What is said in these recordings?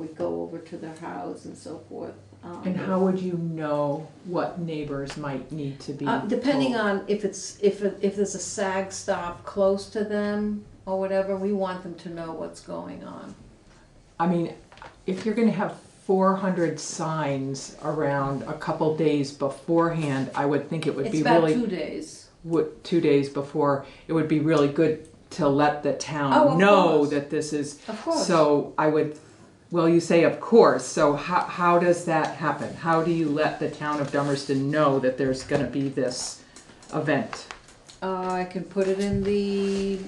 we go over to their house and so forth. And how would you know what neighbors might need to be Depending told? on if there's a SAG stop close to them or whatever, we want them to know what's going on. I mean, if you're gonna have 400 signs around a couple days beforehand, I would think it would be really... It's about 2 days. 2 days before, it would be really good to let the Oh, town of know course. that this is... Of course. So I would, well, you say of course, so how does that happen? How do you let the town of Dummerston know that there's gonna be this event? I can put it in the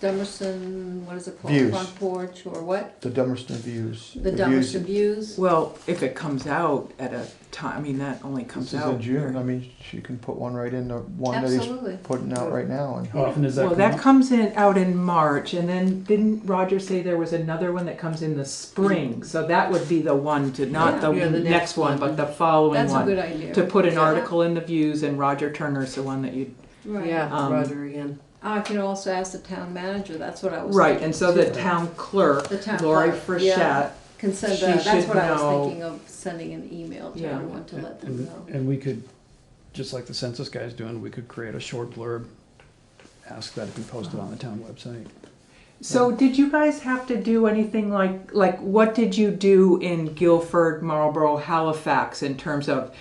Dummerston, what is it called? Views. Front porch or what? The Dummerston Views. The Dummerston Views. Well, if it comes out at a time, I mean, that only comes This is out... in June. I mean, she can put one right in the one that Absolutely. he's putting out right now. And How often does that Well, come that out? comes out in March, and then didn't Roger say there was another one that comes in the spring? So that would be the one to, not the Yeah, the next next one, but the following That's a one. good idea. To put an Yeah. article in the Views, and Roger Turner's the one that you... Right. Yeah, Um, Roger again. I can also ask the town manager, that's what I was Right, thinking. and so the too. town clerk, The town Lori clerk, Frechette, yeah. Can send she that's should what I was know- thinking of, sending an email to Yeah. everyone to let them know. And we could, just like the census guy's doing, we could create a short blurb, ask that it be posted on the town website. So did you guys have to do anything like what did you do in Guilford, Marlborough, Halifax in terms of,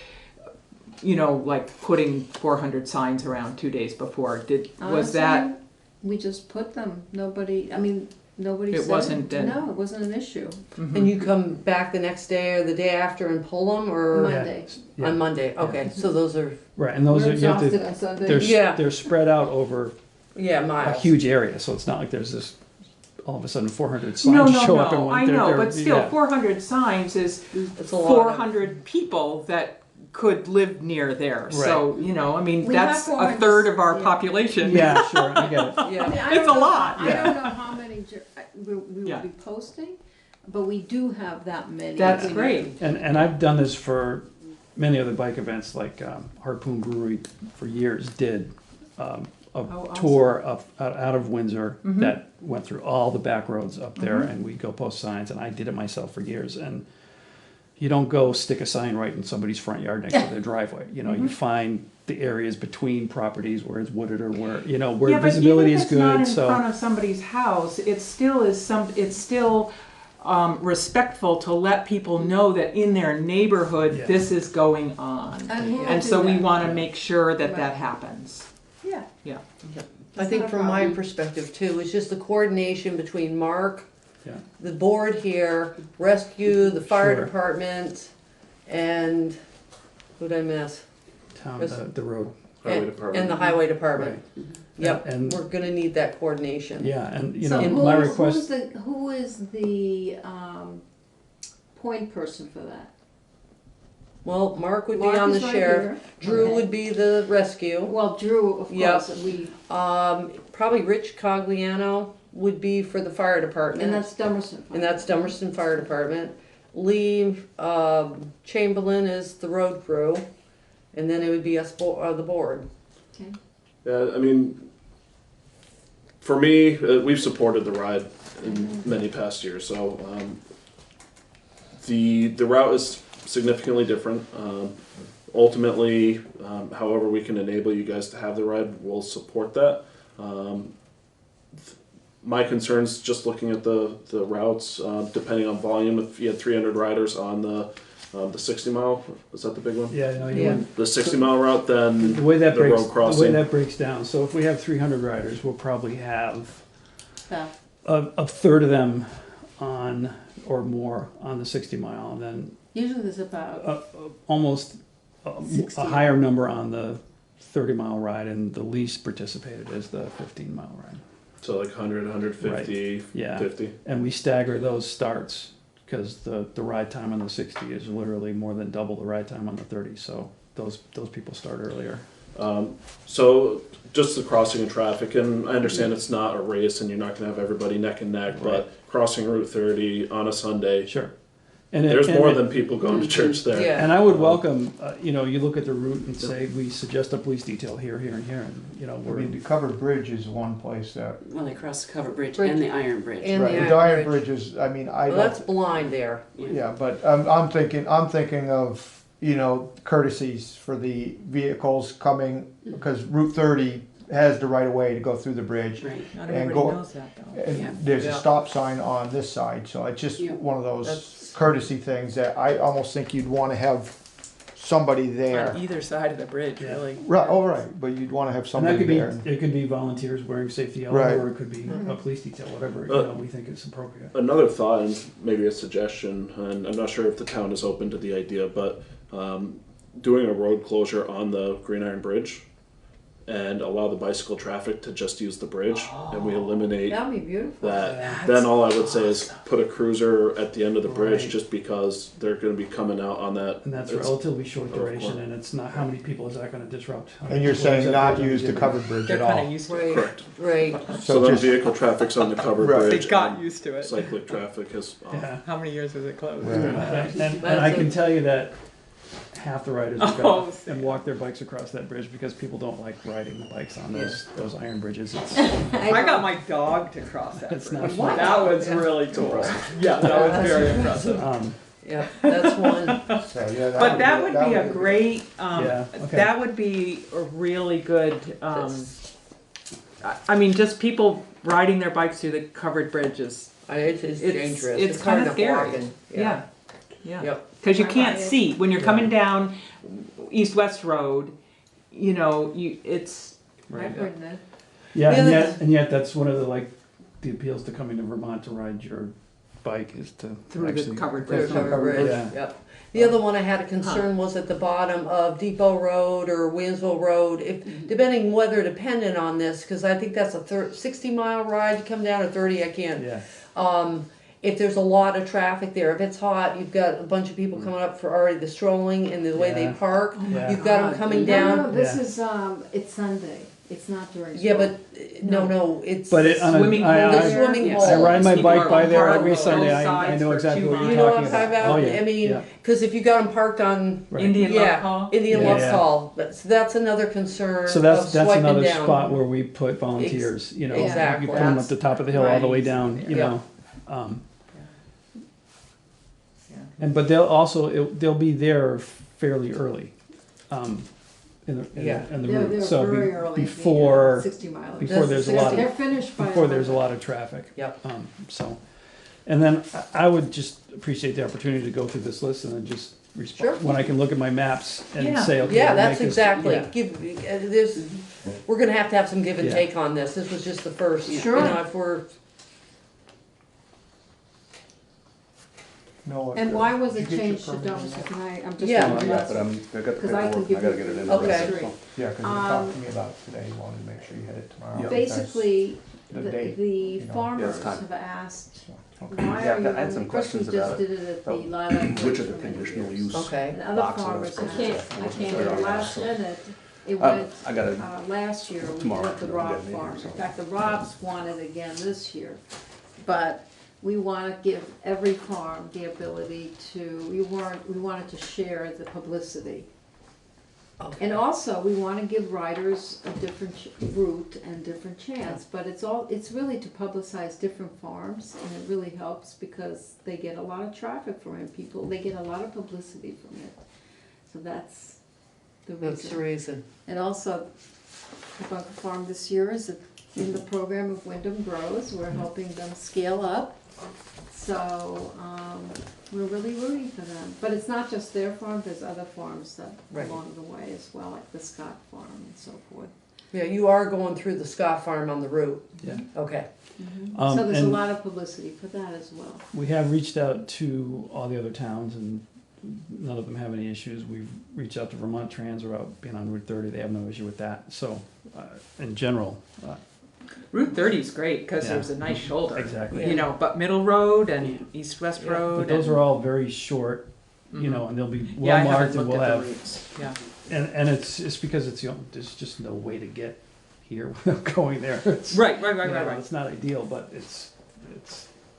you know, like putting 400 signs around 2 days before? Was that... Honestly, we just put them, nobody It said. wasn't an- No, it wasn't an issue. Mhm. And you come back the next day or the day after and pull them, or Monday. Yeah. on Monday? Okay, so those are, Right, and those We're are, you have exhausted to, on Sunday. they're, Yeah. they're spread out over yeah, a miles. huge area, so it's not like there's this, all of a sudden 400 No, signs no, show up in no, one. I they're- know, they're- but still, yeah. 400 signs is It's a lot. 400 people that could live near there. So, you know, I mean, We have that's a 400, third of our yeah. population. Yeah, sure, I get it. I mean, Yeah, I It's don't a know- lot, I yeah. don't know how many we Yeah. will be posting, but we do have that many. That's We- great. And I've done this for many other bike events, like Harpoon Brewery for years did a awesome. tour out of Windsor Mhm. that went through all the back roads up there, Mhm. and we go post signs, and I did it myself for years. And you don't go stick a sign right in somebody's front yard next to their driveway. You know, you find the areas between properties where it's wooded or where, you know, where Yeah, but visibility even is if it's not good. in So front of somebody's house, it still is it's still respectful to let people know that in their neighborhood Yeah. this is going on. And we'll And do so we that. want to make sure that Right. that happens. Yeah. Yeah. I think from my perspective too, it's just the coordination between Mark, Yeah. the board here, rescue, the fire Sure. department, and who'd I miss? town, Yes. the road. Highway And- department. And the highway department. Yep, And- we're gonna need that coordination. Yeah, and you So know, who my is- request. who is the point person for that? Well, Mark would be Mark on the is right sheriff, here. Drew Okay. would be the rescue. Well, Drew, of Yep. course, we, Probably Rich Cogliano would be for the fire department. and that's Dummerston. And that's Dummerston Fire Department. Lee Chamberlain is the road crew, and then it would be us, the board. Okay. Yeah, I mean, for me, we've supported the ride in many past years, so the route is significantly different. Ultimately, however we can enable you guys to have the ride, we'll support that. My concerns, just looking at the routes, depending on volume, if you had 300 riders on the 60 mile, is that the big one? Yeah, no, you Yeah. wouldn't. The 60 mile route, then The way that the breaks, road the way crossing. that breaks down. So if we have 300 riders, we'll probably have Beth. a third of them on or more on the 60 mile, and then Usually there's about, almost a 60. higher number on the 30 mile ride, and the least participated is the 15 mile ride. So like 100, 150, Yeah. 50. And we stagger those starts because the ride time on the 60 is literally more than double the ride time on the 30. So those people start earlier. So just the crossing of traffic, and I understand it's not a race and you're not going to have everybody neck and neck, but crossing Route 30 on a Sunday, Sure. And There's more than people going to church there. Yeah. And I would welcome, you look at the route and say, we suggest a police detail here, here, and here, and, I we're, mean, the covered bridge is one place that, Well, they cross the covered bridge Bridge. and the iron bridge. And right, the the iron iron bridge. bridge is, I mean, I Well, that's don't, blind there. yeah, but I'm thinking of, courtesies for the vehicles coming, because Route 30 has the right of way to go through the bridge. Right. Not And everybody go- knows that though. And Yeah. there's a Yeah. stop sign on this side, so it's just Yeah. one of those That's- courtesy things that I almost think you'd wanna have somebody there. On either side of the bridge, Yeah. really. Right, oh, right, but you'd wanna have and that somebody could be, there. it could be volunteers wearing safety yellow, Right. or it could be a police detail, whatever, we think is appropriate. Another thought and maybe a suggestion, and I'm not sure if the town is open to the idea, but doing a road closure on the Green Iron Bridge and allow the bicycle traffic to just use the bridge, and we eliminate That'd be beautiful. that. Then all I would say is put a cruiser at the end of the bridge, Right. just because they're going to be coming out on that. And that's It's- relatively short Oh, duration, well. and it's not, how many people is that gonna disrupt? How And many you're people is saying that not gonna use the do? covered bridge They're at kind of all. used to it. Correct. Right. So then just- vehicle traffic's on the covered Right. bridge. They got and used to it. Cyclic traffic is off. Yeah. How many years was it closed? Right. And I can tell you that half the riders have Oh, got and walk their bikes across that bridge because people don't like riding bikes on those iron bridges. It's, I got my dog to cross that It's bridge. not fun. That was really cool. Yeah, that was very impressive. Yeah, that's one. So, yeah, But that would be a great, Yeah, okay. that would be a really good, I mean, just people riding their bikes through the covered bridges. It's It's- dangerous. it's hard kinda to walk scary. in. Yeah, yeah. Yep. Because you I can't like it. see, when you're coming down East-West Road, it's, right. I've heard that. Yeah, Yeah, and yet that's one of the appeals to coming to Vermont to ride your bike is to through the actually. covered Through bridge. the covered bridge, Yeah. yep. The other one I had a concern was at the bottom of Depot Road or Williamsville Road, if, depending weather dependent on this, cause I think that's a 60-mile ride, you come down to 30, I can't. Yeah, If there's a lot of traffic there, if it's hot, you've got a bunch of people coming up for already the strolling and the way they Yeah. park, Yeah. you've got them God. coming No, down. no, this Yeah. is, it's Sunday, it's not during. Yeah, school. but, no, it's. but it, on a, Swimming I, pool The I, swimming Yeah. hole. I ride my bike by there Hard every road. Sunday. I Sides know for exactly 2 what miles. You you're know talking what I'm talking about. about? Oh yeah, I mean, yeah. cause if you got them parked on Right. Indian Yeah, Love Hall. Indian Yeah. Love Yeah. Hall, that's another concern So of that's swiping another down. spot where we put volunteers. You know, Exactly. you put them at That's the top of the hill all the way right. down. You Yeah. know, um, Yeah. and but they'll be there fairly early. Yeah. In the They're route. So very early. before 60 miles. before there's a lot They're of finished by. before there's a lot of traffic. Yep. So, and then I would just appreciate the opportunity to go through this list and then just respond Sure. when I can look at my maps and Yeah. say, okay, Yeah, we'll that's make this- exactly, yeah. we're gonna have to have some give and Yeah. take on this, this was just the first, you Sure. know, if we're, No, And why was did it you get your changed to permit dumpster? yet? Can I, I'm just. Yeah. wondering. Not yet, but I got the 'Cause I can paperwork, give I gotta you- get it in. Okay. register, so. Yeah, because you talked to me about it today, you wanted to make sure you had it tomorrow. Yeah. Basically, The the, date, the you know. farmers Yeah, it's time. have asked, Okay. why Yeah, are you, I had some questions Christie just about did it at the Oh, lilac. Which of the Orchard for many conditional years. use okay. And other boxes are farmers, I supposed can't, to- I wasn't can't, clear at on the that, last so. minute, it went, I gotta, last year, we tomorrow, did the we Rob got a meeting, farm. so. In fact, the Robs want it again this year. But we wanna give every farm the ability to, we wanted to share the publicity. And also, we wanna give riders a different route and different chance, but it's really to publicize different farms, and it really helps because they get a lot of traffic from it, they get a lot of publicity from it. So that's the That's the reason. reason. And also, the Bunker Farm this year is in the program of Wyndham Grows, we're helping them scale up. So, we're really rooting for them. But it's not just their farm, there's other farms that Right. along the way as well, like the Scott Farm and so forth. Yeah, you are going through the Scott Farm on the route, Yeah. okay. So there's a and lot of publicity for that as well. we have reached out to all the other towns and none of them have any issues. We've reached out to Vermont Trans about being on Route 30. They have no issue with that. So, in general, Route 30 is great because Yeah. there's a nice shoulder. exactly. You know, but Middle Road and East-West Yeah. Road. But those and- are all very short, you Mhm. know, and they'll be Yeah, I well marked haven't and looked we'll at the have, routes. Yeah. and it's because there's just no way to get here without going there. It's, Right. you know, It's not ideal, but it's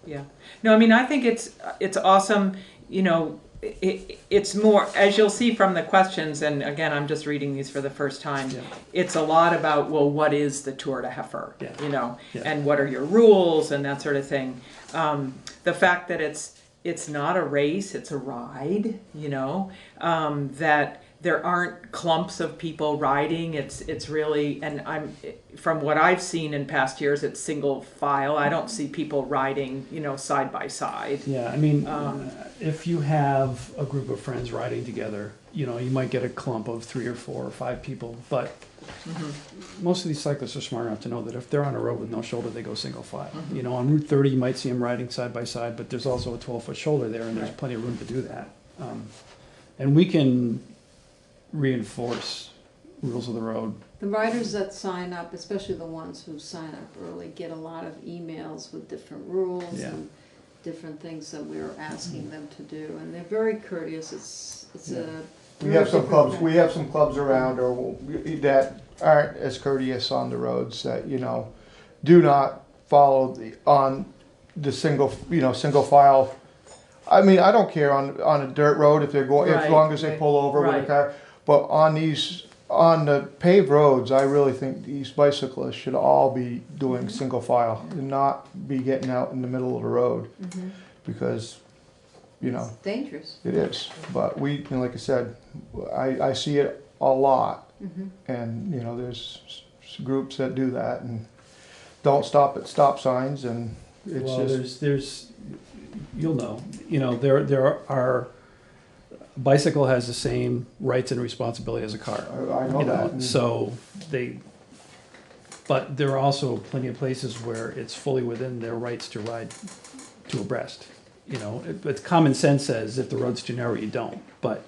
Yeah. No, I mean, I think it's awesome. you know, it's more, as you'll see from the questions, and again, I'm just reading these for the first time, Yeah. it's a lot about, well, what is the Tour de Heifer? Yeah. You know, Yeah. and what are your rules and that sort of thing. The fact that it's not a race, it's a ride, you know, that there aren't clumps of people riding. It's really, and from what I've seen in past years, it's single file. I don't see people riding, you know, side by side. Yeah, I mean, if you have a group of friends riding together, you know, you might get a clump of 3 or 4 or 5 people, but most of these cyclists are smart enough to know that if they're on a road with no shoulder, they go single file. You know, on Route 30, you might see them riding side by side, but there's also a 12-foot shoulder there, and there's Right. plenty of room to do that. And we can reinforce rules of the road. The riders that sign up, especially the ones who sign up early, get a lot of emails with different rules Yeah. and different things that we're asking them to do, and they're very courteous. It's a. We have some very clubs, different- we have some clubs around or that aren't as courteous on the roads that, you know, do not follow on the single file. I mean, I don't care on a dirt road if they're going, as Right, long as they right, pull over with a right. car. But on the paved roads, I really think these bicyclists should all be doing single file and not be getting out in the middle of the road because, you know, It's dangerous. it is. But we, you know, like I said, I see it a lot. And, you know, there's groups that do that and don't stop at stop signs and it's Well, just. there's, you'll know, you know, there are, bicycle has the same rights and responsibility as a car. I know You that. know, and- so but there are also plenty of places where it's fully within their rights to ride two abreast. You know, but common sense says if the road's too narrow, you don't, but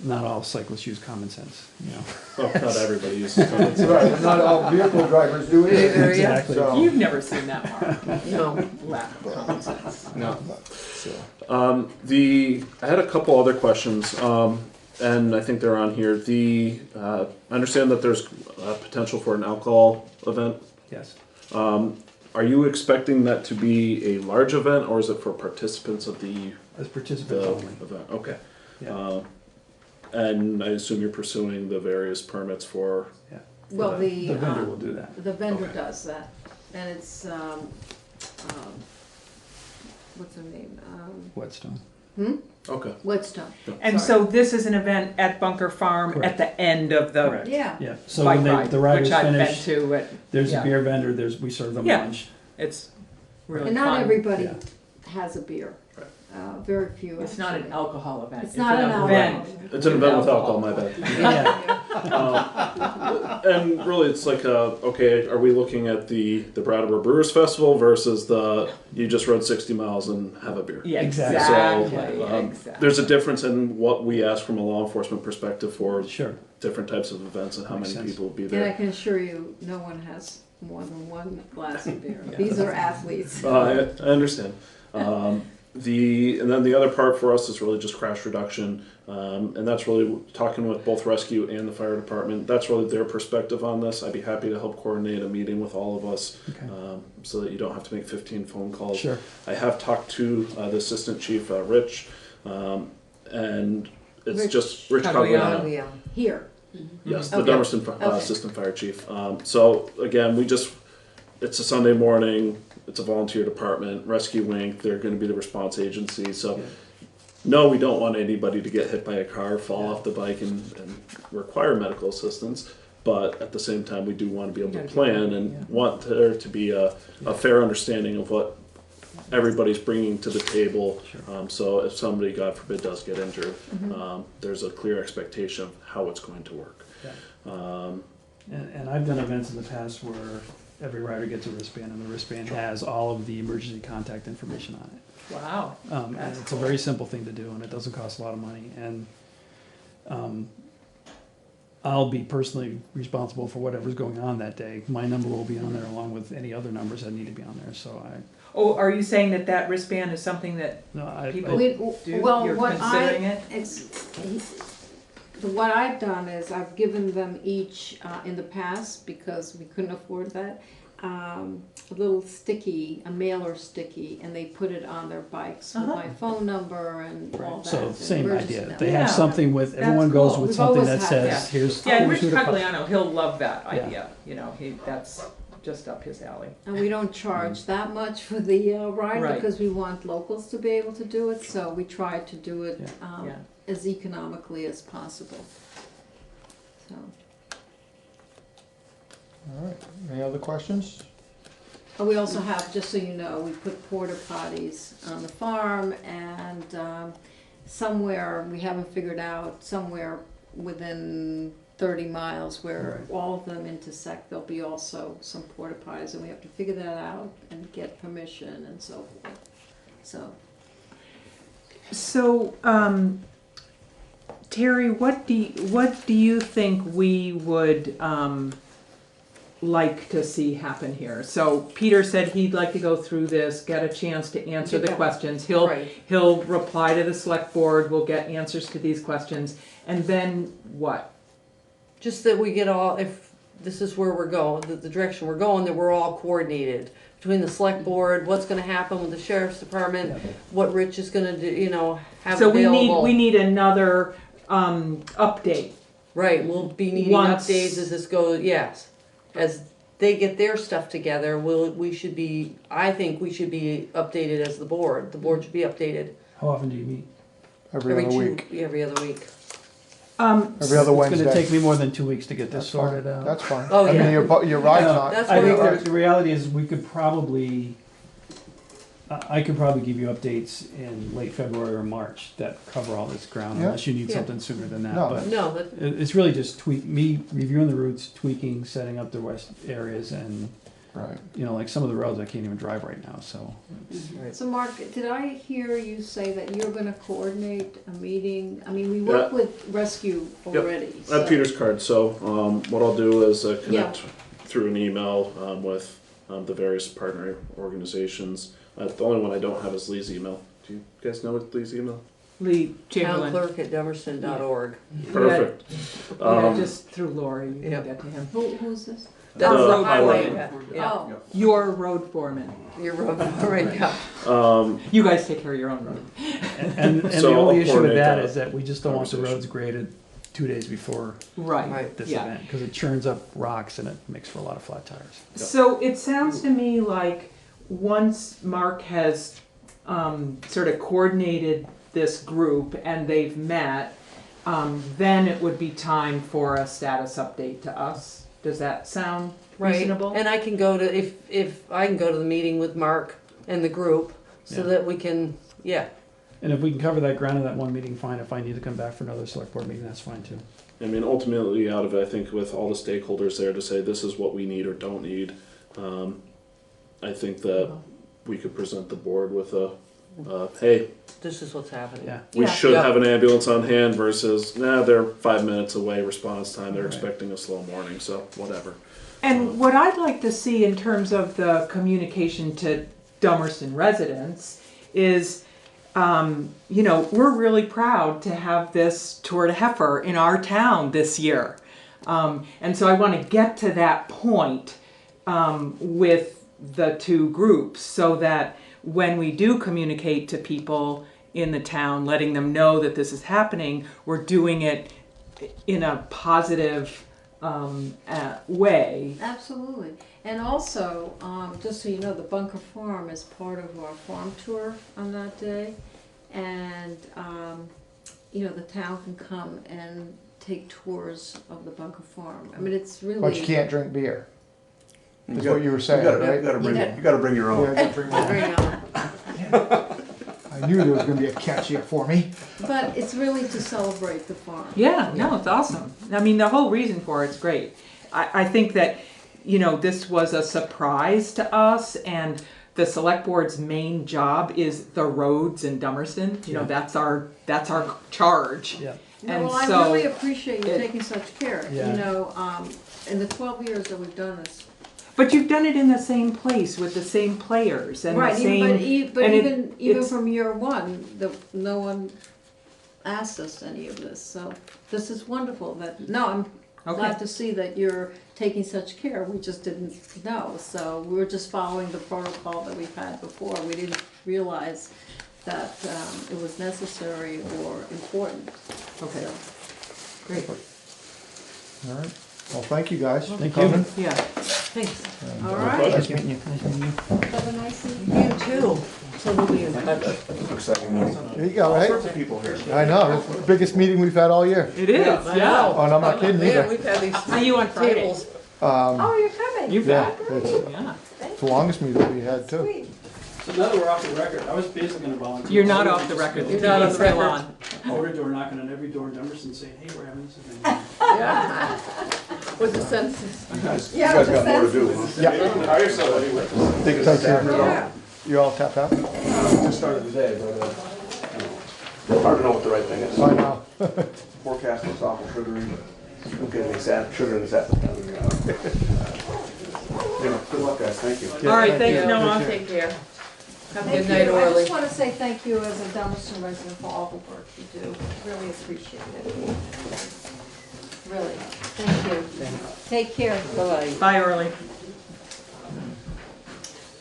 not all cyclists use common sense, you know. Oh, not everybody uses common sense. Right, and not all vehicle drivers do it either. Exactly. So- You've never seen that, Mark. No. Lack of common sense. No. So. I had a couple other questions, and I think they're on here. I understand that there's potential for an alcohol event. Yes. Are you expecting that to be a large event, or is it for participants of the As participants only. event? Okay. Yeah. And I assume you're pursuing the various permits for. Yeah. Well, The vendor will do that. The vendor Okay. does that, and it's, what's her name? Whetstone. Okay. Whetstone. And Sorry. so this is an event at Bunker Farm Correct. at the end of the Correct. Yeah. Yeah. So bike when ride, the riders which I've been finish, to. there's yeah. a beer vendor. We serve them Yeah. lunch. It's really And not fun. everybody Yeah. has a beer. Right. Very few. It's not an actually. alcohol event. It's not an event. alcohol. It's an event with alcohol. My bad. Yeah. And really, it's like, okay, are we looking at the Brattleboro Brewers Festival versus the you just rode 60 miles and have a beer? Yeah, Exactly. exactly. So, exactly. there's a difference in what we ask from a law enforcement perspective for Sure. different types of events and how Makes many sense. people will be And I there. can assure you, no one has more than one glass of beer. These are athletes. I understand. And then the other part for us is really just crash reduction, and that's really talking with both rescue and the fire department. That's really their perspective on this. I'd be happy to help coordinate a meeting with all of us, Okay. so that you don't have to make 15 phone calls. Sure. I have talked to the assistant chief, Rich, and it's Rich just Rich Cagliano. Cagliano. Here. Yes, the Okay. Dummerston Okay. Assistant Fire Chief. So again, it's a Sunday morning, it's a volunteer department, Rescue Inc., they're gonna be the response agency, so Yeah. no, we don't want anybody to get hit by a car, fall off the bike and require medical assistance, but at the same time, we do wanna be able to Gotta be plan ready, and yeah. want there to be a fair understanding of what everybody's bringing to the table. Sure. So if somebody, God forbid, does get injured, there's a clear expectation of how it's going to work. Yeah. And I've done events in the past where every rider gets a wristband, and the wristband has all of the emergency contact information on it. Wow. And That's it's a very simple thing to do, and it doesn't cost a lot of money. And I'll be personally responsible for whatever's going on that day. My number will be on there along with any other numbers that need to be on there. So Oh, are you saying that that wristband is something that People- do? Well, You're what considering it? What I've done is I've given them each, in the past, because we couldn't afford that, a little sticky, a mailer sticky, and they put it on their bikes with my phone number and all that. So and same emergency idea. number. They have Yeah. something with, That's everyone goes cool. with We've something always that had says, that. here's Yeah, and who's Rich who to call. Cagliano, he'll love that Yeah. idea. You know, that's just up his alley. And we don't charge that much for the ride Right. because we want locals to be able to do it, so we try to do it Yeah. as economically as possible. So, All right, any other questions? and we also have, just so you know, we put porta potties on the farm, and somewhere, we haven't figured out, somewhere within 30 miles where all of them intersect, there'll be also some porta potties, and we have to figure that out and get permission and so forth. So, So, Terry, what do you think we would like to see happen here? So Peter said he'd like to go through this, get a chance to answer Get the back. questions. Right. He'll reply to the select board. We'll get answers to these questions, and then what? Just that we get all, if this is where we're going, the direction we're going, that we're all coordinated between the select board, what's gonna happen with the sheriff's department, what Rich is gonna do, you know, have So available. we need another update. Right, we'll be needing Once- updates as this goes, yes. As they get their stuff together, we should be, I think we should be updated as the board should be updated. How often do you meet? Every other week, Every other week. every other It's Wednesday. gonna take me more than 2 weeks to get this That's fine. sorted out. That's fine. Oh, I mean, yeah. your ride's No, not. That's I think what the reality is we could probably, I could probably give you updates in late February or March that cover all this ground, Yeah. unless you need Yeah. something sooner than that. No. But No, that, it's really just me reviewing the routes, tweaking, setting up the west areas, and, Right. you know, like some of the roads I can't even drive right now, so. so Mark, did I hear you say that you're gonna coordinate a meeting? I mean, we work with rescue already. I have so- Peter's card, so what I'll do is connect through an email with the various partner organizations. The only one I don't have is Lee's email. Do you guys know what Lee's email? Lee Chamberlain. townclerk@dummerston.org. Perfect. Yeah, just through Lori, you can Yep. get to him. Who's this? That's Uh, the highway, highway. yeah, Oh, Your road foreman. your road, right, yeah. You guys take care of your own road. And So the only I'll issue with coordinate that that is that we just don't want the conversation. roads graded 2 days before Right. this Yeah. event, because it churns up rocks and it makes for a lot of flat tires. So it sounds to me like once Mark has sort of coordinated this group and they've met, then it would be time for a status update to us. Does that sound Right, reasonable? and I can go to, if I can go to the meeting with Mark and the group, so Yeah. that we can, yeah, And if we can cover that ground in that one meeting, fine. If I need to come back for another select board meeting, that's fine too. I mean, ultimately, out of it, I think with all the stakeholders there to say this is what we need or don't need, I think that we could present the board with hey, this is what's happening. Yeah. we Yeah. should Yeah. have an ambulance on hand versus, nah, they're 5 minutes away response time. They're Right. expecting a slow morning, so whatever. And what I'd like to see in terms of the communication to Dummerston residents is, we're really proud to have this Tour de Heifer in our town this year. And so I want to get to that point with the two groups so that when we do communicate to people in the town, letting them know that this is happening, we're doing it in a positive way. absolutely. And also, just so you know, the Bunker Farm is part of our farm tour on that day. And, the town can come and take tours of the Bunker Farm. I mean, it's really. But you can't drink beer. That's You what you were saying, gotta, right? You gotta bring, Yeah. you gotta bring your Yeah, own. I gotta drink more. Very, I knew there was gonna be a catch here for me. But it's really to celebrate the farm. Yeah, no, it's awesome. I mean, the whole reason for it's great. I think that, this was a surprise to us, and the select board's main job is the roads in Dummerston. Yeah. That's our charge. Yeah. No, And well, I so really appreciate you it- taking such care. Yeah. In the 12 years that we've done this. But you've done it in the same place with the same players and Right, the same. but and even it's- from year one, no one asked us any of this. So this is wonderful. I'm Okay. glad to see that you're taking such care, we just didn't know. So we were just following the protocol that we've had before. We didn't realize that it was necessary or important. Okay, So, great. All right. Well, thank you guys for Thank you. coming. Yeah. Thanks. all right. Nice meeting you. Have a nice evening. You too. So we'll be in touch. There you go, All right? sorts of people here. I know, it's the biggest meeting we've had all year. It is, I yeah. know. Oh, and I'm not kidding Man, either. we've had these Are you on Friday? tables. Oh, you're coming? You Yeah, bet. it's Yeah. the longest meeting we had too. Sweet. So now that we're off the record, I was basically gonna volunteer. You're not off the record. You're not on the Still record. on. Door to door knocking on every door in Dummerston saying, hey, we're having this event. Yeah. With the census. You guys got more to do, huh? Yeah. Hire somebody with Take care. Yeah. You all tapped out? Just started today, but, hard to know what the right thing is. I know. Forecast looks awful sugary. Don't get any sugar in the sap. Good luck, guys, thank you. All right, thank thanks, you. Noah. Take care. Have a Thank good night, you. I Orly. just want to say thank you as a Dummerston resident for all the work you do. Really appreciate it. Really. Thank you. Take care. Bye-bye. Bye, Early.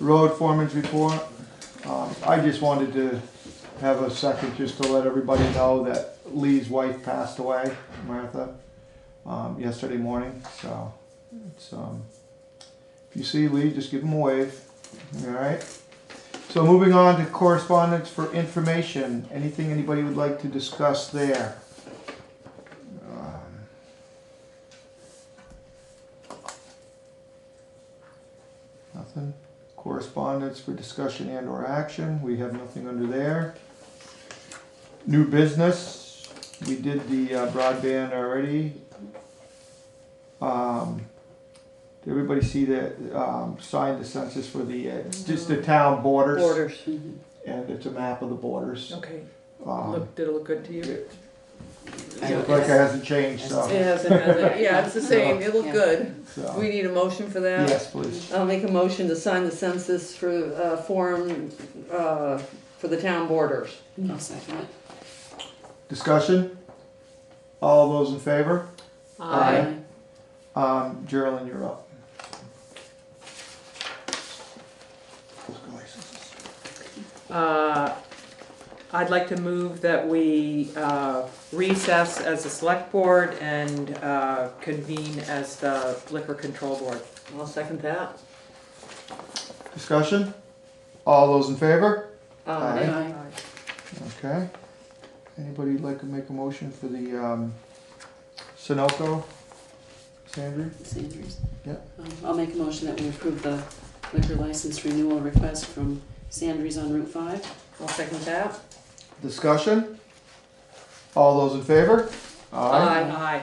Road foreman's report. I just wanted to have a second just to let everybody know that Lee's wife passed away, Martha, yesterday morning. So, it's, if you see Lee, just give him a wave. All right. So moving on to correspondence for information. Anything anybody would like to discuss there? Nothing. Correspondence for discussion and or action. We have nothing under there. New business. We did the broadband already. Did everybody see that, signed the census for the, just the town borders? Borders. And it's a map of the borders. Okay. Um, Did it look good to you? Looks like it hasn't changed, It so. hasn't, has it? Yeah, it's the same. It looked good. Do so. we need a motion for that? Yes, please. I'll make a motion to sign the census for, form, for the town borders. I'll second it. Discussion? All those in favor? Aye. Geraldine, you're up. I'd like to move that we recess as the select board and convene as the liquor control board. I'll second that. Discussion? All those in favor? Aye. Aye. Okay. Anybody like to make a motion for the Sunoco? Sandry? Sanders. Yep. I'll make a motion that we approve the liquor license renewal request from Sanders on Route 5. I'll second that. Discussion? All those in favor? Aye.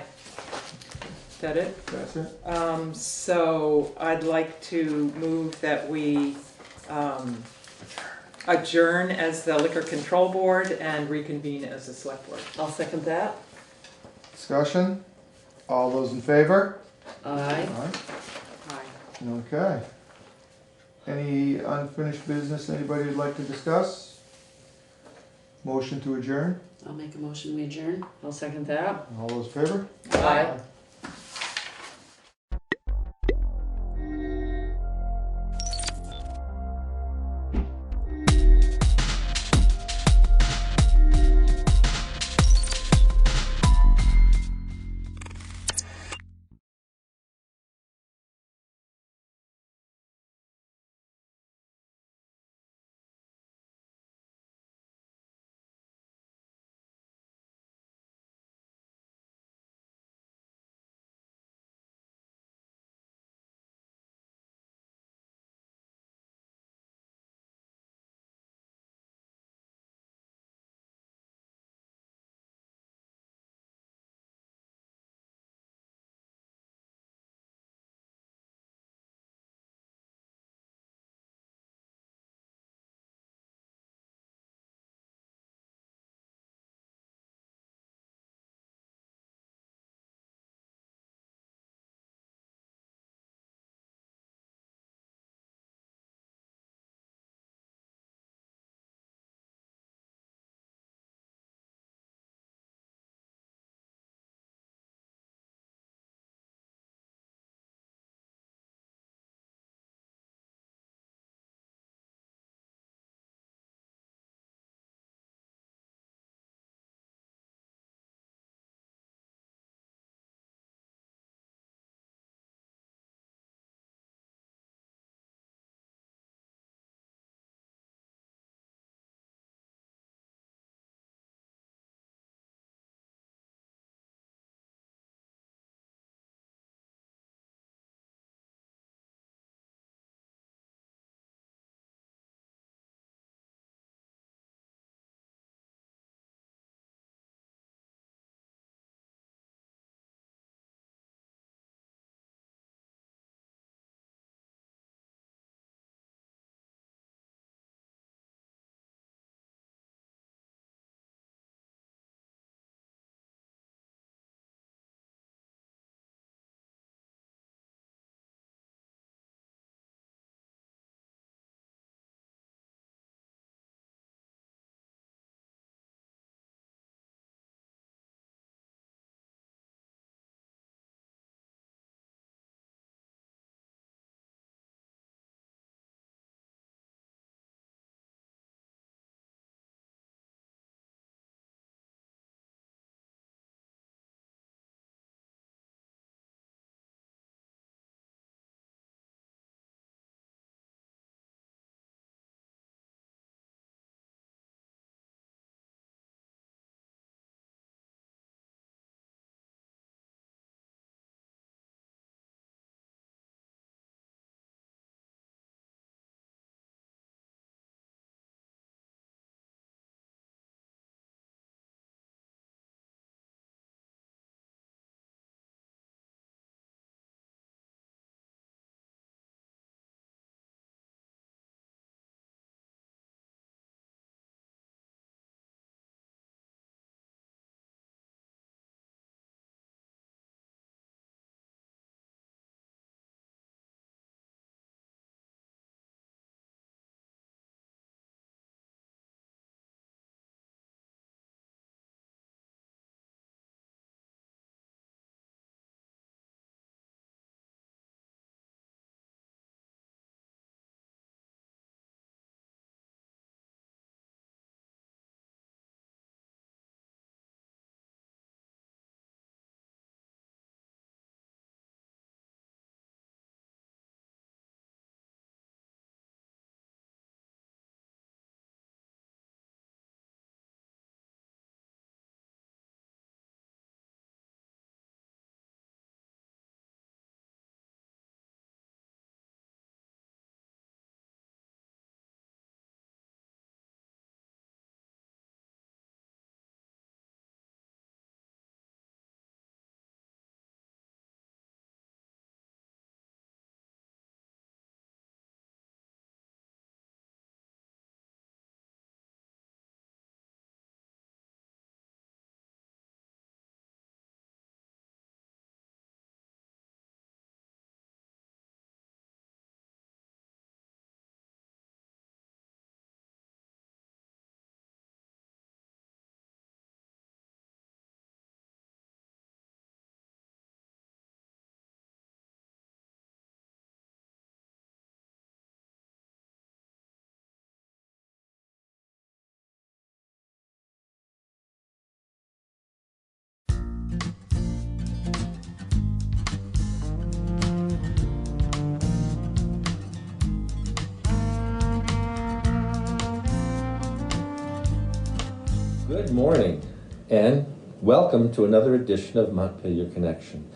Is that it? That's it. So I'd like to move that we adjourn as the liquor control board and reconvene as the select board. I'll second that. Discussion? All those in favor? Aye. Aye. Okay. Any unfinished business anybody would like to discuss? Motion to adjourn? I'll make a motion, we adjourn. I'll second that. All those in favor? Aye. Good morning, and welcome to another edition of Montpelier Connection.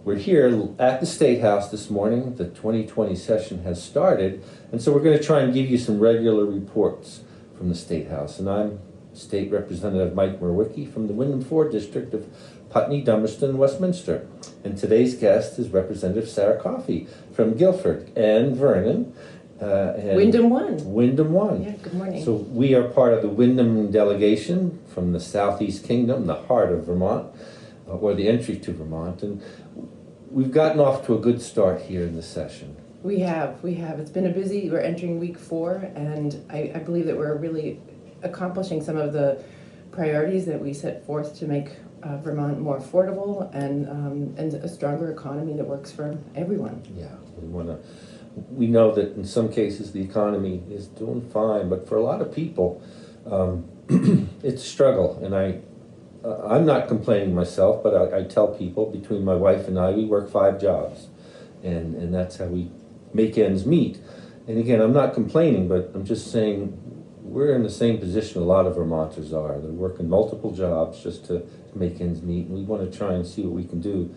We're here at the State House this morning. The 2020 session has started, and so we're going to try and give you some regular reports from the State House. And I'm State Representative Mike Merwicki from the Wyndham 4 District of Putney, Dummerston, Westminster. And today's guest is Representative Sarah Coffey from Guilford and Vernon. And Wyndham 1. Wyndham 1. Yeah, good morning. So we are part of the Wyndham delegation from the Southeast Kingdom, the heart of Vermont, or the entry to Vermont. And we've gotten off to a good start here in the session. We have. It's been we're entering week 4, and I believe that we're really accomplishing some of the priorities that we set forth to make Vermont more affordable and a stronger economy that works for everyone. Yeah, we know that in some cases the economy is doing fine, but for a lot of people, it's a struggle. And I'm not complaining myself, but I tell people, between my wife and I, we work 5 jobs, and that's how we make ends meet. And again, I'm not complaining, but I'm just saying we're in the same position a lot of Vermonters are. They're working multiple jobs just to make ends meet, and we want to try and see what we can do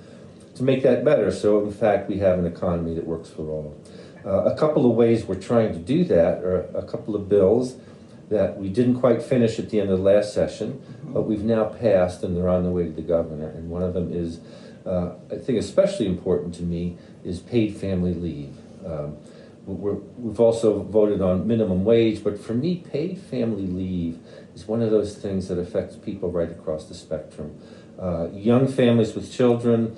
to make that better, so in fact we have an economy that works for all. A couple of ways we're trying to do that are a couple of bills that we didn't quite finish at the end of the last session, but we've now passed and they're on the way to the governor. And one of them is, I think especially important to me, is paid family leave. We've also voted on minimum wage, but for me, paid family leave is one of those things that affects people right across the spectrum. Young families with children,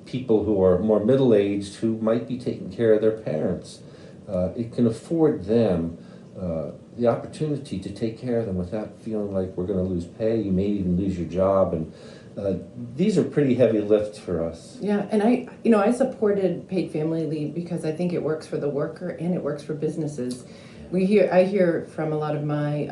people who are more middle-aged who might be taking care of their parents. It can afford them the opportunity to take care of them without feeling like we're going to lose pay. You may even lose your job, and these are pretty heavy lifts for us. Yeah, and I supported paid family leave because I think it works for the worker and it works for businesses. I hear from a lot of my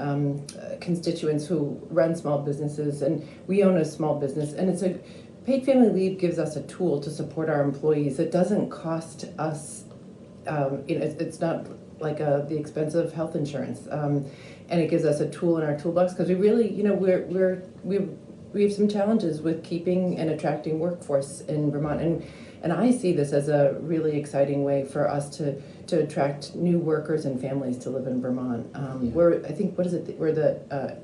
constituents who run small businesses, and we own a small business, and paid family leave gives us a tool to support our employees. It doesn't cost us, it's not like the expense of health insurance, and it gives us a tool in our toolbox because we really, we have some challenges with keeping and attracting workforce in Vermont, and I see this as a really exciting way for us to attract new workers and families to live in Vermont. We're, I think, we're the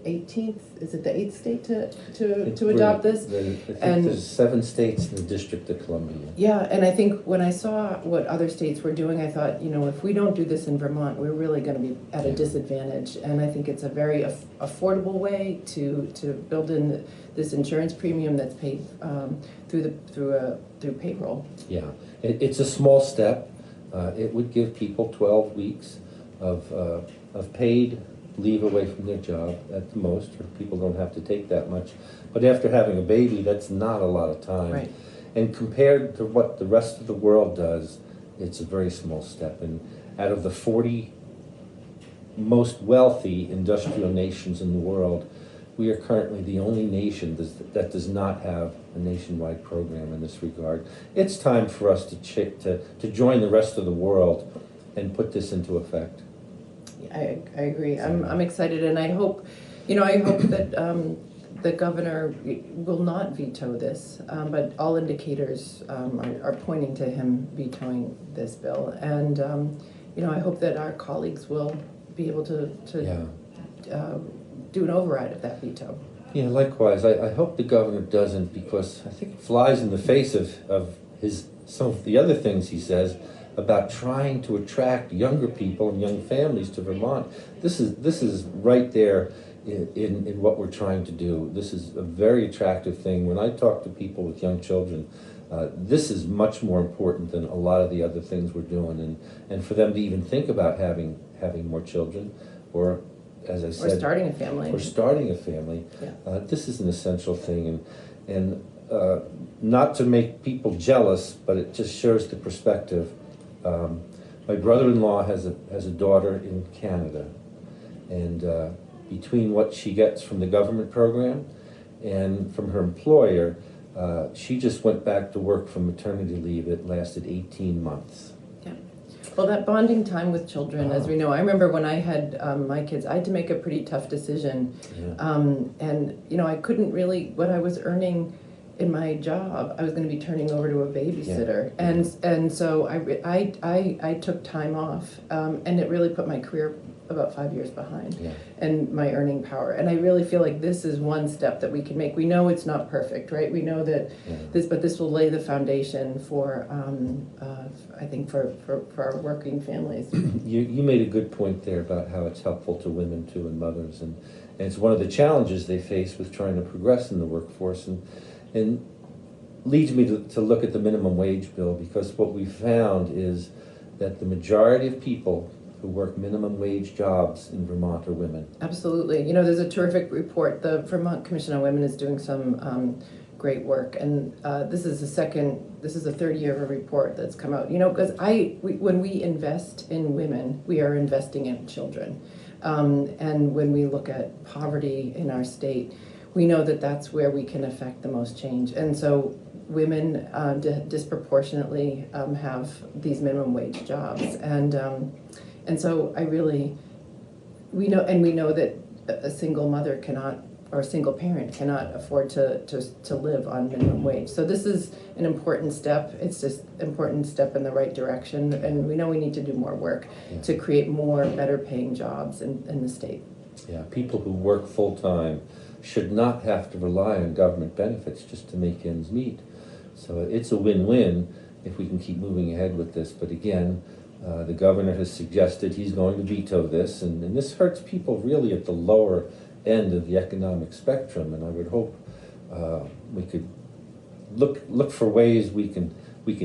18th? Is it the 8th state to adopt this? I think there's 7 states in the District of Columbia. Yeah, and I think when I saw what other states were doing, I thought, if we don't do this in Vermont, we're really going to be at a disadvantage. And I think it's a very affordable way to build in this insurance premium that's paid through payroll. Yeah, it's a small step. It would give people 12 weeks of paid leave away from their job at the most, or people don't have to take that much. But after having a baby, that's not a lot of time. Right. And compared to what the rest of the world does, it's a very small step. And out of the 40 most wealthy industrial nations in the world, we are currently the only nation that does not have a nationwide program in this regard. It's time for us to join the rest of the world and put this into effect. I agree. I'm excited, and I hope that the governor will not veto this. But all indicators are pointing to him vetoing this bill, and I hope that our colleagues will be able to do an override of that veto. Yeah, likewise. I hope the governor doesn't, because I think it flies in the face of some of the other things he says about trying to attract younger people and young families to Vermont. This is right there in what we're trying to do. This is a very attractive thing. When I talk to people with young children, this is much more important than a lot of the other things we're doing, and for them to even think about having more children, or as I said, or starting a family. Yeah. This is an essential thing, and not to make people jealous, but it just shows the perspective. My brother-in-law has a daughter in Canada, and between what she gets from the government program and from her employer, she just went back to work from maternity leave. It lasted 18 months. Yeah. Well, that bonding time with children, as we know, I remember when I had my kids, I had to make a pretty tough decision. And, you know, I couldn't really, what I was earning in my job, I was going to be turning over to a babysitter. And so I took time off, and it really put my career about 5 years behind and my earning power. And I really feel like this is one step that we can make. We know it's not perfect, right? We know that this will lay the foundation for, I think, for our working families. You made a good point there about how it's helpful to women too and mothers, and it's one of the challenges they face with trying to progress in the workforce, and leads me to look at the minimum wage bill, because what we found is that the majority of people who work minimum wage jobs in Vermont are women. Absolutely. You know, there's a terrific report. The Vermont Commission on Women is doing some great work, and this is the third year of a report that's come out. You know, because when we invest in women, we are investing in children, and when we look at poverty in our state, we know that that's where we can affect the most change. And so women disproportionately have these minimum wage jobs, and so we know that a single mother cannot, or a single parent cannot afford to live on minimum wage. So this is an important step. It's just an important step in the right direction, and we know we need to do more work to create more better paying jobs in the state. Yeah, people who work full-time should not have to rely on government benefits just to make ends meet. So it's a win-win if we can keep moving ahead with this. But again, the governor has suggested he's going to veto this, and this hurts people really at the lower end of the economic spectrum. And I would hope we could look for ways we can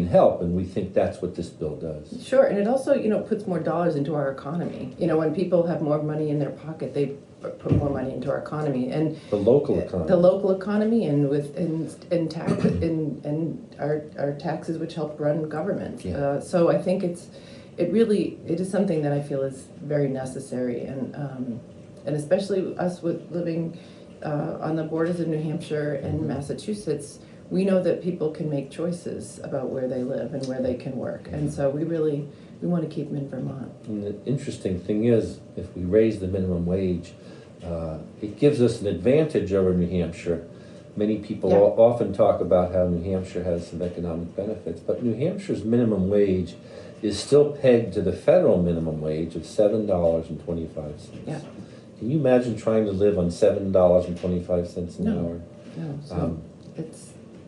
help, and we think that's what this bill does. Sure, and it also, you know, puts more dollars into our economy. You know, when people have more money in their pocket, they put more money into our economy, and the local economy, and our taxes, which help run government. So I think it is something that I feel is very necessary, and especially us living on the borders of New Hampshire and Massachusetts. We know that people can make choices about where they live and where they can work, and so we want to keep them in Vermont. And the interesting thing is, if we raise the minimum wage, it gives us an advantage over New Hampshire. Many people often talk about how New Hampshire has some economic benefits, but New Hampshire's minimum wage is still pegged to the federal minimum wage of $7.25. Yeah. Can you imagine trying to live on $7.25 an hour? No, so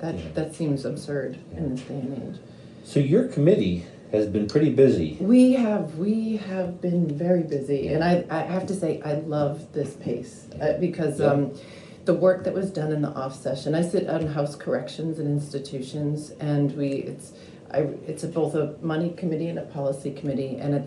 that seems absurd in this day and age. So your committee has been pretty busy. We have been very busy, and I have to say I love this pace because the work that was done in the off session. I sit on House Corrections and Institutions, and it's both a money committee and a policy committee, and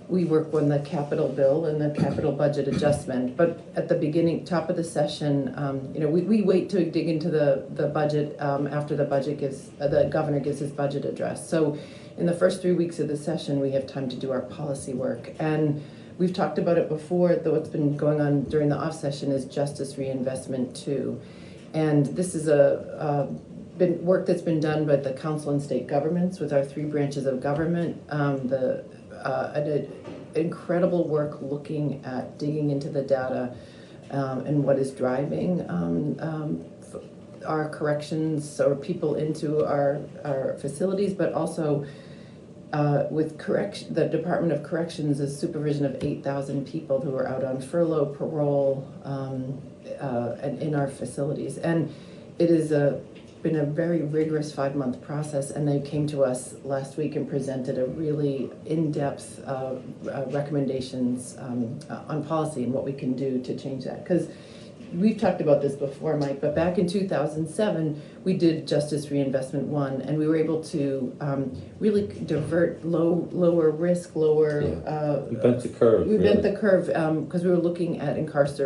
we work on the capital bill and the capital budget adjustment. But at the beginning, top of the session, we wait to dig into the budget after the governor gives his budget address. So in the first 3 weeks of the session, we have time to do our policy work. And we've talked about it before, though what's been going on during the off session is Justice Reinvestment 2. And this is been work that's been done by the council and state governments with our 3 branches of government. Incredible work looking at digging into the data and what is driving our corrections or people into our facilities, but also with the Department of Corrections is supervision of 8,000 people who are out on furlough, parole, and in our facilities. And it is been a very rigorous 5-month process, and they came to us last week and presented a really in-depth recommendations on policy and what we can do to change that. Because we've talked about this before, Mike, but back in 2007, we did Justice Reinvestment 1, and we were able to really divert lower risk, lower... we bent the curve. We bent the curve because we were looking at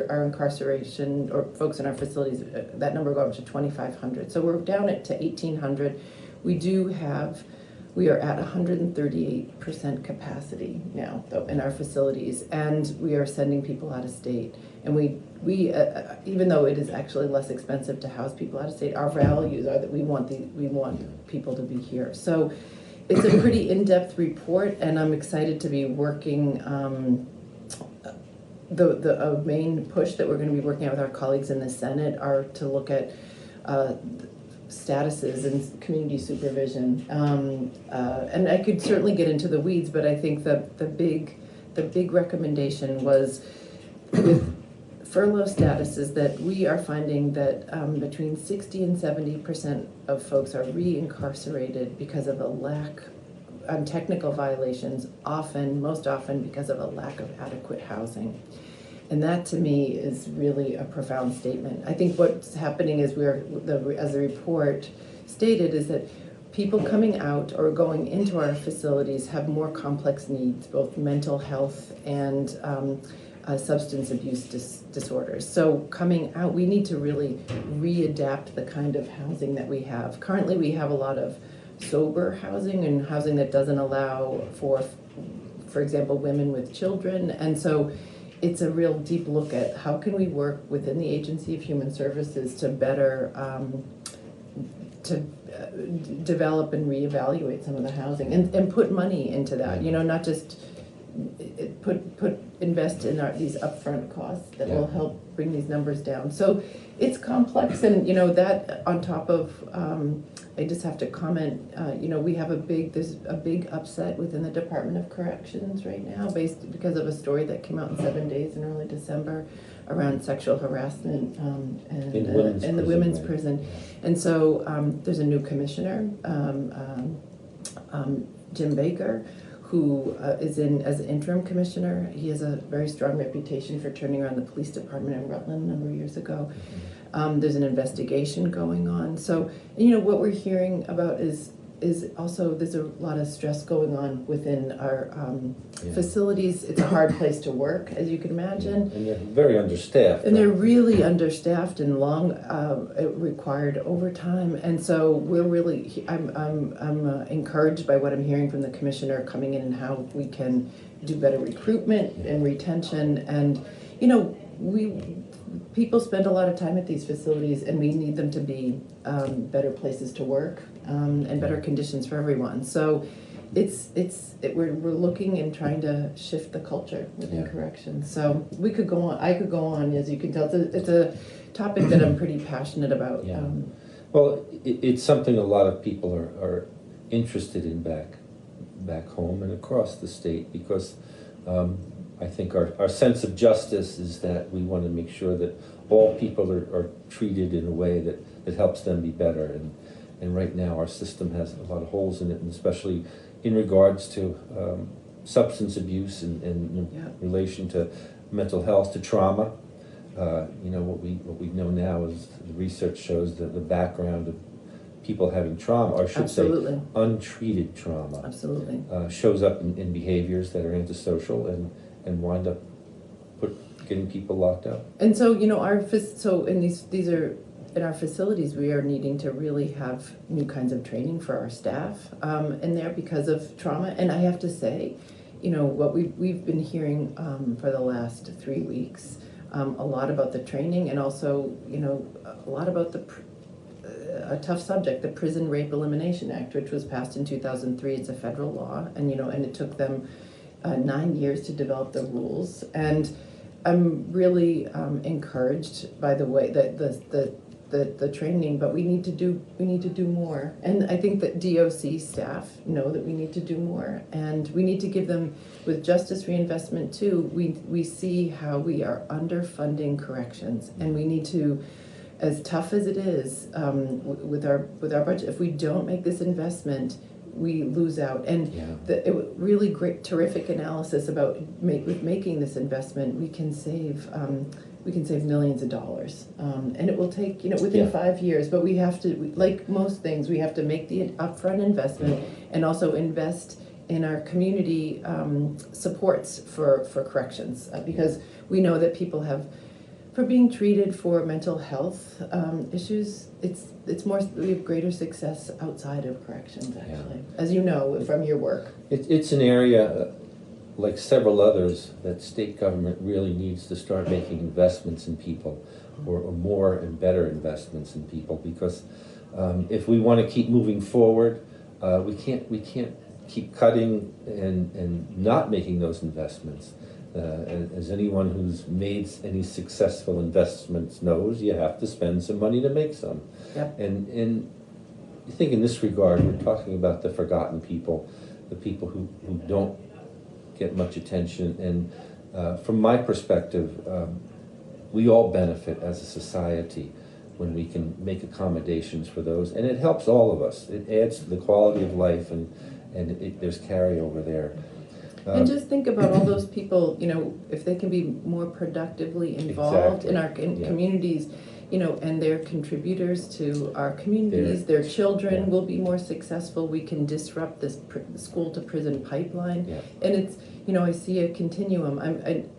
our incarceration, or folks in our facilities, that number got up to 2,500. So we're down to 1,800. We are at 138% capacity now, though, in our facilities, and we are sending people out of state. And we even though it is actually less expensive to house people out of state, our values are that we want people to be here. So it's a pretty in-depth report, and I'm excited to be working. The main push that we're going to be working on with our colleagues in the Senate are to look at statuses and community supervision. And I could certainly get into the weeds, but I think that the big recommendation was with furlough statuses that we are finding that between 60 and 70% of folks are reincarcerated because of a lack technical violations, most often because of a lack of adequate housing. And that to me is really a profound statement. I think what's happening is as the report stated, is that people coming out or going into our facilities have more complex needs, both mental health and substance abuse disorders. So coming out, we need to really readapt the kind of housing that we have. Currently we have a lot of sober housing and housing that doesn't allow for example, women with children. And so it's a real deep look at how can we work within the Agency of Human Services to better develop and reevaluate some of the housing and put money into that, not just invest in these upfront costs that will help bring these numbers down. So it's complex, and that on top of I just have to comment, we have there's a big upset within the Department of Corrections right now because of a story that came out in 7 Days in early December around sexual harassment in the women's prison. And so there's a new commissioner, Jim Baker, who is as an interim commissioner. He has a very strong reputation for turning around the police department in Rutland a number of years ago. There's an investigation going on. So, what we're hearing about is also there's a lot of stress going on within our facilities. It's a hard place to work, as you can imagine. And they're very understaffed. And they're really understaffed and it required overtime. And so I'm encouraged by what I'm hearing from the commissioner coming in and how we can do better recruitment and retention. And, people spend a lot of time at these facilities, and we need them to be better places to work and better conditions for everyone. So we're looking and trying to shift the culture within corrections. So we could go on. I could go on, as you can tell. It's a topic that I'm pretty passionate about. Yeah. Well, it's something a lot of people are interested in back home and across the state, because I think our sense of justice is that we want to make sure that all people are treated in a way that helps them be better. And right now our system has a lot of holes in it, and especially in regards to substance abuse and in relation to mental health, to trauma. What we know now is the research shows that the background of people having trauma, or I should say untreated trauma, shows up in behaviors that are antisocial and wind up getting people locked up. And so, these are in our facilities, we are needing to really have new kinds of training for our staff in there because of trauma. And I have to say, what we've been hearing for the last 3 weeks, a lot about the training, and also, a lot about a tough subject, the Prison Rape Elimination Act, which was passed in 2003. It's a federal law, and and it took them 9 years to develop the rules. And I'm really encouraged by the way that the training, but we need to do more. And I think that DOC staff know that we need to do more, and we need to give them, with justice reinvestment too, we see how we are underfunding corrections, and we need to, as tough as it is with our budget, if we don't make this investment, we lose out. And really great, terrific analysis about with making this investment, we can save millions of dollars, and it will take within 5 years. But we have to, like most things, we have to make the upfront investment and also invest in our community supports for corrections, because we know that people have, for being treated for mental health issues, it's more, we have greater success outside of corrections, actually, as you know from your work. It's an area, like several others, that state government really needs to start making investments in people, or more and better investments in people, because if we want to keep moving forward, We can't keep cutting and not making those investments. As anyone who's made any successful investments knows, you have to spend some money to make some. Yep. And I think in this regard, we're talking about the forgotten people, the people who don't get much attention. And from my perspective, we all benefit as a society when we can make accommodations for those, and it helps all of us. It adds to the quality of life, and there's carryover there. And just think about all those people, you know, if they can be more productively involved in our communities, you know, and they're contributors to our communities, their children will be more successful. We can disrupt this school to prison pipeline. Yeah. And it's, you know, I see a continuum.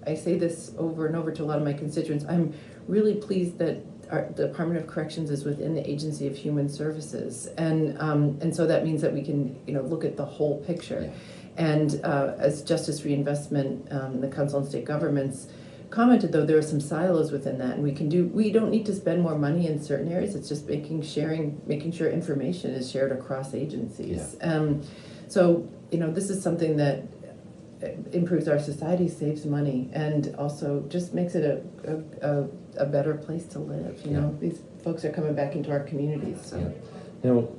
I say this over and over to a lot of my constituents. I'm really pleased that our Department of Corrections is within the Agency of Human Services, and so that means that we can, you know, look at the whole picture. And as Justice Reinvestment, the Council on State Governments commented, though, there are some silos within that, and we don't need to spend more money in certain areas. It's just making sure information is shared across agencies. So, you know, this is something that improves our society, saves money, and also just makes it a better place to live. You know, these folks are coming back into our communities. So. You know,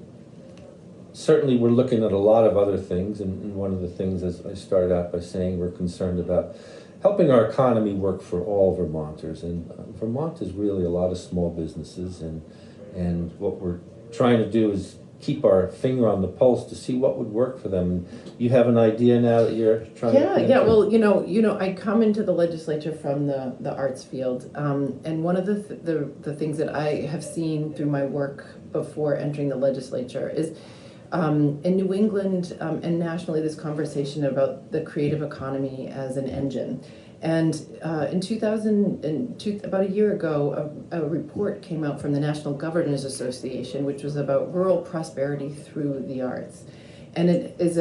certainly we're looking at a lot of other things, and one of the things, as I started out by saying, we're concerned about helping our economy work for all Vermonters. And Vermont is really a lot of small businesses, and what we're trying to do is keep our finger on the pulse to see what would work for them. And you have an idea now that you're trying to... Well, you know, I come into the legislature from the arts field, and one of the things that I have seen through my work before entering the legislature is in New England and nationally, this conversation about the creative economy as an engine. And in 2002, about a year ago, a report came out from the National Governors Association, which was about rural prosperity through the arts. And it is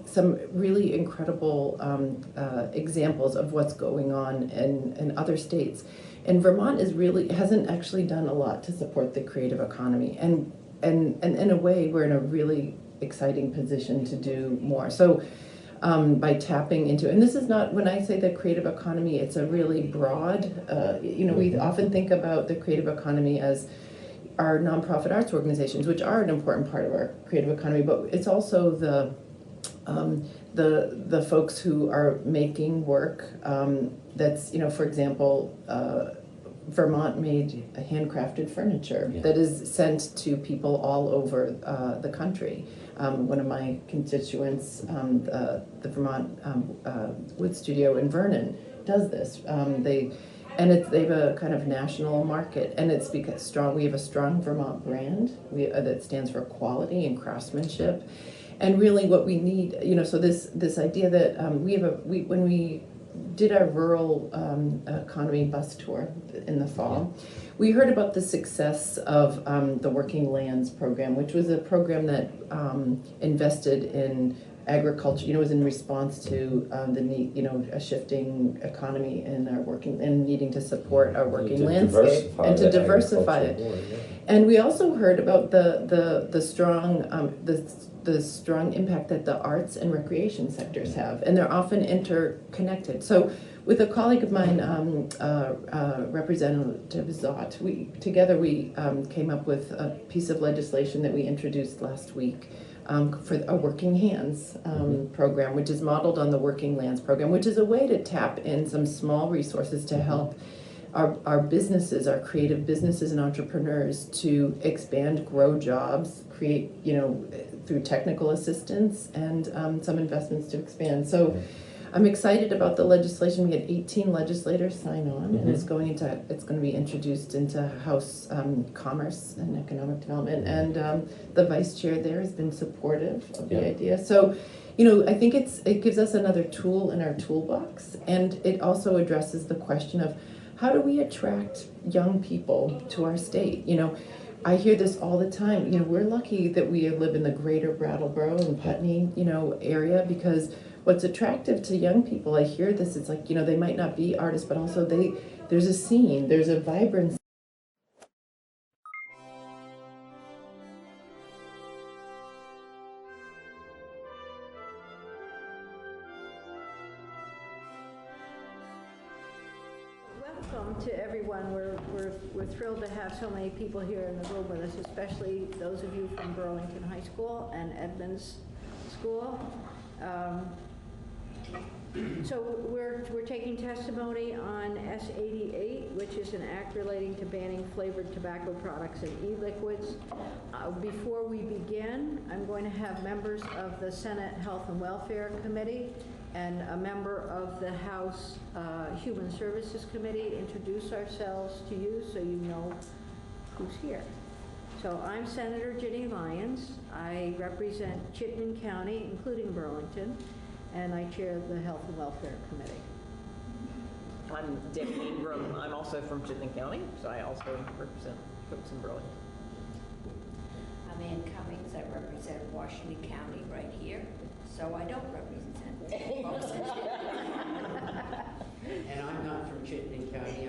some really incredible examples of what's going on in other states. And Vermont hasn't actually done a lot to support the creative economy. And in a way, we're in a really exciting position to do more. So by tapping into, and this is not, when I say the creative economy, it's a really broad, you know, we often think about the creative economy as our nonprofit arts organizations, which are an important part of our creative economy, but it's also the folks who are making work that's, you know, for example, Vermont made handcrafted furniture that is sent to people all over the country. One of my constituents, the Vermont Wood Studio in Vernon, does this. They have a kind of national market, and it's because we have a strong Vermont brand that stands for quality and craftsmanship. And really, what we need, you know, so this idea that when we did our rural economy bus tour in the fall, we heard about the success of the Working Lands program, which was a program that invested in agriculture. You know, it was in response to the need, you know, a shifting economy in our and needing to support our working landscape and to diversify it. And we also heard about the strong impact that the arts and recreation sectors have, and they're often interconnected. So with a colleague of mine, Representative Zott, we came up with a piece of legislation that we introduced last week for a Working Hands program, which is modeled on the Working Lands program, which is a way to tap in some small resources to help our businesses, our creative businesses and entrepreneurs to expand, grow jobs, create, you know, through technical assistance and some investments to expand. So I'm excited about the legislation. We had 18 legislators sign on, and it's going to be introduced into House Commerce and Economic Development, and the vice chair there has been supportive of the idea. So, you know, I think it gives us another tool in our toolbox, and it also addresses the question of how do we attract young people to our state? You know, I hear this all the time. You know, we're lucky that we live in the greater Brattleboro and Putney, you know, area, because what's attractive to young people, I hear this, it's like, you know, they might not be artists, but also there's a scene, there's a vibrancy. to everyone. We're thrilled to have so many people here in the room with us, especially those of you from Burlington High School and Edmonds School. So we're taking testimony on S88, which is an act relating to banning flavored tobacco products and e-liquids. Before we begin, I'm going to have members of the Senate Health and Welfare Committee and a member of the House Human Services Committee introduce ourselves to you so you know who's here. So I'm Senator Ginny Lyons. I represent Chittenden County, including Burlington, and I chair the Health and Welfare Committee. I'm Debbie Ingram. I'm also from Chittenden County, so I also represent folks in Burlington. I'm Ann Cummings. I represent Washington County right here, so I don't represent folks in And I'm not from Chittenden County.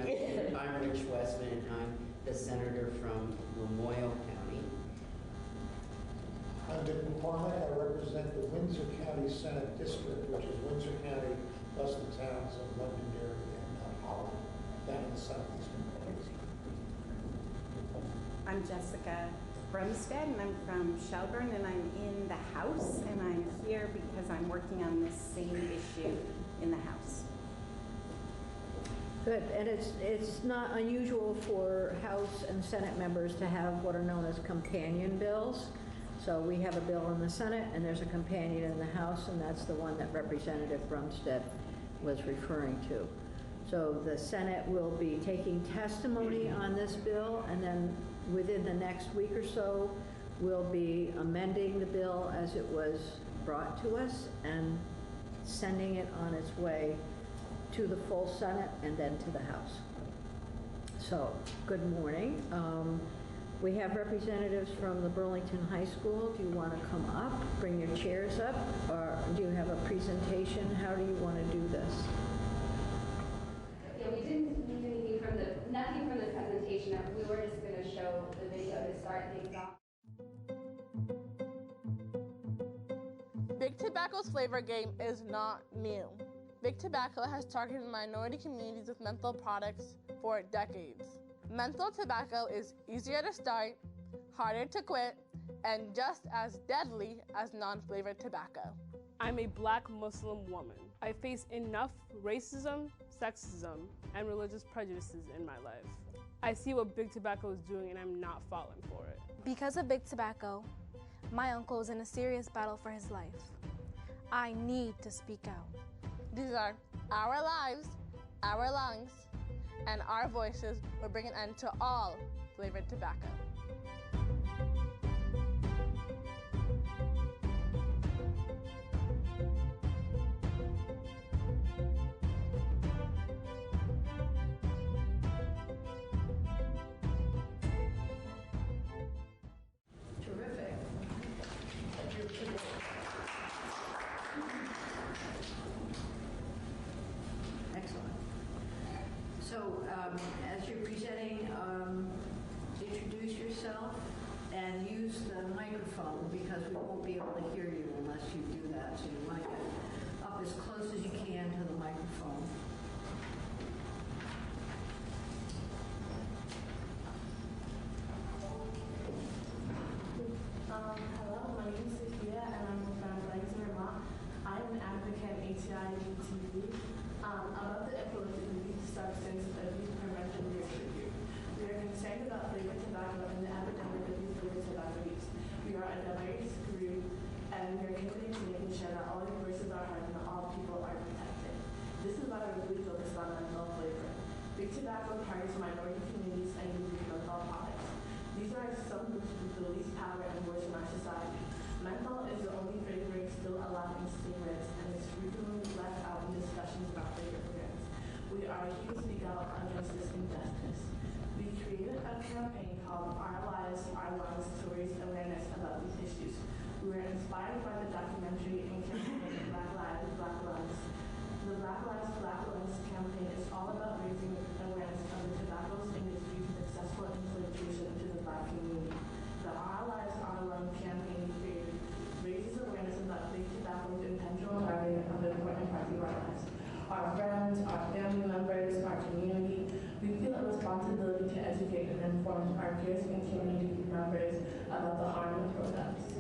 I'm Rich Westman, and I'm the senator from Lamoille County. I'm Dick McCormick. I represent the Windsor County Senate District, which is Windsor County plus the towns of Londonderry and Holland, down in the southeastern province. I'm Jessica Brumstead, and I'm from Shelburne, and I'm in the House, and I'm here because I'm working on this same issue in the House. Good, and it's not unusual for House and Senate members to have what are known as companion bills. So we have a bill in the Senate, and there's a companion in the House, and that's the one that Representative Brumstead was referring to. So the Senate will be taking testimony on this bill, and then within the next week or so, we'll be amending the bill as it was brought to us and sending it on its way to the full Senate and then to the House. So, good morning. We have representatives from the Burlington High School. Do you want to come up, bring your chairs up, or do you have a presentation? How do you want to do this? Yeah, we didn't need anything nothing from the presentation. We were just going to show the video to start things off. Big Tobacco's flavor game is not new. Big Tobacco has targeted minority communities with menthol products for decades. Menthol tobacco is easier to start, harder to quit, and just as deadly as non-flavored tobacco. I'm a Black Muslim woman. I face enough racism, sexism, and religious prejudices in my life. I see what Big Tobacco is doing, and I'm not falling for it. Because of Big Tobacco, my uncle is in a serious battle for his life. I need to speak out. These are our lives, our lungs, and our voices will bring an end to all flavored tobacco. Terrific. Excellent. So as you're presenting, introduce yourself and use the microphone because we won't be able to hear you unless you do that. So you want to get up as close as you can to the microphone. Hello, my name is Sophia and I'm from Legs, Vermont. I'm an advocate at ATI-UTV about the illicit illegal substance abuse prevention research. We are concerned about flavored tobacco and the epidemic of youth flavored tobacco use. We are a diverse group and we are committed to making sure that all your voices are heard and that all people are protected. This is why we're really focused on menthol flavor. Big Tobacco targets minority communities and uses menthol products. These are some groups with the least power and voice in our society. Menthol is the only flavoring still allowed in cigarettes and is frequently left out in discussions about flavor programs. We are here to speak out against this injustice. We created a campaign called Our Lives, Our Lungs to raise awareness about these issues. We were inspired by the documentary and campaign Black Lives, Black Lungs. The Black Lives, Black Lungs campaign is all about raising awareness of the tobacco industry's successful infiltration into the Black community. The Our Lives, Our Lungs campaign created raises awareness about big tobacco's intentional targeting of important parts of our lives. Our friends, our family members, our community. We feel peers and community members about the harm of products.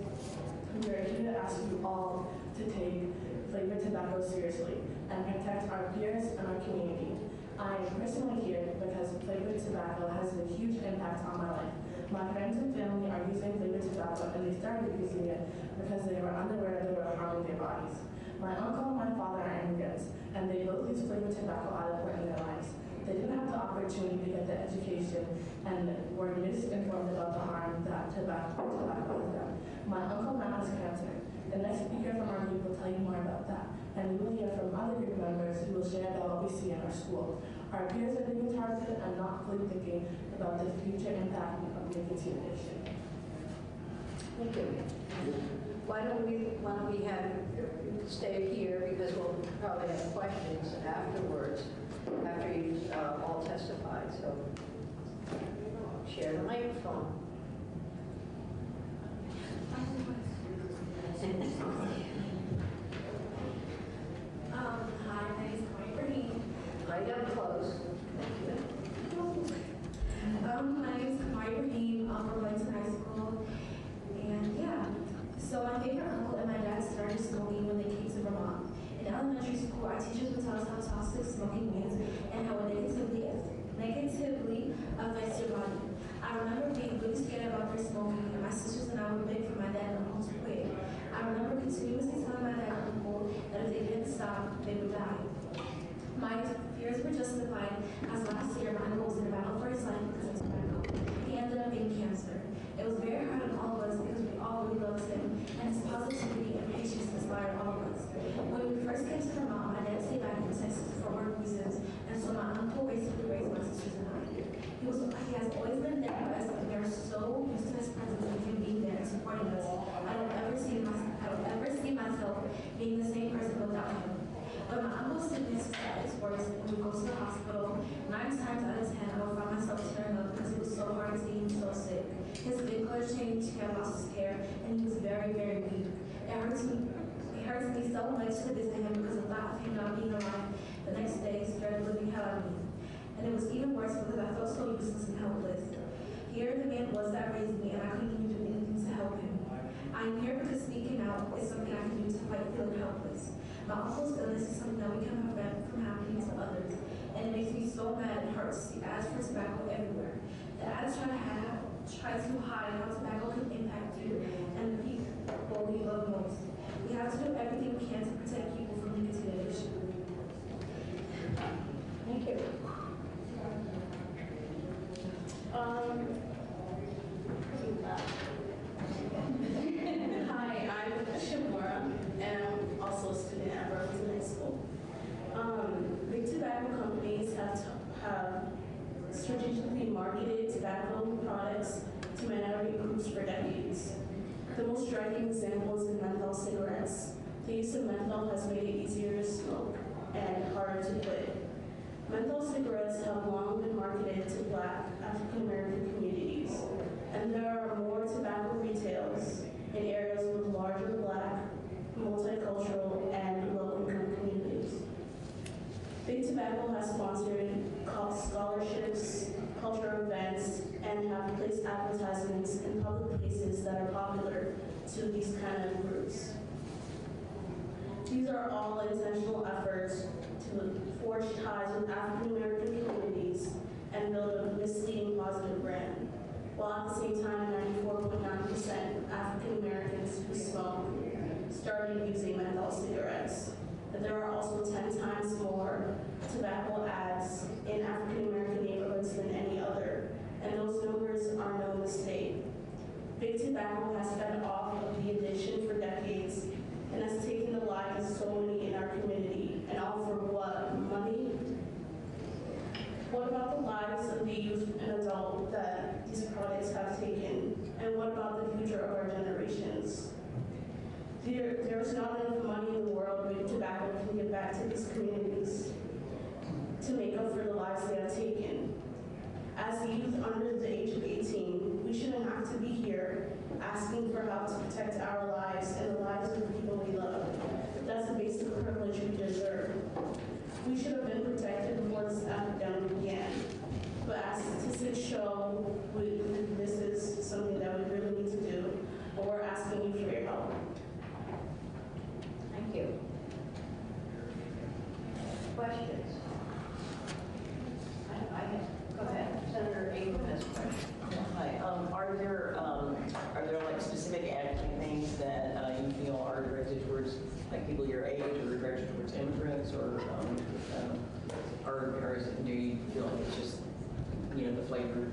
We are here to ask you all to take flavored tobacco seriously and protect our peers and our community. I am personally here because flavored tobacco has a huge impact on my life. My friends and family are using flavored tobacco and they started using it because they were unaware they were harming their bodies. My uncle and my father are immigrants and they both use flavored tobacco out of work in their lives. They didn't have the opportunity to get the education and were misinformed about the harm that tobacco has done. My uncle now has cancer. The next speaker from our group will tell you more about that. And we will hear from other group members who will share about what we see in our school. Our peers are being targeted and not fully thinking about the future impact of nicotine addiction. Thank you. Why don't we have stay here because we'll probably have questions afterwards, after you all testified. So share the microphone. Hi, my name is Kamari. Right up close. My name is Kamari. I'm from Langston High School. And yeah, so my favorite uncle and my dad started smoking when they came to Vermont. In elementary school, our teachers would tell us how toxic smoking is and how it negatively affects your body. I remember being really scared about their smoking, and my sisters and I would beg for my dad and uncle to quit. I remember continuously telling my dad and uncle that if they didn't stop, they would die. My fears were justified, as last year my uncle was in a battle for his life because of tobacco. He ended up getting cancer. It was very hard on all of us because we all really loved him, and his positivity and patience inspired all of us. When we first came to Vermont, my dad stayed back in Texas for work reasons, and so my uncle basically raised my sisters and I. He has always been there for us, and we are so used to his presence and him being there and supporting us. I don't ever see myself being the same person without him. When my uncle's sickness is at its worst and we go to the hospital, 9 times out of 10 I will find myself tearing up because it was so hard to see him so sick. His skin color changed, he had lost his hair, and he was very, very weak. It hurts me so much to visit him because the thought of him not being alive the next day scared the living hell out of me. And it was even worse because I felt so useless and helpless. Here the man was that raised me and I couldn't even do anything to help him. I'm here because speaking out is something I can do to fight feeling helpless. My uncle's illness is something that we can prevent from happening to others. And it makes me so mad and hurt to see ads for tobacco everywhere. The ads try to hide how tobacco can impact you and the people we love most. We have to do everything we can to protect people from nicotine addiction. Thank you. Hi, I'm Shamora, and I'm also a student at Burlington High School. Big tobacco companies have strategically marketed tobacco products to minority groups for decades. The most striking example is in menthol cigarettes. The use of menthol has made it easier to smoke and harder to quit. Menthol cigarettes have long been marketed to Black African American communities, and there are more tobacco retails in areas with larger Black, multicultural, and low-income communities. Big Tobacco has sponsored scholarships, cultural events, and have placed advertisements in public places that are popular to these kind of groups. These are all intentional efforts to forge ties with African American communities and build a misleading positive brand, while at the same time 94.9% of African Americans who smoke started using menthol cigarettes. But there are also 10 times more tobacco ads in African American neighborhoods than any other, and those numbers are no mistake. Big Tobacco has fed off of the addiction for decades and has taken the lives of so many in our community, and all for what? Money? What about the lives of the youth and adult that these products have taken? And what about the future of our generations? There's not enough money in the world Big Tobacco can give back to these communities to make up for the lives they have taken. As youth under the age of 18, we shouldn't have to be here asking for help to protect our lives and the lives of the people we love. That's a basic privilege we deserve. We should have been protected before this epidemic began. But as statistics show, this has a question. Hi, are there like specific ad campaigns that you feel are directed towards like people your age or directed towards immigrants or is it, do you feel like it's just, the flavor?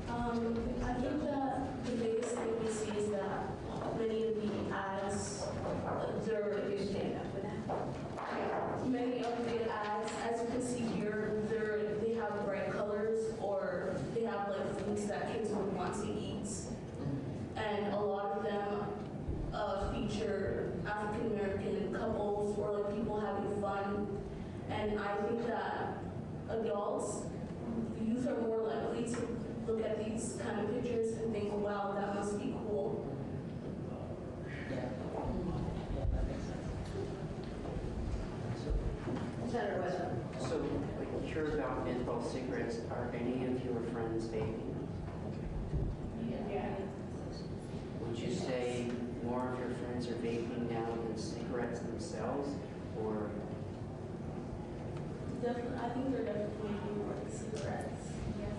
I think that the biggest thing we see is that many of the ads, many of the ads, as you can see here, they have bright colors or they have like foods that kids would want to eat. And a lot of them feature African American couples or like people having fun. And I think that adults, the youth are more likely to look at these kind of pictures and think, wow, that must be cool. Senator Wesson. So, like, you heard about menthol cigarettes. Are any of your friends vaping? Yeah. Would you say more of your friends are vaping now than cigarettes themselves, or? Definitely, I think they're definitely more than cigarettes. Yes,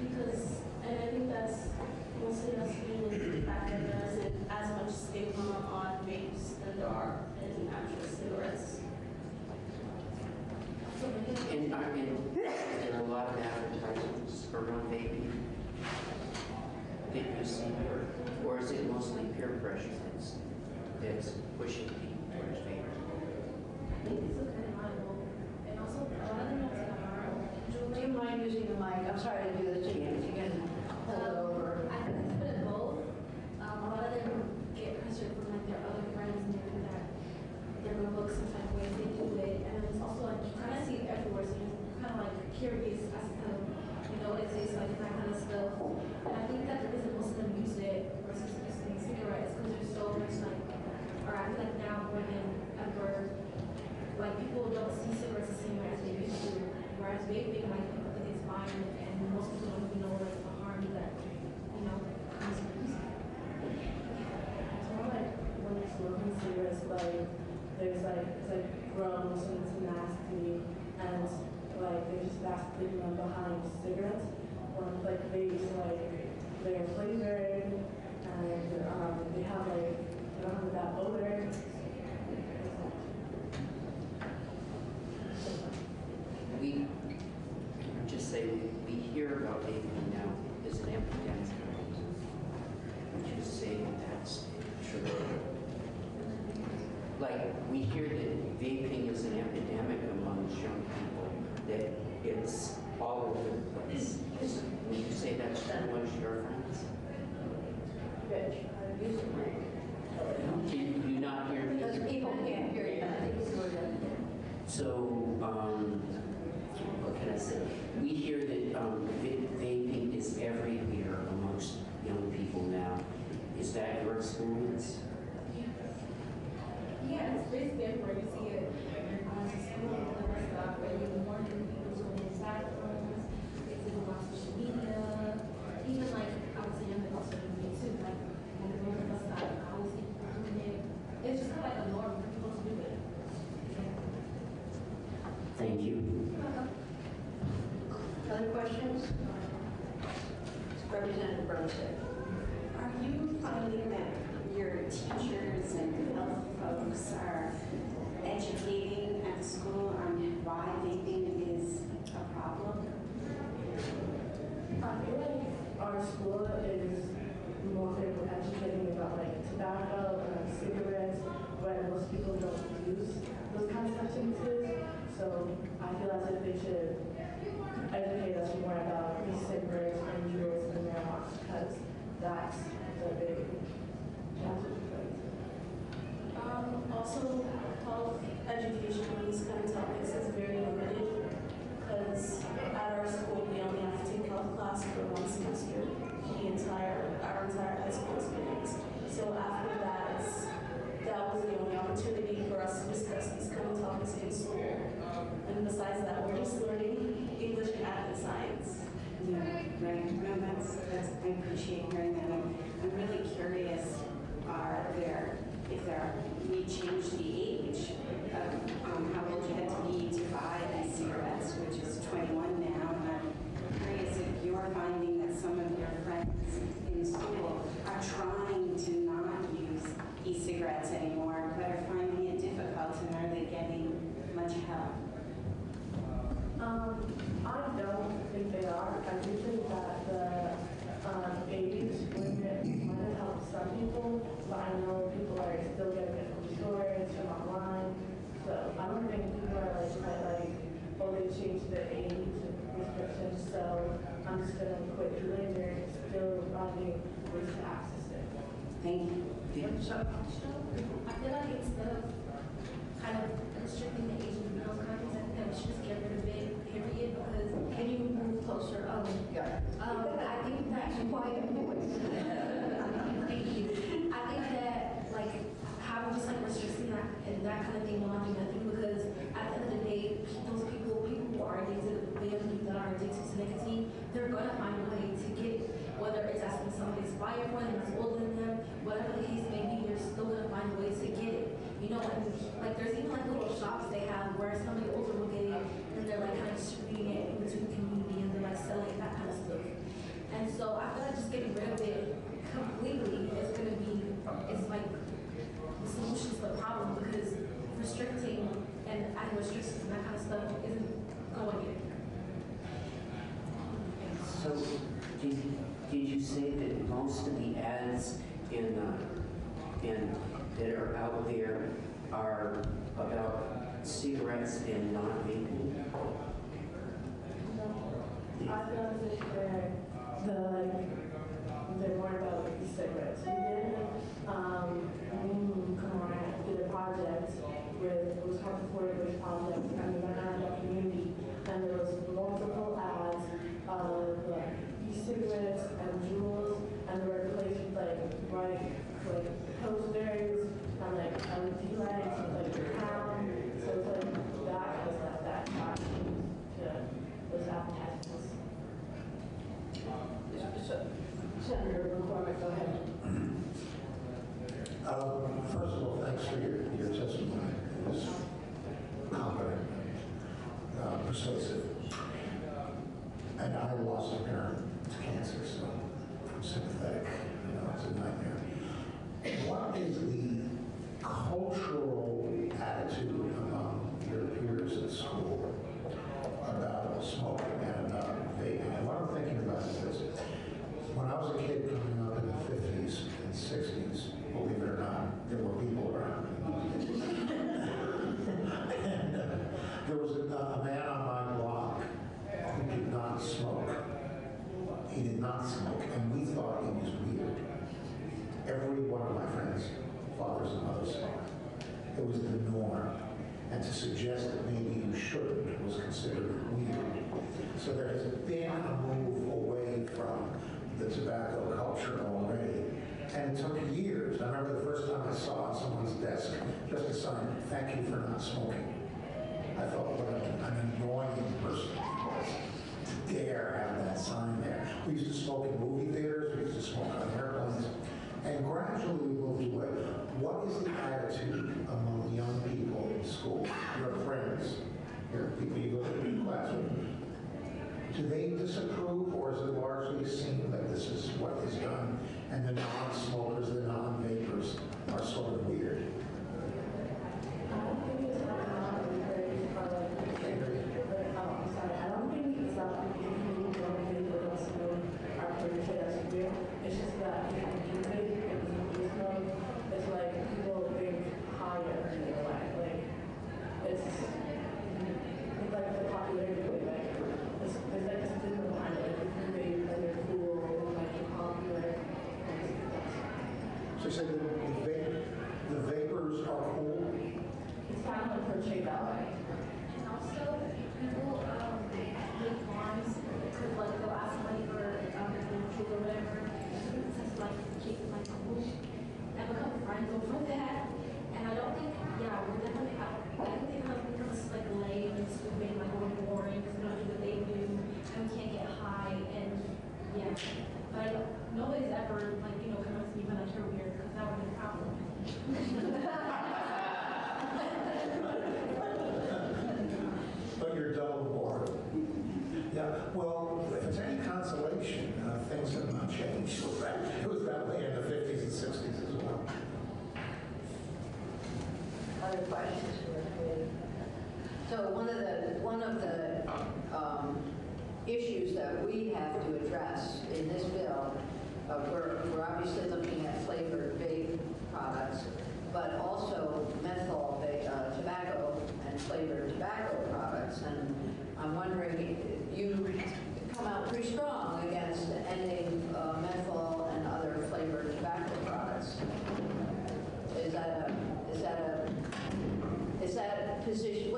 because, and I think that's mostly us feeling the fact that there isn't as much stigma on vapes than there are in actual cigarettes. And there are a lot of advertisements around vaping that you see, or is it mostly peer pressure that's pushing people towards vaping? I think it's okay. And also, a lot of them don't take a harm. Do you mind using the mic? I'm sorry to do this to you. If you can hold it over. I think it's a bit of both. A lot of them get pressure from like their other friends and maybe that they're gonna look some type of way if they do it. And it's also like you kind of see it everywhere, so you're kind of like curious as to it tastes like that kind of stuff. And I think that the reason most of them use it versus using cigarettes because there's so much like, or I feel like now more than ever, like people don't see cigarettes the same way as they used to. Whereas vaping, like people think it's fine, and most people don't even know like the harm that comes from using it. It's more like when you're smoking cigarettes, like there's like it's like gross and it's nasty, and like there's just that stigma behind cigarettes. When like vapes, like they're flavored and they have like they don't have that odor. We just say we hear about vaping now as an epidemic. Would you say that's true? Like, we hear that vaping is an epidemic among young people, that it's all over the place. Would you say that's true among your friends? Bitch, I use it. Can you not hear me? Because people can't hear you. I think it's a little. So, what can I say? We hear that vaping is everywhere amongst young people now. Is that your experience? Yeah, it's basically everywhere. You see it on school and other stuff, where you more young people doing it inside rooms, it's even on social media, even like I was saying young adults doing it too, like when the girls bus stop, I always see people doing it. It's just kind of like a norm for people to do it. Thank you. Other questions? Representative Brunson. Are you finding that your teachers and health folks are educating at the school on why vaping is a problem? I feel like our school is more favorable educating about like tobacco and cigarettes, where most people don't use those kinds of substances. So I feel as if they should educate us more about e-cigarettes and juuls and marijuana, because that's the big challenge. Also, health education on these kind of topics is very limited, because at our school we only have to take health class for one semester, our entire high school experience. So after that, that was the only opportunity for us to discuss these kind of topics in school. And besides that, we're just learning English and math and science. Yeah, right. No, that's I appreciate hearing that. I'm really curious. We changed the age of how old you had to be to buy these cigarettes, which is 21 now. And I'm I do think that the age limit might have helped some people, but I know people are still getting it from stores, from online. So I don't think people are oh, they changed the age restrictions, so I'm just gonna quit doing it. They're still finding ways to access it. Thank you. I feel like instead of kind of restricting the age of those conferences, I think that we should just get rid of it, period, because can you move closer? I think that's quite important. Thank you. I think that having just restricting that and that kind of thing will not do nothing, because at the end of the day, those people who are addicted, that are addicted to nicotine, they're gonna find a way to get it. Whether it's asking somebody to buy it for them that's older than them, whatever the case may be, they're still gonna find a way to get it. You know, and there's even little shops they have where somebody older will get it and they're kind of distributing it in between the community and they're selling that kind of stuff. And so I feel like just getting rid of it completely is gonna be, it's the solution to the problem, because restricting and adding restrictions and that kind of stuff isn't going anywhere. So, did you say that most of the ads that are out there are about cigarettes and not vaping? I feel as if they're more about cigarettes. We did a project with, it was called the Florida Bridge Project, and we went out in the community, and there was multiple ads of e-cigarettes and jewels, and they were replaced with bright posters and LED lights with your crown. So it's that was that attraction to those advertisements. Senator McCormick, go ahead. First of all, thanks for your testimony. It was competent, persuasive. And I lost a parent to cancer, so I'm sympathetic. It's a nightmare. What is the cultural attitude among your peers at school about smoking and about vaping? And what I'm thinking about is this. When I was a kid coming up in the 50s and 60s, believe it or not, there were people around. And there was a man on my block who did not smoke. He did not smoke, and we thought he was weird. Every one of my friends, fathers and mothers, smoked. It was the norm. And to suggest that maybe you shouldn't was considered weird. So there has been a move away from the tobacco culture already. And it took years. I remember the first time I saw on someone's desk just a sign, "Thank you for not smoking." I thought, what an annoying person to dare have that sign there. We used to smoke in movie theaters, we used to smoke on airplanes, and gradually we moved away. What is the attitude among young people in school, your friends, your people you go to class with? Do they disapprove, or is it largely seen that this is what is done, and the non-smokers, the non-vapers are sort of weird? It's just that if you vape and you smoke, it's people think higher in your life. It's the popularity way. It's a stigma behind it. If you vape, you're cool, you're popular. So you say the vapors are cool? It's kind of portrayed that way. And also, people make lines because they'll ask somebody for food or whatever, since keep cool and become friends over that. And I don't think, we're definitely, I think it becomes lame and stupid, we're boring because we don't do what they do and we can't get high and but nobody's ever come up to me when you're weird, because that would be a problem. But you're double bored. Yeah, well, if it's any consolation, things have not changed. It was that way in the 50s and 60s as well. Other questions for me? So one of the issues that we have to address in this bill. We're obviously looking at flavored vape products, but also menthol tobacco and flavored tobacco products. And I'm wondering, you come out pretty strong against ending menthol and other flavored tobacco products. Is that a position?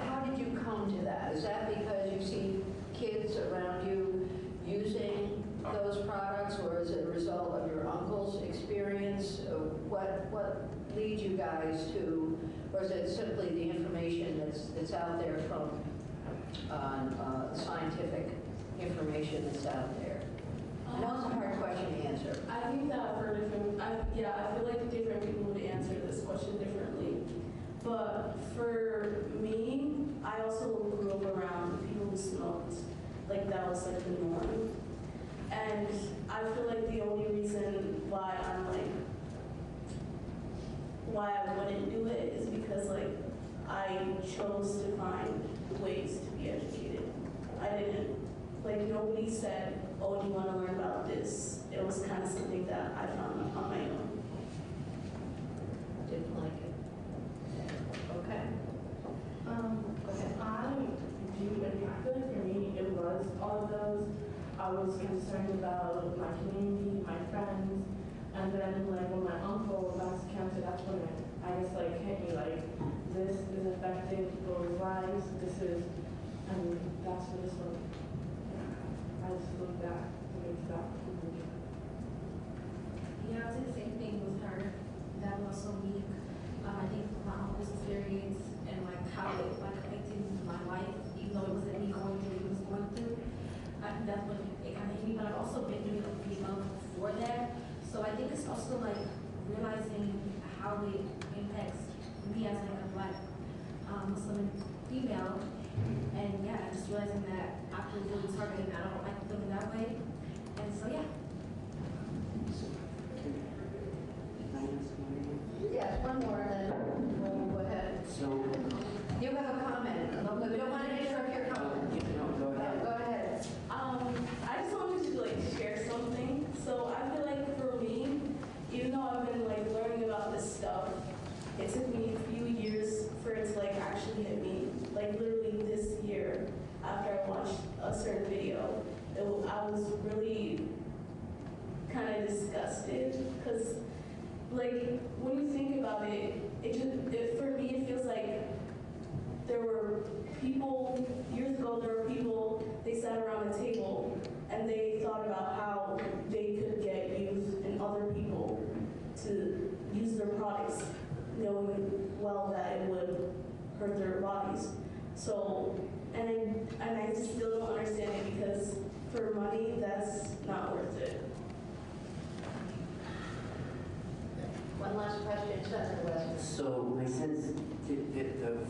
How did you come to that? Is that because you see kids around you using those products, or is it a result of your uncle's experience? What leads you guys to, or is it simply the information that's out there from scientific information that's out there? I know it's a hard question to answer. I think that for different, I feel like different people would answer this question differently. But for me, I also grew up around people who smoked. Like that was like the norm. And I feel like the only reason why I wouldn't do it is because like I chose to find ways to be educated. I didn't, like nobody said, oh, do you want to learn about this? It was kind of something that I found on my own. Didn't like it. Okay. I do, and I feel like for me, it was all of those. I was concerned about my community, my friends, and then like when my uncle lost cancer, that's when I guess like hit me like, this is affecting people's lives, this is, and that's what this one, I just looked at the exact conclusion. Yeah, I would say the same thing with her. That was also me. I think my uncle's experience and like how it like affected my life, even though it wasn't me going through what he was going through. I think that's when it kind of hit me. But I've also been doing a female before that, so I think it's also like realizing how it impacts me as like a Black Muslim female, and yeah, just realizing that after feeling targeted, I don't like feeling that way, and so yeah. Yes, one more, and then we'll go ahead. So, you have a comment. We don't want to interrupt your comment. go ahead. Go ahead. I just wanted to like share something. So I feel like for me, even though I've been like learning about this stuff, it took me a few years for it to like actually hit me. Like literally this year, after I watched a certain video, I was really kind of disgusted because like when you think about it, for me it feels like there were people, years ago there were people, they sat around a table and they thought about how they could get youth and other people to use their products, knowing well that it would hurt their bodies. So, and I still don't understand it because for money, that's not worth it. One last question, Senator West. So my sense, the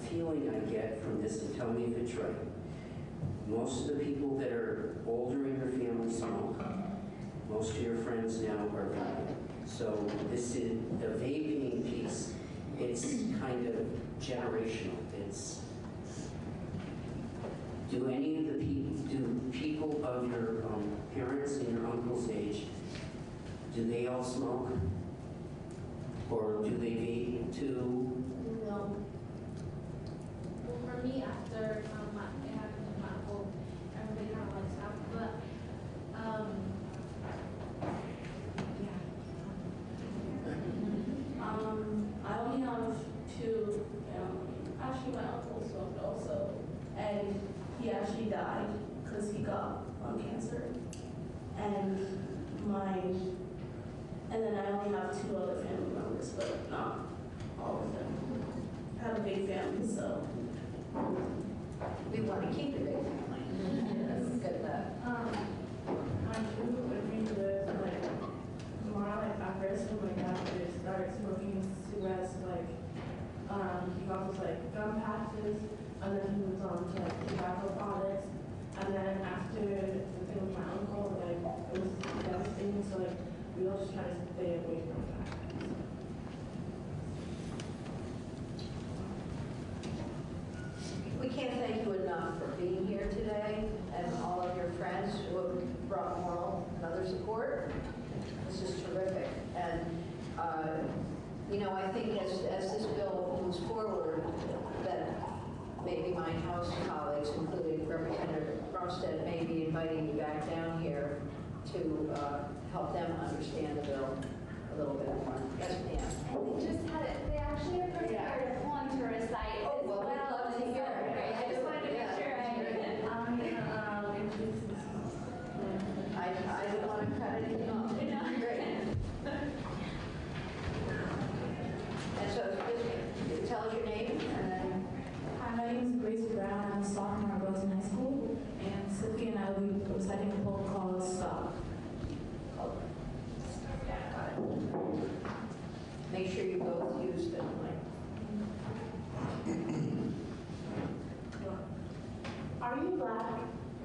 feeling I get from this, and tell me if it's right, most of the people that are older in your family smoke. Most of your friends now are vaping. So this is the vaping piece. It's kind of generational. It's, do any of the people of your parents and your uncle's age, do they all smoke? Or do they vape too? No. Well, for me, after it happened with my uncle, everybody kind of like stopped. But I only have two. Actually, my uncle smoked also, and he actually died because he got lung cancer. And then I only have two other family members, but not all of them. I have a big family, so. We want to keep it big family. That's good that. I do agree with like at first when my dad started smoking cigarettes, like he got those like gum patches, and then he moved on to like tobacco products, and then after the thing with my uncle, like it was devastating. So like we all just try to stay away from that. We can't thank you enough for being here today and all of your you know, I think as this bill moves forward, that maybe my House colleagues, including Representative Bromstead, may be inviting you back down here to help them understand the bill a little bit more. Yes, ma'am. And they just had it, they actually are prepared to fund to recite Oh, as well, we'd love to hear it. I just wanted to make sure I don't want to cut anything off. Great. And so, just tell us your name and then. Hi, my name is Grace Brown. I'm a sophomore at Wilson High School, and Silky and I will be reciting a poem called Stop. Make sure you both use the mic. Are you black,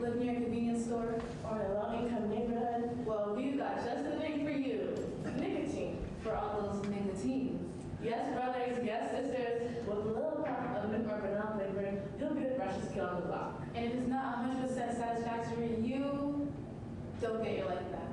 live near a convenience store, or in a low-income neighborhood? Well, we've got just the thing for you. Nicotine, for all those nicotines. Yes, brothers, yes, sisters, with a little pump of milk or banana flavor, you'll be the freshest kid on the block. And if it's not 100% satisfactory, you don't get your life back.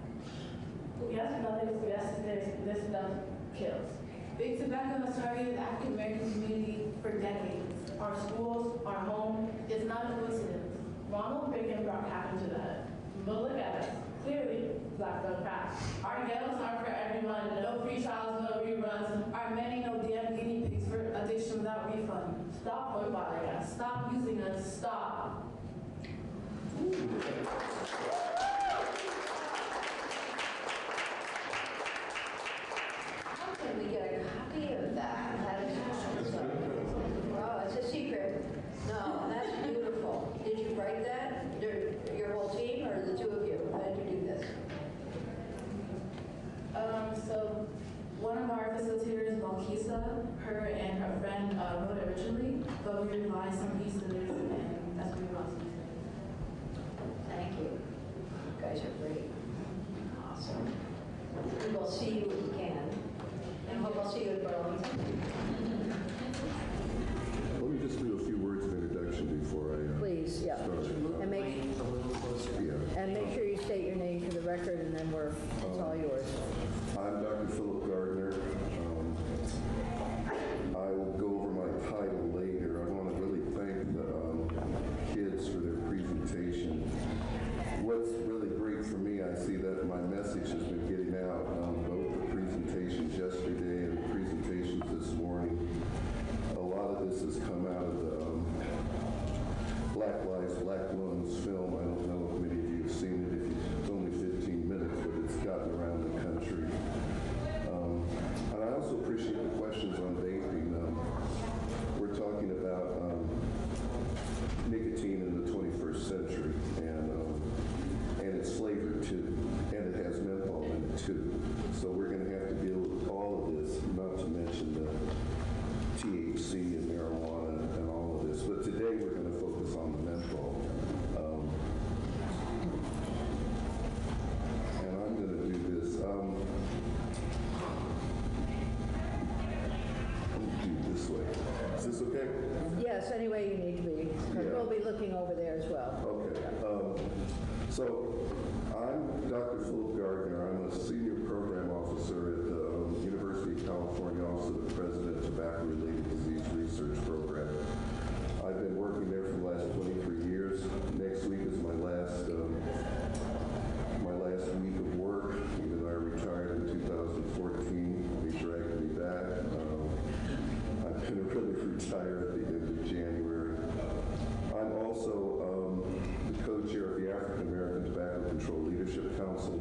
Yes, brothers, yes, sisters, this stuff kills. Big tobacco has targeted the African American community for decades. Our schools, our home, it's not a coincidence. Ronald Reagan brought cap into the head. But look at us. Clearly, black don't crack. Our ghettos are for everyone. No free trials, no reruns. Our many no damn guinea pigs for addiction without refund. Stop boycotting us. Stop using us. Stop. How can we get a copy of that? That is awesome. Wow, it's a secret. No, that's beautiful. Did you write that? Your whole team or the two of you? How did you do this? So one of our facilitators, Malkisa, her and her friend wrote it originally, but we revised some pieces and that's what we wrote. Thank you. You guys are great. Awesome. We will see you again. And hope I'll see you at Burlington. Let me just do a few words of introduction before I Please, yeah. start. And make sure you state your name for the record, and then it's all yours. I'm Dr. Philip Gardner. I will go over my title later. I want to really thank the kids for their presentation. What's really great for me, I see that my message has been getting out on both the presentations yesterday and the presentations this morning. A lot of this has come out of the Black Lives, Black Lungs film. I don't know if many of you have seen it. It's only 15 minutes, but it's gotten around the country. And I also appreciate the questions on vaping. We're talking about nicotine in the 21st century, and it's flavored too, and it has menthol in it too. So we're going to have to deal with all of this, not to mention the THC and marijuana and all of this. But today we're going to focus on the menthol. And I'm going to do this. This way. Is this okay? Yes, any way you need to be, because we'll be looking over there as well. Okay. So I'm Dr. Philip Gardner. I'm a senior program officer at the University of California, also the president of Tobacco-Related Disease Research Program. I've been working there for the last 23 years. Next week is my last week of work. Even though I retired in 2014, they dragged me back. I'm going to really retire at the end of January. I'm also the co-chair of the African American Tobacco Control Leadership Council.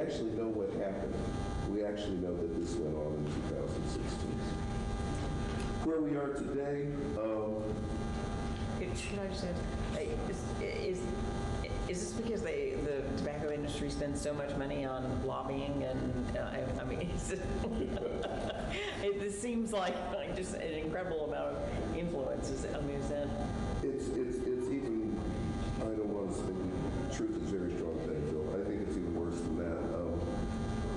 actually know what happened. We actually know that this went on in 2016. Where we are today, Should I just ask, is this because the tobacco industry spends so much money on lobbying and, I mean, this seems like just an incredible amount of influence. Is that? It's even, I don't want to say, truth is a very strong thing, Phil. I think it's even worse than that.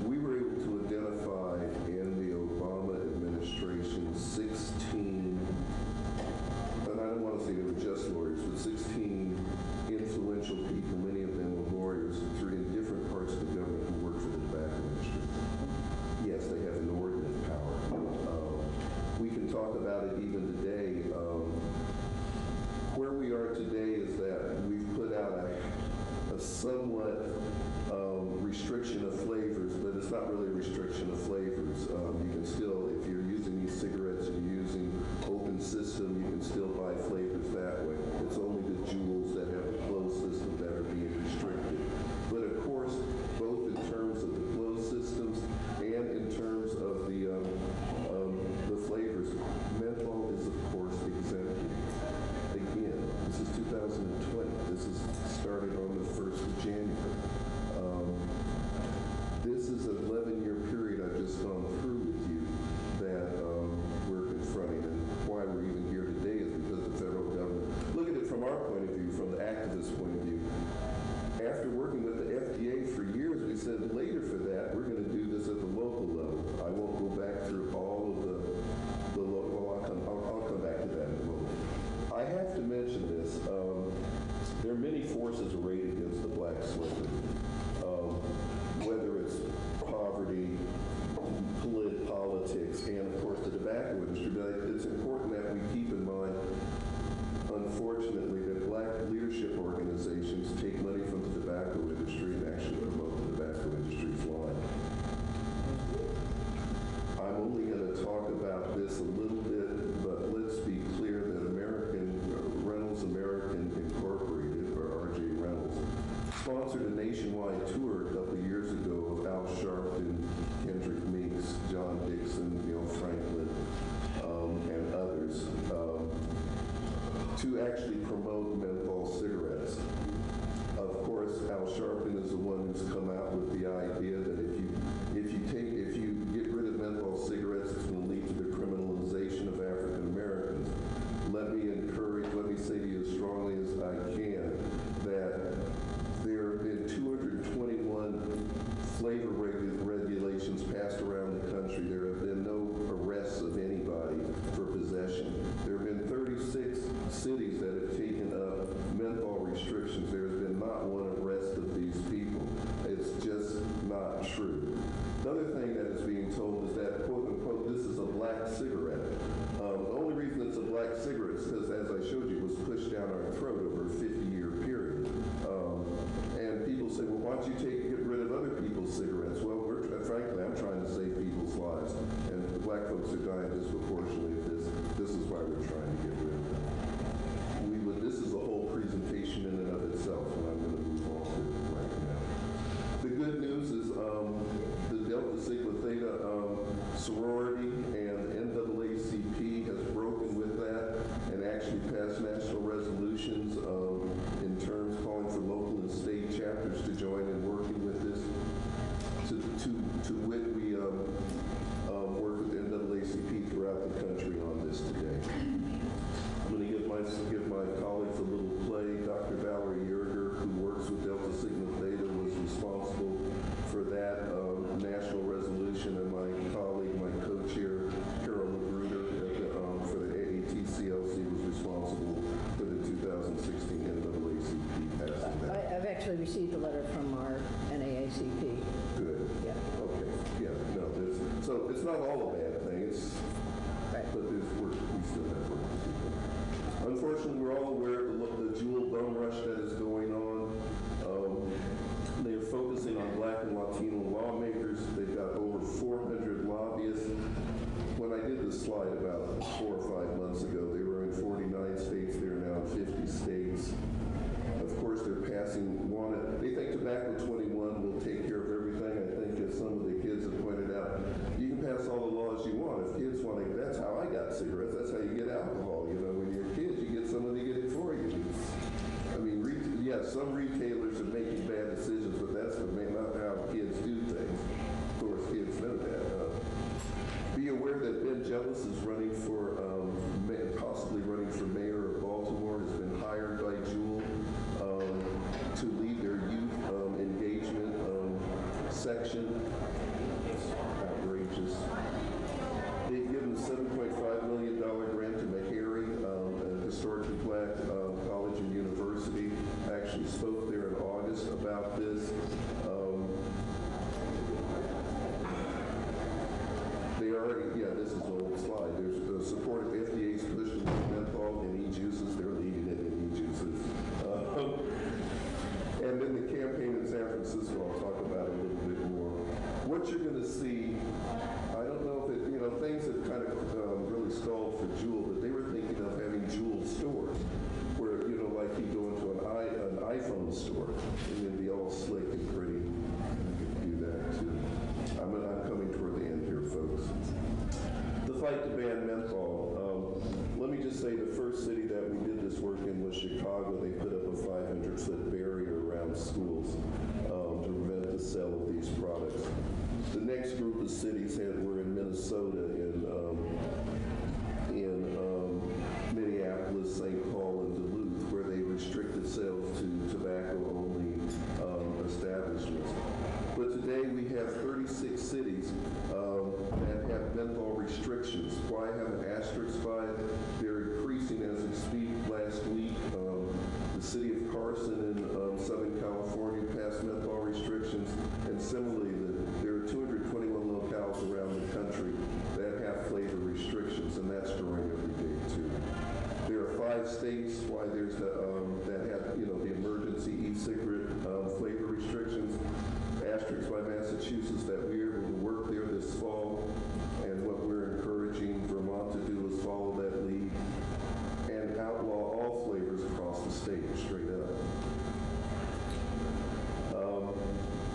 We were able to identify in the Obama administration 16, and I don't want to say they were just lawyers, but 16 influential people, many of them were lawyers, in different parts of the government who work for the tobacco industry. Yes, they have inordinate power. We can talk about it even today. Where we are today is that we've put out a somewhat restriction of flavors, but it's not really a restriction of flavors. You can still, if you're using these cigarettes and you're using open system, you can still buy flavors that way. It's only the jewels that have a closed system that are being restricted. But of course, both in terms of the closed systems and in terms of the flavors, menthol is of course exempted. Again, this is 2020. This is started on the 1st of January. This is an 11-year period I've just gone through with you that we're confronting, and why we're even here today is because the federal government, look at it from our point of view, from the activist point of view. After working with the FDA for years, we said later for that, we're going to do this at the local level. I won't go back through all of the local, well, I'll come back to that in a moment. I have to mention this. There are many forces arrayed against the black slicker, whether it's poverty, politics, and of course the tobacco industry. But it's important that we keep in mind, unfortunately, that black leadership organizations take money from the tobacco industry and actually promote the tobacco industry's line. I'm only going to talk about this a little bit, but let's be clear that Reynolds American Incorporated, or R.J. Reynolds, sponsored a nationwide tour a couple of years ago of Al Sharpton, Kendrick Meeks, John Dixon, Franklin, and others, to actually promote menthol cigarettes. Of course, Al Sharpton is the one who's come out with the idea that if you get rid of menthol cigarettes, it's going to lead to the criminalization of African Americans. Let me say to you as strongly as I can that there have been 221 flavor regulations passed around the country. There have been no arrests of anybody for possession. There have been 36 cities that have taken up menthol restrictions. There has been not one arrest of these people. It's just not true. Another thing that is being told is that, quote unquote, this is a black cigarette. The only reason it's a black cigarette is because, as I showed you, it was pushed down our throat over a 50-year period. And people say, well, why don't you get rid of other people's cigarettes? Well, frankly, I'm trying to save people's lives, and black folks are dying disproportionately of this. This is why we're trying to get rid of them. This is a whole presentation in and of itself, and I'm going to move on to it right now. The good news is the Delta Sigma Theta sorority and the NAACP has broken with that and actually passed national resolutions in terms calling for local and state chapters to join in working with this. To wit, we work with the NAACP throughout the country on this today. I'm going to give my colleagues a little play. Dr. Valerie Yerger, who works with Delta Sigma Theta, was responsible for that national resolution, and my colleague, my co-chair, Carol Magruder, for the AATCLC, was responsible for the 2016 NAACP passing that. I've actually received a letter from our NAACP. Good. Yeah. Okay. Yeah. No. So it's not all a bad thing. Right. But there's work. We still have work to do. Unfortunately, we're all aware of the jewel bum rush that is going on. They're focusing on black and Latino lawmakers. They've got over 400 lobbyists. When I did this slide about 4 or 5 months ago, they were in 49 states. They're now in 50 states. Of course, they're passing they think Tobacco 21 will take care of everything. I some retailers are making bad decisions, but that's not how kids do things. Of course, kids know that. Be aware that Ben Jealous is running for, possibly running for mayor of Baltimore, has been hired by Jewel to lead their youth engagement section. It's outrageous. They've given a $7.5 million grant to Meharry, a historically black college and university. I actually spoke there in August about this. They already, this is an old slide. There's a support of FDA's push to menthol and e-juices. They're leading it in e-juices. And then the campaign in San Francisco, I'll talk about a little bit more. What you're going to see, I don't know if it, things have kind of really stalled for Jewel, but they were thinking of having Jewel stores where, like you go into an iPhone store and it'd be all slick and pretty. You could do that too. I'm coming toward the end here, folks. The fight to ban menthol. Let me just say the first city that we did this work in was Chicago. They put up a 500-foot barrier around schools to prevent the sale of these products. The next group of cities were in Minnesota, in Minneapolis, St. Paul, and Duluth, where they restricted sales to tobacco-only establishments. But today we have 36 cities that have menthol restrictions. Why have an asterisk by it? They're increasing as we speak. Last week, the city of Carson in Southern California passed menthol restrictions, and similarly, there are 221 locales around the country that have flavor restrictions, and that's growing every day too. There are 5 states why there's that have the emergency e-cigarette flavor restrictions. Asterisks by Massachusetts that we're able to work there this fall, and what we're encouraging Vermont to do is follow that lead and outlaw all flavors across the state, straight up.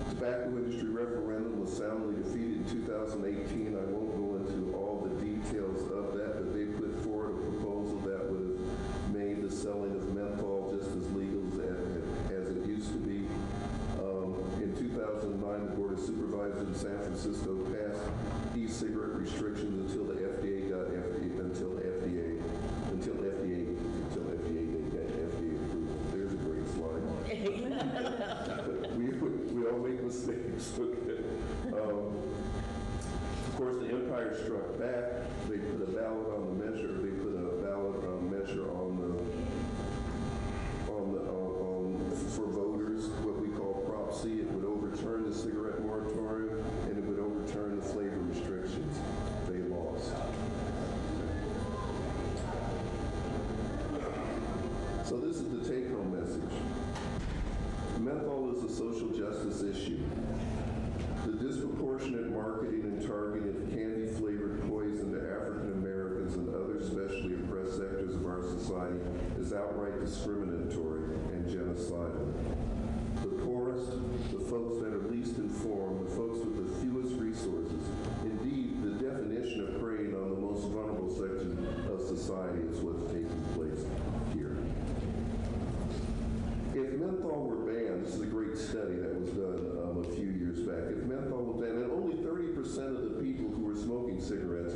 Tobacco industry referendum was soundly defeated in 2018. I won't go into all the details of that, but they put forward a proposal that would have made the selling of menthol just as legal as it used to be. In 2009, the Board of Supervisors in San Francisco passed e-cigarette restrictions until FDA they got FDA approval. There's a great slide. we all make mistakes. Of course, the Empire struck back. They put a ballot on the measure. They put a ballot measure for voters, what we call Prop C. It would overturn the cigarette moratorium, and it would overturn the flavor restrictions. They lost. So this is the take-home message. Menthol is a social justice issue. The disproportionate marketing and targeting of candy-flavored poison to African Americans and other specially oppressed sectors of our society is outright discriminatory and genocidal. The poorest, the folks that are least informed, the folks with the fewest resources, indeed, the definition of preying on the most vulnerable section of society is what's taking place here. If menthol were banned, this is a great study that was done a few years back. If menthol were banned, and only 30% of the people who were smoking cigarettes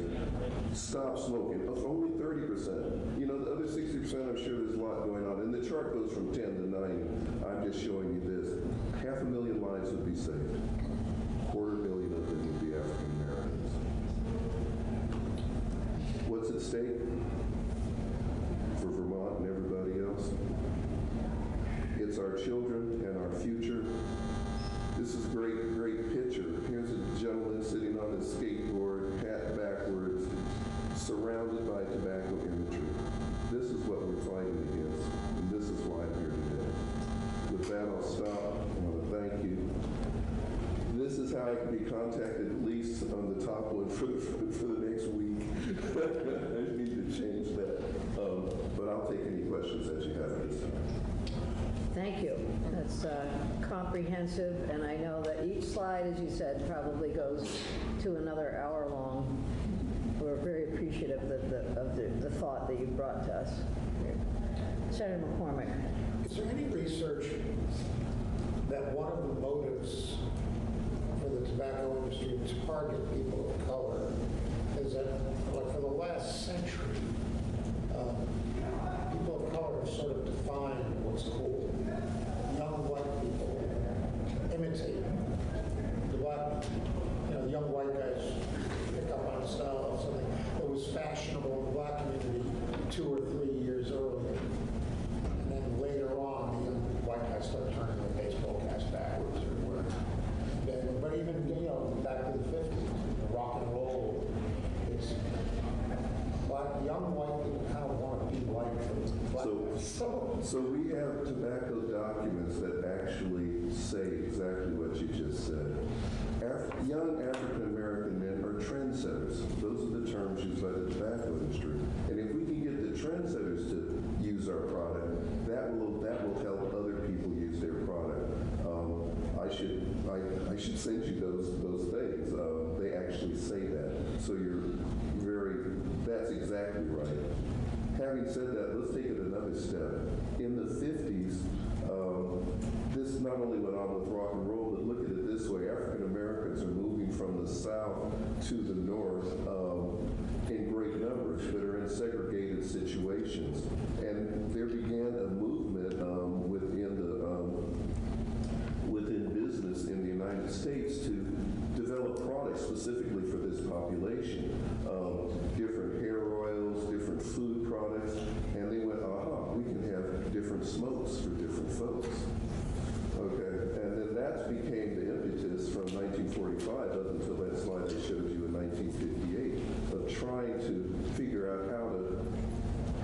stopped smoking. Only 30%. The other 60%, I'm sure there's a lot going on. And the chart goes from 10 to 90. I'm just showing you this. 500,000 lives would be saved. 250,000 of them would be African Americans. What's at stake for Vermont and everybody else? It's our children and our future. This is a great picture. Here's a gentleman sitting on his skateboard, hat backwards, surrounded by tobacco imagery. This is what we're fighting against, and this is why I'm here today. With that, I'll stop. I want to thank you. This is how I can be contacted, at least on the top one for the next week. I need to change that. But I'll take any questions that you have at this time. Thank you. That's comprehensive, and I know that each slide, as you said, probably goes to another hour long. We're very appreciative of the thought that you brought to us. Senator McCormick. Is there any research that one of the motives for the tobacco industry to target people of color is that, like, for the last century, people of color have sort of defined what's cool. Young white people imitate the black, young white guys pick up on a style of something that was fashionable in the black community 2 or 3 years earlier. And then later on, the young white guys start turning their baseball caps backwards or whatever. But even, back to the 50s, rock and roll, it's black, young white people kind of want to be like the black guys. So we have tobacco documents that actually say exactly what you just said. Young African American men are trendsetters. Those are the terms used by the tobacco industry. And if we can get the trendsetters to use our product, that will help other people use their product. I should send you those things. They actually say that. So that's exactly right. Having said that, let's take it another step. In the 50s, this not only went on with rock and roll, but look at it this way. African Americans are moving from the South to the North in great numbers, but are in segregated situations. And there began a movement within business in the United States to develop products specifically for this population. Different hair oils, different food products, and they went, we can have different smokes for different folks. Okay, and then that became the impetus from 1945 up until that slide I showed you in 1958 of trying to figure out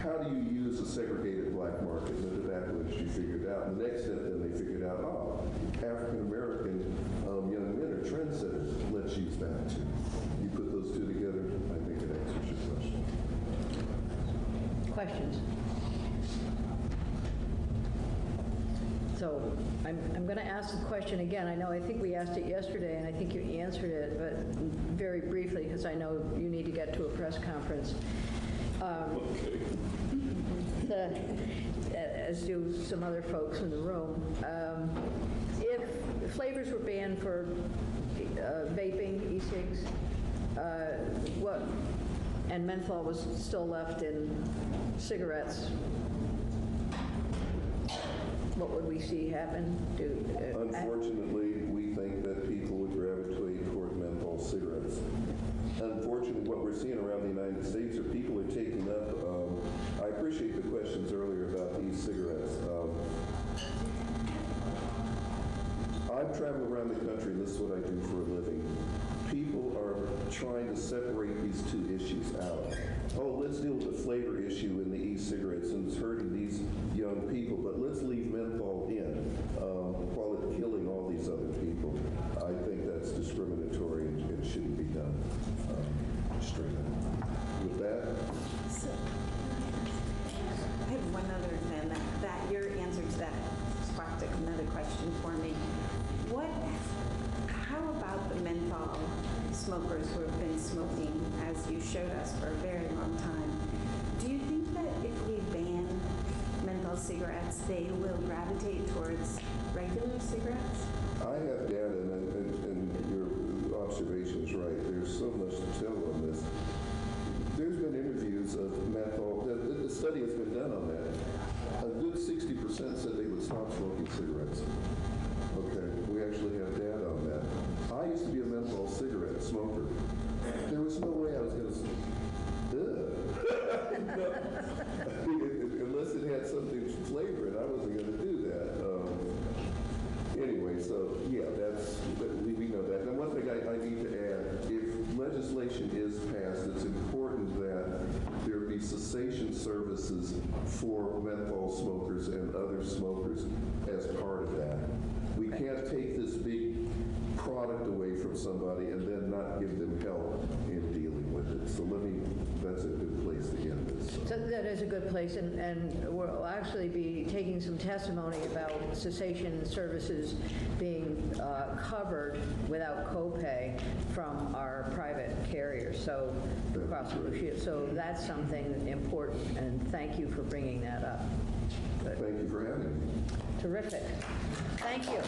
how do you use a segregated black market. And the tobacco industry figured out. And the next step, then they figured out, African American young men are trendsetters. Let's use that too. You put those two together, I think it answers your question. Questions? So I'm going to ask the question again. I think we asked it yesterday, and I think you answered it, but very briefly, because I know you need to get to a press conference. As do some other folks in the room. If flavors were banned for vaping, e-cigs, and menthol was still left in cigarettes, what would we see happen? Unfortunately, we think that people would gravitate toward menthol cigarettes. Unfortunately, what we're seeing around the United States are people are taking up, I appreciate the questions earlier about these cigarettes. I've traveled around the country, and this is what I do for a living. People are trying to separate these two issues out. Let's deal with the flavor issue in the e-cigarettes, and it's hurting these young people, but let's leave menthol in while it's killing all these other people. I think that's discriminatory and shouldn't be done straight up. With that? I have one other thing that your answer to that sparked another question for me. How about the menthol smokers who have been smoking, as you showed us, for a very long time? Do you think that if we ban menthol cigarettes, they will gravitate towards regular cigarettes? I have data, and your observation is right. There's so much to tell on this. There's been interviews of menthol. The study has been done on that. A good 60% said they would stop smoking cigarettes. Okay, we actually have data on that. I used to be a menthol cigarette smoker. There was no way I was going to. Unless it had something to flavor it, I wasn't going to do that. Anyway, so yeah, we know that. And one thing I need to add: if legislation is passed, it's important that there be cessation services for menthol smokers and other smokers as part of that. We can't take this big product away from somebody and then not give them help in dealing with it. So that's a good place to end this. So that is a good place, and we'll actually be taking some testimony about cessation services being covered without copay from our private carriers, so across Blue Shield. So that's something important, and thank you for bringing that up. Good. Thank you for having me. Terrific. Thank you.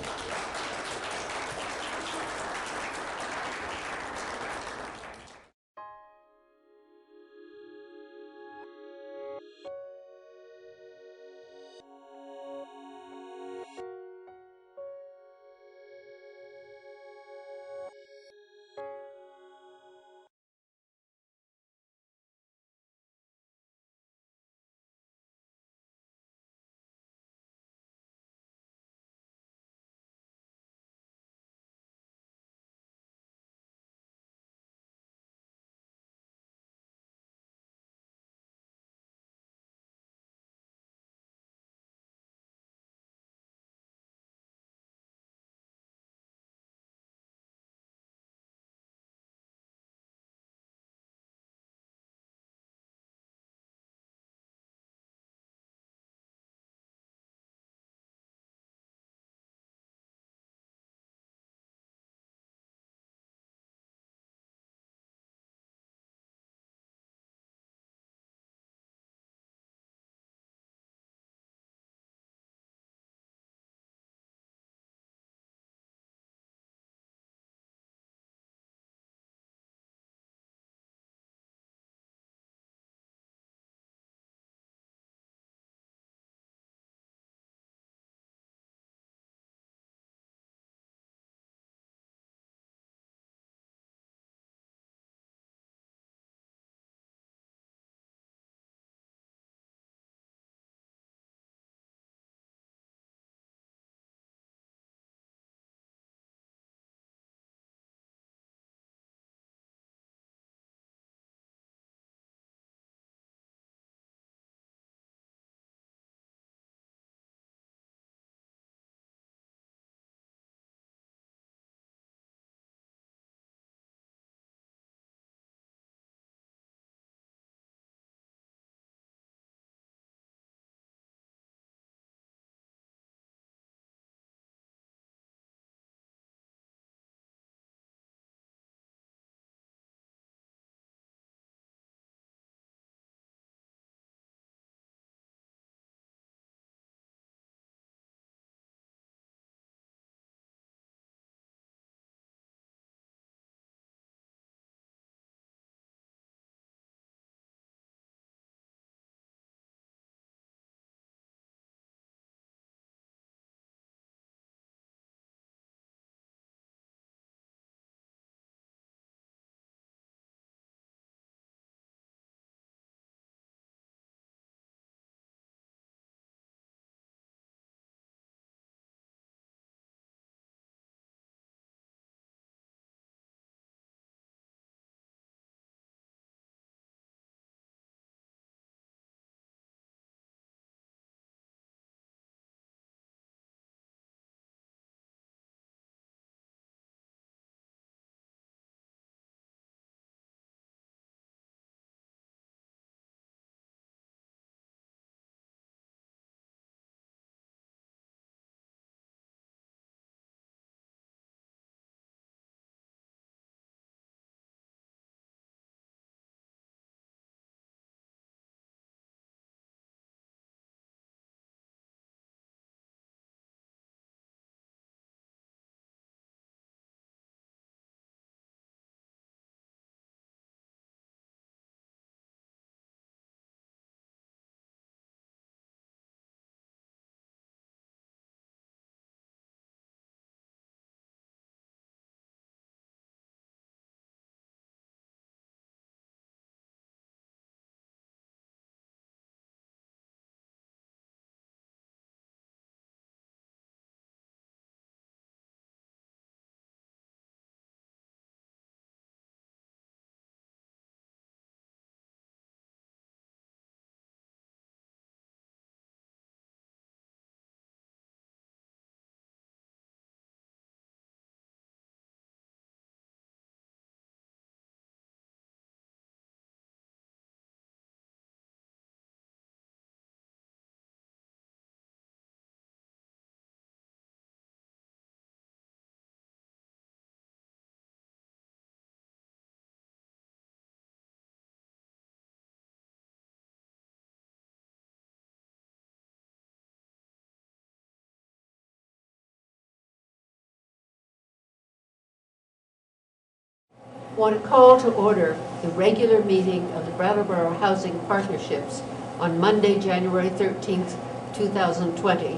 Want to call to order the regular meeting of the Brattleboro Housing Partnerships on Monday, January 13th, 2020.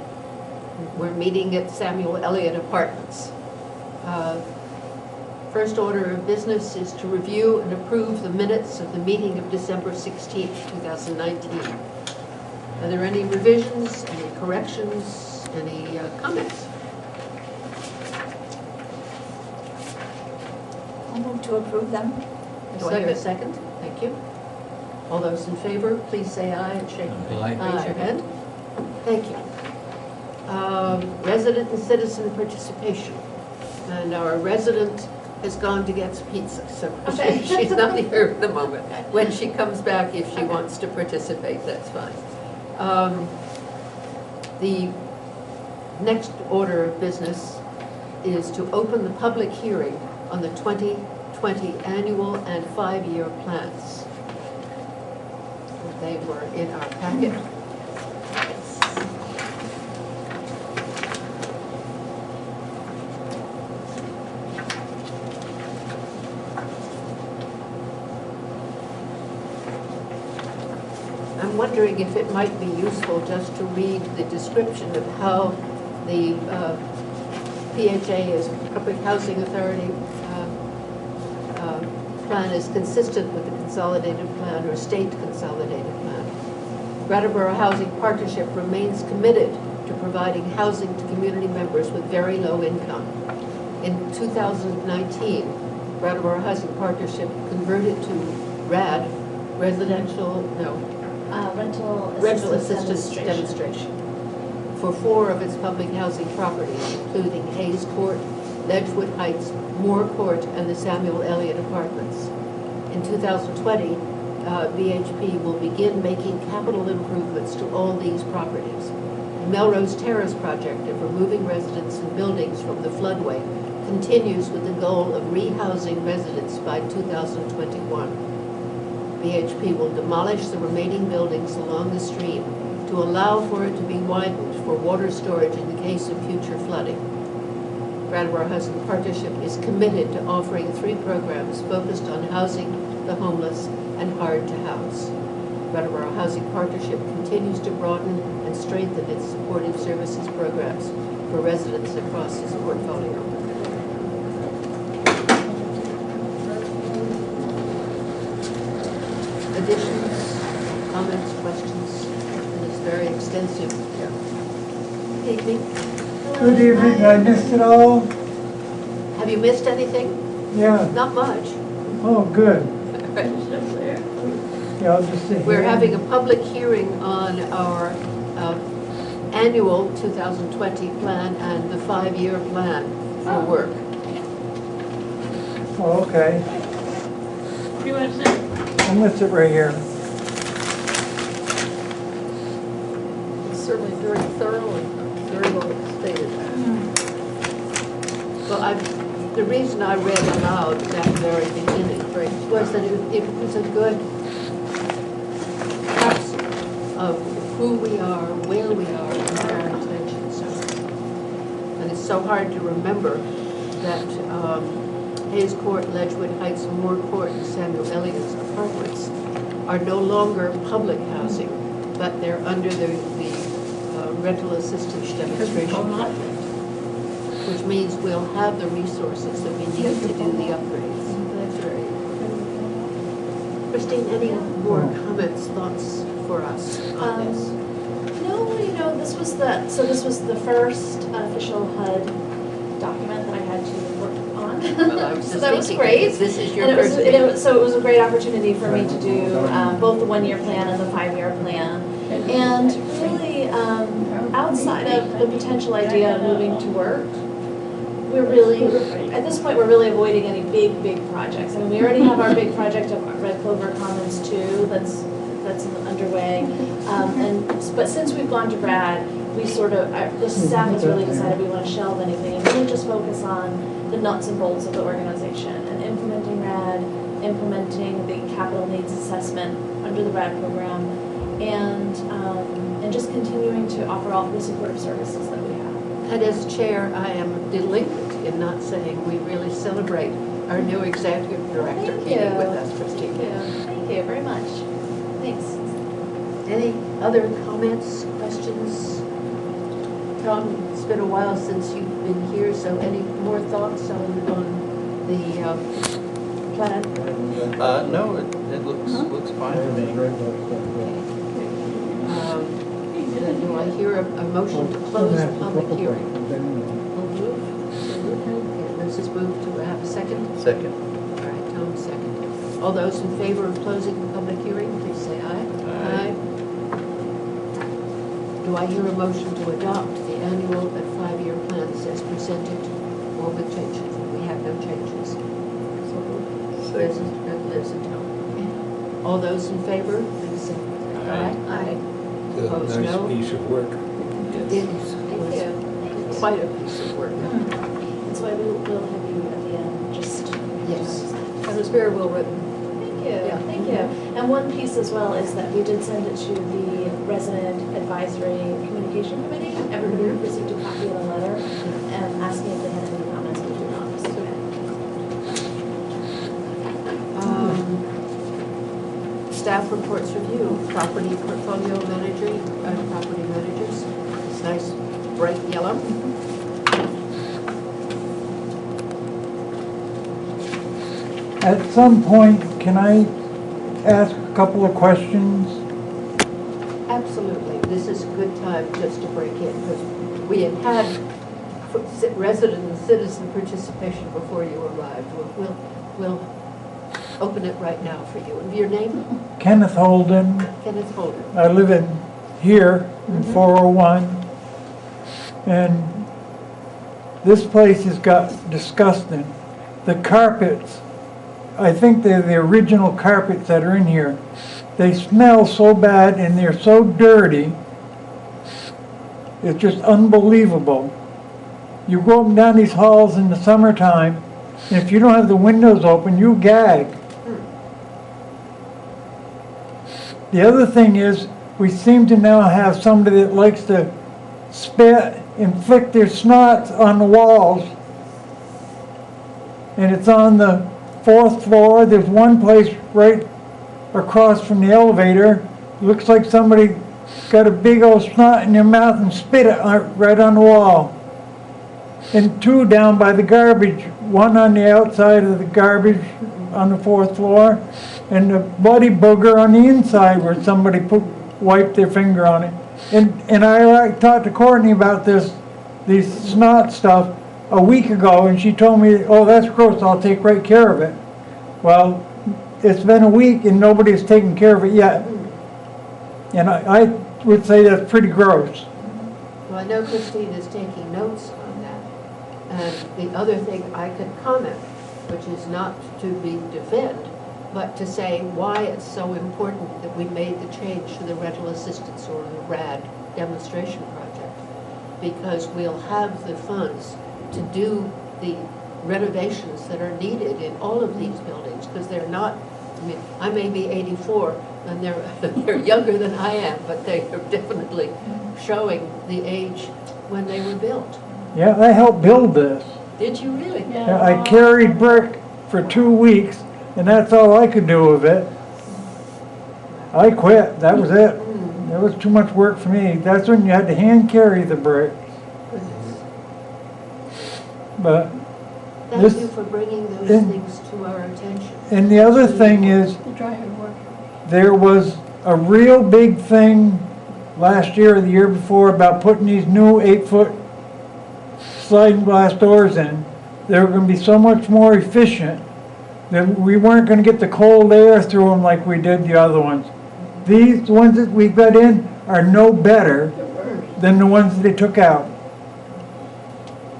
We're meeting at Samuel Elliott Apartments. First order of business is to review and approve the minutes of the meeting of December 16th, 2019. Are there any revisions, any corrections, any comments? I'll move to approve them. Do I hear a second? Thank you. All those in favor, please say aye and shake your hand. Thank you. Resident and citizen participation. And our resident has gone to get pizza, so she's not here at the moment. When she comes back, if she wants to participate, that's fine. The next order of business is to open the public hearing on the 2020 annual and 5-year plans. They were in our packet. I'm wondering if it might be useful just to read the description of how the PHA is Public Housing Authority plan is consistent with the consolidated plan or state consolidated plan. Brattleboro Housing Partnership remains committed to providing housing to community members with very low income. In 2019, Brattleboro Housing Partnership converted to RAD, rental assistance demonstration for 4 of its public housing properties, including Hayes Court, Ledgewood Heights, Moore Court, and the Samuel Elliott Apartments. In 2020, VHP will begin making capital improvements to all these properties. The Melrose Terrace project of removing residents and buildings from the floodway continues with the goal of rehousing residents by 2021. VHP will demolish the remaining buildings along the stream to allow for it to be widened for water storage in the case of future flooding. Brattleboro Housing Partnership is committed to offering 3 programs focused on housing the homeless and hard to house. Brattleboro Housing Partnership continues to broaden and strengthen its supportive services programs for residents across its portfolio. Additions, comments, questions? It is very extensive. Evening. Good evening, I missed it all. Have you missed anything? Yeah. Not much. Oh, good. Yeah, I'll just sit here. We're having a public hearing on our annual 2020 plan and the 5-year plan for work. Oh, okay. Where do you want to sit? I'm gonna sit right here. It's certainly very thorough and very well stated. Well, the reason I read aloud that very beginning was that it was a good capsule of who we are, where we are, and our intentions. And it's so hard to remember that Hayes Court, Ledgewood Heights, Moore Court, and Samuel Elliott's apartments are no longer public housing, but they're under the rental assistance demonstration project, which means we'll have the resources that we need to do the upgrades. That's right. Christine, any more comments, thoughts for us on this? No, this was the first official HUD document that I had to work on. Well, I was so just that was thinking, great. This is your and first so it was a great opportunity for me to do both the 1-year plan and the 5-year plan. And really, outside of the potential idea of moving to work, at this point, we're really avoiding any big projects. I mean, we already have our big project of Red Clover Commons 2 that's underway. But since we've gone to Bratt, we the staff has really decided we want to shelve anything and really just focus on the nuts and bolts of the organization and implementing RAD, implementing the capital needs assessment under the RAD program, and just continuing to offer all the supportive services that we have. And as chair, I am delinquent in not saying we really celebrate our new executive director Thank meeting you. with us, Christine. Thank you very much. Thanks. Any other comments, questions? Tom, it's been a while since you've been here, so any more thoughts on the plan? No, it looks fine to me. Then do I hear a motion to close the public hearing? This is moved to have a second? Second. All right, Tom, second. All those in favor of closing the public hearing, please say aye. Aye. Do I hear a motion to adopt the annual and 5-year plans as presented or with changes? We have no changes. Liz and Tom. All those in favor, please say aye. Aye. Opposed, Nice no? piece of work. It was quite a piece of work. That's why we'll have you at the end, just. Yes, it was very well written. Thank you, Yeah. thank you. And one piece as well is that we did send it to the Resident Advisory Communication Committee. Everybody received a copy of the letter and asking if they had any comments, we do not. So, Staff reports review, property portfolio manager, property managers. It's nice, bright yellow. At some point, can I ask a couple of questions? Absolutely. This is a good time just to break in, because we had resident and citizen participation before you arrived. We'll open it right now for you. And your name? Kenneth Holden. Kenneth Holden. I live here in 401. And this place has got disgusting. The carpets, I think they're the original carpets that are in here. They smell so bad and they're so dirty. It's just unbelievable. You go up and down these halls in the summertime, and if you don't have the windows open, you gag. The other thing is, we seem to now have somebody that likes to spit and flick their snots on the walls. And it's on the 4th floor. There's one place right across from the elevator. Looks like somebody got a big old snot in their mouth and spit it right on the wall. And 2 down by the garbage. One on the outside of the garbage on the 4th floor, and the bloody booger on the inside where somebody wiped their finger on it. And I talked to Courtney about these snot stuff a week ago, and she told me, oh, that's gross, I'll take right care of it. Well, it's been a week and nobody's taken care of it yet. And I would say that's pretty gross. Well, I know Christine is taking notes on that. And the other thing I could comment, which is not to be defend, but to say why it's so important that we made the change to the rental assistance or the RAD demonstration project. Because we'll have the funds to do the renovations that are needed in all of these buildings, because they're not, I mean, I may be 84 and they're younger than I am, but they are definitely showing the age when they were built. Yeah, I helped build this. Did you really? Yeah, I carried brick for 2 weeks, and that's all I could do with it. I quit. That was it. That was too much work for me. That's when you had to hand carry the bricks. But Thank you for bringing those things to our attention. And the other thing is, there was a real big thing last year or the year before about putting these new 8-foot sliding glass doors in. They were going to be so much more efficient that we weren't going to get the cold air through them like we did the other ones. These ones that we got in are no better than the ones that they took out.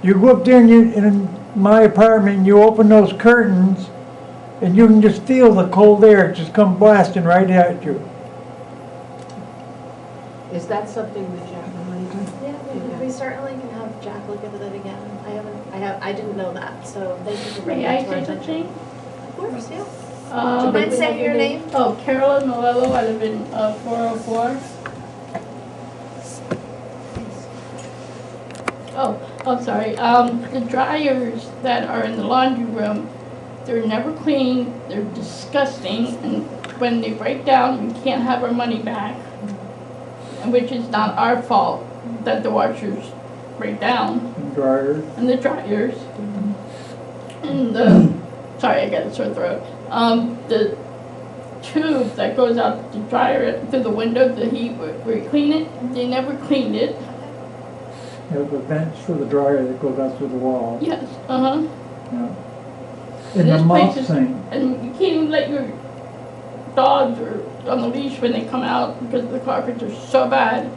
You go up there and in my apartment, you open those curtains and you can just feel the cold air just come blasting right at you. Is that something that Jack wanted to do? Yeah, we certainly can have Jack look into that again. I didn't know that, so thank you for bringing May it I to our say attention. something? Of course, yeah. Do you mind saying your name? Oh, Carolyn Novello, I live in 404. Oh, I'm sorry. The dryers that are in the laundry room, They're never clean, they're disgusting, and when they break down, we can't have our money back. And which is not our fault that the washers break down. And dryers. And the dryers. And the, sorry, I got a sore throat. The tube that goes out the dryer through the window, the heat, where you clean it, they never cleaned it. You have the vents for the dryer that goes out through the wall. Yes, uh-huh. Yeah. And the This mop place is- thing. And you can't even let your dogs or on the leash when they come out because the carpets are so bad.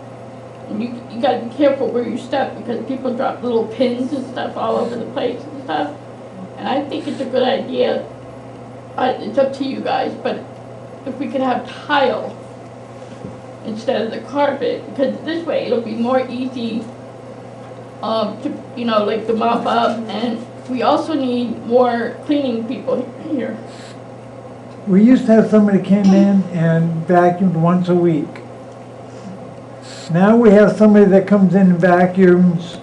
And you gotta be careful where you step because people drop little pins and stuff all over the place and stuff. And I think it's a good idea. It's up to you guys, but if we could have tile instead of the carpet, because this way it'll be more easy to, you know, like to mop up, and we also need more cleaning people here. We used to have somebody came in and vacuumed once a week. Now we have somebody that comes in and vacuums.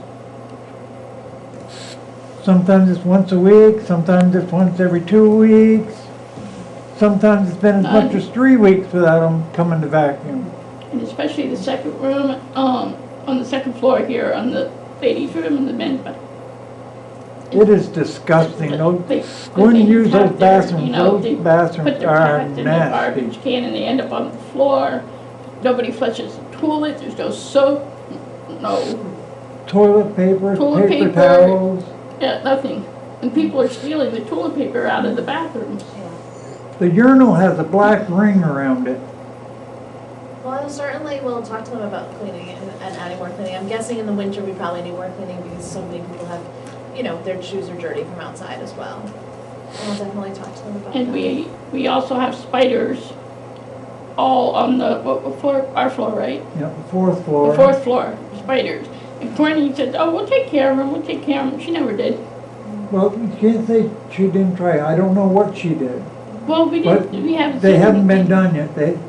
Sometimes it's once a week, sometimes it's once every 2 weeks. Sometimes it's been as much as 3 weeks without them coming to vacuum. And especially the second room, on the second floor here, on the ladies' room and the men's bathroom. It is disgusting. Those, They- going to they use those have their, bathrooms, you know, those they bathrooms put their are pads in the nasty. garbage can and they end up on the floor. Nobody flushes the toilet, there's no soap, no Toilet paper, Toilet paper paper. towels. yeah, nothing. And people are stealing the toilet paper out of the bathrooms. The urinal has a black ring around it. Well, I certainly will talk to them about cleaning and adding more cleaning. I'm guessing in the winter we probably need more cleaning because so many people have, you know, their shoes are dirty from outside as well. And I'll definitely talk to them about And that. we also have spiders all on the, what floor, our floor, right? Yeah, the fourth floor. The fourth floor, spiders. And Courtney said, oh, we'll take care of them, we'll take care of them. She never did. Well, you can't say she didn't try. I don't know what she did. Well, we But didn't, we haven't they seen haven't been anything. done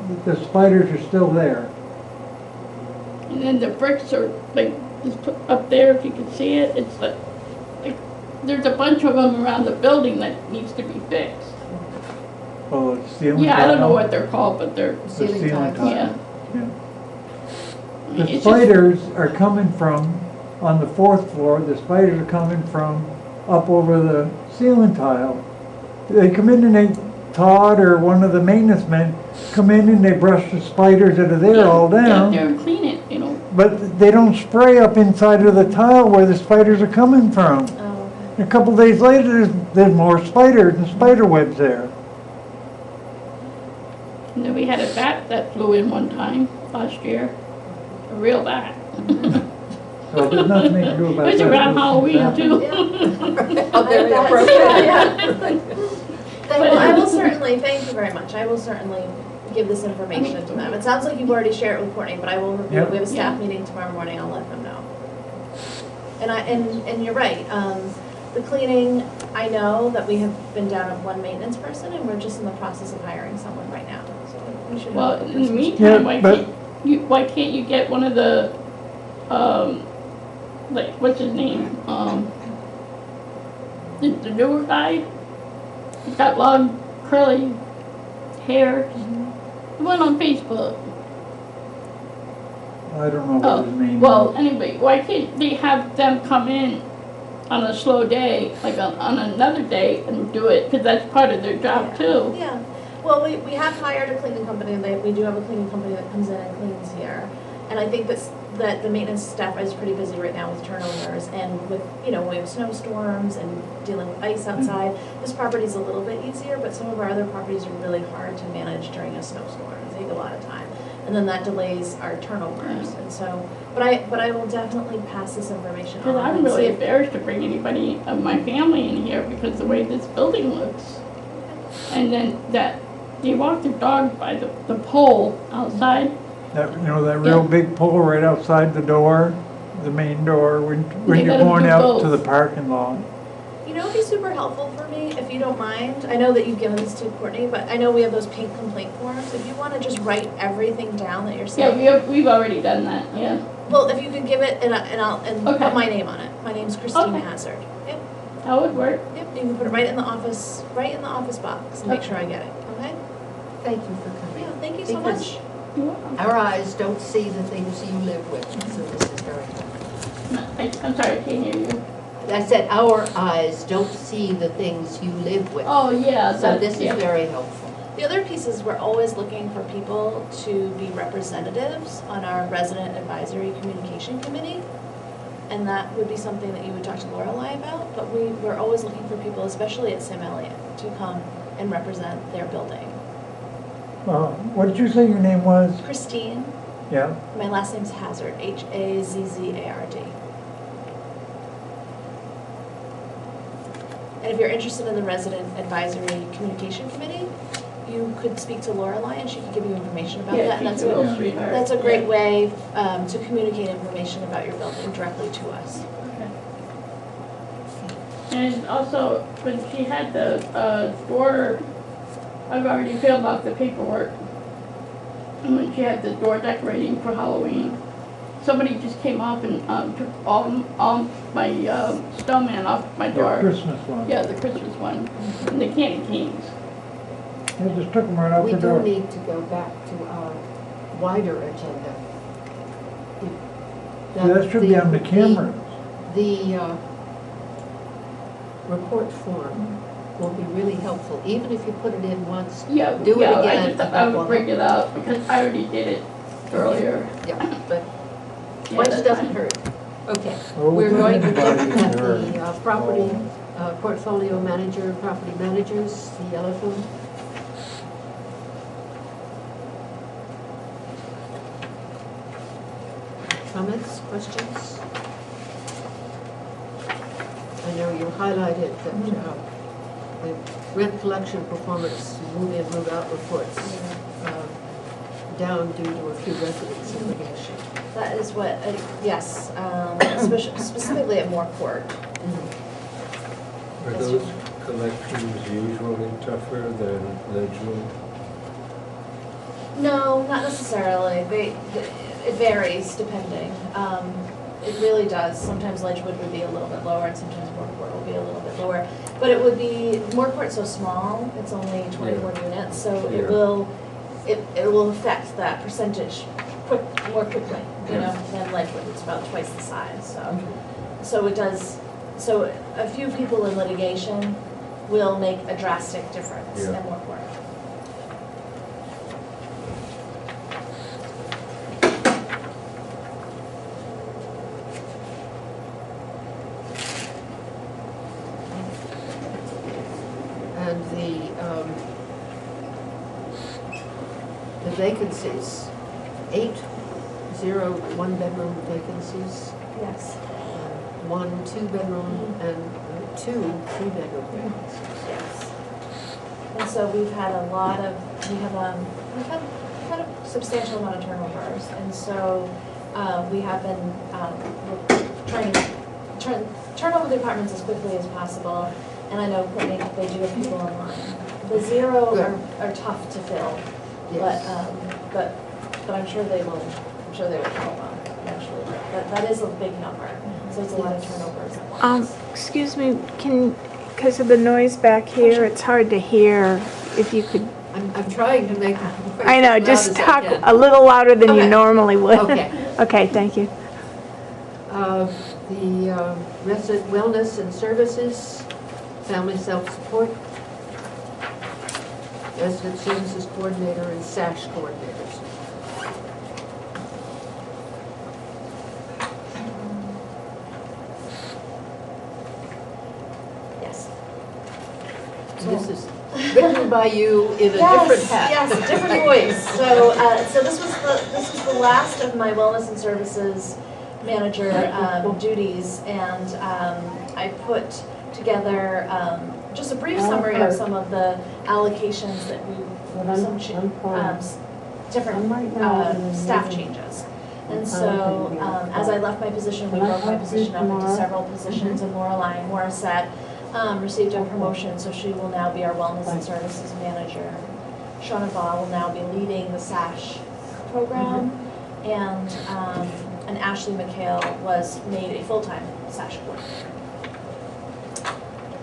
yet. The spiders are still there. And then the bricks are like, just put up there, if you can see it, it's like, there's a bunch of them around the building that needs to be fixed. Oh, it's ceiling Yeah, I don't know tile. what they're called, but they're. The ceiling tile. Yeah. The It's just- spiders are coming from, on the fourth floor, the spiders are coming from up over the ceiling tile. They come in and they, Todd or one of the maintenance men, come in and they brush the spiders that are there all Get up down. there and clean it, you know. But they don't spray up inside of the tile where the spiders are coming from. A couple days later, there's more spiders and spider webs there. And then we had a bat that flew in one time last year, a real bat. Well, there's nothing they can do about that. It was around Halloween Yeah. too. Oh, very appropriate. Well, I will certainly, thank you very much. I will certainly give this information to them. It sounds like you've already shared it with Courtney, but I will review it. Yep. We have a staff meeting tomorrow morning. I'll let them know. And you're right. The cleaning, I know that we have been down at one maintenance person and we're just in the process of hiring someone right now. So we should. Well, have a in the person. meantime, Yeah, why can't you get one of the, like, what's his name? The newer guy? He's got long curly hair. The one on Facebook. I don't know what his name is. Well, anyway, why can't they have them come in on a slow day, like on another day and do it? Because that's part of their job too. Yeah, well, we have hired a cleaning company, and we do have a cleaning company that comes in and cleans here. And I think that the maintenance staff is pretty busy right now with turnovers and with, you know, we have snowstorms and dealing with ice outside. This property's a little bit easier, but some of our other properties are really hard to manage during a snowstorm. They take a lot of time. And then that delays our turnovers, and so, but I will definitely pass this information on. Because I'm and see really if- embarrassed to bring anybody of my family in here because the way this building looks. And then that, they walk their dog by the pole outside. That, you know, that real Yeah. big pole right outside the door, the main door, when They you're gotta going do out to both. the parking lot. You know, it'd be super helpful for me, if you don't mind. I know that you've given this to Courtney, but I know we have those pink complaint forms. If you want to just write everything down that you're saying. Yeah, we've already done that, yeah. Well, if you could give it and I'll Okay. put my name on it. My name's Christine Okay. Hazard. Yep. That would work. Yep, you can put it right in the office box and make sure I get it, okay? Thank you for coming. Yeah, thank you so Because much. our eyes don't see the things you live with, so this is very helpful. I'm sorry, I can't hear you. I said our eyes don't see the things you live with. Oh, yeah. So this is very helpful. The other piece is we're always looking for people to be representatives on our resident advisory communication committee. And that would be something that you would talk to Lorelei about, but we're always looking for people, especially at Sam Elliott, to come and represent their building. What did you say your name was? Christine, Yeah. my last name's Hazard, Hazzard. And if you're interested in the resident advisory communication committee, you could speak to Lorelei and she could give you information about that. And that's a great way to communicate information about your building directly to us. And also, when she had the door, I've already filled out the paperwork. And when she had the door decorating for Halloween, somebody just came up and took all my snowman off my door. The Christmas one. Yeah, the Christmas one. And the candy canes. They just took them right out We the door. do need to go back to our wider agenda. Yeah, that should be on the camera. The report form will be really helpful, even if you put it in once, Yeah, do it yeah, again. I would bring it up because I already did it earlier. Yeah, but Yeah, once that's doesn't fine. hurt. Okay, Oh, we're going to look anybody at can the property portfolio manager, property managers, the yellow form. Comments, questions? I know you highlighted that the rent collection performance, move-in, move-out reports down due to a few residents in litigation. That is what, yes, specifically at Moore Court. Are those collections usually tougher than June? No, not necessarily. It varies depending. It really does. Sometimes Ledgewood would be a little bit lower and sometimes Moore Court will be a little bit lower. But it would be, Moore Court's so small, it's only 24 units, so it will affect that percentage more quickly, you know, than Ledgewood. It's about twice the size, so it does, so a few people in litigation will make a drastic difference in Moore Court. And the vacancies, 8 one-bedroom vacancies. Yes. 1 two-bedroom and 2 three-bedroom vacancies. Yes. And so we've had a lot of, we've had a substantial amount of turnovers, and so we have been trying to turn over the apartments as quickly as possible. And I know Courtney, they do have people online. The 0 are tough to fill, but I'm sure they will. I'm sure they will fill them eventually. But that is a big number, so it's a lot of turnovers at once. Excuse me, because of the noise back here, it's hard to hear. If you could. I'm trying to make. I know, just talk a little louder than you normally would. Okay. Okay, thank you. The resident wellness and services, family self-support, resident services coordinator, and SASH coordinators. Yes. This is written by you in a different hat. Yes, different voice. So this was the last of my wellness and services manager duties, and I put together just a brief summary of some of the allocations that different staff changes. And so as I left my position, we broke my position up into several positions, and Lorelei Morissette received a promotion, so she will now be our wellness and services manager. Shona Baugh will now be leading the SASH program, and Ashley McHale was made a full-time SASH coordinator.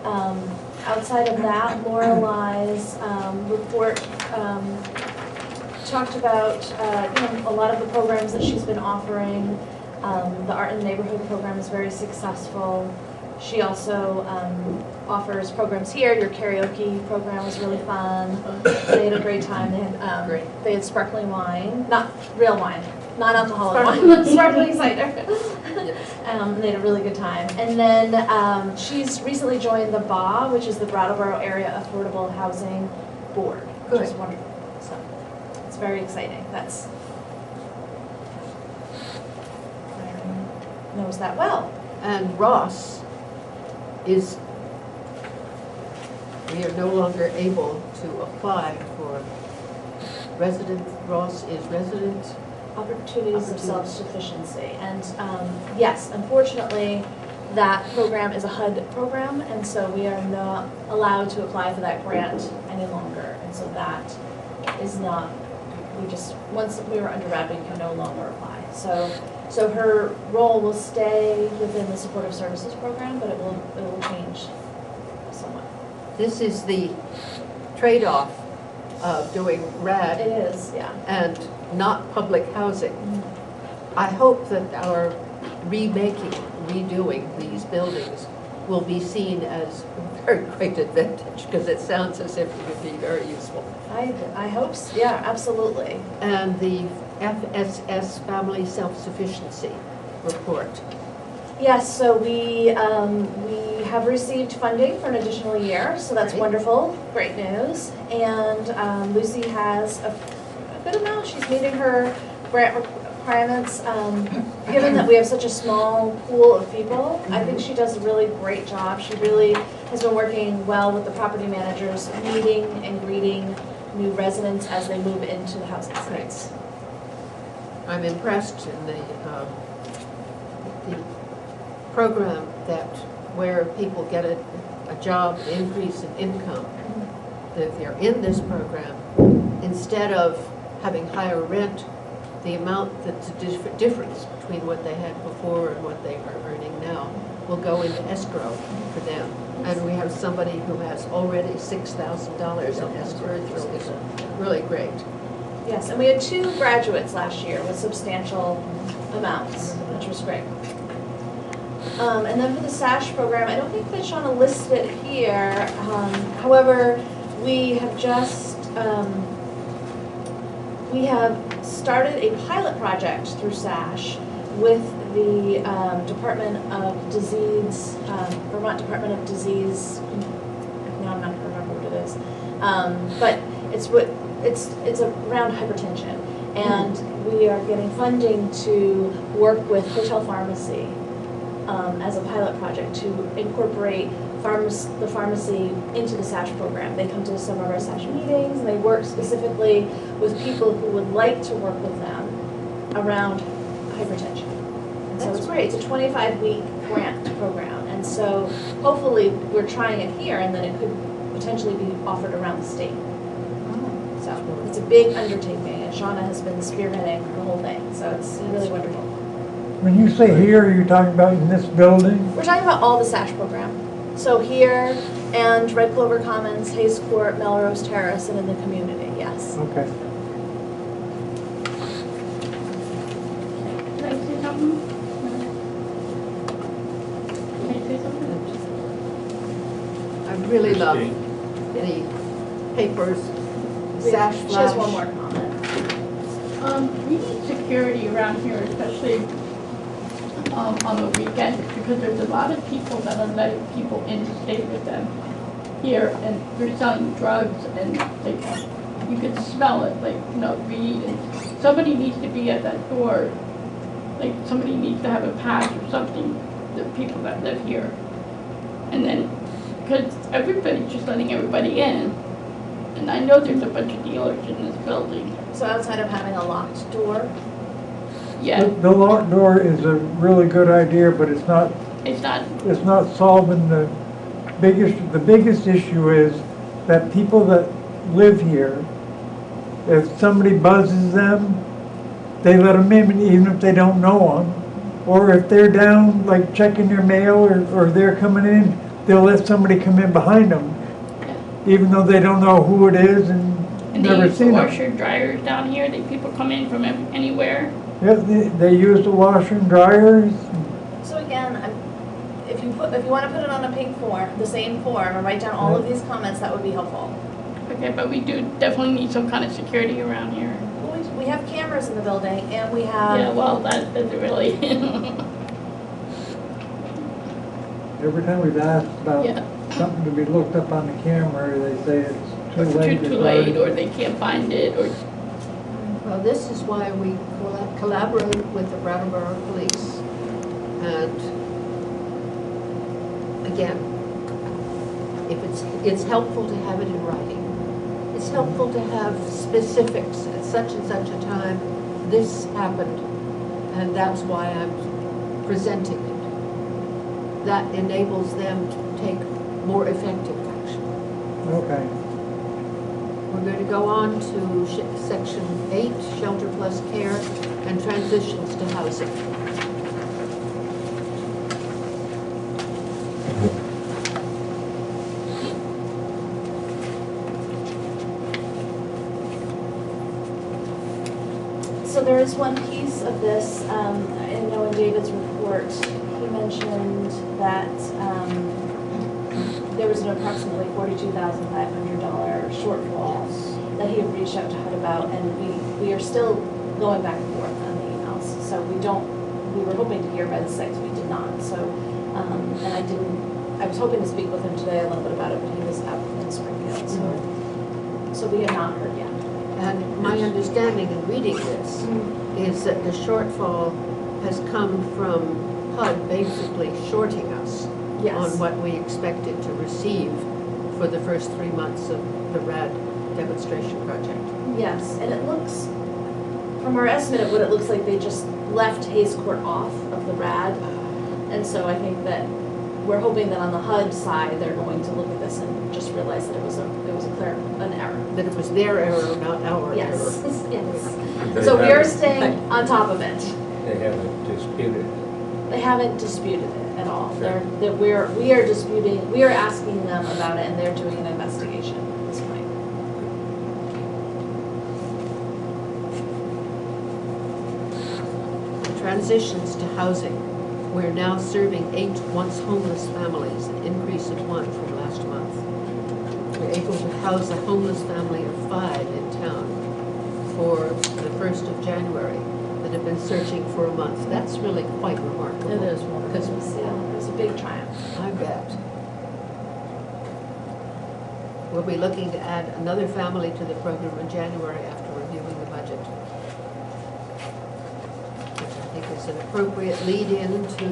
Outside of that, Lorelai's report talked about a lot of the programs that she's been offering. The Art in the Neighborhood program is very successful. She also offers programs here. Your karaoke program was really fun. They had a great time. They had sparkling wine, not real wine, non-alcoholic wine, sparkling cider. They had a really good time. And then she's recently joined the BA, which is the Brattleboro Area Affordable Housing Board, which is wonderful. So it's very exciting. That's Myron knows that well. And Ross is, we are no longer able to apply for resident, Ross is resident Opportunities of self-sufficiency. And yes, unfortunately, that program is a HUD program, and so we are not allowed to apply for that grant any longer. And so that is not, once we were undergrad, we can no longer apply. So her role will stay within the supportive services program, but it will change somewhat. This is the trade-off of doing RAD. It is, yeah. And not public housing. I hope that our redoing these buildings will be seen as a very great advantage, because it sounds as if it would be very useful. I hope so, yeah, absolutely. And the FSS Family Self-Sufficiency Report. Yes, so we have received funding for an additional year, so that's wonderful, great news. And Lucy has a good amount. She's meeting her grant requirements. Given that we have such a small pool of people, I think she does a really great job. She really has been working well with the property managers, meeting and greeting new residents as they move into the housing sites. I'm impressed in the program that where people get a job, an increase in income, that if they're in this program, instead of having higher rent, the amount that's a difference between what they had before and what they are earning now will go into escrow for them. And we have somebody who has already $6,000 in escrow, which is really great. Yes, and we had 2 graduates last year with substantial amounts, which was great. And then for the SASH program, I don't think that Shauna listed it here. However, we have just, we have started a pilot project through SASH with the Department of Disease, Vermont Department of Disease, now I'm not going to remember what it is, but it's around hypertension, and we are getting funding to work with Hotel Pharmacy as a pilot project to incorporate the pharmacy into the SASH program. They come to some of our SASH meetings, and they work specifically with people who would like to work with them around hypertension. And so it's great. It's a 25-week grant program, and so hopefully we're trying it here, and then it could potentially be offered around the state. So it's a big undertaking, and Shauna has been spearheading the whole thing, so it's really wonderful. When you say here, you're talking about in this building? We're talking about all the SASH program. So here, and Red Clover Commons, Hayes Court, Melrose Terrace, and in the community, yes. Okay. Can I say something? Can I say something? I really love the papers, SASH She has Flash. one more comment. We need security around here, especially on the weekends, because there's a lot of people that are letting people in to stay with them here, and they're selling drugs, and you can smell it, weed, and somebody needs to be at that door, somebody needs to have a pass or something, the people that live here. And then, because everybody's just letting everybody in, and I know there's a bunch of dealers in this building. So outside of having a locked door? Yeah. The locked door is a really good idea, but it's not solving the biggest issue is that people that live here, if somebody buzzes them, they let them in even if they don't know them. Or if they're down, like checking their mail, or they're coming in, they'll let somebody come in behind them, even though they don't know who it is and And they never use the seen them. washer dryers down here, people come in from anywhere. Yeah, they use the washer and dryers. So again, if you want to put it on a pink form, the same form, and write down all of these comments, that would be helpful. Okay, but we do definitely need some kind of security around here. Well, we have cameras in the building, and we have. Yeah, well, that doesn't really. Every time we've asked about Yeah. something to be looked up on the camera, they say it's too late. Too late, or they can't find it, or. Well, this is why we collaborate with the Brattleboro Police. And again, if it's helpful to have it in writing. It's helpful to have specifics. At such and such a time, this happened, and that's why I'm presenting it. That enables them to take more effective action. Okay. We're going to go on to section 8, shelter plus care and transitions to housing. So there is one piece of this, I know in David's report, he mentioned that there was an approximately $42,500 shortfall that he had reached out to HUD about, and we are still going back and forth on the emails. So we were hoping to hear by the 6th, we did not. So, and I was hoping to speak with him today a little bit about it, but he was out in Springfield, so we have not heard yet. And my understanding in reading this is that the shortfall has come from HUD basically shorting us on what we expected to receive for the first 3 months of the RAD demonstration project. Yes, and it looks, from our estimate of what it looks like, they just left Hayes Court off of the RAD. And so I think that we're hoping that on the HUD side, they're going to look at this and just realize that it was an error. That it was their error, not our error. Yes, yes. So we are staying on top of it. They haven't disputed. They haven't disputed it at all. We are disputing, we are asking them about it, and they're doing an investigation at this point. Transitions to housing. We're now serving 8 once homeless families, an increase of 1 from last month. We're able to house a homeless family of 5 in town for the 1st of January that have been searching for a month. That's really quite remarkable. It is wonderful. It was a big triumph. I bet. We'll be looking to add another family to the program in January after reviewing the budget, which I think is an appropriate lead-in to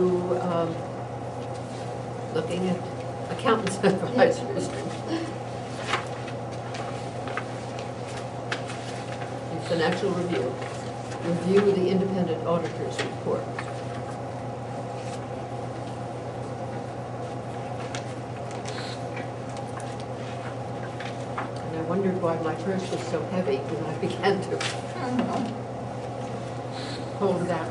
looking at accountants advisors. Financial review. Review the independent auditor's report. And I wondered why my purse was so heavy when I began to hold it out.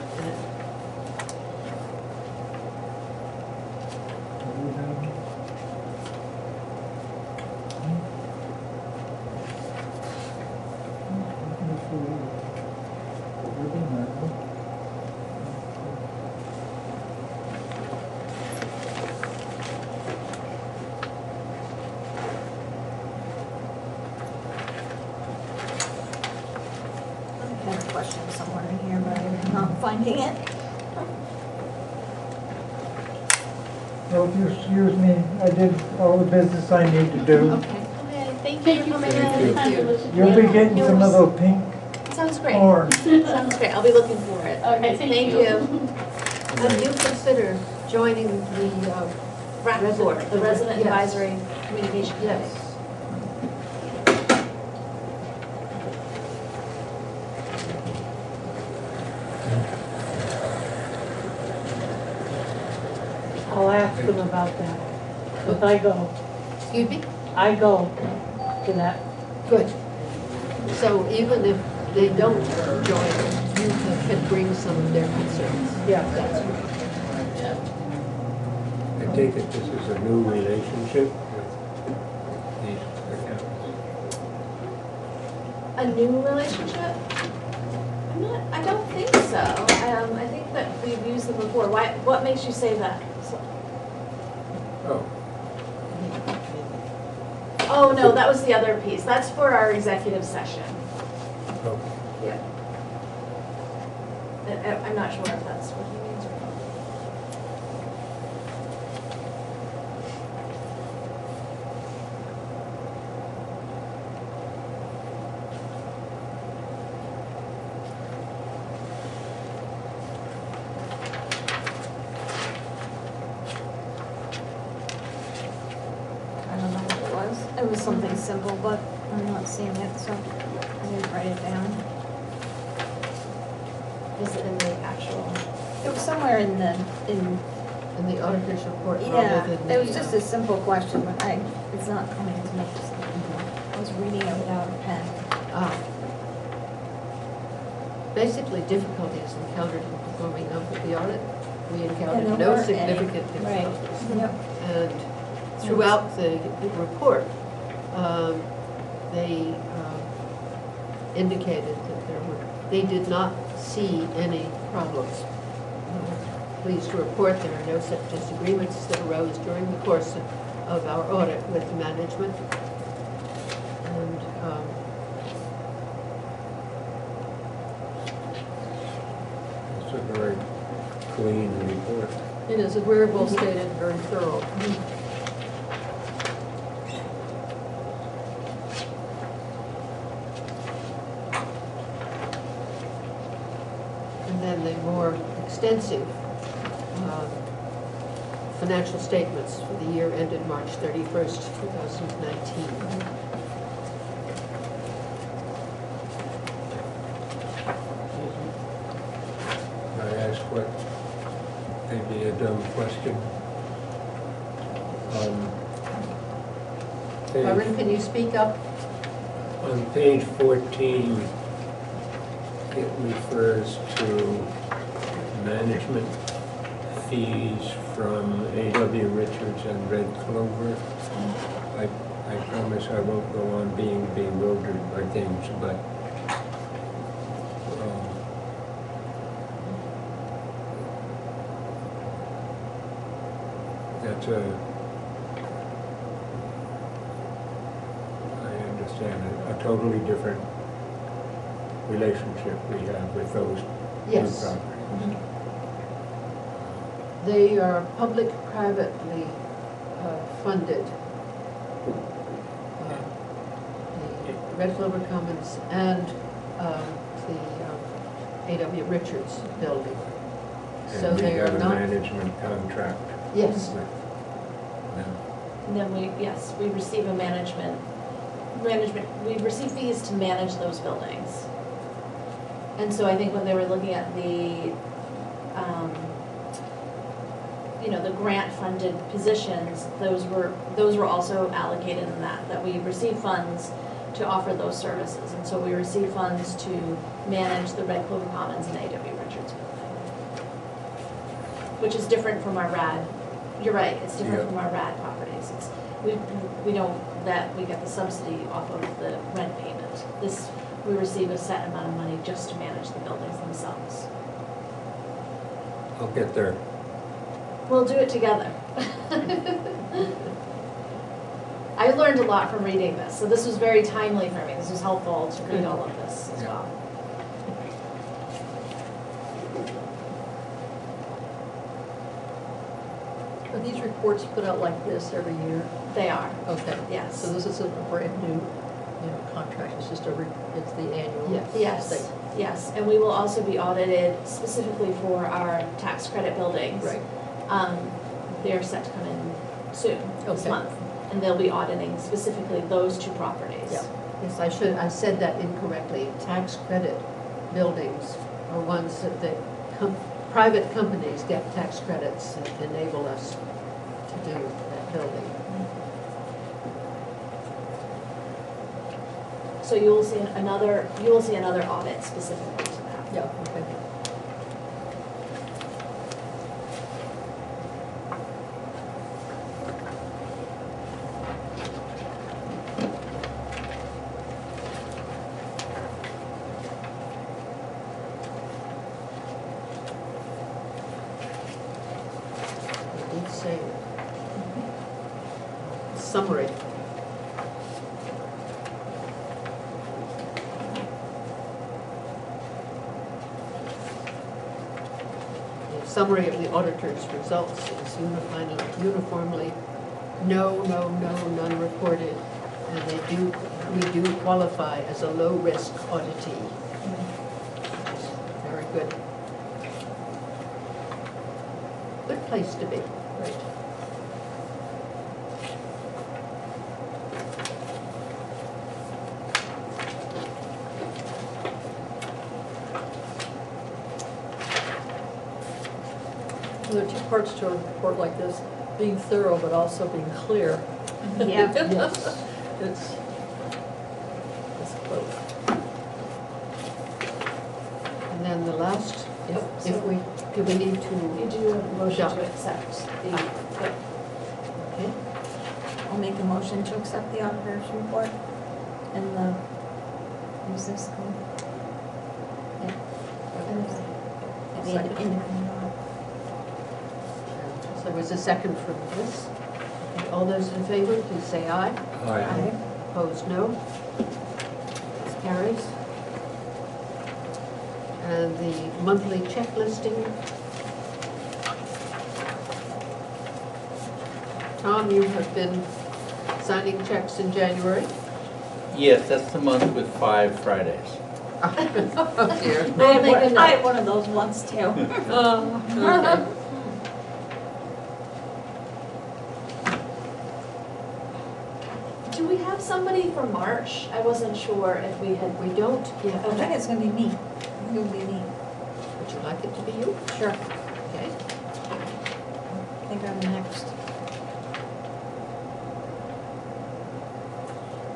I have a question somewhere in here, but I'm not finding it. Well, if you excuse me, I did all the business I need to do. Okay, thank you for coming in. Thank you. You'll be getting some of those pink Sounds great. corn. Sounds great. I'll be looking for it. Okay, thank you. Would you consider joining the RAC board, the Resident Yes. Advisory Communication Committee? Yes. I'll ask them about that, if I go. Excuse me? I go to that. Good. So even if they don't join, you can bring some of their concerns. Yeah. That's right. I take it this is a new relationship with these accountants? A new relationship? I don't think so. I think that we've used them before. What makes you say that? Oh. Oh, no, that was the other piece. That's for our executive session. Okay. Yeah. I'm not sure if that's what he means or not. I don't know what it was. It was something simple, but I'm not seeing it, so I didn't write it down. Is it in the actual? It was somewhere in the the auditor's report rather yeah, than it was the, just a simple question, but it's not coming to me. I was reading it without a pen. basically difficulties encountered in performing the audit. We And encountered there no weren't significant any. Right. difficulties. Yep. And throughout the report, they indicated that they did not see any problems. Pleased to report there are no such disagreements that arose during the course of our audit with management. And It's a very clean report. it is, we're both stated, very thorough. And then the more extensive financial statements for the year ended March 31st, 2019. Can I ask what maybe a dumb question? Byron, can you speak up? On page 14, it refers to management fees from A.W. Richards and Red Clover. I promise I won't go on being bewildered by things, but that's I understand a totally different relationship we have with those Yes. two properties. They are public-privately funded. The Red Clover Commons and the A.W. Richards building. So And we they are have a not. management contract. Yes. with them. And then we receive a management, we receive fees to manage those buildings. And so I think when they were looking at the, the grant-funded positions, those were also allocated in that we receive funds to offer those services. And so we receive funds to manage the Red Clover Commons and A.W. Richards building, which is different from our RAD. You're right, it's different from our RAD properties. We don't, that we get the subsidy off of the rent payment. This, we receive a set amount of money just to manage the buildings themselves. I'll get there. We'll do it together. I learned a lot from reading this, so this was very timely for me. This was helpful to read all of this as well. Are these reports put out like this every year? They are. Okay. Yes. So this is a brand new, contract. It's just it's the annual. Yes, yes, and we will also be audited specifically for our tax credit buildings. Right. They're set to come in soon, this Okay. month, and they'll be auditing specifically those two properties. Yeah. Yes, I said that incorrectly. Tax credit buildings are ones that private companies get tax credits and enable us to do that building. So you will see another audit specifically to that. Yeah, okay. summary. The summary of the auditor's results is uniformly no, no, no, none reported, and we do qualify as a low-risk auditee. Very good. Good place to be. Right. There are two parts to a report like this, being thorough but also being clear. Yeah. Yes. It's both. And then the last, if we, do we need to? You do have a motion adopt? to accept the, Okay. I'll make a motion to accept the auditor's report and the, who's this called? Yeah. The independent audit. So there was a second from this. Okay, all those in favor, please say aye. Aye. Opposed, no. This carries. And the monthly check listing. Tom, you have been signing checks in January? Yes, that's the month with 5 Fridays. Oh dear. I had one of those once too. Okay. do we have somebody for March? I wasn't sure if we had. We don't yet. I think it's gonna be me. I think it'll be me. Would you like it to be you? Sure. Okay. I think I'm next.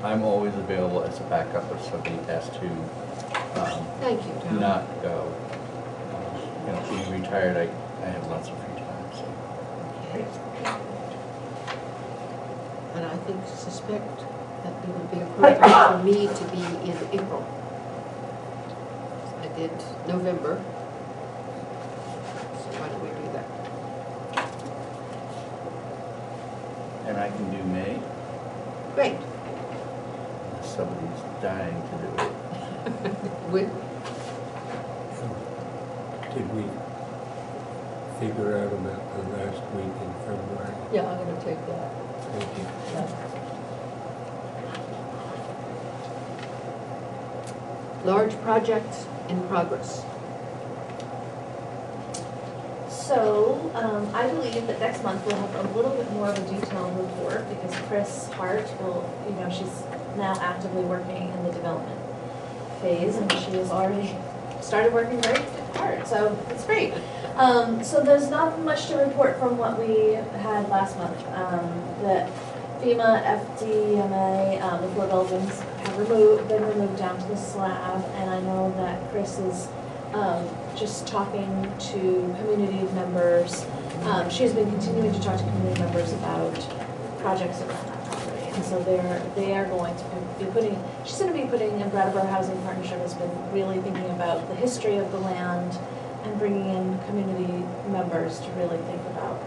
I'm always available as a backup if somebody has to Thank you, Tom. not go. You know, being retired, I have lots of free time, so. Okay. And I suspect that it would be appropriate for me to be in April. I did November. So why don't we do that? And I can do May. Great. Somebody's dying to do it. Did we figure out about the last week in February? Yeah, I'm gonna take that. Thank you. Large projects in progress. So, I believe that next month we'll have a little bit more of a detailed report because Chris Hart will, she's now actively working in the development phase and she has already started working very hard, so it's great. So there's not much to report from what we had last month. That FEMA, FDMA, the 4 buildings have been removed down to the slab, and I know that Chris is just talking to community members. She's been continuing to talk to community members about projects around that property, and so they are going to be putting. She's going to be putting in Brattleboro Housing Partnership has been really thinking about the history of the land and bringing in community members to really think about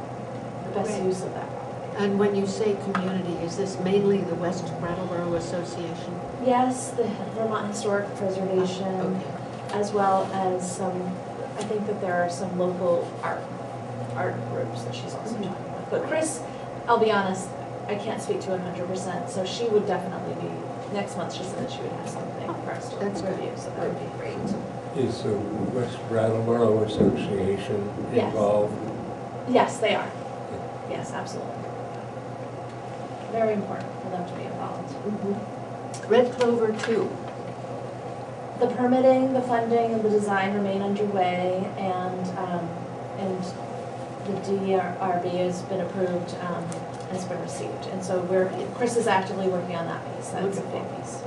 the best use of that. And when you say community, is this mainly the West Brattleboro Association? Yes, the Vermont Historic Preservation, as well as I think that there are some local art groups that she's also talking with. But Chris, I'll be honest, I can't speak to 100%, so she would definitely be, next month she said that she would have something for us to review, so that would be great. Is the West Brattleboro Association involved? Yes, they are. Yes, absolutely. Very important for them to be involved. Red Clover 2. The permitting, the funding, and the design remain underway, and the DRB has been approved, and has been received. And so Chris is actively working on that piece. That's a big piece.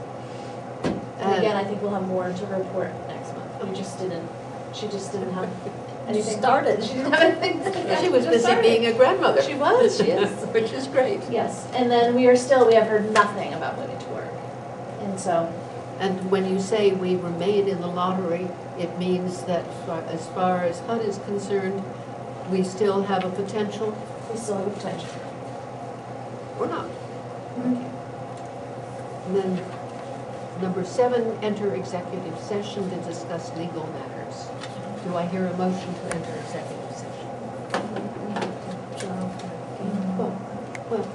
And again, I think we'll have more to report next month. She just didn't have anything. Started. She didn't have anything. She was busy being a grandmother. She was, she is. Which is great. Yes, and then we have heard nothing about moving to work. And so. And when you say we remain in the lottery, it means that as far as HUD is concerned, we still have a potential? We still have a potential. Or not? And then number 7, enter executive session to discuss legal matters. Do I hear a motion to enter executive session? Well,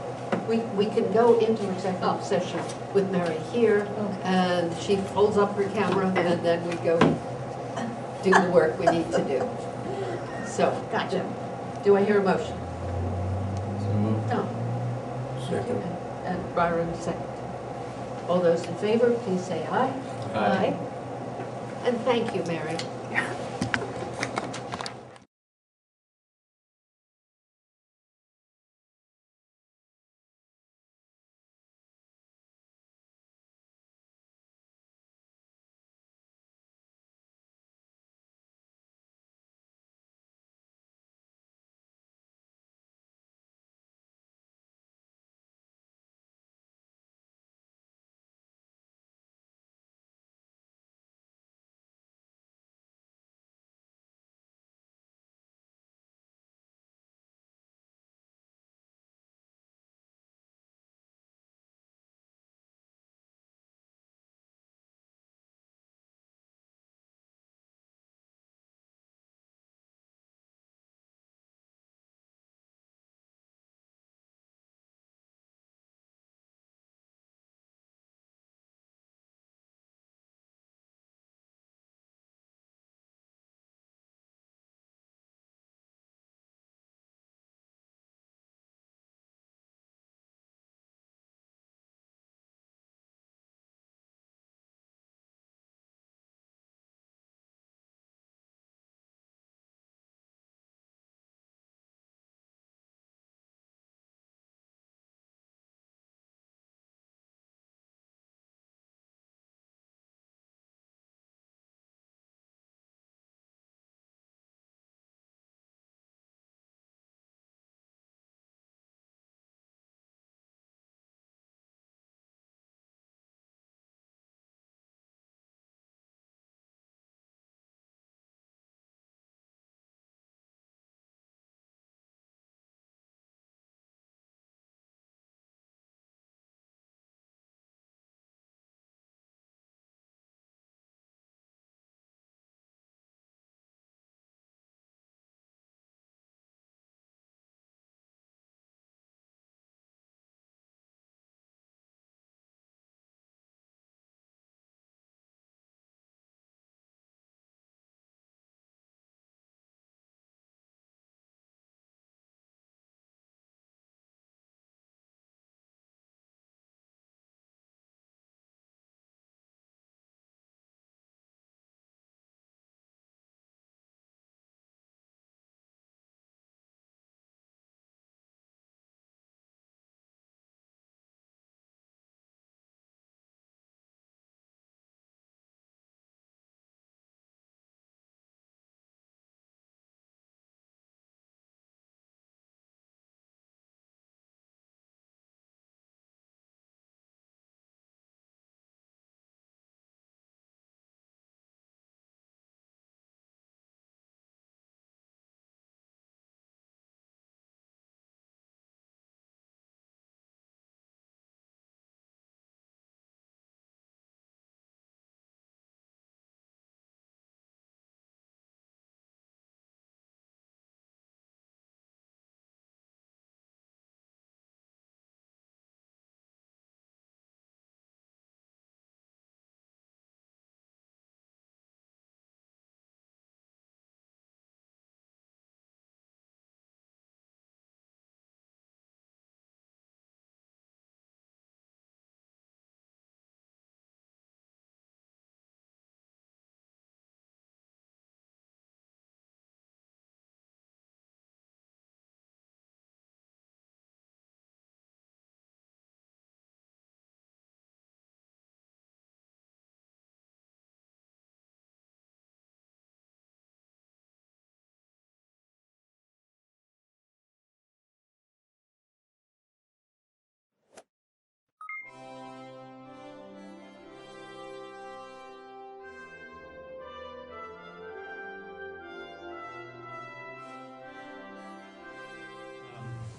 we can go into executive session with Mary here, and she holds up her camera, and then we go do the work we need to do. So, Gotcha. do I hear a motion? So moved. No. Second. And Byron, second. All those in favor, please say aye. Aye. And thank you, Mary.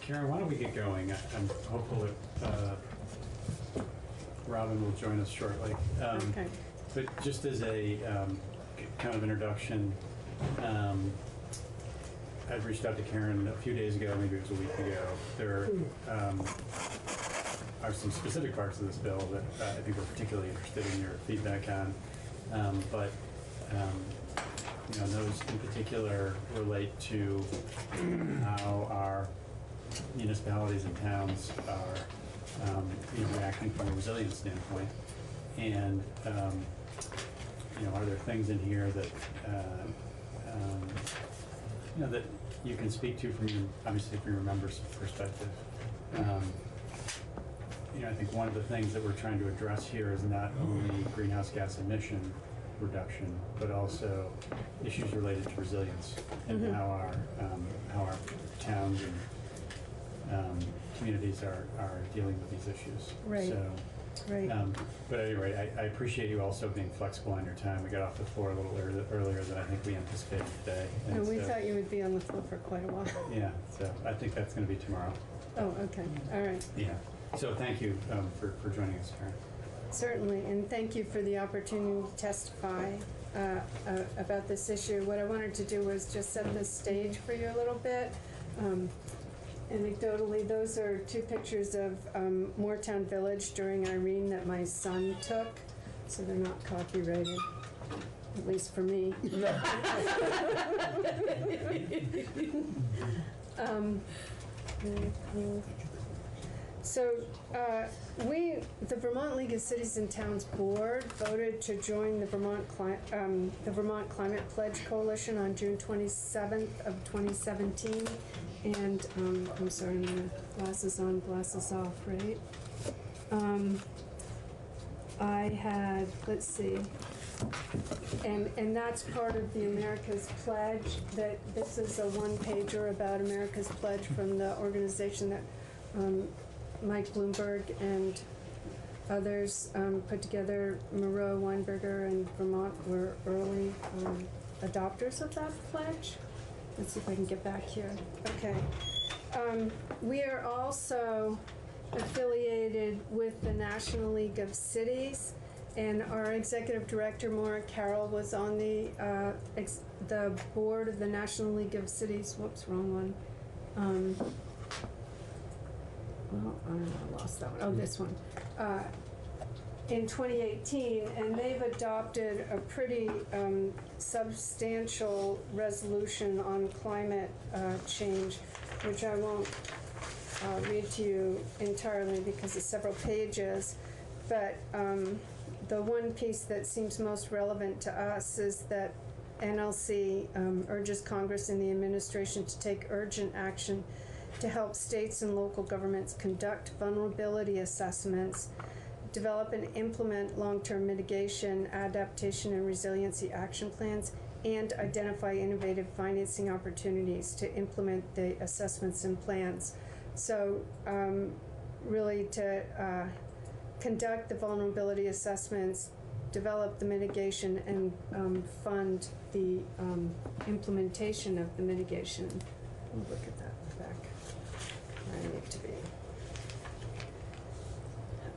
Karen, why don't we get going? I'm hopeful that Robin will join us shortly. Okay. But just as a kind of introduction, I'd reached out to Karen a few days ago, maybe it was a week ago. There are some specific parts of this bill that I think we're particularly interested in your feedback on. But you know, those in particular relate to how our municipalities and towns are you know, reacting from a resilience standpoint. And you know, are there things in here that you know, that you can speak to from your, obviously from your members' perspective? You know, I think one of the things that we're trying to address here is not only greenhouse gas emission reduction, but also issues related to resilience and how our towns and communities are dealing with these issues. Right. So, Right. but anyway, I appreciate you also being flexible on your time. We got off the floor a little earlier than I think we anticipated today. And we so, thought you would be on the floor for quite a while. yeah, so I think that's going to be tomorrow. Oh, okay, all right. Yeah. So thank you for joining us, Karen. Certainly, and thank you for the opportunity to testify about this issue. What I wanted to do was just set the stage for you a little bit. Anecdotally, those are two pictures of Moortown Village during Irene that my son took, so they're not copyrighted, at least for me. So the Vermont League of Cities and Towns Board voted to join the Vermont Climate Pledge Coalition on June 27th of 2017. And I'm sorry, I'm gonna glasses on, glasses off, right? I had, let's see, and that's part of the America's Pledge. That this is a one-pager about America's Pledge from the organization that Mike Bloomberg and others put together. Moreau, Weinberger, and Vermont were early adopters of that pledge. Let's see if I can get back here. Okay. We are also affiliated with the National League of Cities, and our executive director, Maura Carroll, was on the board of the National League of Cities. Whoops, wrong one. Well, I lost that one. Oh, this one. In 2018, and they've adopted a pretty substantial resolution on climate change, which I won't read to you entirely because it's several pages, but the one piece that seems most relevant to us is that NLC urges Congress and the administration to take urgent action to help states and local governments conduct vulnerability assessments, develop and implement long-term mitigation, adaptation, and resiliency action plans, and identify innovative financing opportunities to implement the assessments and plans. So really to conduct the vulnerability assessments, develop the mitigation, and fund the implementation of the mitigation. We'll look at that back where I need to be.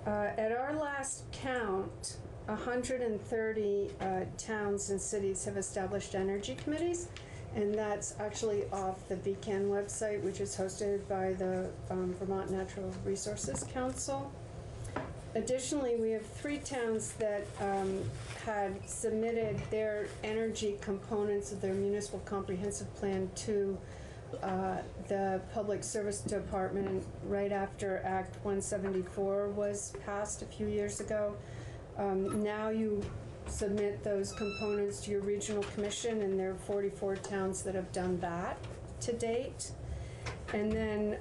At our last count, 130 towns and cities have established energy committees, and that's actually off the VCAN website, which is hosted by the Vermont Natural Resources Council. Additionally, we have 3 towns that had submitted their energy components of their municipal comprehensive plan to the Public Service Department right after Act 174 was passed a few years ago. Now you submit those components to your regional commission, and there are 44 towns that have done that to date. And then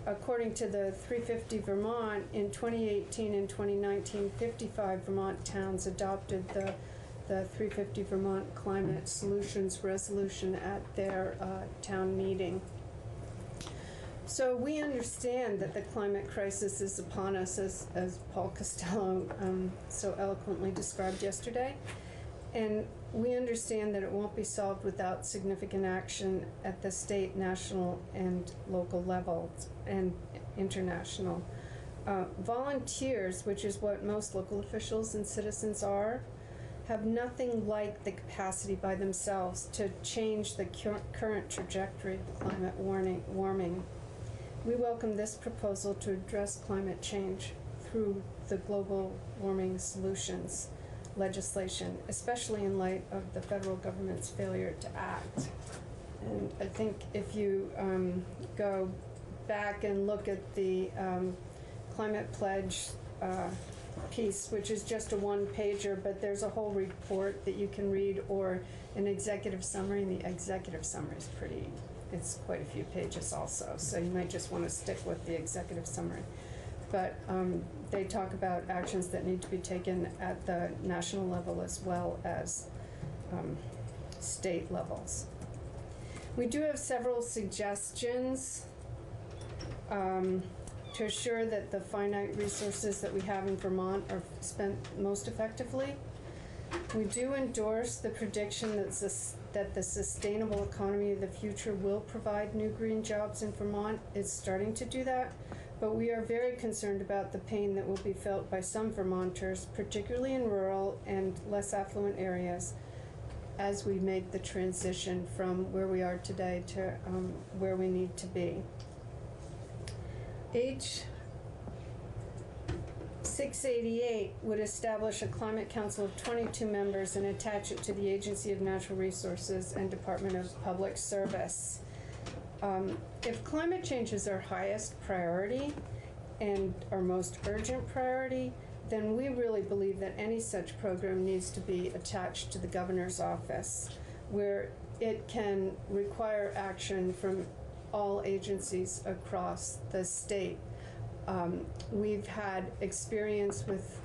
according to the 350 Vermont, in 2018 and 2019, 55 Vermont towns adopted the 350 Vermont Climate Solutions Resolution at their town meeting. So we understand that the climate crisis is upon us, as Paul Costello so eloquently described yesterday. And we understand that it won't be solved without significant action at the state, national, and local levels, and international. Volunteers, which is what most local officials and citizens are, have nothing like the capacity by themselves to change the current trajectory of climate warming. We welcome this proposal to address climate change through the global warming solutions legislation, especially in light of the federal government's failure to act. And I think if you go back and look at the climate pledge piece, which is just a one-pager, but there's a whole report that you can read, or an executive summary, and the executive summary is it's quite a few pages also, so you might just want to stick with the executive summary. But they talk about actions that need to be taken at the national level as well as state levels. We do have several suggestions to assure that the finite resources that we have in Vermont are spent most effectively. We do endorse the prediction that the sustainable economy of the future will provide new green jobs in Vermont. It's starting to do that, but we are very concerned about the pain that will be felt by some Vermonters, particularly in rural and less affluent areas, as we make the transition from where we are today to where we need to be. H 688 would establish a climate council of 22 members and attach it to the Agency of Natural Resources and Department of Public Service. If climate change is our highest priority and our most urgent priority, then we really believe that any such program needs to be attached to the governor's office, where it can require action from all agencies across the state. We've had experience with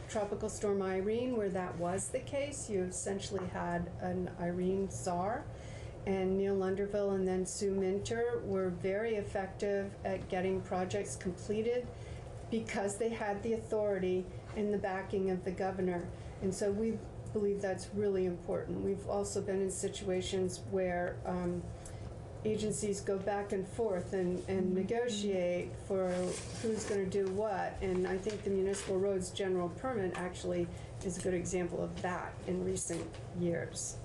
Tropical Storm Irene where that was the case. You essentially had an Irene czar, and Neil Lunderville and then Sue Minter were very effective at getting projects completed because they had the authority and the backing of the governor. And so we believe that's really important. We've also been in situations where agencies go back and forth and negotiate for who's going to do what. And I think the municipal roads general permit actually is a good example of that in recent years.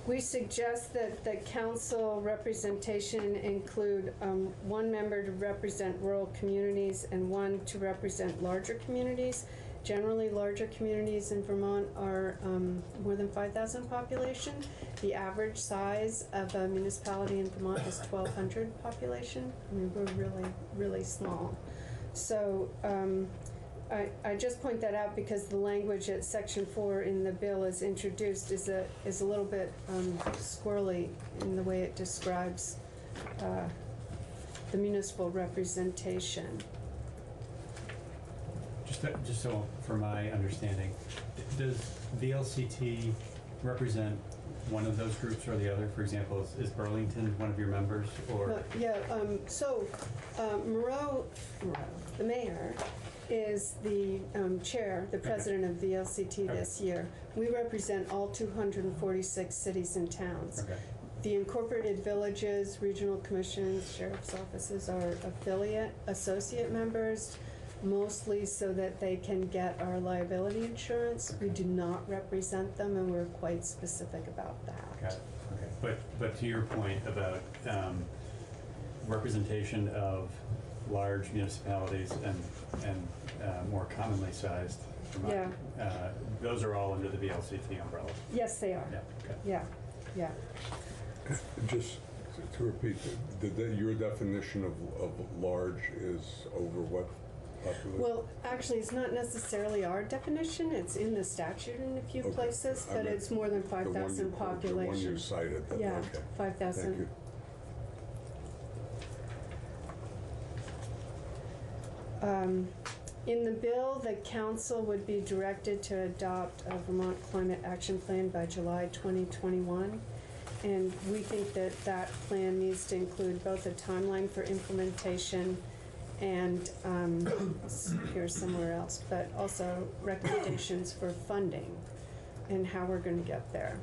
We suggest that the council representation include one member to represent rural communities and one to represent larger communities. Generally, larger communities in Vermont are more than 5,000 population. The average size of a municipality in Vermont is 1,200 population. I mean, we're really, really small. So I just point that out because the language at Section 4 in the bill is introduced is a little bit squirrely in the way it describes the municipal representation. Just so for my understanding, does VLCT represent one of those groups or the other? For example, is Burlington one of your members, or? Yeah. Moreau, the mayor, is the chair, the president of VLCT this year. We represent all 246 cities and towns. Okay. The incorporated villages, regional commissions, sheriff's offices are associate members, mostly so that they can get our liability insurance. We do not represent them, and we're quite specific about that. Okay. But to your point about representation of large municipalities and more commonly sized, those are all under the VLCT umbrella. Yes, they are. Yeah. Okay. Yeah. Just to repeat, your definition of large is over what population? Well, actually, it's not necessarily our definition. It's in the statute in a few places, but it's more than 5,000 population. The one you cited. Yeah, okay. 5,000. Thank you. In the bill, the council would be directed to adopt a Vermont Climate Action Plan by July 2021. And we think that that plan needs to include both a timeline for implementation and here's somewhere else, but also recommendations for funding and how we're going to get there.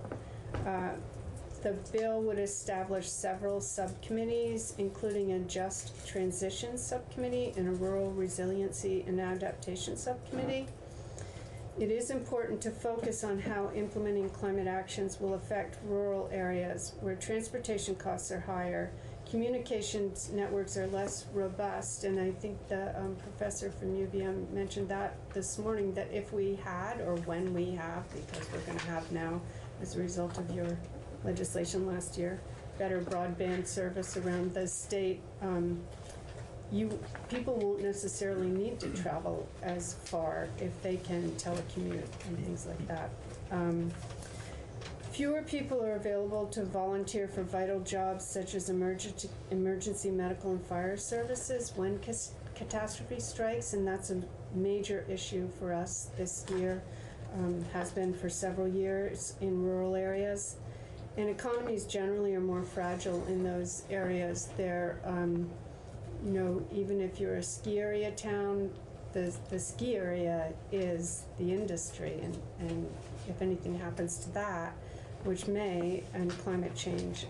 The bill would establish several subcommittees, including a Just Transition Subcommittee and a Rural Resiliency and Adaptation Subcommittee. It is important to focus on how implementing climate actions will affect rural areas where transportation costs are higher, communications networks are less robust, and I think the professor from UVM mentioned that this morning, that if we had, or when we have, because we're going to have now as a result of your legislation last year, better broadband service around the state, people won't necessarily need to travel as far if they can telecommute and things like that. Fewer people are available to volunteer for vital jobs such as emergency medical and fire services when catastrophe strikes, and that's a major issue for us this year, has been for several years in rural areas. And economies generally are more fragile in those areas. They're, even if you're a ski area town, the ski area is the industry, and if anything happens to that, which may, and climate change,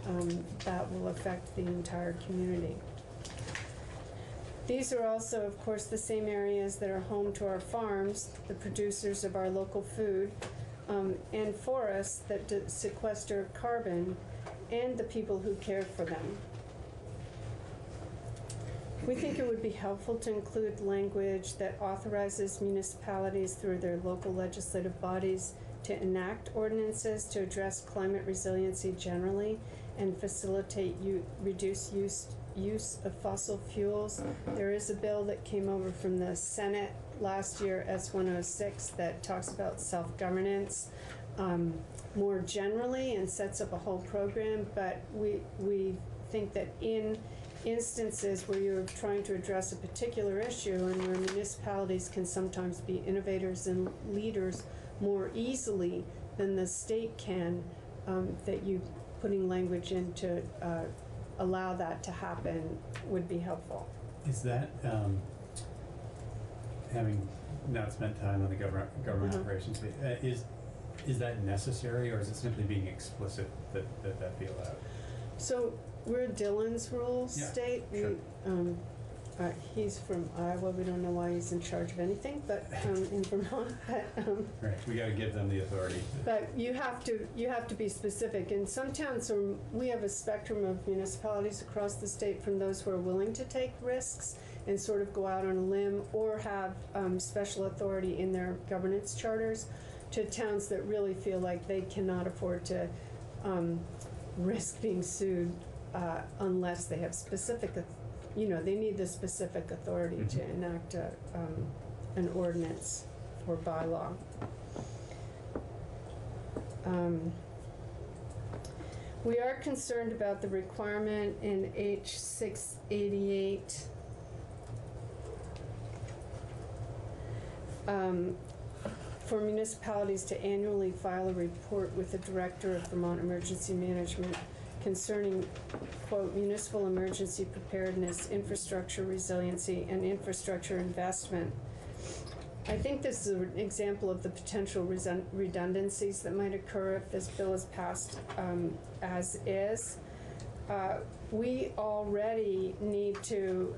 that will affect the entire community. These are also, of course, the same areas that are home to our farms, the producers of our local food, and forests that sequester carbon, and the people who care for them. We think it would be helpful to include language that authorizes municipalities through their local legislative bodies to enact ordinances to address climate resiliency generally and facilitate reduced use of fossil fuels. There is a bill that came over from the Senate last year, S-106, that talks about self-governance more generally and sets up a whole program, but we think that in instances where you're trying to address a particular issue and where municipalities can sometimes be innovators and leaders more easily than the state can, that you putting language in to allow that to happen would be helpful. Is that, having now spent time on the government operations, is that necessary, or is it simply being explicit that be allowed? So we're Dylan's rules state. Sure. He's from Iowa. We don't know why he's in charge of anything, but in Vermont. But, right, we got to give them the authority. But you have to be specific. In some towns, we have a spectrum of municipalities across the state, from those who are willing to take risks and sort of go out on a limb or have special authority in their governance charters, to towns that really feel like they cannot afford to risk being sued unless they have specific, they need the specific authority to enact an ordinance or bylaw. We are concerned about the requirement in H688 for municipalities to annually file a report with the Director of Vermont Emergency Management concerning, quote, municipal emergency preparedness, infrastructure resiliency, and infrastructure investment. I think this is an example of the potential redundancies that might occur if this bill is passed as is. We already need to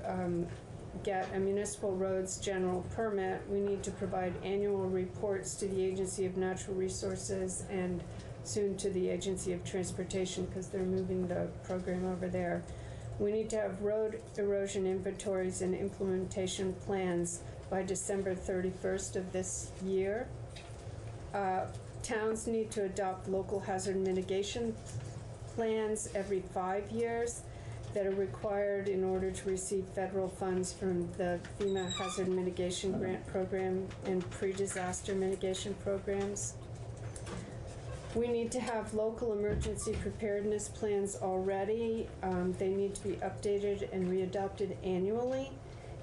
get a municipal roads general permit. We need to provide annual reports to the Agency of Natural Resources and soon to the Agency of Transportation, because they're moving the program over there. We need to have road erosion inventories and implementation plans by December 31st of this year. Towns need to adopt local hazard mitigation plans every 5 years that are required in order to receive federal funds from the FEMA Hazard Mitigation Grant Program and pre-disaster mitigation programs. We need to have local emergency preparedness plans already. They need to be updated and readopted annually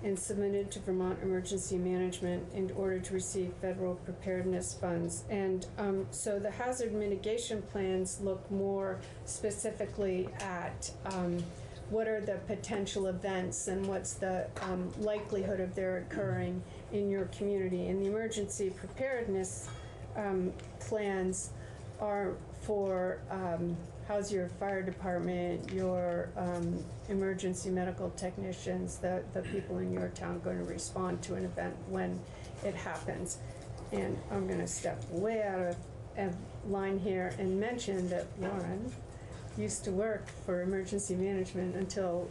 and submitted to Vermont Emergency Management in order to receive federal preparedness funds. And so the hazard mitigation plans look more specifically at what are the potential events and what's the likelihood of their occurring in your community. And the emergency preparedness plans are for how's your fire department, your emergency medical technicians, the people in your town going to respond to an event when it happens? And I'm gonna step way out of line here and mention that Lauren used to work for emergency management until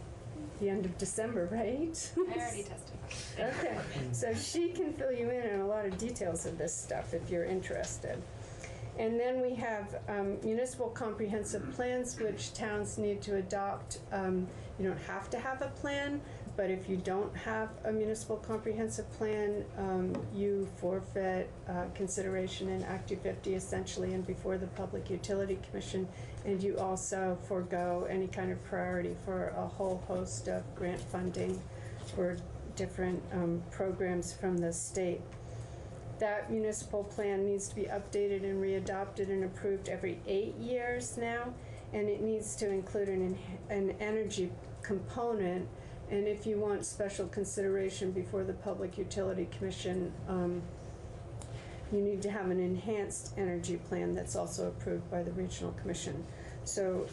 the end of December, right? I already tested. Okay, so she can fill you in on a lot of details of this stuff if you're interested. And then we have municipal comprehensive plans, which towns need to adopt. You don't have to have a plan, but if you don't have a municipal comprehensive plan, you forfeit consideration in Act 250 essentially and before the Public Utility Commission, and you also forego any kind of priority for a whole host of grant funding for different programs from the state. That municipal plan needs to be updated and readopted and approved every 8 years now, and it needs to include an energy component. And if you want special consideration before the Public Utility Commission, you need to have an enhanced energy plan that's also approved by the Regional Commission. So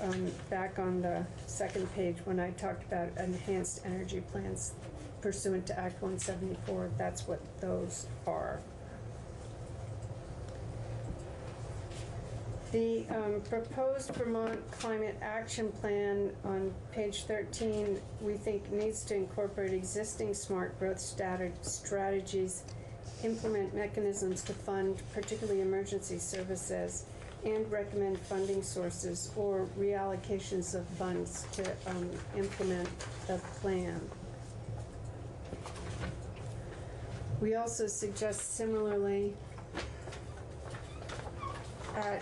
back on the second page, when I talked about enhanced energy plans pursuant to Act 174, that's what those are. The proposed Vermont Climate Action Plan on page 13, we think needs to incorporate existing smart growth strategies, implement mechanisms to fund particularly emergency services, and recommend funding sources or reallocations of funds to implement the plan. We also suggest similarly at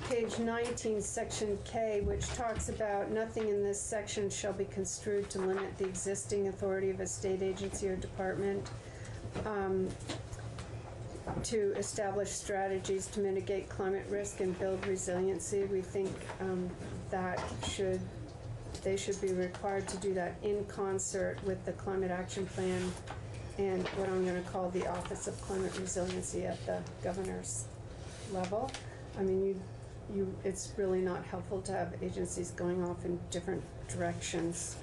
page 19, section K, which talks about nothing in this section shall be construed to limit the existing authority of a state agency or department to establish strategies to mitigate climate risk and build resiliency. We think that they should be required to do that in concert with the Climate Action Plan and what I'm going to call the Office of Climate Resiliency at the governor's level. I mean, it's really not helpful to have agencies going off in different directions,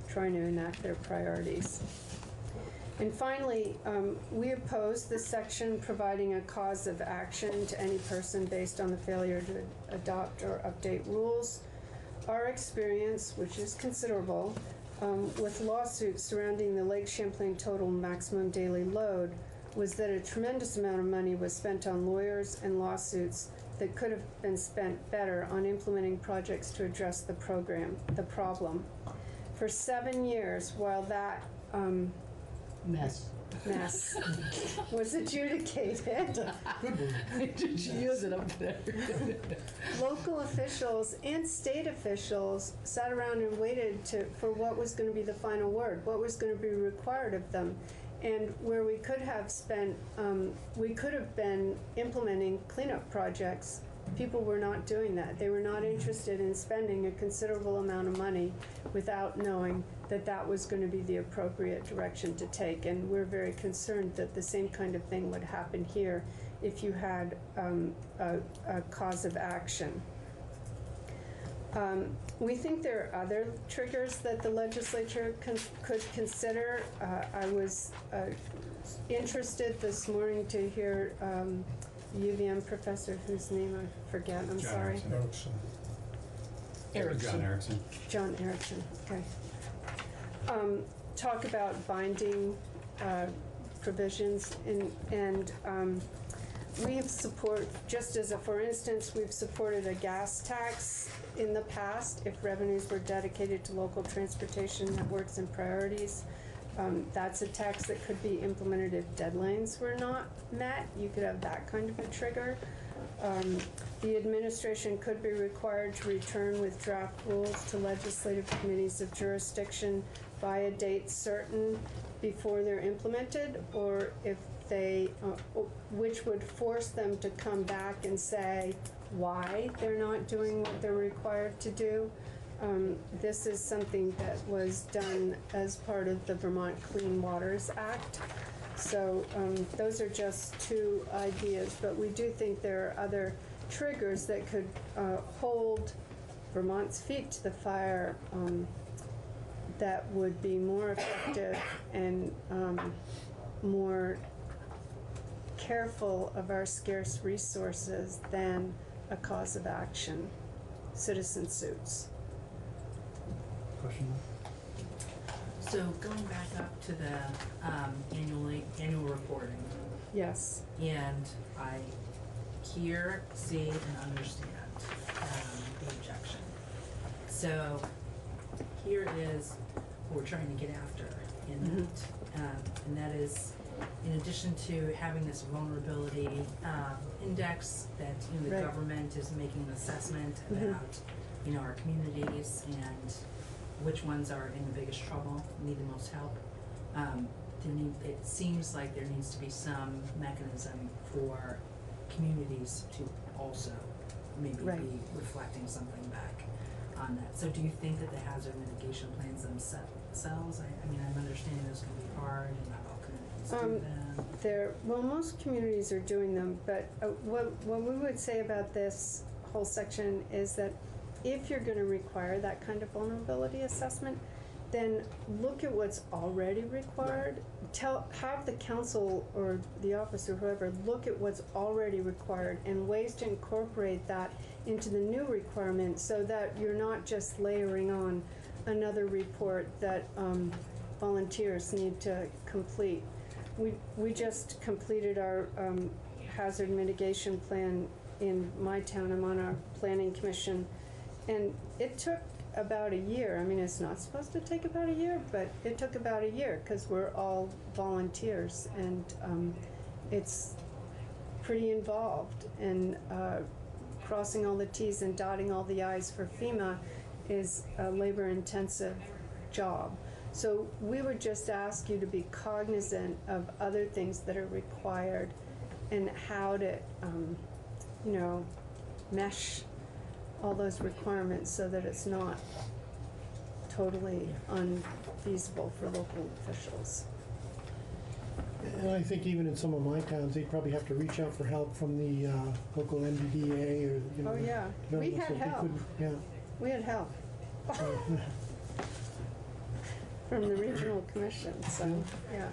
trying to enact their priorities. And finally, we oppose this section providing a cause of action to any person based on the failure to adopt or update rules. Our experience, which is considerable, with lawsuits surrounding the Lake Champlain total maximum daily load was that a tremendous amount of money was spent on lawyers and lawsuits that could have been spent better on implementing projects to address the problem. For 7 years, while that Mess. Was adjudicated. Did you use it up there? Local officials and state officials sat around and waited for what was going to be the final word, what was going to be required of them. And where we could have we could have been implementing cleanup projects. People were not doing that. They were not interested in spending a considerable amount of money without knowing that that was going to be the appropriate direction to take. And we're very concerned that the same kind of thing would happen here if you had a cause of action. We think there are other triggers that the legislature could consider. I was interested this morning to hear UVM professor whose name I forget, I'm sorry. John Erickson. John Erickson, okay. Talk about binding provisions and we've just as a for instance, we've supported a gas tax in the past if revenues were dedicated to local transportation networks and priorities. That's a tax that could be implemented if deadlines were not met. You could have that kind of a trigger. The administration could be required to return with draft rules to legislative committees of jurisdiction by a date certain before they're implemented, or if they, which would force them to come back and say why they're not doing what they're required to do. This is something that was done as part of the Vermont Clean Waters Act. So those are just two ideas, but we do think there are other triggers that could hold Vermont's feet to the fire, that would be more effective and more careful of our scarce resources than a cause of action, citizen suits. Question? So going back up to the annual reporting, Yes. and I hear, see, and understand the objection. So here is what we're trying to get after in that, and that is, in addition to having this vulnerability index that the Right. government is making an assessment about our communities and which ones are in the biggest trouble, need the most help. It seems like there needs to be some mechanism for communities to also maybe be reflecting something back on that. So do you think that the hazard mitigation plans themselves, I mean, I'm understanding those can be hard and not all communities do them. Well, most communities are doing them, but what we would say about this whole section is that if you're going to require that kind of vulnerability assessment, then look at what's already required. Have the council or the office or whoever look at what's already required and ways to incorporate that into the new requirement so that you're not just layering on another report that volunteers need to complete. We just completed our hazard mitigation plan in my town. I'm on our planning commission, and it took about a year. I mean, it's not supposed to take about a year, but it took about a year because we're all volunteers, and it's pretty involved. And crossing all the T's and dotting all the I's for FEMA is a labor-intensive job. So we would just ask you to be cognizant of other things that are required and how to, mesh all those requirements so that it's not totally unfeasible for local officials. And I think even in some of my towns, they'd probably have to reach out for help from the local MDDA or, Oh, yeah. We had help. We had help. From the regional commission, so, yeah.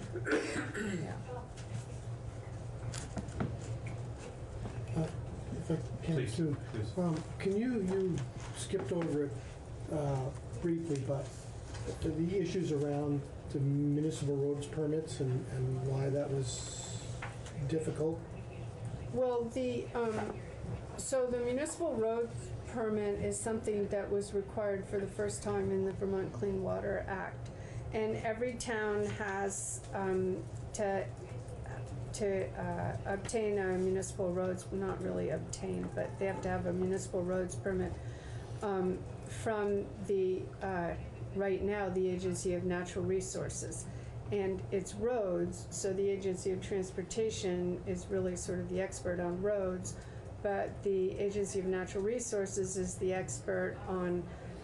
If I can too. Can you skipped over it briefly, but the issues around the municipal roads permits and why that was difficult? Well, so the municipal road permit is something that was required for the first time in the Vermont Clean Water Act. And every town has to obtain a municipal roads, not really obtain, but they have to have a municipal roads permit from the, right now, the Agency of Natural Resources. And it's roads, so the Agency of Transportation is really sort of the expert on roads, but the Agency of Natural Resources is the expert on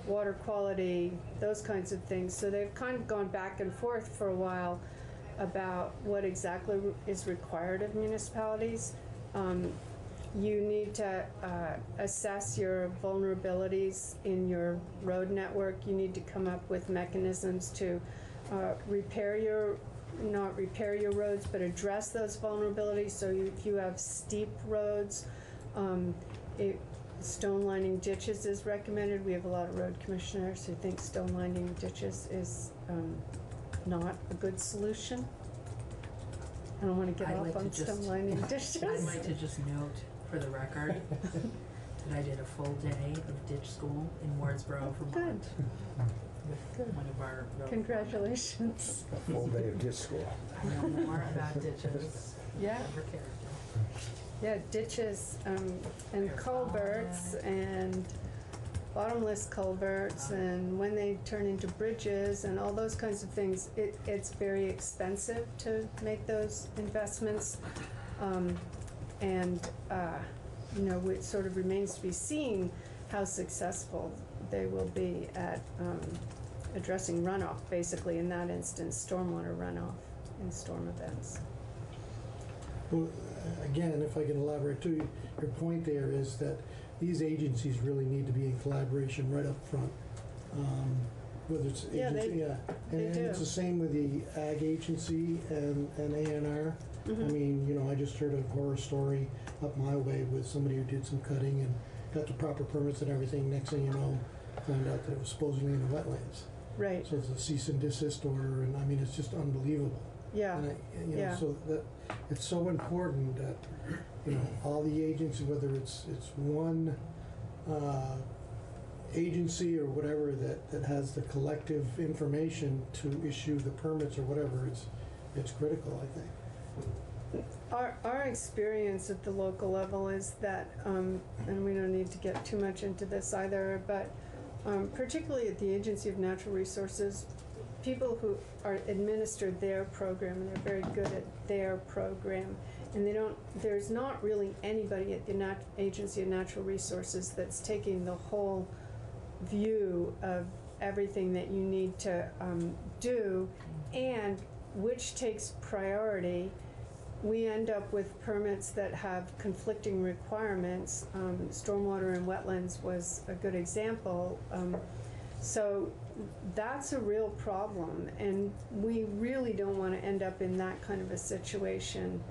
water quality, those kinds of things. So they've kind of gone back and forth for a while about what exactly is required of municipalities. You need to assess your vulnerabilities in your road network. You need to come up with mechanisms to not repair your roads, but address those vulnerabilities. So if you have steep roads, stone lining ditches is recommended. We have a lot of road commissioners who think stone lining ditches is not a good solution. I don't want to get off on stone lining ditches. I'd like to just note for the record that I did a full day of ditch school in Wardsboro, Vermont. With one of our road Congratulations. A full day of ditch school. I know more about ditches Yeah. than ever character. Yeah, ditches and culverts and bottomless culverts and when they turn into bridges and all those kinds of things. It's very expensive to make those investments. It sort of remains to be seen how successful they will be at addressing runoff, basically in that instance, stormwater runoff in storm events. Well, again, if I can elaborate too, your point there is that these agencies really need to be in collaboration right up front. Whether it's Yeah, agency, they and do. it's the same with the ag agency and A&R. I Mhm. mean, you know, I just heard a horror story up my way with somebody who did some cutting and got the proper permits and everything. Next thing you know, found out that it was supposedly in the wetlands. Right. So it's a cease and desist order, and I mean, it's just unbelievable. Yeah. And you know, Yeah. so that it's so important that, you know, all the agencies, whether it's one agency or whatever that has the collective information to issue the permits or whatever, it's critical, I think. Our experience at the local level is that, and we don't need to get too much into this either, but particularly at the Agency of Natural Resources, people who are administer their program, and they're very good at their program, and there's not really anybody at the Agency of Natural Resources that's taking the whole view of everything that you need to do, and which takes priority. We end up with permits that have conflicting requirements. Stormwater and wetlands was a good example. So that's a real problem, and we really don't want to end up in that kind of a situation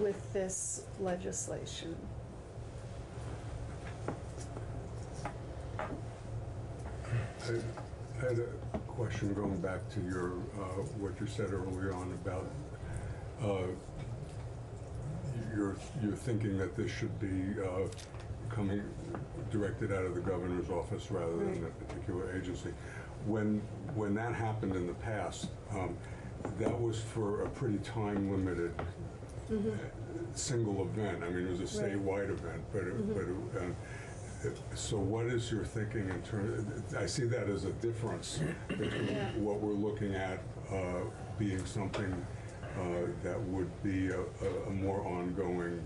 with this legislation. I had a question going back to your, what you said earlier on about you're thinking that this should be coming directed out of the governor's office rather than a particular agency. When that happened in the past, that was for a pretty time-limited single event. I mean, it was a statewide event, so what is your thinking in terms, I see that as a difference between what we're looking at being something that would be a more ongoing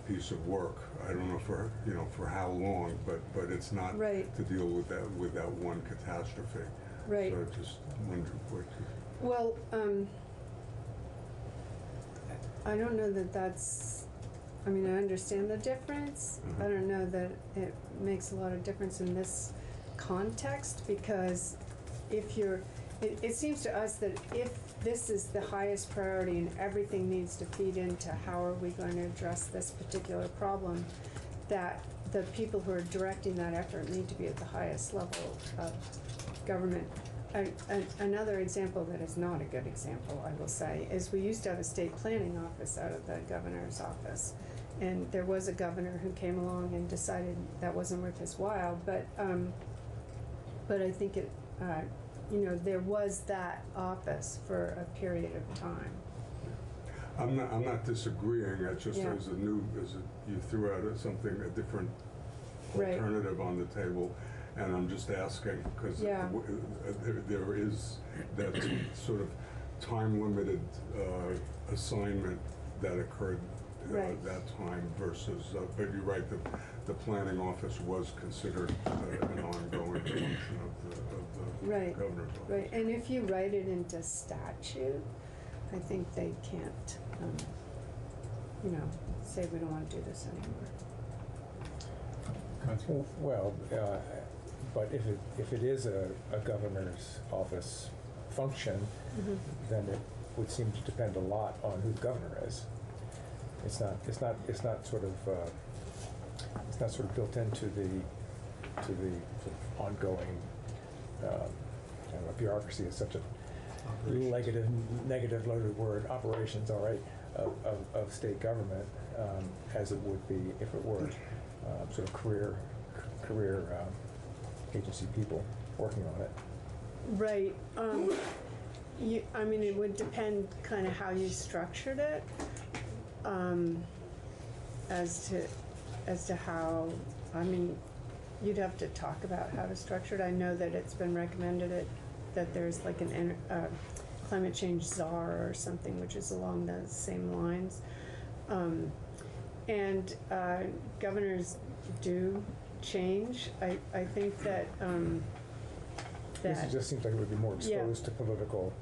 piece of work. I don't know for how long, but it's not to deal with that one catastrophe. Right. So I just wonder what you... Well, I don't know that that's, I mean, I understand the difference. I don't know that it makes a lot of difference in this context, because if you're, it seems to us that if this is the highest priority and everything needs to feed into how are we going to address this particular problem, that the people who are directing that effort need to be at the highest level of government. Another example that is not a good example, I will say, is we used to have a state planning office out of the governor's office. And there was a governor who came along and decided that wasn't worth his while, but I think it, there was that office for a period of time. I'm not disagreeing. It's just you threw out a different alternative on the table, and I'm just asking because there is that sort of time-limited assignment that occurred that time versus. But you're right. The planning office was considered an ongoing function of the governor's office. Right, and if you write it into statute, I think they can't, say we don't want to do this anymore. Well, but if it is a governor's office function, then it would seem to depend a lot on who the governor is. It's not sort of built into the sort of ongoing bureaucracy is such a negative loaded word, operations, all right, of state government, as it would be if it were sort of career agency people working on it. Right. I mean, it would depend kind of how you structured it, as to how, I mean, you'd have to talk about how to structure it. I know that it's been recommended that there's like an climate change czar or something, which is along the same lines. And governors do change. I think that This just seems like it would be more exposed to political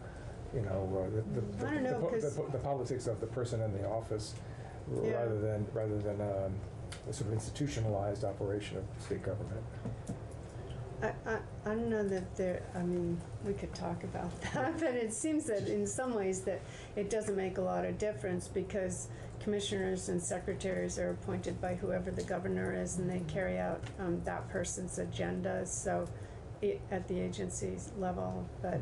you know, I don't know, 'cause- the politics of the person in the office, Yeah. rather than a sort of institutionalized operation of state government. I don't know that there, I mean, we could talk about that, but it seems that in some ways that it doesn't make a lot of difference because commissioners and secretaries are appointed by whoever the governor is and they carry out that person's agenda, so at the agency's level. But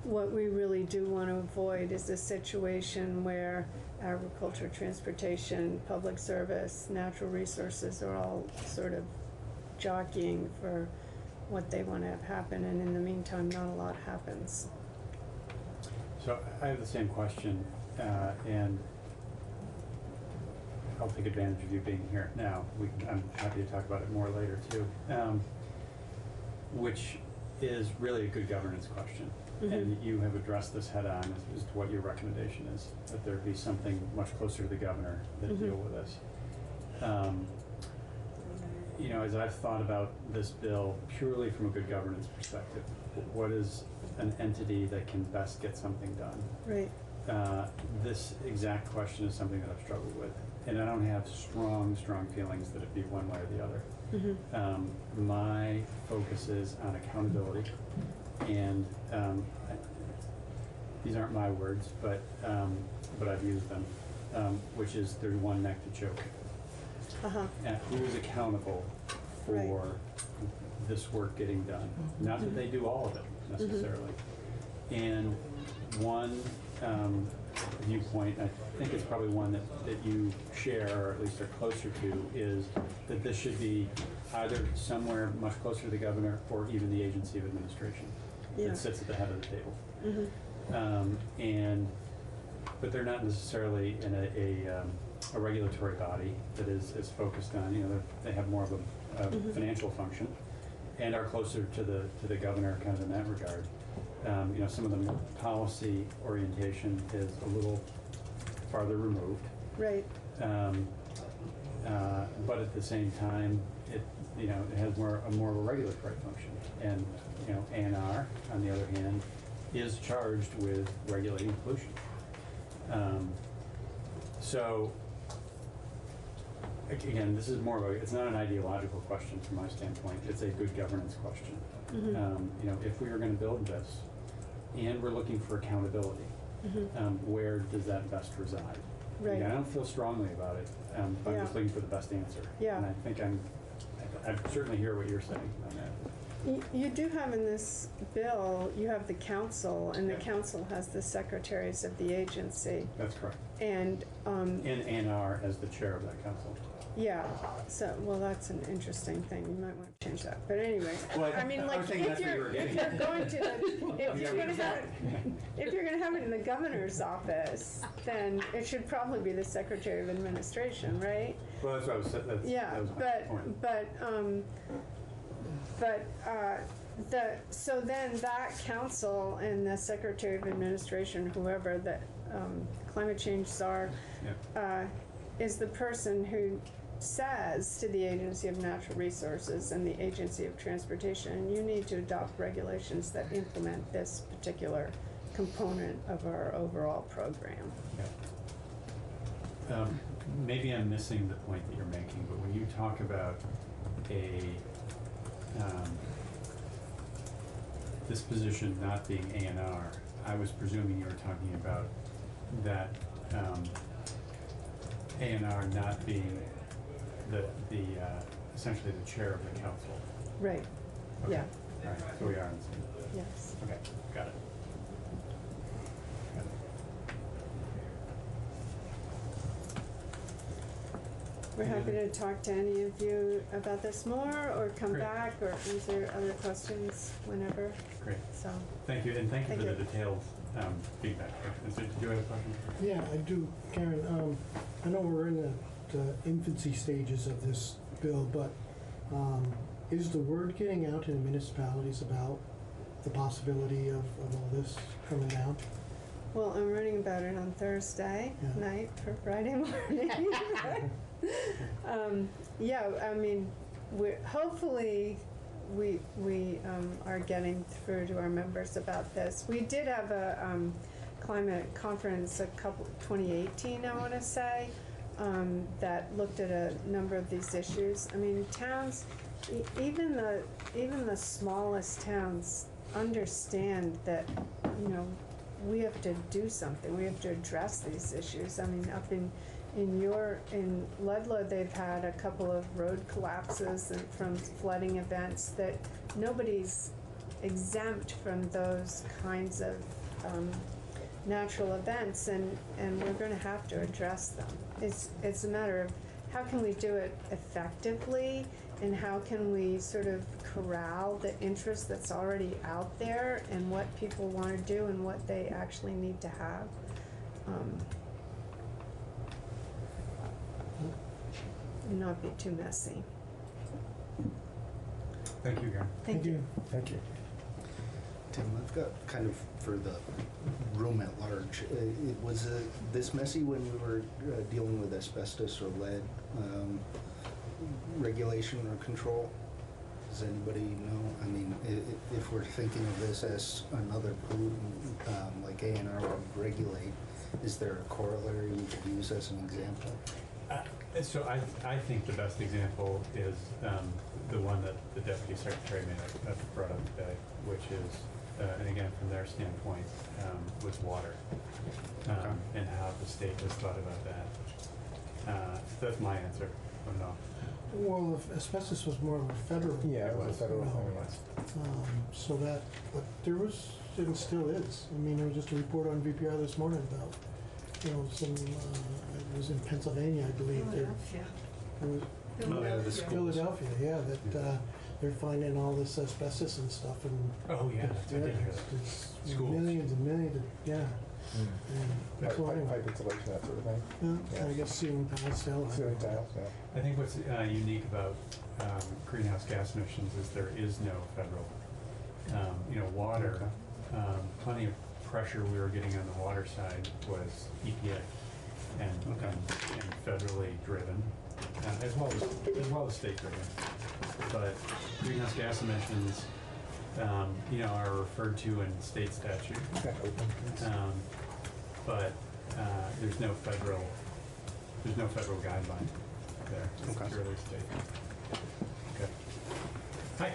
what we really do want to avoid is a situation where agriculture, transportation, public service, natural resources are all sort of jockeying for what they want to have happen, and in the meantime, not a lot happens. So I have the same question, and I'll take advantage of you being here now. I'm happy to talk about it more later too, which is really a good governance question. Mm-hmm. And you have addressed this head on as to what your recommendation is, that there be something much closer to the governor that Mm-hmm. deal with this. You know, as I've thought about this bill purely from a good governance perspective, what is an entity that can best get something done? Right. This exact question is something that I've struggled with, and I don't have strong feelings that it'd be one way or the other. Mm-hmm. My focus is on accountability, and these aren't my words, but I've used them, which is there's one neck to choke. Uh-huh. And who is accountable for Right. this work getting done? Not that they do all of it necessarily. And one viewpoint, I think it's probably one that you share, or at least are closer to, is that this should be either somewhere much closer to the governor or even the agency of administration that sits at the head of the table. Mm-hmm. But they're not necessarily in a regulatory body that is focused on, you know, they have more of a financial function and are closer to the governor kind of in that regard. You know, some of the policy orientation is a little farther removed. Right. But at the same time, it has more of a regulatory function. And, you know, ANR, on the other hand, is charged with regulating pollution. So, again, this is more of it's not an ideological question from my standpoint, it's a good governance question. Mm-hmm. You know, if we are going to build this, and we're looking for accountability, where does that best reside? Right. Again, I don't feel strongly about it, but I'm just looking for the best answer. Yeah. And I think I certainly hear what you're saying on that. You do have in this bill, you have the council, and the council has the secretaries of the agency. That's correct. And ANR as the chair of that council. yeah, so, well, that's an interesting thing, you might want to change that, but anyway. Well, I mean, like, was thinking if that's what you you're were getting going to, if Yeah, you're gonna have it, if you're gonna have it in the governor's office, then it should probably be the secretary of administration, right? Well, that's what I was saying, Yeah, that was my point. So then that council and the secretary of administration, whoever the climate change czar, is the person who says to the Agency of Natural Resources and the Agency of Transportation, you need to adopt regulations that implement this particular component of our overall program. Maybe I'm missing the point that you're making, but when you talk about this position not being ANR, I was presuming you were talking about that ANR not being the essentially the chair of the council. Right. Okay. Yeah. All right. So we are on the same. Yes. Okay. Got it. We're happy to talk to any of you about this more, or come back, or answer other questions whenever. Great. So. Thank you, and thank you for the detailed feedback. Did you have a question? Yeah, I do, Karen. I know we're in the infancy stages of this bill, but is the word getting out to the municipalities about the possibility of all this coming down? Well, I'm reading about it on Thursday night for Friday morning. Yeah, I mean, hopefully we are getting through to our members about this. We did have a climate conference 2018, I wanna say, that looked at a number of these issues. I mean, towns, even the smallest towns understand that, you know, we have to do something, we have to address these issues. I mean, up in Ludlow, they've had a couple of road collapses and from flooding events, that nobody's exempt from those kinds of natural events, and we're gonna have to address them. It's a matter of how can we do it effectively, and how can we sort of corral the interest that's already out there, and what people wanna do and what they actually need to have. And not be too messy. Thank you, Karen. Thank you. Thank you. Tim, I've got kind of for the room at large. Was this messy when we were dealing with asbestos or lead regulation or control? Does anybody know? I mean, if we're thinking of this as another pollutant like A&R would regulate, is there a corollary we could use as an example? So I think the best example is the one that the Deputy Secretary brought up today, which is, and again, from their standpoint, was water, and how the state has thought about that. That's my answer. I don't know. Well, asbestos was more of a federal. Yeah, it was a federal thing. So that, but there was, and still is. I mean, there was just a report on VPR this morning about, you know, some, it was in Pennsylvania, I believe. Philadelphia. It was Philadelphia, yeah, that they're finding all this asbestos and stuff, and Oh yeah, I did hear that. it's Schools. millions and millions, yeah. And that's why, Pipe insulation, that sort of thing. yeah, I guess ceiling tiles still. Ceiling tiles, yeah. I think what's unique about greenhouse gas emissions is there is no federal, water. Plenty of pressure we were getting on the water side was EPA and federally driven, as well as state driven. But greenhouse gas emissions, are referred to in state statute. But there's no federal guideline there. It's purely state. Okay. Hi.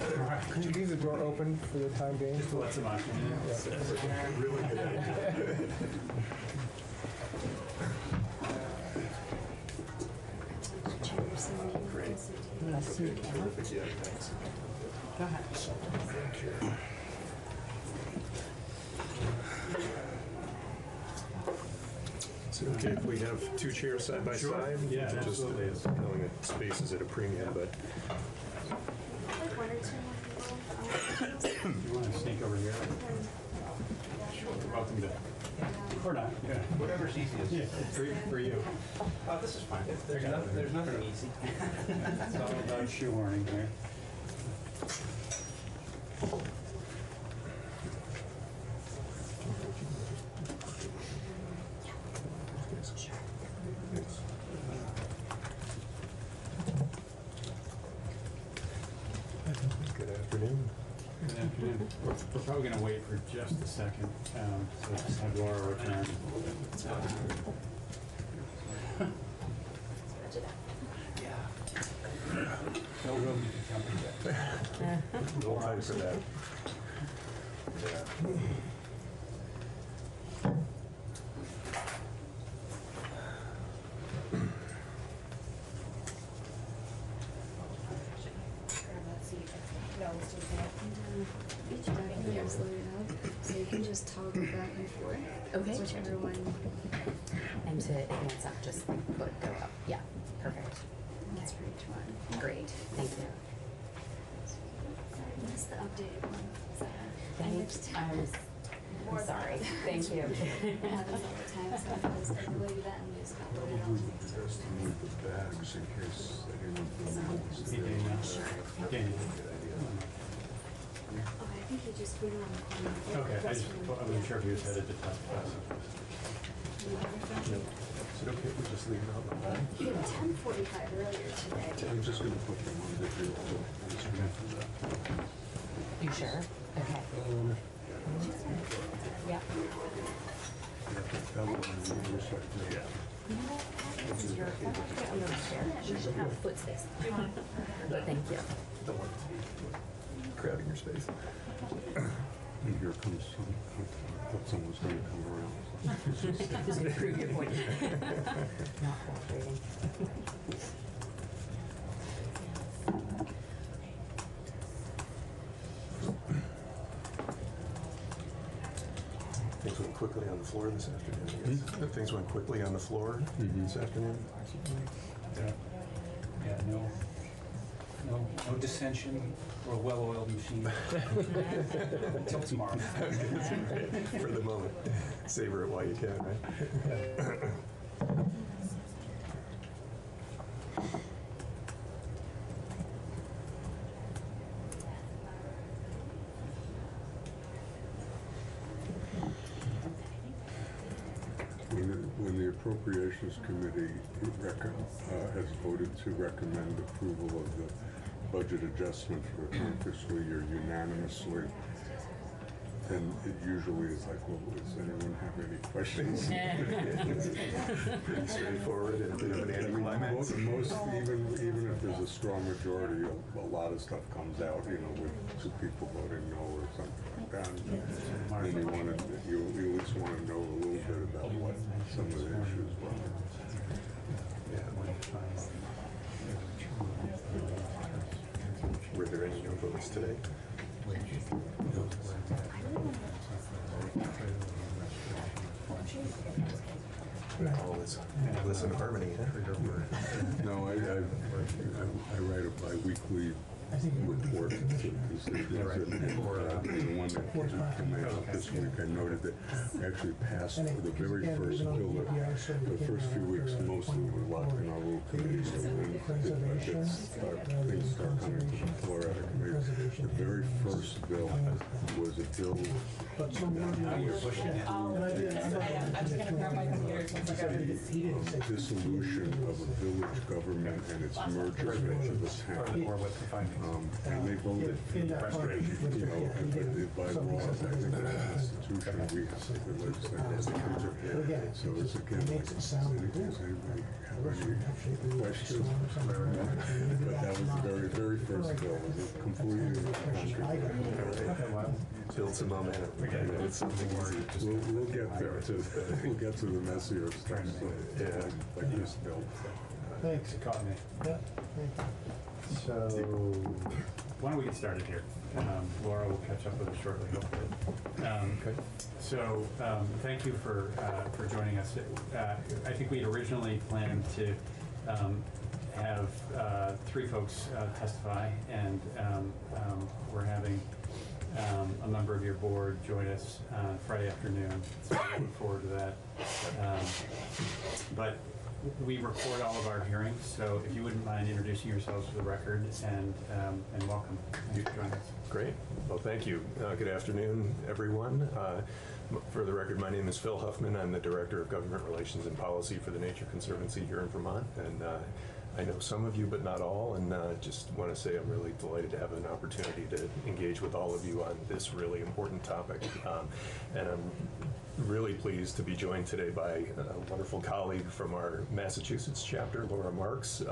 All right. Could you leave the door open for the time being? Just to let some oxygen in. Yeah. Really good idea. Great. Go ahead. Is it okay if we have two chairs side by side? Yeah, Just absolutely. knowing that space is at a premium, but You want to sneak over here? You're welcome to. Or not, yeah. Whatever's easiest. Yeah, for you. Oh, this is fine. There's nothing easy. It's all about shoehorning here. Good afternoon. Good afternoon. We're probably going to wait for just a second, so just have Laura return. No room to jump in. no time for that. Yeah. Each document is loaded up, so you can just toggle back and forth. Okay. Whichever one. And to advance up, just go up. Yeah, perfect. That's for each one. Great, thank you. That's the updated one. So, I'm sorry, thank you. It happens all the time, so I just overload that and just upload it all. Just to move the bags in case anyone feels Oh, I think you just put it on the corner. Okay, I wasn't sure if he was headed to testify. Is it okay if we just leave it on the line? He had 10:45 earlier today. I'm just going to put them on the video. You sure? Okay. Yeah. Yeah. You know what? This is your, why don't you get under the chair? You should have foot space. Thank you. Don't want crowding your space. And here comes some, I thought someone was going to come around. Just gonna prove your point. Not cooperating. Things went quickly on the floor this afternoon, I guess. Things went quickly on the floor this afternoon. Yeah, no dissension or well-oiled machine. Until tomorrow. For the moment. Savor it while you can, right? When the Appropriations Committee has voted to recommend approval of the budget adjustment for the current fiscal year unanimously, then it usually is like, well, does anyone have any questions? Pretty straightforward and a bit of an anticlimax. Most, even if there's a strong majority, a lot of stuff comes out, with 2 people voting no or something like that. And then you at least want to know a little bit about what some of the issues were. Were there any no votes today? All is bliss and harmony, huh? No, I write a bi-weekly report to constituents, and the one that came out this week, I noted that we actually passed the very first bill. The first few weeks mostly were locked in our little committees, and then things start coming to the floor out of committee. The very first bill was a bill. Dissolution of a village government and its merger into the town. And they voted, but by law, I think the Constitution, we have to the legislature. So it's again, does anybody have any questions? But that was the very, very first bill. It was completely contrary. Build some momentum. It's something We'll get there. We'll get to the messier stuff. So, like this bill. Thanks. It caught me. Yeah. So, why don't we get started here? Laura will catch up with us shortly, hopefully. So, thank you for joining us. I think we had originally planned to have 3 folks testify, and we're having a member of your board join us on Friday afternoon, so I look forward to that. But we record all of our hearings, so if you wouldn't mind introducing yourselves for the record, and welcome. Thanks for joining us. Great. Well, thank you. Good afternoon, everyone. For the record, my name is Phil Huffman. I'm the Director of Government Relations and Policy for the Nature Conservancy here in Vermont, and I know some of you, but not all, and just want to say I'm really delighted to have an opportunity to engage with all of you on this really important topic. And I'm really pleased to be joined today by a wonderful colleague from our Massachusetts chapter, Laura Marks,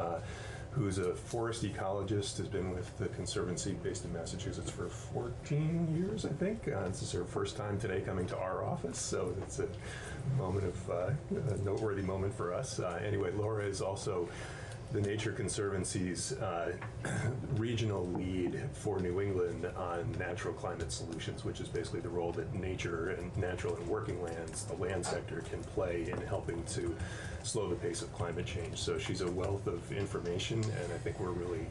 who's a forest ecologist, has been with the Conservancy based in Massachusetts for 14 years, I think. This is her first time today coming to our office, so it's a moment of a noteworthy moment for us. Anyway, Laura is also the Nature Conservancy's regional lead for New England on natural climate solutions, which is basically the role that nature and natural and working lands, the land sector, can play in helping to slow the pace of climate change. So she's a wealth of information, and I think we're really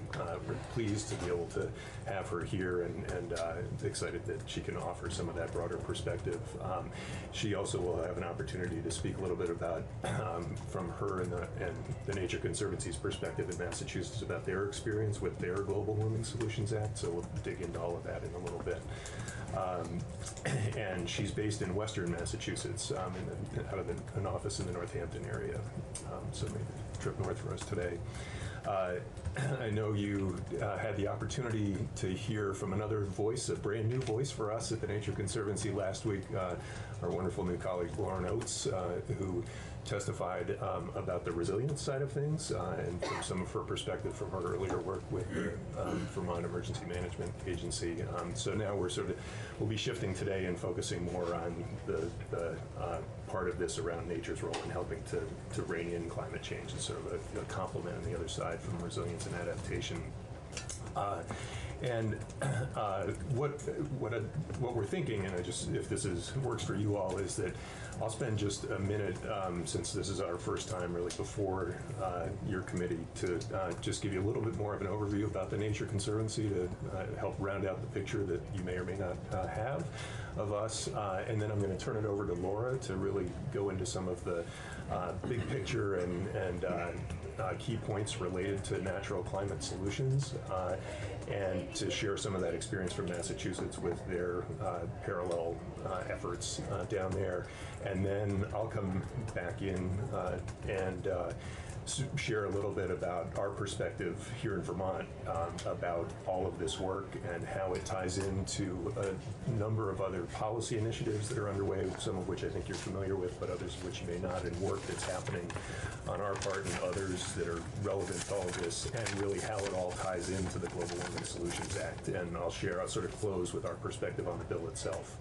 we're pleased to be able to have her here, and excited that she can offer some of that broader perspective. She also will have an opportunity to speak a little bit about, from her and the Nature Conservancy's perspective in Massachusetts, about their experience with their Global Warming Solutions Act, so we'll dig into all of that in a little bit. And she's based in Western Massachusetts, out of an office in the Northampton area, so made the trip north for us today. I know you had the opportunity to hear from another voice, a brand new voice for us at the Nature Conservancy last week, our wonderful new colleague Lauren Oates, who testified about the resilience side of things and from some of her perspective from her earlier work with the Vermont Emergency Management Agency. So now we'll be shifting today and focusing more on the part of this around nature's role in helping to rein in climate change. It's sort of a complement on the other side from resilience and adaptation. What we're thinking, and if this works for you all, is that I'll spend just a minute, since this is our first time really before your committee, to just give you a little bit more of an overview about the Nature Conservancy to help round out the picture that you may or may not have of us. And then I'm going to turn it over to Laura to really go into some of the big picture and key points related to natural climate solutions, and to share some of that experience from Massachusetts with their parallel efforts down there. And then I'll come back in and share a little bit about our perspective here in Vermont about all of this work and how it ties into a number of other policy initiatives that are underway, some of which I think you're familiar with, but others of which you may not, and work that's happening on our part and others that are relevant to all of this, and really how it all ties into the Global Warming Solutions Act. And I'll sort of close with our perspective on the bill itself.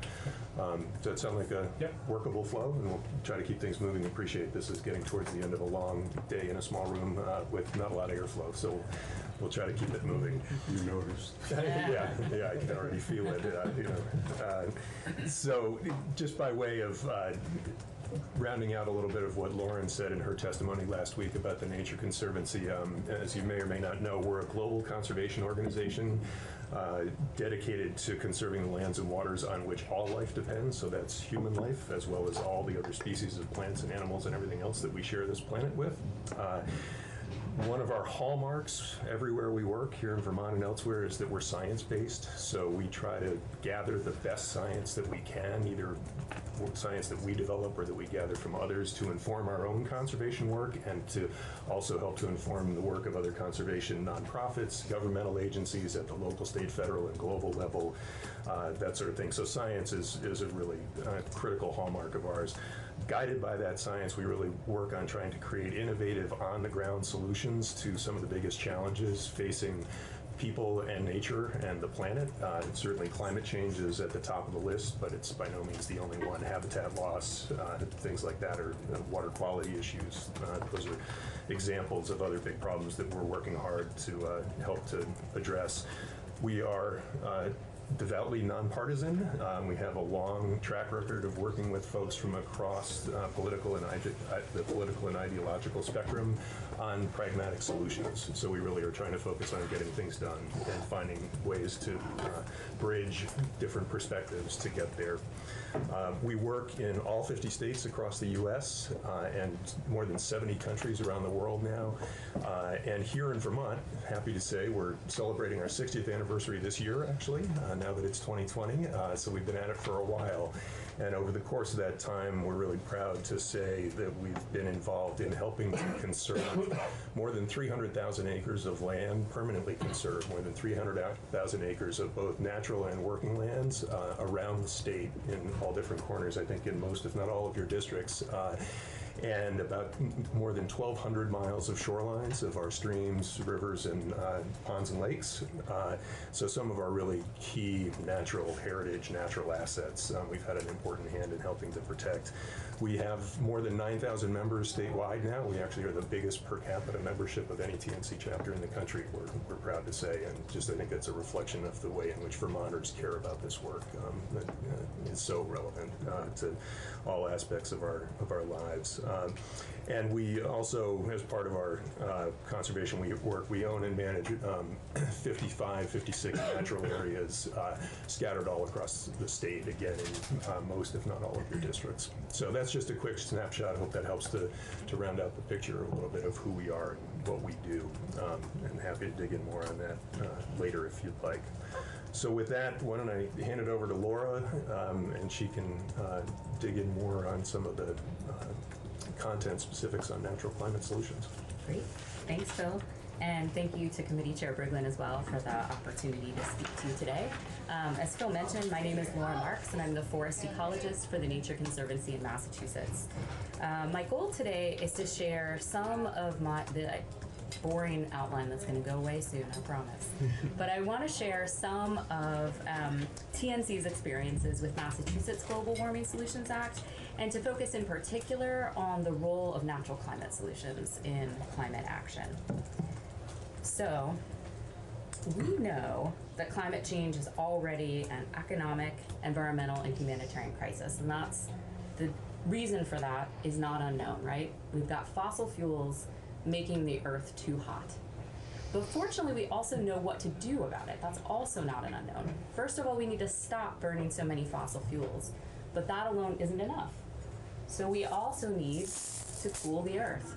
Does that sound like a workable flow? And we'll try to keep things moving. Appreciate this is getting towards the end of a long day in a small room with not a lot of airflow, so we'll try to keep it moving. You noticed. yeah, I can already feel it. So just by way of rounding out a little bit of what Lauren said in her testimony last week about the Nature Conservancy, as you may or may not know, we're a global conservation organization dedicated to conserving the lands and waters on which all life depends. So that's human life, as well as all the other species of plants and animals and everything else that we share this planet with. One of our hallmarks everywhere we work here in Vermont and elsewhere is that we're science-based. So we try to gather the best science that we can, either science that we develop or that we gather from others, to inform our own conservation work and to also help to inform the work of other conservation nonprofits, governmental agencies at the local, state, federal, and global level, that sort of thing. So science is a really critical hallmark of ours. Guided by that science, we really work on trying to create innovative, on-the-ground solutions to some of the biggest challenges facing people and nature and the planet. Certainly climate change is at the top of the list, but it's by no means the only one. Habitat loss, things like that, or water quality issues. Those are examples of other big problems that we're working hard to help to address. We are devoutly nonpartisan. We have a long track record of working with folks from across the political and ideological spectrum on pragmatic solutions. So we really are trying to focus on getting things done and finding ways to bridge different perspectives to get there. We work in all 50 states across the U.S. And more than 70 countries around the world now. And here in Vermont, happy to say, we're celebrating our 60th anniversary this year, actually, now that it's 2020. So we've been at it for a while. And over the course of that time, we're really proud to say that we've been involved in helping to conserve more than 300,000 acres of land, permanently conserved, more than 300,000 acres of both natural and working lands around the state in all different corners, I think in most, if not all, of your districts. And about more than 1,200 miles of shorelines of our streams, rivers, and ponds and lakes. So some of our really key natural heritage, natural assets, we've had an important hand in helping to protect. We have more than 9,000 members statewide now. We actually are the biggest per capita membership of any TNC chapter in the country, we're proud to say. And just I think that's a reflection of the way in which Vermonters care about this work that is so relevant to all aspects of our lives. And we also, as part of our conservation work, we own and manage 56 natural areas scattered all across the state, again, in most, if not all, of your districts. So that's just a quick snapshot. I hope that helps to round out the picture a little bit of who we are and what we do. And happy to dig in more on that later if you'd like. So with that, why don't I hand it over to Laura, and she can dig in more on some of the content specifics on natural climate solutions. Great, thanks, Phil. And thank you to Committee Chair Briglin as well for the opportunity to speak to you today. As Phil mentioned, my name is Laura Marks, and I'm the forest ecologist for the Nature Conservancy in Massachusetts. My goal today is to share some of the boring outline that's going to go away soon, I promise. But I want to share some of TNC's experiences with Massachusetts Global Warming Solutions Act, and to focus in particular on the role of natural climate solutions in climate action. So, we know that climate change is already an economic, environmental, and humanitarian crisis, and that's the reason for that is not unknown, right? We've got fossil fuels making the earth too hot. But fortunately, we also know what to do about it. That's also not an unknown. First of all, we need to stop burning so many fossil fuels, but that alone isn't enough. So we also need to cool the earth.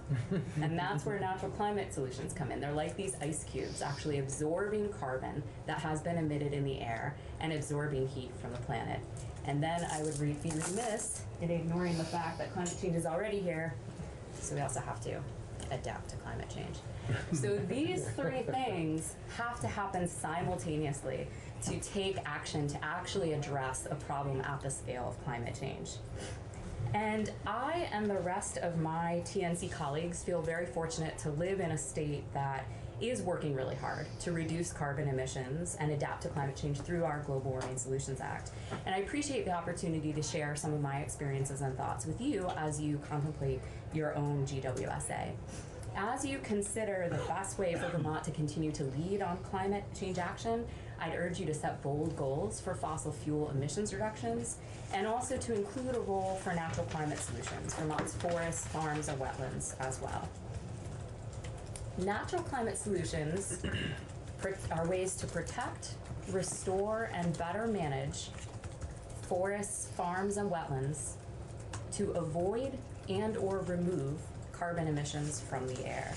And that's where natural climate solutions come in. They're like these ice cubes, actually absorbing carbon that has been emitted in the air and absorbing heat from the planet. And then I would be remiss in ignoring the fact that climate change is already here, so we also have to adapt to climate change. So these three things have to happen simultaneously to take action to actually address a problem at the scale of climate change. And I and the rest of my TNC colleagues feel very fortunate to live in a state that is working really hard to reduce carbon emissions and adapt to climate change through our Global Warming Solutions Act. And I appreciate the opportunity to share some of my experiences and thoughts with you as you contemplate your own GWSA. As you consider the best way for Vermont to continue to lead on climate change action, I'd urge you to set bold goals for fossil fuel emissions reductions, and also to include a role for natural climate solutions, Vermont's forests, farms, and wetlands as well. Natural climate solutions are ways to protect, restore, and better manage forests, farms, and wetlands to avoid and or remove carbon emissions from the air.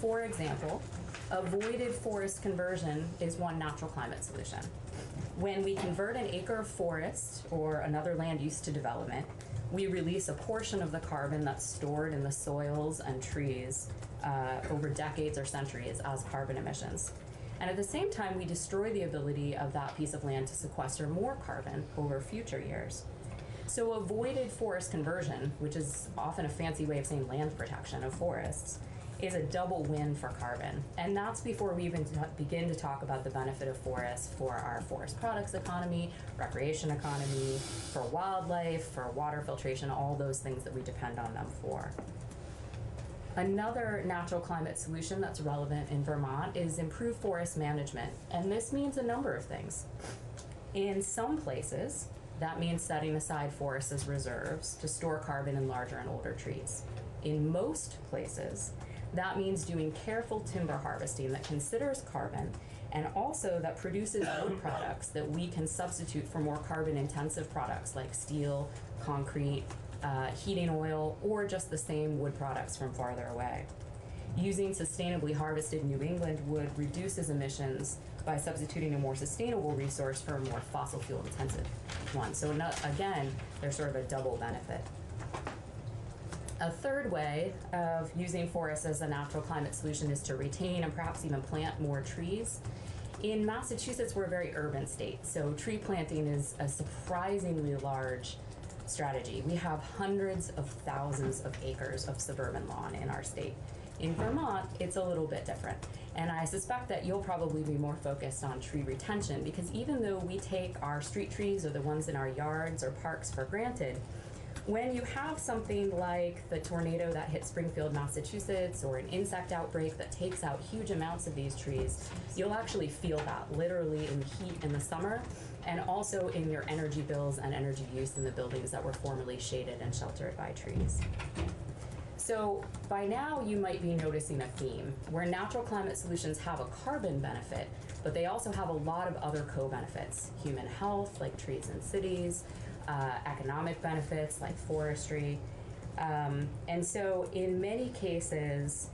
For example, avoided forest conversion is one natural climate solution. When we convert an acre of forest or another land use to development, we release a portion of the carbon that's stored in the soils and trees over decades or centuries as carbon emissions. And at the same time, we destroy the ability of that piece of land to sequester more carbon over future years. So avoided forest conversion, which is often a fancy way of saying land protection of forests, is a double win for carbon. And that's before we even begin to talk about the benefit of forests for our forest products economy, recreation economy, for wildlife, for water filtration, all those things that we depend on them for. Another natural climate solution that's relevant in Vermont is improved forest management. And this means a number of things. In some places, that means setting aside forests as reserves to store carbon in larger and older trees. In most places, that means doing careful timber harvesting that considers carbon and also that produces wood products that we can substitute for more carbon-intensive products like steel, concrete, heating oil, or just the same wood products from farther away. Using sustainably harvested New England wood reduces emissions by substituting a more sustainable resource for a more fossil fuel intensive one. So again, there's sort of a double benefit. A third way of using forests as a natural climate solution is to retain and perhaps even plant more trees. In Massachusetts, we're a very urban state, so tree planting is a surprisingly large strategy. We have hundreds of thousands of acres of suburban lawn in our state. In Vermont, it's a little bit different. And I suspect that you'll probably be more focused on tree retention, because even though we take our street trees or the ones in our yards or parks for granted, when you have something like the tornado that hit Springfield, Massachusetts, or an insect outbreak that takes out huge amounts of these trees, you'll actually feel that literally in the heat in the summer, and also in your energy bills and energy use in the buildings that were formerly shaded and sheltered by trees. So by now you might be noticing a theme where natural climate solutions have a carbon benefit, but they also have a lot of other co-benefits: human health, like trees in cities, economic benefits like forestry. And so in many cases,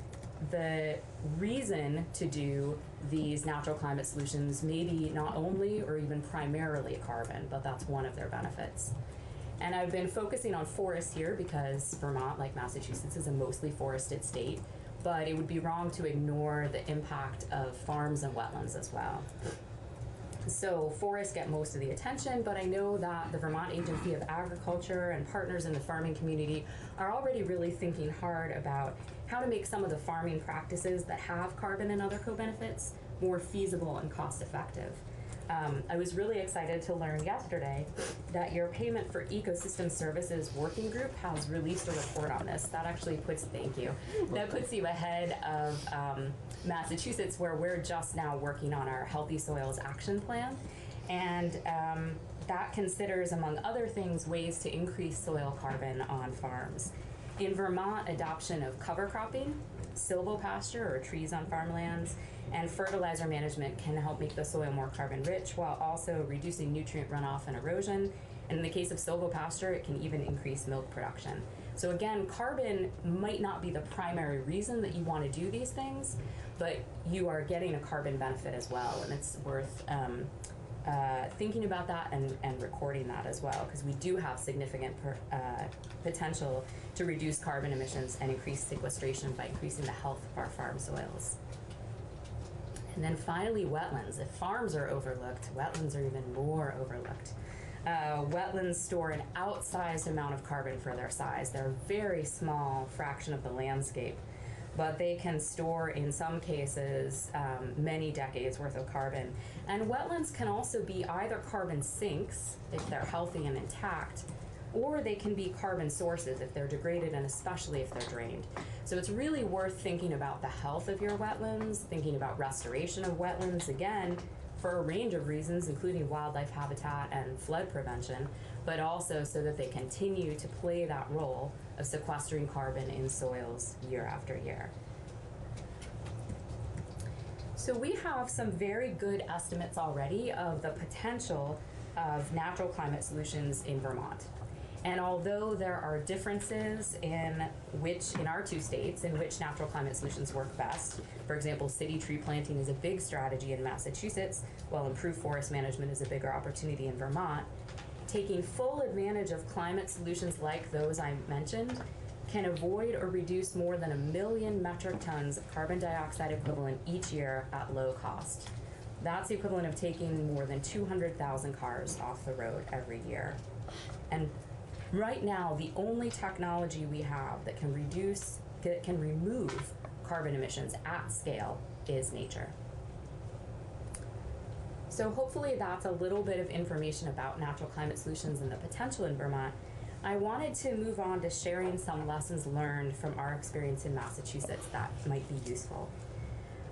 the reason to do these natural climate solutions may be not only or even primarily carbon, but that's one of their benefits. And I've been focusing on forests here because Vermont, like Massachusetts, is a mostly forested state. but it would be wrong to ignore the impact of farms and wetlands as well. So forests get most of the attention, but I know that the Vermont Agency of Agriculture and partners in the farming community are already really thinking hard about how to make some of the farming practices that have carbon and other co-benefits more feasible and cost-effective. I was really excited to learn yesterday that your Payment for Ecosystem Services working group has released a report on this. That actually puts, thank you, that puts you ahead of Massachusetts, where we're just now working on our Healthy Soils Action Plan. And that considers, among other things, ways to increase soil carbon on farms. In Vermont, adoption of cover cropping, silvopasture or trees on farmlands, and fertilizer management can help make the soil more carbon rich while also reducing nutrient runoff and erosion. And in the case of silvopasture, it can even increase milk production. So again, carbon might not be the primary reason that you want to do these things, but you are getting a carbon benefit as well, and it's worth thinking about that and recording that as well, because we do have significant potential to reduce carbon emissions and increase sequestration by increasing the health of our farm soils. And then finally, wetlands. If farms are overlooked, wetlands are even more overlooked. Wetlands store an outsized amount of carbon for their size. They're a very small fraction of the landscape, but they can store, in some cases, many decades worth of carbon. And wetlands can also be either carbon sinks, if they're healthy and intact, or they can be carbon sources if they're degraded, and especially if they're drained. So it's really worth thinking about the health of your wetlands, thinking about restoration of wetlands, again, for a range of reasons, including wildlife habitat and flood prevention, but also so that they continue to play that role of sequestering carbon in soils year after year. So we have some very good estimates already of the potential of natural climate solutions in Vermont. And although there are differences in our two states in which natural climate solutions work best, for example, city tree planting is a big strategy in Massachusetts, while improved forest management is a bigger opportunity in Vermont, taking full advantage of climate solutions like those I mentioned can avoid or reduce more than 1 million metric tons of carbon dioxide equivalent each year at low cost. That's the equivalent of taking more than 200,000 cars off the road every year. And right now, the only technology we have that can remove carbon emissions at scale is nature. So hopefully that's a little bit of information about natural climate solutions and the potential in Vermont. I wanted to move on to sharing some lessons learned from our experience in Massachusetts that might be useful.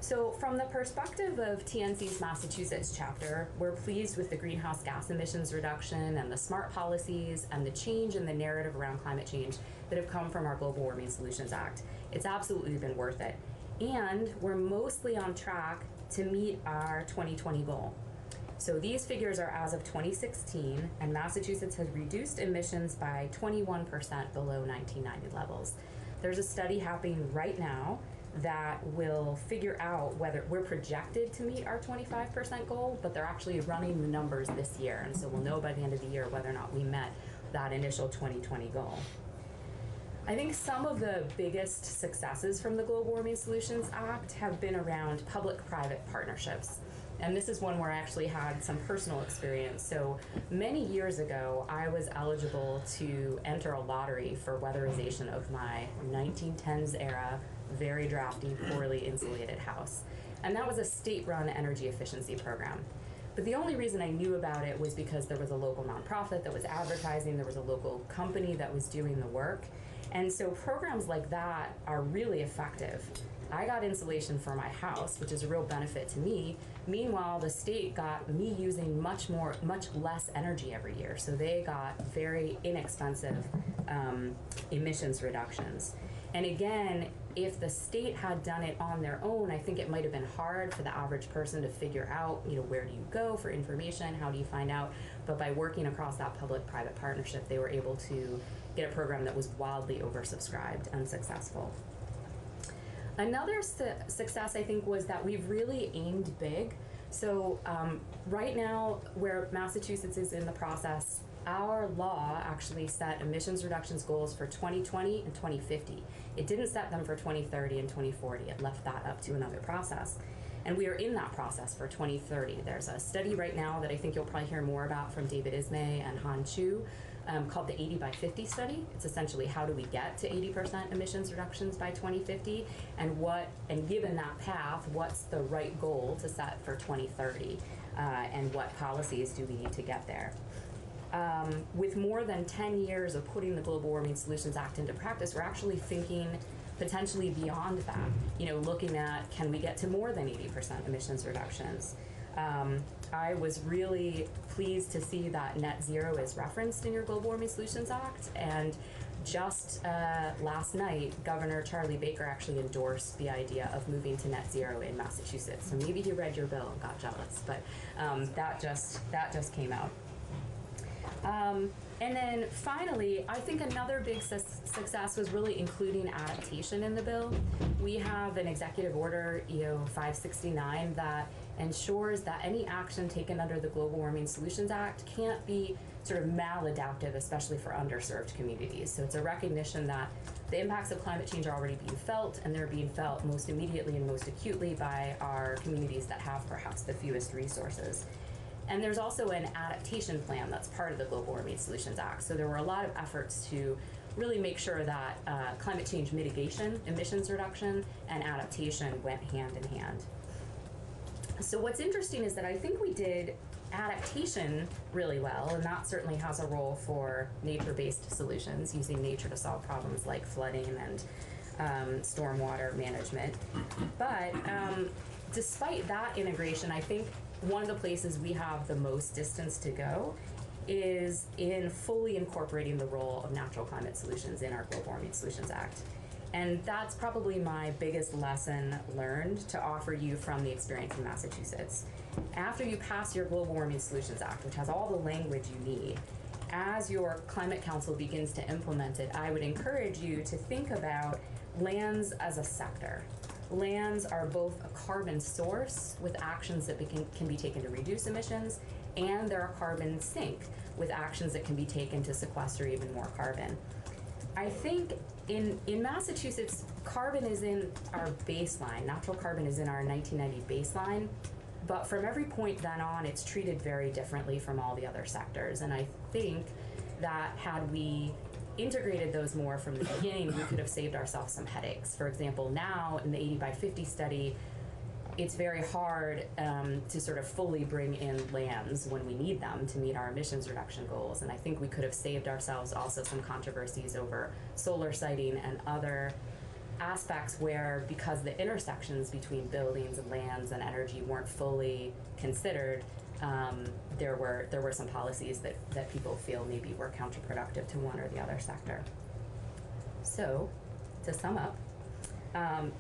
So from the perspective of TNC's Massachusetts chapter, we're pleased with the greenhouse gas emissions reduction and the smart policies and the change in the narrative around climate change that have come from our Global Warming Solutions Act. It's absolutely been worth it. And we're mostly on track to meet our 2020 goal. So these figures are as of 2016, and Massachusetts has reduced emissions by 21% below 1990 levels. There's a study happening right now that will figure out whether we're projected to meet our 25% goal, but they're actually running the numbers this year, and so we'll know by the end of the year whether or not we met that initial 2020 goal. I think some of the biggest successes from the Global Warming Solutions Act have been around public-private partnerships. And this is one where I actually had some personal experience. So many years ago, I was eligible to enter a lottery for weatherization of my 1910s era, very drafty, poorly insulated house. And that was a state-run energy efficiency program. But the only reason I knew about it was because there was a local nonprofit that was advertising, there was a local company that was doing the work. And so programs like that are really effective. I got insulation for my house, which is a real benefit to me. Meanwhile, the state got me using much less energy every year. So they got very inexpensive emissions reductions. And again, if the state had done it on their own, I think it might have been hard for the average person to figure out, where do you go for information? How do you find out? But by working across that public-private partnership, they were able to get a program that was wildly oversubscribed and successful. Another success, I think, was that we've really aimed big. So right now, where Massachusetts is in the process our law actually set emissions reductions goals for 2020 and 2050. It didn't set them for 2030 and 2040. It left that up to another process. And we are in that process for 2030. There's a study right now that I think you'll probably hear more about from David Ismay and Han Chu, called the 80 by 50 study. It's essentially how do we get to 80% emissions reductions by 2050, and given that path, what's the right goal to set for 2030, and what policies do we need to get there. With more than 10 years of putting the Global Warming Solutions Act into practice, we're actually thinking potentially beyond that, looking at, can we get to more than 80% emissions reductions? I was really pleased to see that net zero is referenced in your Global Warming Solutions Act, and just last night, Governor Charlie Baker actually endorsed the idea of moving to net zero in Massachusetts. So maybe he read your bill and got jealous, but that just came out. And then finally, I think another big success was really including adaptation in the bill. We have an executive order, 569, that ensures that any action taken under the Global Warming Solutions Act can't be sort of maladaptive, especially for underserved communities. So it's a recognition that the impacts of climate change are already being felt, and they're being felt most immediately and most acutely by our communities that have perhaps the fewest resources. And there's also an adaptation plan that's part of the Global Warming Solutions Act. So there were a lot of efforts to really make sure that climate change mitigation, emissions reduction, and adaptation went hand in hand. So what's interesting is that I think we did adaptation really well, and that certainly has a role for nature-based solutions, using nature to solve problems like flooding and stormwater management. But despite that integration, I think one of the places we have the most distance to go is in fully incorporating the role of natural climate solutions in our Global Warming Solutions Act. And that's probably my biggest lesson learned to offer you from the experience in Massachusetts. After you pass your Global Warming Solutions Act, which has all the language you need, as your Climate Council begins to implement it, I would encourage you to think about lands as a sector. Lands are both a carbon source with actions that can be taken to reduce emissions, and they're a carbon sink with actions that can be taken to sequester even more carbon. I think in Massachusetts, carbon is in our baseline. Natural carbon is in our 1990 baseline, but from every point then on, it's treated very differently from all the other sectors. And I think that had we integrated those more from the beginning, we could have saved ourselves some headaches. For example, now in the 80 by 50 study, it's very hard to sort of fully bring in lands when we need them to meet our emissions reduction goals. And I think we could have saved ourselves also some controversies over solar siting and other aspects where, because the intersections between buildings and lands and energy weren't fully considered, there were some policies that people feel maybe were counterproductive to one or the other sector. So, to sum up,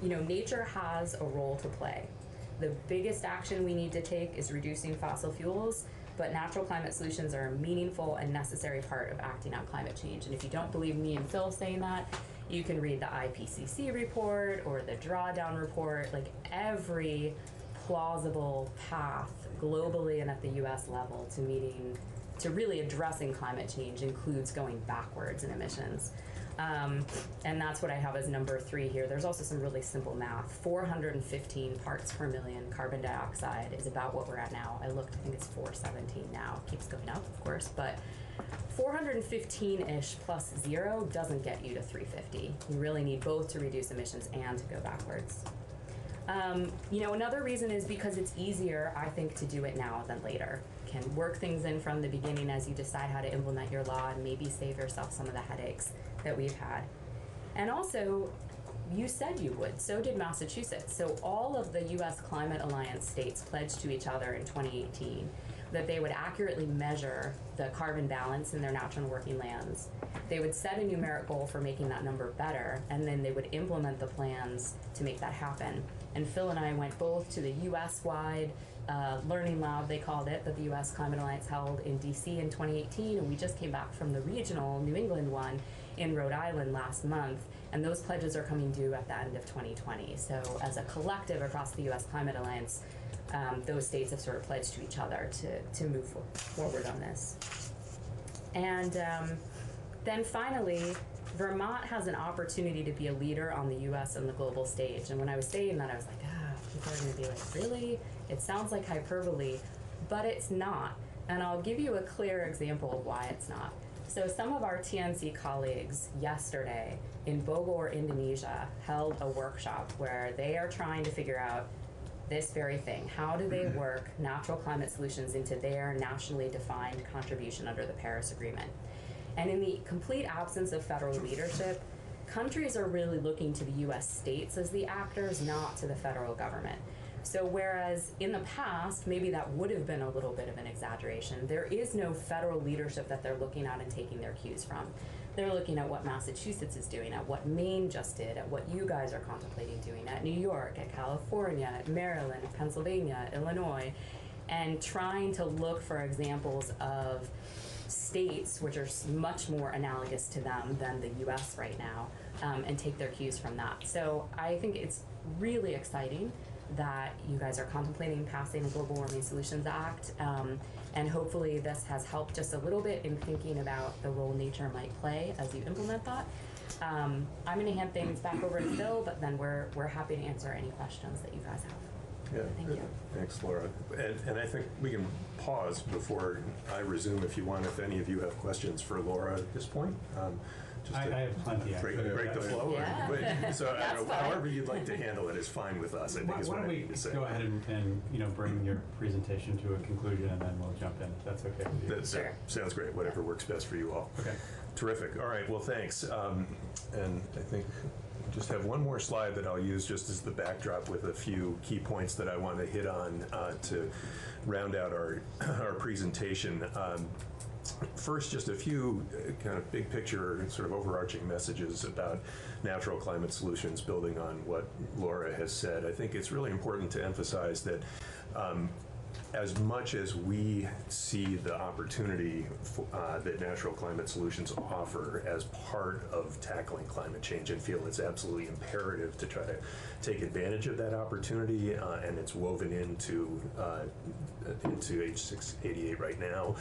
nature has a role to play. The biggest action we need to take is reducing fossil fuels, but natural climate solutions are a meaningful and necessary part of acting on climate change. And if you don't believe me and Phil saying that, you can read the IPCC report or the drawdown report. Like, every plausible path globally and at the US level to really addressing climate change includes going backwards in emissions. And that's what I have as number 3 here. There's also some really simple math. 415 parts per million carbon dioxide is about what we're at now. I looked, I think it's 417 now. It keeps going up, of course, but 415-ish plus 0 doesn't get you to 350. You really need both to reduce emissions and to go backwards. Another reason is because it's easier, I think, to do it now than later. Can work things in from the beginning as you decide how to implement your law and maybe save yourself some of the headaches that we've had. And also, you said you would, so did Massachusetts. So all of the U.S. Climate Alliance states pledged to each other in 2018 that they would accurately measure the carbon balance in their natural and working lands. They would set a numeric goal for making that number better, and then they would implement the plans to make that happen. And Phil and I went both to the US-wide learning lab, they called it, that the US Climate Alliance held in DC in 2018, and we just came back from the regional New England one in Rhode Island last month, and those pledges are coming due at the end of 2020. So as a collective across the US Climate Alliance, those states have sort of pledged to each other to move forward on this. And then finally, Vermont has an opportunity to be a leader on the US and the global stage. And when I was saying that, I was like, people are going to be like, really? It sounds like hyperbole, but it's not. And I'll give you a clear example of why it's not. So some of our TNC colleagues yesterday in Bogor, Indonesia, held a workshop where they are trying to figure out this very thing. How do they work natural climate solutions into their nationally defined contribution under the Paris Agreement? And in the complete absence of federal leadership, countries are really looking to the US states as the actors, not to the federal government. So whereas in the past, maybe that would have been a little bit of an exaggeration, there is no federal leadership that they're looking at and taking their cues from. They're looking at what Massachusetts is doing, at what Maine just did, at what you guys are contemplating doing, at New York, at California, at Maryland, at Pennsylvania, Illinois, and trying to look for examples of states which are much more analogous to them than the US right now, and take their cues from that. So I think it's really exciting that you guys are contemplating passing the Global Warming Solutions Act, and hopefully this has helped just a little bit in thinking about the role nature might play as you implement that. I'm going to hand things back over to Phil, but then we're happy to answer any questions that you guys have. Yeah, Thank you. Thanks, Laura. And I think we can pause before I resume if you want, if any of you have questions for Laura at this point. Just I have plenty, break the flow. So however you'd like to handle it is fine with us, I think is what I need to say. Go ahead and bring your presentation to a conclusion, and then we'll jump in, if that's okay with you. That sounds great, whatever works best for you all. Okay. Terrific. All right, well, thanks. And I think just have one more slide that I'll use just as the backdrop with a few key points that I want to hit on to round out our presentation. First, just a few kind of big picture, sort of overarching messages about natural climate solutions, building on what Laura has said. I think it's really important to emphasize that as much as we see the opportunity that natural climate solutions offer as part of tackling climate change, and feel it's absolutely imperative to try to take advantage of that opportunity, and it's woven into H688 right now,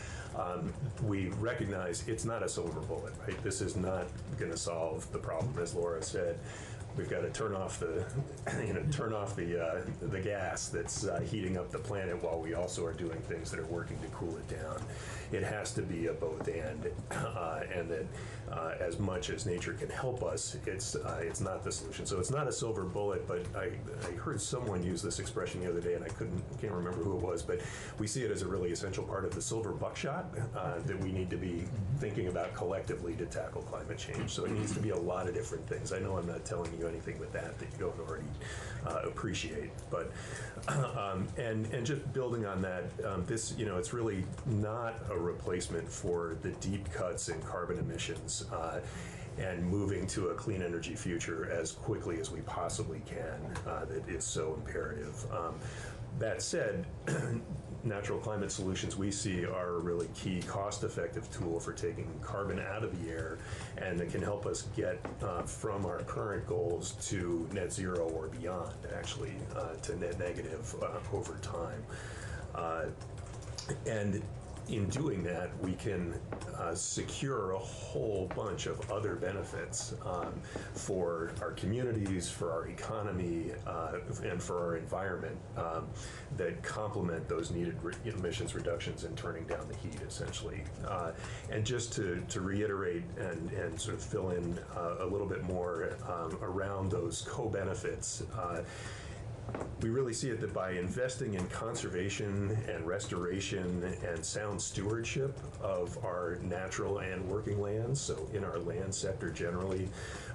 we recognize it's not a silver bullet, right? This is not going to solve the problem, as Laura said. We've got to turn off the gas that's heating up the planet while we also are doing things that are working to cool it down. It has to be a both and that as much as nature can help us, it's not the solution. So it's not a silver bullet, but I heard someone use this expression the other day, and I can't remember who it was, but we see it as a really essential part of the silver buckshot that we need to be thinking about collectively to tackle climate change. So it needs to be a lot of different things. I know I'm not telling you anything with that you don't already appreciate, but and just building on that, this it's really not a replacement for the deep cuts in carbon emissions and moving to a clean energy future as quickly as we possibly can. That is so imperative. That said, natural climate solutions we see are a really key cost-effective tool for taking carbon out of the air, and that can help us get from our current goals to net zero or beyond, actually, to net negative over time. And in doing that, we can secure a whole bunch of other benefits for our communities, for our economy, and for our environment that complement those needed emissions reductions and turning down the heat, essentially. And just to reiterate and sort of fill in a little bit more around those co-benefits, we really see it that by investing in conservation and restoration and sound stewardship of our natural and working lands, so in our land sector generally,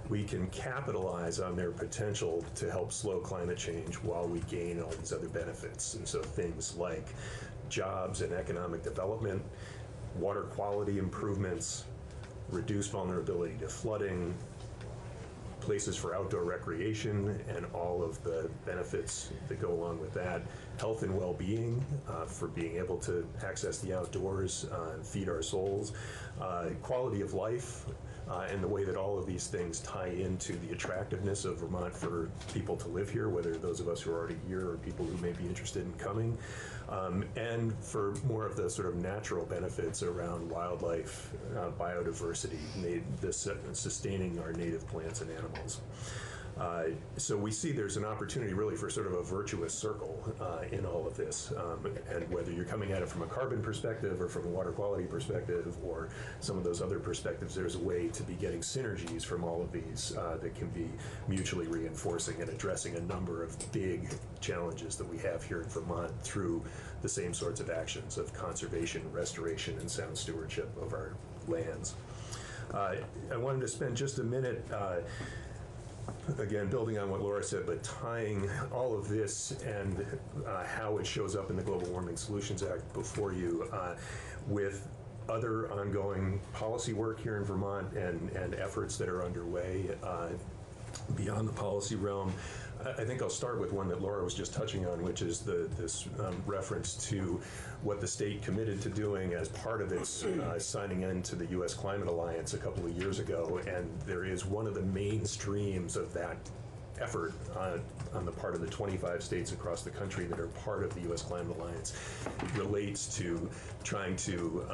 we can capitalize on their potential to help slow climate change while we gain all these other benefits. And so things like jobs and economic development, water quality improvements, reduced vulnerability to flooding, places for outdoor recreation and all of the benefits that go along with that, health and well-being for being able to access the outdoors and feed our souls, quality of life, and the way that all of these things tie into the attractiveness of Vermont for people to live here, whether those of us who are already here or people who may be interested in coming, and for more of the sort of natural benefits around wildlife, biodiversity, sustaining our native plants and animals. So we see there's an opportunity really for sort of a virtuous circle in all of this, and whether you're coming at it from a carbon perspective or from a water quality perspective or some of those other perspectives, there's a way to be getting synergies from all of these that can be mutually reinforcing and addressing a number of big challenges that we have here in Vermont through the same sorts of actions of conservation, restoration, and sound stewardship of our lands. I wanted to spend just a minute again, building on what Laura said, but tying all of this and how it shows up in the Global Warming Solutions Act before you with other ongoing policy work here in Vermont and efforts that are underway beyond the policy realm. I think I'll start with one that Laura was just touching on, which is this reference to what the state committed to doing as part of its signing in to the U.S. Climate Alliance a couple of years ago. And there is one of the main streams of that effort on the part of the 25 states across the country that are part of the U.S. Climate Alliance relates to trying to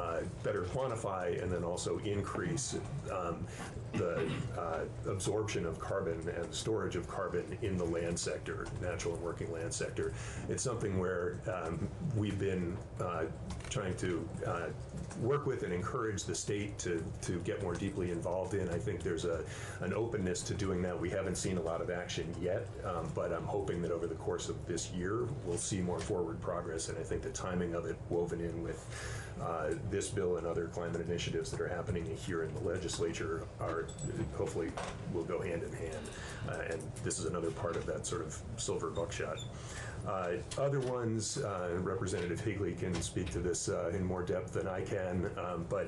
better quantify and then also increase the absorption of carbon and storage of carbon in the land sector, natural and working land sector. It's something where we've been trying to work with and encourage the state to get more deeply involved in. I think there's an openness to doing that. We haven't seen a lot of action yet, but I'm hoping that over the course of this year we'll see more forward progress, and I think the timing of it woven in with this bill and other climate initiatives that are happening here in the legislature are hopefully will go hand in hand, and this is another part of that sort of silver buckshot. Other ones, Representative Higley can speak to this in more depth than I can, but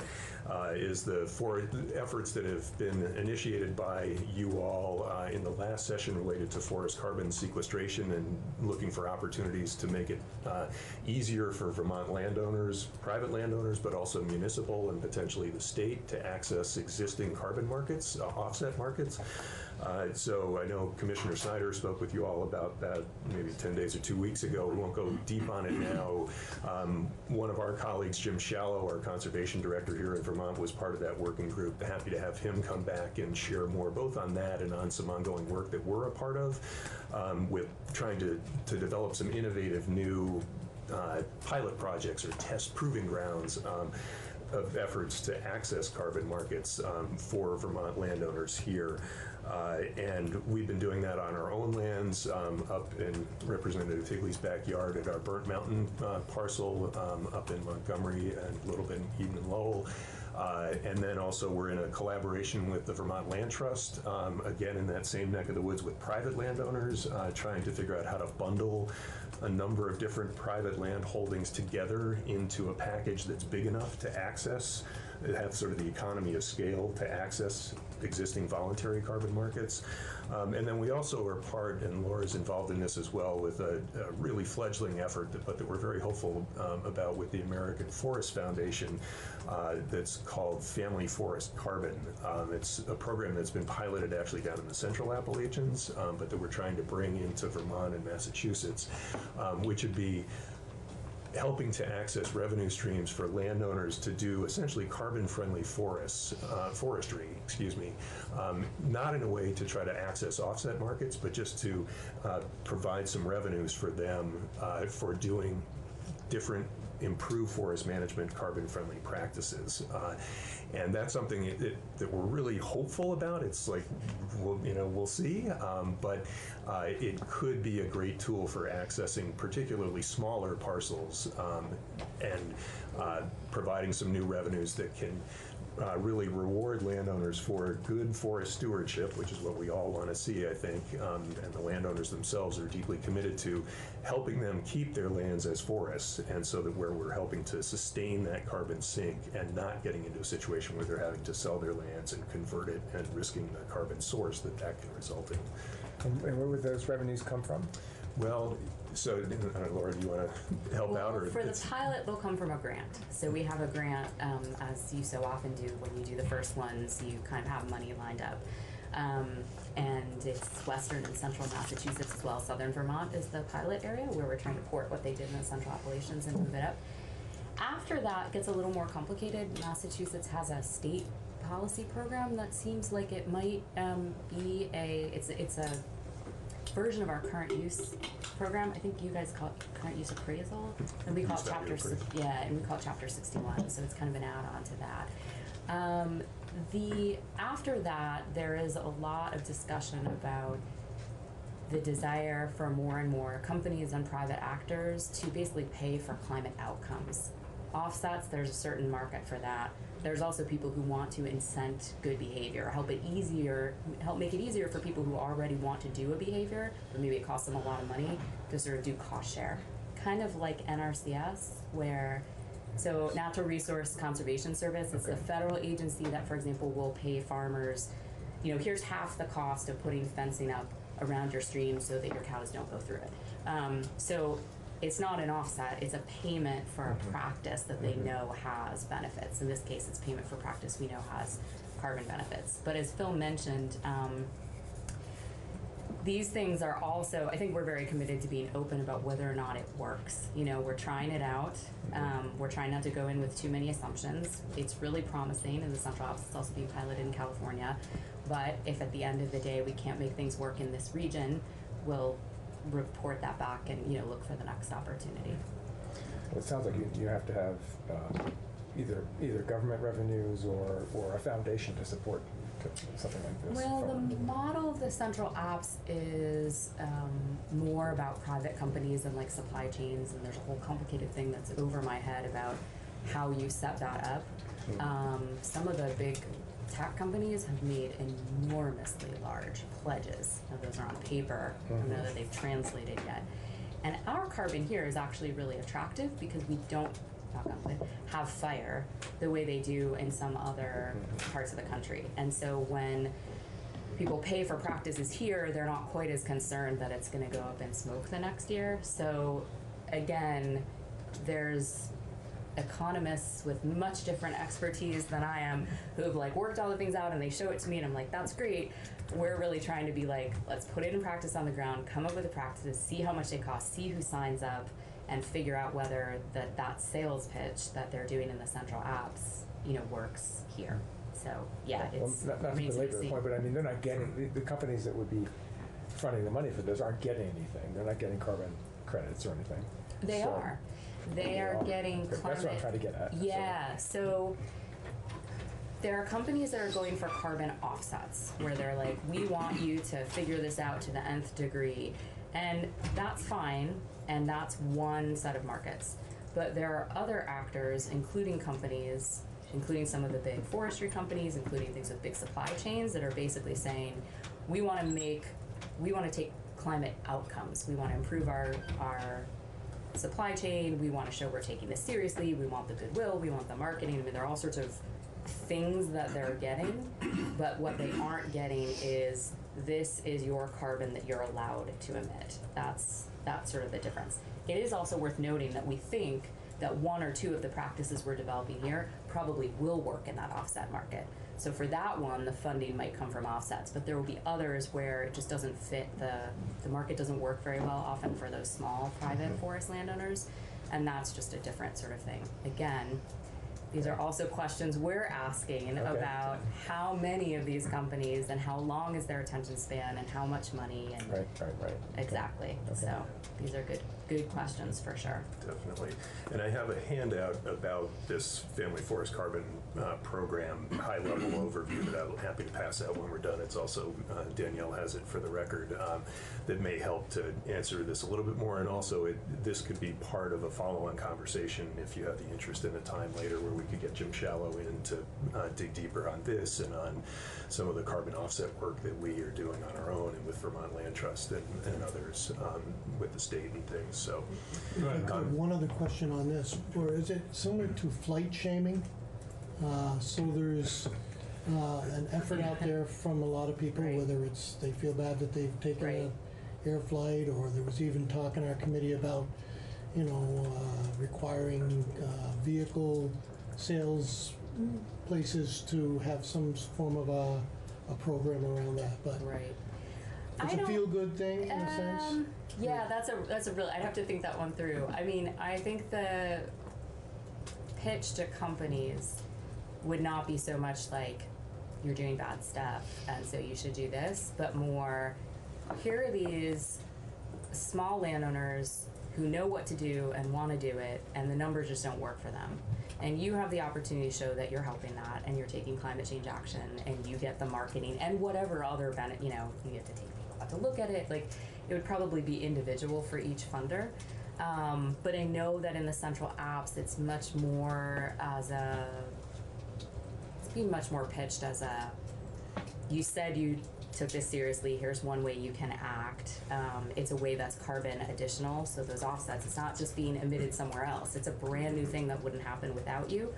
is the four efforts that have been initiated by you all in the last session related to forest carbon sequestration and looking for opportunities to make it easier for Vermont landowners, private landowners, but also municipal and potentially the state to access existing carbon markets, offset markets. So I know Commissioner Snyder spoke with you all about that maybe 10 days or 2 weeks ago. We won't go deep on it now. One of our colleagues, Jim Shallow, our conservation director here in Vermont, was part of that working group. Happy to have him come back and share more both on that and on some ongoing work that we're a part of with trying to develop some innovative new pilot projects or test proving grounds of efforts to access carbon markets for Vermont landowners here. And we've been doing that on our own lands up in Representative Higley's backyard at our Burnt Mountain parcel up in Montgomery and a little bit in Eden and Lowell. And then also we're in a collaboration with the Vermont Land Trust, again in that same neck of the woods with private landowners, trying to figure out how to bundle a number of different private land holdings together into a package that's big enough to access, have sort of the economy of scale to access existing voluntary carbon markets. And then we also are part, and Laura's involved in this as well, with a really fledgling effort, but that we're very hopeful about with the American Forest Foundation that's called Family Forest Carbon. It's a program that's been piloted actually down in the Central Appalachians, but that we're trying to bring into Vermont and Massachusetts, which would be helping to access revenue streams for landowners to do essentially carbon-friendly forestry, not in a way to try to access offset markets, but just to provide some revenues for them for doing different improved forest management, carbon-friendly practices. And that's something that we're really hopeful about. It's like, we'll see, but it could be a great tool for accessing particularly smaller parcels and providing some new revenues that can really reward landowners for good forest stewardship, which is what we all want to see, I think, and the landowners themselves are deeply committed to helping them keep their lands as forests, and so that where we're helping to sustain that carbon sink and not getting into a situation where they're having to sell their lands and convert it and risking the carbon source that can result in. And where would those revenues come from? Well, so Laura, do you want to help out? Or for the pilot, they'll come from a grant. So we have a grant, as you so often do when you do the first ones, you kind of have money lined up. And it's western and central Massachusetts as well. Southern Vermont is the pilot area where we're trying to port what they did in the central Appalachians and move it up. After that, it gets a little more complicated. Massachusetts has a state policy program that seems like it might be it's a version of our current use program. I think you guys call it current use appraisal, and we call it chapter and we call it chapter 61. So it's kind of an add-on to that. After that, there is a lot of discussion about the desire for more and more companies and private actors to basically pay for climate outcomes. Offsets, there's a certain market for that. There's also people who want to incent good behavior, help make it easier for people who already want to do a behavior, but maybe it costs them a lot of money to sort of do cost share. Kind of like NRCS, so Natural Resource Conservation Service, it's a federal agency that, for example, will pay farmers, here's half the cost of putting fencing up around your stream so that your cows don't go through it. So it's not an offset, it's a payment for a practice that they know has benefits. In this case, it's payment for practice we know has carbon benefits. But as Phil mentioned, these things are also, I think we're very committed to being open about whether or not it works. We're trying it out. We're trying not to go in with too many assumptions. It's really promising in the Central Office. It's also being piloted in California. But if at the end of the day we can't make things work in this region, we'll report that back and look for the next opportunity. Well, it sounds like you have to have either government revenues or a foundation to support something like this. Well, the model of the central apps is more about private companies and like supply chains, and there's a whole complicated thing that's over my head about how you set that up. Some of the big tech companies have made enormously large pledges. Now, those are on paper. I don't know that they've translated yet. And our carbon here is actually really attractive because we don't have fire the way they do in some other parts of the country. And so when people pay for practices here, they're not quite as concerned that it's going to go up in smoke the next year. So again, there's economists with much different expertise than I am who have worked all the things out, and they show it to me and I'm like, that's great. We're really trying to be let's put it in practice on the ground, come up with the practices, see how much they cost, see who signs up, and figure out whether that sales pitch that they're doing in the central apps, works here. So yeah, it's not to belabor the point, but I mean, they're not getting the companies that would be fronting the money for this aren't getting anything. They're not getting carbon credits or anything. They are. They are getting climate. That's what I'm trying to get at. Yeah. So there are companies that are going for carbon offsets, where they're like, we want you to figure this out to the nth degree, and that's fine. And that's one set of markets. But there are other actors, including companies, including some of the big forestry companies, including things with big supply chains, that are basically saying, we want to take climate outcomes. We want to improve our supply chain. We want to show we're taking this seriously. We want the goodwill. We want the marketing. I mean, there are all sorts of things that they're getting, but what they aren't getting is, this is your carbon that you're allowed to emit. That's sort of the difference. It is also worth noting that we think that one or two of the practices we're developing here probably will work in that offset market. So for that one, the funding might come from offsets, but there will be others where it just doesn't fit, the market doesn't work very well often for those small private forest landowners, and that's just a different sort of thing. Again, these are also questions we're asking about how many of these companies and how long is their attention span and how much money and right. Exactly. Okay. So these are good questions for sure. Definitely. And I have a handout about this Family Forest Carbon program, high-level overview that I'm happy to pass out when we're done. It's also, Danielle has it for the record, that may help to answer this a little bit more. And also, this could be part of a follow-on conversation if you have the interest in a time later where we could get Jim Shallow in to dig deeper on this and on some of the carbon offset work that we are doing on our own and with Vermont Land Trust and others with the state and things. So, one other question on this, or is it similar to flight shaming? So there's an effort out there from a lot of people, whether it's they feel bad that they've taken an air flight, or there was even talk in our committee about, requiring vehicle sales places to have some form of a a program around that, but. Right. It's a feel-good thing in a sense. Yeah, that's a real. I'd have to think that one through. I mean, I think the pitch to companies would not be so much like you're doing bad stuff and so you should do this, but more here are these small landowners who know what to do and want to do it, and the numbers just don't work for them. And you have the opportunity to show that you're helping that, and you're taking climate change action, and you get the marketing and whatever other benefit, you know, you get to take people out to look at it. Like, it would probably be individual for each funder. But I know that in the central apps, it's much more it's being much more pitched as a, you said you took this seriously, here's one way you can act. It's a way that's carbon additional, so those offsets, it's not just being emitted somewhere else, it's a brand new thing that wouldn't happen without you.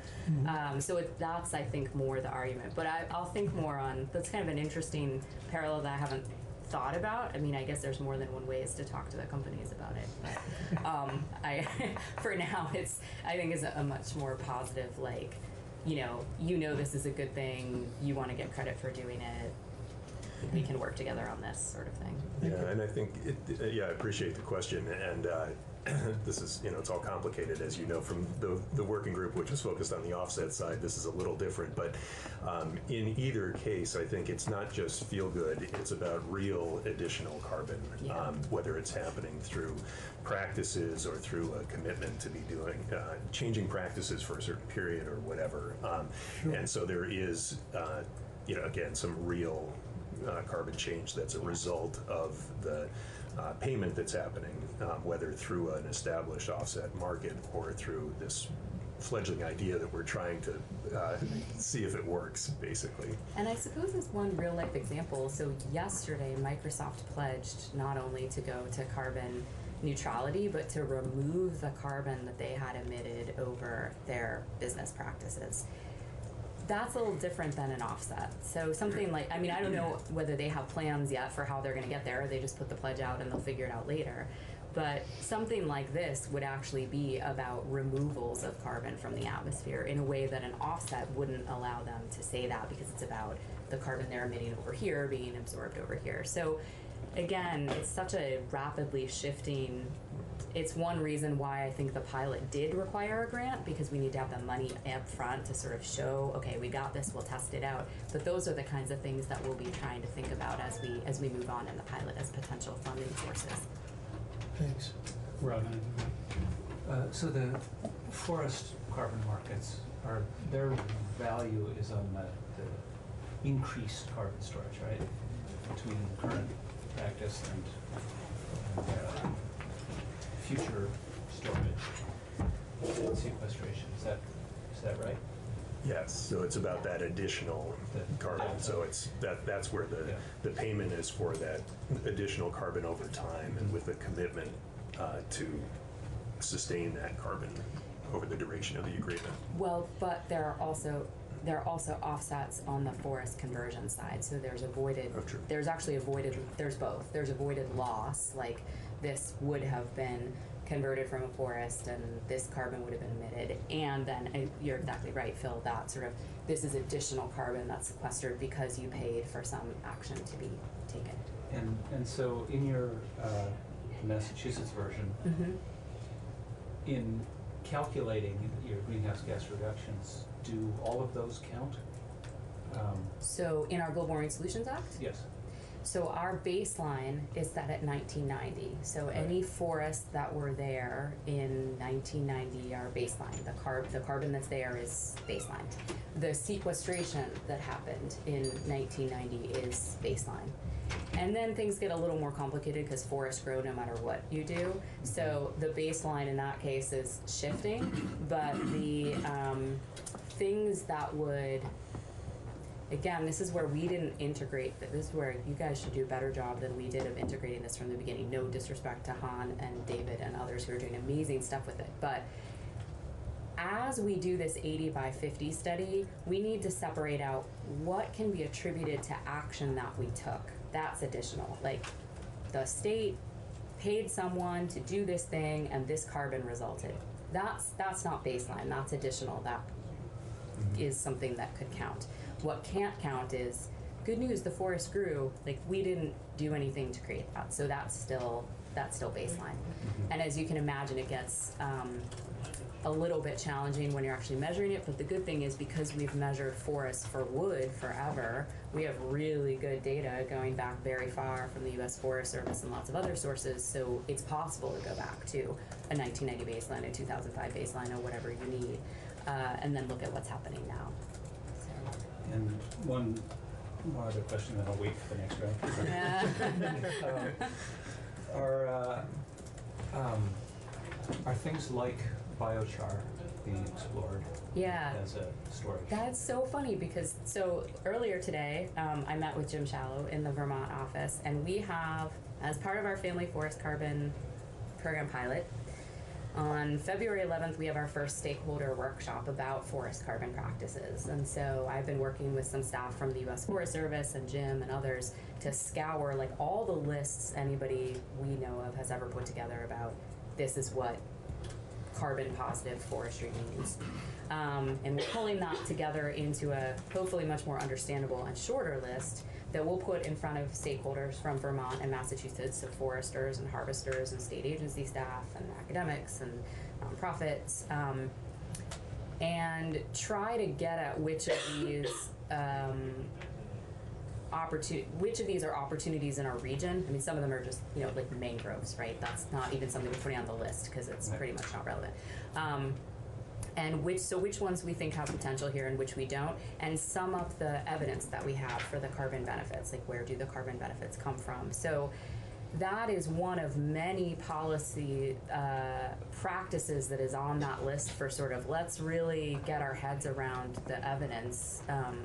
So that's, I think, more the argument. But I'll think more on, that's kind of an interesting parallel that I haven't thought about. I mean, I guess there's more than one ways to talk to the companies about it. But for now, I think it's a much more positive, like, you know this is a good thing, you want to get credit for doing it, we can work together on this sort of thing. Yeah, and I think, I appreciate the question, and this is, it's all complicated, as you know, from the working group, which was focused on the offset side. This is a little different, but in either case, I think it's not just feel good, it's about real additional carbon, whether it's happening through practices or through a commitment to be doing, changing practices for a certain period or whatever. And so there is, again, some real carbon change that's a result of the payment that's happening, whether through an established offset market or through this fledgling idea that we're trying to see if it works, basically. And I suppose as one real life example, so yesterday Microsoft pledged not only to go to carbon neutrality, but to remove the carbon that they had emitted over their business practices. That's a little different than an offset. So something like, I mean, I don't know whether they have plans yet for how they're going to get there, or they just put the pledge out and they'll figure it out later. But something like this would actually be about removals of carbon from the atmosphere in a way that an offset wouldn't allow them to say that, because it's about the carbon they're emitting over here being absorbed over here. So again, it's such a rapidly shifting, it's one reason why I think the pilot did require a grant, because we need to have the money up front to sort of show, okay, we got this, we'll test it out. But those are the kinds of things that we'll be trying to think about as we move on in the pilot as potential funding sources. Thanks. Robin. So the forest carbon markets, their value is on the increased carbon storage, right? Between the current practice and future storage and sequestration. Is that right? Yes, so it's about that additional carbon. So it's that's where the payment is for that additional carbon over time, and with a commitment to sustain that carbon over the duration of the agreement. Well, but there are also offsets on the forest conversion side. So there's both. There's avoided loss, like this would have been converted from a forest and this carbon would have been emitted. And then you're exactly right, Phil, that sort of, this is additional carbon that's sequestered because you paid for some action to be taken. And so in your Massachusetts version, in calculating your greenhouse gas reductions, do all of those count? So in our Global Warming Solutions Act? Yes. So our baseline is set at 1990. So any forests that were there in 1990 are baseline. The carbon that's there is baseline. The sequestration that happened in 1990 is baseline. And then things get a little more complicated because forests grow no matter what you do. So the baseline in that case is shifting, but the things that would, again, this is where we didn't integrate, this is where you guys should do a better job than we did of integrating this from the beginning. No disrespect to Han and David and others who are doing amazing stuff with it. But as we do this 80 by 50 study, we need to separate out what can be attributed to action that we took. That's additional. Like, the state paid someone to do this thing and this carbon resulted. That's not baseline, that's additional. That is something that could count. What can't count is good news, the forest grew. Like, we didn't do anything to create that, so that's still baseline. And as you can imagine, it gets a little bit challenging when you're actually measuring it, but the good thing is because we've measured forests for wood forever, we have really good data going back very far from the US Forest Service and lots of other sources, so it's possible to go back to a 1990 baseline, a 2005 baseline, or whatever you need, and then look at what's happening now. And one other question, then I'll wait for the next round. Are things like biochar being explored as a storage? That's so funny because earlier today I met with Jim Shallow in the Vermont office, and we have, as part of our Family Forest Carbon Program pilot, on February 11th we have our first stakeholder workshop about forest carbon practices. And so I've been working with some staff from the US Forest Service and Jim and others to scour like all the lists anybody we know of has ever put together about this is what carbon positive forestry means. And we're pulling that together into a hopefully much more understandable and shorter list that we'll put in front of stakeholders from Vermont and Massachusetts, so foresters and harvesters and state agency staff and academics and nonprofits, and try to get at which of these which of these are opportunities in our region. I mean, some of them are just, like mangroves, right? That's not even something we're putting on the list because it's pretty much not relevant. And which ones we think have potential here and which we don't, and sum up the evidence that we have for the carbon benefits, like where do the carbon benefits come from. So that is one of many policy practices that is on that list for sort of let's really get our heads around the evidence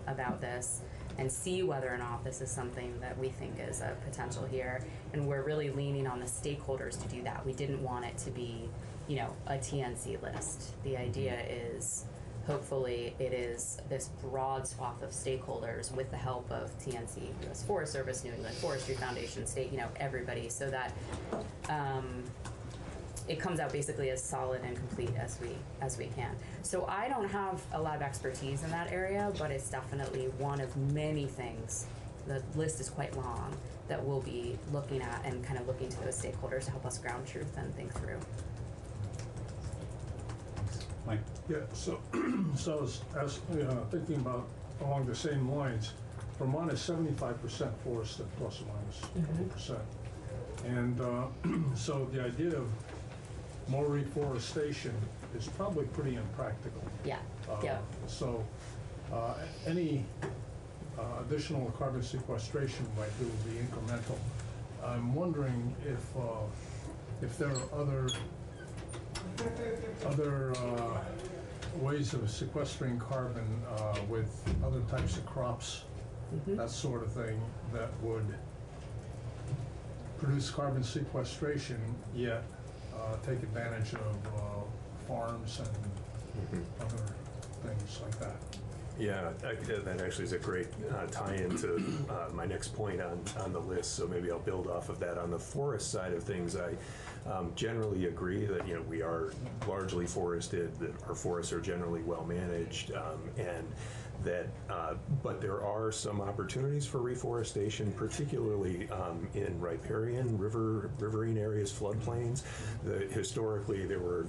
about this and see whether or not this is something that we think is a potential here. And we're really leaning on the stakeholders to do that. We didn't want it to be, a TNC list. The idea is hopefully it is this broad swath of stakeholders with the help of TNC, US Forest Service, New England Forestry Foundation, state, everybody, so that it comes out basically as solid and complete as we can. So I don't have a lot of expertise in that area, but it's definitely one of many things. The list is quite long that we'll be looking at and kind of looking to those stakeholders to help us ground truth and think through. Mike? Yeah, so as thinking about along the same lines, Vermont is 75% forested, plus or minus a couple percent. And so the idea of more reforestation is probably pretty impractical. Yeah. So any additional carbon sequestration might do will be incremental. I'm wondering if there are other ways of sequestering carbon with other types of crops, that sort of thing, that would produce carbon sequestration, yet take advantage of farms and other things like that. Yeah, that actually is a great tie-in to my next point on the list, so maybe I'll build off of that. On the forest side of things, I generally agree that we are largely forested, that our forests are generally well managed, and that but there are some opportunities for reforestation, particularly in riparian, riverine areas, floodplains. Historically, there were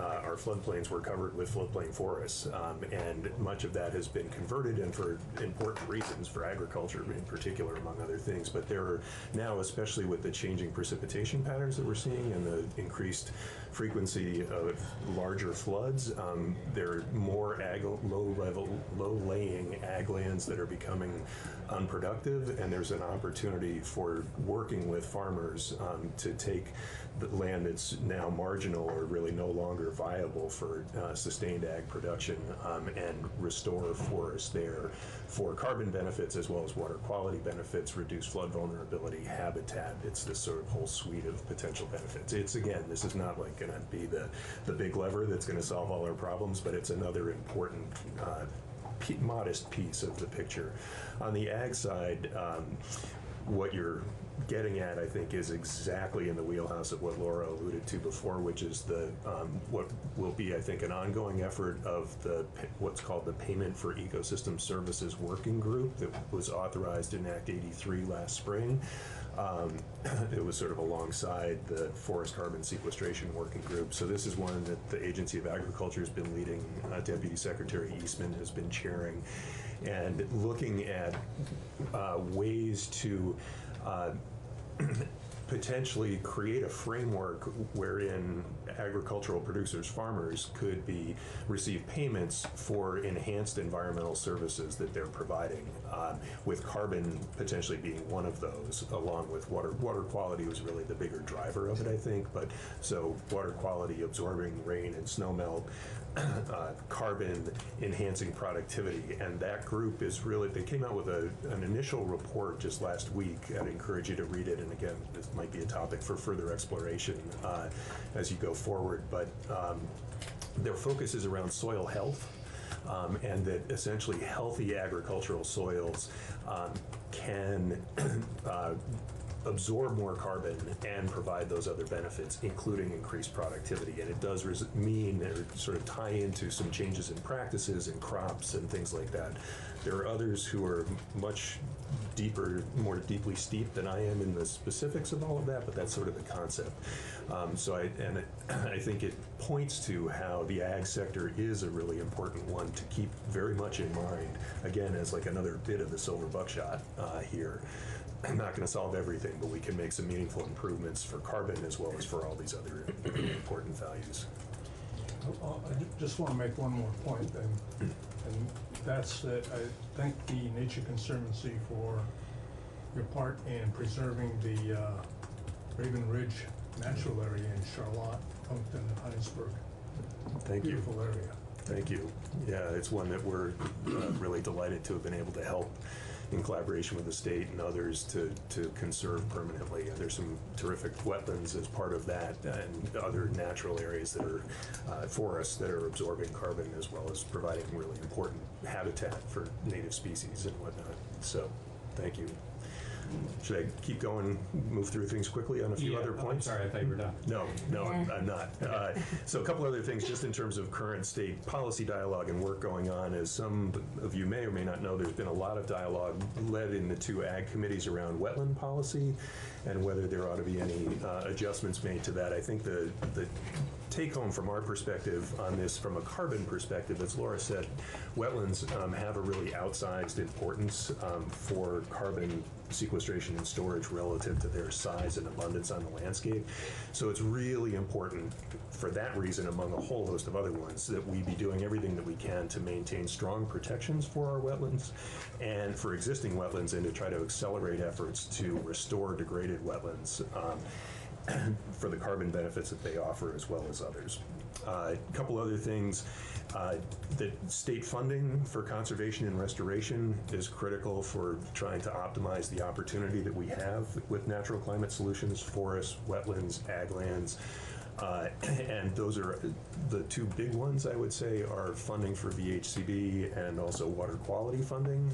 our floodplains were covered with floodplain forests, and much of that has been converted, and for important reasons, for agriculture in particular, among other things. But there are now, especially with the changing precipitation patterns that we're seeing and the increased frequency of larger floods, there are more low-laying ag lands that are becoming unproductive, and there's an opportunity for working with farmers to take the land that's now marginal or really no longer viable for sustained ag production and restore forests there for carbon benefits as well as water quality benefits, reduce flood vulnerability, habitat. It's this sort of whole suite of potential benefits. It's, again, this is not like going to be the big lever that's going to solve all our problems, but it's another important modest piece of the picture. On the ag side, what you're getting at, I think, is exactly in the wheelhouse of what Laura alluded to before, which is the what will be, I think, an ongoing effort of what's called the Payment for Ecosystem Services Working Group that was authorized in Act 83 last spring. It was sort of alongside the Forest Carbon Sequestration Working Group. So this is one that the Agency of Agriculture has been leading. Deputy Secretary Eastman has been chairing, and looking at ways to potentially create a framework wherein agricultural producers, farmers, could receive payments for enhanced environmental services that they're providing, with carbon potentially being one of those, along with water. Water quality was really the bigger driver of it, I think, but so water quality, absorbing rain and snow melt, carbon enhancing productivity, and that group is really, they came out with an initial report just last week. I'd encourage you to read it, and again, this might be a topic for further exploration as you go forward, but their focus is around soil health, and that essentially healthy agricultural soils can absorb more carbon and provide those other benefits, including increased productivity. And it does mean, or sort of tie into some changes in practices and crops and things like that. There are others who are much deeper, more deeply steeped than I am in the specifics of all of that, but that's sort of the concept. I think it points to how the ag sector is a really important one to keep very much in mind, again, as like another bit of the silver buckshot here. I'm not going to solve everything, but we can make some meaningful improvements for carbon as well as for all these other really important values. I just want to make one more point, and that's that I thank the Nature Conservancy for your part in preserving the Raven Ridge natural area in Charlotte, Pumpkin, and Heinsberg. Thank you. Beautiful area. Thank you. Yeah, it's one that we're really delighted to have been able to help in collaboration with the state and others to conserve permanently. There's some terrific wetlands as part of that, and other natural areas that are forests that are absorbing carbon, as well as providing really important habitat for native species and whatnot. So, thank you. Should I keep going, move through things quickly on a few other points? I'm sorry, I thought you were done. No, I'm not. So a couple other things, just in terms of current state policy dialogue and work going on. As some of you may or may not know, there's been a lot of dialogue led in the two ag committees around wetland policy and whether there ought to be any adjustments made to that. I think the take home from our perspective on this, from a carbon perspective, as Laura said, wetlands have a really outsized importance for carbon sequestration and storage relative to their size and abundance on the landscape. So it's really important for that reason, among a whole host of other ones, that we be doing everything that we can to maintain strong protections for our wetlands and for existing wetlands, and to try to accelerate efforts to restore degraded wetlands for the carbon benefits that they offer, as well as others. A couple other things. That state funding for conservation and restoration is critical for trying to optimize the opportunity that we have with natural climate solutions, forests, wetlands, ag lands. And those are the two big ones, I would say, are funding for VHCB and also water quality funding.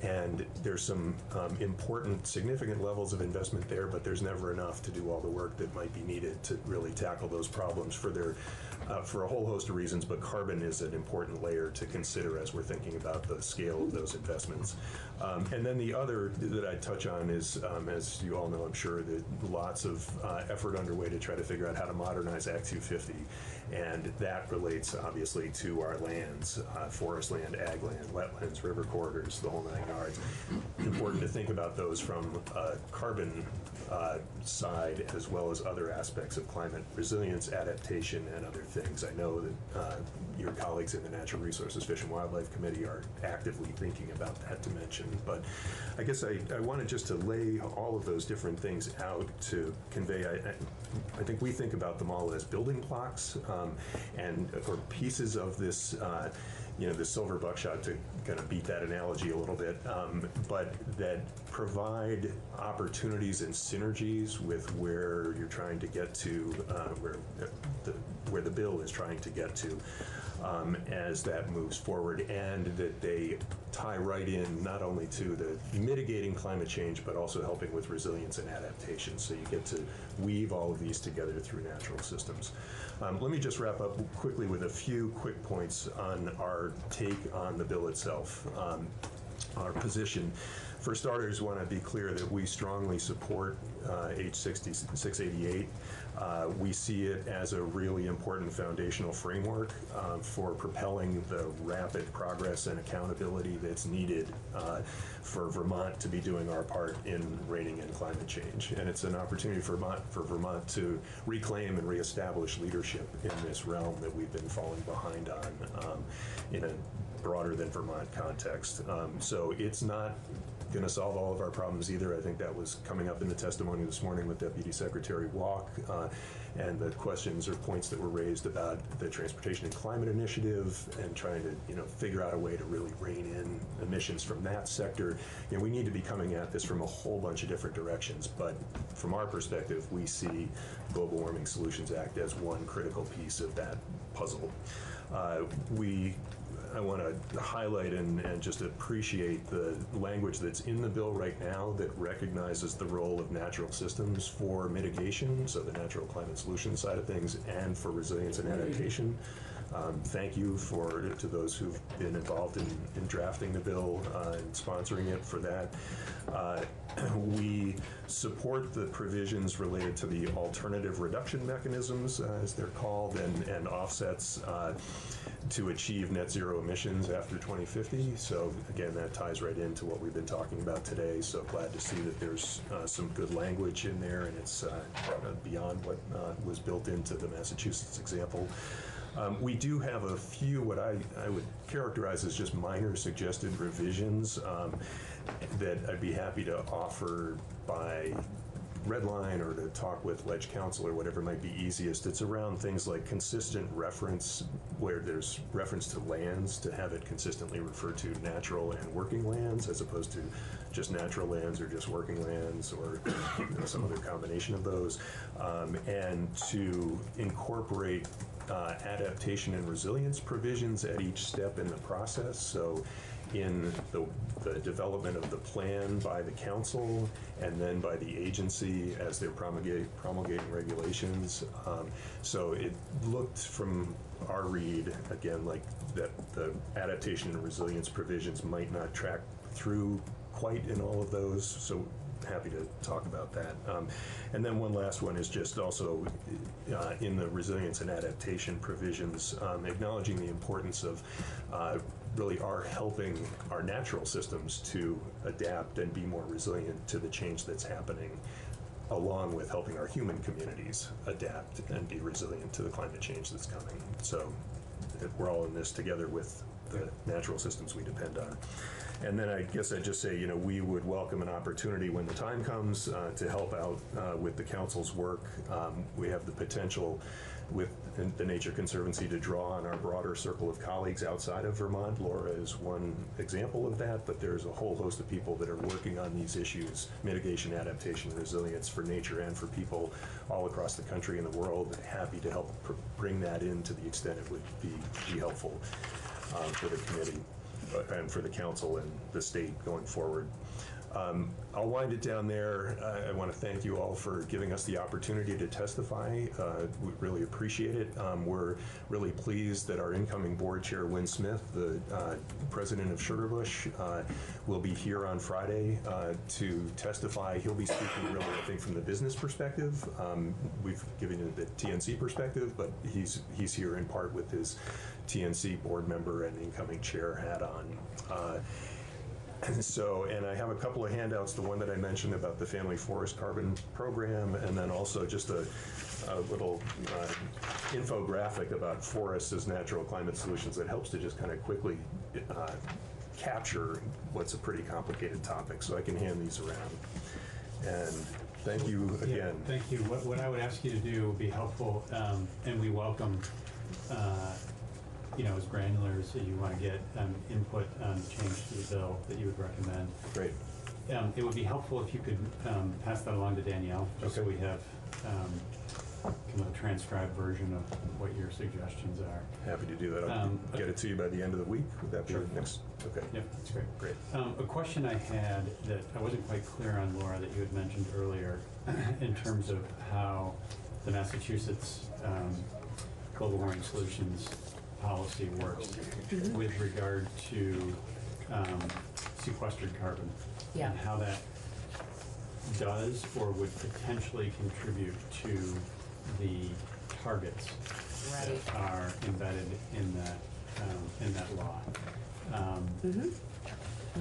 And there's some important, significant levels of investment there, but there's never enough to do all the work that might be needed to really tackle those problems for a whole host of reasons, but carbon is an important layer to consider as we're thinking about the scale of those investments. And then the other that I'd touch on is, as you all know, I'm sure, that lots of effort underway to try to figure out how to modernize Act 250. And that relates, obviously, to our lands, forest land, ag land, wetlands, river corridors, the whole 9 yards. Important to think about those from a carbon side, as well as other aspects of climate resilience, adaptation, and other things. I know that your colleagues in the Natural Resources, Fish and Wildlife Committee are actively thinking about that dimension. But I guess I wanted just to lay all of those different things out to convey, I think we think about them all as building blocks or pieces of this the silver buckshot, to kind of beat that analogy a little bit, but that provide opportunities and synergies with where you're trying to get to, where the bill is trying to get to. as that moves forward, and that they tie right in not only to the mitigating climate change, but also helping with resilience and adaptation. So you get to weave all of these together through natural systems. Let me just wrap up quickly with a few quick points on our take on the bill itself. Our position. For starters, want to be clear that we strongly support H 688. We see it as a really important foundational framework for propelling the rapid progress and accountability that's needed for Vermont to be doing our part in reining in climate change. And it's an opportunity for Vermont to reclaim and reestablish leadership in this realm that we've been falling behind on in a broader than Vermont context. So it's not going to solve all of our problems either. I think that was coming up in the testimony this morning with Deputy Secretary Walk, and the questions or points that were raised about the Transportation and Climate Initiative and trying to, figure out a way to really rein in emissions from that sector. We need to be coming at this from a whole bunch of different directions, but from our perspective, we see Global Warming Solutions Act as one critical piece of that puzzle. I want to highlight and just appreciate the language that's in the bill right now that recognizes the role of natural systems for mitigation, so the natural climate solution side of things, and for resilience and adaptation. Thank you to those who've been involved in drafting the bill and sponsoring it for that. We support the provisions related to the alternative reduction mechanisms, as they're called, and offsets to achieve net zero emissions after 2050. So again, that ties right into what we've been talking about today. So glad to see that there's some good language in there, and it's beyond what was built into the Massachusetts example. We do have a few what I would characterize as just minor suggested revisions that I'd be happy to offer by red line or to talk with Ledge Council or whatever might be easiest. It's around things like consistent reference, where there's reference to lands, to have it consistently refer to natural and working lands as opposed to just natural lands or just working lands or some other combination of those, and to incorporate adaptation and resilience provisions at each step in the process. So in the development of the plan by the council and then by the agency as they're promulgating regulations. So it looked from our read, again, like that the adaptation and resilience provisions might not track through quite in all of those. So happy to talk about that. And then one last one is just also in the resilience and adaptation provisions, acknowledging the importance of really helping our natural systems to adapt and be more resilient to the change that's happening, along with helping our human communities adapt and be resilient to the climate change that's coming. So we're all in this together with the natural systems we depend on. And then I guess I'd just say, we would welcome an opportunity when the time comes to help out with the council's work. We have the potential with the Nature Conservancy to draw on our broader circle of colleagues outside of Vermont. Laura is one example of that, but there's a whole host of people that are working on these issues, mitigation, adaptation, resilience for nature and for people all across the country and the world. Happy to help bring that in to the extent it would be helpful for the committee and for the council and the state going forward. I'll wind it down there. I want to thank you all for giving us the opportunity to testify. We really appreciate it. We're really pleased that our incoming board chair, Wynn Smith, the president of Sugarbush, will be here on Friday to testify. He'll be speaking really, I think, from the business perspective. We've given you the TNC perspective, but he's here in part with his TNC board member and incoming chair hat on. And I have a couple of handouts, the one that I mentioned about the Family Forest Carbon Program, and then also just a little infographic about forests as natural climate solutions that helps to just kind of quickly capture what's a pretty complicated topic. So I can hand these around. And thank you again. Yeah, thank you. What I would ask you to do would be helpful, and we welcome as granular as you want to get input on change to the bill that you would recommend. Great. It would be helpful if you could pass that along to Danielle, just so we have kind of a transcribed version of what your suggestions are. Happy to do that. I'll get it to you by the end of the week. Would that be Sure. next? Okay. Yep, that's great. Great. A question I had that I wasn't quite clear on, Laura, that you had mentioned earlier, in terms of how the Massachusetts Global Warming Solutions policy works with regard to sequestered carbon. Yeah. And how that does or would potentially contribute to the targets Right. that are embedded in that law.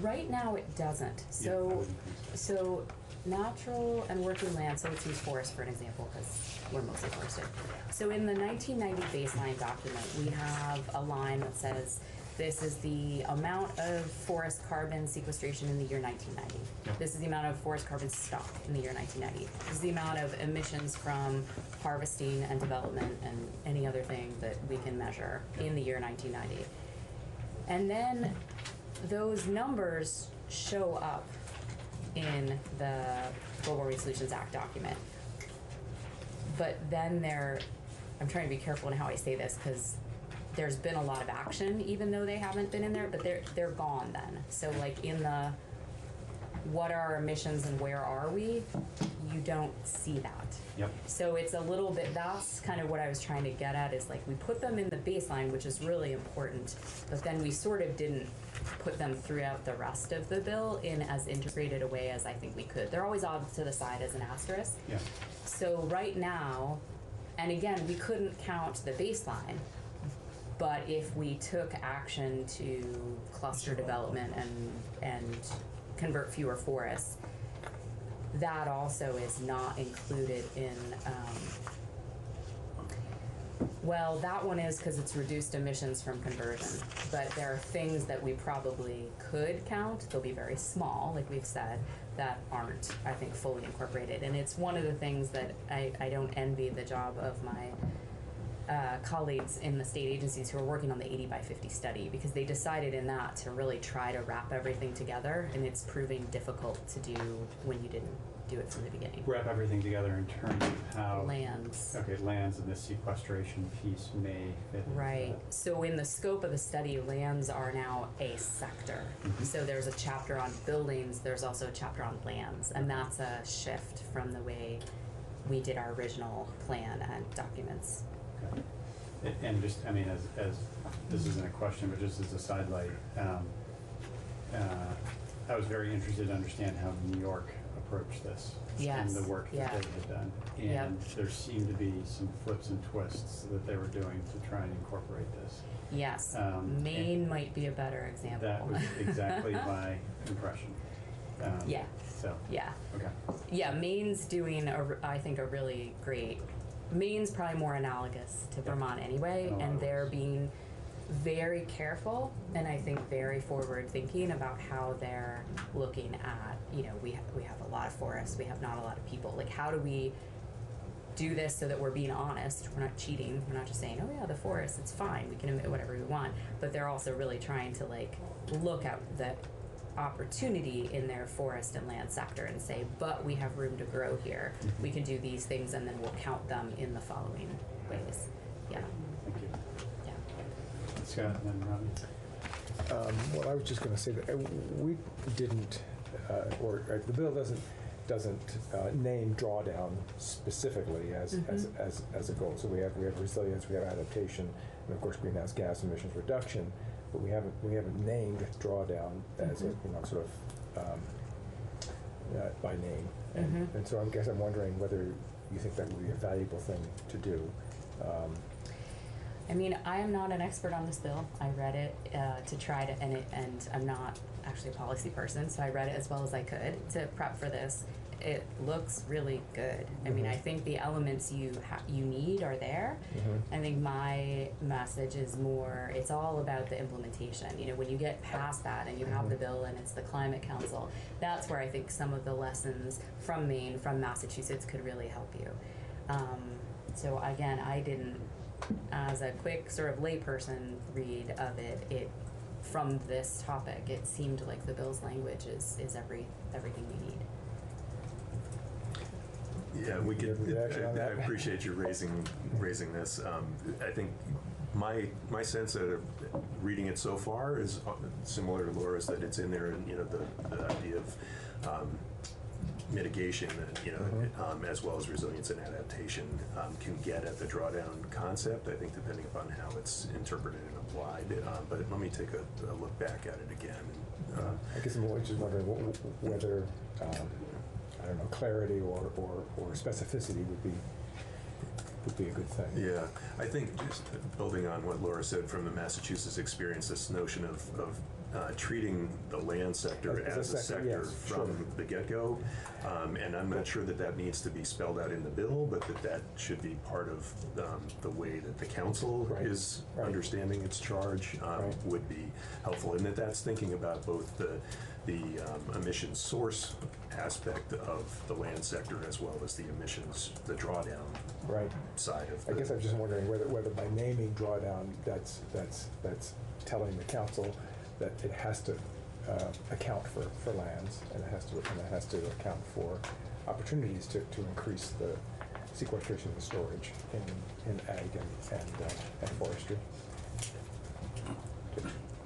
Right now, it doesn't. Yeah, I So, wouldn't think so natural and working land, so let's use forest for an example, because we're mostly forested. So in the 1990 baseline document, we have a line that says, this is the amount of forest carbon sequestration in the year 1990. Yep. This is the amount of forest carbon stock in the year 1990. This is the amount of emissions from harvesting and development and any other thing that we can measure in the year 1990. And then those numbers show up in the Global Warming Solutions Act document. But then I'm trying to be careful in how I say this, because there's been a lot of action, even though they haven't been in there, but they're gone then. So like in the what are our emissions and where are we, you don't see that. Yep. So it's a little bit, that's kind of what I was trying to get at, is like we put them in the baseline, which is really important, but then we sort of didn't put them throughout the rest of the bill in as integrated a way as I think we could. They're always off to the side as an asterisk. Yeah. So right now, and again, we couldn't count the baseline, but if we took action to cluster development and convert fewer forests, that also is not included in, well, that one is because it's reduced emissions from conversion, but there are things that we probably could count, they'll be very small, like we've said, that aren't, I think, fully incorporated. And it's one of the things that I don't envy the job of my colleagues in the state agencies who are working on the 80 by 50 study, because they decided in that to really try to wrap everything together, and it's proving difficult to do when you didn't do it from the beginning. Wrap everything together in terms of how Lands. Okay, lands and this sequestration piece may fit into Right. that. So in the scope of the study, lands are now a sector. So there's a chapter on buildings, there's also a chapter on lands, and that's a shift from the way we did our original plan and documents. Okay. And just, I mean, as this isn't a question, but just as a sidelight, I was very interested to understand how New York approached this. Yes, And the work yeah. that they had done. Yep. And there seemed to be some flips and twists that they were doing to try and incorporate this. Yes, And Maine might be a better example. That was exactly my impression. Yeah. So. Yeah. Okay. Yeah, Maine's doing, I think, a really great, Maine's probably more analogous to Vermont anyway, Oh, and they're being very careful and I think very forward thinking about how they're looking at, you know, we have a lot of forests, we have not a lot of people. Like, how do we do this so that we're being honest, we're not cheating, we're not just saying, oh yeah, the forest, it's fine, we can emit whatever we want, but they're also really trying to like look at the opportunity in their forest and land sector and say, but we have room to grow here, we can do these things and then we'll count them in the following ways. Yeah. Thank you. Yeah. Scott and then Robbie. Well, I was just going to say that we didn't, the bill doesn't name drawdown specifically as a goal. So we have resilience, we have adaptation, and of course greenhouse gas emissions reduction, but we haven't named drawdown as a sort of by name. And so I guess I'm wondering whether you think that would be a valuable thing to do. I mean, I am not an expert on this bill. I read it to try to, and I'm not actually a policy person, so I read it as well as I could to prep for this. It looks really good. I mean, I think the elements you need are there. I think my message is more, it's all about the implementation. You know, when you get past that and you have the bill and it's the Climate Council, that's where I think some of the lessons from Maine, from Massachusetts could really help you. So again, I didn't, as a quick sort of layperson read of it, from this topic, it seemed like the bill's language is everything we need. Yeah, we Your could, reaction on I that? appreciate you raising this. I think my sense of reading it so far is similar to Laura's, that it's in there, and the idea of mitigation, as well as resilience and adaptation, can get at the drawdown concept. I think depending upon how it's interpreted and applied. But let me take a look back at it again. I guess I'm just wondering whether I don't know, clarity or specificity would be a good thing. Yeah, I think just building on what Laura said from the Massachusetts experience, this notion of treating the land sector as a sector yes, from sure. the get-go, and I'm not sure that needs to be spelled out in the bill, but that should be part of the way that the council is understanding its charge would be helpful, and that's thinking about both the emissions source aspect of the land sector as well as the emissions, the drawdown side of I guess I'm just wondering whether by naming drawdown, that's telling the council that it has to account for lands, and it has to account for opportunities to increase the sequestration and storage in ag and forestry.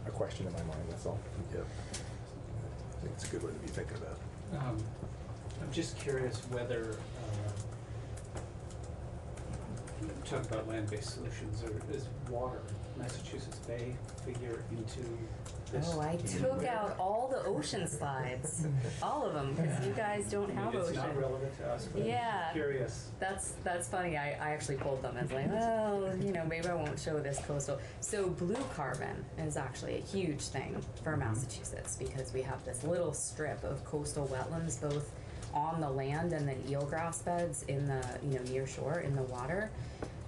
A question in my mind, that's all. Yep. I think it's a good way to be thinking about. I'm just curious whether, talk about land-based solutions, or is water, Massachusetts Bay figure into this? Oh, I took out all the ocean slides, all of them, because you guys don't have It's ocean. not relevant to us, but Yeah. I'm curious. That's funny. I actually pulled them. I was like, well, maybe I won't show this coastal. So blue carbon is actually a huge thing for Massachusetts, because we have this little strip of coastal wetlands, both on the land and then eelgrass beds in the near shore in the water,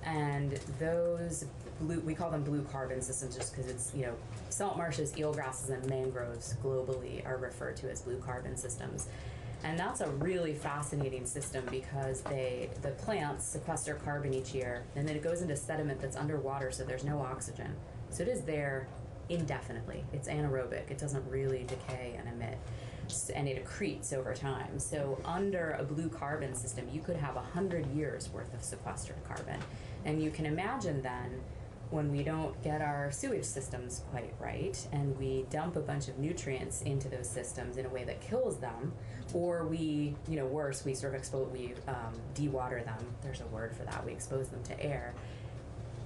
and those we call them blue carbon systems just because it's salt marshes, eelgrasses, and mangroves globally are referred to as blue carbon systems. And that's a really fascinating system because the plants sequester carbon each year, and then it goes into sediment that's underwater, so there's no oxygen. So it is there indefinitely. It's anaerobic. It doesn't really decay and emit, and it accretes over time. So under a blue carbon system, you could have 100 years worth of sequestered carbon. And you can imagine then, when we don't get our sewage systems quite right, and we dump a bunch of nutrients into those systems in a way that kills them, or we, worse, we sort of dewater them. There's a word for that. We expose them to air.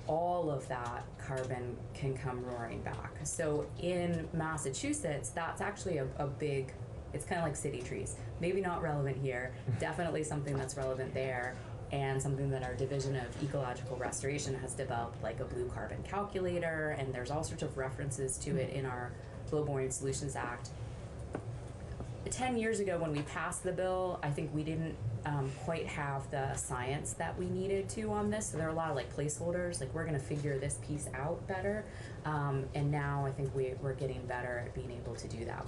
All of that carbon can come roaring back. So in Massachusetts, that's actually a big, it's kind of like city trees. Maybe not relevant here, definitely something that's relevant there, and something that our Division of Ecological Restoration has developed, like a blue carbon calculator, and there's all sorts of references to it in our Global Warming Solutions Act. 10 years ago when we passed the bill, I think we didn't quite have the science that we needed to on this, so there are a lot of placeholders, we're going to figure this piece out better, and now I think we're getting better at being able to do that.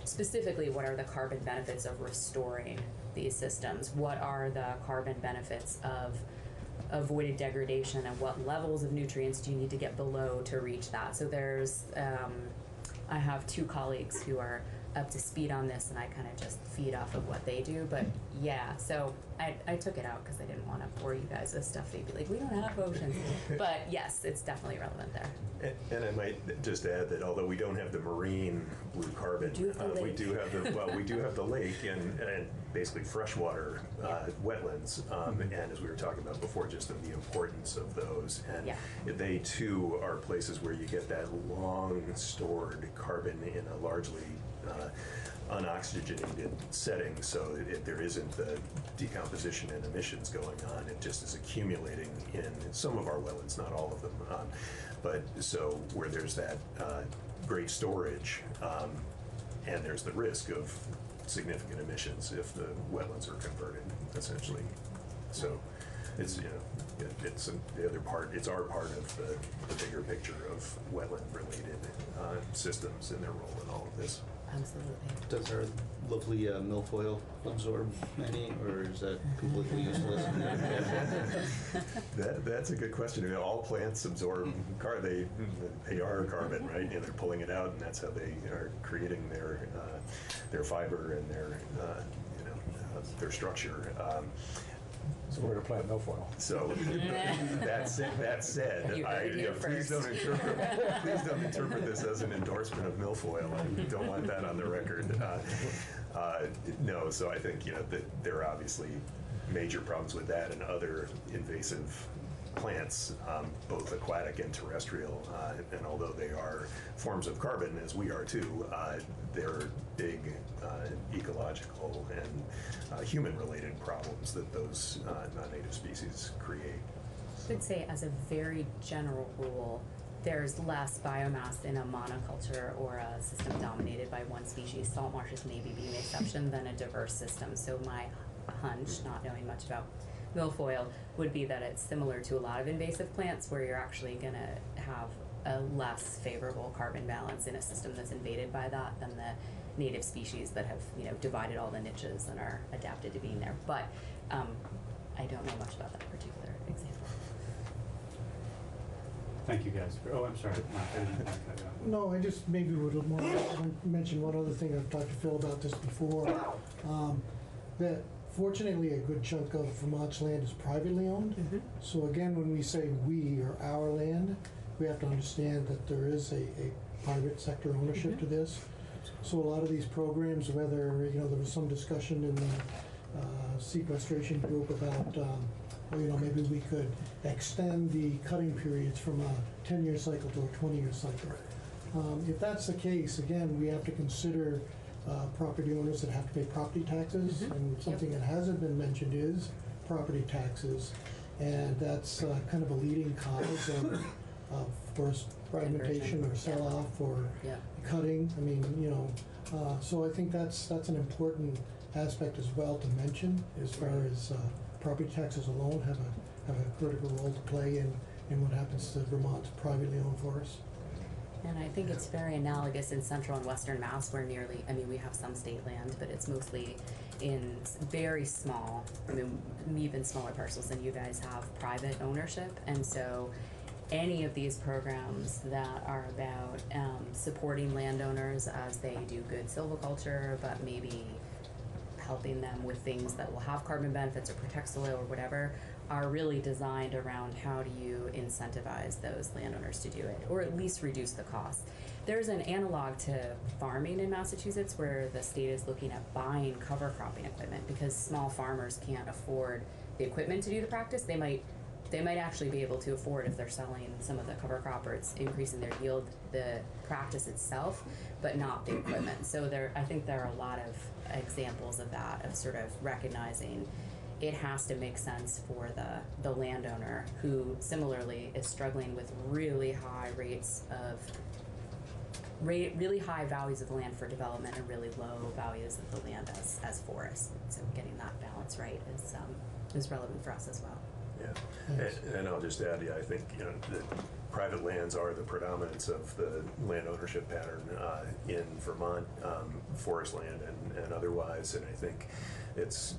Specifically, what are the carbon benefits of restoring these systems? What are the carbon benefits of avoided degradation, and what levels of nutrients do you need to get below to reach that? So there's, I have two colleagues who are up to speed on this, and I kind of just feed off of what they do. But yeah, so I took it out because I didn't want to bore you guys with stuff. They'd be like, we don't have oceans. But yes, it's definitely relevant there. And I might just add that although we don't have the marine blue carbon, we do have the lake and basically freshwater wetlands, and as we were talking about before, just of the importance of those, and they too are places where you get that long stored carbon in a largely unoxygenated setting, so there isn't the decomposition and emissions going on. It just is accumulating in some of our wetlands, not all of them. But so where there's that great storage, and there's the risk of significant emissions if the wetlands are converted, essentially. So it's it's the other part. It's our part of the bigger picture of wetland-related systems and their role in all of this. Absolutely. Does our lovely milfoil absorb any, or is that completely useless? That's a good question. All plants absorb carbon. They are carbon, right? And they're pulling it out, and that's how they are creating their fiber and their their structure. So we're to plant milfoil. So that said, You heard it here please don't interpret this as an endorsement of milfoil. I don't want that on the record. No, so I think that there are obviously major problems with that and other invasive plants, both aquatic and terrestrial, and although they are forms of carbon, as we are too, they're big ecological and human-related problems that those non-native species create. I would say, as a very general rule, there's less biomass in a monoculture or a system dominated by one species. Salt marshes maybe being the exception than a diverse system. So my hunch, not knowing much about milfoil, would be that it's similar to a lot of invasive plants where you're actually going to have a less favorable carbon balance in a system that's invaded by that than the native species that have divided all the niches and are adapted to being there. But I don't know much about that particular example. Thank you guys. I'm sorry. I didn't want to cut you off. No, I just maybe would more mention one other thing. I've talked to Phil about this before. That fortunately a good chunk of Vermont's land is privately owned. Mm-hmm. So again, when we say we or our land, we have to understand that there is a private sector ownership Mm-hmm. to this. So a lot of these programs, whether there was some discussion in the sequestration group about maybe we could extend the cutting periods from a 10-year cycle to a 20-year cycle. If that's the case, again, we have to consider property owners that have to pay property taxes, and something that hasn't been mentioned is property taxes, and that's kind of a leading cause of course, fragmentation or sell-off or cutting. I mean, so I think that's an important aspect as well to mention, as far as property taxes alone have a critical role to play in what happens to Vermont's privately owned forests. And I think it's very analogous in central and western Mass, where we have some state land, but it's mostly in very small, even smaller parcels than you guys have private ownership. And so any of these programs that are about supporting landowners as they do good silviculture, but maybe helping them with things that will have carbon benefits or protect soil or whatever, are really designed around how do you incentivize those landowners to do it, or at least reduce the cost. There's an analog to farming in Massachusetts where the state is looking at buying cover cropping equipment because small farmers can't afford the equipment to do the practice. They might actually be able to afford, if they're selling some of the cover crop or it's increasing their yield, the practice itself, but not the equipment. So I think there are a lot of examples of that, of sort of recognizing it has to make sense for the landowner who similarly is struggling with really high rates of really high values of the land for development and really low values of the land as forest. So getting that balance right is relevant for us as well. Yeah, and I'll just add, I think the private lands are the predominance of the land ownership pattern in Vermont, forest land and otherwise, and I think it's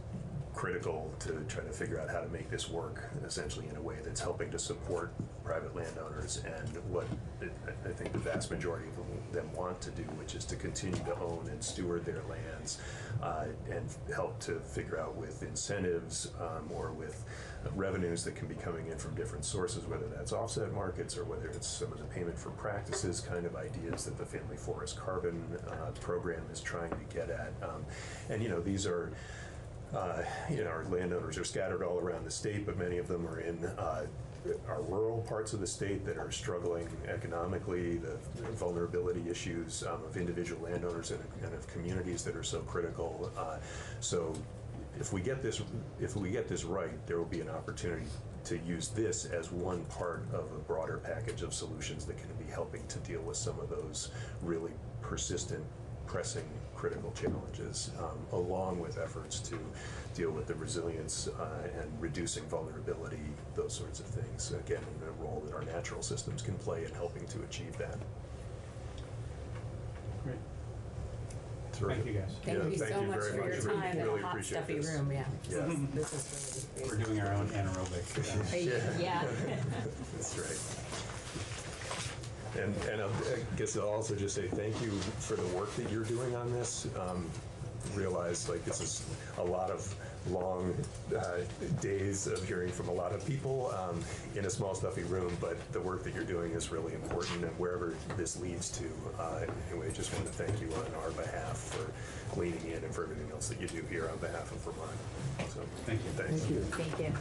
critical to try to figure out how to make this work essentially in a way that's helping to support private landowners and what I think the vast majority of them want to do, which is to continue to own and steward their lands and help to figure out with incentives or with revenues that can be coming in from different sources, whether that's offset markets or whether it's some of the payment for practices kind of ideas that the Family Forest Carbon program is trying to get at. And these are our landowners are scattered all around the state, but many of them are in our rural parts of the state that are struggling economically, the vulnerability issues of individual landowners and of communities that are so critical. So if we get this right, there will be an opportunity to use this as one part of a broader package of solutions that can be helping to deal with some of those really persistent, pressing, critical challenges, along with efforts to deal with the resilience and reducing vulnerability, those sorts of things, again, in the role that our natural systems can play in helping to achieve that. Great. Terrific. Thank you guys. Thank you so much for your time in really a hot, appreciate stuffy this. room. Yeah. Yeah. This is really We're doing our own anaerobic. Yeah. That's right. And I guess I'll also just say thank you for the work that you're doing on this. realize like this is a lot of long days of hearing from a lot of people in a small stuffy room, but the work that you're doing is really important, and wherever this leads to, anyway, just want to thank you on our behalf for leaning in and for everything else that you do here on behalf of Vermont. So Thank you. Thanks. Thank you. Thank you.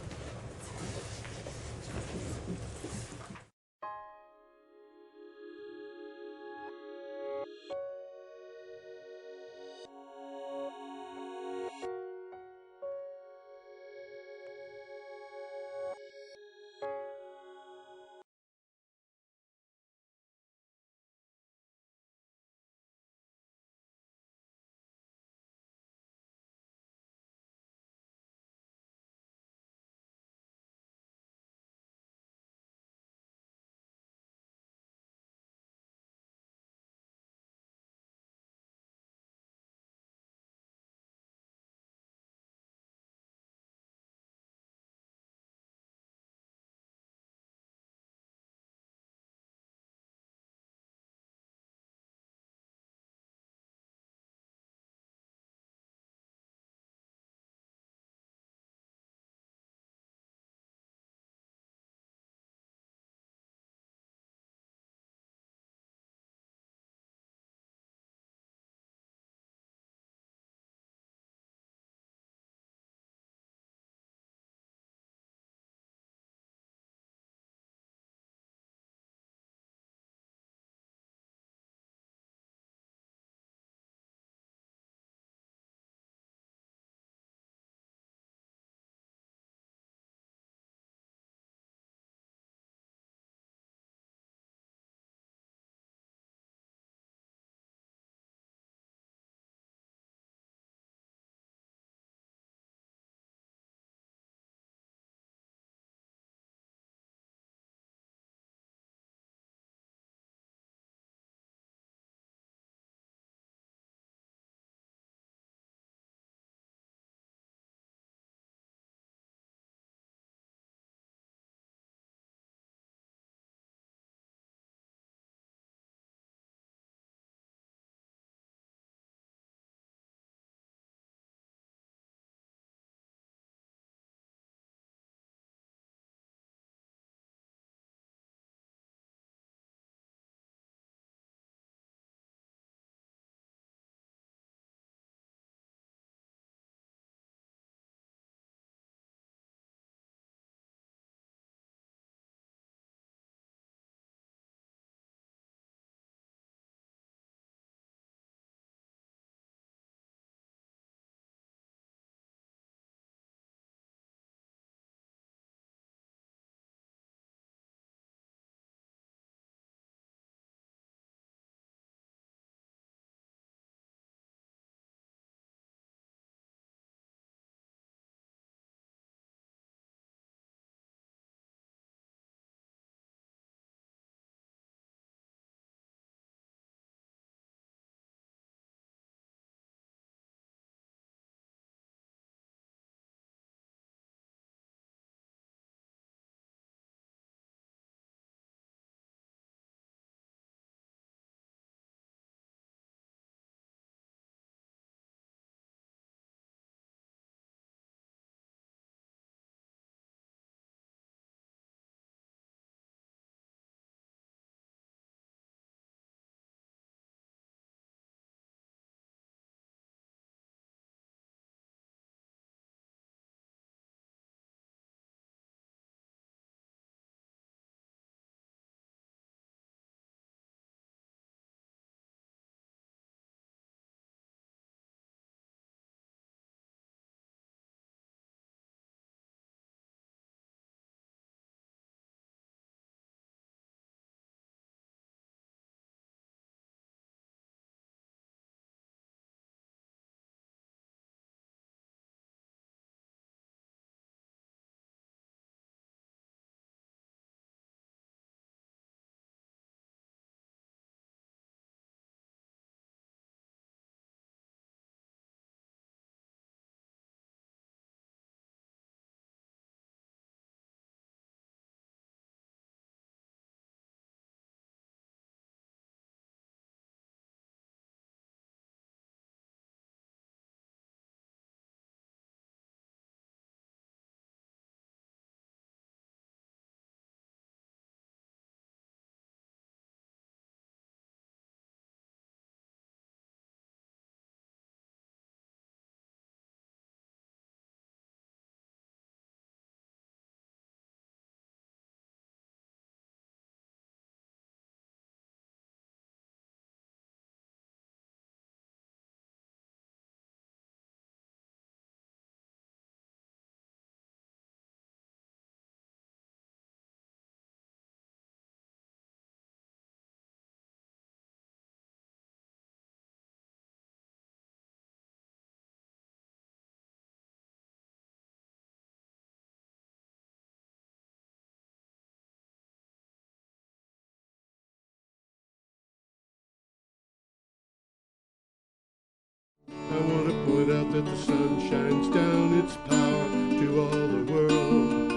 it out that the sun shines down its power to all the world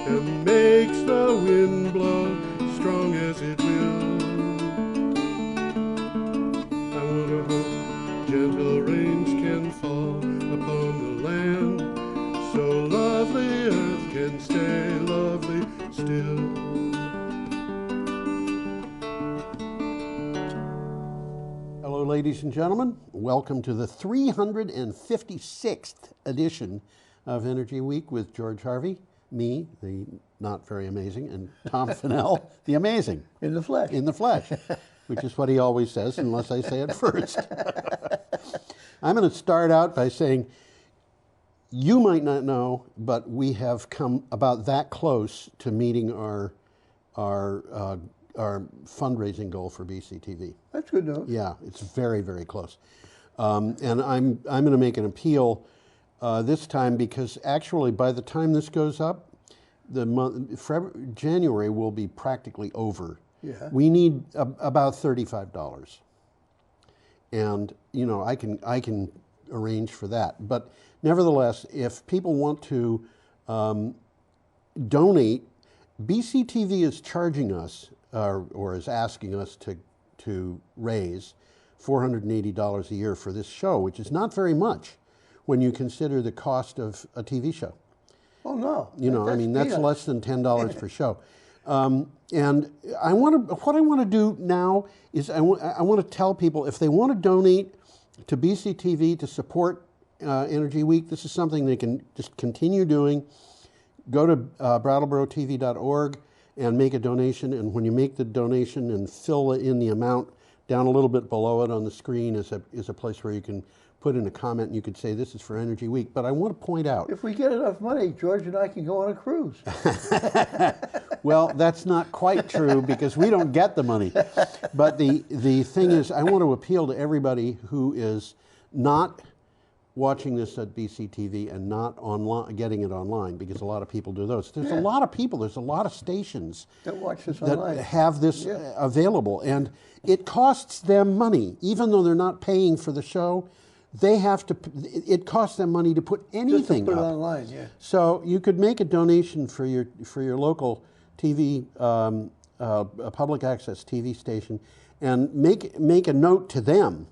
and makes the wind blow strong as it will. I wanna hope gentle rains can fall upon the land, so lovely earth can stay lovely still. Hello, ladies and gentlemen. Welcome to the 356th edition of Energy Week with George Harvey, me, the not very amazing, and Tom Fennell, the amazing. In the flesh. In the flesh, which is what he always says, unless I say it first. I'm going to start out by saying, you might not know, but we have come about that close to meeting our fundraising goal for BCTV. That's good news. Yeah, it's very, very close. And I'm going to make an appeal this time because actually by the time this goes up, January will be practically over. Yeah. We need about $35. And, you know, I can arrange for that. But nevertheless, if people want to donate, BCTV is charging us, or is asking us to raise $480 a year for this show, which is not very much when you consider the cost of a TV show. Oh, no. You know, I mean, that's peanuts. less than $10 per show. And what I want to do now is I want to tell people if they want to donate to BCTV to support Energy Week, this is something they can just continue doing. Go to brattleboro.tv.org and make a donation. And when you make the donation and fill in the amount, down a little bit below it on the screen is a place where you can put in a comment and you could say this is for Energy Week. But I want to point out, If we get enough money, George and I can go on a cruise. well, that's not quite true because we don't get the money. But the thing is, I want to appeal to everybody who is not watching this at BCTV and not online, getting it online, because a lot of people do those. There's a lot of people, there's a lot of stations That watch this that online. have this available, and it costs them money, even though they're not paying for the show. They have to. It costs them money to put anything Just to put up. it online, yeah. So you could make a donation for your local TV, a public access TV station, and make a note to them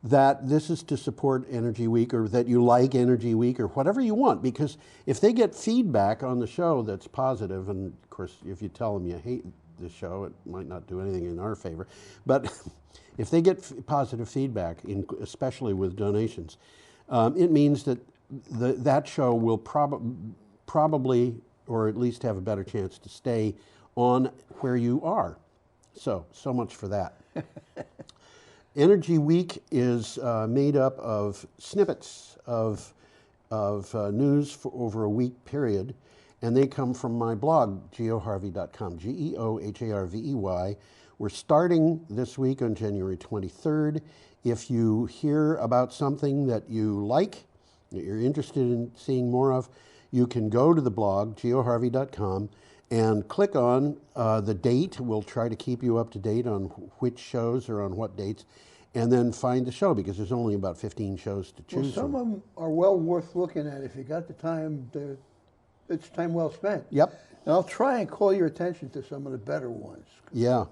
that this is to support Energy Week, or that you like Energy Week, or whatever you want. Because if they get feedback on the show that's positive, and of course, if you tell them you hate the show, it might not do anything in our favor. But if they get positive feedback, especially with donations, it means that that show will probably, or at least have a better chance to stay on where you are. So much for that. Energy Week is made up of snippets of news for over a week period, and they come from my blog, geoharvey.com, GeoHarvey. We're starting this week on January 23rd. If you hear about something that you like, that you're interested in seeing more of, you can go to the blog, geoharvey.com, and click on the date. We'll try to keep you up to date on which shows are on what dates, and then find the show, because there's only about 15 shows to choose Well, some from. of them are well worth looking at. If you got the time, it's time well spent. Yep. And I'll try and call your attention to some of the better ones. Yeah.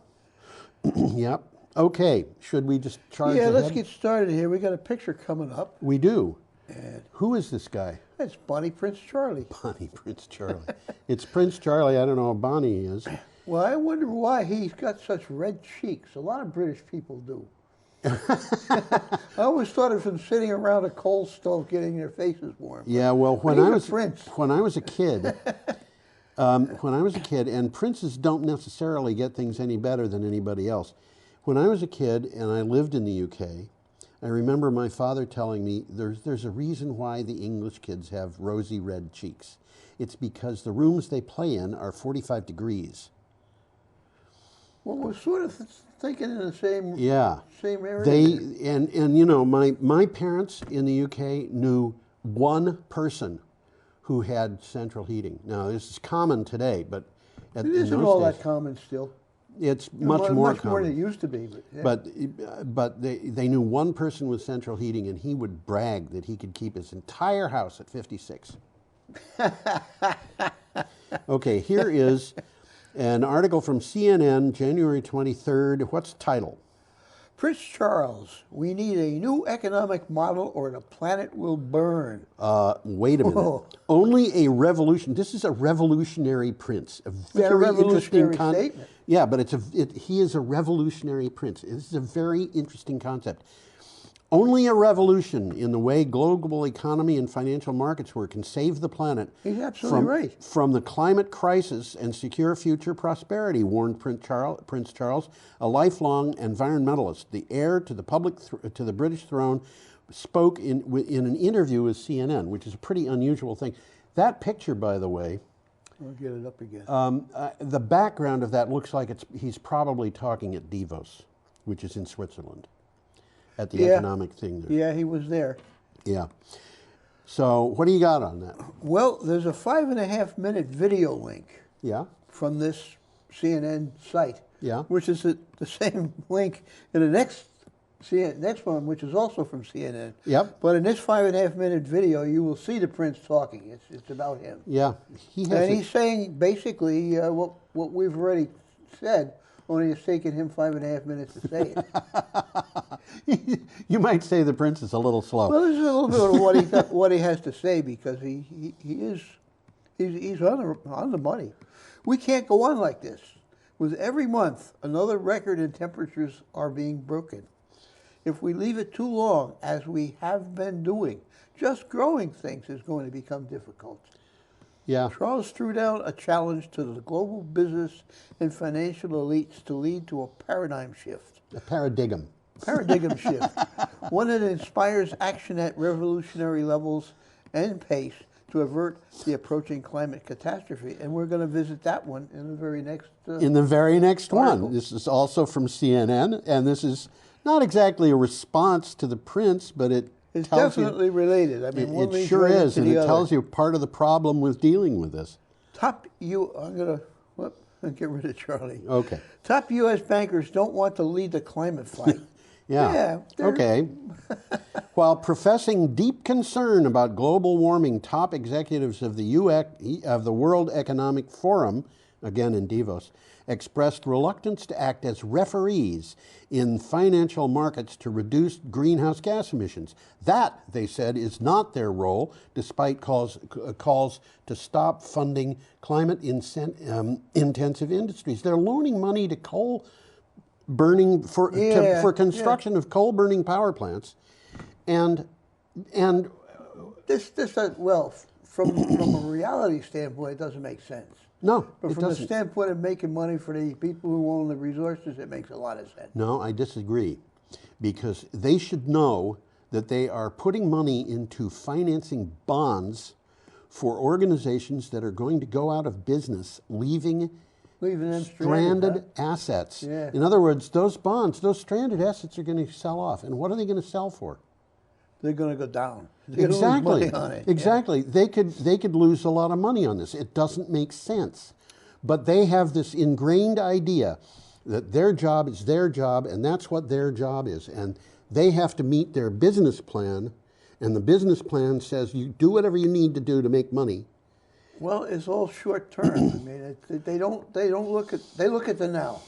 Yep. Okay. Should we just charge Yeah, ahead? let's get started here. We got a picture coming up. We do. And who is this guy? It's Bonnie Prince Charlie. Bonnie Prince Charlie. It's Prince Charlie. I don't know how Bonnie is. Well, I wonder why he's got such red cheeks. A lot of British people do. I always thought of them sitting around a coal stove getting their faces warm. Yeah, well, when But I he's a was prince. when I was a kid, and princes don't necessarily get things any better than anybody else. When I was a kid and I lived in the UK, I remember my father telling me there's a reason why the English kids have rosy red cheeks. It's because the rooms they play in are 45 degrees. Well, we're sort of thinking in the same area. And you know, my parents in the UK knew one person who had central heating. Now, this is common today, but It in isn't those all days, that common still. it's much more much more than it common. used to be. But, yeah. But they knew one person with central heating, and he would brag that he could keep his entire house at 56. Okay, here is an article from CNN, January 23rd. What's the title? Prince Charles, we need a new economic model or the planet will burn. Wait a minute. Whoa. Only a revolution. This is a revolutionary prince. A very revolutionary interesting statement. Yeah, but he is a revolutionary prince. This is a very interesting concept. Only a revolution in the way global economy and financial markets work can save the planet. He's absolutely right. From the climate crisis and secure future prosperity, warned Prince Charles, a lifelong environmentalist. The heir to the British throne spoke in an interview with CNN, which is a pretty unusual thing. That picture, by the way, I'll get it up again. the background of that looks like he's probably talking at Davos, which is in Switzerland, at the economic thing there. Yeah, he was there. Yeah. So what do you got on that? Well, there's a 5.5-minute video link. Yeah. From this CNN site. Yeah. Which is the same link in the next one, which is also from CNN. Yep. But in this 5.5-minute video, you will see the prince talking. It's about him. Yeah. He's saying basically what we've already said. Only it's taken him 5.5 minutes to say it. You might say the prince is a little slow. Well, this is a little bit of what he has to say because he's on the money. We can't go on like this. With every month, another record in temperatures are being broken. If we leave it too long, as we have been doing, just growing things is going to become difficult. Yeah. Charles threw down a challenge to the global business and financial elites to lead to a paradigm shift. A paradigm. Paradigm shift. One that inspires action at revolutionary levels and pace to avert the approaching climate catastrophe. And we're going to visit that one in the very next article. One. This is also from CNN, and this is not exactly a response to the prince, but it's definitely related. I mean, it sure is, and it tells you part of the problem with dealing with this. I'm going to get rid of Charlie. Okay. Top U.S. bankers don't want to lead the climate fight. Yeah. Okay. While professing deep concern about global warming, top executives of the World Economic Forum, again in Davos, expressed reluctance to act as referees in financial markets to reduce greenhouse gas emissions. That, they said, is not their role, despite calls to stop funding climate-intensive industries. They're loaning money to coal burning for construction of coal burning power plants, and this from a reality standpoint, it doesn't make sense. No, but from the standpoint of making money for the people who own the resources, it makes a lot of sense. No, I disagree, because they should know that they are putting money into financing bonds for organizations that are going to go out of business, leaving them stranded assets. Yeah. In other words, those bonds, those stranded assets are going to sell off. And what are they going to sell for? They're going to go down. They're Exactly. lose money on it. Exactly. Yeah. They could lose a lot of money on this. It doesn't make sense. But they have this ingrained idea that their job is their job, and that's what their job is. And they have to meet their business plan, and the business plan says you do whatever you need to do to make money. Well, it's all short term. I mean, they look at the now,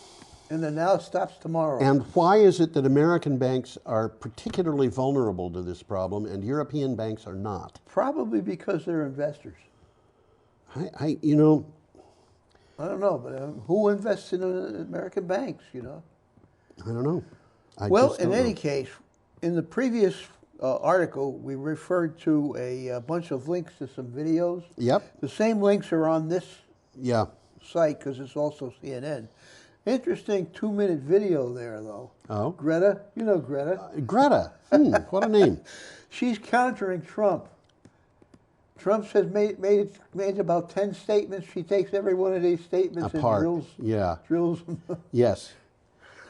and the now stops tomorrow. And why is it that American banks are particularly vulnerable to this problem and European banks are not? Probably because they're investors. I don't know, but who invests in American banks? I don't know. In any case, in the previous article, we referred to a bunch of links to some videos. Yep. The same links are on this site because it's also CNN. Interesting 2-minute video there, though. Oh. Greta, you know Greta. Greta, what a name. She's countering Trump. Trump has made about 10 statements. She takes every one of these statements apart. And drills them. Yes.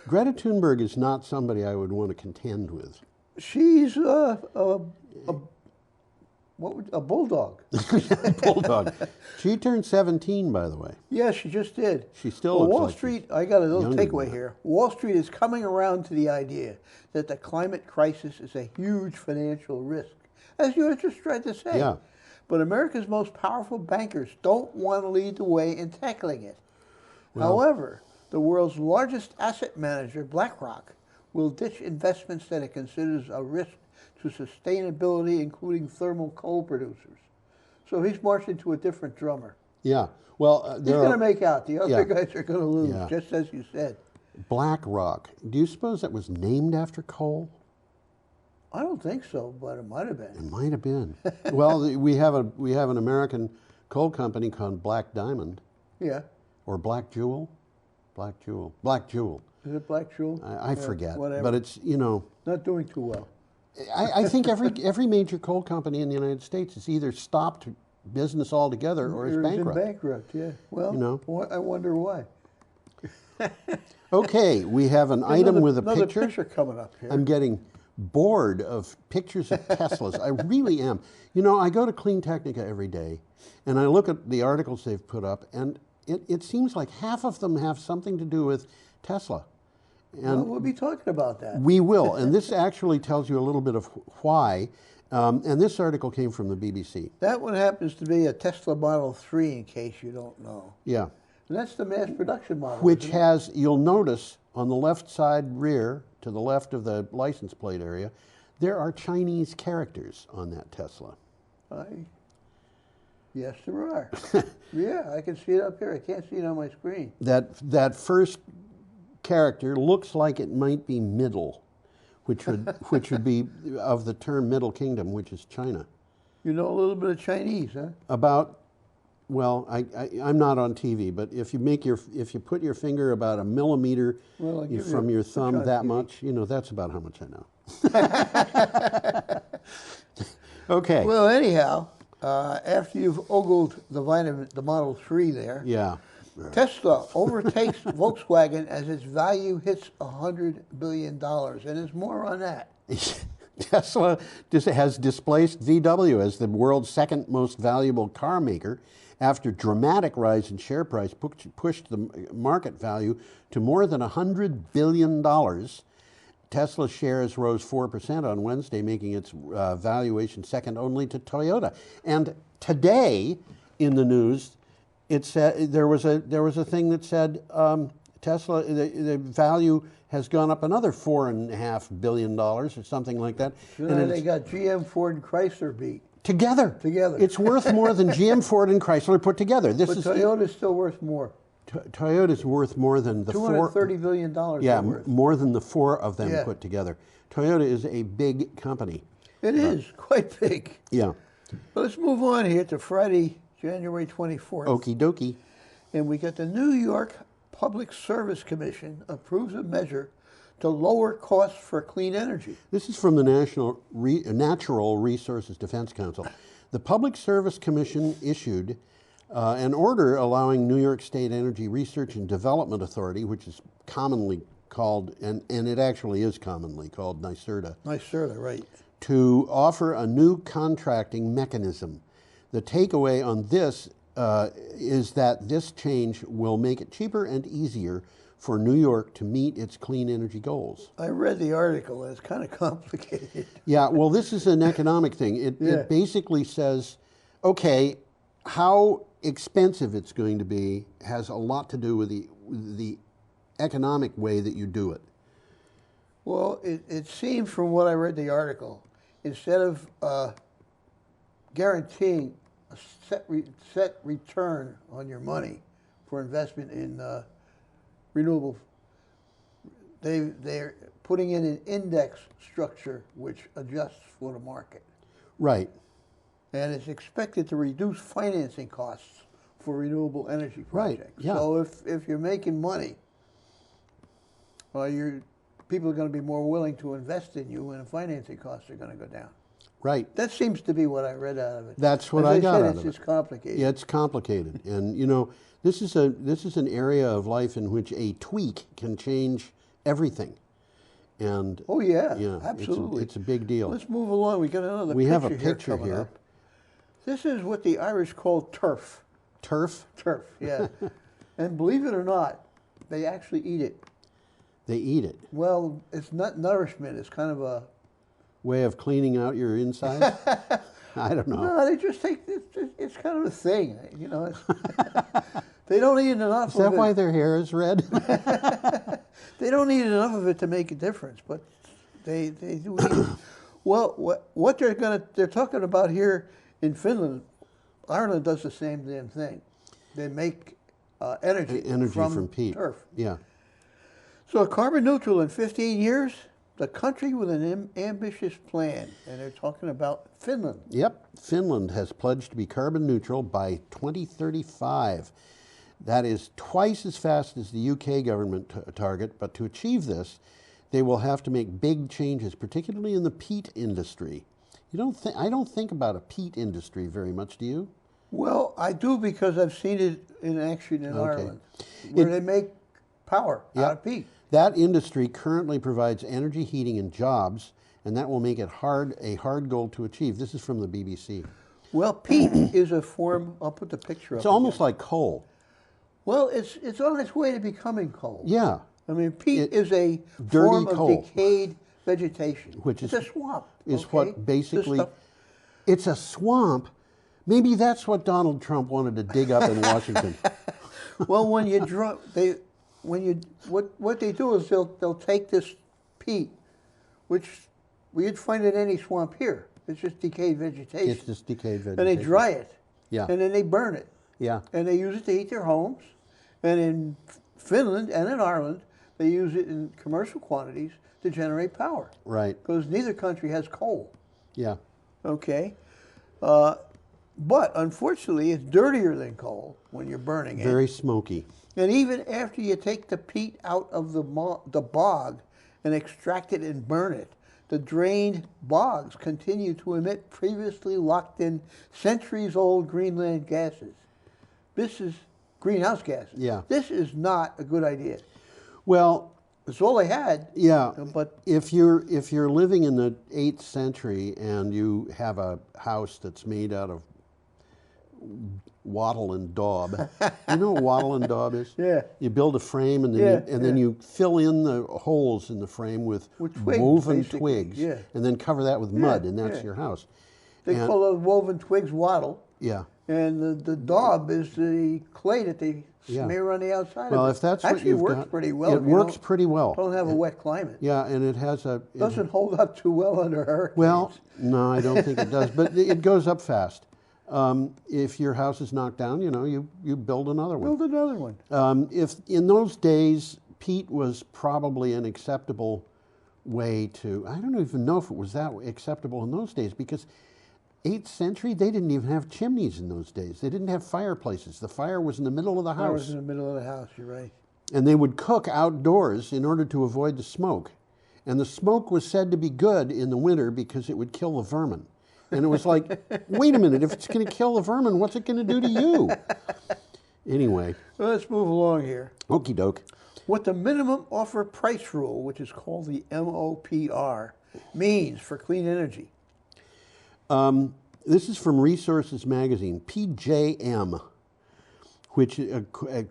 Greta Thunberg is not somebody I would want to contend with. She's a bulldog. Bulldog. She turned 17, by the way. Yeah, she just did. She still Well, looks Wall like Street, I got a little younger than takeaway that. here. Wall Street is coming around to the idea that the climate crisis is a huge financial risk, as you just tried to say. Yeah. But America's most powerful bankers don't want to lead the way in tackling it. Well- However, the world's largest asset manager, BlackRock, will ditch investments that it considers a risk to sustainability, including thermal coal producers. So he's marching to a different drummer. Yeah. Well, He's there going to are make out. The other yeah. guys are going to lose, Yeah. just as you said. BlackRock. Do you suppose that was named after coal? I don't think so, but it might have been. It might have been. Well, we have an American coal company called Black Diamond Yeah. or Black Jewel. Black Jewel. Black Jewel. Is it Black Jewel? I forget. Whatever. But it's, you know, Not doing too well. I think every major coal company in the United States has either stopped business altogether or is bankrupt. in bankrupt, yeah. Well, You know. I wonder why. Okay, we have an item with a another picture. picture coming up here. I'm getting bored of pictures of Teslas. I really am. You know, I go to Clean Technica every day, and I look at the articles they've put up, and it seems like half of them have something to do with Tesla. And Well, we'll be talking about that. we will, and this actually tells you a little bit of why. And this article came from the BBC. That one happens to be a Tesla Model 3, in case you don't know. Yeah. And that's the mass production model. Which isn't it? has, you'll notice on the left side rear, to the left of the license plate area, there are Chinese characters on that Tesla. Yes, there are. Yeah, I can see it up here. I can't see it on my screen. That first character looks like it might be middle, which would be of the term Middle Kingdom, which is China. You know a little bit of Chinese, huh? About, well, I'm not on TV, but if you put your finger about a millimeter Well, I'll give from you your a thumb shot, that TV. much, you know, that's about how much I know. Okay. Well, anyhow, after you've ogled the Model 3 there, Yeah. Tesla overtakes Volkswagen as its value hits $100 billion. And there's more on that. Tesla has displaced VW as the world's second most valuable car maker after dramatic rise in share price pushed the market value to more than $100 billion. Tesla shares rose 4% on Wednesday, making its valuation second only to Toyota. And today, in the news, it said there was a thing that said Tesla the value has gone up another $4.5 billion or something like that. So now they got GM, Ford, and Chrysler beat. Together. Together. It's worth more than GM, Ford, and Chrysler put together. But Toyota's still worth more. Toyota's worth more than the $230 billion. Yeah, they're worth. more than the four of them Yeah. put together. Toyota is a big company. It is quite big. Yeah. But let's move on here to Friday, January 24th. Okie dokie. And we got the New York Public Service Commission approves a measure to lower costs for clean energy. This is from the Natural Resources Defense Council. The Public Service Commission issued an order allowing New York State Energy Research and Development Authority, which is commonly called, and it actually is commonly called NYSERDA. NYSERDA, right. To offer a new contracting mechanism. The takeaway on this is that this change will make it cheaper and easier for New York to meet its clean energy goals. I read the article, and it's kind of complicated. Yeah, well, this is an economic thing. It basically says, okay, how expensive it's going to be has a lot to do with the economic way that you do it. Well, it seems from what I read the article, instead of guaranteeing a set return on your money for investment in renewable, they're putting in an index structure which adjusts for the market. Right. And it's expected to reduce financing costs for renewable energy projects. Right, yeah. So if you're making money, people are going to be more willing to invest in you, and financing costs are going to go down. Right. That seems to be what I read out of it. That's what As I got said, out of it. It's complicated. Yeah, it's complicated. And, you know, this is an area of life in which a tweak can change everything. And Oh, yeah, yeah, absolutely. It's a big deal. Let's move along. We got another We picture have a picture coming here. up. This is what the Irish call turf. Turf? Turf, yeah. And believe it or not, they actually eat it. They eat it. Well, it's not nourishment. It's kind of a way of cleaning out your insides. I don't know. No, they just take it's kind of a thing, you know. They don't eat enough. Is that why their hair is red? They don't eat enough of it to make a difference, but they do eat it. Well, what they're talking about here in Finland, Ireland does the same damn thing. They make energy from peat. Turf. Yeah. So carbon neutral in 15 years, the country with an ambitious plan, and they're talking about Finland. Yep, Finland has pledged to be carbon neutral by 2035. That is twice as fast as the UK government target, but to achieve this, they will have to make big changes, particularly in the peat industry. I don't think about a peat industry very much, do you? Well, I do because I've seen it in action in Ireland, where they make power out of peat. That industry currently provides energy, heating, and jobs, and that will make it a hard goal to achieve. This is from the BBC. Well, peat is a form, I'll put the picture up. It's almost like coal. Well, it's on its way to becoming coal. Yeah. I mean, peat is a dirty form of coal. decayed vegetation. Which it's is a swamp. Is okay? what basically, it's a swamp. Maybe that's what Donald Trump wanted to dig up in Washington. Well, when you what they do is they'll take this peat, which you'd find in any swamp here. It's just decayed vegetation. It's just decayed vegetation. And they dry it. Yeah. And then they burn it. Yeah. And they use it to heat their homes. And in Finland and in Ireland, they use it in commercial quantities to generate power. Right. Because neither country has coal. Yeah. Okay. But unfortunately, it's dirtier than coal when you're burning it. Very smoky. And even after you take the peat out of the bog and extract it and burn it, the drained bogs continue to emit previously locked-in, centuries-old Greenland gases. This is greenhouse gases. Yeah. This is not a good idea. Well, it's all they had. Yeah. But if you're living in the 8th century and you have a house that's made out of wattle and daub. You know what wattle and daub is? Yeah. You build a frame and then you fill in the holes in the frame with twigs, woven basically. twigs, Yeah. and then cover that with mud, and that's your house. They call those woven twigs wattle. Yeah. And the daub is the clay that they smear on the outside well, of it. if that's Actually, what you've works got, pretty well. It works pretty well. Don't have a wet climate. Yeah, and it has a... Doesn't hold up too well under hurricanes. Well, no, I don't think it does, but it goes up fast. If your house is knocked down, you build another one. Build another one. If in those days, peat was probably an acceptable way to, I don't even know if it was that acceptable in those days, because 8th century, they didn't even have chimneys in those days. They didn't have fireplaces. The fire was in the middle of the house. Fire was in the middle of the house, you're right. And they would cook outdoors in order to avoid the smoke. And the smoke was said to be good in the winter because it would kill the vermin. And it was like, wait a minute, if it's going to kill the vermin, what's it going to do to you? Anyway. Well, let's move along here. Okie doke. What the minimum offer price rule, which is called the MOPR, means for clean energy. This is from Resources Magazine, PJM, which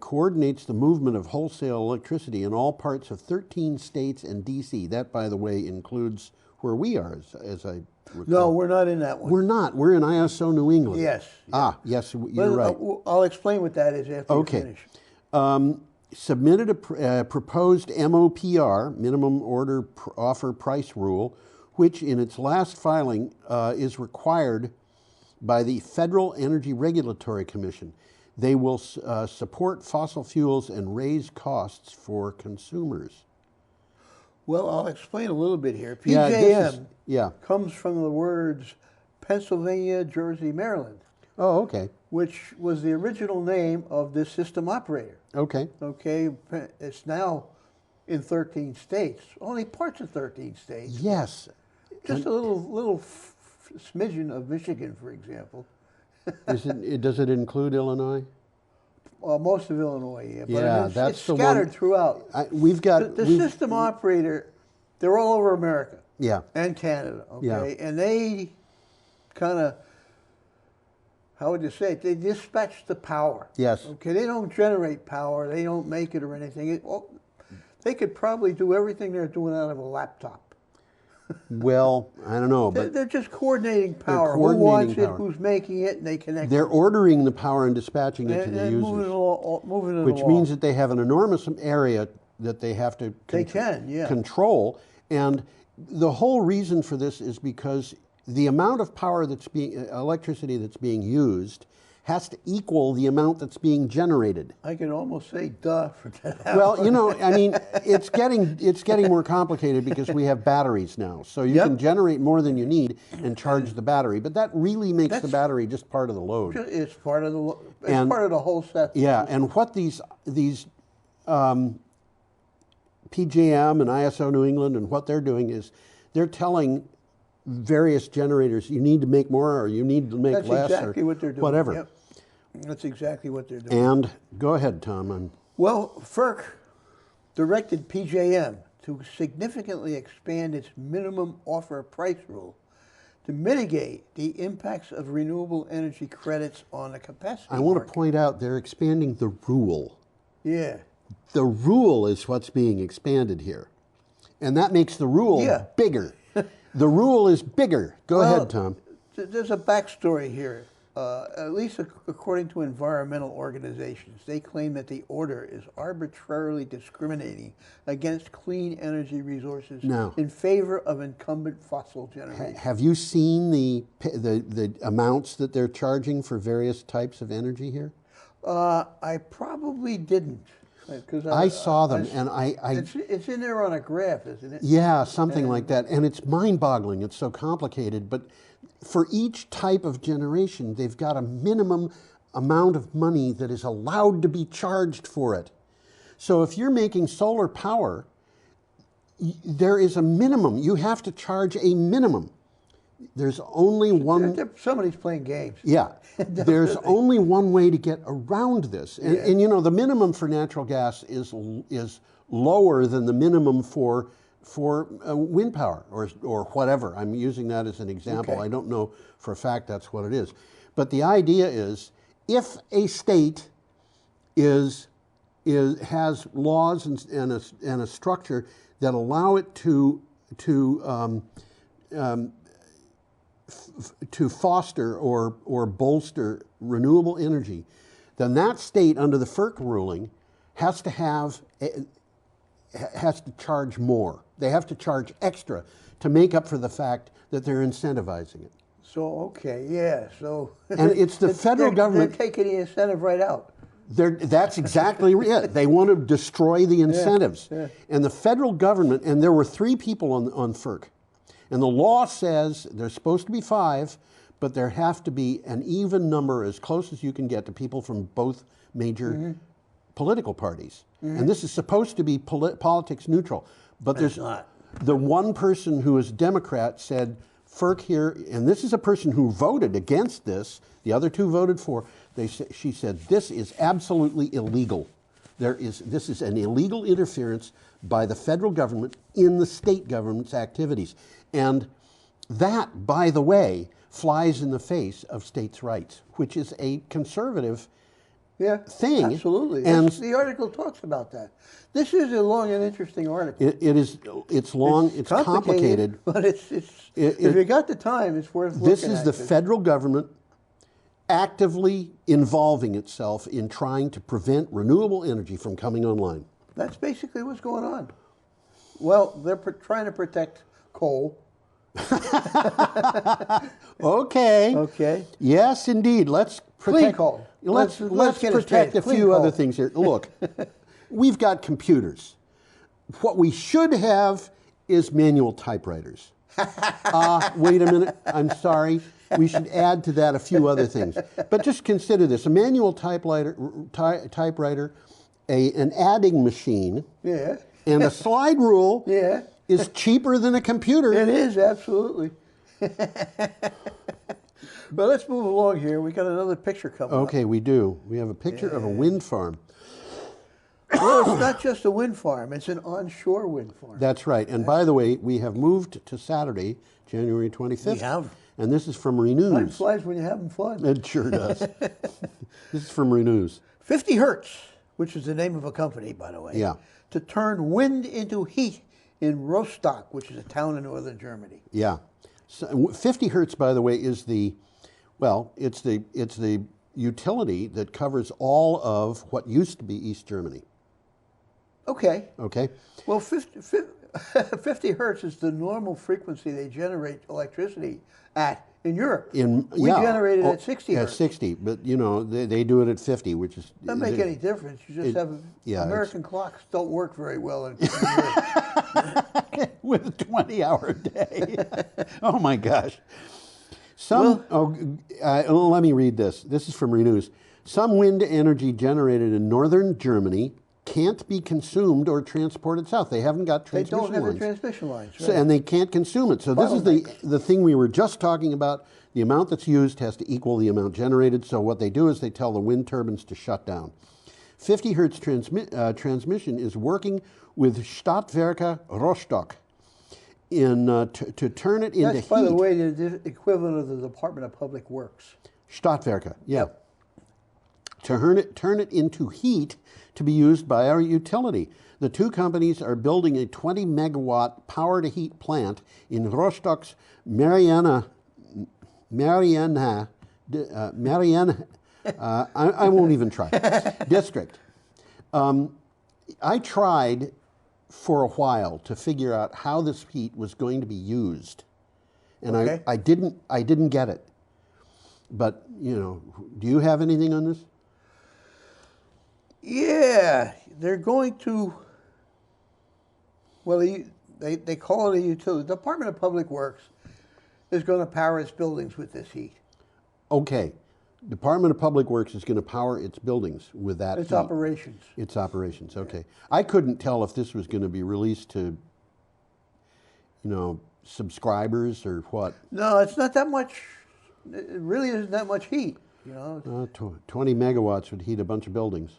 coordinates the movement of wholesale electricity in all parts of 13 states and D.C. That, by the way, includes where we are, as I recall. No, we're not in that one. We're not. We're in ISO New England. Yes. Ah, yes, you're right. I'll explain what that is after you finish. Submitted a proposed MOPR, minimum order offer price rule, which in its last filing is required by the Federal Energy Regulatory Commission. They will support fossil fuels and raise costs for consumers. Well, I'll explain a little bit here. PJM Yeah. comes from the words Pennsylvania, Jersey, Maryland. Oh, okay. Which was the original name of this system operator. Okay. Okay, it's now in 13 states, only parts of 13 states. Yes. Just a little smidgen of Michigan, for example. Does it include Illinois? Most of Illinois, yeah. But Yeah, it's that's the scattered one. throughout. We've got the system operator. They're all over America. Yeah. And Canada. Okay, Yeah. and they kind of how would you say it? They dispatch the power. Yes. Okay, they don't generate power. They don't make it or anything. They could probably do everything they're doing out of a laptop. Well, I don't know, but They're just coordinating power. coordinating Who wants power. it? Who's making it? And they connect. they're ordering the power and dispatching it to the and moving it users, moving it which along. means that they have an enormous area that they have to control. And the whole reason for this is because the amount of power that's being, electricity that's being used has to equal the amount that's being generated. I can almost say duh for that. Well, you know, I mean, it's getting more complicated because we have batteries now. So you can generate more than you need and charge the battery, but that really makes the battery just part of the load. It's part of the part of the whole set. Yeah, and what these PJM and ISO New England and what they're doing is they're telling various generators you need to make more or you need to make That's less exactly or what they're doing. whatever. Yep. That's exactly what they're doing. And go ahead, Tom. Well, FERC directed PJM to significantly expand its minimum offer price rule to mitigate the impacts of renewable energy credits on the capacity I want market. to point out they're expanding the rule. Yeah. The rule is what's being expanded here. And that makes the rule bigger. The rule is bigger. Go ahead, Tom. There's a backstory here. At least according to environmental organizations, they claim that the order is arbitrarily discriminating against clean energy resources in favor of incumbent fossil generation. Have you seen the amounts that they're charging for various types of energy here? I probably didn't. I saw them, and it's in there on a graph, isn't it? Yeah, something like that. And it's mind-boggling. It's so complicated. But for each type of generation, they've got a minimum amount of money that is allowed to be charged for it. So if you're making solar power, there is a minimum. You have to charge a minimum. There's only one... Somebody's playing games. Yeah. There's only one way to get around this. And you know, the minimum for natural gas is lower than the minimum for wind power or whatever. I'm using that as an example. Okay. I don't know for a fact that's what it is. But the idea is if a state has laws and a structure that allow it to foster or bolster renewable energy, then that state under the FERC ruling has to charge more. They have to charge extra to make up for the fact that they're incentivizing it. So, so... And it's the federal government... They're taking the incentive right out. That's exactly it. They want to destroy the incentives. And the federal government, and there were 3 people on FERC, and the law says there's supposed to be 5, but there have to be an even number as close as you can get to people from both major political parties. And this is supposed to be politics neutral. But there's not. The one person who is Democrat said, FERC here, and this is a person who voted against this, the other 2 voted for, she said, this is absolutely illegal. This is an illegal interference by the federal government in the state government's activities. And that, by the way, flies in the face of states' rights, which is a conservative thing. Absolutely. And the article talks about that. This is a long and interesting article. It's long, it's complicated. But if you got the time, it's worth looking at. This is the federal government actively involving itself in trying to prevent renewable energy from coming online. That's basically what's going on. Well, they're trying to protect coal. Okay. Yes, indeed. Let's protect clean coal. Let's get it protect straight. a Clean few coal. other things here. Look, we've got computers. What we should have is manual typewriters. Wait a minute. I'm sorry. We should add to that a few other things. But just consider this. A manual typewriter, an adding machine, and a slide rule is cheaper than a computer. It is, absolutely. But let's move along here. We got another picture coming up. Okay, we do. We have a picture of a wind farm. Well, it's not just a wind farm, it's an onshore wind farm. That's right. And by the way, we have moved to Saturday, January 25th. We have. And this is from Renews. Time flies when you're having fun. It sure does. This is from Renews. 50 Hertz, which is the name of a company, by the way. Yeah. To turn wind into heat in Rostock, which is a town in northern Germany. Yeah. So 50 hertz, by the way, is the, well, it's the utility that covers all of what used to be East Germany. Okay. Okay. Well, 50 hertz is the normal frequency they generate electricity at in Europe. We generate it at 60 hertz. At 60, but you know, they do it at 50, which is... Doesn't make any difference. You just have... American clocks don't work very well in Europe. With a 20-hour day. Oh my gosh. Let me read this. This is from Renews. Some wind energy generated in northern Germany can't be consumed or transported south. They haven't got transmission lines. They don't have the transmission lines, right. So, and they can't consume it. So this is the thing we were just talking about. The amount that's used has to equal the amount generated. So what they do is they tell the wind turbines to shut down. 50 hertz transmission is working with Stadtwerke Rostock to turn it into That's, heat. by the way, the equivalent of the Department of Public Works. Stadtwerke, yeah. To turn it into heat to be used by our utility. The two companies are building a 20 megawatt power to heat plant in Rostock's Mariana, I won't even try, district. I tried for a while to figure out how this heat was going to be used. And I didn't get it. But, you know, do you have anything on this? Yeah, they're going to, well, they call it a utility. The Department of Public Works is going to power its buildings with this heat. Okay. Department of Public Works is going to power its buildings with that Its heat. operations. Its operations, okay. I couldn't tell if this was going to be released to, you know, subscribers or what. No, it's not that much, it really isn't that much heat, you know. 20 megawatts would heat a bunch of buildings.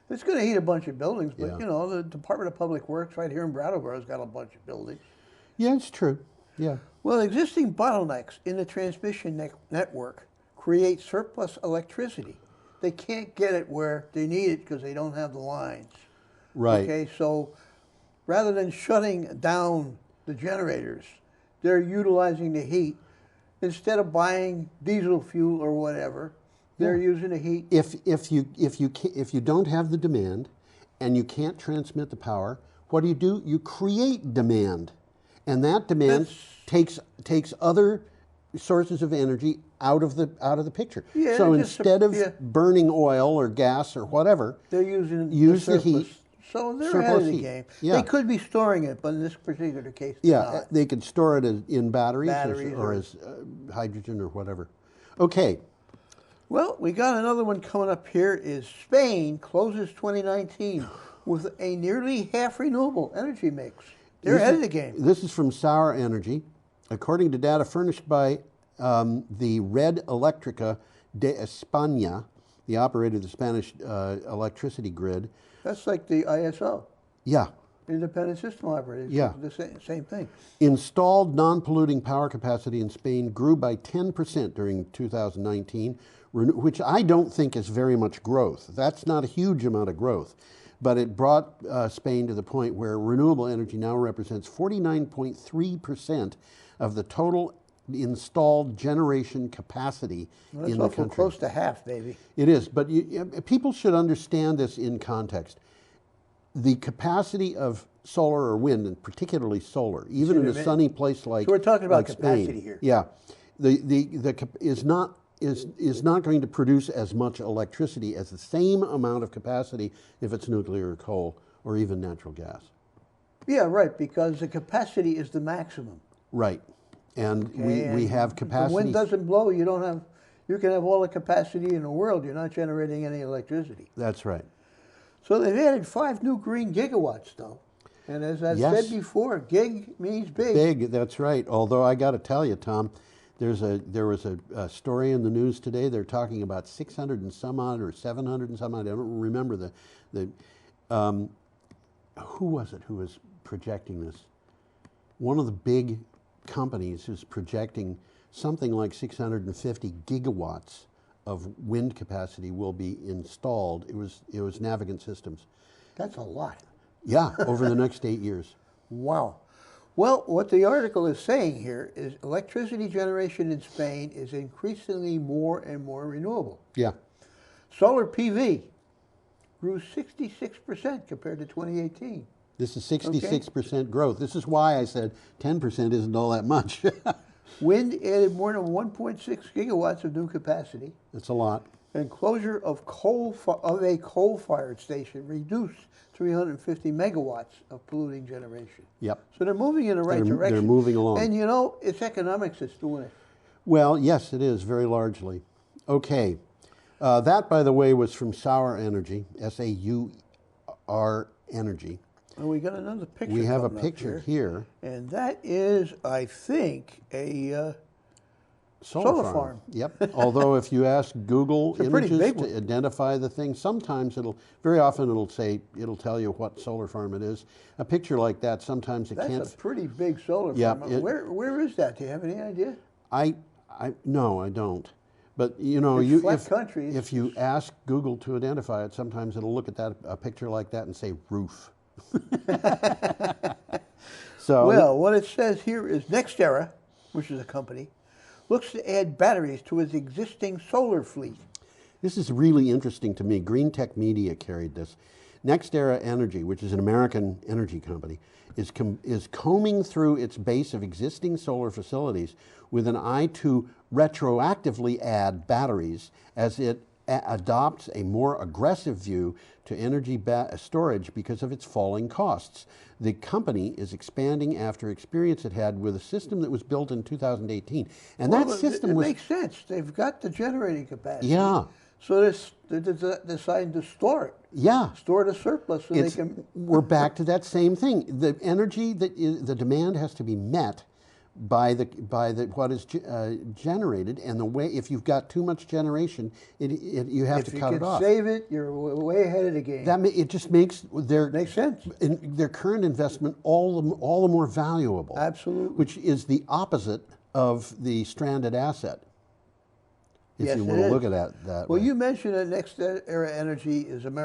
It's going to heat a bunch of buildings, but, Yeah. you know, the Department of Public Works right here in Brattleboro has got a bunch of buildings. Yeah, it's true, yeah. Well, existing bottlenecks in the transmission network create surplus electricity. They can't get it where they need it because they don't have the lines. Right. Okay, so rather than shutting down the generators, they're utilizing the heat. Instead of buying diesel fuel or whatever, they're using the heat. If you don't have the demand and you can't transmit the power, what do? You create demand. And that demand takes other sources of energy out of the picture. Yeah, so instead of burning oil or gas or whatever, they're using the heat. So they're ahead of the game. Yeah. They could be storing it, but in this particular case, yeah, they're not. they could store it in batteries Batteries or as hydrogen or whatever. Okay. Well, we got another one coming up here. Is Spain closes 2019 with a nearly half renewable energy mix. They're ahead of the game. This is from Sour Energy. According to data furnished by the Red Eléctrica de España, the operator of the Spanish electricity grid. That's like the ISO. Yeah. Independent System Operator. Yeah. The same thing. Installed non-polluting power capacity in Spain grew by 10% during 2019, which I don't think is very much growth. That's not a huge amount of growth. But it brought Spain to the point where renewable energy now represents 49.3% of the total installed generation capacity in the country. Close to half, baby. It is, but people should understand this in context. The capacity of solar or wind, and particularly solar, even in a sunny place like so we're talking about like capacity Spain, here. Yeah, is not going to produce as much electricity as the same amount of capacity if it's nuclear or coal or even natural gas. Yeah, right, because the capacity is the maximum. Right, and we have capacity. If the wind doesn't blow, you can have all the capacity in the world. You're not generating any electricity. That's right. So they've added 5 new green gigawatts, though. And as I said before, gig means big. Big, that's right. Although I got to tell you, Tom, there was a story in the news today. They're talking about 600 and some odd or 700 and some odd. I don't remember Who was it who was projecting this? One of the big companies is projecting something like 650 gigawatts of wind capacity will be installed. It was Navigant Systems. That's a lot. Yeah, over the next 8 years. Wow. Well, what the article is saying here is electricity generation in Spain is increasingly more and more renewable. Yeah. Solar PV grew 66% compared to 2018. This is 66% growth. This is why I said 10% isn't all that much. Wind added more than 1.6 gigawatts of new capacity. That's a lot. And closure of a coal-fired station reduced 350 megawatts of polluting generation. Yep. So they're moving in the right direction. They're moving along. And you know, it's economics that's doing it. Well, yes, it is, very largely. Okay. That, by the way, was from Sour Energy, S-A-U-R Energy. And we got another picture. We have a coming up picture here. And that is, I think, a Solar farm. Yep. Although if you ask Google Images to identify the thing, sometimes very often it'll tell you what solar farm it is. A picture like that, sometimes it can't. That's a pretty big solar Yeah, farm. Where is that? Do you have any idea? No, I don't. But you know, It's flat country. If you ask Google to identify it, sometimes it'll look at a picture like that and say roof. So well, what it says here is NextEra, which is a company, looks to add batteries to its existing solar fleet. This is really interesting to me. Green Tech Media carried this. NextEra Energy, which is an American energy company, is combing through its base of existing solar facilities with an eye to retroactively add batteries as it adopts a more aggressive view to energy storage because of its falling costs. The company is expanding after experience it had with a system that was built in 2018. And that system was... It makes sense. They've got the generating capacity. Yeah. So they're deciding to store it. Yeah. Store the surplus so they can... We're back to that same thing. The energy, the demand has to be met by what is generated, and the way, if you've got too much generation, you have to cut it off. If you can save it, you're way ahead of the game. It just makes makes sense. Their current investment all the more valuable. Absolutely. Which is the opposite of the stranded asset. If you want to look at that Well, way. you mentioned that NextEra Energy is an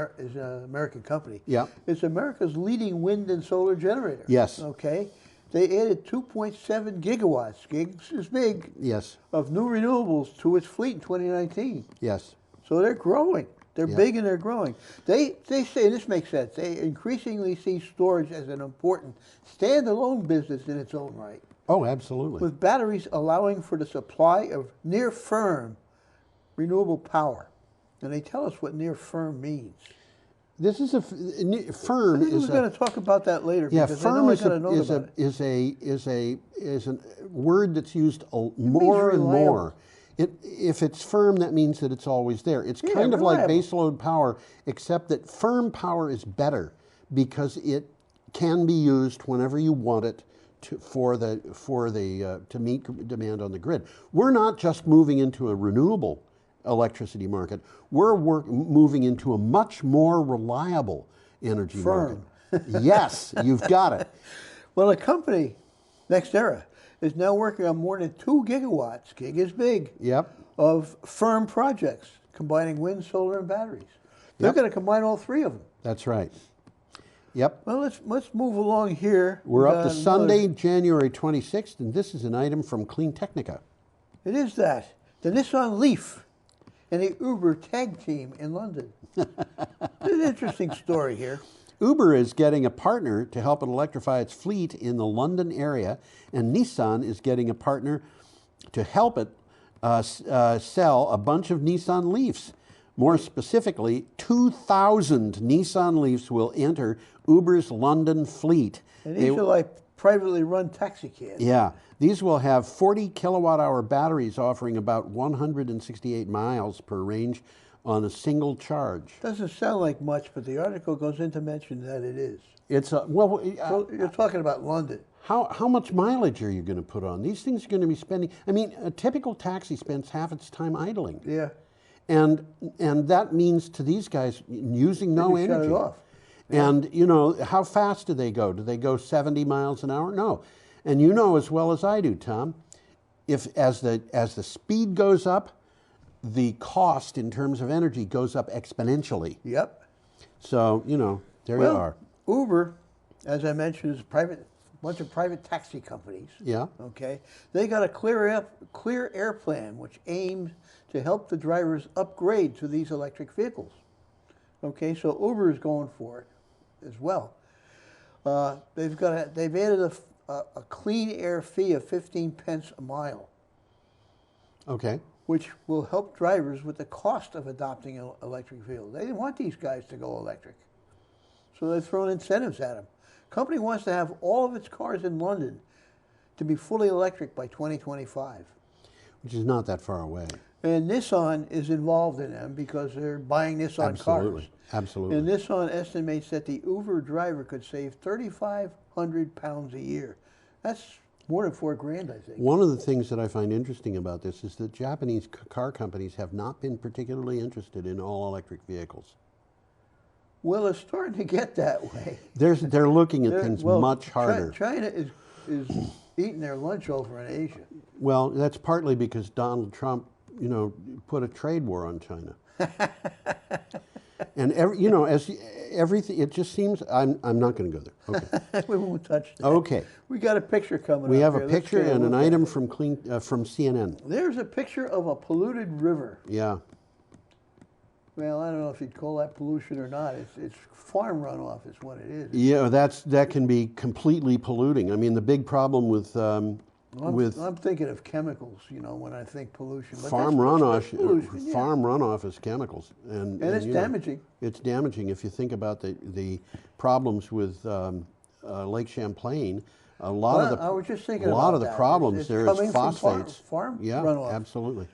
American company. Yeah. It's America's leading wind and solar generator. Yes. Okay. They added 2.7 gigawatts, gigs is big, yes, of new renewables to its fleet in 2019. Yes. So they're growing. They're big and they're growing. They say, and this makes sense, they increasingly see storage as an important standalone business in its own right. Oh, absolutely. With batteries allowing for the supply of near-firm renewable power. And they tell us what near-firm means. This is firm. I think we're going to talk about that later. Yeah, because firm I know is a word that's used more and more. If it's firm, that means that it's always there. It's kind of like baseload power, except that firm power is better because it can be used whenever you want it to meet demand on the grid. We're not just moving into a renewable electricity market. We're moving into a much more reliable energy market. Yes, you've got it. Well, a company, NextEra, is now working on more than 2 gigawatts, gig is big, of firm projects, combining wind, solar, and batteries. They're going to combine all three of them. That's right. Yep. Well, let's move along here. We're up to Sunday, January 26th, and this is an item from Clean Technica. It is that. The Nissan Leaf and the Uber tag team in London. It's an interesting story here. Uber is getting a partner to help it electrify its fleet in the London area, and Nissan is getting a partner to help it sell a bunch of Nissan Leafs. More specifically, 2,000 Nissan Leafs will enter Uber's London fleet. And these are like privately run taxi cabs. Yeah. These will have 40 kilowatt-hour batteries offering about 168 miles per range on a single charge. Doesn't sound like much, but the article goes into mention that it is. It's so you're talking about London. How much mileage are you going to put on? These things are going to be spending, I mean, a typical taxi spends half its time idling. Yeah. And that means to these guys using no energy. Shut it off. And, you know, how fast do they go? Do they go 70 miles an hour? No. And you know as well as I do, Tom, if as the speed goes up, the cost in terms of energy goes up exponentially. Yep. So, you know, there you are. Uber, as I mentioned, is a bunch of private taxi companies. Yeah. Okay. They got a clear air plan which aims to help the drivers upgrade to these electric vehicles. Okay, so Uber is going for it as well. They've added a clean air fee of 15 pence a mile. Okay. Which will help drivers with the cost of adopting an electric vehicle. They didn't want these guys to go electric. So they've thrown incentives at them. Company wants to have all of its cars in London to be fully electric by 2025. Which is not that far away. And Nissan is involved in them because they're buying Nissan cars. Absolutely. And Nissan estimates that the Uber driver could save 3,500 pounds a year. That's more than $4,000, I think. One of the things that I find interesting about this is that Japanese car companies have not been particularly interested in all-electric vehicles. Well, it's starting to get that way. They're looking at things much harder. China is eating their lunch over in Asia. Well, that's partly because Donald Trump, you know, put a trade war on China. And you know, as everything, it just seems. I'm not going to go there. Okay. We won't touch that. Okay. We got a picture coming. We up have here. a picture and an item from from CNN. There's a picture of a polluted river. Yeah. Well, I don't know if you'd call that pollution or not. It's farm runoff is what it is. Yeah, that can be completely polluting. I mean, the big problem with I'm thinking of chemicals, you know, when I think pollution. But farm that's runoff. pollution, yeah. Farm runoff is chemicals, and it's you know, damaging. It's damaging if you think about the problems with Lake Champlain. I was just thinking a lot about of the that. problems It's there coming is from phosphates. Farm yeah, runoff. absolutely.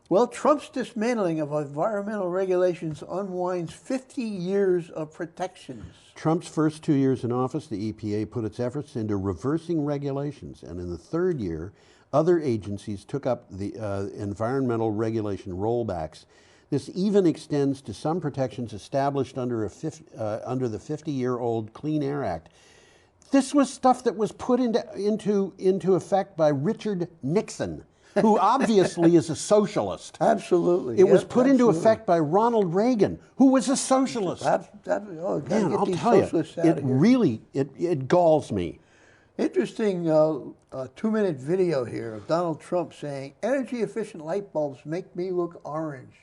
Well, Trump's dismantling of environmental regulations unwinds 50 years of protections. Trump's first 2 years in office, the EPA put its efforts into reversing regulations, and in the third year, other agencies took up the environmental regulation rollbacks. This even extends to some protections established under the 50-year-old Clean Air Act. This was stuff that was put into effect by Richard Nixon, who obviously is a socialist. Absolutely. It was put into effect by Ronald Reagan, who was a socialist. Man, I'll tell you, it really galls me. Interesting 2-minute video here of Donald Trump saying, energy-efficient light bulbs make me look orange.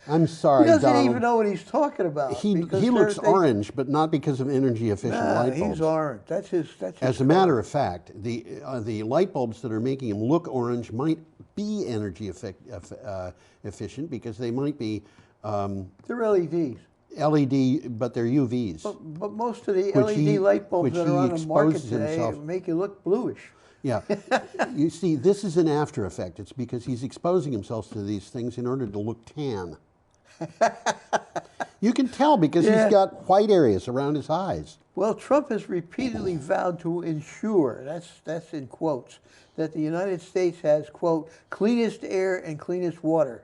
I'm sorry, He doesn't Donald. even know what he's talking about. He looks orange, but not because of energy-efficient light bulbs. He's orange. That's his As a matter of fact, the light bulbs that are making him look orange might be energy efficient because they might be. They're LEDs. LED, but they're UVs. But most of the LED light bulbs that are on the market today make you look bluish. Yeah. You see, this is an after effect. It's because he's exposing himself to these things in order to look tan. You can tell because he's got white areas around his eyes. Well, Trump has repeatedly vowed to ensure, that's in quotes, that the United States has, quote, cleanest air and cleanest water.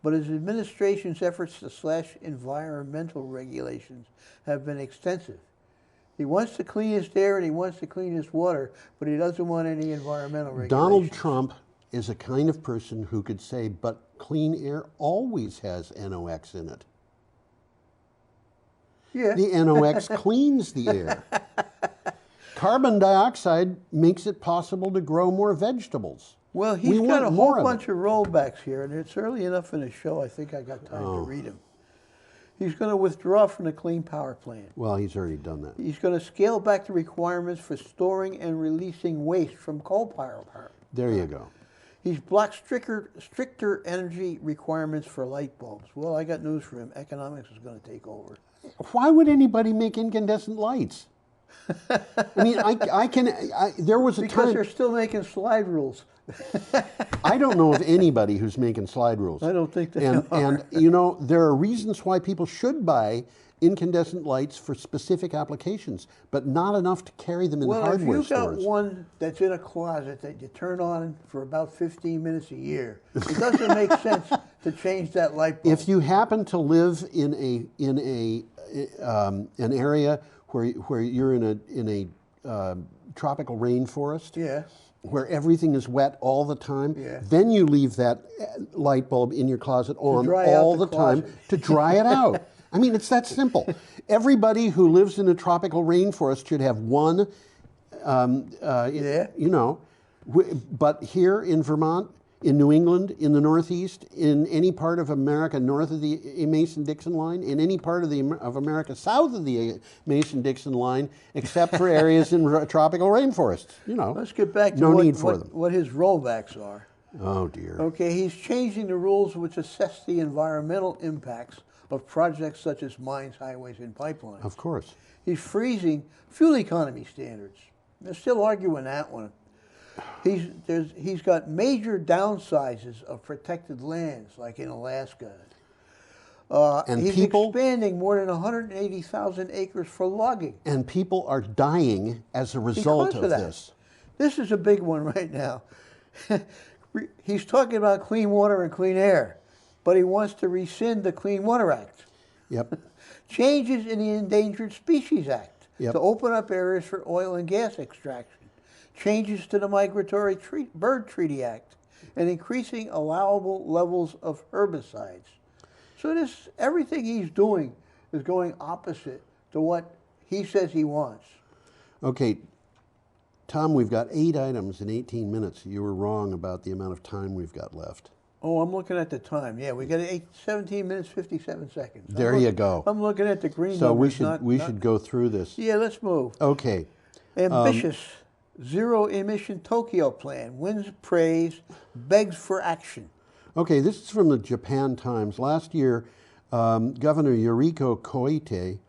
But his administration's efforts to slash environmental regulations have been extensive. He wants the cleanest air and he wants the cleanest water, but he doesn't want any environmental regulations. Donald Trump is a kind of person who could say, but clean air always has NOx in it. Yeah. The NOx cleans the air. Carbon dioxide makes it possible to grow more vegetables. Well, he's got a whole bunch of rollbacks here, and it's early enough in the show, I think I got time to read them. He's going to withdraw from the Clean Power Plan. Well, he's already done that. He's going to scale back the requirements for storing and releasing waste from coal power. There you go. He's blocked stricter energy requirements for light bulbs. Well, I got news for him. Economics is going to take over. Why would anybody make incandescent lights? I mean, there was a time... Because they're still making slide rules. I don't know of anybody who's making slide rules. I don't think they are. And, you know, there are reasons why people should buy incandescent lights for specific applications, but not enough to carry them in hardware stores. Well, if you've got one that's in a closet that you turn on for about 15 minutes a year, it doesn't make sense to change that light bulb. If you happen to live in a an area where you're in a tropical rainforest, Yeah. where everything is wet all the time, Yeah. then you leave that light bulb in your closet on dry out all the the time closet. to dry it out. I mean, it's that simple. Everybody who lives in a tropical rainforest should have one, you know, but here in Vermont, in New England, in the Northeast, in any part of America north of the Mason-Dixon line, in any part of America south of the Mason-Dixon line, except for areas in tropical rainforests, you know. Let's get back to no need for them. what his rollbacks are. Oh dear. Okay, he's changing the rules which assess the environmental impacts of projects such as mines, highways, and pipelines. Of course. He's freezing fuel economy standards. They're still arguing that one. He's got major downsizes of protected lands, like in Alaska. And he's people, expanding more than 180,000 acres for logging. And people are dying as a result Because of that. this. This is a big one right now. He's talking about clean water and clean air, but he wants to rescind the Clean Water Act. Yep. Changes in the Endangered Species Act Yep. to open up areas for oil and gas extraction. Changes to the Migratory Bird Treaty Act, and increasing allowable levels of herbicides. So everything he's doing is going opposite to what he says he wants. Okay, Tom, we've got 8 items in 18 minutes. You were wrong about the amount of time we've got left. Oh, I'm looking at the time. Yeah, we got 17 minutes, 57 seconds. There you go. I'm looking at the green So we numbers, should should go through this. Yeah, let's move. Okay. Ambitious zero-emission Tokyo plan wins praise, begs for action. Okay, this is from the Japan Times. Last year, Governor Yuriko Koike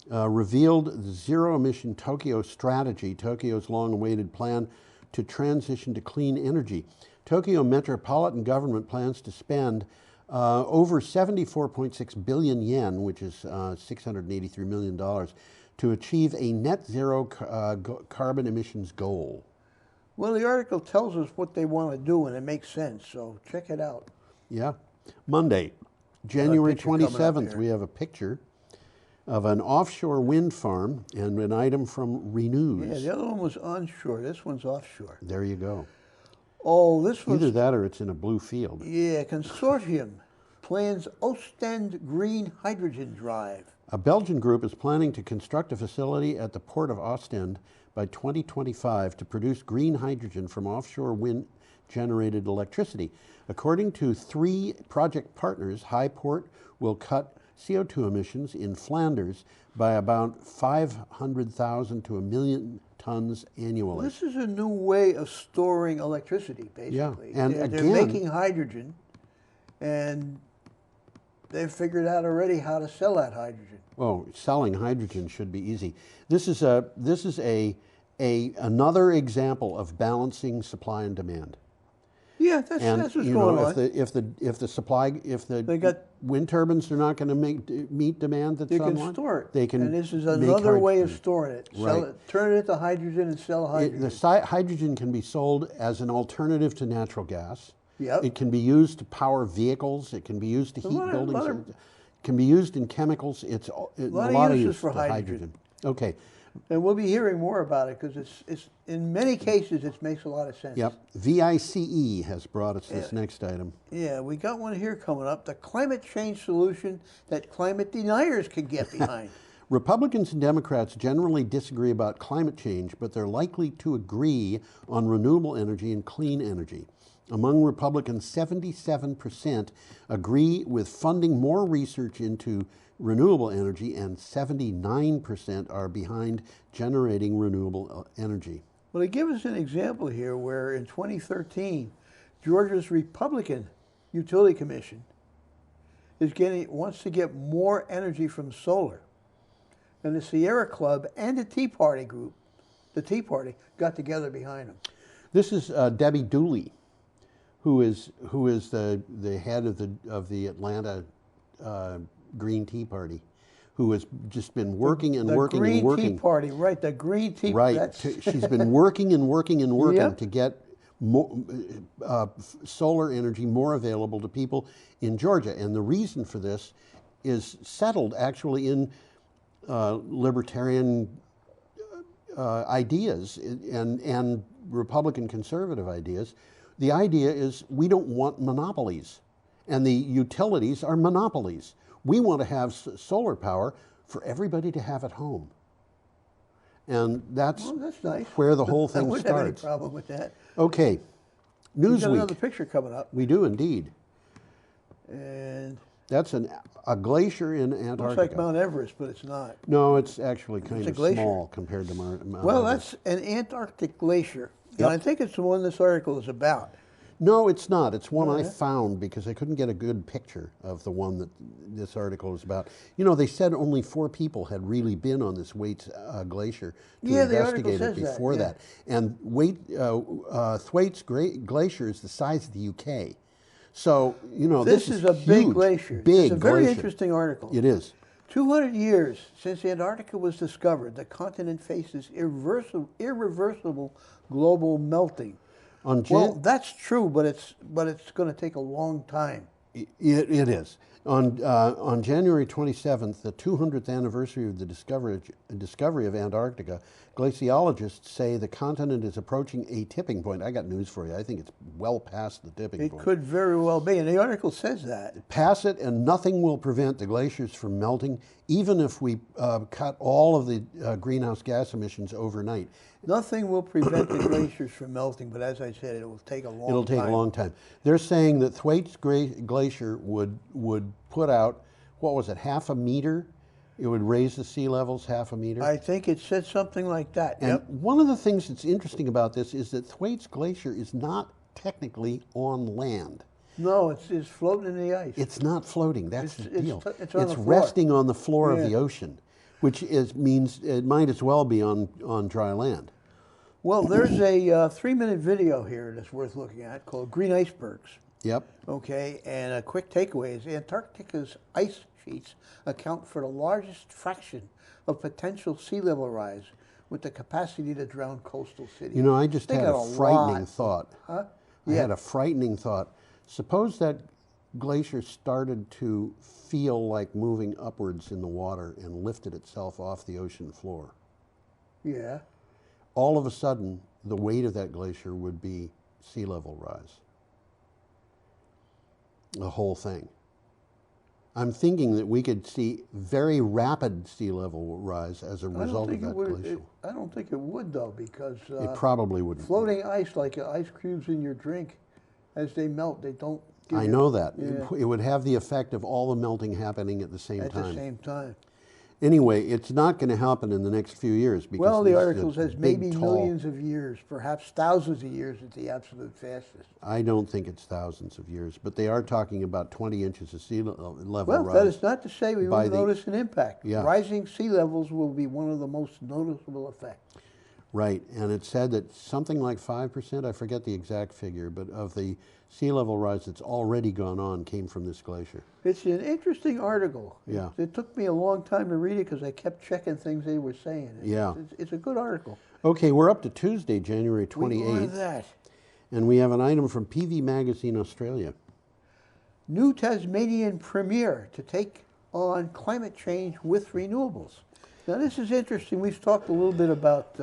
revealed the zero-emission Tokyo strategy, Tokyo's long-awaited plan to transition to clean energy. Tokyo metropolitan government plans to spend over 74.6 billion yen, which is $683 million, to achieve a net zero carbon emissions goal. Well, the article tells us what they want to do, and it makes sense, so check it out. Yeah. Monday, January picture coming up 27th, here. we have a picture of an offshore wind farm and an item from Renews. Yeah, the other one was onshore. This one's offshore. There you go. Oh, this one's... Either that or it's in a blue field. Yeah, consortium plans Ostend Green Hydrogen Drive. A Belgian group is planning to construct a facility at the port of Ostend by 2025 to produce green hydrogen from offshore wind-generated electricity. According to 3 project partners, Highport will cut CO2 emissions in Flanders by about 500,000 to 1 million tons annually. Well, this is a new way of storing electricity, basically. Yeah, and they're again, making hydrogen, and they've figured out already how to sell that hydrogen. Oh, selling hydrogen should be easy. This is another example of balancing supply and demand. Yeah, that's what's you going know, on. if the wind turbines are not going to meet demand that They some can want, store it. they can. And this is make another way of hydrogen. storing it. Right. Sell it, turn it into hydrogen and sell hydrogen. Hydrogen can be sold as an alternative to natural gas. Yep. It can be used to power vehicles. It can be used to heat buildings. It can be used in chemicals. It's a lot of uses for to hydrogen. Okay. And we'll be hearing more about it because it's in many cases it makes a lot of sense. Yep. VICE has brought us this next item. Yeah, we got one here coming up, the climate change solution that climate deniers can get behind. Republicans and Democrats generally disagree about climate change, but they're likely to agree on renewable energy and clean energy. Among Republicans, 77% agree with funding more research into renewable energy, and 79% are behind generating renewable energy. Well, they give us an example here where in 2013, Georgia's Republican Utility Commission wants to get more energy from solar. And the Sierra Club and the Tea Party group, the Tea Party, got together behind them. This is Debbie Dooley, who is the head of the Atlanta Green Tea Party, who has just been working and working and working. The Green Tea Party, right? The Green Tea Party. Right. She's been working and working and working Yep. to get solar energy more available to people in Georgia. And the reason for this is settled actually in libertarian ideas and Republican conservative ideas. The idea is we don't want monopolies, and the utilities are monopolies. We want to have solar power for everybody to have at home. And that's nice. where the whole I thing wouldn't have any starts. problem with that. Okay, We've got another Newsweek. picture coming up. We do indeed. And That's a glacier in Antarctica. looks like Mount Everest, but it's not. No, it's actually kind It's a of glacier. small compared to Mount Well, Everest. that's an Antarctic glacier. Yep. And I think it's the one this article is about. No, it's not. It's one Oh, I yeah? found because I couldn't get a good picture of the one that this article is about. You know, they said only 4 people had really been on this Waite Glacier to Yeah, the article investigate it says that, before yeah. that. And Thwaites Glacier is the size of the UK. So, you know, This is a big huge, glacier. Big It's a very glacier. interesting article. It is. 200 years since Antarctica was discovered, the continent faces irreversible global melting. On Well, that's true, but it's going to take a long time. It is. On January 27th, the 200th anniversary of the discovery of Antarctica, glaciologists say the continent is approaching a tipping point. I got news for you. I think it's well past the tipping It point. could very well be, and the article says that. Pass it, and nothing will prevent the glaciers from melting, even if we cut all of the greenhouse gas emissions overnight. Nothing will prevent the glaciers from melting, but as I said, it will take a long time. It'll take a long time. They're saying that Thwaites Glacier would put out, what was it, 1/2 meter? It would raise the sea levels 1/2 meter? I think it said something like that. And Yep. one of the things that's interesting about this is that Thwaites Glacier is not technically on land. No, it's floating in the ice. It's not floating. That's the deal. It's on the floor. resting on the floor of Yeah. the ocean, which means it might as well be on dry land. Well, there's a 3-minute video here that's worth looking at called Green Icebergs. Yep. Okay, and a quick takeaway is Antarctica's ice sheets account for the largest fraction of potential sea level rise, with the capacity to drown coastal cities. You know, I just They had got a frightening thought. Huh? I Yeah. had a frightening thought. Suppose that glacier started to feel like moving upwards in the water and lifted itself off the ocean floor. Yeah. All of a sudden, the weight of that glacier would be sea level rise. The whole thing. I'm thinking that we could see very rapid sea level rise as a result of that glacier. I don't think it would, though, because It probably wouldn't. floating ice, like ice cubes in your drink, as they melt, they don't give I you- know that. Yeah, It would have the effect of all the melting happening at the same at time. the same time. Anyway, it's not going to happen in the next few years because Well, the this is article a says big, maybe tall- millions of years, perhaps thousands of years at the absolute fastest. I don't think it's thousands of years, but they are talking about 20 inches of sea level Well, rise. that is not to say we by won't the- notice an impact. Yeah. Rising sea levels will be one of the most noticeable effects. Right, and it said that something like 5%, I forget the exact figure, but of the sea level rise that's already gone on came from this glacier. It's an interesting article. Yeah. It took me a long time to read it because I kept checking things they were saying. Yeah. It's a good article. Okay, we're up to Tuesday, January We are 28th, that. and we have an item from PV Magazine Australia. New Tasmanian Premier to take on climate change with renewables. Now this is interesting. We've talked a little bit about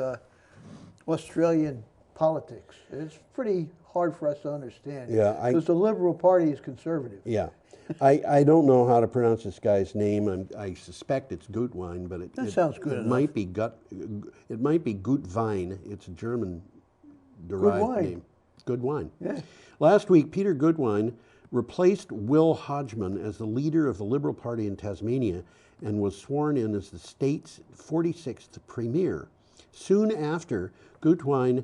Australian politics. It's pretty hard for us to understand. Yeah, because the Liberal Party is conservative. Yeah. I don't know how to pronounce this guy's name. I suspect it's Gutwein, but it sounds good it enough. might be Gutwein. It's a German derived Gutwein. name. Gutwein. Yeah. Last week, Peter Gutwein replaced Will Hodgman as the leader of the Liberal Party in Tasmania and was sworn in as the state's 46th premier. Soon after, Gutwein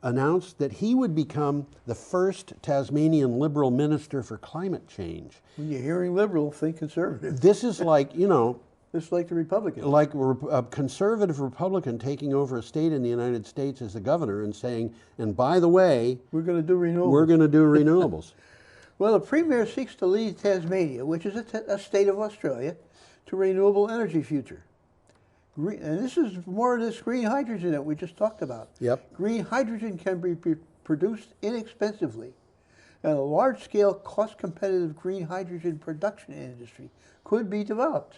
announced that he would become the first Tasmanian Liberal minister for climate change. When you're hearing Liberal, think conservative. This is like, you know, Just like the Republicans. like a conservative Republican taking over a state in the United States as the governor and saying, and by the way, We're going to do renewables. we're going to do renewables. Well, the Premier seeks to lead Tasmania, which is a state of Australia, to renewable energy future. And this is more of this green hydrogen that we just talked about. Yep. Green hydrogen can be produced inexpensively, and a large-scale, cost-competitive green hydrogen production industry could be developed.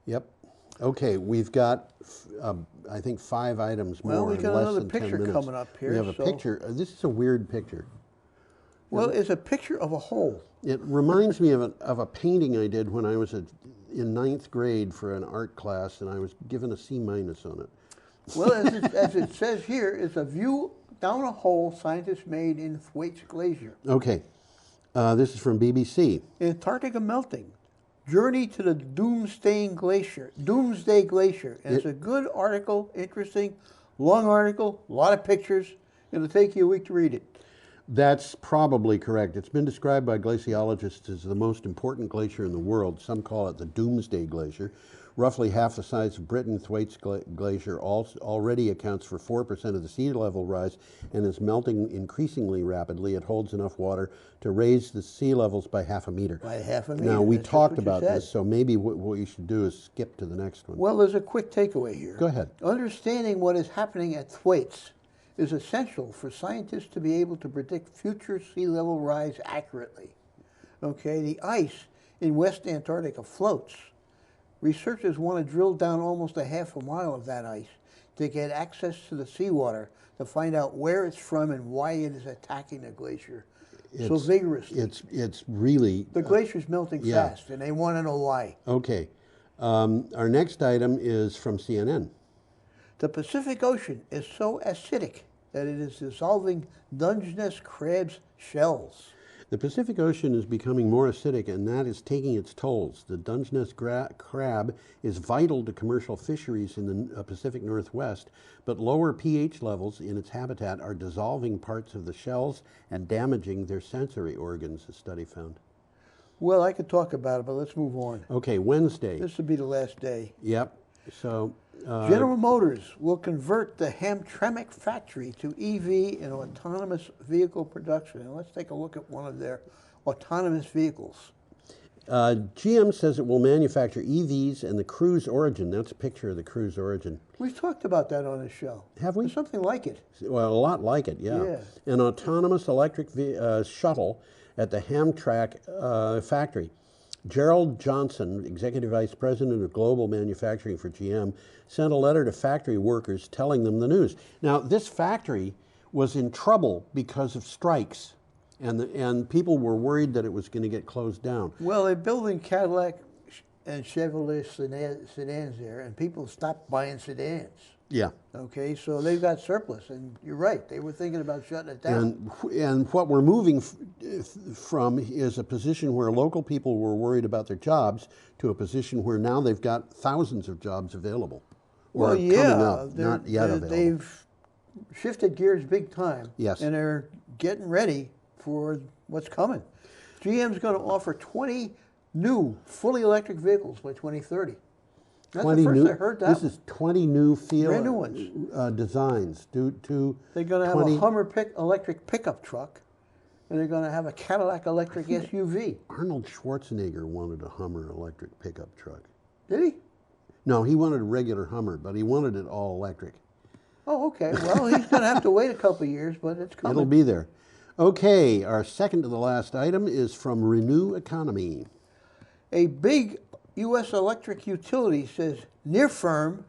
Yep. Okay, we've got, I think, 5 items Well, more we in got less another than 10 picture minutes. coming up here, We have a so- picture. This is a weird picture. Well, it's a picture of a hole. It reminds me of a painting I did when I was in 9th grade for an art class, and I was given a C- on it. Well, as it says here, it's a view down a hole scientists made in Thwaites Glacier. Okay, this is from BBC. Antarctica melting. Journey to the Doomsday Glacier. And it's a good article, interesting, long article, a lot of pictures. It'll take you a week to read it. That's probably correct. It's been described by glaciologists as the most important glacier in the world. Some call it the Doomsday Glacier. Roughly half the size of Britain, Thwaites Glacier already accounts for 4% of the sea level rise and is melting increasingly rapidly. It holds enough water to raise the sea levels by half a meter. By half a meter. Now, we That's just talked what you about said. this, so maybe what you should do is skip to the next one. Well, there's a quick takeaway here. Go ahead. Understanding what is happening at Thwaites is essential for scientists to be able to predict future sea level rise accurately. Okay, the ice in West Antarctica floats. Researchers want to drill down almost a half a mile of that ice to get access to the seawater to find out where it's from and why it is attacking the glacier so vigorously. It's really... The glacier's melting yeah. fast, and they want to know why. Okay. Our next item is from CNN. The Pacific Ocean is so acidic that it is dissolving Dungeness crab's shells. The Pacific Ocean is becoming more acidic, and that is taking its tolls. The Dungeness crab is vital to commercial fisheries in the Pacific Northwest, but lower pH levels in its habitat are dissolving parts of the shells and damaging their sensory organs, the study found. Well, I could talk about it, but let's move on. Okay, Wednesday. This will be the last day. Yep. So... General Motors will convert the Hamtramck factory to EV and autonomous vehicle production. And let's take a look at one of their autonomous vehicles. GM says it will manufacture EVs and the Cruise Origin. That's a picture of the Cruise Origin. We've talked about that on the show. Have we? There's something like it. Well, a lot like it, yeah. Yeah. An autonomous electric shuttle at the Hamtramck factory. Gerald Johnson, Executive Vice President of Global Manufacturing for GM, sent a letter to factory workers telling them the news. Now, this factory was in trouble because of strikes, and people were worried that it was going to get closed down. Well, they're building Cadillac and Chevrolet sedans there, and people stopped buying sedans. Yeah. Okay, so they've got surplus, and you're right. They were thinking about shutting it down. And what we're moving from is a position where local people were worried about their jobs to a position where now they've got thousands of jobs available. Or Well, yeah, coming up, not yet available. They've shifted gears big time. Yes. And they're getting ready for what's coming. GM's going to offer 20 new fully electric vehicles by 2030. That's the first I heard that. This is 20 new Brand new ones. Designs. They're going to have a Hummer electric pickup truck, and they're going to have a Cadillac electric SUV. Arnold Schwarzenegger wanted a Hummer electric pickup truck. Did he? No, he wanted a regular Hummer, but he wanted it all electric. Oh, okay. Well, he's going to have to wait a couple of years, but it's coming. It'll be there. Okay, our second to the last item is from Renew Economy. A big U.S. electric utility says near firm,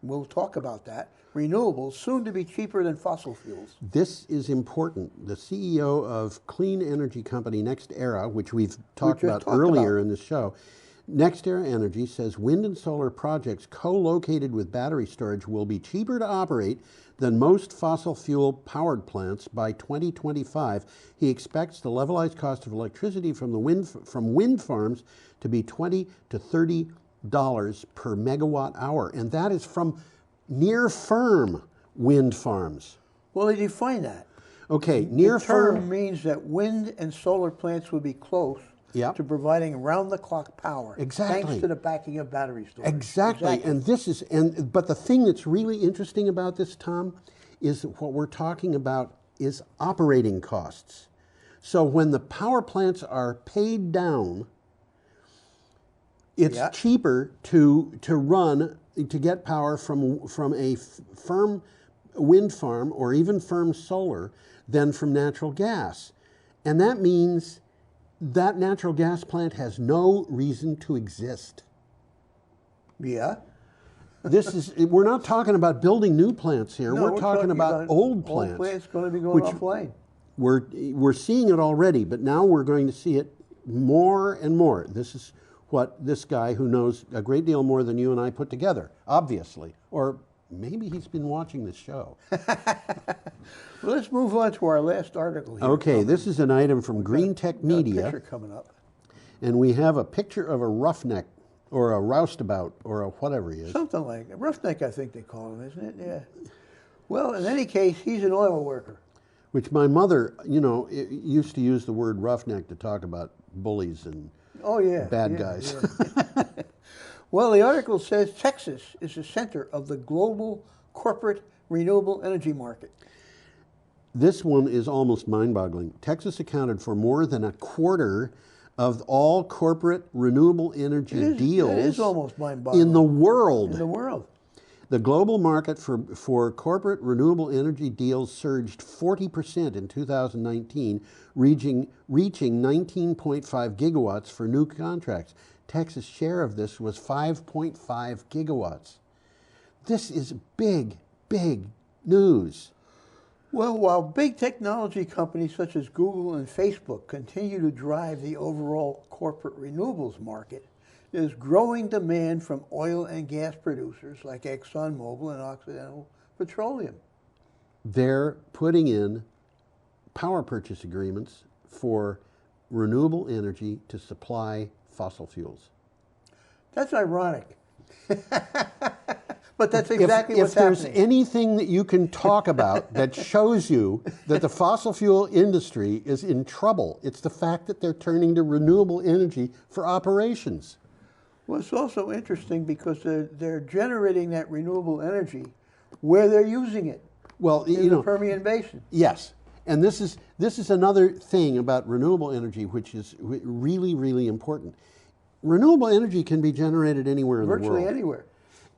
we'll talk about that, renewables soon to be cheaper than fossil fuels. This is important. The CEO of clean energy company NextEra, which we've talked about earlier in the show, NextEra Energy says wind and solar projects co-located with battery storage will be cheaper to operate than most fossil fuel powered plants by 2025. He expects the levelized cost of electricity from wind farms to be $20 to $30 per megawatt hour, and that is from near firm wind farms. Well, they define that. Okay, near firm term means that wind and solar plants will be close to providing round-the-clock power. Exactly. Thanks to the backing of battery storage. Exactly. And this is, but the thing that's really interesting about this, Tom, is that what we're talking about is operating costs. So when the power plants are paid down, it's cheaper to run, to get power from a firm wind farm or even firm solar than from natural gas. And that means that natural gas plant has no reason to exist. Yeah. This is, we're not talking about building new plants here. No, we're talking about old plants. Old plants going to be going which offline. We're seeing it already, but now we're going to see it more and more. This is what this guy who knows a great deal more than you and I put together, obviously. Or maybe he's been watching this show. Well, let's move on to our last article here. Okay, this is an item from Green Tech Media. Picture coming up. And we have a picture of a roughneck, or a roustabout, or a whatever he is. Something like that. Roughneck, I think they call him, isn't it? Yeah. Well, in any case, he's an oil worker. Which my mother, you know, used to use the word roughneck to talk about bullies and bad guys. Yeah. Well, the article says Texas is the center of the global corporate renewable energy market. This one is almost mind-boggling. Texas accounted for more than a quarter of all corporate renewable energy deals it is almost mind-boggling. in the world. In the world. The global market for corporate renewable energy deals surged 40% in 2019, reaching 19.5 gigawatts for new contracts. Texas' share of this was 5.5 gigawatts. This is big, big news. Well, while big technology companies such as Google and Facebook continue to drive the overall corporate renewables market, there's growing demand from oil and gas producers like ExxonMobil and Occidental Petroleum. They're putting in power purchase agreements for renewable energy to supply fossil fuels. That's ironic. But that's exactly what's happening. If there's anything that you can talk about that shows you that the fossil fuel industry is in trouble, it's the fact that they're turning to renewable energy for operations. Well, it's also interesting because they're generating that renewable energy where they're using it. Well, in the Permian Basin. Yes. And this is another thing about renewable energy which is really, really important. Renewable energy can be generated anywhere in the world. Virtually anywhere.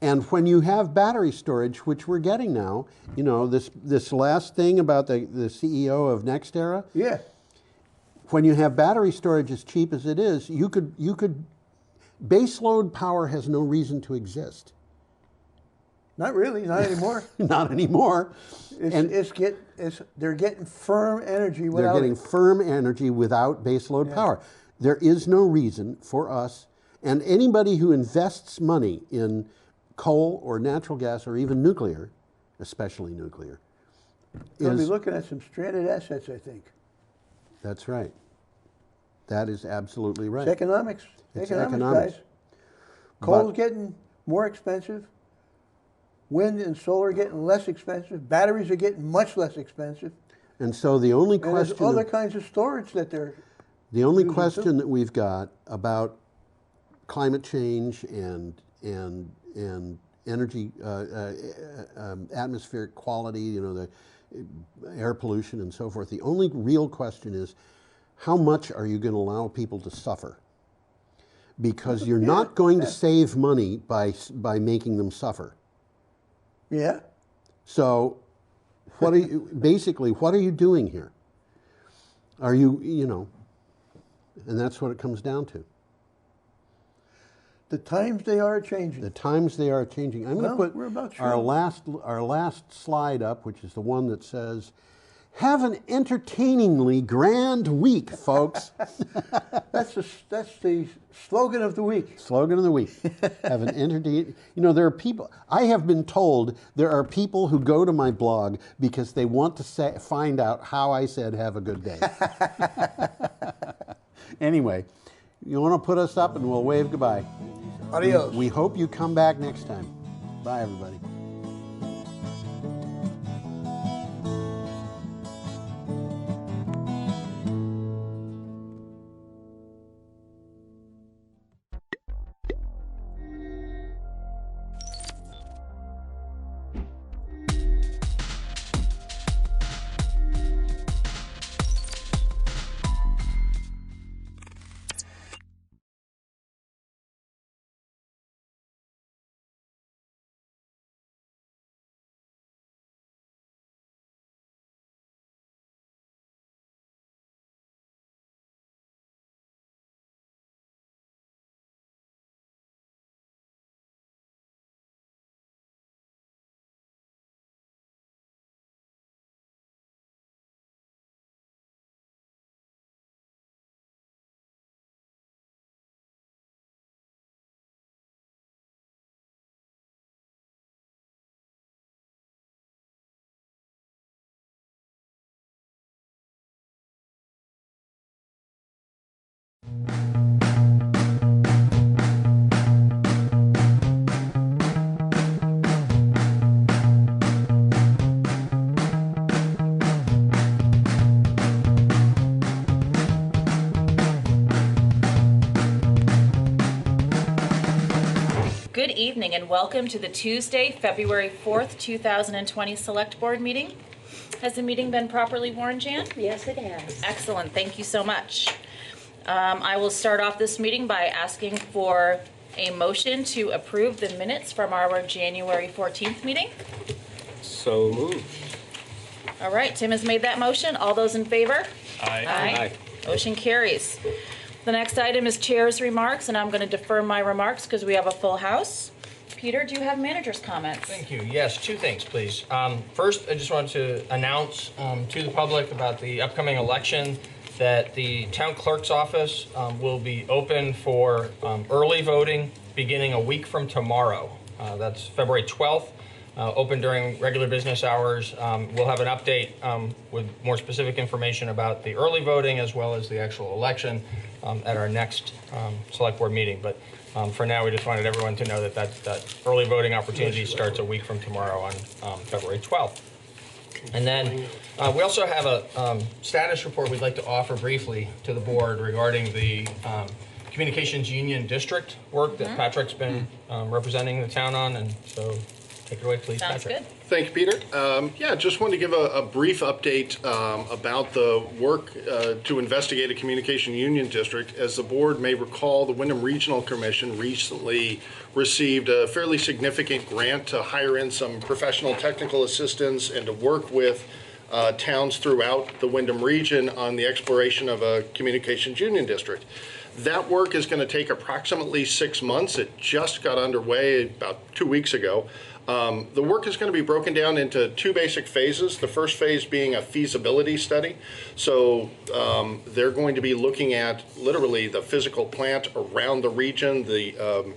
And when you have battery storage, which we're getting now, you know, this last thing about the CEO of NextEra. Yeah. When you have battery storage as cheap as it is, you could baseload power has no reason to exist. Not really, not anymore. Not anymore. They're getting firm energy without They're getting firm energy without baseload power. There is no reason for us, and anybody who invests money in coal or natural gas or even nuclear, especially nuclear, We'll be looking at some stranded assets, I think. That's right. That is absolutely right. It's economics. It's economics, guys. Coal's getting more expensive. Wind and solar are getting less expensive. Batteries are getting much less expensive. And so the only question... there's other kinds of storage that they're... The only question that we've got about climate change and energy, atmospheric quality, you know, the air pollution and so forth, the only real question is, how much are you going to allow people to suffer? Because you're not going to save money by making them suffer. Yeah. So, what are you, basically, what are you doing here? Are you, you know, and that's what it comes down to. The times they are changing. The times they are changing. I'm going to put we're about our last slide up, which is the one that says, "Have an entertainingly grand week, folks." That's the slogan of the week. Slogan of the week. Have an entertaining. You know, there are people. I have been told there are people who go to my blog because they want to find out how I said "have a good day." Anyway, you want to put us up, and we'll wave goodbye. Adios. We hope you come back next time. Bye, everybody. evening and welcome to the Tuesday, February 4th, 2020 Select Board meeting. Has the meeting been properly warned, Jan? Yes, it has. Excellent, thank you so much. I will start off this meeting by asking for a motion to approve the minutes from our January 14th meeting. So moved. All right, Tim has made that motion. All those in favor? Aye. Aye. Motion carries. The next item is chair's remarks, and I'm going to defer my remarks because we have a full house. Peter, do you have manager's comments? Thank you. Yes, two things, please. First, I just wanted to announce to the public about the upcoming election that the town clerk's office will be open for early voting beginning a week from tomorrow. That's February 12th. Open during regular business hours. We'll have an update with more specific information about the early voting as well as the actual election at our next select board meeting. But for now, we just wanted everyone to know that early voting opportunity starts a week from tomorrow on February 12th. And then we also have a status report we'd like to offer briefly to the board regarding the Communications Union District work that Patrick's been representing the town on. And so take it away, please, Sounds Patrick. good. Thank you, Peter. Yeah, just wanted to give a brief update about the work to investigate a communication union district. As the board may recall, the Wyndham Regional Commission recently received a fairly significant grant to hire in some professional technical assistance and to work with towns throughout the Wyndham region on the exploration of a communications union district. That work is going to take approximately 6 months. It just got underway about 2 weeks ago. The work is going to be broken down into two basic phases. The first phase being a feasibility study. So they're going to be looking at literally the physical plant around the region, the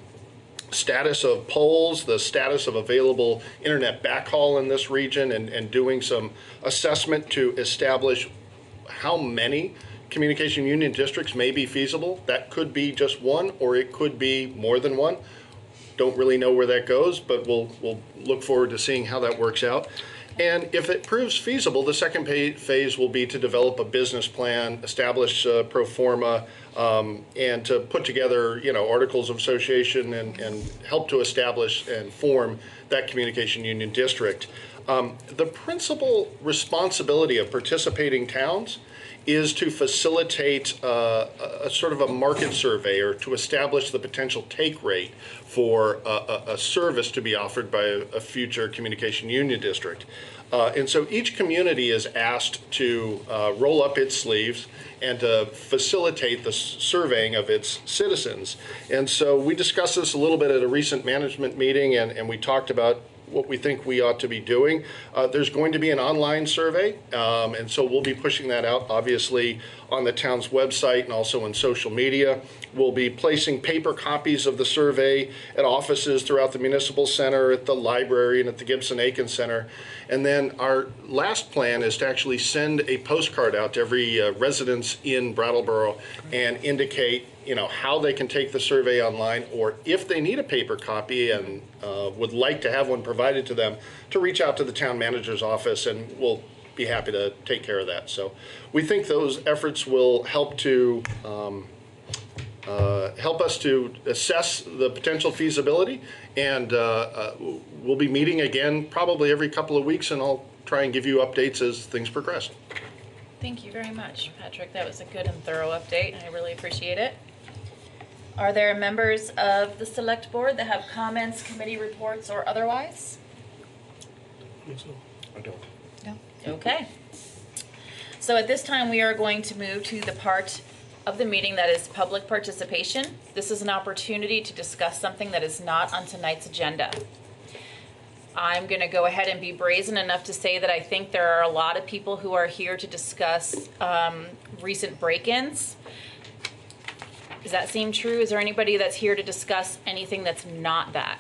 status of poles, the status of available internet backhaul in this region, and doing some assessment to establish how many communication union districts may be feasible. That could be just one, or it could be more than one. Don't really know where that goes, but we'll look forward to seeing how that works out. And if it proves feasible, the second phase will be to develop a business plan, establish pro forma, and to put together, articles of association and help to establish and form that communication union district. The principal responsibility of participating towns is to facilitate a sort of a market survey or to establish the potential take rate for a service to be offered by a future communication union district. And so each community is asked to roll up its sleeves and to facilitate the surveying of its citizens. And so we discussed this a little bit at a recent management meeting, and we talked about what we think we ought to be doing. There's going to be an online survey, and so we'll be pushing that out, obviously, on the town's website and also on social media. We'll be placing paper copies of the survey at offices throughout the municipal center, at the library, and at the Gibson-Aiken Center. And then our last plan is to actually send a postcard out to every residence in Brattleboro and indicate how they can take the survey online, or if they need a paper copy and would like to have one provided to them, to reach out to the town manager's office, and we'll be happy to take care of that. So we think those efforts will help to help us to assess the potential feasibility, and we'll be meeting again probably every couple of weeks, and I'll try and give you updates as things progress. Thank you very much, Patrick. That was a good and thorough update. I really appreciate it. Are there members of the select board that have comments, committee reports, or otherwise? I don't. No. Okay. So at this time, we are going to move to the part of the meeting that is public participation. This is an opportunity to discuss something that is not on tonight's agenda. I'm going to go ahead and be brazen enough to say that I think there are a lot of people who are here to discuss recent break-ins. Does that seem true? Is there anybody that's here to discuss anything that's not that?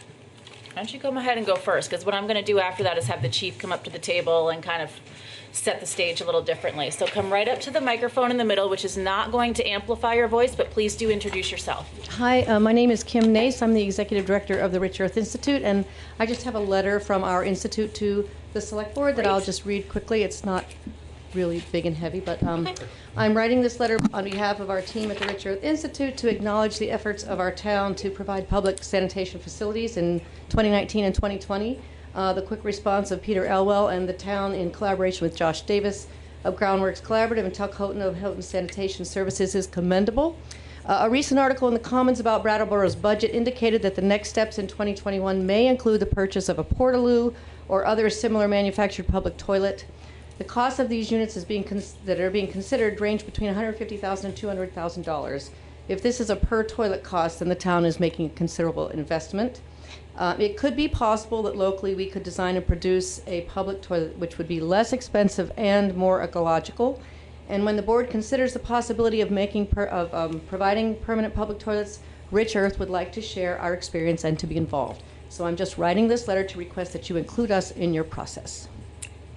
Why don't you go ahead and go first? Because what I'm going to do after that is have the chief come up to the table and kind of set the stage a little differently. So come right up to the microphone in the middle, which is not going to amplify your voice, but please do introduce yourself. Hi, my name is Kim Nace. I'm the executive director of the Rich Earth Institute, and I just have a letter from our institute to the select board that I'll just read quickly. It's not really big and heavy, but I'm writing this letter on behalf of our team at the Rich Earth Institute to acknowledge the efforts of our town to provide public sanitation facilities in 2019 and 2020. The quick response of Peter Elwell and the town in collaboration with Josh Davis of Groundworks Collaborative and Tuck Houghton of Houghton Sanitation Services is commendable. A recent article in the Commons about Brattleboro's budget indicated that the next steps in 2021 may include the purchase of a portaloo or other similar manufactured public toilet. The cost of these units that are being considered range between $150,000 and $200,000. If this is a per toilet cost, then the town is making a considerable investment. It could be possible that locally we could design and produce a public toilet which would be less expensive and more ecological. And when the board considers the possibility of providing permanent public toilets, Rich Earth would like to share our experience and to be involved. So I'm just writing this letter to request that you include us in your process.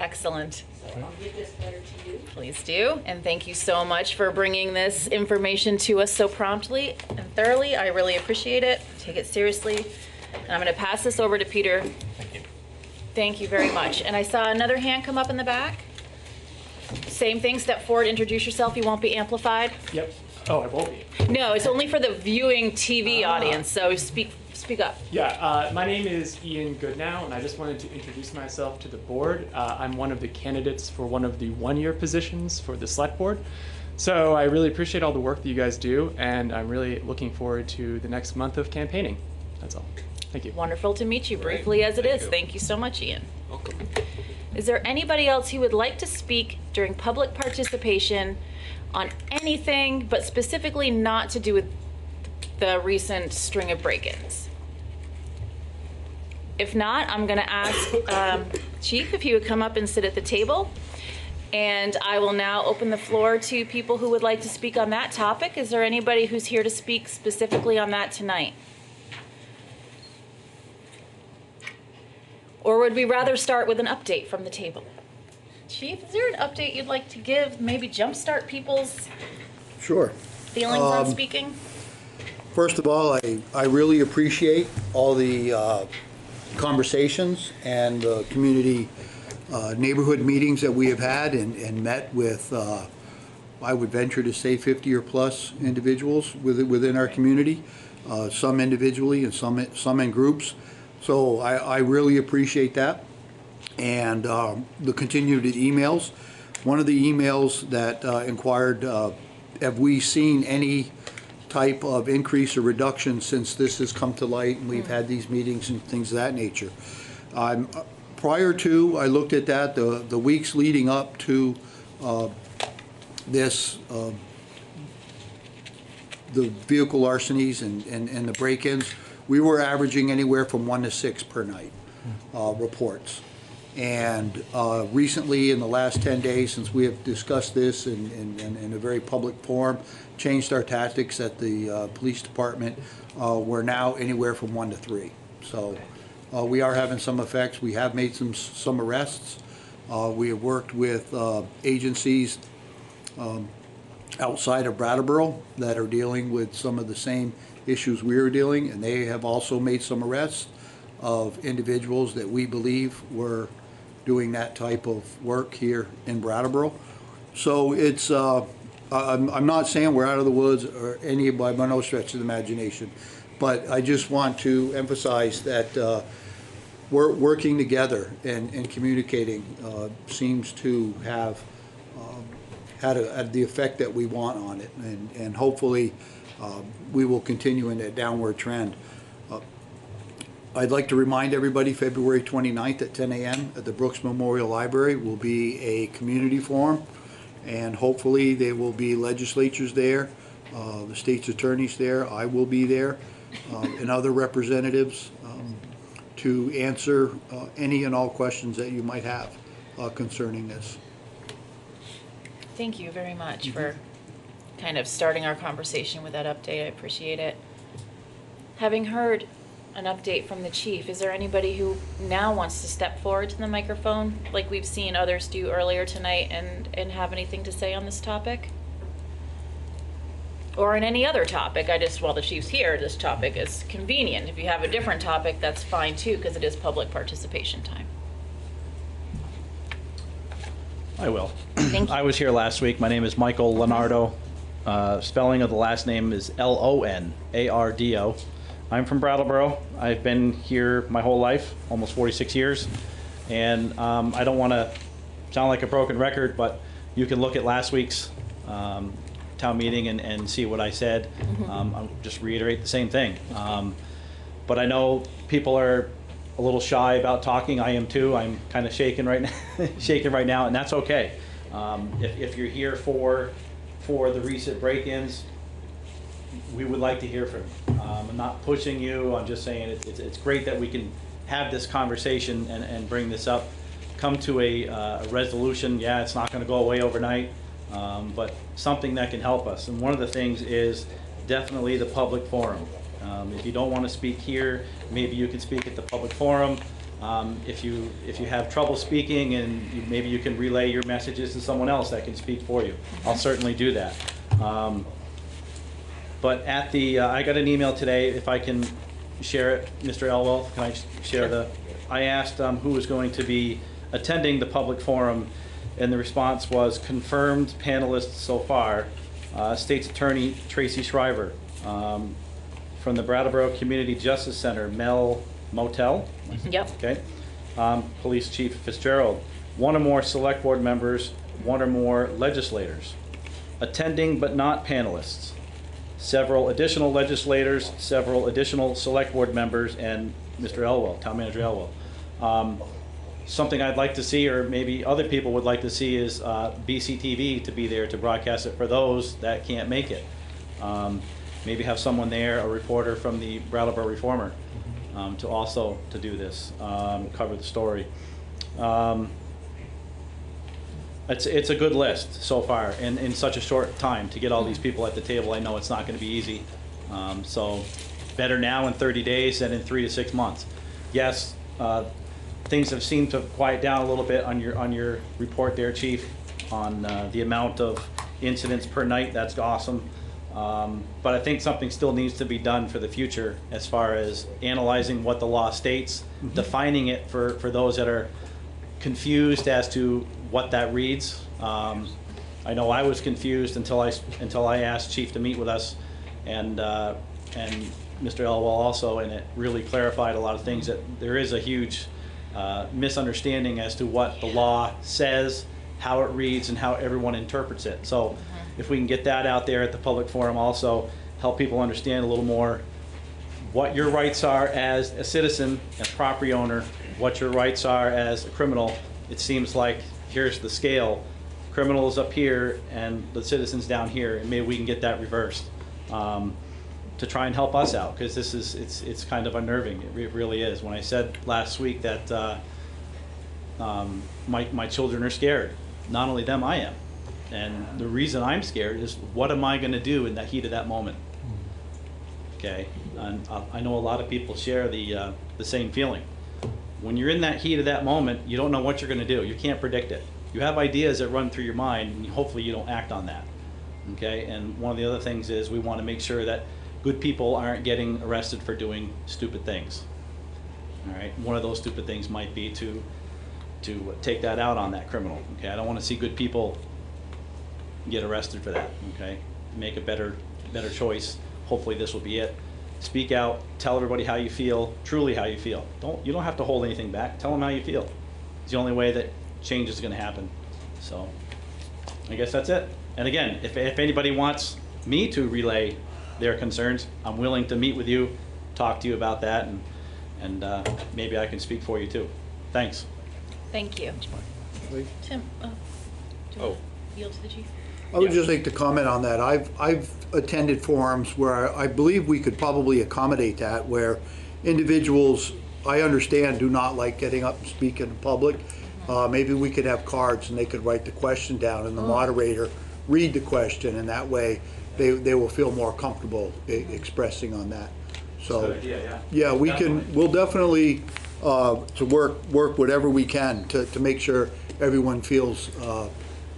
Excellent. So I'll give this letter to you. Please do, and thank you so much for bringing this information to us so promptly and thoroughly. I really appreciate it. Take it seriously. And I'm going to pass this over to Peter. Thank you. Thank you very much. And I saw another hand come up in the back. Same thing, step forward, introduce yourself. You won't be amplified. Yep. Oh, I won't be. No, it's only for the viewing TV audience, so speak up. Yeah, my name is Ian Goodnow, and I just wanted to introduce myself to the board. I'm one of the candidates for one of the one-year positions for the select board. So I really appreciate all the work that you guys do, and I'm really looking forward to the next month of campaigning. That's all. Thank you. Wonderful to meet you briefly as it is. Thank you so much, Ian. Welcome. Is there anybody else who would like to speak during public participation on anything, but specifically not to do with the recent string of break-ins? If not, I'm going to ask Chief if he would come up and sit at the table. And I will now open the floor to people who would like to speak on that topic. Is there anybody who's here to speak specifically on that tonight? Or would we rather start with an update from the table? Chief, is there an update you'd like to give? Maybe jumpstart people's Sure. feelings on speaking? First of all, I really appreciate all the conversations and the community neighborhood meetings that we have had and met with, I would venture to say 50 or plus individuals within our community, some individually and some in groups. So I really appreciate that. And the continued emails. One of the emails that inquired, have we seen any type of increase or reduction since this has come to light and we've had these meetings and things of that nature? Prior to, I looked at that, the weeks leading up to this, the vehicle larcenies and the break-ins, we were averaging anywhere from 1 to 6 per night reports. And recently, in the last 10 days, since we have discussed this in a very public forum, changed our tactics at the police department, we're now anywhere from 1 to 3. So we are having some effects. We have made some arrests. We have worked with agencies outside of Brattleboro that are dealing with some of the same issues we are dealing, and they have also made some arrests of individuals that we believe were doing that type of work here in Brattleboro. So it's, I'm not saying we're out of the woods or any by no stretch of the imagination, but I just want to emphasize that we're working together and communicating seems to have had the effect that we want on it, and hopefully we will continue in that downward trend. I'd like to remind everybody February 29th at 10 a.m. at the Brooks Memorial Library will be a community forum, and hopefully there will be legislatures there, the state's attorneys there, I will be there, and other representatives to answer any and all questions that you might have concerning this. Thank you very much for kind of starting our conversation with that update. I appreciate it. Having heard an update from the chief, is there anybody who now wants to step forward to the microphone like we've seen others do earlier tonight and have anything to say on this topic? Or on any other topic? While the chief's here, this topic is convenient. If you have a different topic, that's fine too, because it is public participation time. I will. Thank you. I was here last week. My name is Michael Leonardo. Spelling of the last name is Lonardo. I'm from Brattleboro. I've been here my whole life, almost 46 years. And I don't want to sound like a broken record, but you can look at last week's town meeting and see what I said. I'll just reiterate the same thing. But I know people are a little shy about talking. I am too. I'm kind of shaking right now, and that's okay. If you're here for the recent break-ins, we would like to hear from you. I'm not pushing you. I'm just saying it's great that we can have this conversation and bring this up, come to a resolution. Yeah, it's not going to go away overnight, but something that can help us. And one of the things is definitely the public forum. If you don't want to speak here, maybe you can speak at the public forum. If you have trouble speaking, and maybe you can relay your messages to someone else that can speak for you. I'll certainly do that. But at the, I got an email today, if I can share it, Mr. Elwell, can I share Sure. I asked who was going to be attending the public forum, and the response was confirmed panelists so far. State's Attorney Tracy Shriver, from the Brattleboro Community Justice Center, Mel Motel. Yep. Okay. Police Chief Fitzgerald, one or more select board members, one or more legislators. Attending but not panelists, several additional legislators, several additional select board members, and Mr. Elwell, Town Manager Elwell. Something I'd like to see, or maybe other people would like to see, is BCTV to be there to broadcast it for those that can't make it. Maybe have someone there, a reporter from the Brattleboro Reformer, to also to do this, cover the story. It's a good list so far, and in such a short time to get all these people at the table. I know it's not going to be easy, so better now in 30 days than in 3 to 6 months. Yes, things have seemed to quiet down a little bit on your report there, Chief, on the amount of incidents per night. That's awesome. But I think something still needs to be done for the future as far as analyzing what the law states, defining it for those that are confused as to what that reads. I know I was confused until I asked Chief to meet with us, and Mr. Elwell also, and it really clarified a lot of things, that there is a huge misunderstanding as to what the law says, how it reads, and how everyone interprets it. So if we can get that out there at the public forum, also help people understand a little more what your rights are as a citizen, a property owner, what your rights are as a criminal. It seems like here's the scale, criminals up here and the citizens down here, and maybe we can get that reversed to try and help us out, because this is it's kind of unnerving. It really is. When I said last week that my children are scared, not only them, I am. And the reason I'm scared is, what am I going to do in the heat of that moment? Okay, and I know a lot of people share the same feeling. When you're in that heat of that moment, you don't know what you're going to do. You can't predict it. You have ideas that run through your mind, and hopefully you don't act on that. Okay, and one of the other things is we want to make sure that good people aren't getting arrested for doing stupid things. All right, one of those stupid things might be to take that out on that criminal. Okay, I don't want to see good people get arrested for that. Okay, make a better choice. Hopefully this will be it. Speak out, tell everybody how you feel, truly how you feel. You don't have to hold anything back. Tell them how you feel. It's the only way that change is going to happen. So I guess that's it. And again, if anybody wants me to relay their concerns, I'm willing to meet with you, talk to you about that, and maybe I can speak for you too. Thanks. Thank you. Tim, do you want to yield to the chief? I would just like to comment on that. I've attended forums where I believe we could probably accommodate that, where individuals, I understand, do not like getting up and speak in public. Maybe we could have cards and they could write the question down, and the moderator read the question, and that way they will feel more comfortable expressing on that. So That's a good idea, yeah, we'll definitely to work whatever we can to make sure everyone feels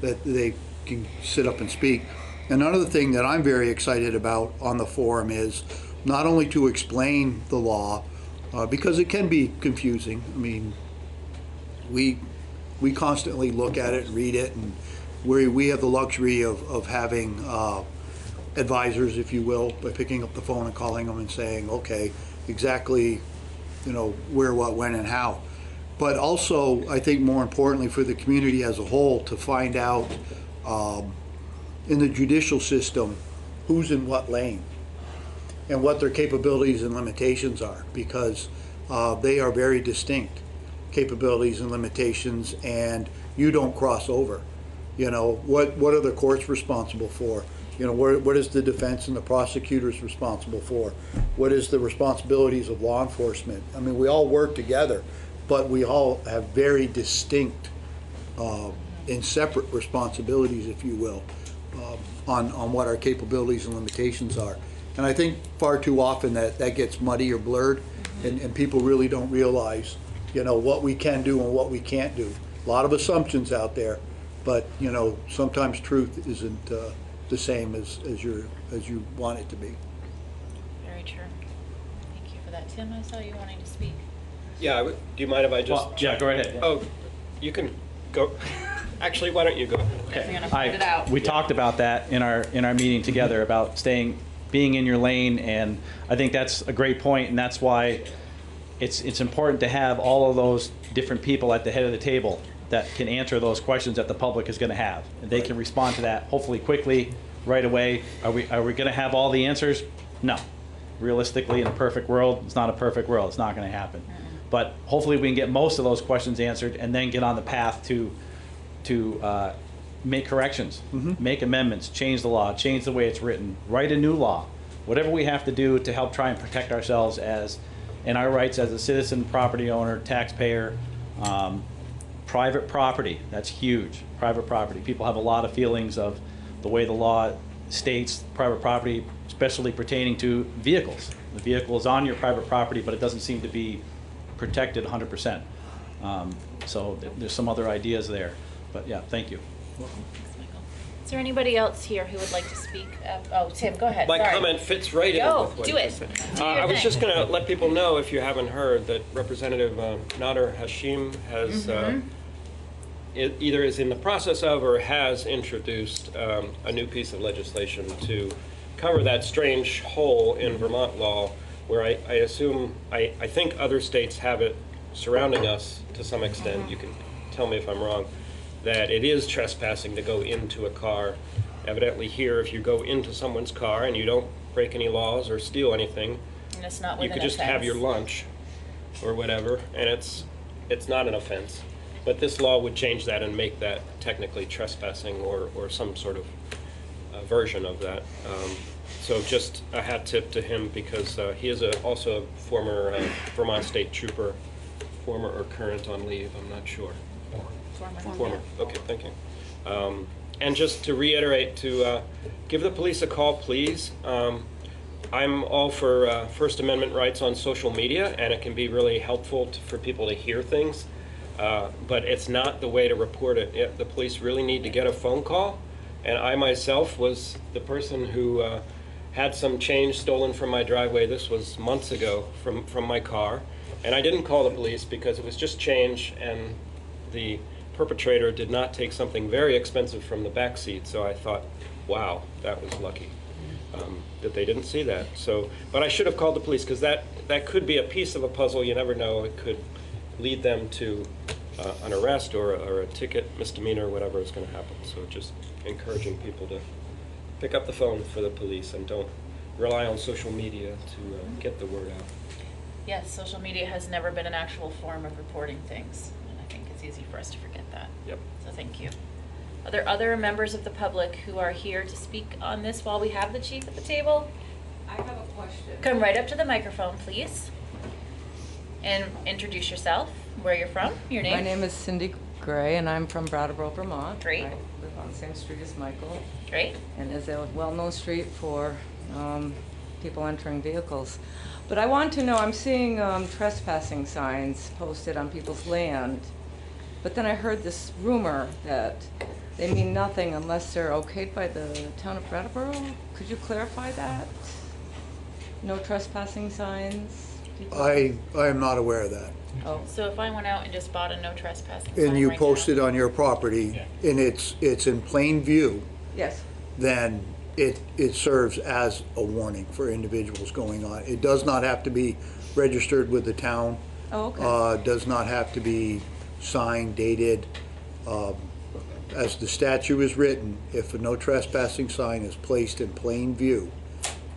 that they can sit up and speak. Another thing that I'm very excited about on the forum is not only to explain the law, because it can be confusing. I mean, we constantly look at it and read it, and we have the luxury of having advisors, if you will, by picking up the phone and calling them and saying, okay, exactly, you know, where, what, when, and how. But also, I think more importantly for the community as a whole, to find out in the judicial system who's in what lane and what their capabilities and limitations are, because they are very distinct capabilities and limitations, and you don't cross over. You know, what are the courts responsible for? You know, what is the defense and the prosecutors responsible for? What is the responsibilities of law enforcement? I mean, we all work together, but we all have very distinct and separate responsibilities, if you will, on what our capabilities and limitations are. And I think far too often that gets muddy or blurred, and people really don't realize, you know, what we can do and what we can't do. A lot of assumptions out there, but, you know, sometimes truth isn't the same as you want it to be. Very true. Thank you for that. Tim, I saw you wanting to speak. Yeah, do you mind if I just... Well, yeah, go right ahead. Yeah. Oh, you can go. Actually, why don't you go? Okay. You're gonna find it out. We talked about that in our meeting together about being in your lane, and I think that's a great point, and that's why it's important to have all of those different people at the head of the table that can answer those questions that the public is going to have, and they can respond to that hopefully quickly, right away. Are we going to have all the answers? No. Realistically, in a perfect world, it's not a perfect world. It's not going to happen. But hopefully we can get most of those questions answered and then get on the path to make corrections, make amendments, change the law, change the way it's written, write a new law, whatever we have to do to help try and protect ourselves and our rights as a citizen, property owner, taxpayer. Private property, that's huge. Private property. People have a lot of feelings of the way the law states private property, especially pertaining to vehicles. The vehicle is on your private property, but it doesn't seem to be protected 100%. So there's some other ideas there. But yeah, thank you. Is there anybody else here who would like to speak? Oh, Tim, go ahead. My Sorry. comment fits right in Go, with what do you it. said. Do your I was thing. just going to let people know, if you haven't heard, that Representative Nader Hashim has either is in the process of or has introduced a new piece of legislation to cover that strange hole in Vermont law where I assume, I think other states have it surrounding us to some extent. You can tell me if I'm wrong, that it is trespassing to go into a car. Evidently here, if you go into someone's car and you don't break any laws or steal anything, And it's not you with could an just have offense. your lunch or whatever, and it's not an offense. But this law would change that and make that technically trespassing or some sort of version of that. So just a hat tip to him, because he is also a former Vermont State Trooper, former or current on leave, I'm not sure. Former. Okay, thank you. And just to reiterate, to give the police a call, please. I'm all for First Amendment rights on social media, and it can be really helpful for people to hear things. But it's not the way to report it. The police really need to get a phone call. And I myself was the person who had some change stolen from my driveway. This was months ago from my car. And I didn't call the police because it was just change, and the perpetrator did not take something very expensive from the back seat. So I thought, wow, that was lucky that they didn't see that. So, but I should have called the police, because that could be a piece of a puzzle. You never know. It could lead them to an arrest or a ticket, misdemeanor, whatever is going to happen. So just encouraging people to pick up the phone for the police and don't rely on social media to get the word out. Yes, social media has never been an actual form of reporting things, and I think it's easy for us to forget that. Yep. So thank you. Are there other members of the public who are here to speak on this while we have the chief at the table? I have a question. Come right up to the microphone, please, and introduce yourself, where you're from, your name. My name is Cindy Gray, and I'm from Brattleboro, Vermont. Great. I live on the same street as Michael. Great. And is a well-known street for people entering vehicles. But I want to know, I'm seeing trespassing signs posted on people's land, but then I heard this rumor that they mean nothing unless they're okayed by the town of Brattleboro. Could you clarify that? No trespassing signs? I am not aware of that. Oh. So if I went out and just bought a no trespassing And sign you right post it on your property, and it's in plain view, Yes. then it serves as a warning for individuals going on. It does not have to be registered with the town. Oh, okay. Does not have to be signed, dated. As the statute is written, if a no trespassing sign is placed in plain view,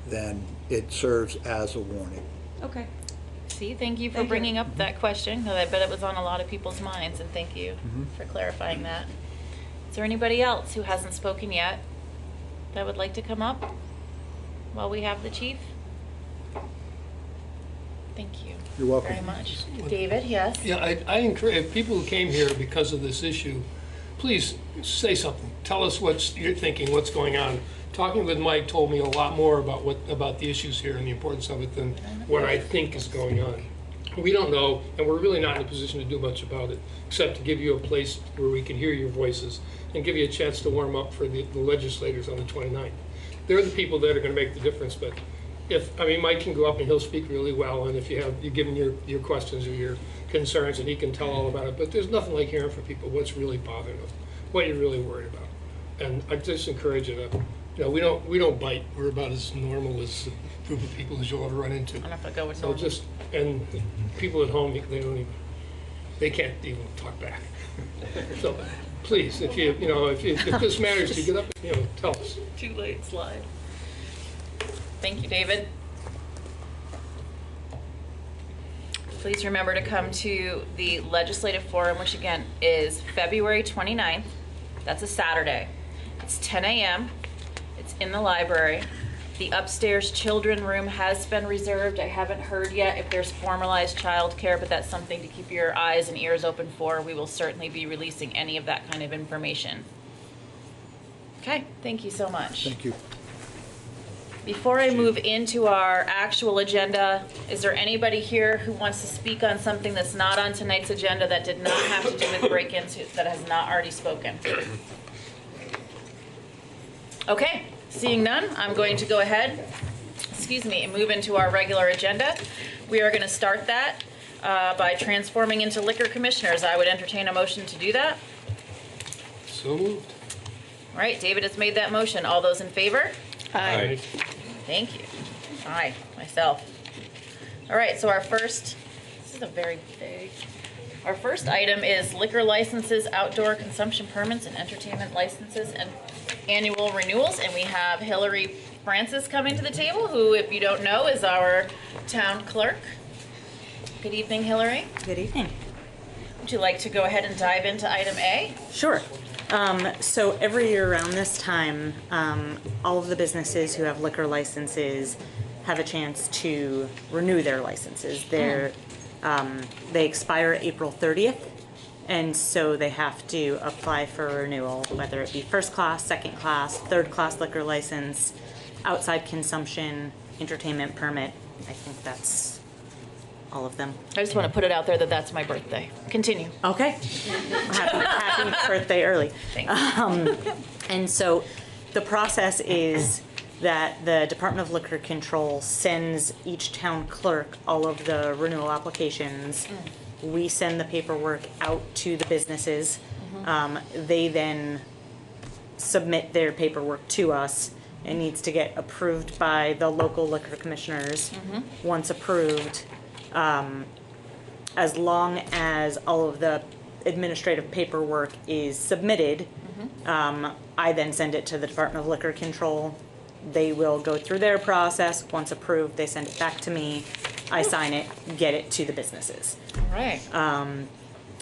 then it serves as a warning. Okay. See, thank you for Thank you. bringing up that question, because I bet it was on a lot of people's minds, and thank you for clarifying that. Is there anybody else who hasn't spoken yet that would like to come up while we have the chief? Thank you. You're welcome. Very much. David, yes? Yeah, I encourage people who came here because of this issue, please say something. Tell us what you're thinking, what's going on. Talking with Mike told me a lot more about the issues here and the importance of it than what I think is going on. We don't know, and we're really not in a position to do much about it, except to give you a place where we can hear your voices and give you a chance to warm up for the legislators on the 29th. They're the people that are going to make the difference, but Mike can go up and he'll speak really well, and if you give him your questions or your concerns, and he can tell all about it, but there's nothing like hearing from people what's really bothering them, what you're really worried about. And I just encourage you to, we don't bite. We're about as normal as a group of people as you'll ever run into. I don't know if I go with So normal. and people at home, they can't even talk back. So please, if this matters to you, get up and, tell us. Too late, slide. Thank you, David. Please remember to come to the Legislative Forum, which again is February 29th. That's a Saturday. It's 10 a.m. It's in the library. The upstairs children room has been reserved. I haven't heard yet if there's formalized childcare, but that's something to keep your eyes and ears open for. We will certainly be releasing any of that kind of information. Okay, thank you so much. Thank you. Before I move into our actual agenda, is there anybody here who wants to speak on something that's not on tonight's agenda that did not have to do with break-ins, that has not already spoken? Okay, seeing none, I'm going to go ahead, and move into our regular agenda. We are going to start that by transforming into liquor commissioners. I would entertain a motion to do that. So moved. All right, David has made that motion. All those in favor? Aye. Thank you. Aye, myself. All right, so this is a very big, our first item is liquor licenses, outdoor consumption permits, and entertainment licenses and annual renewals. And we have Hillary Francis coming to the table, who, if you don't know, is our town clerk. Good evening, Hillary. Good evening. Would you like to go ahead and dive into item A? Sure. So every year around this time, all of the businesses who have liquor licenses have a chance to renew their licenses. They expire April 30th, and so they have to apply for a renewal, whether it be first class, second class, third class liquor license, outside consumption, entertainment permit. I think that's all of them. I just want to put it out there that that's my birthday. Continue. Okay. Happy birthday early. Thanks. And so the process is that the Department of Liquor Control sends each town clerk all of the renewal applications. We send the paperwork out to the businesses. They then submit their paperwork to us. It needs to get approved by the local liquor commissioners. Once approved, as long as all of the administrative paperwork is submitted, I then send it to the Department of Liquor Control. They will go through their process. Once approved, they send it back to me. I sign it, get it to the businesses. All right.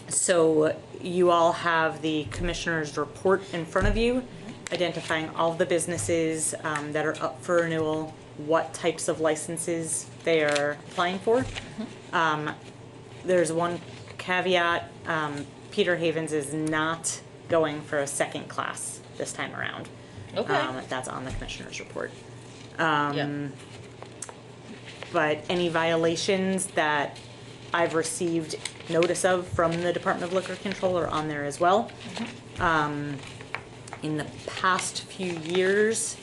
So you all have the commissioner's report in front of you, identifying all of the businesses that are up for renewal, what types of licenses they are applying for. There's one caveat. Peter Havens is not going for a second class this time around. Okay. That's on the commissioner's report. Yeah. But any violations that I've received notice of from the Department of Liquor Control are on there as well. In the past few years,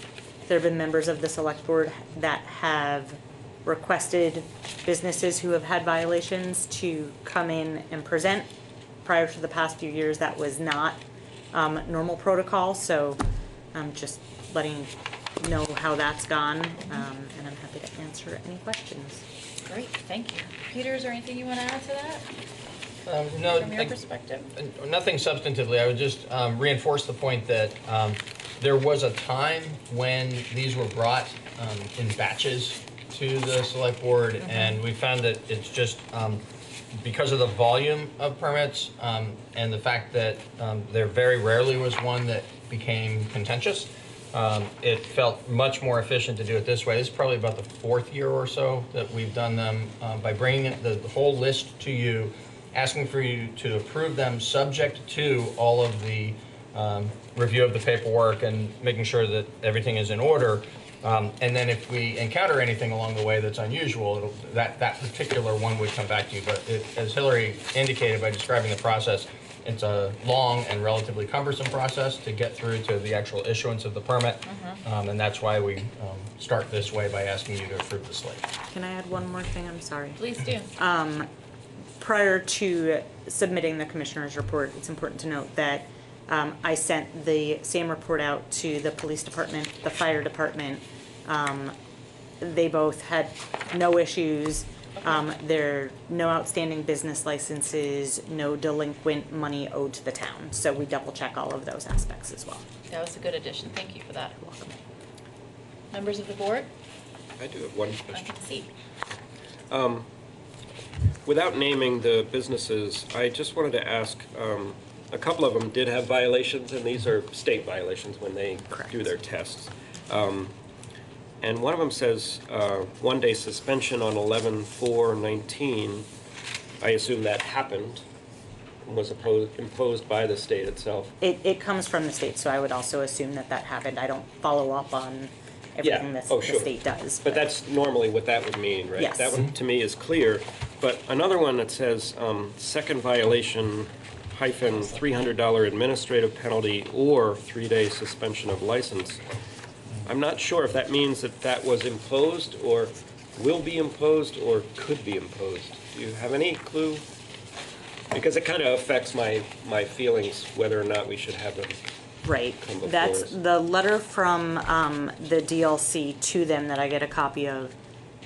there have been members of the select board that have requested businesses who have had violations to come in and present. Prior to the past few years, that was not normal protocol, so I'm just letting you know how that's gone, and I'm happy to answer any questions. Great, thank you. Peter, is there anything you want to add to that? No, From your perspective? nothing substantively. I would just reinforce the point that there was a time when these were brought in batches to the select board, and we found that it's just because of the volume of permits and the fact that there very rarely was one that became contentious. It felt much more efficient to do it this way. This is probably about the 4th year or so that we've done them by bringing the whole list to you, asking for you to approve them subject to all of the review of the paperwork and making sure that everything is in order. And then if we encounter anything along the way that's unusual, that particular one would come back to you. But as Hillary indicated by describing the process, it's a long and relatively cumbersome process to get through to the actual issuance of the permit. And that's why we start this way by asking you to approve the slate. Can I add one more thing? I'm sorry. Please do. Prior to submitting the commissioner's report, it's important to note that I sent the same report out to the police department, the fire department. They both had no issues. There are no outstanding business licenses, no delinquent money owed to the town. So we double check all of those aspects as well. That was a good addition. Thank you for that. You're welcome. Members of the board? I do have one I question. can see. Without naming the businesses, I just wanted to ask, a couple of them did have violations, and these are state violations when they do their tests. And one of them says 1-day suspension on 11/4/19. I assume that happened, was imposed by the state itself. It comes from the state, so I would also assume that that happened. I don't follow up on everything that the state does. But that's normally what that would mean, right? Yes. That one to me is clear. But another one that says second violation hyphen $300 administrative penalty or 3-day suspension of license. I'm not sure if that means that that was imposed or will be imposed or could be imposed. Do you have any clue? Because it kind of affects my feelings whether or not we should have them. Right. Come before That's us. the letter from the DLC to them that I get a copy of.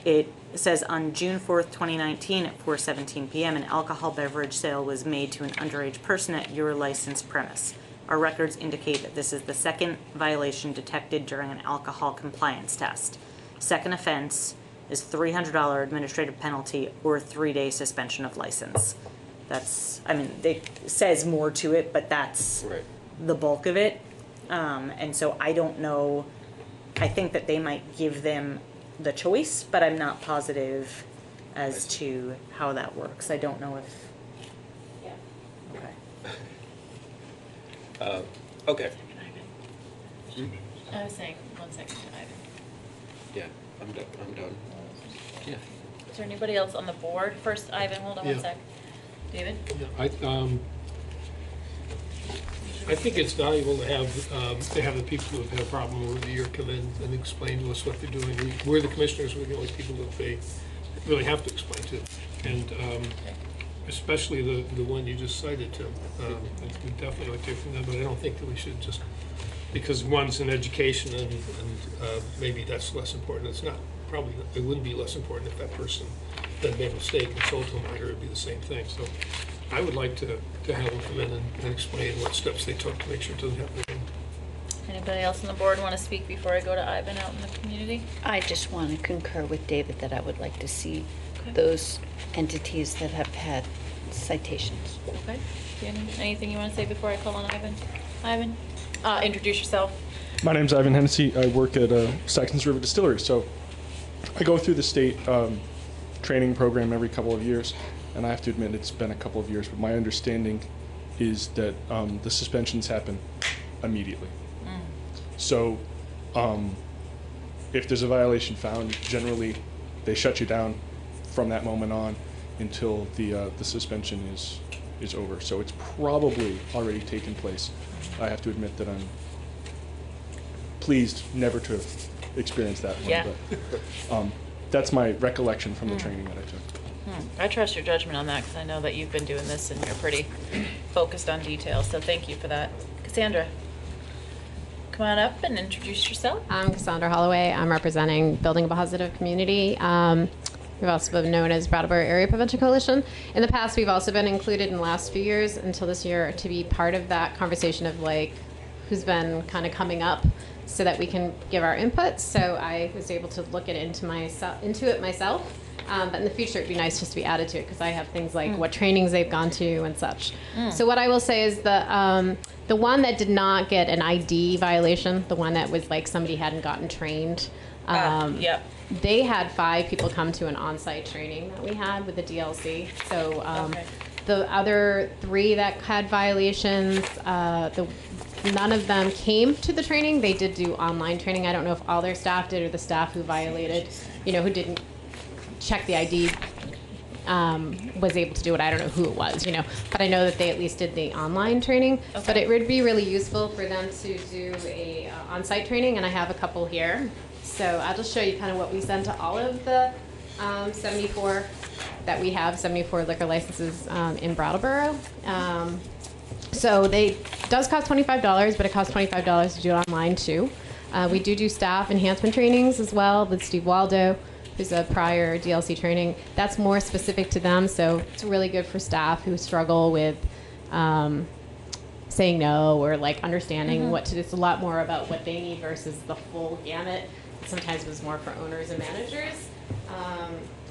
It says on June 4th, 2019 at 4:17 p.m. an alcohol beverage sale was made to an underage person at your licensed premise. Our records indicate that this is the second violation detected during an alcohol compliance test. Second offense is $300 administrative penalty or 3-day suspension of license. That's, I mean, it says more to it, but that's the bulk of it. And so I don't know, I think that they might give them the choice, but I'm not positive as to how that works. I don't know if, Okay. I was saying, 1 second, Ivan. Yeah, I'm done. Yeah. Is there anybody else on the board? First, Ivan, hold on Yeah. 1 sec. David? Yeah, I think it's valuable to have the people who have had a problem over the year come in and explain to us what they're doing. We're the commissioners, we're the only people that they really have to explain to. And especially the one you just cited, Tim. We definitely like to hear from them, but I don't think that we should just, because one's in education and maybe that's less important. It's not, probably, it wouldn't be less important if that person that made a mistake and sold to a minor, it would be the same thing. So I would like to have them come in and explain what steps they took to make sure it doesn't happen again. Anybody else on the board want to speak before I go to Ivan out in the community? I just want to concur with David that I would like to see those entities that have had citations. Okay. Do you have anything you want to say before I call on Ivan? Ivan? Introduce yourself. My name's Ivan Hennessy. I work at Saxon's River Distillery. So I go through the state training program every couple of years, and I have to admit it's been a couple of years, but my understanding is that the suspensions happen immediately. So if there's a violation found, generally they shut you down from that moment on until the suspension is over. So it's probably already taken place. I have to admit that I'm pleased never to have experienced that one. Yeah. But, that's my recollection from the training that I took. I trust your judgment on that because I know that you've been doing this and you're pretty focused on detail. So thank you for that. Cassandra, come on up and introduce yourself. I'm Cassandra Holloway. I'm representing Building a Positive Community. We've also been known as Brattleboro Area Prevention Coalition. In the past, we've also been included in the last few years until this year to be part of that conversation of like who's been kind of coming up so that we can give our input. So I was able to look into it myself. But in the future, it'd be nice just to be added to it because I have things like what trainings they've gone to and such. So what I will say is the one that did not get an ID violation, the one that was like somebody hadn't gotten trained. Yep. They had 5 people come to an on-site training that we had with the DLC. So the other 3 that had violations, none of them came to the training. They did do online training. I don't know if all their staff did or the staff who violated, who didn't check the ID was able to do it. I don't know who it was, but I know that they at least did the online training. Okay. But it would be really useful for them to do a on-site training, and I have a couple here. So I'll just show you kind of what we send to all of the 74 that we have, 74 liquor licenses in Brattleboro. So it does cost $25, but it costs $25 to do it online too. We do staff enhancement trainings as well with Steve Waldo, who's a prior DLC training. That's more specific to them, so it's really good for staff who struggle with saying no or like understanding what to do. It's a lot more about what they need versus the full gamut. Sometimes it was more for owners and managers.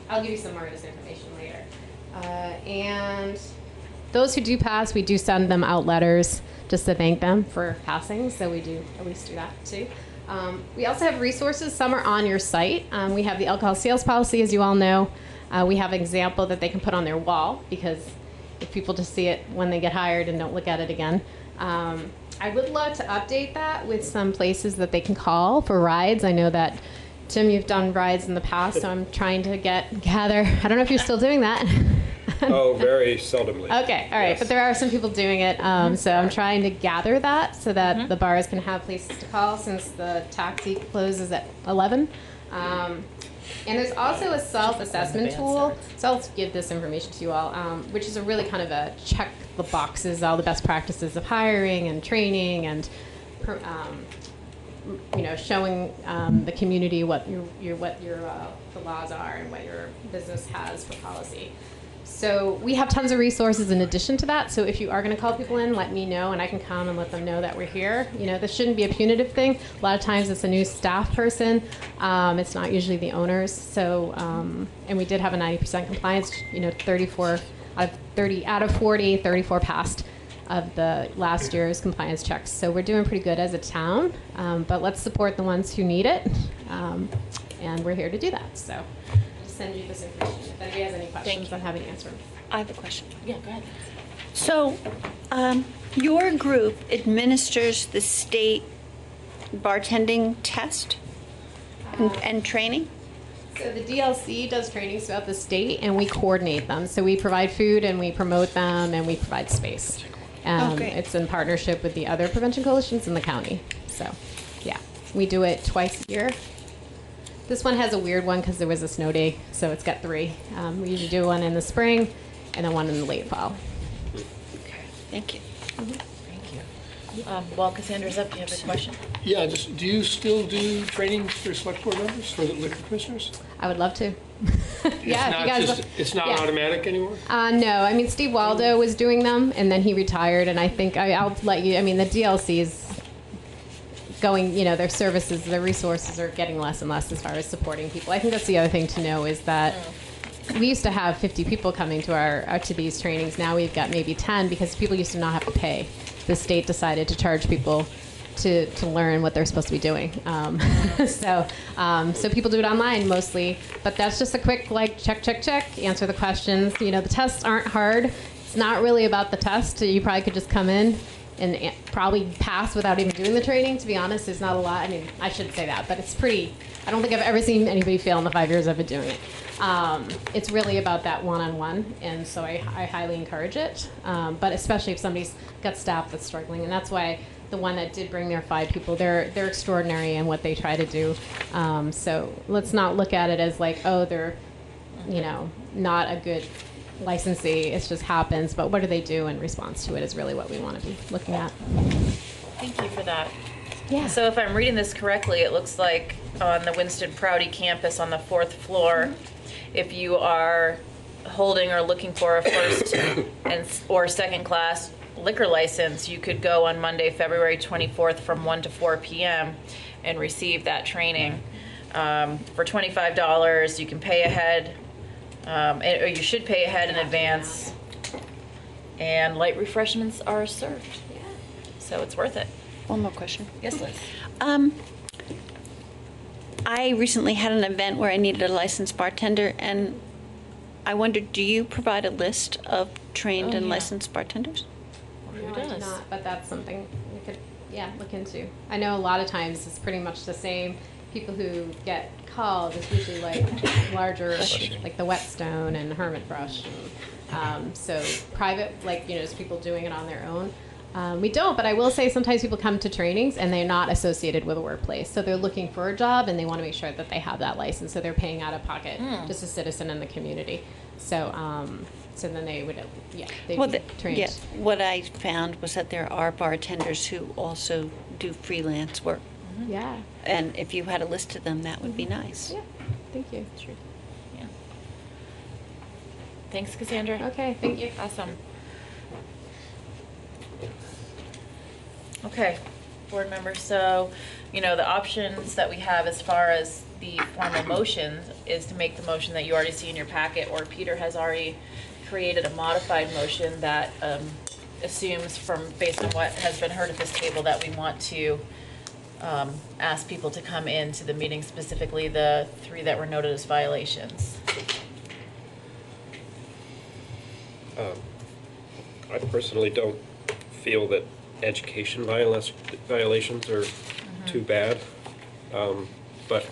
I'll give you some more of this information later. And those who do pass, we do send them out letters just to thank them for passing, so we do at least do that too. We also have resources. Some are on your site. We have the alcohol sales policy, as you all know. We have an example that they can put on their wall because if people just see it when they get hired and don't look at it again. I would love to update that with some places that they can call for rides. I know that, Tim, you've done rides in the past, so I'm trying to gather. I don't know if you're still doing that. Oh, very seldomly. Okay, all right, yes. But there are some people doing it, so I'm trying to gather that so that the bars can have places to call since the taxi closes at 11. And there's also a self-assessment tool, so I'll give this information to you all, which is a really kind of a check the boxes, all the best practices of hiring and training and showing the community what your the laws are and what your business has for policy. So we have tons of resources in addition to that. So if you are going to call people in, let me know, and I can come and let them know that we're here. This shouldn't be a punitive thing. A lot of times it's a new staff person. It's not usually the owners. So, and we did have a 90% compliance. 34 out of 40, 34 passed of the last year's compliance checks. So we're doing pretty good as a town. But let's support the ones who need it, and we're here to do that. So. Send you this information. If anybody has any questions, I'm happy to answer them. I have a question. Yeah, go ahead. So, your group administers the state bartending test and training? So the DLC does trainings throughout the state, and we coordinate them. So we provide food, and we promote them, and we provide space. It's in partnership with the other prevention coalitions in the county. So, yeah, we do it twice a year. This one has a weird one because there was a snow day, so it's got 3. We usually do one in the spring and then one in the late fall. Okay, thank you. Thank you. While Cassandra's up, do you have a question? Yeah, do you still do trainings for select board members, for the liquor commissioners? I would love to. It's not automatic anymore? No, I mean, Steve Waldo was doing them, and then he retired, and I think I'll let you, the DLC is going, their services, their resources are getting less and less as far as supporting people. I think that's the other thing to know is that we used to have 50 people coming to to these trainings. Now we've got maybe 10 because people used to not have to pay. The state decided to charge people to learn what they're supposed to be doing. So people do it online mostly, but that's just a quick check, answer the questions. The tests aren't hard. It's not really about the test. You probably could just come in and probably pass without even doing the training. To be honest, there's not a lot. I shouldn't say that, but it's pretty. I don't think I've ever seen anybody fail in the 5 years I've been doing it. It's really about that one-on-one, and so I highly encourage it. But especially if somebody's got staff that's struggling, and that's why the one that did bring their 5 people, they're extraordinary in what they try to do. So let's not look at it as like, oh, they're, not a good licensee. It just happens. But what do they do in response to it is really what we want to be looking at. Thank you for that. Yeah. So if I'm reading this correctly, it looks like on the Winston Prouty campus on the 4th floor, if you are holding or looking for a first or second class liquor license, you could go on Monday, February 24th from 1 to 4 p.m. and receive that training. For $25, you can pay ahead, or you should pay ahead in advance, and light refreshments are served. So it's worth it. One more question. Yes, Liz. I recently had an event where I needed a licensed bartender, and I wondered, do you provide a list of trained and licensed bartenders? No, I do not, but that's something we could, look into. I know a lot of times it's pretty much the same. People who get called is usually like larger, like the Whetstone and Hermit Brush. And, so private, just people doing it on their own. We don't, but I will say sometimes people come to trainings and they're not associated with a workplace. So they're looking for a job and they want to make sure that they have that license. So they're paying out of pocket, just a citizen in the community. So, so then they would, they'd be trained. Yeah, what I found was that there are bartenders who also do freelance work. Yeah. And if you had a list of them, that would be nice. Yeah, thank you. Sure. Yeah. Thanks, Cassandra. Okay, thank you. Awesome. Okay, board members, so, the options that we have as far as the formal motions is to make the motion that you already see in your packet, or Peter has already created a modified motion that assumes based on what has been heard at this table, that we want to ask people to come into the meeting, specifically the 3 that were noted as violations. I personally don't feel that education violations are too bad, but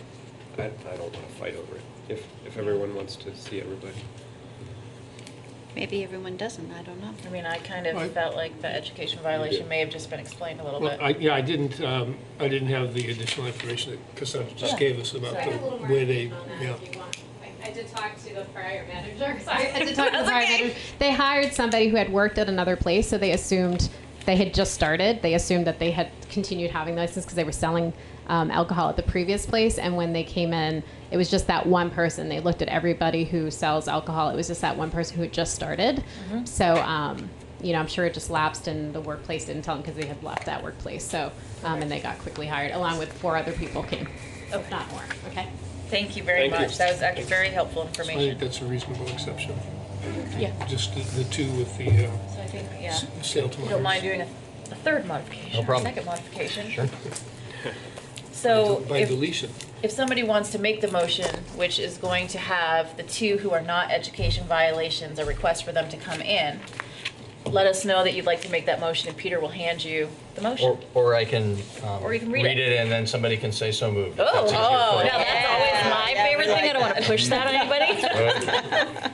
I don't want to fight over it if everyone wants to see everybody. Maybe everyone doesn't, I don't know. I mean, I kind of felt like the education violation may have just been explained a little bit. I didn't have the additional information that Cassandra just gave us about the way they, I did talk to the prior manager. Sorry, I did talk to the prior manager. They hired somebody who had worked at another place, so they assumed they had just started. They assumed that they had continued having the license because they were selling alcohol at the previous place. And when they came in, it was just that one person. They looked at everybody who sells alcohol. It was just that one person who had just started. So, I'm sure it just lapsed, and the workplace didn't tell them because they had left that workplace. So, and they got quickly hired, along with 4 other people came, if not more. Okay. Thank you very much. That was actually very helpful I information. think that's a reasonable exception. Yeah. Just the 2 with the So I think, sale to you don't mind doing a 3rd modification, No problem. or 2nd modification. Sure. So by deletion. if somebody wants to make the motion, which is going to have the 2 who are not education violations, a request for them to come in, let us know that you'd like to make that motion, and Peter will hand you the motion. Or I can Or you can read read it. it and then somebody can say so moved. if Oh, that's easier for you. now that's always my favorite thing. I don't want to push that on anybody.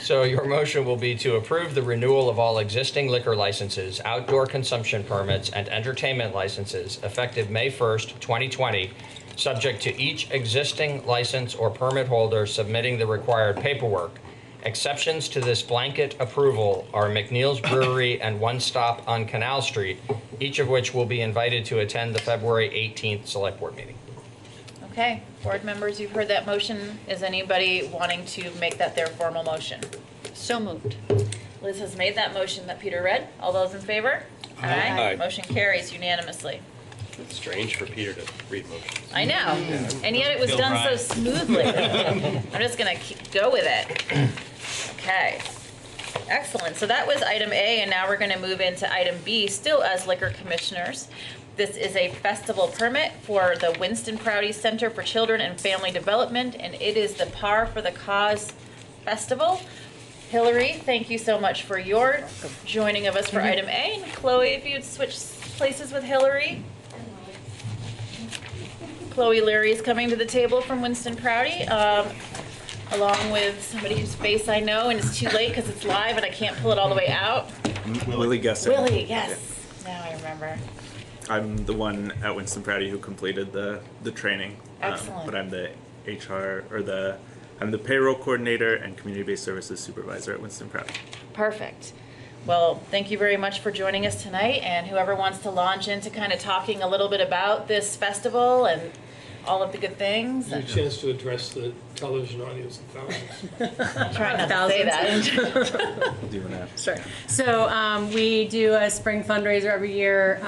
So your motion will be to approve the renewal of all existing liquor licenses, outdoor consumption permits, and entertainment licenses effective May 1st, 2020, subject to each existing license or permit holder submitting the required paperwork. Exceptions to this blanket approval are McNeil's Brewery and One Stop on Canal Street, each of which will be invited to attend the February 18th Select Board meeting. Okay, board members, you've heard that motion. Is anybody wanting to make that their formal motion? So moved. Liz has made that motion that Peter read. All those in favor? Aye. Motion carries unanimously. It's strange for Peter to read motions. I know, and yet it was done so smoothly. I'm just gonna go with it. Okay, excellent. So that was item A, and now we're gonna move into item B, still as liquor commissioners. This is a festival permit for the Winston Prouty Center for Children and Family Development, and it is the Par for the Cause Festival. Hillary, thank you so much for your joining of us for item A. And Chloe, if you'd switch places with Hillary. Chloe Leary is coming to the table from Winston Prouty, along with somebody whose face I know, and it's too late because it's live and I can't pull it all the way out. Willie Gusson. Willie, yes. Now I remember. I'm the one at Winston Prouty who completed the training. Excellent. But I'm the I'm the payroll coordinator and community-based services supervisor at Winston Prouty. Perfect. Well, thank you very much for joining us tonight, and whoever wants to launch into kind of talking a little bit about this festival and all of the good things. Give you a chance to address the television audience of thousands. I'm trying not to say that. Doing that. Sure. So we do a spring fundraiser every year.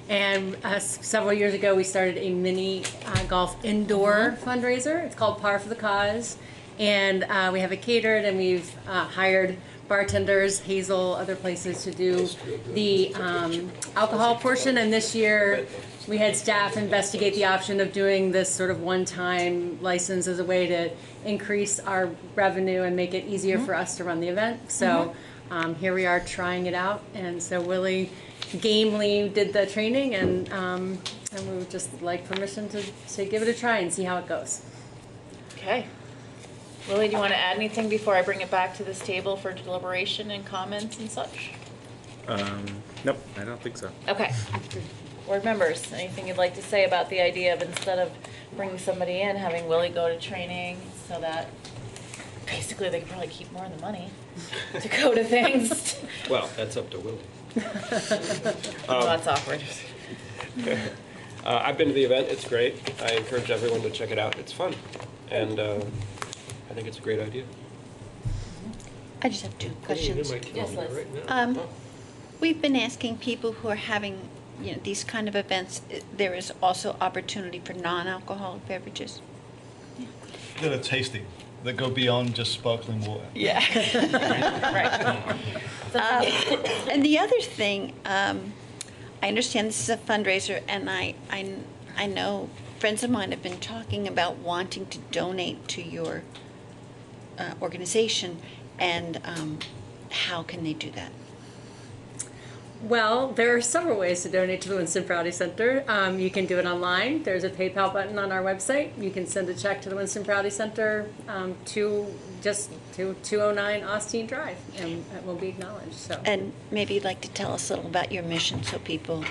And several years ago, we started a mini golf indoor fundraiser. It's called Par for the Cause. And we have it catered, and we've hired bartenders, Hazel, other places to do the alcohol portion. And this year, we had staff investigate the option of doing this sort of one-time license as a way to increase our revenue and make it easier for us to run the event. So here we are trying it out. And so Willie gamely did the training, and we would just like permission to give it a try and see how it goes. Okay. Lily, do you want to add anything before I bring it back to this table for deliberation and comments and such? Nope, I don't think so. Okay. Board members, anything you'd like to say about the idea of, instead of bringing somebody in, having Willie go to training so that basically they could probably keep more of the money to go to things? Well, that's up to Willie. Oh, that's awkward. I've been to the event. It's great. I encourage everyone to check it out. It's fun, and I think it's a great idea. I just have two questions. Yes, Liz. We've been asking people who are having, these kind of events, there is also opportunity for non-alcoholic beverages. That are tasty, that go beyond just sparkling water. Yeah. Right. And the other thing, I understand this is a fundraiser, and I know friends of mine have been talking about wanting to donate to your organization, and how can they do that? Well, there are several ways to donate to the Winston Prouty Center. You can do it online. There's a PayPal button on our website. You can send a check to the Winston Prouty Center to 209 Austin Drive, and it will be acknowledged. So. And maybe you'd like to tell us a little about your mission, so people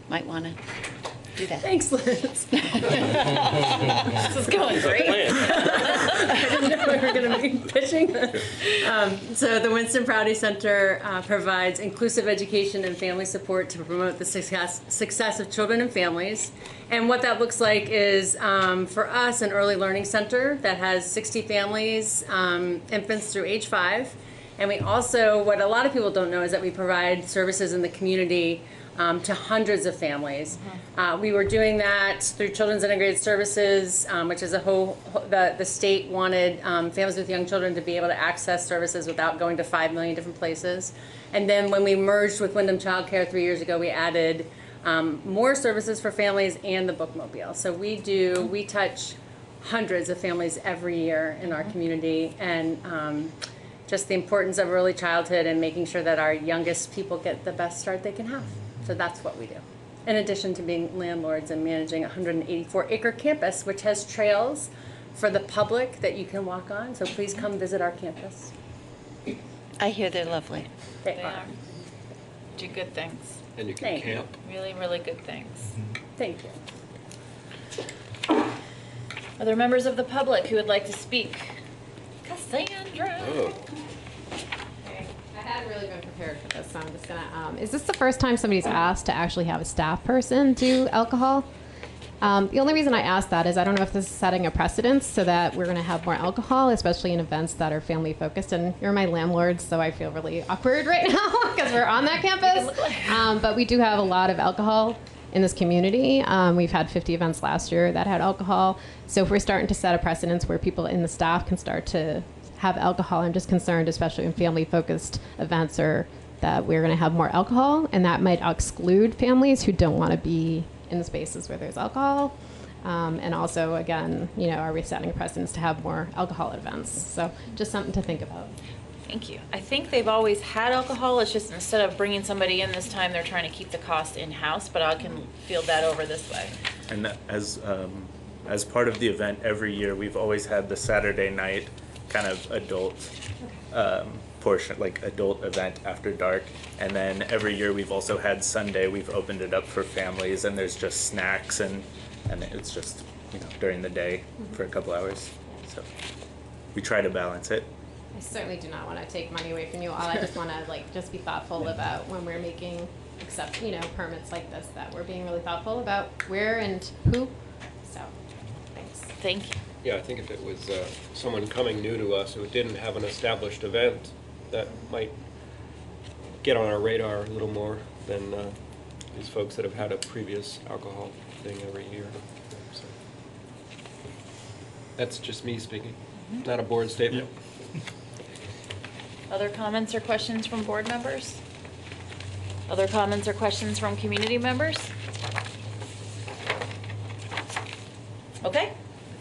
might want to do that. Thanks, Liz. This is going great. I didn't know we were going to be pitching. So the Winston Prouty Center provides inclusive education and family support to promote the success of children and families. And what that looks like is, for us, an early learning center that has 60 families, infants through age 5. And we also, what a lot of people don't know, is that we provide services in the community to hundreds of families. We were doing that through Children's Integrated Services, which is the state wanted families with young children to be able to access services without going to 5 million different places. And then when we merged with Wyndham Child Care 3 years ago, we added more services for families and the bookmobile. So we touch hundreds of families every year in our community, and just the importance of early childhood and making sure that our youngest people get the best start they can have. So that's what we do. In addition to being landlords and managing a 184-acre campus, which has trails for the public that you can walk on. So please come visit our campus. I hear they're lovely. They are. Do good things. And you can Thank camp. Really, really good things. Thank you. Are there members of the public who would like to speak? Cassandra. Oh. I hadn't really been prepared for this, so I'm just gonna. Is this the first time somebody's asked to actually have a staff person do alcohol? The only reason I ask that is I don't know if this is setting a precedence so that we're going to have more alcohol, especially in events that are family focused. And you're my landlord, so I feel really awkward right now because we're on that campus. But we do have a lot of alcohol in this community. We've had 50 events last year that had alcohol. So if we're starting to set a precedence where people in the staff can start to have alcohol, I'm just concerned, especially in family focused events, or that we're going to have more alcohol, and that might exclude families who don't want to be in the spaces where there's alcohol. And also, again, are we setting a precedence to have more alcohol events? So just something to think about. Thank you. I think they've always had alcohol. It's just instead of bringing somebody in this time, they're trying to keep the cost in-house, but I can field that over this way. And as part of the event every year, we've always had the Saturday night kind of adult portion, like adult event after dark. And then every year we've also had Sunday, we've opened it up for families, and there's just snacks and it's just, during the day for a couple hours. So we try to balance it. I certainly do not want to take money away from you all. I just want to just be thoughtful about when we're making permits like this, that we're being really thoughtful about where and who. So, thanks. Thank you. Yeah, I think if it was someone coming new to us who didn't have an established event, that might get on our radar a little more than these folks that have had a previous alcohol thing every year. So, that's just me speaking, not a board statement. Other comments or questions from board members? Other comments or questions from community members? Okay,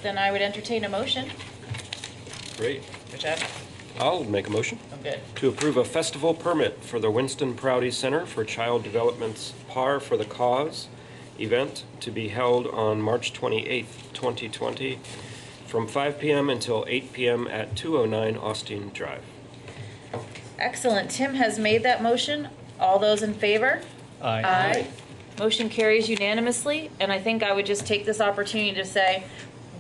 then I would entertain a motion. Great. Whichever. I'll make a motion. Okay. To approve a festival permit for the Winston Prouty Center for Child Development's Par for the Cause event to be held on March 28th, 2020 from 5 p.m. until 8 p.m. at 209 Austin Drive. Excellent. Tim has made that motion. All those in favor? Aye. Aye. Motion carries unanimously, and I think I would just take this opportunity to say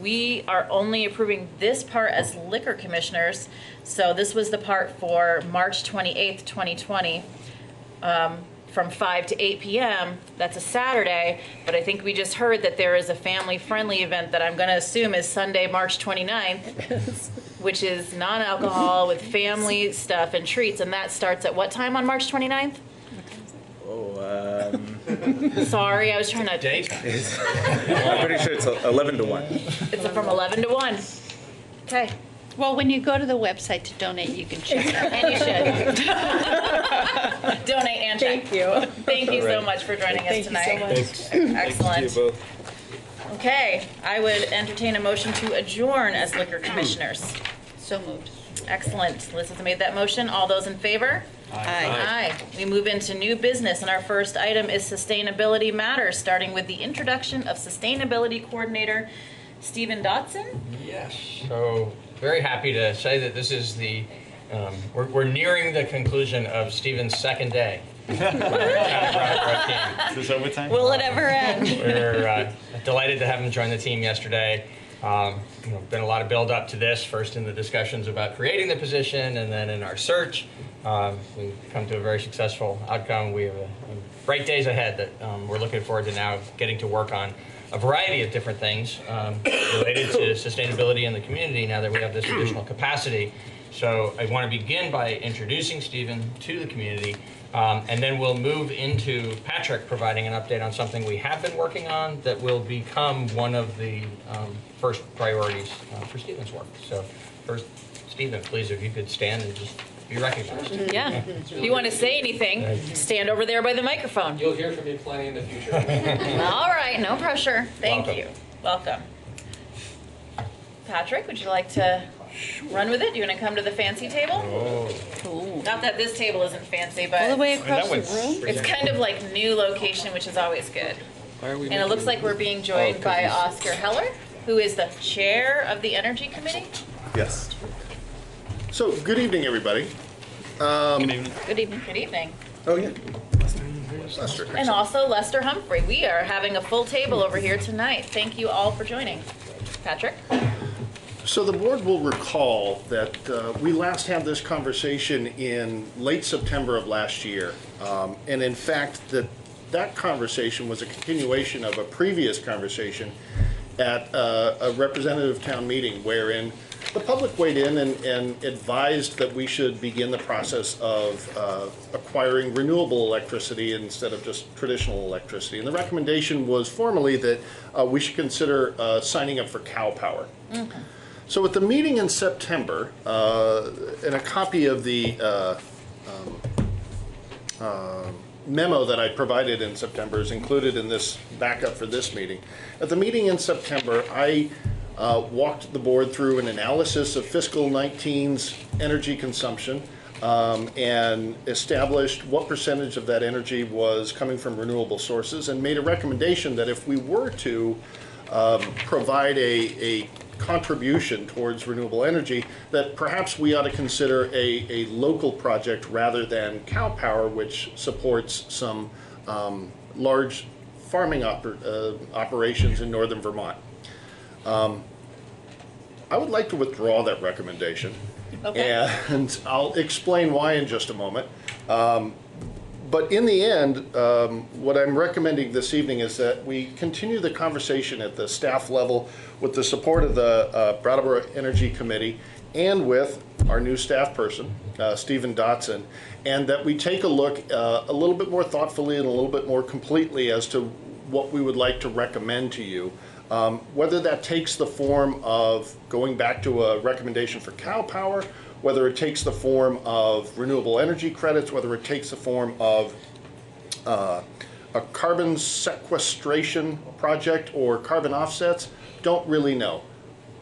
we are only approving this part as liquor commissioners. So this was the part for March 28th, 2020, from 5 to 8 p.m. That's a Saturday, but I think we just heard that there is a family-friendly event that I'm going to assume is Sunday, March 29th, which is non-alcohol with family stuff and treats, and that starts at what time on March 29th? Sorry, I was trying to... I'm pretty sure it's 11 to 1. It's from 11 to 1. Okay. Well, when you go to the website to donate, you can check. And you should. Donate and check. Thank you. Thank you so Alright. much for joining us tonight. Thank you so much. Excellent. Thanks to you both. Okay, I would entertain a motion to adjourn as liquor commissioners. So moved. Excellent. Liz has made that motion. All those in favor? Aye. Aye. We move into new business, and our first item is sustainability matters, starting with the introduction of Sustainability Coordinator Stephen Dotson. Yes. So very happy to say that this is the, we're nearing the conclusion of Stephen's second day. Is this overtime? Will it ever end? We're delighted to have him join the team yesterday. Been a lot of build up to this, first in the discussions about creating the position, and then in our search. We've come to a very successful outcome. We have bright days ahead that we're looking forward to now getting to work on a variety of different things related to sustainability in the community now that we have this additional capacity. So I want to begin by introducing Stephen to the community, and then we'll move into Patrick providing an update on something we have been working on that will become one of the first priorities for Stephen's work. So first, Stephen, please, if you could stand and just be recognized. Yeah. If you want to say anything, stand over there by the microphone. You'll hear from me plenty in the future. All right, no pressure. Thank Welcome. you. Welcome. Patrick, would you like to run with it? Do you want to come to the fancy table? Oh. Not that this table isn't fancy, but All the way across the room? it's kind of like new location, which is always good. Why are we And it looks like we're being joined by Oscar Heller, who is the chair of the Energy Committee. Yes. So, good evening, everybody. Good evening. Good evening. Good evening. Oh, yeah. Lester. And also Lester Humphrey. We are having a full table over here tonight. Thank you all for joining. Patrick? So the board will recall that we last had this conversation in late September of last year. And in fact, that conversation was a continuation of a previous conversation at a representative town meeting wherein the public weighed in and advised that we should begin the process of acquiring renewable electricity instead of just traditional electricity. And the recommendation was formally that we should consider signing up for cow power. Okay. So at the meeting in September, and a copy of the memo that I provided in September is included in this backup for this meeting. At the meeting in September, I walked the board through an analysis of fiscal 19's energy consumption and established what percentage of that energy was coming from renewable sources and made a recommendation that if we were to provide a contribution towards renewable energy, that perhaps we ought to consider a local project rather than cow power, which supports some large farming operations in northern Vermont. I would like to withdraw that recommendation. Okay. And I'll explain why in just a moment. But in the end, what I'm recommending this evening is that we continue the conversation at the staff level with the support of the Brattleboro Energy Committee and with our new staff person, Stephen Dotson, and that we take a look a little bit more thoughtfully and a little bit more completely as to what we would like to recommend to you. Whether that takes the form of going back to a recommendation for cow power, whether it takes the form of renewable energy credits, whether it takes the form of a carbon sequestration project or carbon offsets, don't really know.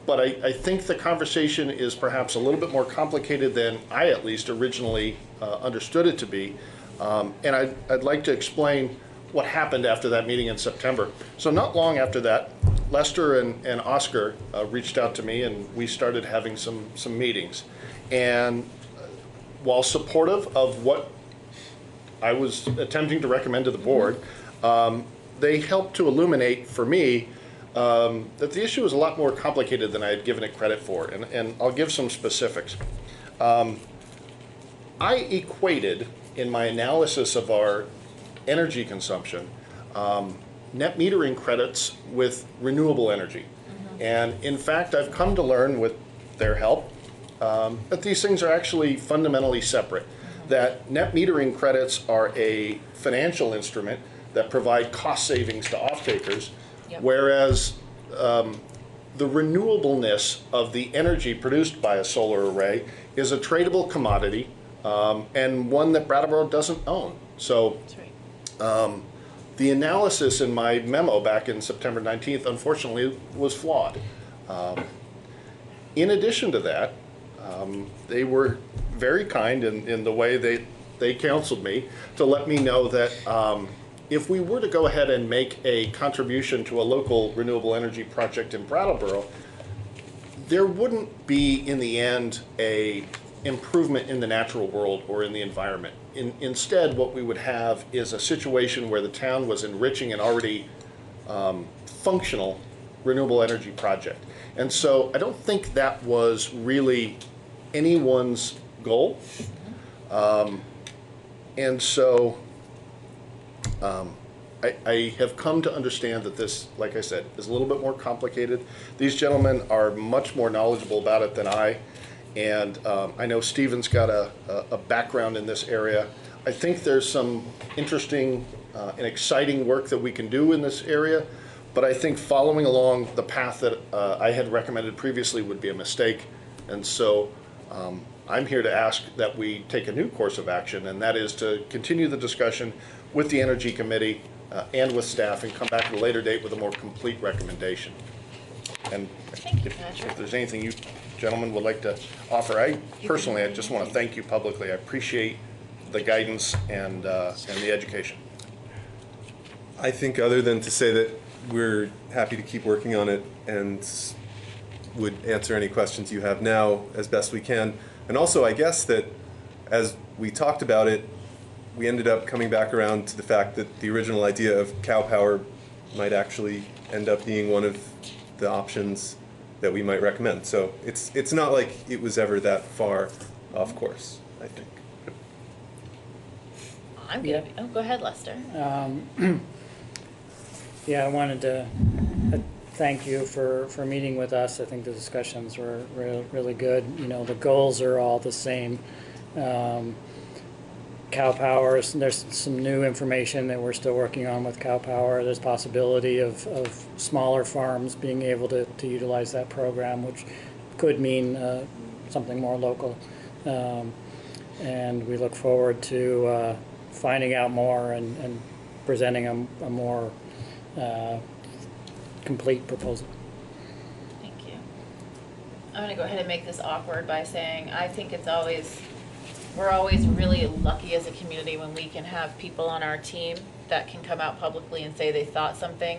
But I think the conversation is perhaps a little bit more complicated than I at least originally understood it to be. And I'd like to explain what happened after that meeting in September. So not long after that, Lester and Oscar reached out to me, and we started having some meetings. And while supportive of what I was attempting to recommend to the board, they helped to illuminate for me that the issue is a lot more complicated than I had given it credit for. And I'll give some specifics. I equated in my analysis of our energy consumption net metering credits with renewable energy. And in fact, I've come to learn with their help that these things are actually fundamentally separate. That net metering credits are a financial instrument that provide cost savings to off-takers, whereas the renewableness of the energy produced by a solar array is a tradable commodity and one that Brattleboro doesn't own. So the analysis in my memo back in September 19th, unfortunately, was flawed. In addition to that, they were very kind in the way they counseled me to let me know that if we were to go ahead and make a contribution to a local renewable energy project in Brattleboro, there wouldn't be, in the end, a improvement in the natural world or in the environment. Instead, what we would have is a situation where the town was enriching an already functional renewable energy project. And so I don't think that was really anyone's goal. And so I have come to understand that this, like I said, is a little bit more complicated. These gentlemen are much more knowledgeable about it than I. And I know Stephen's got a background in this area. I think there's some interesting and exciting work that we can do in this area, but I think following along the path that I had recommended previously would be a mistake. And so I'm here to ask that we take a new course of action, and that is to continue the discussion with the Energy Committee and with staff and come back at a later date with a more complete recommendation. And if there's anything you gentlemen would like to offer, I just want to thank you publicly. I appreciate the guidance and the education. I think other than to say that we're happy to keep working on it and would answer any questions you have now as best we can. And also, I guess that as we talked about it, we ended up coming back around to the fact that the original idea of cow power might actually end up being one of the options that we might recommend. So it's not like it was ever that far off course, I think. I'm gonna be, go ahead, Lester. Yeah, I wanted to thank you for meeting with us. I think the discussions were really good. You know, the goals are all the same. Cow power, there's some new information that we're still working on with cow power. There's possibility of smaller farms being able to utilize that program, which could mean something more local. And we look forward to finding out more and presenting a more complete proposal. Thank you. I'm going to go ahead and make this awkward by saying I think we're always really lucky as a community when we can have people on our team that can come out publicly and say they thought something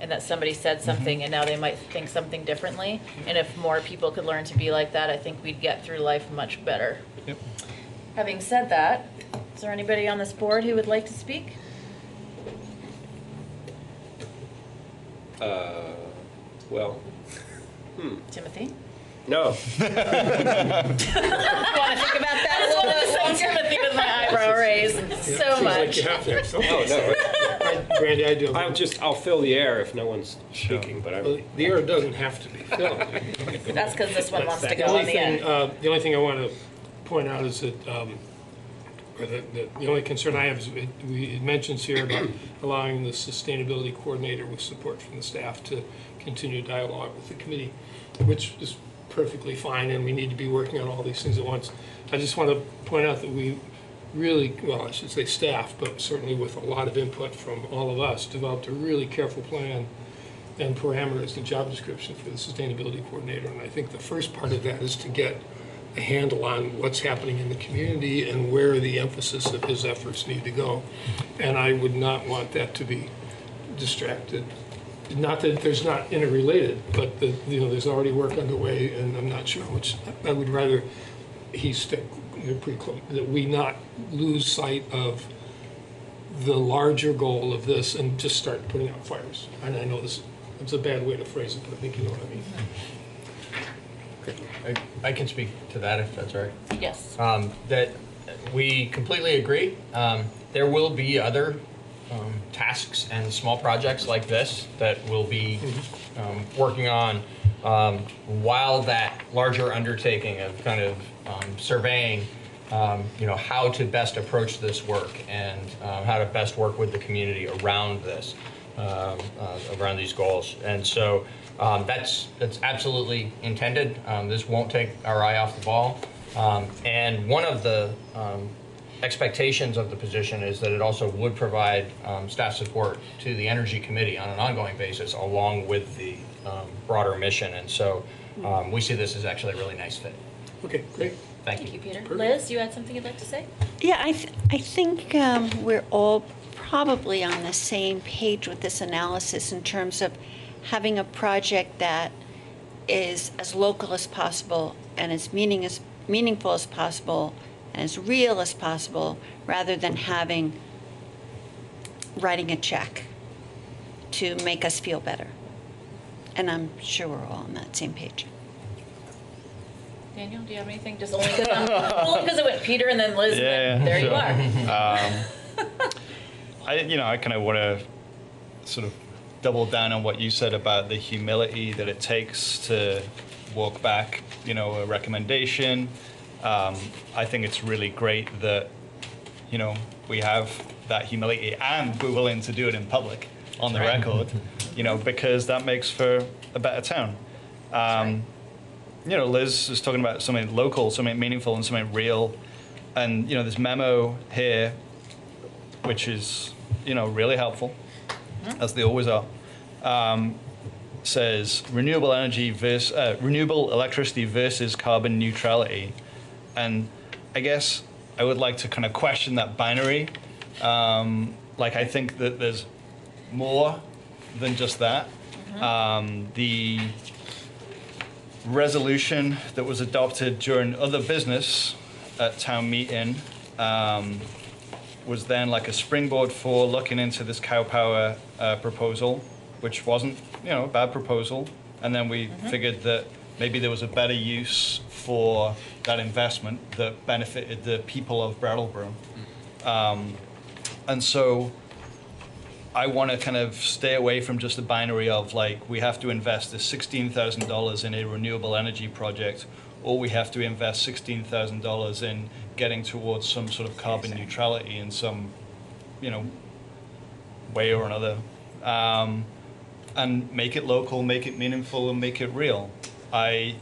and that somebody said something and now they might think something differently. And if more people could learn to be like that, I think we'd get through life much better. Yep. Having said that, is there anybody on this board who would like to speak? Well, Timothy? no. You want to think about that a little bit longer? Timothy with my eyebrow raised so Seems much. like you have to have something. Oh, no. Brandy, I do. I'll fill the air if no one's speaking, but Well, the air doesn't have to be filled. That's because this one wants to The go on the end. the only thing I want to point out is that, or the only concern I have is it mentions here about allowing the sustainability coordinator with support from the staff to continue dialogue with the committee, which is perfectly fine, and we need to be working on all these things at once. I just want to point out that we really, well, I should say staff, but certainly with a lot of input from all of us, developed a really careful plan and parameters and job description for the sustainability coordinator. And I think the first part of that is to get a handle on what's happening in the community and where the emphasis of his efforts need to go. And I would not want that to be distracted. Not that there's not interrelated, but there's already work underway, and I'm not sure which. I would rather he stick pretty close, that we not lose sight of the larger goal of this and just start putting out fires. And I know it's a bad way to phrase it, but I think you know what I mean. I can speak to that if that's all right. Yes. That we completely agree. There will be other tasks and small projects like this that we'll be working on while that larger undertaking of kind of surveying how to best approach this work and how to best work with the community around this, around these goals. And so that's absolutely intended. This won't take our eye off the ball. And one of the expectations of the position is that it also would provide staff support to the Energy Committee on an ongoing basis along with the broader mission. And so we see this as actually a really nice fit. Okay, great. Thank you, Peter. Liz, you had something you'd like to say? Yeah, I think we're all probably on the same page with this analysis in terms of having a project that is as local as possible and as meaningful as possible and as real as possible, rather than writing a check to make us feel better. And I'm sure we're all on that same page. Daniel, do you have anything? Just only because it went Peter and then Liz. Yeah, and there sure. you are. I kind of want to sort of double down on what you said about the humility that it takes to walk back, a recommendation. I think it's really great that, we have that humility and we're willing to do it in public on the record, because that makes for a better town. Liz is talking about something local, something meaningful, and something real. And, this memo here, which is, really helpful, as they always are, says renewable electricity versus carbon neutrality. And I guess I would like to kind of question that binary. I think that there's more than just that. The resolution that was adopted during other business at town meeting was then like a springboard for looking into this cow power proposal, which wasn't, a bad proposal. And then we figured that maybe there was a better use for that investment that benefited the people of Brattleboro. And so I want to kind of stay away from just the binary of we have to invest this $16,000 in a renewable energy project, or we have to invest $16,000 in getting towards some sort of carbon neutrality in some, way or another. And make it local, make it meaningful, and make it real. I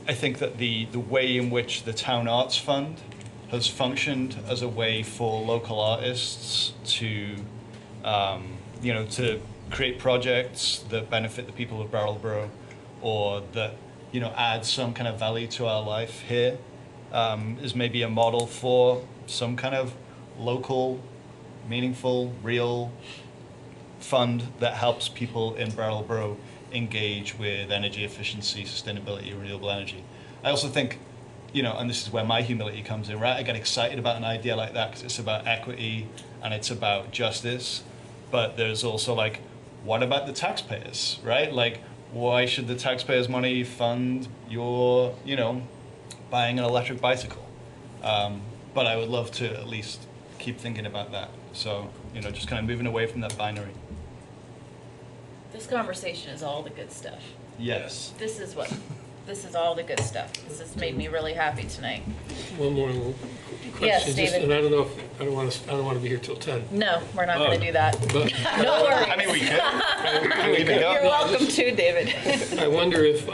think that the way in which the Town Arts Fund has functioned as a way for local artists to, to create projects that benefit the people of Brattleboro, or that, add some kind of value to our life here, is maybe a model for some kind of local, meaningful, real fund that helps people in Brattleboro engage with energy efficiency, sustainability, renewable energy. I also think, and this is where my humility comes in, right? I get excited about an idea like that because it's about equity and it's about justice. But there's also like, what about the taxpayers, right? Like, why should the taxpayers' money fund your, buying an electric bicycle? But I would love to at least keep thinking about that. So, just kind of moving away from that binary. This conversation is all the good stuff. Yes. This is all the good stuff. This has made me really happy tonight. One more little question. Yes, Just- David. And I don't know if, I don't want to be here till 10. No, we're not going to do that. But- No worries. I mean, we could. You're welcome too, David. I wonder if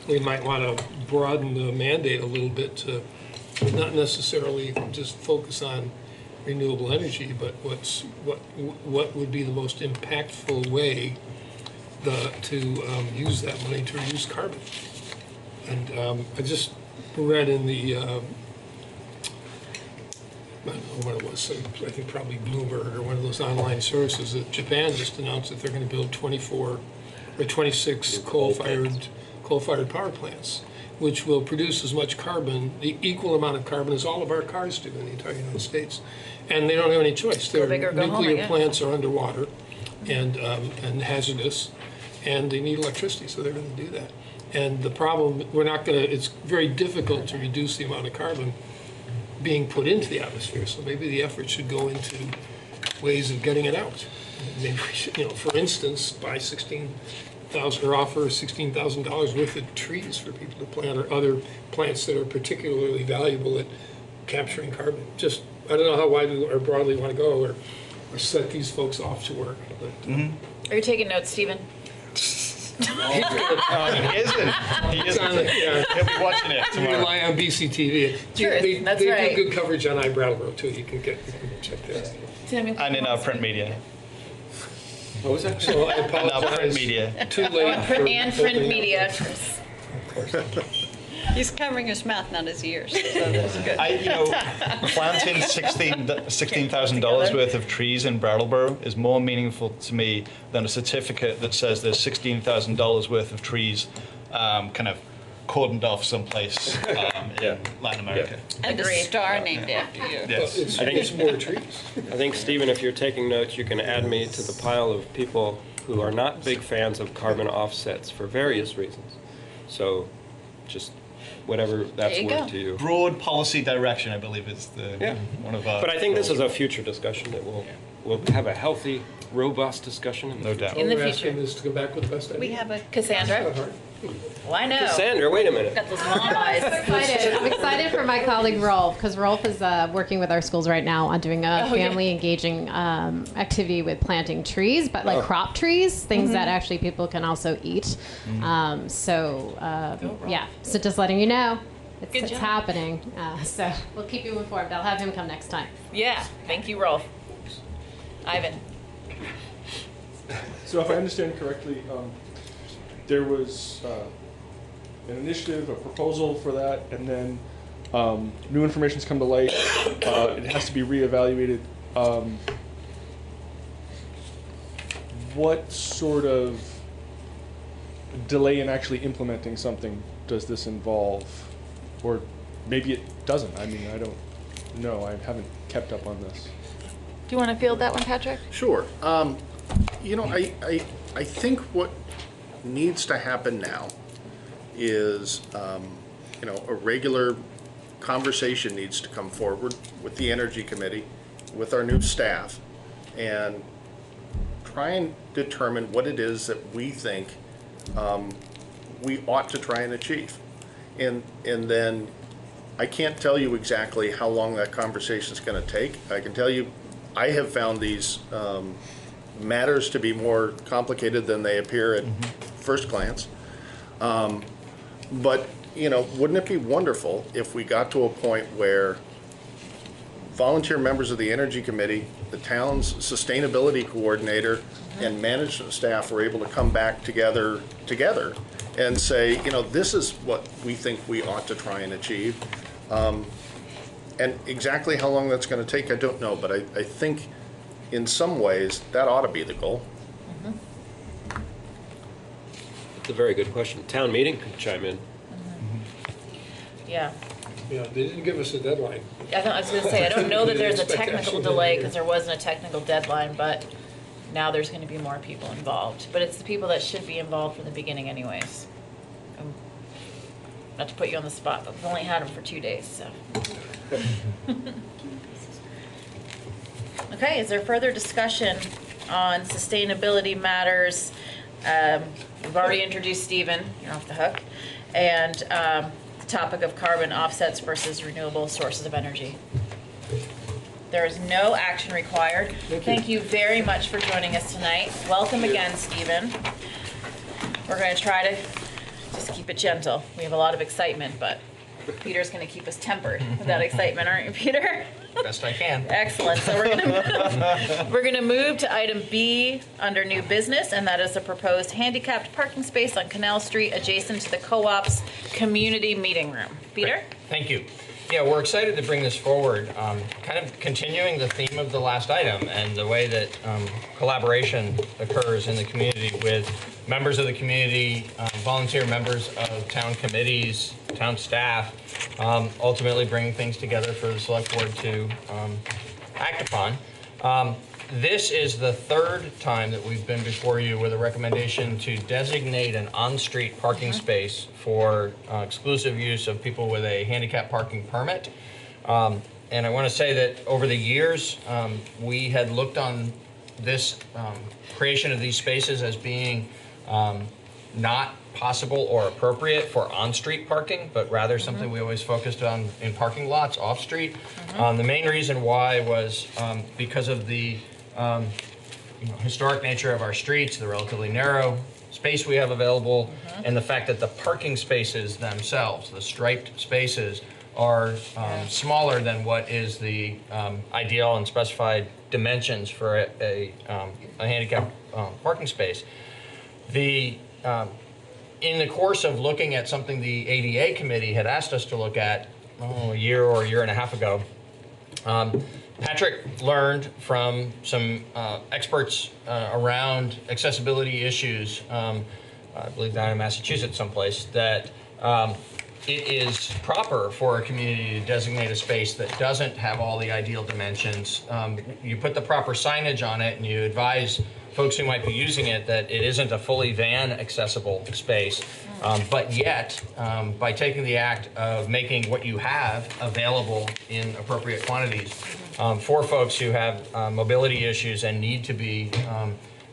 we might want to broaden the mandate a little bit to not necessarily just focus on renewable energy, but what would be the most impactful way to use that money to reduce carbon. And I just read in the, I don't know what it was, I think probably Bloomberg or one of those online sources, that Japan just announced that they're going to build 26 coal-fired power plants, which will produce as much carbon, the equal amount of carbon as all of our cars do in the entire United States. And they don't have any choice. Go Their big or go home, I nuclear guess. plants are underwater and hazardous, and they need electricity, so they're going to do that. And the problem, it's very difficult to reduce the amount of carbon being put into the atmosphere, so maybe the effort should go into ways of getting it out. Maybe we should, for instance, buy offer $16,000 worth of trees for people to plant, or other plants that are particularly valuable at capturing carbon. Just, I don't know how widely or broadly you want to go, or set these folks off to work. But, Are you taking notes, Stephen? He isn't. He'll be watching it You tomorrow. rely on BCTV. Truth, that's they right. do good coverage on iBrattleboro too. You can check that. And in our print media. What was that? So I And our print apologize. media. Too late. And for print opening media. up. He's covering his mouth, not his ears, so that's good. Planting $16,000 worth of trees in Brattleboro is more meaningful to me than a certificate that says there's $16,000 worth of trees kind of cordoned off someplace in Latin America. And a star named after you. Yes. I think it's more trees. I think, Stephen, if you're taking notes, you can add me to the pile of people who are not big fans of carbon offsets for various reasons. So just whatever that's There you worth go. to you. Broad policy direction, I believe, is one of our. But I think this is a future discussion that we'll have a healthy, robust discussion. No doubt. In the All we're future. asking is to come back with the best idea. We have a Cassandra? Well, I know. Cassandra, wait a minute. Got those mom eyes. I'm excited for my colleague Rolf, because Rolf is working with our schools right now on doing a Oh, yeah. family engaging activity with planting trees, but like crop trees, things that actually people can also eat. Yeah, so just letting you know, Good it's job. happening. So we'll keep you informed. I'll have him come next time. Yeah, thank you, Rolf. Ivan. So if I understand correctly, there was an initiative, a proposal for that, and then new information's come to light. It has to be reevaluated. What sort of delay in actually implementing something does this involve? Or maybe it doesn't. I mean, I don't know. I haven't kept up on this. Do you want to field that one, Patrick? Sure. I think what needs to happen now is, a regular conversation needs to come forward with the Energy Committee, with our new staff, and try and determine what it is that we think we ought to try and achieve. And then I can't tell you exactly how long that conversation is going to take. I can tell you I have found these matters to be more complicated than they appear at first glance. But, wouldn't it be wonderful if we got to a point where volunteer members of the Energy Committee, the town's sustainability coordinator, and management staff were able to come back together and say, this is what we think we ought to try and achieve. And exactly how long that's going to take, I don't know, but I think in some ways, that ought to be the goal. It's a very good question. Town meeting could chime in. Yeah. Yeah, they didn't give us a deadline. I was going to say, I don't know that there's a Didn't expect technical action delay here. because there wasn't a technical deadline, but now there's going to be more people involved. But it's the people that should be involved from the beginning anyways. Not to put you on the spot, but we've only had them for 2 days, so. Okay, is there further discussion on sustainability matters? We've already introduced Stephen, you're off the hook, and the topic of carbon offsets versus renewable sources of energy. There is no action required. Thank you very much for joining us tonight. Welcome again, Stephen. We're going to try to just keep it gentle. We have a lot of excitement, but Peter's going to keep us tempered with that excitement, aren't you, Peter? Best I can. Excellent. So we're going to move to item B under new business, and that is the proposed handicapped parking space on Canal Street adjacent to the co-op's community meeting room. Peter? Thank you. Yeah, we're excited to bring this forward, kind of continuing the theme of the last item and the way that collaboration occurs in the community with members of the community, volunteer members of town committees, town staff, ultimately bringing things together for the select board to act upon. This is the third time that we've been before you with a recommendation to designate an on-street parking space for exclusive use of people with a handicap parking permit. And I want to say that over the years, we had looked on this creation of these spaces as being not possible or appropriate for on-street parking, but rather something we always focused on in parking lots off-street. The main reason why was because of the historic nature of our streets, the relatively narrow space we have available, and the fact that the parking spaces themselves, the striped spaces, are smaller than what is the ideal and specified dimensions for a handicapped parking space. In the course of looking at something the ADA committee had asked us to look at a year or a year and a half ago, Patrick learned from some experts around accessibility issues, I believe down in Massachusetts someplace, that it is proper for a community to designate a space that doesn't have all the ideal dimensions. You put the proper signage on it and you advise folks who might be using it that it isn't a fully van accessible space, but yet by taking the act of making what you have available in appropriate quantities for folks who have mobility issues and need to be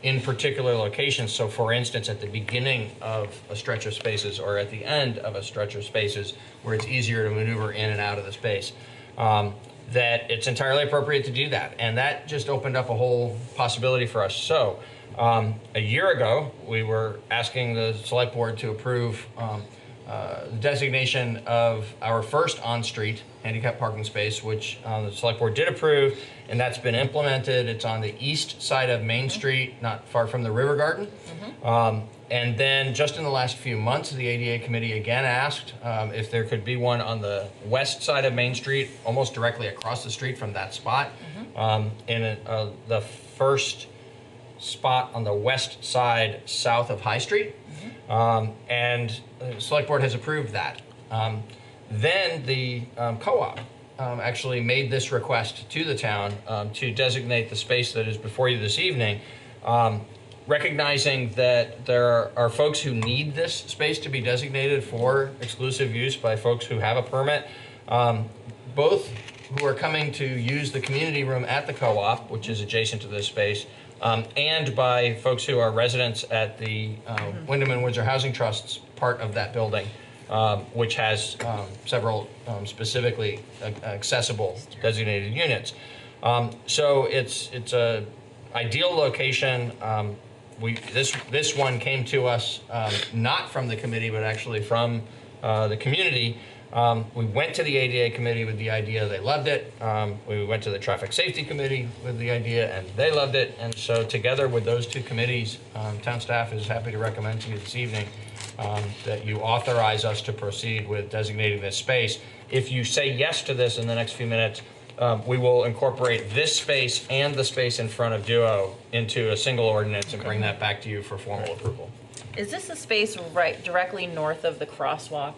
in particular locations. So for instance, at the beginning of a stretch of spaces or at the end of a stretch of spaces where it's easier to maneuver in and out of the space, that it's entirely appropriate to do that. And that just opened up a whole possibility for us. So a year ago, we were asking the select board to approve the designation of our first on-street handicap parking space, which the select board did approve, and that's been implemented. It's on the east side of Main Street, not far from the River Garden. And then just in the last few months, the ADA committee again asked if there could be one on the west side of Main Street, almost directly across the street from that spot. In the first spot on the west side south of High Street. And the select board has approved that. Then the co-op actually made this request to the town to designate the space that is before you this evening, recognizing that there are folks who need this space to be designated for exclusive use by folks who have a permit, both who are coming to use the community room at the co-op, which is adjacent to this space, and by folks who are residents at the Wyndham and Windsor Housing Trust's part of that building, which has several specifically accessible designated units. So it's a ideal location. This one came to us not from the committee, but actually from the community. We went to the ADA committee with the idea, they loved it. We went to the traffic safety committee with the idea and they loved it. And so together with those two committees, town staff is happy to recommend to you this evening that you authorize us to proceed with designating this space. If you say yes to this in the next few minutes, we will incorporate this space and the space in front of Duo into a single ordinance and bring that back to you for formal approval. Is this a space right directly north of the crosswalk?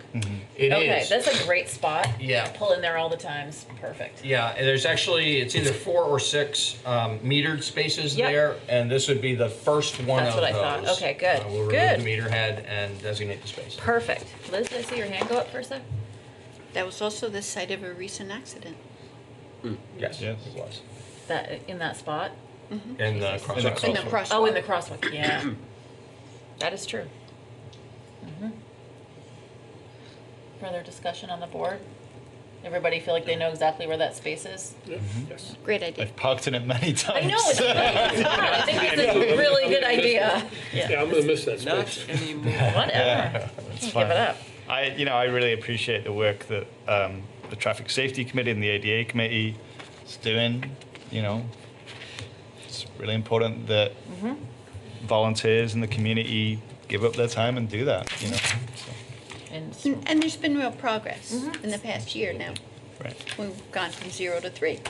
It Okay, is. that's a great spot. Yeah. Pull in there all the time. It's perfect. Yeah, and there's actually, it's either 4 or 6 metered spaces Yep. there, and this would be the first one That's of what I those. thought. Okay, good. We'll Good. remove the meter head and designate the space. Perfect. Liz, did I see your hand go up for a sec? That was also the site of a recent accident. Yes, it was. That in that spot? In the crosswalk. In the crosswalk. Oh, in the crosswalk. Yeah, that is true. Further discussion on the board? Everybody feel like they know exactly where that space is? Yes. Great idea. I've parked in it many times. I know, it's really smart. I think it's a really good idea. Yeah, I'm gonna miss that Not space. anymore. Whatever. It's Can't fine. give it up. I really appreciate the work that the Traffic Safety Committee and the ADA Committee is doing. It's really important that volunteers in the community give up their time and do that. So, And there's been real progress in the past year now. right. We've gone from 0 to 3.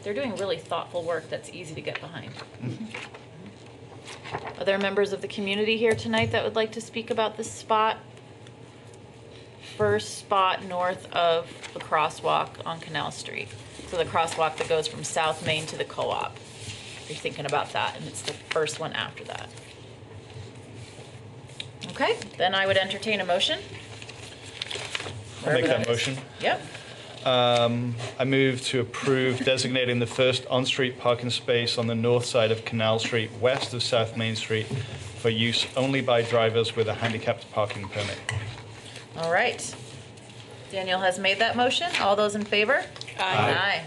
They're doing really thoughtful work that's easy to get behind. Are there members of the community here tonight that would like to speak about this spot? First spot north of the crosswalk on Canal Street. So the crosswalk that goes from South Main to the co-op. You're thinking about that, and it's the first one after that. Okay, then I would entertain a motion. I'll make Wherever that that is. motion. Yep. I move to approve designating the first on-street parking space on the north side of Canal Street, west of South Main Street, for use only by drivers with a handicapped parking permit. All right. Daniel has made that motion. All those in favor? Aye.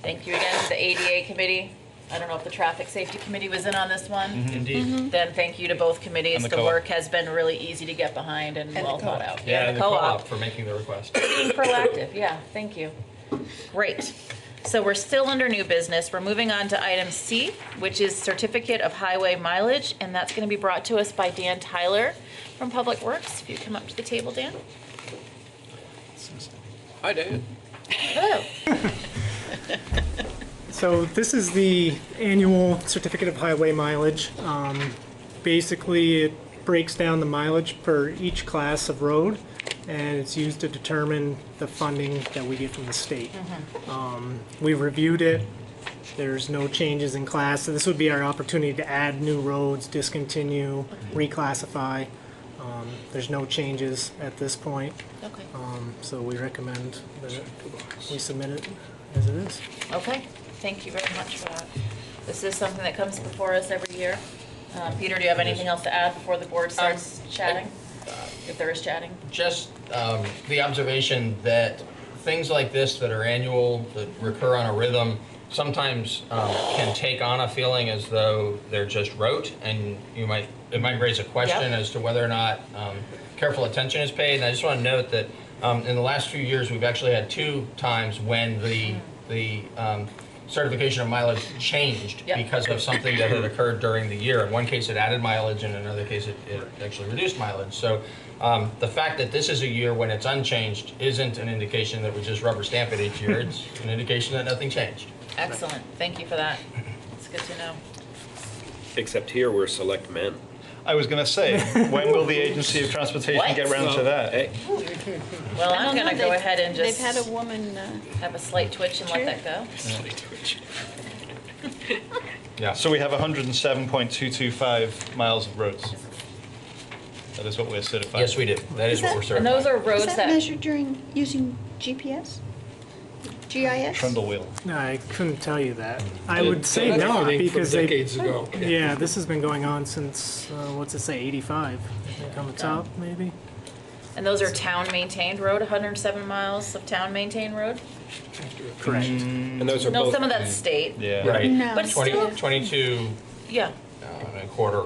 Thank you again to the ADA committee. I don't know if the Traffic Safety Committee was in on this one. Indeed. Then thank you to both committees. And the The co-op. work has been really easy to get behind and well thought out. Yeah, and the co-op. for making the request. Being proactive, yeah, thank you. Great. So we're still under new business. We're moving on to item C, which is certificate of highway mileage, and that's going to be brought to us by Dan Tyler from Public Works. If you come up to the table, Dan. Hi, Dan. Hello. So this is the annual certificate of highway mileage. Basically, it breaks down the mileage per each class of road, and it's used to determine the funding that we get from the state. We reviewed it. There's no changes in class, so this would be our opportunity to add new roads, discontinue, reclassify. There's no changes at this point. Okay. So we recommend that we submit it as it is. Okay, thank you very much for that. This is something that comes before us every year. Peter, do you have anything else to add before the board starts chatting? If there is chatting? Just the observation that things like this that are annual, that recur on a rhythm, sometimes can take on a feeling as though they're just rote, and it might raise a question as to whether or not careful attention is paid. And I just want to note that in the last few years, we've actually had 2 times when the certification of mileage changed because of something that had occurred during the year. In one case, it added mileage, and in another case, it actually reduced mileage. So the fact that this is a year when it's unchanged isn't an indication that we just rubber stamp it each year. It's an indication that nothing changed. Excellent, thank you for that. It's good to know. Except here, we're select men. I was going to say, when will the Agency of Transportation get round to that? Well, I I'm don't going to know, go they've- ahead and just They've had a woman. have a slight twitch and let that go. Yeah. So we have 107.225 miles of roads. That is what we're certified. Yes, we do. That is what we're certified. And those are roads Is that measured during using GPS? GIS? Trundle wheel. No, I couldn't tell you that. I It- would say that's no running from because decades ago. Yeah, this has been going on since what's it say, 85? I think on the top, maybe. And those are town-maintained road, 107 miles of town-maintained road? Correct. And those are No, both. some of that's state. Yeah. Right. No. But 22 Yeah, and a quarter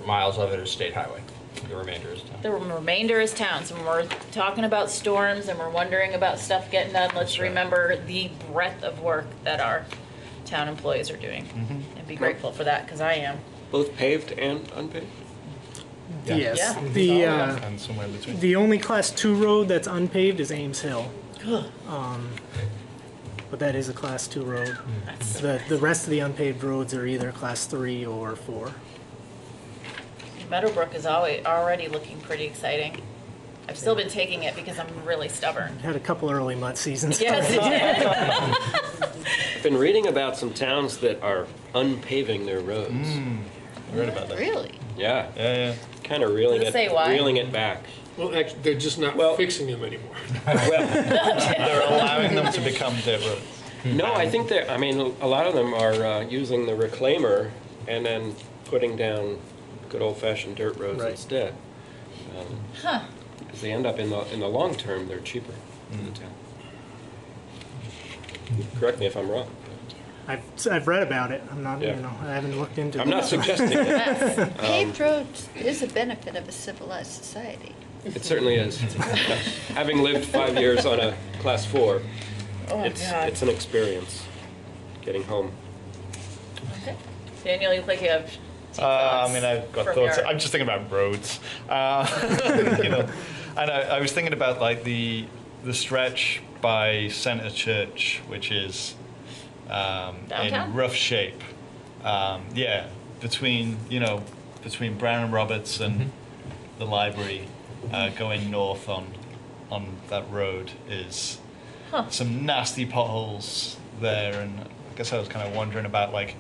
miles of it is state highway. The remainder is town. the remainder is towns. When we're talking about storms and we're wondering about stuff getting done, let's remember the breadth of work that our town employees are doing. And be grateful for that, because I am. Both paved and unpaved? Yes. Yeah. And somewhere in between. The only class 2 road that's unpaved is Ames Hill. but that is a Class 2 road. The rest of the unpaved roads are either Class 3 or 4. Meadowbrook is already looking pretty exciting. I've still been taking it because I'm really stubborn. Had a couple early mud seasons. Yes, it did. I've been reading about some towns that are unpaving their roads. I read about that. Really? Yeah. Yeah. Kind of reeling Does it say it, why? reeling it back. Well, actually, they're just not fixing them anymore. They're allowing them to become dirt roads. No, I think a lot of them are using the reclaimer and then putting down good old-fashioned dirt roads instead. Huh. Because they end up in the long term, they're cheaper in the town. Correct me if I'm wrong. I've read about it. I'm not, Yeah. I haven't looked into it. I'm not suggesting it. Paved roads is a benefit of a civilized society. It certainly is. Having lived 5 years on a Class 4, Oh, God. it's an experience getting home. Okay. Daniel, you look like you have I've got from thoughts. your- I'm just thinking about roads. And I was thinking about like the stretch by Center Church, which is Downtown? in rough shape. Between Brown and Roberts and the library, going north on that road is some nasty potholes there, and I guess I was kind of wondering about like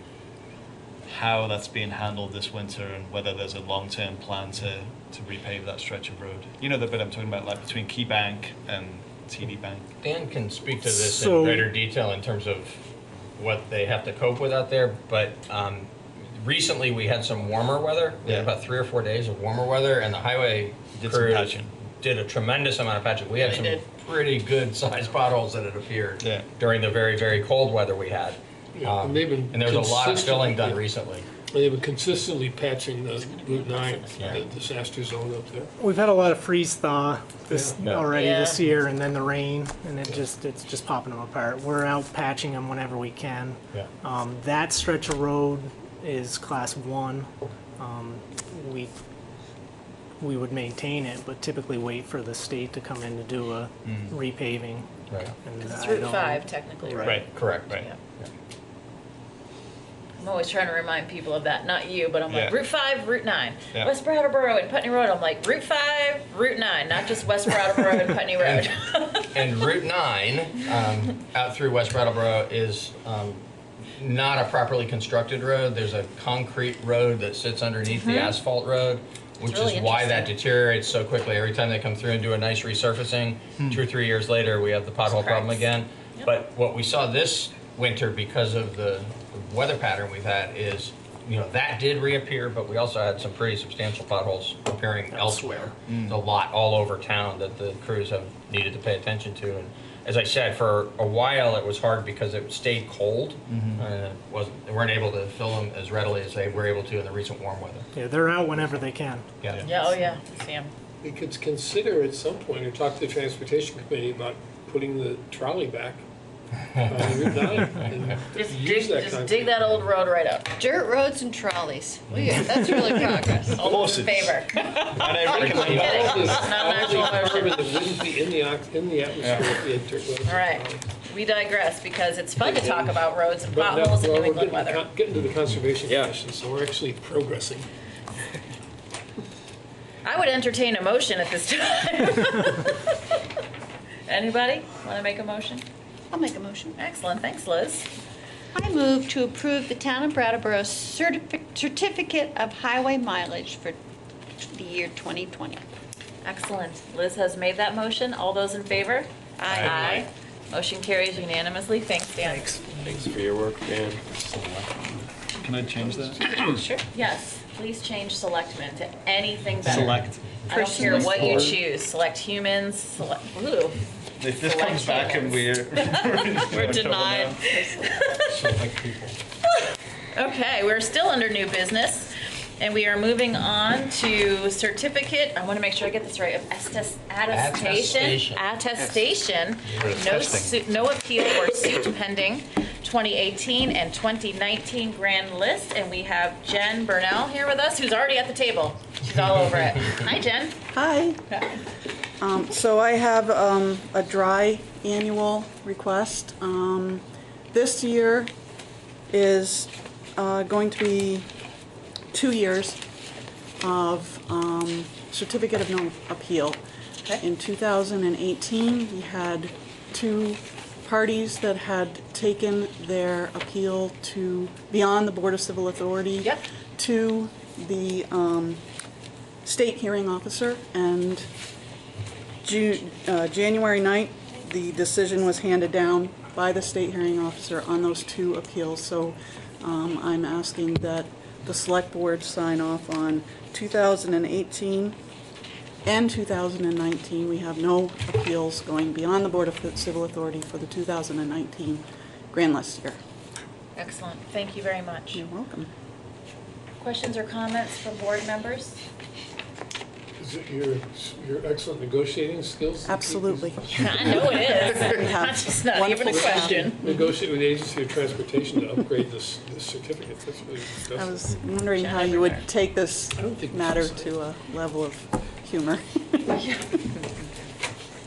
how that's being handled this winter and whether there's a long-term plan to repave that stretch of road. You know the bit I'm talking about, like between Key Bank and TD Bank. Dan can speak to this So- in greater detail in terms of what they have to cope with out there, but recently we had some warmer weather. We had about 3 or 4 days of warmer weather, and the highway Did some crews patching. did a tremendous amount of patching. We had some pretty good sized potholes that had appeared during the very, very cold weather we had. Yeah, and they've been And there was a lot of filling done consistently- recently. They've been consistently patching the Route 9, the disaster zone up there. We've had a lot of freeze thaw already Yeah. this year, and then the rain, and it's just popping them apart. We're out patching them whenever we can. Yeah. That stretch of road is Class 1. We would maintain it, but typically wait for the state to come in to do a repaving. Right. And It's I Route don't- 5, technically, right? Correct. Right. Yeah. I'm always trying to remind people of that. Not you, but I'm like, Yeah. Route 5, Route 9. Yeah. West Brattleboro and Putney Road. I'm like, Route 5, Route 9, not just West Brattleboro and Putney Road. And Route 9 out through West Brattleboro is not a properly constructed road. There's a concrete road that sits underneath the asphalt road, which really is why that interesting. deteriorates so quickly. Every time they come through and do a nice resurfacing, 2 or 3 years later, we have the pothole problem cracks. again. But what we saw this winter because of the weather pattern we've had is, that did reappear, but we also had some pretty substantial potholes appearing elsewhere. A lot all over town that the crews have needed to pay attention to. And as I said, for a while it was hard because it stayed cold. They weren't able to fill them as readily as they were able to in the recent warm weather. Yeah, they're out whenever they can. Yeah. Yeah, oh yeah, see 'em. We could consider at some point, or talk to the Transportation Committee about putting the trolley back on Route 9 and Just use that just concept. dig that old road right up. Dirt roads and trolleys. That's really progress. All those in favor. And I I'm recommend kidding. that. It's not an All actual the carbon motion. that wouldn't be in the atmosphere if we had dirt roads. All right, we digress because it's fun to talk about roads and But now, potholes and well, New we're England weather. getting to the Conservation Commission, so we're actually progressing. I would entertain a motion at this time. Anybody want to make a motion? I'll make a motion. Excellent, thanks Liz. I move to approve the Town of Brattleboro certificate of highway mileage for the year 2020. Excellent. Liz has made that motion. All those in favor? Aye. Motion carries unanimously. Thanks, Dan. Thanks for your work, Dan. Can I change that? Sure. Yes, please change selectmen to anything better. Select. I don't care Personally. what you choose. Select humans, ooh. If this Select comes back and humans. we're We're denied. Select people. Okay, we're still under new business, and we are moving on to certificate, I want to make sure I get this right, of attestation. Attestation. No appeal or suit pending, 2018 and 2019 grand list, and we have Jen Burnell here with us, who's already at the table. She's all over it. Hi, Jen. Hi. So I have a dry annual request. This year is going to be 2 years of certificate of no appeal. In 2018, we had 2 parties that had taken their appeal to beyond the Board of Civil Authority to the state hearing officer, and January 9th, the decision was handed down by the state hearing officer on those 2 appeals. So I'm asking that the select board sign off on 2018 and 2019. We have no appeals going beyond the Board of Civil Authority for the 2019 grand list year. Excellent. Thank you very much. You're welcome. Questions or comments from board members? Is it your excellent negotiating skills? Absolutely. I know it is. We have That's not even a question. Negotiate with the Agency of Transportation to upgrade this certificate. That's really disgusting. I was wondering how you would take this matter to a level of humor.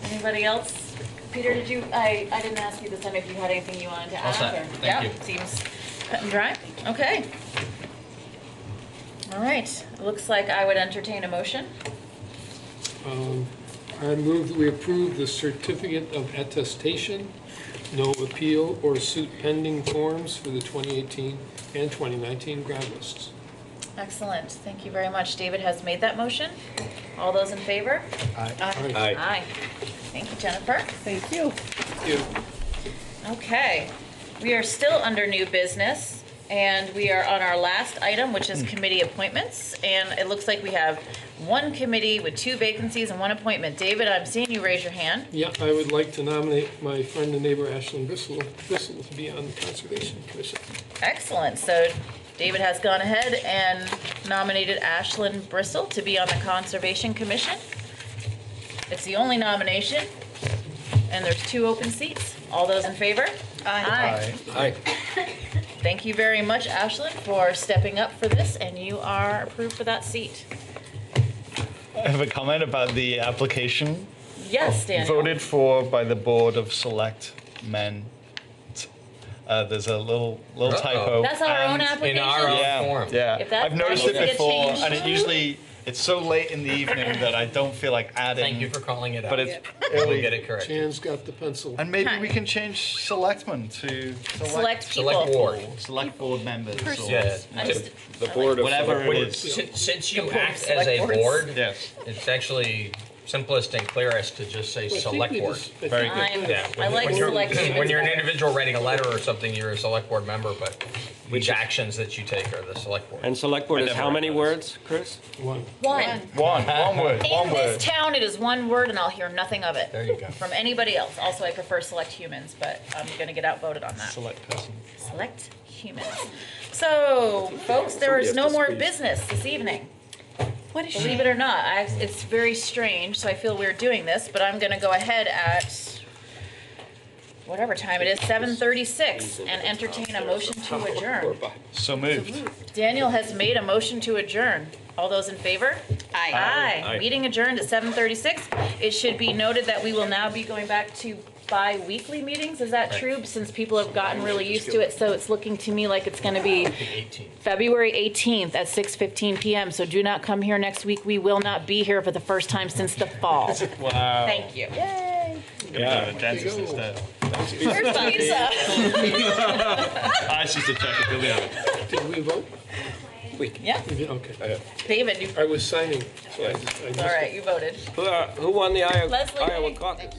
Anybody else? Peter, did you, I didn't ask you this time if you had anything you wanted to All add? set. or- Thank you. Seems cut and dry. Okay. All right. Looks like I would entertain a motion. I move that we approve the certificate of attestation, no appeal or suit pending forms for the 2018 and 2019 grad lists. Excellent. Thank you very much. David has made that motion. All those in favor? Aye. Aye. Aye. Thank you, Jennifer. Thank you. Thank you. Okay. We are still under new business, and we are on our last item, which is committee appointments. And it looks like we have 1 committee with 2 vacancies and 1 appointment. David, I'm seeing you raise your hand. Yeah, I would like to nominate my friend and neighbor Ashlyn Bissell to be on the Conservation Commission. Excellent. So David has gone ahead and nominated Ashlyn Bristol to be on the Conservation Commission. It's the only nomination, and there's 2 open seats. All those in favor? Aye. Aye. Thank you very much, Ashlyn, for stepping up for this, and you are approved for that seat. I have a comment about the application. Yes, Daniel. Voted for by the Board of Selectmen. There's a little typo. That's our own and- application? In our own Yeah, form. yeah. If that- I've noticed that it needs to get before, changed. and it usually, it's so late in the evening that I don't feel like adding. Thank you for calling it out. But it's We'll early. get it correct. Jan's got the pencil. And maybe we can change selectmen to Select people. Select board. select board members. or Yeah. I just- The Board of whatever it Select is. Board. Since you Board of act as a Select Boards. board, Yes. it's actually simplest and clearest to just say select board. Very good. Yeah, I like when you're, select when humans you're an better. individual writing a letter or something, you're a select board member, but each actions that you take are the select board. And Select Board I is never how many read those. words, Chris? One. One. One word. In this town, it is 1 word, and I'll hear nothing of it. There you go. From anybody else. Also, I prefer select humans, but I'm going to get outvoted on that. Select person. Select humans. So, folks, there is no more business this evening. What is Believe it or not, it's very strange, so I feel weird doing this, but I'm going to go ahead at whatever time it is, 7:36, and entertain a motion to adjourn. So moved. Daniel has made a motion to adjourn. All those in favor? Aye. Aye. Meeting adjourned at 7:36. It should be noted that we will now be going back to bi-weekly meetings. Is that true? Since people have gotten really used to it, so it's looking to me like it's going to be February 18th at 6:15 p.m. So do not come here next week. We will not be here for the first time since the fall. Wow. Thank you. Yay. Yeah, dentist instead. Where's Lisa? I just to check it. Did we vote? Yeah. Okay. David, you. I was signing, so I just. All right, you voted. Who won the Iowa Leslie. caucus?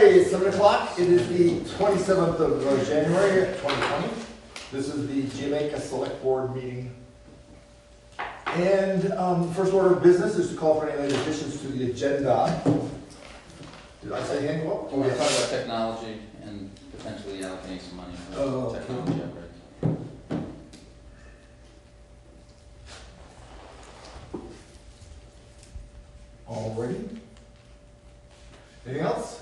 Okay, it's 7 o'clock. It is the 27th of January, 2020. This is the Jamaica Select Board meeting. And first order of business is to call for any additions to the agenda. Did I say anything? We're going to talk about technology and potentially allocating some money for technology upgrades. Alrighty. Anything else?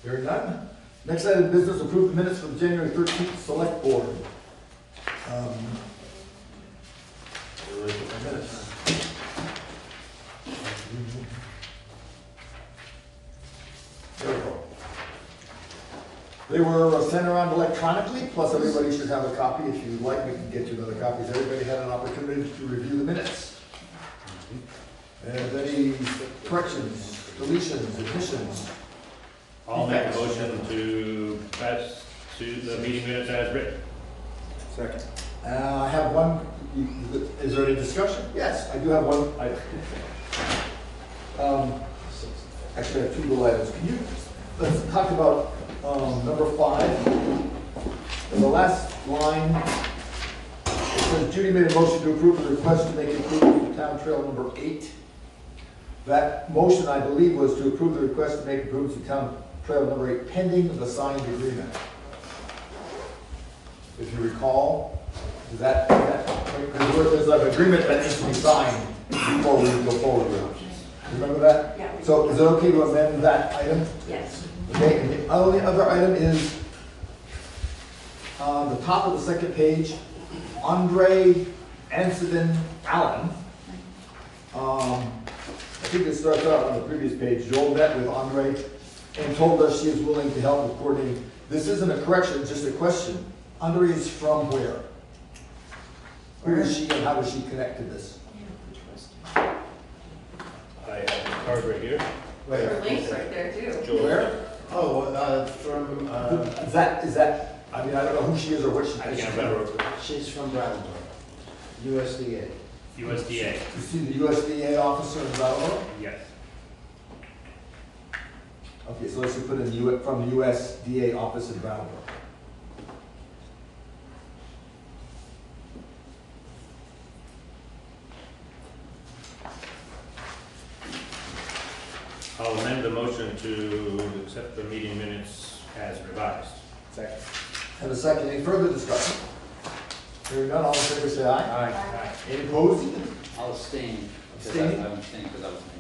Hearing none. Next item of business, approve the minutes for the January 13th Select Board. Minutes. There we go. They were sent around electronically, plus everybody should have a copy. If you'd like, we can get you another copy. Everybody had an opportunity to review the minutes. And any corrections, deletions, additions? I'll make a motion to pass to the meeting minutes as written. Second. I have one. Is there any discussion? Yes, I do have one item. Actually, I have two little items. Can you, let's talk about number 5. In the last line, it says Judy made a motion to approve the request to make improvement to Town Trail number 8. That motion, I believe, was to approve the request to make improvements to Town Trail number 8 pending the signed agreement. If you recall, there's an agreement that needs to be signed before we go forward with it. Remember that? Yeah. So is it okay to amend that item? Yes. Okay, and the only other item is on the top of the second page, Andre Ansedin Allen. I think it starts out on the previous page. Joel met with Andre and told us she is willing to help with coordinating. This isn't a correction, just a question. Andre is from where? Where is she and how does she connect to this? I have the card right here. Her link's right there too. Where? Oh, from. Is that, I mean, I don't know who she is or what she I is. can't remember. She's from Brattleboro, USDA. USDA. You see the USDA officer in Brattleboro? Yes. Okay, so let's just put in from the USDA office in Brattleboro. I'll amend the motion to accept the meeting minutes as revised. Second. Have a second. Any further discussion? Hearing none, all in favor say aye. Aye. Any opposed? I'll abstain. Abstain? I'm abstaining because I was named.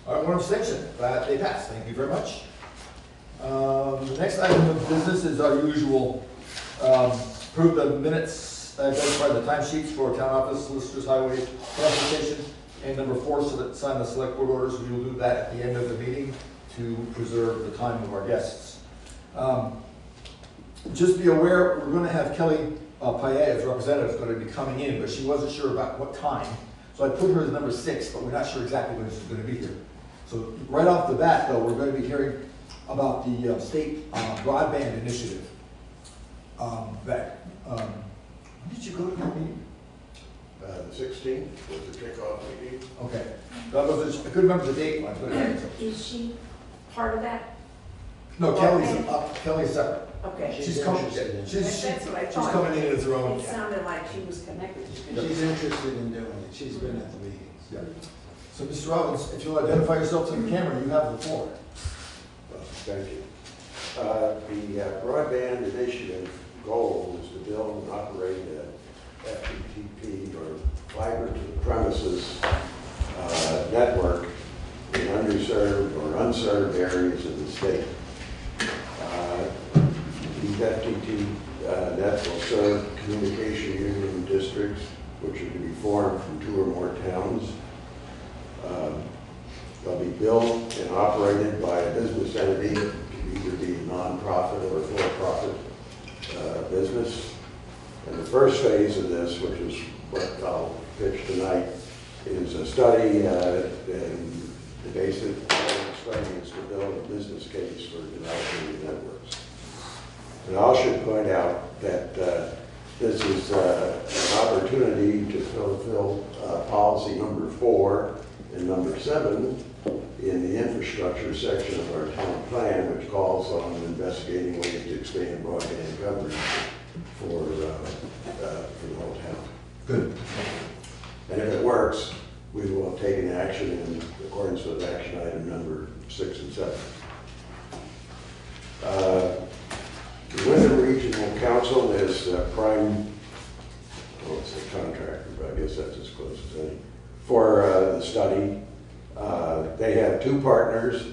All right, one abstention. They pass. Thank you very much. The next item of business is our usual approve the minutes, identify the timesheets for town office, solicitors, highway, transportation, and number 4, so that sign the select board orders. We will do that at the end of the meeting to preserve the time of our guests. Just be aware, we're going to have Kelly Payet as representative is going to be coming in, but she wasn't sure about what time. So I put her as number 6, but we're not sure exactly when she's going to be here. So right off the bat, though, we're going to be hearing about the state broadband initiative. When did you go to that meeting? The 16th was the kickoff meeting. Okay. I couldn't remember the date when I put it in. Is she part of that? No, Kelly's separate. Okay. She's coming. That's what I She's thought. coming in as her own. It sounded like she was connected. She's interested in doing it. She's been at the meetings. Yeah. So, Mr. Robbins, if you'll identify yourself to the camera, you have the floor. Thank you. The broadband initiative goal is to build and operate a FTTP or fiber to the premises network in underserved or unserved areas of the state. These FTT net will serve communication union districts, which are to be formed from 2 or more towns. They'll be built and operated by a business entity. It can either be nonprofit or for-profit business. And the first phase of this, which is what I'll pitch tonight, is a study, and the basic study is to build a business case for developing the networks. And I should point out that this is an opportunity to fulfill policy number 4 and number 7 in the infrastructure section of our town plan, which calls on investigating ways to expand broadband coverage for the whole town. Good. And if it works, we will have taken action in accordance with action item number 6 and 7. The Wyndham Regional Council is prime, well, it's a contractor, but I guess that's as close as any, for the study. They have 2 partners,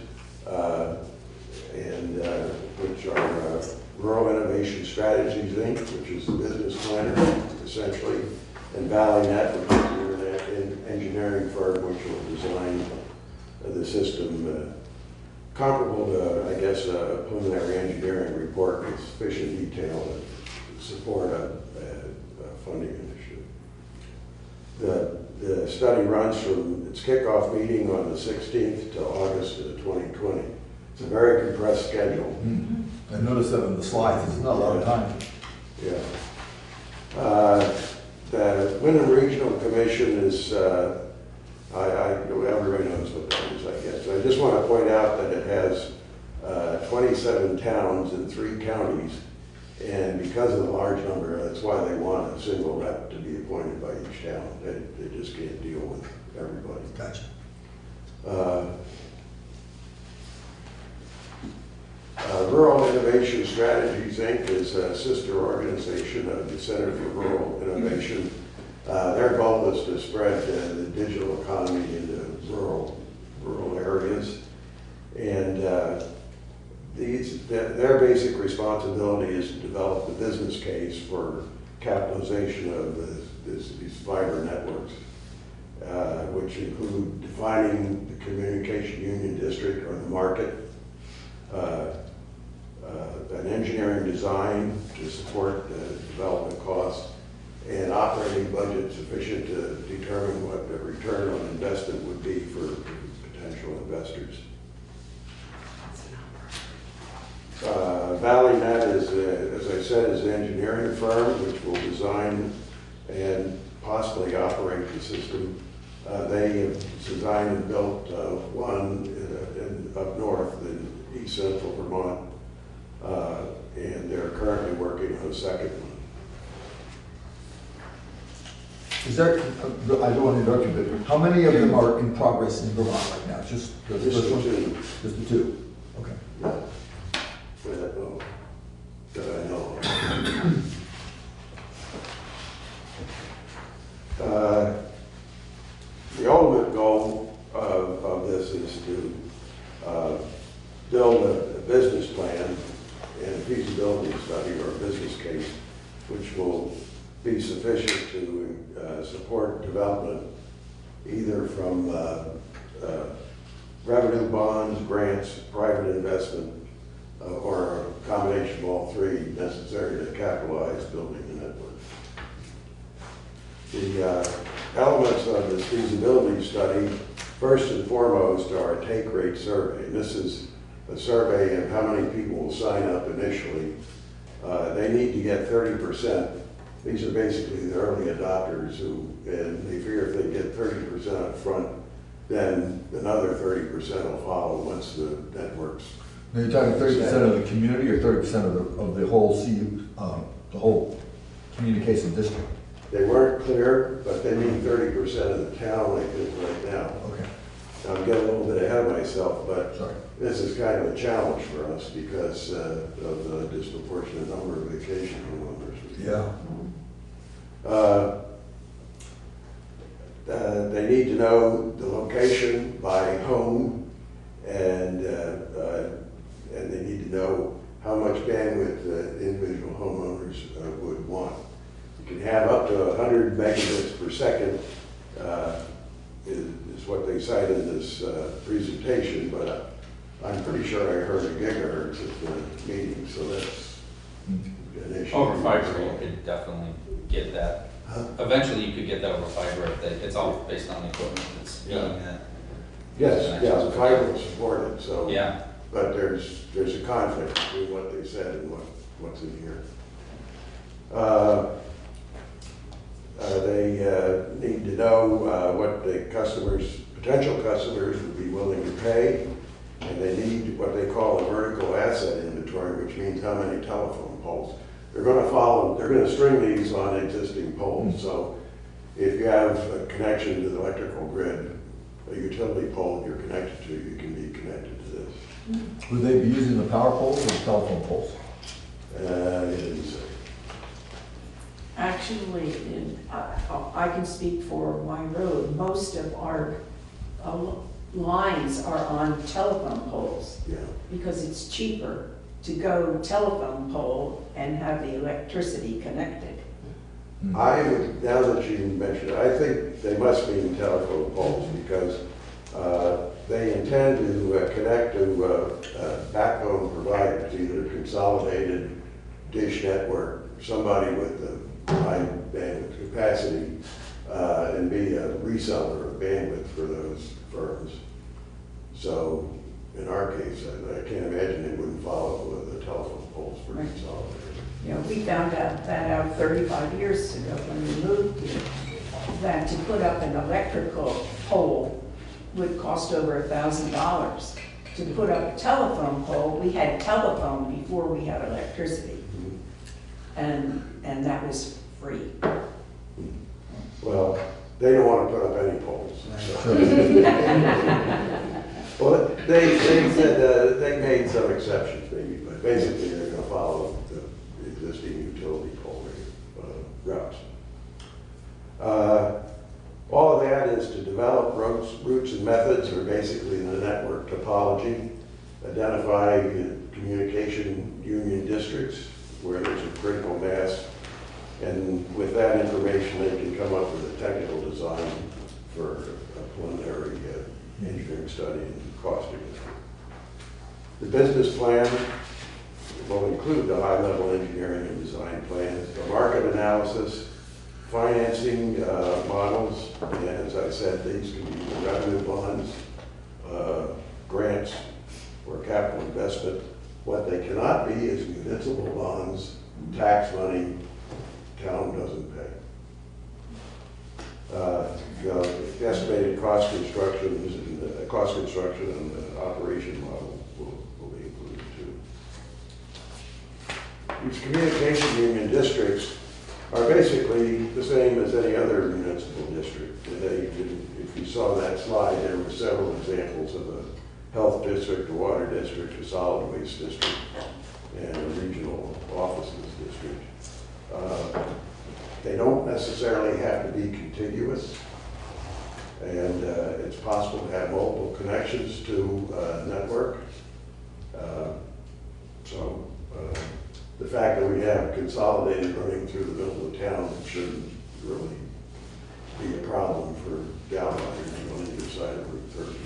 which are Rural Innovation Strategies, Inc., which is the business planner, essentially, and ValleyNet, which is the internet engineering firm, which will design the system comparable to, I guess, a preliminary engineering report with sufficient detail to support a funding initiative. The study runs from its kickoff meeting on the 16th to August of 2020. It's a very compressed schedule. I noticed that on the slides. It's not a lot of time. Yeah. The Wyndham Regional Commission is, everybody knows what that is, I guess. I just want to point out that it has 27 towns and 3 counties, and because of the large number, that's why they want a single rep to be appointed by each town. They just can't deal with everybody. Gotcha. Rural Innovation Strategies, Inc. is a sister organization of the Center for Rural Innovation. Their goal is to spread the digital economy into rural areas. And their basic responsibility is to develop the business case for capitalization of these fiber networks, which include defining the communication union district or the market, an engineering design to support the development costs, and operating budget sufficient to determine what the return on investment would be for potential investors. ValleyNet is, as I said, is an engineering firm which will design and possibly operate the system. They have designed and built one up north in east central Vermont, and they're currently working on a second one. Is there, I don't want to interrupt you, but how many of them are in progress in Vermont right now? Just the first one? Just the 2. Okay. Yeah. That I know of. The ultimate goal of this is to build a business plan and a feasibility study or a business case which will be sufficient to support development either from revenue bonds, grants, private investment, or a combination of all 3 necessary to capitalize building the network. The elements of this feasibility study, first and foremost, are a take rate survey. And this is a survey of how many people will sign up initially. They need to get 30%. These are basically the early adopters and they figure if they get 30% up front, then another 30% will follow once the networks. Now you're talking 30% of the community or 30% of the whole communication district? They weren't clear, but they mean 30% of the town, I think, right now. Okay. I'm getting a little bit ahead of myself, but sorry. This is kind of a challenge for us because of the disproportionate number of vacation homeowners. Yeah. They need to know the location by home, and they need to know how much bandwidth individual homeowners would want. You can have up to 100 megabits per second is what they cite in this presentation, but I'm pretty sure I heard a gigahertz at the meeting, so that's an issue. Over fiber, you could definitely get that. Huh? Eventually, you could get that over fiber. It's all based on the equipment that's being that. Yes, yeah, the fiber will support it, so. Yeah. But there's a conflict between what they said and what's in here. They need to know what the customer's potential customers would be willing to pay, and they need what they call a vertical asset inventory, which means how many telephone poles. They're going to string these on existing poles. So if you have a connection to the electrical grid, a utility pole you're connected to, you can be connected to this. Would they be using the power poles or the telephone poles? It didn't say. Actually, I can speak for my road. Most of our lines are on telephone poles. Yeah. Because it's cheaper to go telephone pole and have the electricity connected. I would, now that you mentioned it, I think they must mean telephone poles because they intend to connect to backbone providers, either consolidated dish network, somebody with the high bandwidth capacity, and be a reseller of bandwidth for those firms. So in our case, I can't imagine they wouldn't follow the telephone poles for consolidated. You know, we found that out 35 years ago when we moved here, that to put up an electrical pole would cost over $1,000. To put up a telephone pole, we had telephone before we had electricity. And that was free. Well, they don't want to put up any poles. So. Well, they said they made some exceptions maybe, but basically they're going to follow the existing utility pole routes. All of that is to develop routes and methods, or basically the network topology, identify communication union districts where there's a critical mass, and with that information they can come up with a technical design for a preliminary engineering study and costing. The business plan will include the high-level engineering and design plans, the market analysis, financing models, and as I said, these can be revenue bonds, grants, or capital investment. What they cannot be is municipal bonds, tax money, town doesn't pay. The estimated cost construction and the operation model will be included too. These communication union districts are basically the same as any other municipal district. If you saw that slide, there were several examples of a health district, a water district, a solid waste district, and a regional offices district. They don't necessarily have to be contiguous, and it's possible to have multiple connections to a network. The fact that we have consolidated running through the middle of town shouldn't really be a problem for downliners on either side of Route 30.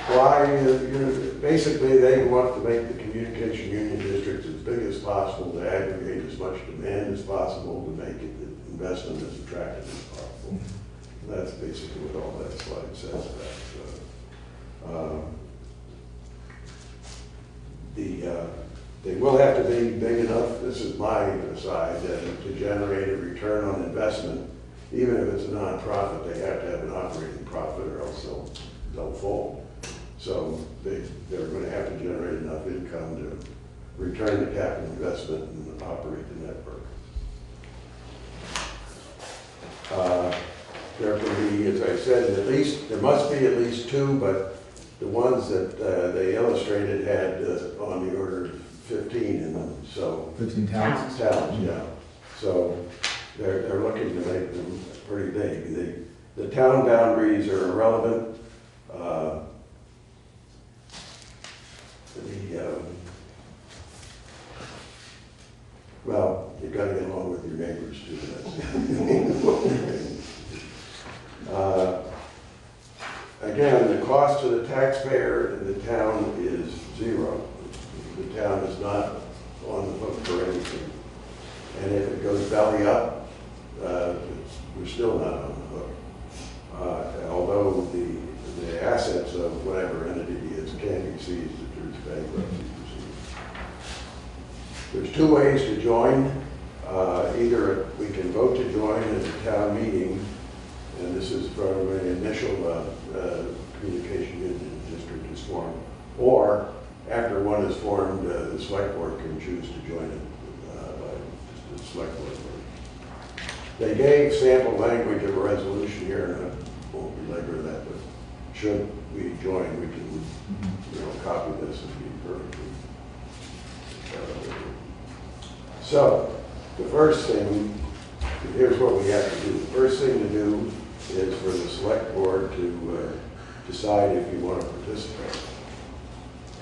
Why? Basically, they want to make the communication union districts as big as possible, to aggregate as much demand as possible, to make it investment as attractive as possible. And that's basically what all that slide says. They will have to be big enough, this is my aside, to generate a return on investment. Even if it's a nonprofit, they have to have an operating profit or else they'll fold. So they're going to have to generate enough income to return the capital investment and operate the network. There can be, as I said, there must be at least two, but the ones that they illustrated had on the order of 15 in them. So 15 towns? Towns, yeah. So they're looking to make them pretty big. The town boundaries are irrelevant. Well, you've got to get along with your neighbors too. Again, the cost to the taxpayer in the town is zero. The town is not on the hook for anything. And if it goes belly up, we're still not on the hook. Although the assets of whatever entity it is can be seized if there's bankruptcy proceedings. There's two ways to join Either we can vote to join at the town meeting, and this is part of an initial communication union district is formed, or after one is formed, the select board can choose to join it by the select board. They gave sample language of a resolution here, and I won't belabor that, but should we join, we can, copy this and be perfectly. So, the first thing, here's what we have to do. The first thing to do is for the select board to decide if you want to participate.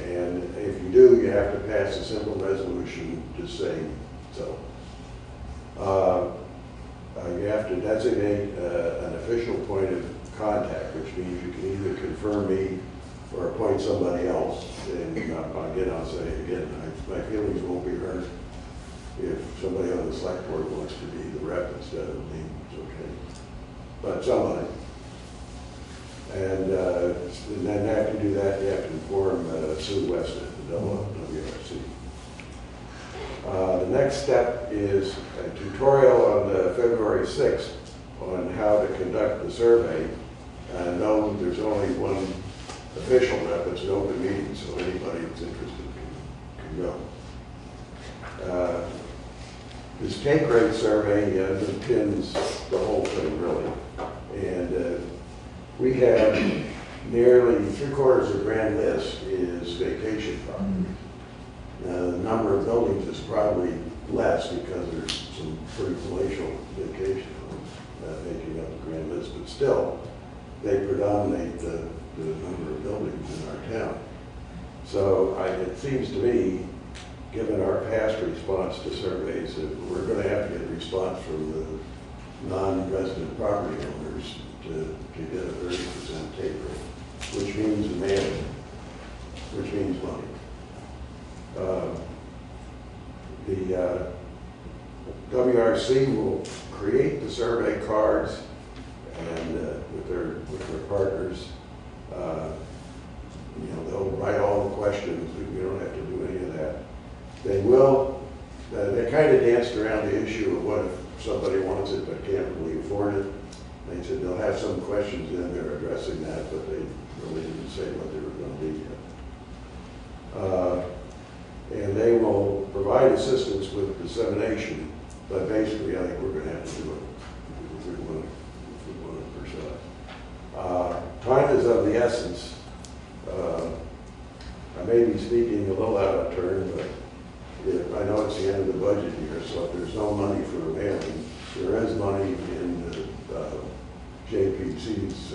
And if you do, you have to pass a simple resolution to say so. You have to designate an official point of contact, which means you can either confirm me or appoint somebody else. And again, I'll say again, my feelings won't be hurt if somebody on the select board wants to be the rep instead of me. It's okay, but somebody. And then after you do that, you have to inform Sue West at the WRC. The next step is a tutorial on February 6th on how to conduct the survey. No, there's only one official rep. It's an open meeting, so anybody that's interested can go. This take rate survey underpins the whole thing, really. And we have nearly 3/4 of Grand List is vacation property. The number of buildings is probably less because there's some pretty palatial vacation homes making up the Grand List, but still, they predominate the number of buildings in our town. So it seems to me, given our past response to surveys, that we're going to have to get a response from the non-resident property owners to get a 30% take rate, which means management, which means money. The WRC will create the survey cards and with their partners, they'll write all the questions. We don't have to do any of that. They will. They kind of danced around the issue of what if somebody wants it but can't really afford it. They said they'll have some questions in there addressing that, but they really didn't say what they were going to be yet. And they will provide assistance with dissemination, but basically I think we're going to have to do it if we want to pursue it. Time is of the essence. I may be speaking a little out of turn, but I know it's the end of the budget year, so if there's no money for the mailing, there is money in the JPC's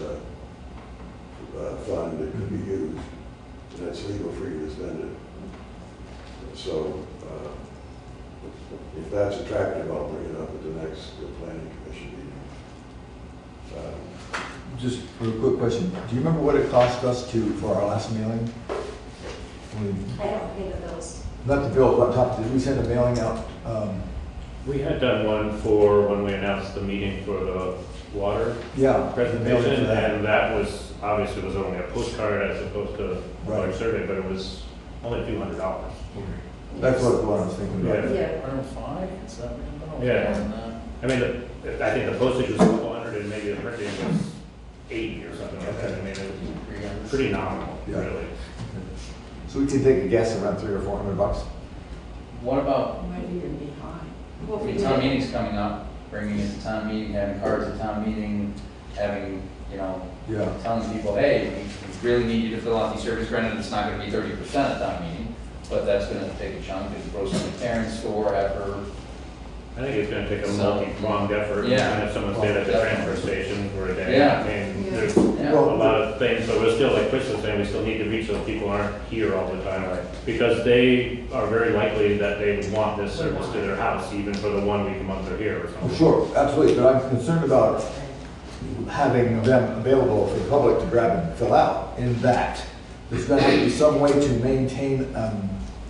fund that could be used, and that's legal free to spend it. So if that's attractive, I'll bring it up at the next planning commission meeting. Just a quick question. Do you remember what it cost us for our last mailing? I don't pay the bills. Not the bill, but on top, did we send a mailing out? We had done one for when we announced the meeting for the water presentation, and that was, obviously was only a postcard as opposed to a large survey, but it was only $200. That's what I was thinking about. Yeah. 105? Is that Yeah. I mean, I think the postage was a couple hundred and maybe the printing was 80 or something like that. I mean, it was pretty nominal, really. So we can take a guess around $300 or $400. What about, Might even be high. I mean, town meeting's coming up, bringing it to town meeting, having cards at town meeting, having, telling people, hey, we really need you to fill out these surveys. Granted, it's not gonna be 30% at town meeting, but that's gonna take a chunk. It's gross in the Karen store, have her. I think it's gonna take a multi-pronged effort. Yeah. And have someone stay at the transfer station for a day. Yeah. I mean, there's a lot of things, but we're still, like Chris was saying, we still need to reach those people who aren't here all the time. Because they are very likely that they would want this service to their house, even for the 1 week a month they're here or something. Sure, absolutely, but I'm concerned about having them available for the public to grab and fill out, in that there's going to be some way to maintain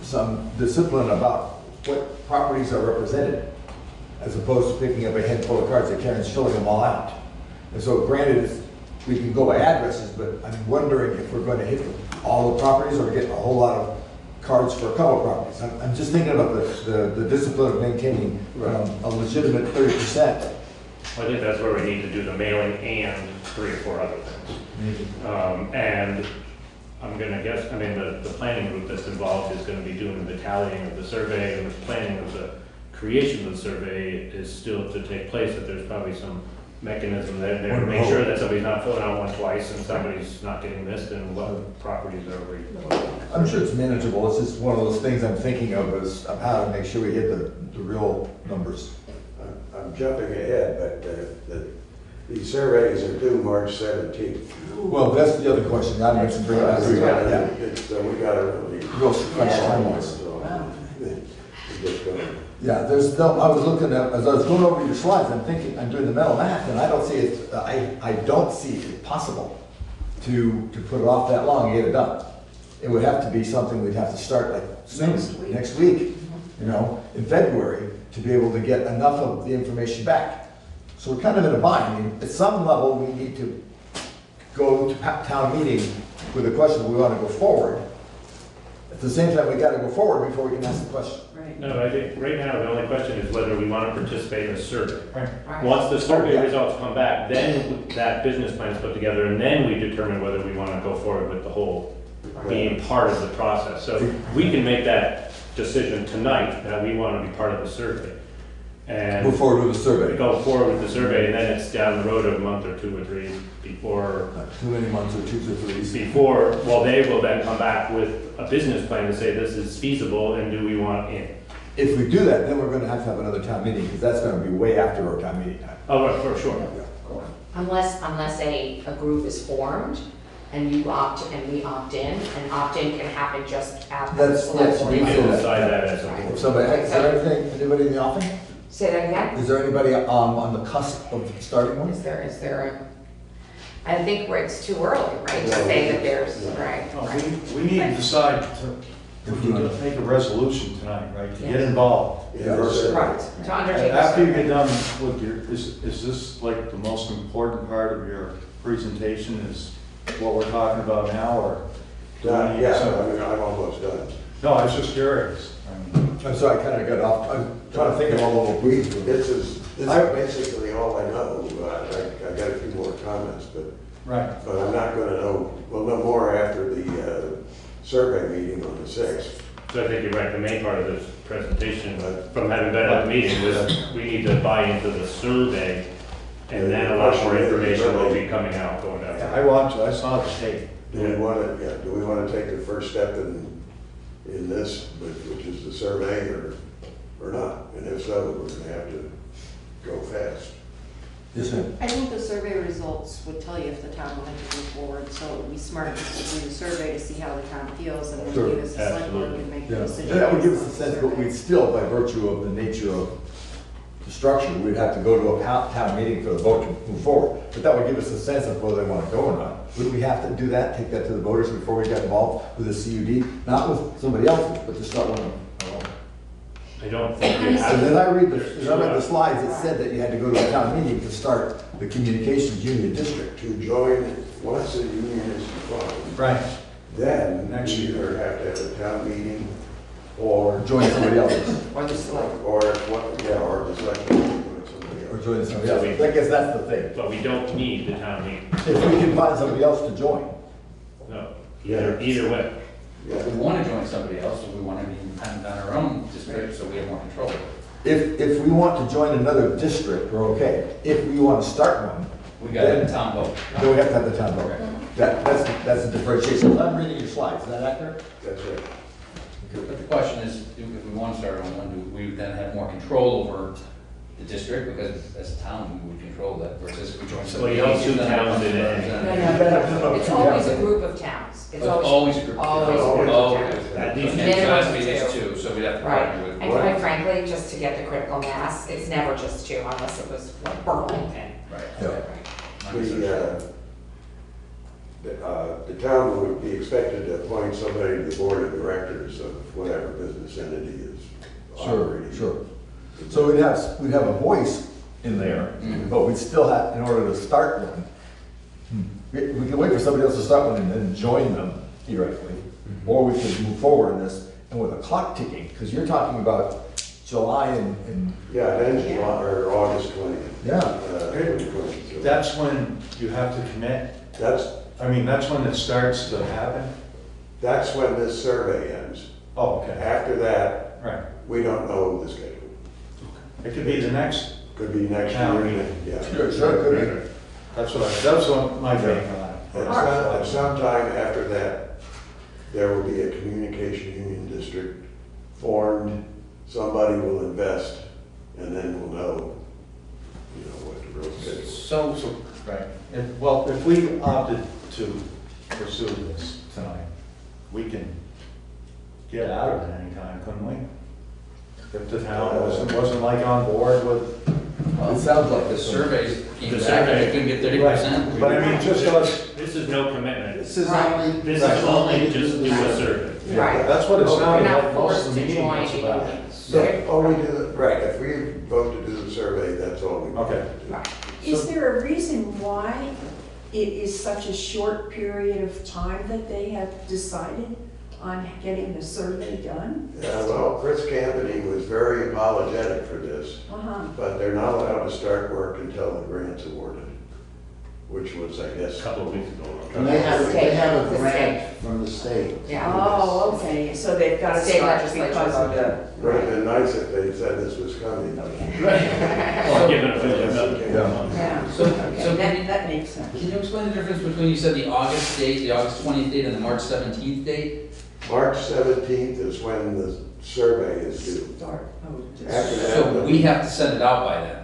some discipline about what properties are represented, as opposed to picking up a handful of cards that Karen's filling them all out. And so granted, we can go by addresses, but I'm wondering if we're going to hit all the properties or get a whole lot of cards for a couple of properties. I'm just thinking about the discipline of maintaining a legitimate 30%. I think that's where we need to do the mailing and 3 or 4 other things. And I'm gonna guess, I mean, the planning group that's involved is gonna be doing the tallying of the survey, and the planning of the creation of the survey is still to take place, that there's probably some mechanism there to make sure that somebody's not filling out one twice and somebody's not getting missed, and what properties are we. I'm sure it's manageable. It's just one of those things I'm thinking of of how to make sure we hit the real numbers. I'm jumping ahead, but these surveys are due March 17th. Well, that's the other question. I mentioned bring it up. We got a really real crunch time-wise. Yeah, I was looking at, as I was going over your slides, I'm thinking, I'm doing the mental math, and I don't see it, I don't see it possible to put it off that long and get it done. It would have to be something we'd have to start like soon, next week, you know, in February, to be able to get enough of the information back. So we're kind of in a bind. I mean, at some level, we need to go to town meeting with a question, we want to go forward. At the same time, we got to go forward before we can ask the question. No, I think right now the only question is whether we want to participate in the survey. Once the survey results come back, then that business plan is put together, and then we determine whether we want to go forward with the whole being part of the process. So we can make that decision tonight that we want to be part of the survey. And move forward with the survey. Go forward with the survey, and then it's down the road a month or 2 or 3 before. Not too many months or 2 or 3. Before, well, they will then come back with a business plan to say this is feasible and do we want in. If we do that, then we're going to have another town meeting, because that's going to be way after our town meeting time. Oh, right, for sure. Unless a group is formed and you opt and we opt in, and opt-in can happen just after the select board. We can decide that as a board. Somebody, is there anybody in the offing? Say that again? Is there anybody on the cusp of starting one? Is there I think where it's too early, right, to say that there's, right. We need to decide to make a resolution tonight, right, to get involved. Right, to undertake. After you get done with your, is this like the most important part of your presentation is what we're talking about now, or? I'm almost done. No, I was just curious. I'm sorry, I kind of got off. I'm trying to think of all the little briefs. This is basically all I know. I got a few more comments, but I'm not going to know. We'll know more after the survey meeting on the 6th. So I think you're right. The main part of this presentation, from having been at the meeting, was we need to buy into the survey, and then a lot more information will be coming out going down. Yeah, I saw the tape. Do we want to take the first step in this, which is the survey, or not? And if so, we're going to have to go fast. Yes, ma'am. I think the survey results would tell you if the town wanted to move forward, so it would be smart to do the survey to see how the town feels, and then give us a select board to make the decision. That would give us a sense, but we'd still, by virtue of the nature of the structure, we'd have to go to a town meeting for the vote to move forward. But that would give us a sense of whether they want to go or not. Would we have to do that, take that to the voters before we get involved with the CUD? Not with somebody else's, but to start one of them. I don't think you have. And as I read the slides, it said that you had to go to a town meeting to start the communications union district. To join, once the union is defined, then you either have to have a town meeting or join somebody else. or the select, or the select meeting with somebody else. Or join somebody else. I guess that's the thing. But we don't need the town meeting. If we can find somebody else to join. No, either way. If we want to join somebody else, or we want to be independent on our own district, so we have more control. If we want to join another district, we're okay. If we want to start one, We got to have the town vote. then we have to have the town vote. That's the differentiation. I'm reading your slides. Is that accurate? That's right. But the question is, if we want to start on one, do we then have more control over the district? Because as a town, we would control that versus if we join somebody you have else. two towns in it. It's always a group of towns. It's always a group of towns. Always a group of towns. At least two. So it has to be at least two, so we'd have to partner with. And quite frankly, just to get the critical mass, it's never just 2 unless it was like Burlington. The town would be expected to appoint somebody to the board of directors of whatever business entity is operating. Sure. So we'd have a voice in there, but we'd still have, in order to start one, we can wait for somebody else to start one and then join them theoretically, or we could move forward in this and with a clock ticking, because you're talking about July and Yeah, it ends July, or August 20th. Yeah. 2020, so That's when you have to commit? That's That's when it starts to happen? That's when this survey ends. Oh, okay. After that, Right. we don't know the schedule. It could be the next Could be next town year. meeting. Yeah. Sure, could be. That's what my take on it. At some time after that, there will be a communication union district formed. Somebody will invest, and then we'll know, what the real schedule is. So, right. If we opted to pursue this tonight, we can get out of it anytime, couldn't we? If the town wasn't like on board with. It sounds like The surveys came The back and survey- they couldn't get 30%. But I mean, just us. This is no commitment. This is Right. only. This is only just do a survey. Right. That's what it We're sounded not like most forced of the to meeting join was the about. union. So, we do right, if we vote to do the survey, that's all we. Okay. Is there a reason why it is such a short period of time that they have decided on getting the survey done? Yeah, well, Chris Campany was very apologetic for this, but they're not allowed to start work until the grant's awarded, which was, I guess. A couple of weeks ago. And they have a The grant state. from the state. Yeah. Oh, okay, so they've got to State start legislature because of voted. the. Would have been nice if they said this was coming. Or given a vision. Yeah, So, okay, so that makes sense. can you explain the difference between, you said the August date, the August 20th date, and the March 17th date? March 17th is when the survey is due. Start, After that. So we have to send it out by then?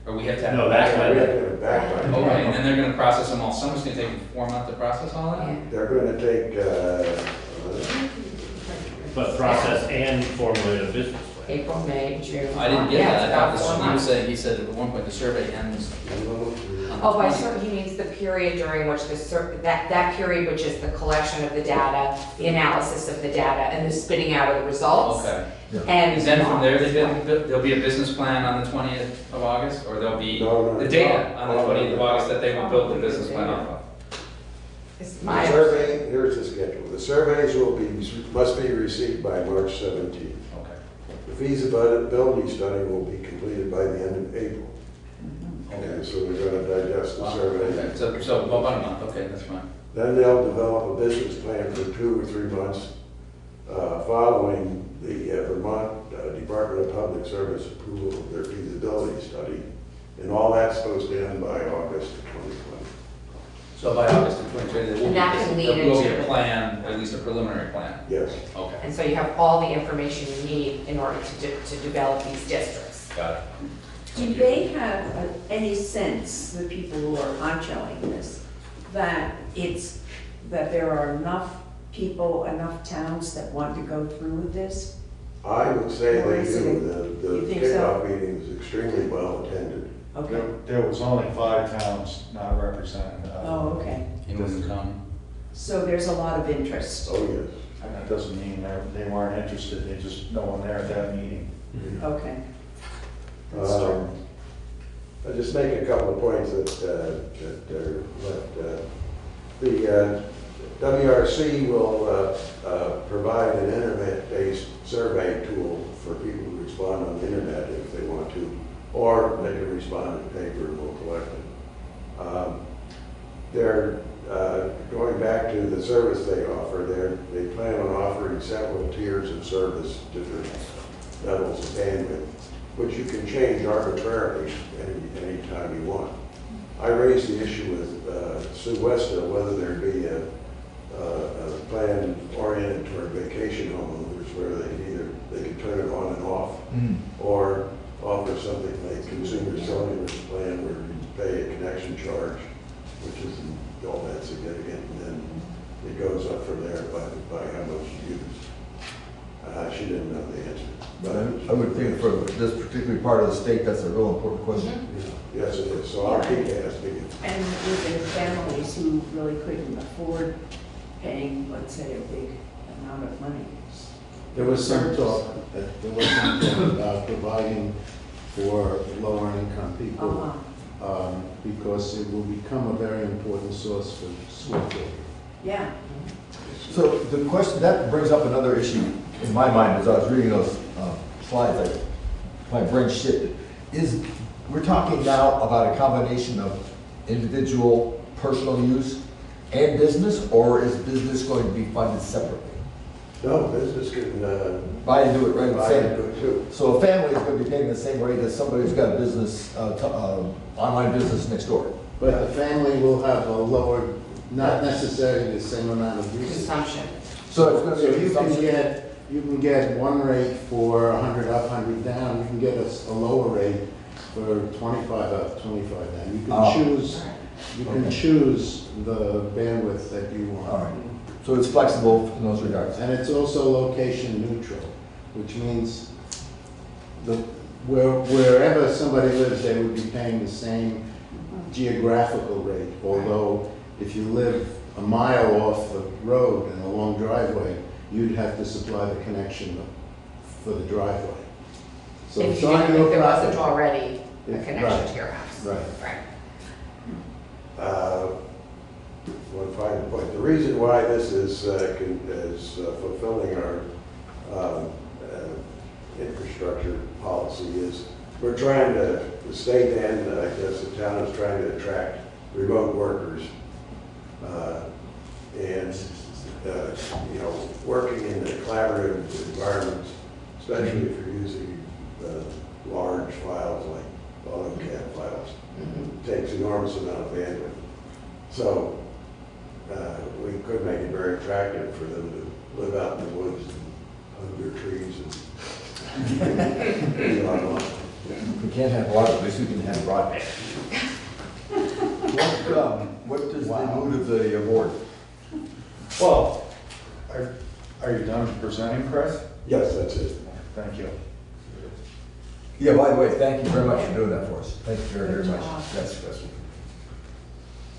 Or we have to have? No, it that's back We by have then? to have it back by then. Okay, and then they're gonna process them all. Someone's gonna take 4 months to process all that? They're gonna take, But process and formulate a business plan. April, May, June. I didn't get Yeah, that. it's I about thought 4 he was months. saying, he said at one point the survey ends. Oh, by certain, he means the period during which that period which is the collection of the data, the analysis of the data, and the spitting out of the results. Okay. And And then from there, there'll be a business plan on the 20th of August? Or there'll be the data on the 20th of August that they will build the business plan off of? It's the my survey, here's the schedule. The surveys must be received by March 17th. Okay. The feasibility study will be completed by the end of April. Okay, so we're gonna digest the survey. Okay, so about a month, okay, that's fine. Then they'll develop a business plan for 2 or 3 months, following the Vermont Department of Public Service approval of their feasibility study. And all that's supposed to end by August of 2020. So by August of 2020, there will And be, that can lead there will be into- a plan, at least a preliminary plan? Yes. Okay, And so you have all the information you need in order to develop these districts. got it. Do they have any sense, the people who are onchoing this, that there are enough people, enough towns that want to go through with this? I would say Or they is do. it- The you think so? kickoff meeting was extremely well attended. Okay. There was only 5 towns not represented. Oh, okay. In Wyndham County? So there's a lot of interest. Oh, yes. And that doesn't mean they weren't interested, they just no one there at that meeting. Okay. I'll just make a couple of points that are left. The WRC will provide an internet-based survey tool for people who respond on the internet if they want to, or they can respond in paper and we'll collect it. They're going back to the service they offer. They plan on offering several tiers of service, different levels of bandwidth, which you can change arbitrarily any time you want. I raised the issue with Sue Westville, whether there'd be a plan oriented toward vacation homeowners where they could turn it on and off, or offer something like consumer cellular plan where you pay a connection charge, which isn't all that significant, and then it goes up from there by how much you use. She didn't know the answer. But I would think for this particular part of the state, that's a real important question. Yes, it is. So I'll keep asking it. And with the families who really couldn't afford paying, let's say, a big amount of money. There was some talk about providing for lower income people, because it will become a very important source for school children. Yeah. So the question, that brings up another issue in my mind as I was reading those slides, my brain shifted. We're talking now about a combination of individual personal use and business, or is business going to be funded separately? No, business can buy into it, right? buy into it too. So a family is going to be paying the same rate as somebody who's got a business, online business next door. But the family will have a lower, not necessarily the same amount of use. Consumption. So it's going to be a you can consumption. you can get one rate for 100 up, 100 down. You can get a lower rate for 25 up, 25 down. You can choose. You can choose the bandwidth that you want. All right. So it's flexible in those regards. And it's also location neutral, which means wherever somebody lives, they would be paying the same geographical rate. Although if you live a mile off the road in a long driveway, you'd have to supply the connection for the driveway. So If it's you on didn't, your if there wasn't property. already a Right. connection to your house. Right. Right. One final point. The reason why this is fulfilling our infrastructure policy is we're trying to, the state and I guess the town is trying to attract remote workers. You know, working in a collaborative environment, especially if you're using large files like AutoCAD files, takes enormous amount of bandwidth. So we could make it very attractive for them to live out in the woods and under trees and be online. We can't have water, at least we can have broadband. What is the mood of the board? Well, are you done presenting, Chris? Yes, that's it. Thank you. Yeah, by the way, thank you very much for doing that for us. Thank you very, very much. That's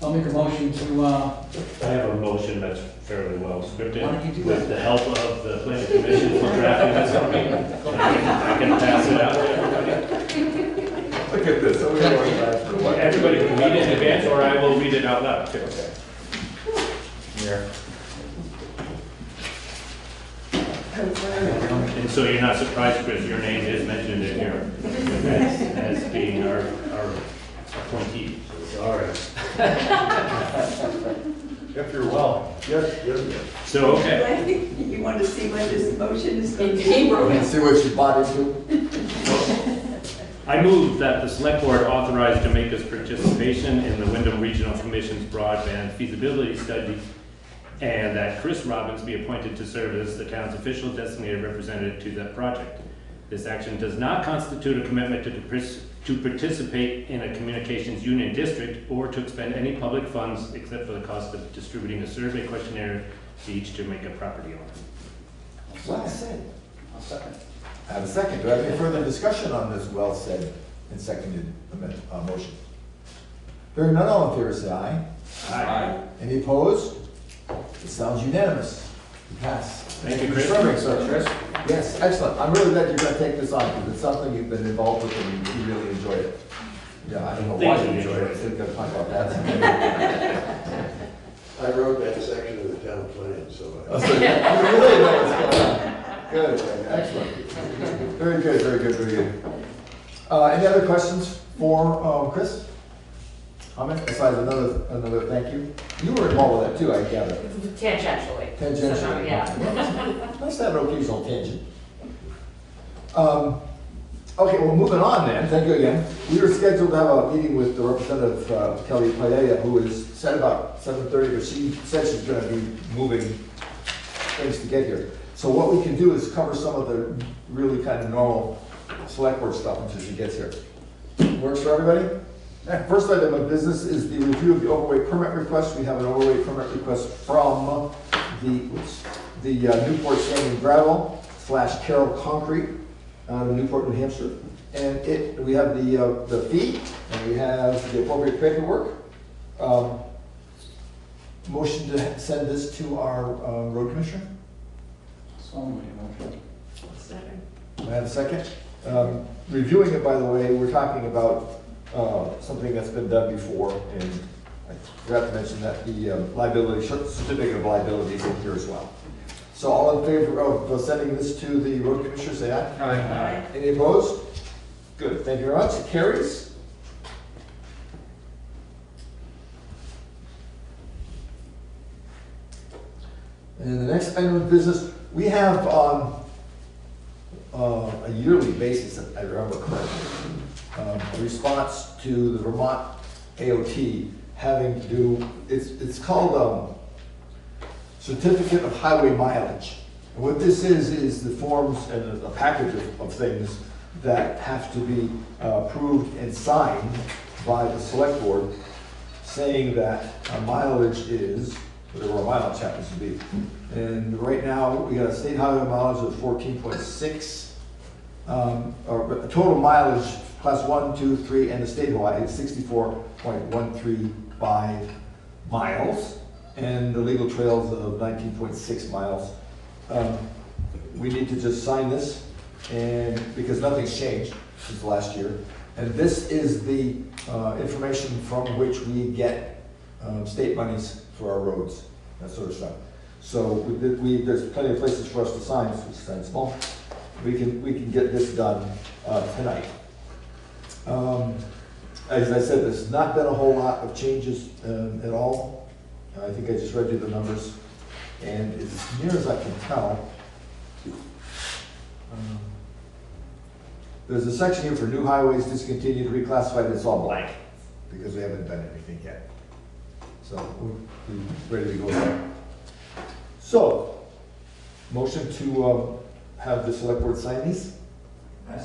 I'll make a motion to, I have a motion that's fairly well scripted. Why don't you do With that? the help of the planning commission for drafting this for me. I can pass it out to everybody. Look at this. Everybody can read it in advance, or I will read it out loud too. Here. And so you're not surprised, Chris, your name is mentioned in here as being our appointee. So, all right. If you're well. Yes, yes. So, okay. You want to see what this motion is going to He be? wrote it. See what she bought into? I move that the select board authorize Jamaica's participation in the Wyndham Regional Commission's broadband feasibility study, and that Chris Robbins be appointed to serve as the town's official designated representative to that project. This action does not constitute a commitment to participate in a communications union district or to expend any public funds except for the cost of distributing a survey questionnaire to each Jamaica property owner. Well said. I'll second. I have a second. Do I have any further discussion on this well said and seconded motion? Hearing none, all in favor say aye. Aye. Any opposed? It sounds unanimous. You pass. Thank you, Chris. Serving, sir. Chris. Yes, excellent. I'm really glad you're going to take this on because it's something you've been involved with and you really enjoy it. Yeah, I don't know why you enjoy it. We've got to talk about that. I wrote that section of the town plan, so. So you really know what's going on. Good, excellent. Very good, very good, very good. Any other questions for Chris? Comment besides another thank you? You were involved with that too, I gather. Tangentially. Tangentially. So, yeah. Nice to have an occasional tangent. Okay, well, moving on then, thank you again. We were scheduled to have a meeting with the representative, Kelly Paella, who is said about 7:30, but she said she's gonna be moving things to get here. So what we can do is cover some of the really kind of normal select board stuff until she gets here. Works for everybody? First item of business is the review of the overweight permit request. We have an overweight permit request from the Newport Sand and Gravel / Carroll Concrete out of Newport, New Hampshire. And we have the fee and we have the appropriate paperwork. Motion to send this to our road commissioner. So moved, motion. Second. I have a second. Reviewing it, by the way, we're talking about something that's been done before, and I forgot to mention that the liability, certificate of liability is in here as well. So all in favor of sending this to the road commissioner, say aye. Aye. Any opposed? Good, thank you very much. It carries. And the next item of business, we have on a yearly basis, if I remember correctly, a response to the Vermont AOT having to do, it's called Certificate of Highway Mileage. And what this is the forms and a package of things that have to be approved and signed by the select board, saying that our mileage is whatever our mileage happens to be. And right now, we got a state highway mileage of 14.6, or a total mileage, class 1, 2, 3, and the statewide is 64.135 miles, and the legal trails of 19.6 miles. We need to just sign this, and because nothing's changed since last year. And this is the information from which we get state monies for our roads, that sort of stuff. So there's plenty of places for us to sign, so it's kind of small. We can get this done tonight. As I said, there's not been a whole lot of changes at all. I think I just read you the numbers, and as near as I can tell, there's a section here for new highways discontinued, reclassified, it's all blank, because we haven't done anything yet. So we're ready to go there. So, motion to have the select board sign these? I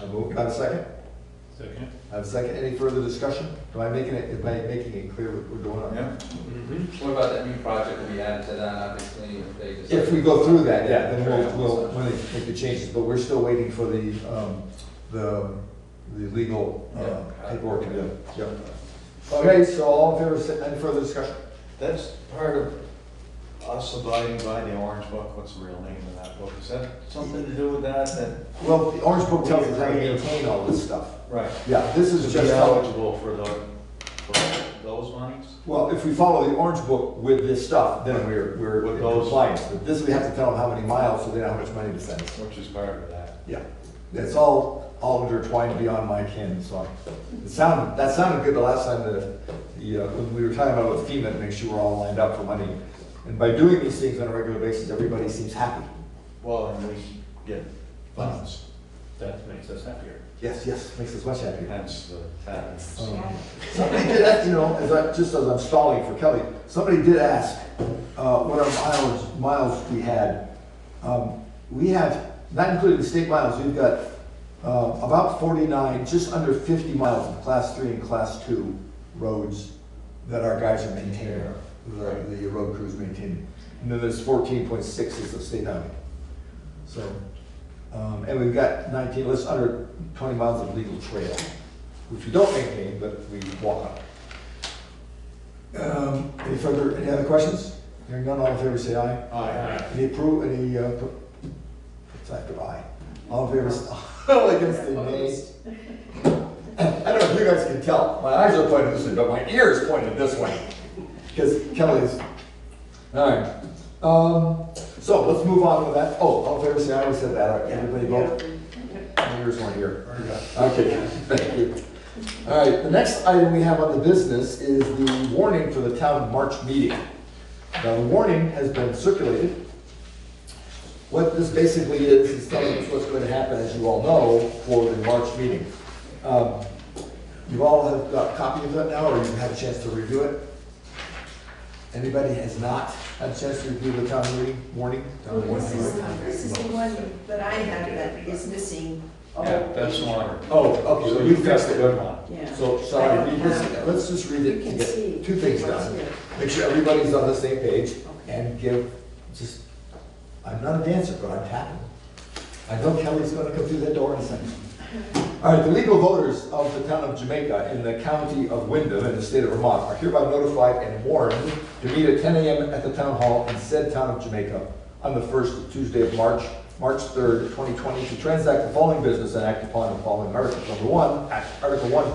move. Got a second? Second. I have a second. Any further discussion? Am I making it clear what we're doing on? Yeah. What about that new project that we added to that, obviously, if they decide? If we go through that, yeah, then we'll make the changes, but we're still waiting for the legal paperwork to be done. Yep. Okay, so all in favor, any further discussion? That's part of us abiding by the Orange Book. What's the real name of that book? Is that something to do with that? Well, the Orange Book tells us how to maintain all this stuff. Right. Yeah, this is To just be how, eligible for those monies? well, if we follow the Orange Book with this stuff, then we're in compliance. But this, we have to tell them how many miles, so they know how much money to send us. Which is part of that. Yeah, it's all intertwined beyond my ken, so. That sounded good the last time when we were talking about with FEMA to make sure we're all lined up for money. And by doing these things on a regular basis, everybody seems happy. Well, and we get funds. That makes us happier. Yes, makes us much happier. Hence the tax. Somebody did ask, just as I'm stalling for Kelly, somebody did ask what our miles we had. We have, not including the state miles, we've got about 49, just under 50 miles of class 3 and class 2 roads that our guys are maintaining, the road crews maintaining. And then there's 14.6 of state highway. So, and we've got 19, less under 20 miles of legal trail, which we don't maintain, but we walk on. Any other questions? Hearing none, all in favor say aye. Aye. Any approve, it's after aye. All in favor, all against the nay. I don't know if you guys can tell, my eyes are pointed this way, but my ears pointed this way. Because Kelly's, all right. So let's move on with that. Oh, all in favor say aye, we said that. All right, everybody vote? My ears weren't here. Okay, thank you. All right, the next item we have on the business is the warning for the town March meeting. Now, the warning has been circulated. What this basically is telling us what's going to happen, as you all know, for the March meeting. You all have got a copy of that now, or you've had a chance to review it? Anybody has not had a chance to review the town meeting warning? This is the one that I have that is missing. Yeah, that's the one. Oh, okay, so you fixed it. Yeah. So, let's just read it to get two things done. Make sure everybody's on the same page and I'm not a dancer, but I'm tapping. I know Kelly's gonna come through that door in a second. All right, the legal voters of the town of Jamaica in the county of Wyndham in the state of Vermont are hereby notified and warned to meet at 10 a.m. at the town hall in said town of Jamaica on the first Tuesday of March 3rd, 2020, to transact the following business and act upon the following articles. Number one, Article 1,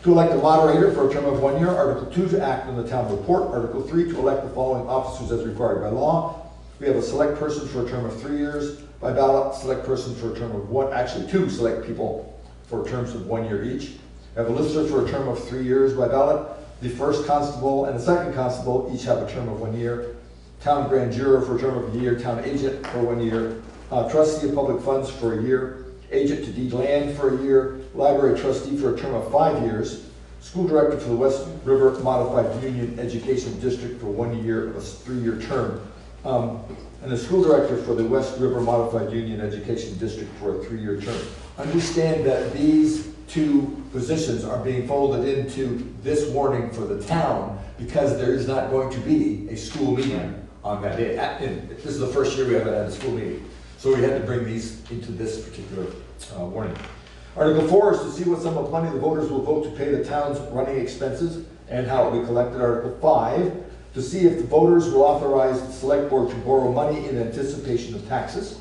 To elect a moderator for a term of 1 year. Article 2, to act on the town report. Article 3, to elect the following officers as required by law. We have a select person for a term of 3 years by ballot, select person for a term of 1, actually 2 select people for terms of 1 year each. We have a lister for a term of 3 years by ballot. The first constable and the second constable each have a term of 1 year. Town grand juror for a term of a year. Town agent for 1 year. Trustee of public funds for a year. Agent to deed land for a year. Library trustee for a term of 5 years. School director for the West River Modified Union Education District for 1 year of a 3-year term. And the school director for the West River Modified Union Education District for a 3-year term. Understand that these 2 positions are being folded into this warning for the town because there is not going to be a school meeting on that day. And this is the first year we haven't had a school meeting. So we had to bring these into this particular warning. Article 4 is to see what sum of money the voters will vote to pay the town's running expenses and how it will be collected. Article 5, to see if the voters will authorize the select board to borrow money in anticipation of taxes.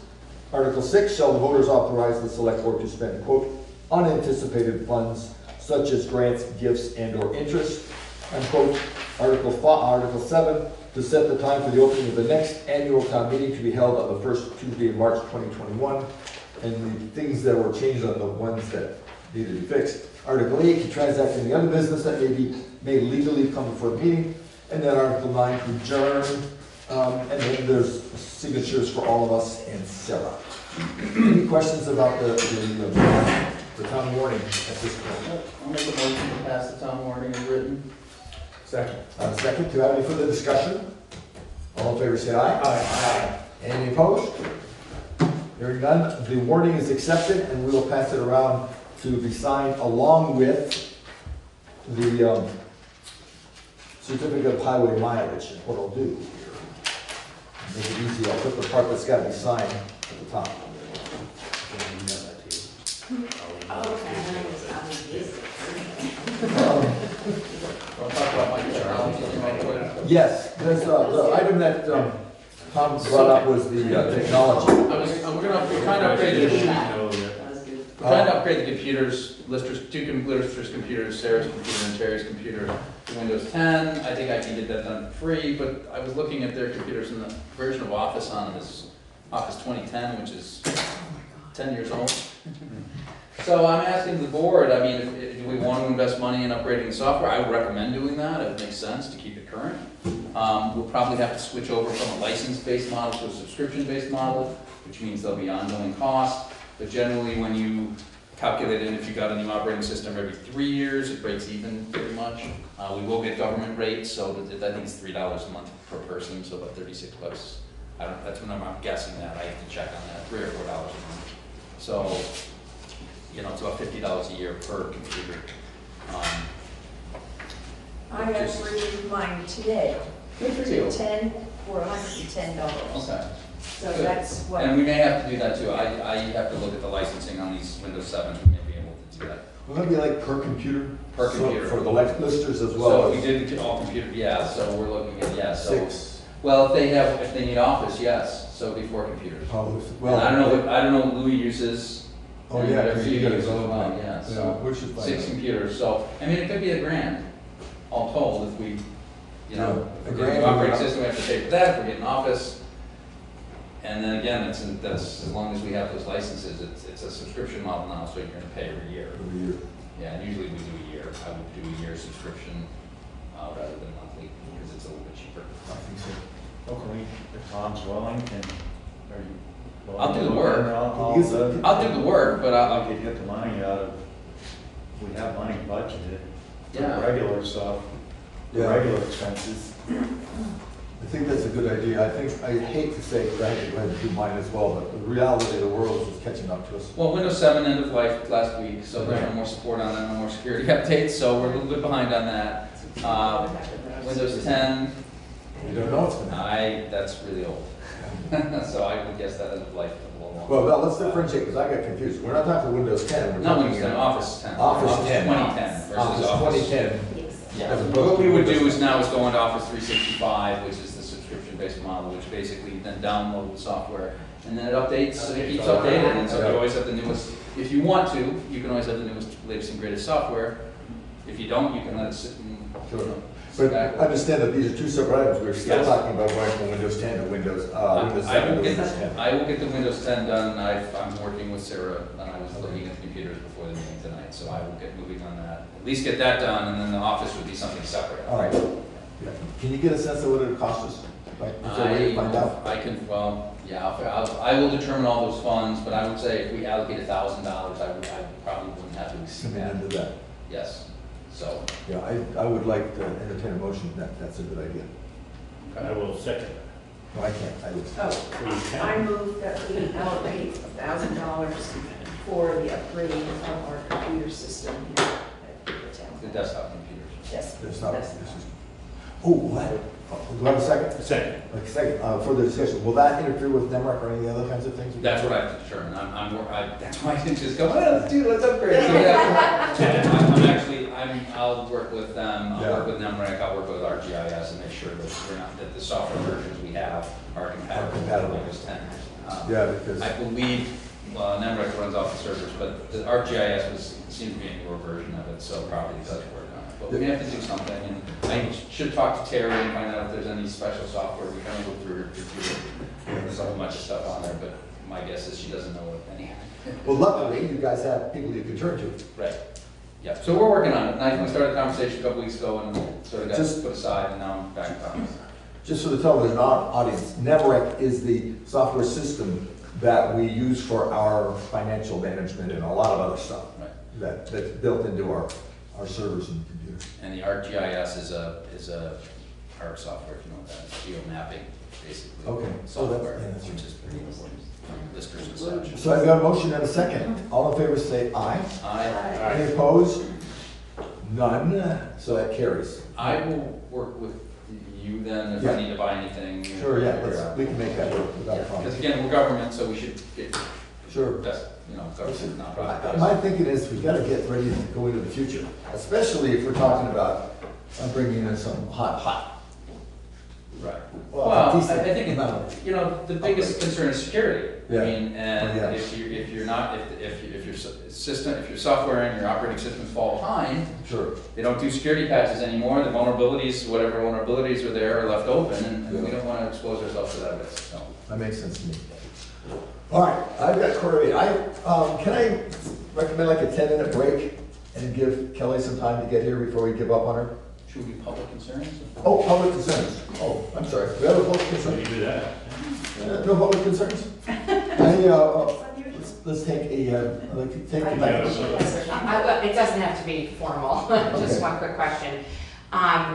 Article 6, shall the voters authorize the select board to spend, quote, unanticipated funds such as grants, gifts, and or interest, unquote. Article 7, to set the time for the opening of the next annual town meeting to be held on the first Tuesday in March 2021. And the things that were changed are the ones that needed to be fixed. Article 8, to transact any other business that may legally come before the meeting. And then Article 9, to adjourn. And then there's signatures for all of us and Sarah. Any questions about the town warning at this point? I'll make a motion to pass the town warning as written. Second. Second, do you have any further discussion? All in favor say aye. Aye. Any opposed? Hearing none, the warning is accepted and we will pass it around to be signed along with the certificate of highway mileage. And what I'll do here, make it easy, I'll put the part that's got to be signed at the top. Yes, there's the item that Tom brought up was the technology. We're trying to upgrade the computers, listers computers, Sarah's computer and Terry's computer to Windows 10. I think I can get that done for free, but I was looking at their computers and the version of Office on them is Office 2010, which is 10 years old. So I'm asking the board, I mean, do we want to invest money in upgrading the software? I would recommend doing that. It makes sense to keep it current. We'll probably have to switch over from a license-based model to a subscription-based model, which means there'll be ongoing costs. But generally, when you calculate it, if you got a new operating system every 3 years, it breaks even pretty much. We will get government rates, so I think it's $3 a month per person, so about $36. That's when I'm guessing that. I have to check on that, $3 or $4 a month. So, you know, it's about $50 a year per computer. I upgraded mine today. Good for you. 10 for $110. Okay. So Good. that's what. And we may have to do that too. I have to look at the licensing on these Windows 7s. We may be able to do that. Will that be like per computer? Per So computer. for the listers as well? So if we did all computer, yeah, so we're looking at, yeah, so. 6. Well, if they need Office, yes, so it'd be 4 computers. Well, And I don't know what Louis uses. Oh, and yeah, whatever 'cause he you got his uses as own well, one. yeah, Yeah, so we should find 6 out. computers, so, I mean, it could be $1,000, all told, if we, you know, Yeah, if we're getting $1,000. operating system, we have to pay for that, if we're getting Office. And then again, that's, as long as we have those licenses, it's a subscription model now, so you're gonna pay every year. Every year. Yeah, and usually we do a year. I would do a year subscription rather than monthly, because it's a little bit cheaper. I think so. Well, can we, if Tom's willing, are you willing? I'll do to the look work. at all I'll do the work, but I could get the money out of, we have money budgeted for Yeah. regular stuff, Yeah. regular expenses. I think that's a good idea. I hate to say, I had to go ahead and do mine as well, but the reality of the world is catching up to us. well, Windows 7 end of life last week, so there's no more support on that, no more security updates, so we're a little bit behind on that. Windows 10, You don't know what's going to happen. that's really old. So I would guess that end of life a little longer. Well, now let's differentiate, because I got confused. We're not talking Windows 10. We're Not talking Windows 10, Office 10. Office 10. 2010 versus Office 2010. Yeah, As opposed what to we would do Windows is now is go into Office 365, which is the subscription-based model, which basically you then download the software, and then it updates, and it keeps updated, and so you always have the newest, if you want to, you can always have the newest, latest and greatest software, If you don't, you can let it sit and, you know, But understand that these are two separate items. We're still talking about going from Windows 10 to Windows 7 to Windows 10. I will get the Windows 10 done. I'm working with Sarah, and I was looking at the computers before the meeting tonight, so I will get moving on that. At least get that done, and then the office would be something separate. All right. Yeah. Can you get a sense of what it cost us? Like, is there a way to find out? I can, well, yeah, I will determine all those funds, but I would say if we allocate $1,000, I probably wouldn't have to exceed that. Into that. Yes, so. Yeah, I would like to entertain a motion that that's a good idea. I will second No, I can't. I would. Oh, I move that we allocate $1,000 for the upgrade of our computer system here at the town. The desktop computers. Yes. It's not, this is, do I have a second? Second. Like a second, further discussion. Will that interfere with NEMRC or any other kinds of things? That's what I have to determine. That's why I didn't just go, well, let's upgrade. I'll work with them, I'll work with NEMRC, I'll work with ArcGIS and make sure that the software versions we have are compatible with Windows 10. Yeah, because I believe, NEMRC runs off the servers, but the ArcGIS seems to be a newer version of it, so probably does work on it. But we have to do something, and I should talk to Terry and find out if there's any special software. We kind of look through her computer. There's a whole bunch of stuff on there, but my guess is she doesn't know what any. Well, luckily, you guys have people you can turn to. Right. Yeah, so we're working on it. And I started the conversation a couple weeks ago and sort of got put aside, and now I'm back on it. Just for the television audience, NEMRC is the software system that we use for our financial management and a lot of other stuff. Right. That's built into our servers and computers. And the ArcGIS is a ARC software, if you know what that is, geo-mapping, basically. Okay. Software, that's which is pretty important, listers and such. So I've got a motion and a second. All in favor say aye. Aye. Any opposed? None. So that carries. I will work with you then if I need to buy anything. Sure, yeah, we can make that work without a problem. Because again, we're government, so we should get Sure. best, government, nonprofit. My thinking is we gotta get ready to go into the future, especially if we're talking about bringing in some hot. Right. Well, Well, I decent think, amount. the biggest concern is security. Yeah. I mean, and Yes. if you're not, if your system, if your software and your operating systems fall behind, Sure. they don't do security patches anymore, the vulnerabilities, whatever vulnerabilities are there are left open, and we don't want to expose ourselves to that risk, so. That makes sense to me. All right, I've got Corey. Can I recommend like a 10-minute break and give Kelly some time to get here before we give up on her? Should we do public concerns? Oh, public concerns. Oh, I'm sorry. We have a public concern. You do that. No public concerns? Let's take take the back. It doesn't have to be formal, just one quick question.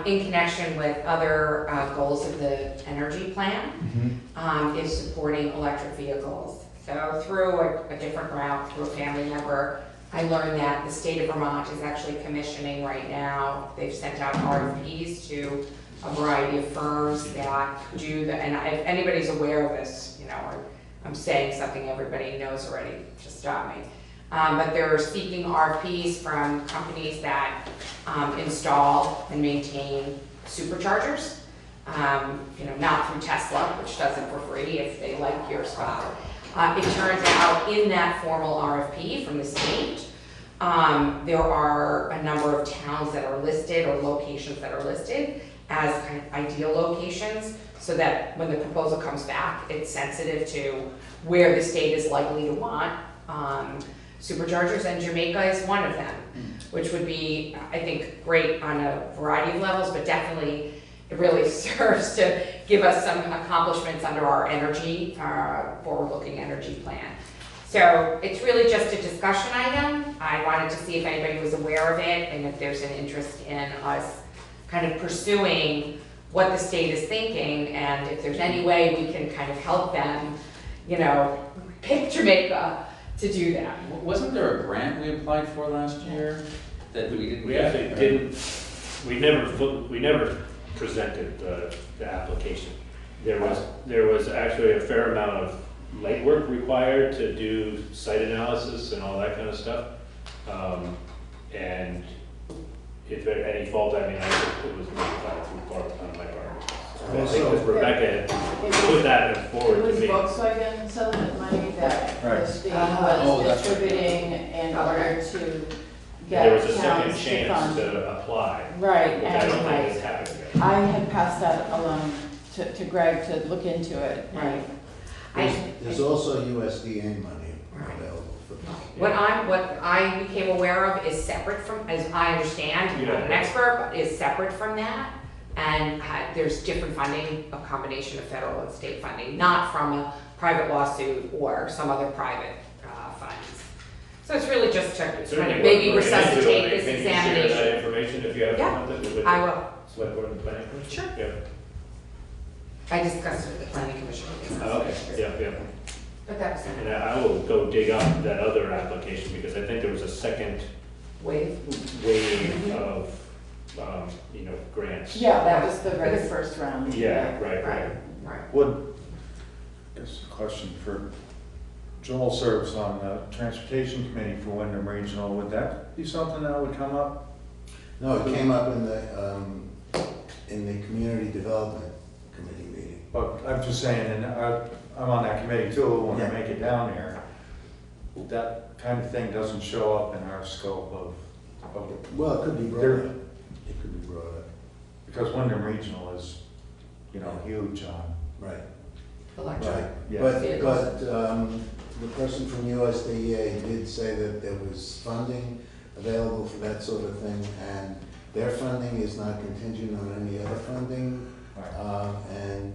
In connection with other goals of the energy plan, is supporting electric vehicles. So through a different route, through a family member, I learned that the state of Vermont is actually commissioning right now. They've sent out RFPs to a variety of firms that do and if anybody's aware of this, or I'm saying something everybody knows already, just stop me. But they're seeking RFPs from companies that install and maintain superchargers. Not through Tesla, which does it for free if they like your stuff. It turns out in that formal RFP from the state, there are a number of towns that are listed or locations that are listed as kind of ideal locations, so that when the proposal comes back, it's sensitive to where the state is likely to want superchargers, and Jamaica is one of them, which would be, I think, great on a variety of levels, but definitely it really serves to give us some accomplishments under our energy, forward-looking energy plan. So it's really just a discussion item. I wanted to see if anybody was aware of it and if there's an interest in us kind of pursuing what the state is thinking, and if there's any way we can kind of help them, pick Jamaica to do that. Wasn't there a grant we applied for last year that we didn't? We actually didn't. We never presented the application. There was actually a fair amount of legwork required to do site analysis and all that kind of stuff. And if there any fault, I think it was modified through part on my part. I think it was Rebecca put that forward to me. It was Volkswagen settlement money that Right. the state was distributing in order to There was a get second towns to chance fund. to apply. Right, Which I don't and think has happened yet. I had passed that along to Greg to look into it. Right. There's also USDA money available for What I became aware of is separate from, as I understand, I'm not an expert, but is separate from that. And there's different funding, a combination of federal and state funding, not from a private lawsuit or some other private funds. So it's really just to kind of maybe resuscitate this Can you share that examination. information if you have Yeah, with I will. Select Board and Planning Commission? Sure. Yeah. I discussed it with the planning commission. Oh, okay, yeah. But that was And I will go dig up that other application because I think there was a second wave of, grants. Yeah, that was the very first round. Yeah, right. Would, I guess a question for Joel serves on the Transportation Committee for Wyndham Regional. Would that be something that would come up? No, it came up in the Community Development Committee meeting. But I'm just saying, and I'm on that committee too, when I make it down there, that kind of thing doesn't show up in our scope of. Well, it could be brought up. It could be brought up. Because Wyndham Regional is, huge on. Right. Electric. Right. Yeah. But the person from USDA did say that there was funding available for that sort of thing, and their funding is not contingent on any other funding. And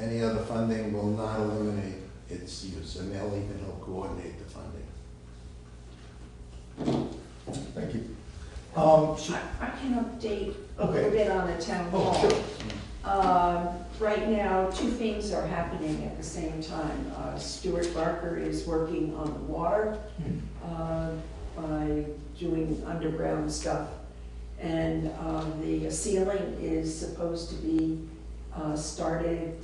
any other funding will not eliminate its use, and they'll even help coordinate the funding. Thank you. I can update a little bit on the town hall. Right now, two things are happening at the same time. Stuart Barker is working on the water by doing underground stuff. And the ceiling is supposed to be started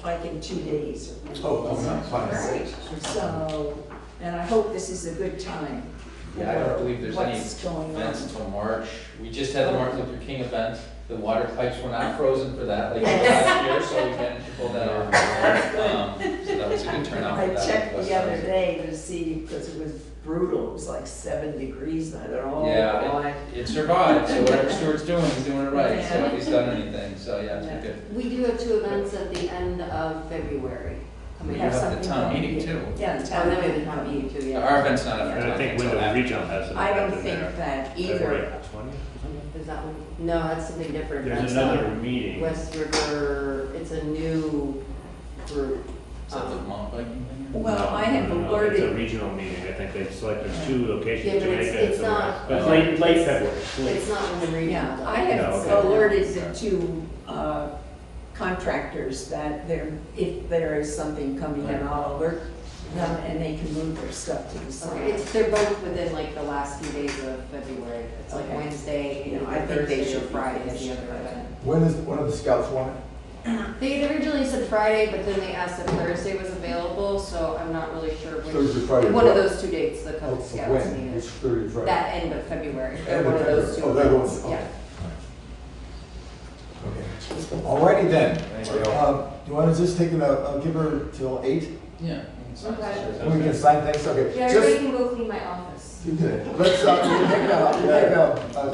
like in 2 days. nice. Right. So, and I hope this is a good time. Yeah, I don't believe there's any What's going on? events until March. We just had the Martin Luther King event. The water pipes were not frozen for that like last year, so we managed to pull that off. So that was a good turnout for I that. checked the other day to see, because it was brutal, it was like 7 degrees, and I thought, oh, Yeah, boy. it survived, so whatever Stuart's doing, he's doing it right, so if he's done anything, so yeah, it's been good. We do have 2 events at the end of February. We have the town meeting too. Yeah, the Oh, town then we have the meeting. town meeting too, yeah. Our event's not And after I think town, Wyndham so Regional has an I don't event in think there. that February either. 20th? Is that one? No, that's something different. There's That's, another meeting. West River, it's a new group. Is that the mountain biking thing? Well, I have It's a alerted, regional meeting. I think they selected 2 locations Yeah, to but make it's- it. it's not- But it's late February. It's not Wyndham Regional. yeah, I No, have okay. alerted the 2 contractors that if there is something coming in, I'll alert them and they can move their stuff to the side. They're both within like the last few days of February. It's like Okay. Wednesday, Yeah, I either think they Thursday or should be Friday is finished. the other event. When are the scouts wanted? They had originally said Friday, but then they asked if Thursday was available, so I'm not really sure which. Thursday, Friday, One of what? those 2 dates the Cub Scouts When? needed. Which Thursday, Friday? That end of February. They're End one of of those 2 February. Oh, they're events. those, okay. Yeah. Okay. Alrighty then. You want to just take give her till 8? Yeah. Okay. We can sign things, okay. Yeah, Just- everybody can go clean my office. You did. Let's take a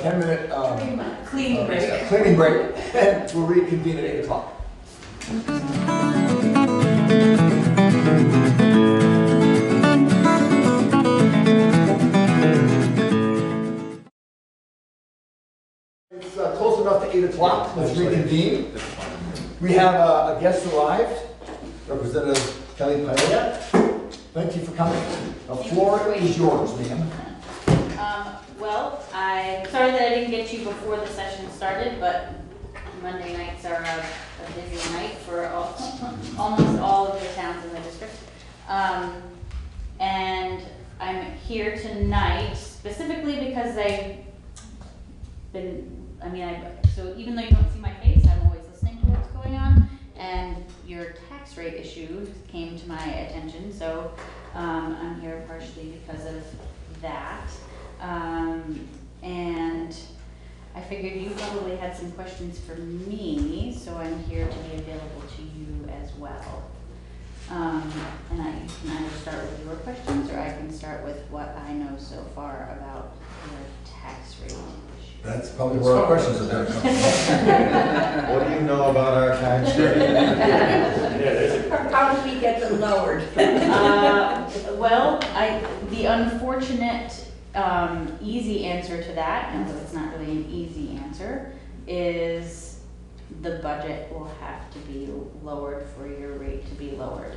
10-minute Cleaning break. cleaning break, and we'll reconvene at 8 o'clock. It's close enough to 8 o'clock. Let's reconvene. We have a guest arrived, Representative Kelly Paella. Thank you for coming. The floor is yours, ma'am. Well, I'm sorry that I didn't get you before the session started, but Monday nights are a busy night for almost all of the towns in the district. And I'm here tonight specifically because so even though you don't see my face, I'm always listening to what's going on. And your tax rate issue came to my attention, so I'm here partially because of that. And I figured you probably had some questions for me, so I'm here to be available to you as well. And I can either start with your questions, or I can start with what I know so far about your tax rate issue. That's probably where our questions are going to come from. What do you know about our tax rate? How do we get them lowered? Well, the unfortunate easy answer to that, and though it's not really an easy answer, is the budget will have to be lowered for your rate to be lowered.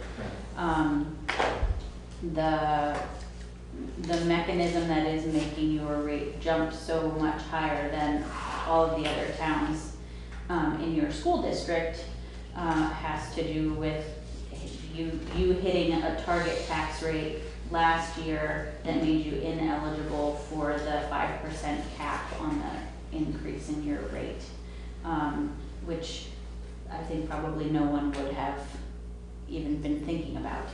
The mechanism that is making your rate jump so much higher than all of the other towns in your school district has to do with you hitting a target tax rate last year that made you ineligible for the 5% cap on the increase in your rate, which I think probably no one would have even been thinking about.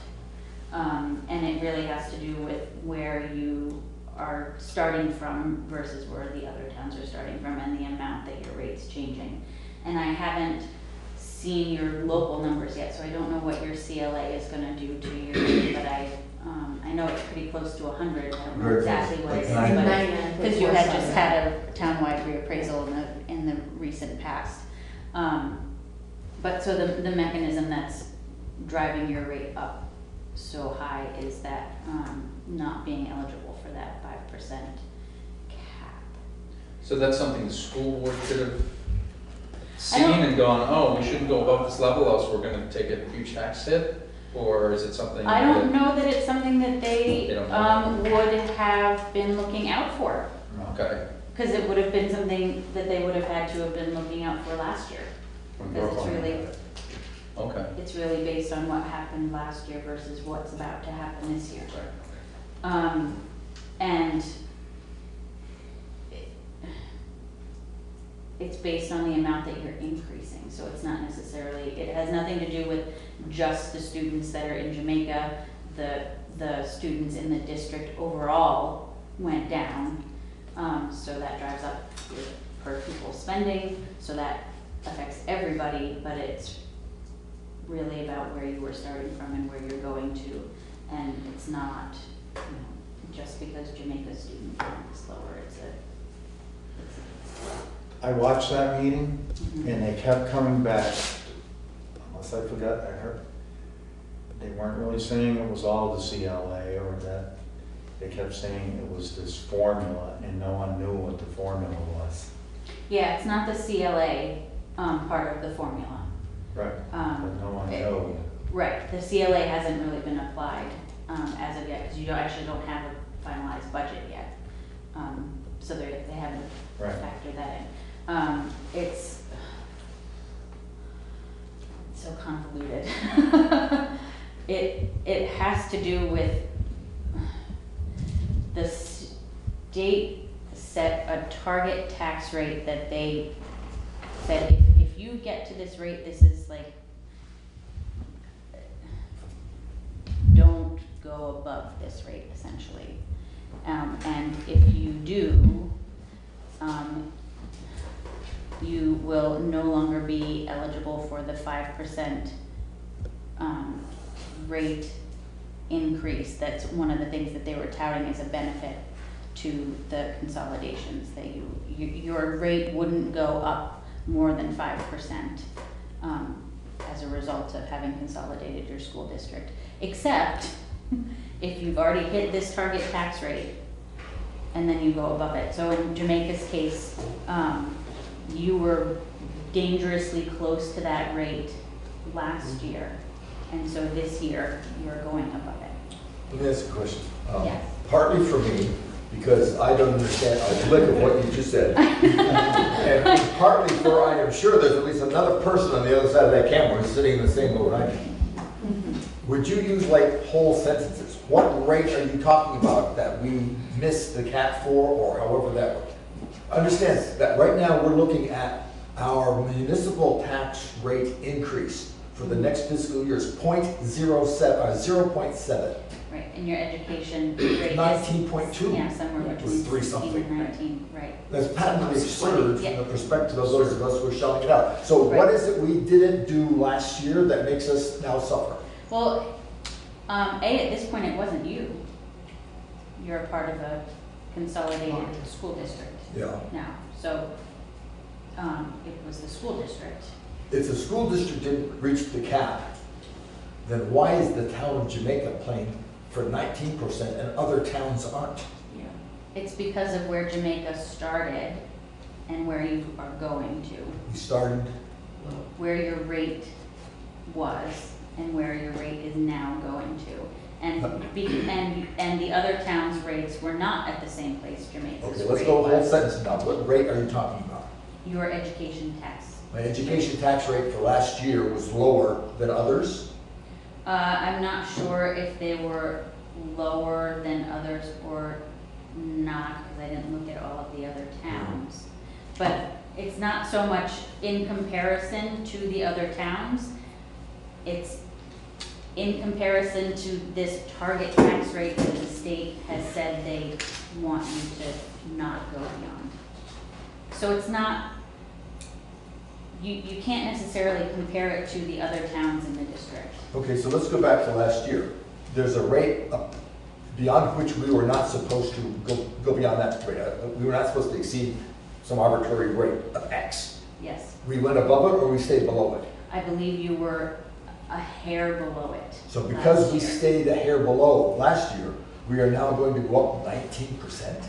And it really has to do with where you are starting from versus where the other towns are starting from and the amount that your rate's changing. And I haven't seen your local numbers yet, so I don't know what your CLA is going to do to your rate, but I know it's pretty close to 100. I don't know exactly what it is, but because you had just had a townwide reappraisal in the recent past. But so the mechanism that's driving your rate up so high is that not being eligible for that 5% cap. So that's something the school board could have seen and gone, oh, we shouldn't go above this level, else we're going to take a huge tax hit? Or is it something? I don't know that it's something that they would have been looking out for. Okay. Because it would have been something that they would have had to have been looking out for last year. Because it's really, it's really based on what happened last year versus what's about to happen this year. And it's based on the amount that you're increasing. So it's not necessarily, it has nothing to do with just the students that are in Jamaica. The students in the district overall went down. So that drives up your per pupil spending. So that affects everybody, but it's really about where you were starting from and where you're going to. And it's not, just because Jamaica's student count is lower. I watched that meeting, and they kept coming back, unless I forgot, I heard, they weren't really saying it was all the CLA or that, they kept saying it was this formula, and no one knew what the formula was. Yeah, it's not the CLA part of the formula. Right, but no one knew. Right, the CLA hasn't really been applied as of yet, because you actually don't have a finalized budget yet. So they haven't factored that in. It's so convoluted. It has to do with the state set a target tax rate that they said if you get to this rate, this is like, don't go above this rate essentially. And if you do, you will no longer be eligible for the 5% rate increase. That's one of the things that they were touting as a benefit to the consolidations, that your rate wouldn't go up more than 5% as a result of having consolidated your school district, except if you've already hit this target tax rate and then you go above it. So in Jamaica's case, you were dangerously close to that rate last year, and so this year you're going above it. Let me ask a question. Yes. Partly for me, because I don't understand a lick of what you just said. And partly for, I am sure there's at least another person on the other side of that camera who's sitting in the same boat I am. Would you use like whole sentences? What rate are you talking about that we missed the cap for, or however that works? Understand that right now we're looking at our municipal tax rate increase for the next fiscal year is 0.7. Right, and your education rate is 19.2. Yeah, somewhere It was 3 something. 16 and 19, right. That's patently absurd Yeah. from the perspective of those of us who are shelling it out. So what is it we didn't do last year that makes us now suffer? Well, at this point, it wasn't you. You're a part of a consolidated school district Yeah. now, so, it was the school district. If the school district didn't reach the cap, then why is the town of Jamaica paying for 19% and other towns aren't? Yeah. It's because of where Jamaica started and where you are going to, We started, where your rate was and where your rate is now going to. And the other towns' rates were not at the same place Jamaica's okay, let's rate go a whole was. sentence now. What rate are you talking about? Your education tax. My education tax rate for last year was lower than others. I'm not sure if they were lower than others or not, because I didn't look at all of the other towns. But it's not so much in comparison to the other towns, it's in comparison to this target tax rate that the state has said they want you to not go beyond. So it's not, you can't necessarily compare it to the other towns in the district. Okay, so let's go back to last year. There's a rate beyond which we were not supposed to go beyond that rate. We were not supposed to exceed some arbitrary rate of X. Yes. We went above it or we stayed below it? I believe you were a hair below it. So because last we year. stayed a hair below last year, we are now going to go up 19%?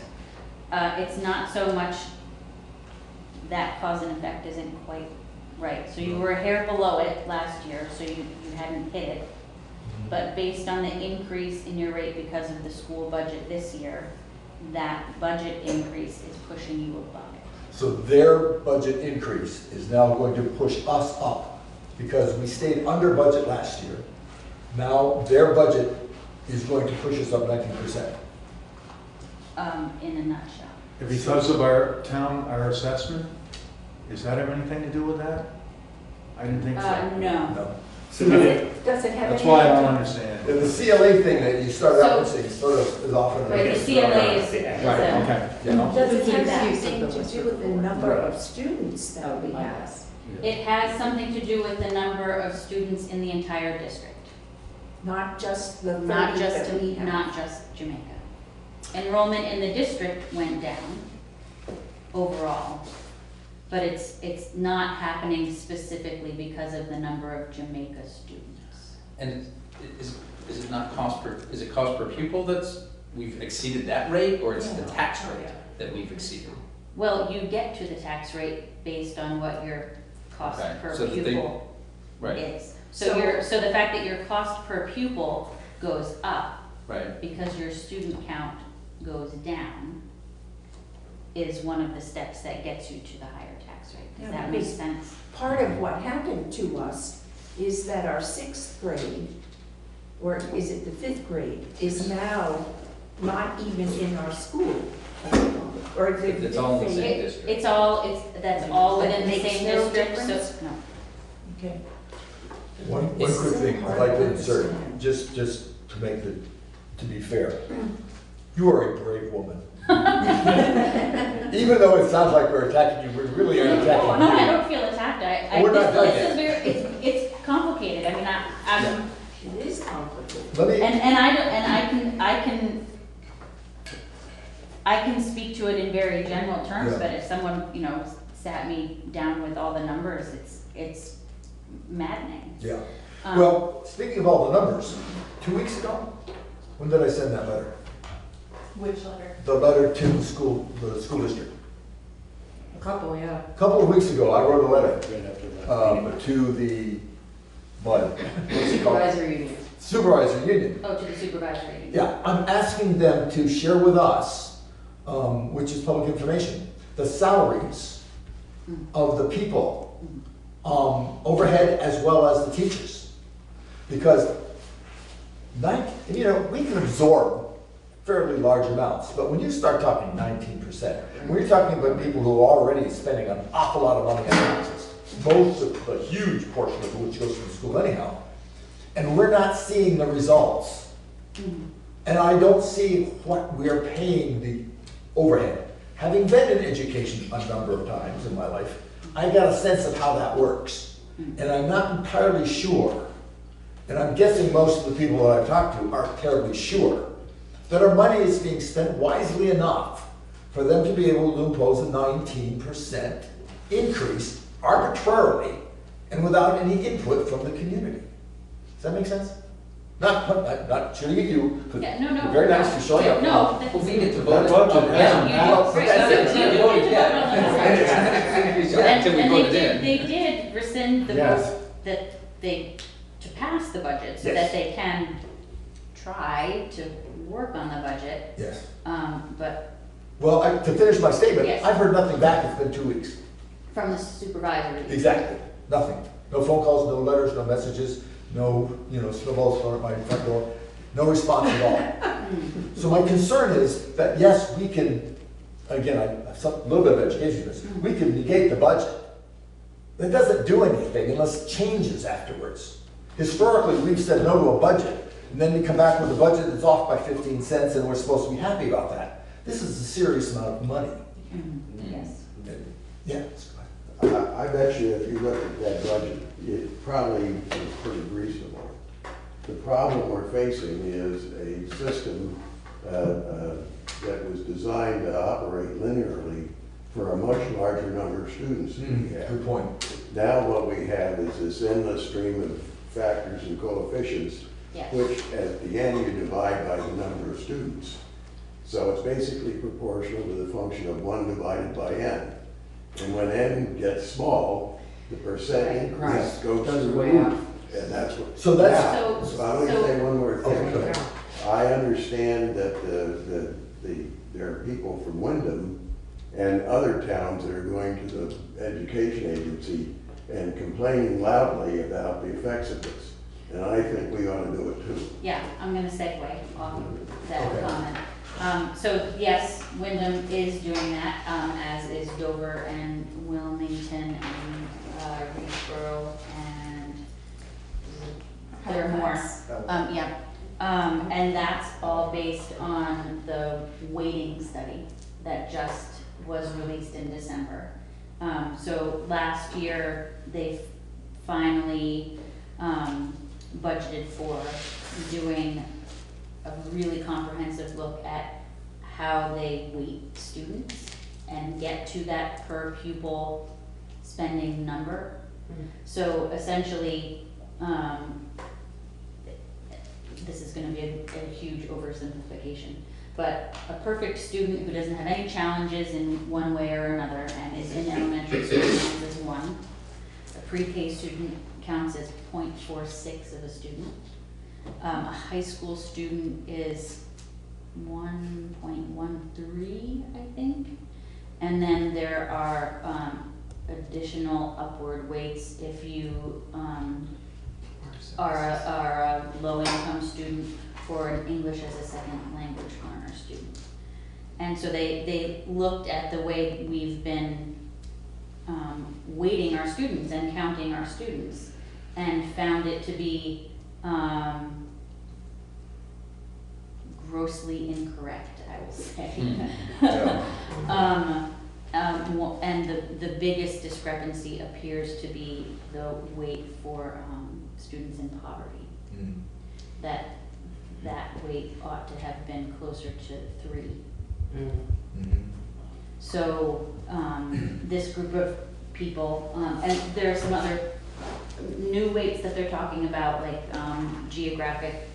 It's not so much that cause and effect isn't quite right. So you were a hair below it last year, so you hadn't hit it. But based on the increase in your rate because of the school budget this year, that budget increase is pushing you above it. So their budget increase is now going to push us up because we stayed under budget last year. Now their budget is going to push us up 19%. In a nutshell. Because of our our assessment? Is that have anything to do with that? I didn't think so. No. No. Does it have That's any? why I don't understand. And the CLA thing that you started out with saying sort of is often. Right, the CLA is. Right, okay. Yeah. Does it have Misuse of anything the to do with the number of students that we have? It has something to do with the number of students in the entire district. Not just the 30 Not just, that we have? not just Jamaica. Enrollment in the district went down overall, but it's not happening specifically because of the number of Jamaica students. And is it not cost per, is it cost per pupil that's, we've exceeded that rate, or it's the tax rate that we've exceeded? Well, you get to the tax rate based on what your cost Okay, per so that they- pupil Right, is. So the fact that your cost per pupil goes up right. because your student count goes down is one of the steps that gets you to the higher tax rate. Does Yeah, that make because sense? Part of what happened to us is that our 6th grade, or is it the 5th grade, is now not even in our school. Or is it? It's all in the same district. That's all within the Makes same no district, so, difference? no. Okay. One quick thing I'd like to insert, just to make to be fair. You are a brave woman. Even though it sounds like we're attacking you, we really are attacking you. No, I don't feel attacked. We're not done This yet. is very, it's complicated. I mean, I'm, It is complicated. Let me, I can speak to it in very general terms, Yeah. but if someone, sat me down with all the numbers, it's maddening. yeah. Well, speaking of all the numbers, 2 weeks ago, when did I send that letter? Which letter? The letter to the school district. A couple, yeah. A couple of weeks ago, I wrote a letter to the, what's it called? Supervisor union. Supervisor union. Oh, to the supervisory union. Yeah, I'm asking them to share with us, which is public information, the salaries of the people, overhead as well as the teachers. Because, we can absorb fairly large amounts, but when you start talking 19%, when you're talking about people who are already spending an awful lot of money on taxes, most of a huge portion of which goes to the school anyhow, and we're not seeing the results. And I don't see what we're paying the overhead. Having been in education a number of times in my life, I got a sense of how that works. And I'm not entirely sure and I'm guessing most of the people that I've talked to aren't terribly sure, that our money is being spent wisely enough for them to be able to impose a 19% increase arbitrarily and without any input from the community. Does that make sense? Not shooting at you, because Yeah, no, you're very nice for showing up. No, Well, we get to That vote. budget hasn't passed. That's it. We voted yet. Until we And voted in. they did rescind the Yes. vote to pass the budget, so Yes. that they can try to work on the budget. Yes. But Well, to finish my statement, Yes. I've heard nothing back, it's been 2 weeks. from the supervisory. Exactly, nothing. No phone calls, no letters, no messages, no, snowballs thrown at my front door, no response at all. So my concern is that, yes, we can, again, I have a little bit of education in this, we can negate the budget. That doesn't do anything unless it changes afterwards. Historically, we've said no to a budget, and then we come back with a budget that's off by 15 cents, and we're supposed to be happy about that. This is a serious amount of money. Yes. Yeah. I bet you if you look at that budget, it probably is pretty reasonable. The problem we're facing is a system that was designed to operate linearly for a much larger number of students than we have. Good point. Now what we have is this endless stream of factors and coefficients, Yes. which at the end you divide by the number of students. So it's basically proportional to the function of 1 divided by n. And when n gets small, the percent increase goes to the roof. And that's what. So that's- Now, so I'm gonna say one more thing. I understand that there are people from Wyndham and other towns that are going to the education agency and complaining loudly about the effects of this. And I think we ought to do it too. Yeah, I'm gonna segue off of that Okay. comment. So yes, Wyndham is doing that, as is Dover and Wilmington and, Reedsboro and there are more. Yeah, and that's all based on the weighting study that just was released in December. So last year, they finally, budgeted for doing a really comprehensive look at how they weight students and get to that per pupil spending number. So essentially, this is gonna be a huge oversimplification, but a perfect student who doesn't have any challenges in one way or another and is in elementary school counts as 1. A pre-K student counts as 0.46 of a student. A high school student is 1.13, I think. And then there are additional upward weights if you are a low-income student or an English as a second language learner student. And so they looked at the way we've been weighting our students and counting our students and found it to be grossly incorrect, I will say. And the biggest discrepancy appears to be the weight for students in poverty. That weight ought to have been closer to 3. So this group of people, and there are some other new weights that they're talking about, like geographic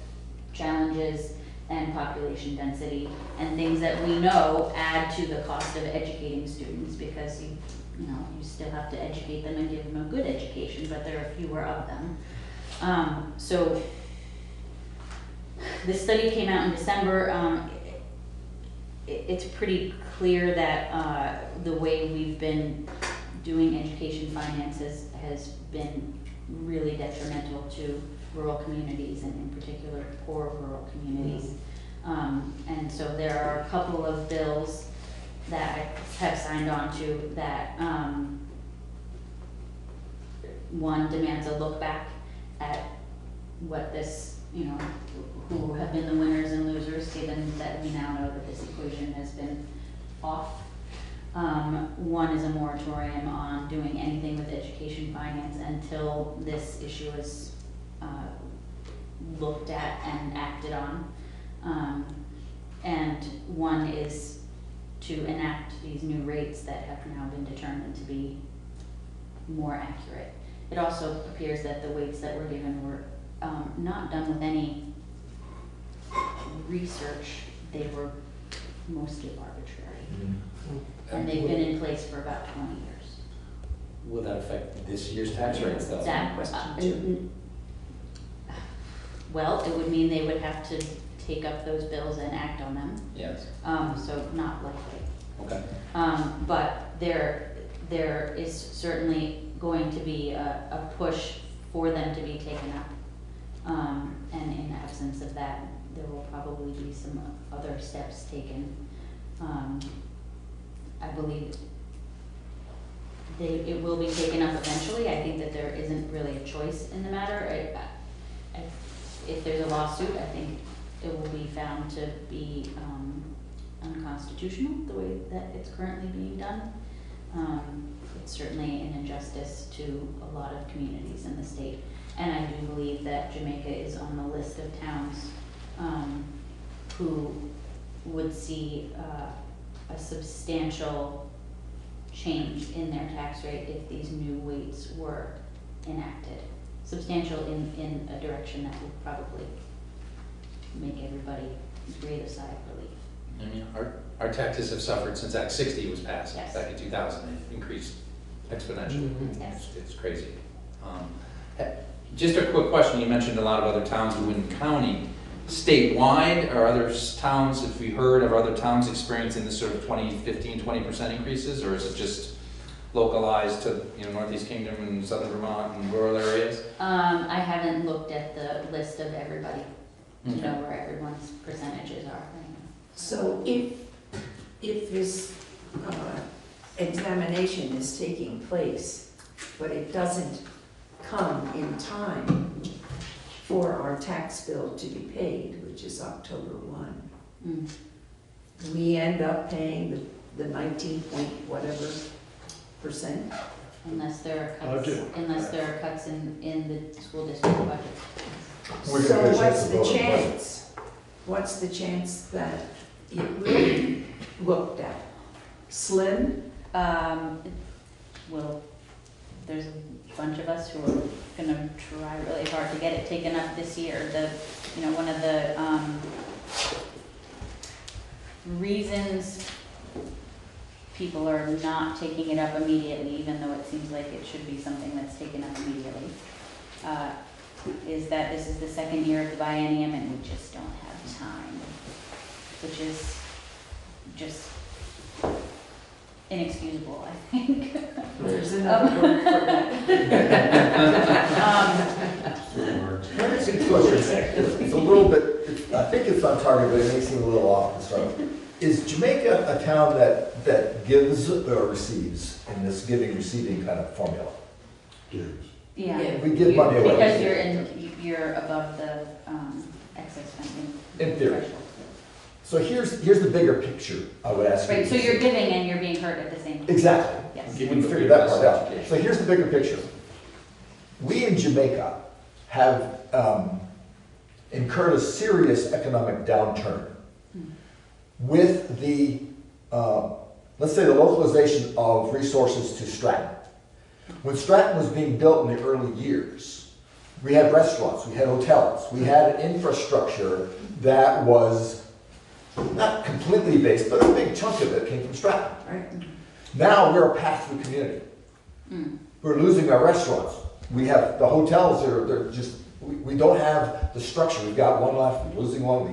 challenges and population density, and things that we know add to the cost of educating students, because you still have to educate them and give them a good education, but there are fewer of them. So this study came out in December. It's pretty clear that the way we've been doing education finances has been really detrimental to rural communities, and in particular poor rural communities. And so there are a couple of bills that I have signed on to that one demands a look back at what this, who have been the winners and losers, given that we now know that this equation has been off. One is a moratorium on doing anything with education finance until this issue is looked at and acted on. And one is to enact these new rates that have now been determined to be more accurate. It also appears that the weights that were given were not done with any research. They were mostly arbitrary. And they've been in place for about 20 years. Will that affect this year's tax rates though? That, well, it would mean they would have to take up those bills and act on them. Yes. So not likely. Okay. But there is certainly going to be a push for them to be taken up. And in the absence of that, there will probably be some other steps taken. I believe it will be taken up eventually. I think that there isn't really a choice in the matter. If there's a lawsuit, I think it will be found to be unconstitutional the way that it's currently being done. It's certainly an injustice to a lot of communities in the state. And I do believe that Jamaica is on the list of towns who would see a substantial change in their tax rate if these new weights were enacted. Substantial in a direction that would probably make everybody breathe a sigh of relief. I mean, our taxes have suffered since Act 60 was passed back in 2000. They've increased exponentially. Yes. It's crazy. Just a quick question. You mentioned a lot of other towns in Wynn County. Statewide, are other towns, have we heard of other towns experiencing this sort of 15-20% increases, or is it just localized to Northeast Kingdom and Southern Vermont and rural areas? I haven't looked at the list of everybody to know where everyone's percentages are. So if this examination is taking place, but it doesn't come in time for our tax bill to be paid, which is October 1, we end up paying the 19 point whatever percent? Unless there are cuts in the school district budget. So what's the chance? What's the chance that it will be looked at? Slim? Well, there's a bunch of us who are gonna try really hard to get it taken up this year. One of the reasons people are not taking it up immediately, even though it seems like it should be something that's taken up immediately, is that this is the second year of the biennium and we just don't have time, which is just inexcusable, I think. There's another word for that. It's a little bit, I think it's on target, but it may seem a little off to start. Is Jamaica a town that gives or receives in this giving-receiving kind of formula? Yeah. We give money away. Because you're above the excess spending In theory. threshold. So here's the bigger picture I would ask you. Right, so you're giving and you're being hurt at the same time. Exactly. Yes. We figured that part out. So here's the bigger picture. We in Jamaica have incurred a serious economic downturn with the, let's say, the localization of resources to Stratton. When Stratton was being built in the early years, we had restaurants, we had hotels, we had an infrastructure that was not completely based, but a big chunk of it came from Stratton. Right. Now we're a pass-through community. We're losing our restaurants. We have the hotels, they're just, we don't have the structure. We've got one left, we're losing one,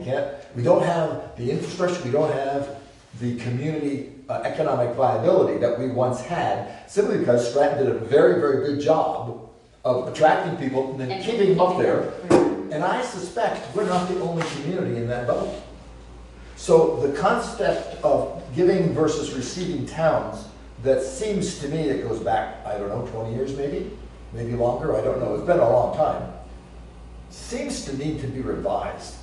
we don't have the infrastructure, we don't have the community economic viability that we once had, simply because Stratton did a very, very good job of attracting people and then keeping them up there. And I suspect we're not the only community in that boat. So the concept of giving versus receiving towns, that seems to me, it goes back, I don't know, 20 years maybe longer, I don't know, it's been a long time, seems to need to be revised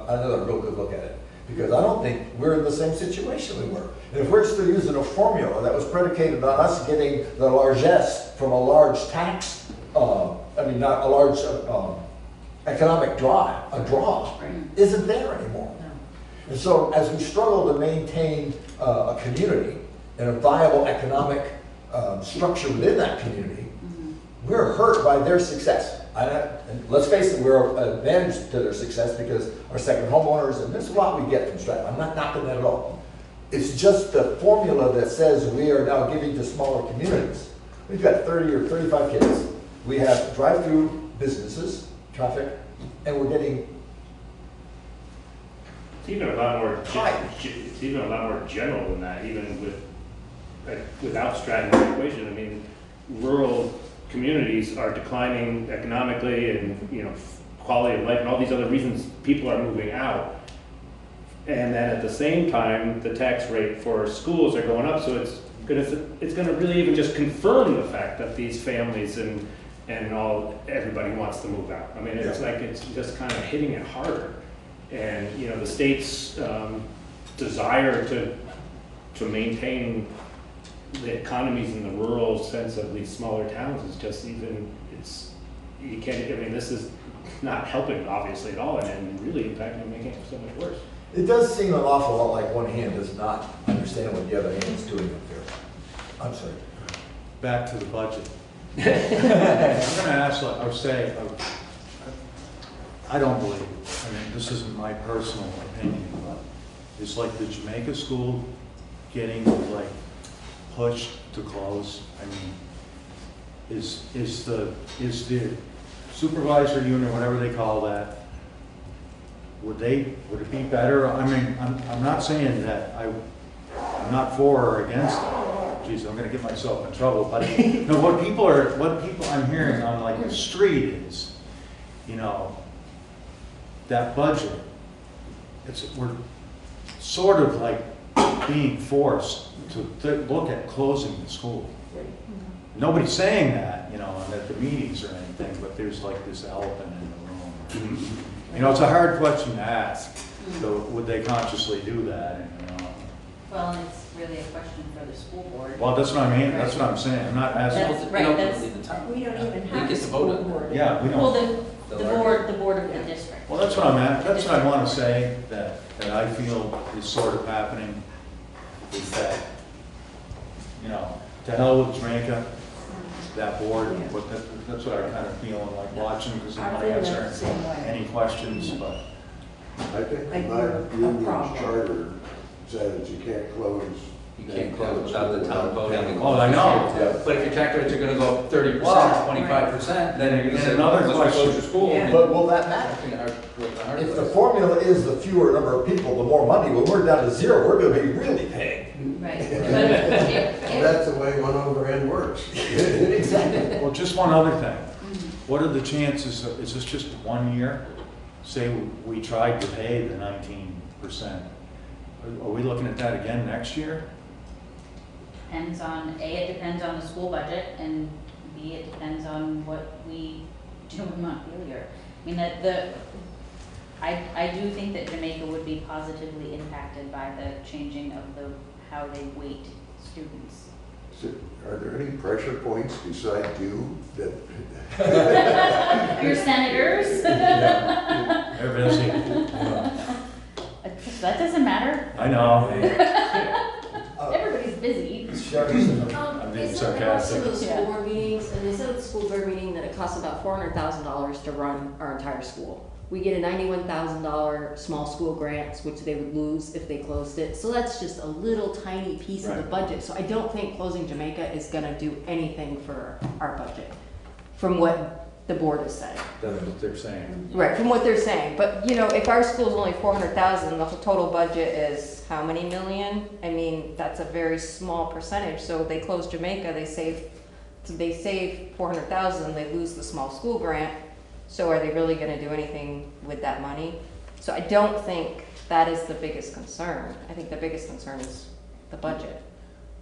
another real good look at it. Because I don't think we're in the same situation we were. And if we're still using a formula that was predicated on us getting the largesse from a large tax, not a large economic draw isn't there anymore. And so as we struggle to maintain a community and a viable economic structure within that community, we're hurt by their success. And let's face it, we're advantaged to their success because our second homeowners, and there's a lot we get from Stratton. I'm not knocking that at all. It's just the formula that says we are now giving to smaller communities. We've got 30 or 35 kids. We have drive-through businesses, traffic, and we're getting It's even a lot more. It's even a lot more general than that. Even without Stratton in the equation, I mean, rural communities are declining economically, and quality of life, and all these other reasons people are moving out. And then at the same time, the tax rate for schools are going up, so it's gonna really even just confirm the fact that these families and everybody wants to move out. I mean, it's like it's just kind of hitting it harder. And the state's desire to maintain the economies in the rural sense of these smaller towns is just you can't. I mean, this is not helping obviously at all, and really impacting and making it so much worse. It does seem an awful lot like one hand does not understand what the other hand is doing up there. I'm sorry. Back to the budget. I'm gonna ask, I don't believe it. I mean, this isn't my personal opinion, but it's like the Jamaica school getting pushed to close. I mean, is the supervisor union, whatever they call that, would it be better? I mean, I'm not saying that I'm not for or against it. Geez, I'm gonna get myself in trouble. But what people I'm hearing on the street is, that budget. We're sort of being forced to look at closing the school. Nobody's saying that, at the meetings or anything, but there's this elephant in the room. It's a hard question to ask. So would they consciously do that? Well, and it's really a question for the school board. Well, that's what I mean. That's what I'm saying. I'm not asking. That's right. We don't even have a school board. Yeah, we don't. Well, the board of the district. Well, that's what I'm at. That's what I want to say. That I feel is sort of happening. Is that to hell with Jamaica, that board. But that's what I kind of feel like watching, because I'm not answering any questions. But I think my union's charter says you can't close. You can't close without the town voting. Oh, I know. But if your tax rates are gonna go up 30%, 25%, then you're gonna say, another let's close question. your school. But will that matter? If the formula is the fewer number of people, the more money, when we're down to zero, we're gonna be really paying. Right. That's the way one over N works. Exactly. Well, just one other thing. What are the chances, is this just 1 year? Say we tried to pay the 19%. Are we looking at that again next year? Depends on, it depends on the school budget, and B, it depends on what we do in Montpelier. I mean, I do think that Jamaica would be positively impacted by the changing of how they weight students. So, are there any pressure points beside you that? Your senators? They're busy. That doesn't matter. I know. Everybody's busy. I'm being They said sarcastic. the school board meetings, and they said at the school board meeting that it costs about $400,000 to run our entire school. We get a $91,000 small school grants, which they would lose if they closed it. So that's just a little tiny piece of the budget. So I don't think closing Jamaica is gonna do anything for our budget, from what the board is saying. That's what they're saying. Right, from what they're saying. But, if our school's only 400,000, the total budget is how many million? I mean, that's a very small percentage. So if they close Jamaica, they save 400,000, they lose the small school grant. So are they really gonna do anything with that money? So I don't think that is the biggest concern. I think the biggest concern is the budget.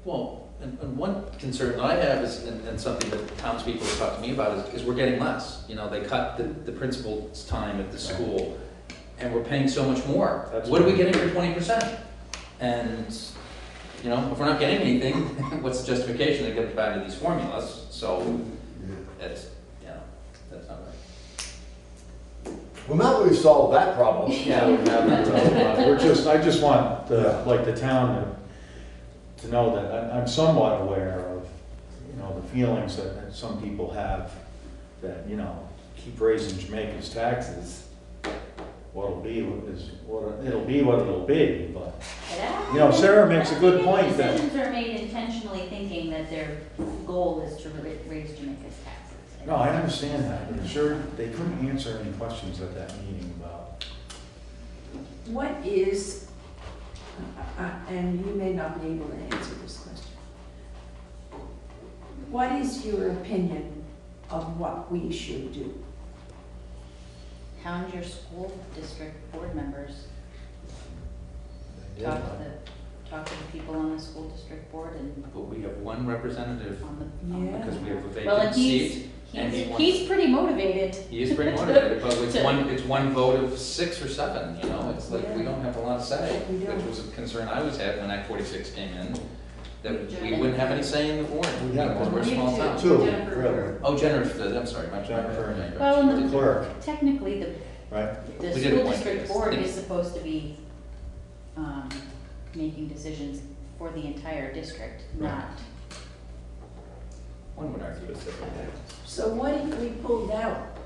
Well, and one concern I have is, and something that townspeople have talked to me about is we're getting less. They cut the principal's time at the school, and we're paying so much more. What are we getting for 20%? And, if we're not getting anything, what's the justification to get back to these formulas? So, that's not right. Well, now that we've solved that problem. Yeah, we have that. I just want the town to know that I'm somewhat aware of, the feelings that some people have that, keep raising Jamaica's taxes. What'll be is it'll be what it'll be, but, Sarah makes a good point that. Decisions are made intentionally thinking that their goal is to raise Jamaica's taxes. No, I understand that, but sure, they couldn't answer any questions at that meeting about. What is, and you may not be able to answer this question, what is your opinion of what we should do? Hound your school district board members. Talk to the people on the school district board and. But we have one representative, Yeah. because we have a Well, vacant and seat. And he's pretty motivated. He is pretty motivated, but it's one vote of 6 or 7, it's like, we don't have a lot of say, which was a concern I always had when Act 46 came in, that we wouldn't have any say in the board, because we're a small town. Two. Oh, Jennifer, I'm sorry, Jennifer. Well, the clerk. Technically, the We did school appoint district this. board is supposed to be making decisions for the entire district, not. One would argue it's different. So what if we pulled out?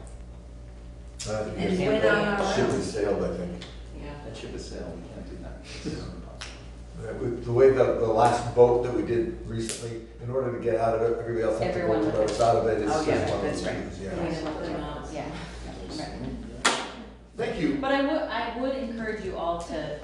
And went on our ship own? has sailed, I think. Yeah, that ship has sailed, we can't do that. With the way the last vote that we did recently, in order to get out of it, everybody else had to Everyone vote would us out of it. It's Oh, just yeah, one of that's those right. things, yeah. Yeah. Right. Thank you. But I would encourage you all to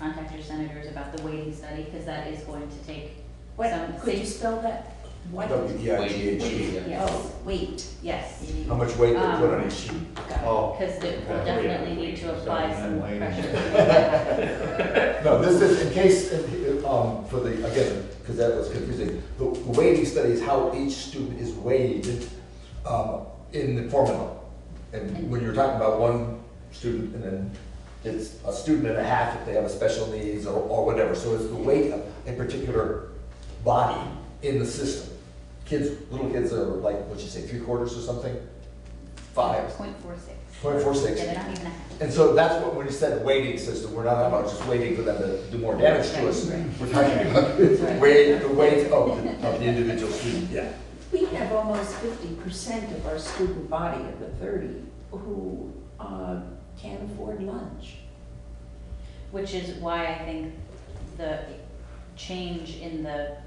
contact your senators about the weighting study, because that is going to take some. Could you spell that? What? W-E-I-G-H-E. Yes, Oh. weight, yes. How much weight they put on each sheet. Oh. Because we'll definitely need to apply some pressure. No, this is in case, for the, again, because that was confusing. The weighting study is how each student is weighed in the formula. And when you're talking about one student, and then it's a student and a half if they have a special needs or whatever. So it's the weight of a particular body in the system. Little kids are like, what'd you say, 3/4 or something? 5. 0.46. 0.46. Yeah, they're not even a half. And so that's what, when you said weighting system, we're not talking about just waiting for them to do more damage to us. We're talking about the weight of the individual student, yeah. We have almost 50% of our student body of the 30 who can't afford lunch. Which is why I think the change in the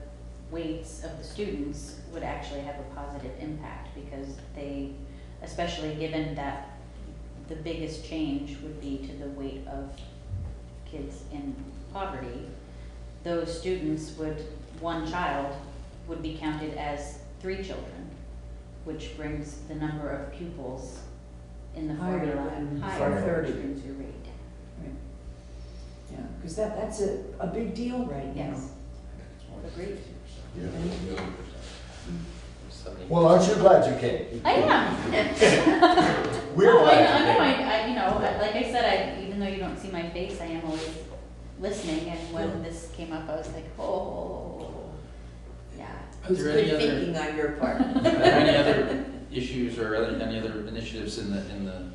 weights of the students would actually have a positive impact, because they, especially given that the biggest change would be to the weight of kids in poverty, those students one child would be counted as 3 children, which brings the number of pupils in the Higher formula than higher, 30. which brings your rate down. Yeah, because that's a big deal right now. Yes. Agreed. Well, aren't you glad you came? I am. We're No, glad I you know, came. like I said, even though you don't see my face, I am always listening, and when this came up, I was like, oh, yeah. Are there any other- Thinking on your part. Are there any other issues or any other initiatives in the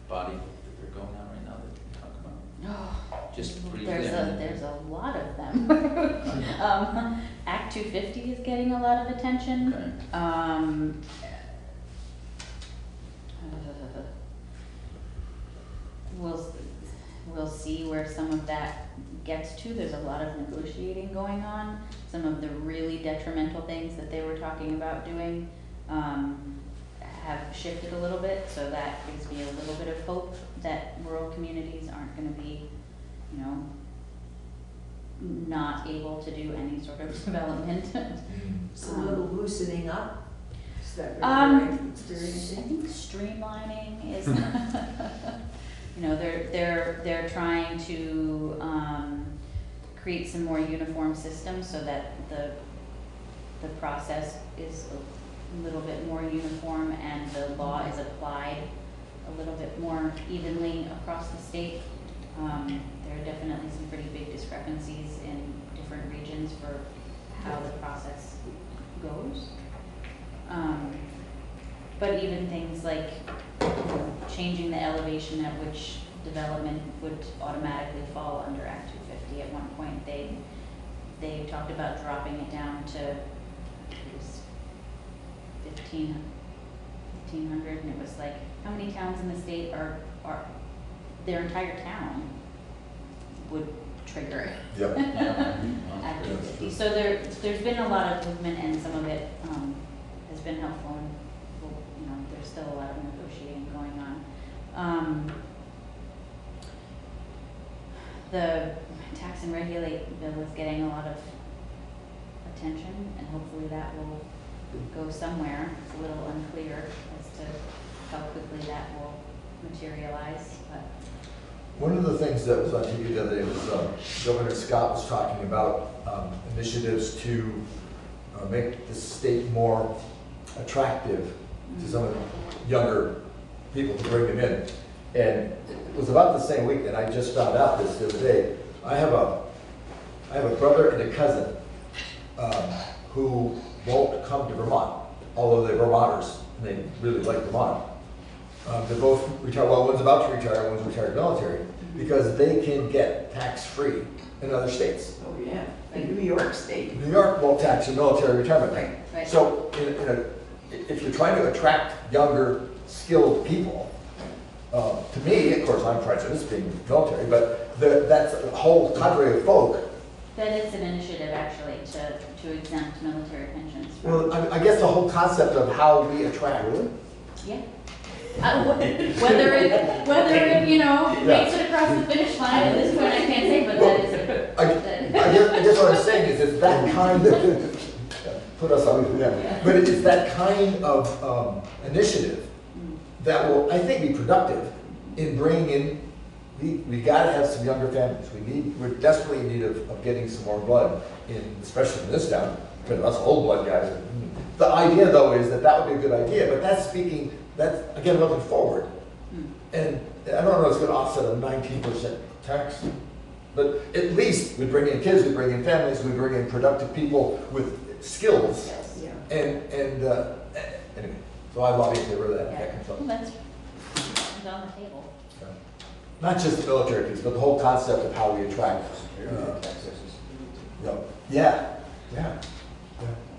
body that they're going on right now that we can talk about? Just briefly. There's a lot of them. Act 250 is getting a lot of attention. Okay. We'll see where some of that gets to. There's a lot of negotiating going on. Some of the really detrimental things that they were talking about doing have shifted a little bit, so that gives me a little bit of hope that rural communities aren't going to be, not able to do any sort of development. It's a little loosening up. Is that I what you're experiencing? think streamlining is, they're trying to create some more uniform systems so that the process is a little bit more uniform and the law is applied a little bit more evenly across the state. There are definitely some pretty big discrepancies in different regions for how the process goes. But even things like changing the elevation at which development would automatically fall under Act 250. At one point, they talked about dropping it down to, I think it was 1,500, and it was like, how many towns in the state are their entire town would trigger it? Yep. Act 250. So there's been a lot of movement, and some of it has been helpful, and there's still a lot of negotiating going on. The tax and regulate bill is getting a lot of attention, and hopefully that will go somewhere. It's a little unclear as to how quickly that will materialize, but. One of the things that was on TV the other day was Governor Scott was talking about initiatives to make the state more attractive to some of the younger people, to bring them in. And it was about the same week that I just found out this the other day. I have a brother and a cousin who won't come to Vermont, although they're Vermonters and they really like Vermont. They're both retired. Well, one's about to retire, one's retired military, because they can get tax-free in other states. Oh, yeah, in New York State. New York won't tax your military retirement. Right. So, if you're trying to attract younger, skilled people, to me, of course, I'm prejudiced being military, but that's a whole cadre of folk. That is an initiative, actually, to exempt military pensions. Well, I guess the whole concept of how we attract. Really? Yeah. Whether it makes it across the finish line at this point, I can't say, but that is. I guess what I'm saying is it's that kind of put us on. Yeah. But it's that kind of initiative that will, I think, be productive in bringing in. We got to have some younger families. We're desperately in need of getting some more blood in, especially in this town, because us old blood guys. The idea, though, is that would be a good idea, but that's again looking forward. And I don't know if it's going to offset a 19% tax, but at least we bring in kids, we bring in families, we bring in productive people with skills. Yeah. And anyway, so I lobby in favor of that. That comes up. Well, that's on the table. Not just the military piece, but the whole concept of how we attract. Yeah.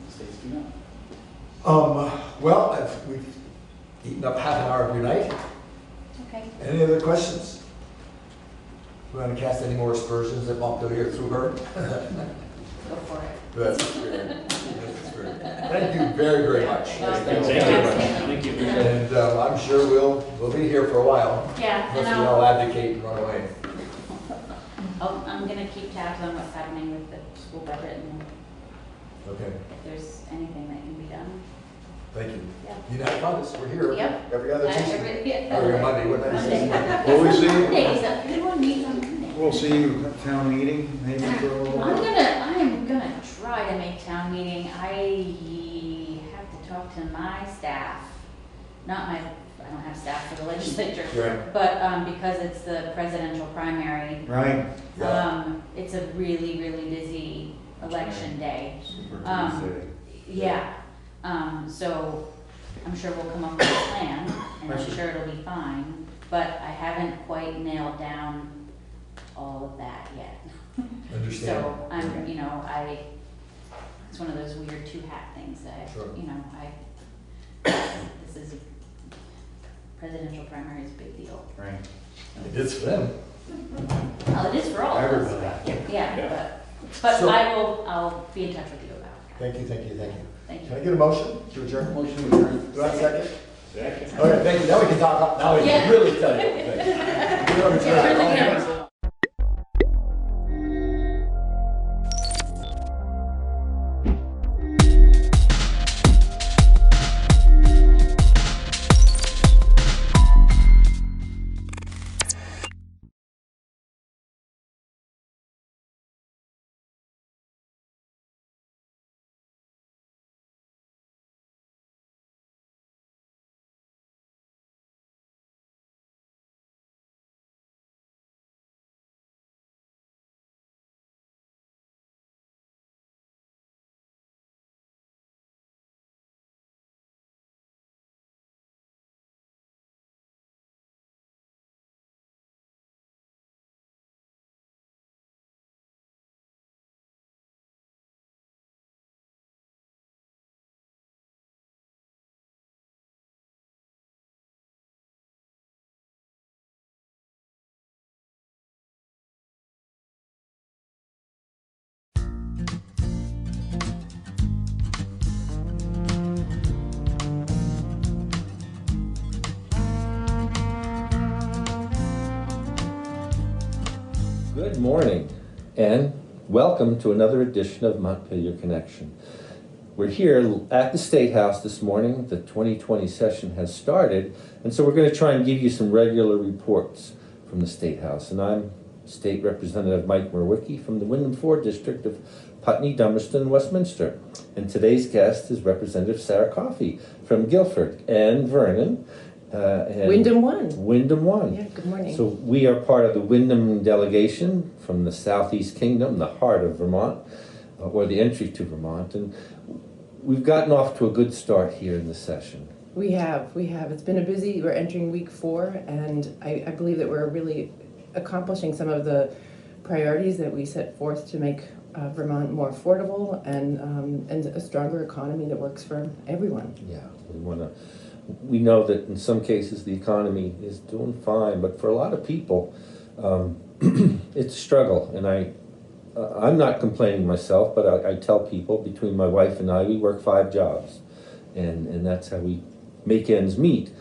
States do not. Well, we've eaten up half an hour of your night. Okay. Any other questions? We want to cast any more aspersions that bumped over here through her? Go for it. That's the spirit. That's the spirit. Thank you very, very much. Thank you. And I'm sure we'll be here for a while. Yeah, and Unless we all abdicate and run away. I'm gonna keep tabs on what's happening with the school budget, and Okay. if there's anything that can be done. Thank you. Yeah. United Funds, we're here Yep. every other Tuesday. Yeah. Every Monday, what night is it? Monday. Will we see you? Mondays, everyone meets on Monday. We'll see you at town meeting, maybe for a little I while. am gonna try to make town meeting. I have to talk to my staff, I don't have staff for the legislature. Right. But, because it's the presidential primary. Right. It's a really, really busy election day. Super Tuesday. Yeah, so I'm sure we'll come up with a plan, and I'm sure it'll be fine, but I haven't quite nailed down all of that yet. Understand. So it's one of those weird two-hat things that, Sure. this is, presidential primary is a big deal. Right. It is for them. Well, it is for all of us. Everybody. Yeah, but So- I'll be in touch with you about it. Thank you. Thank you. Can I get a motion to adjourn? Motion to adjourn. Do I have a second? Second. Okay, thank you. Now we can talk, now we can Yeah. really tell you what we think. Yeah, really good. Good morning, and welcome to another edition of Montpelier Connection. We're here at the State House this morning. The 2020 session has started, and so we're going to try and give you some regular reports from the State House. And I'm State Representative Mike Murwicki from the Wyndham 4 District of Putney, Dummerston, and Westminster. And today's guest is Representative Sarah Coffey from Guilford and Vernon. And Wyndham 1. Wyndham 1. Yeah, good morning. So we are part of the Wyndham delegation from the Southeast Kingdom, the heart of Vermont, or the entry to Vermont. And we've gotten off to a good start here in the session. We have. It's been we're entering week 4, and I believe that we're really accomplishing some of the priorities that we set forth to make Vermont more affordable and a stronger economy that works for everyone. Yeah, we know that in some cases the economy is doing fine, but for a lot of people, it's a struggle. And I'm not complaining myself, but I tell people, between my wife and I, we work 5 jobs, and that's how we make ends meet.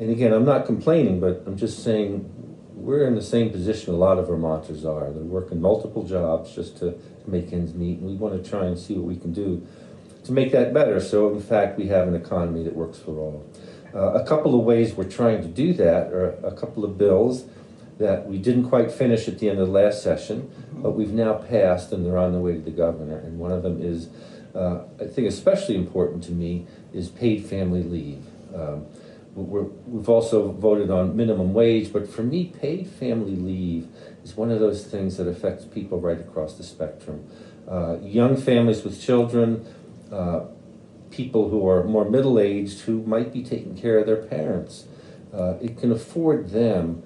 And again, I'm not complaining, but I'm just saying we're in the same position a lot of Vermonters are. They're working multiple jobs just to make ends meet, and we want to try and see what we can do to make that better. So in fact, we have an economy that works for all. A couple of ways we're trying to do that are a couple of bills that we didn't quite finish at the end of the last session, but we've now passed and they're on the way to the governor. And one of them is, I think especially important to me, is paid family leave. We've also voted on minimum wage, but for me, paid family leave is one of those things that affects people right across the spectrum. Young families with children, people who are more middle-aged who might be taking care of their parents. It can afford them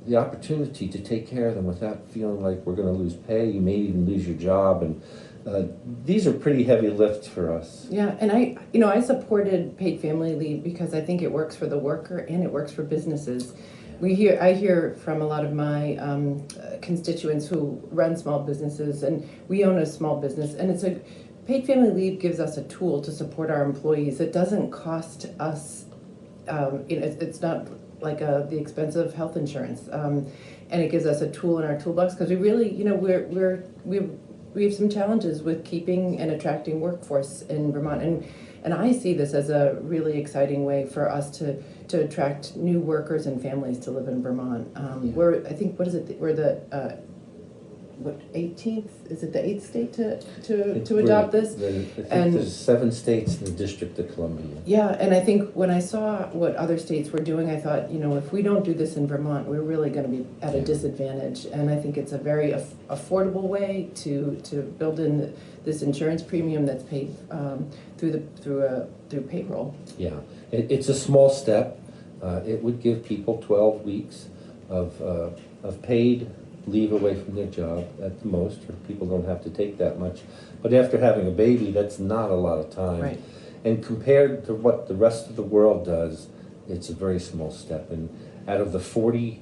the opportunity to take care of them without feeling like we're going to lose pay. You may even lose your job, and these are pretty heavy lifts for us. Yeah, and I supported paid family leave because I think it works for the worker and it works for businesses. I hear from a lot of my constituents who run small businesses, and we own a small business, and paid family leave gives us a tool to support our employees. It doesn't cost us, it's not like the expense of health insurance, and it gives us a tool in our toolbox because we really, we have some challenges with keeping and attracting workforce in Vermont, and I see this as a really exciting way for us to attract new workers and families to live in Vermont. We're 18th? Is it the 8th state to adopt this? I think there's 7 states in the District of Columbia. Yeah, and I think when I saw what other states were doing, I thought, if we don't do this in Vermont, we're really going to be at a disadvantage. And I think it's a very affordable way to build in this insurance premium that's paid through payroll. Yeah, it's a small step. It would give people 12 weeks of paid leave away from their job at the most, or people don't have to take that much. But after having a baby, that's not a lot of time. Right. And compared to what the rest of the world does, it's a very small step. And out of the 40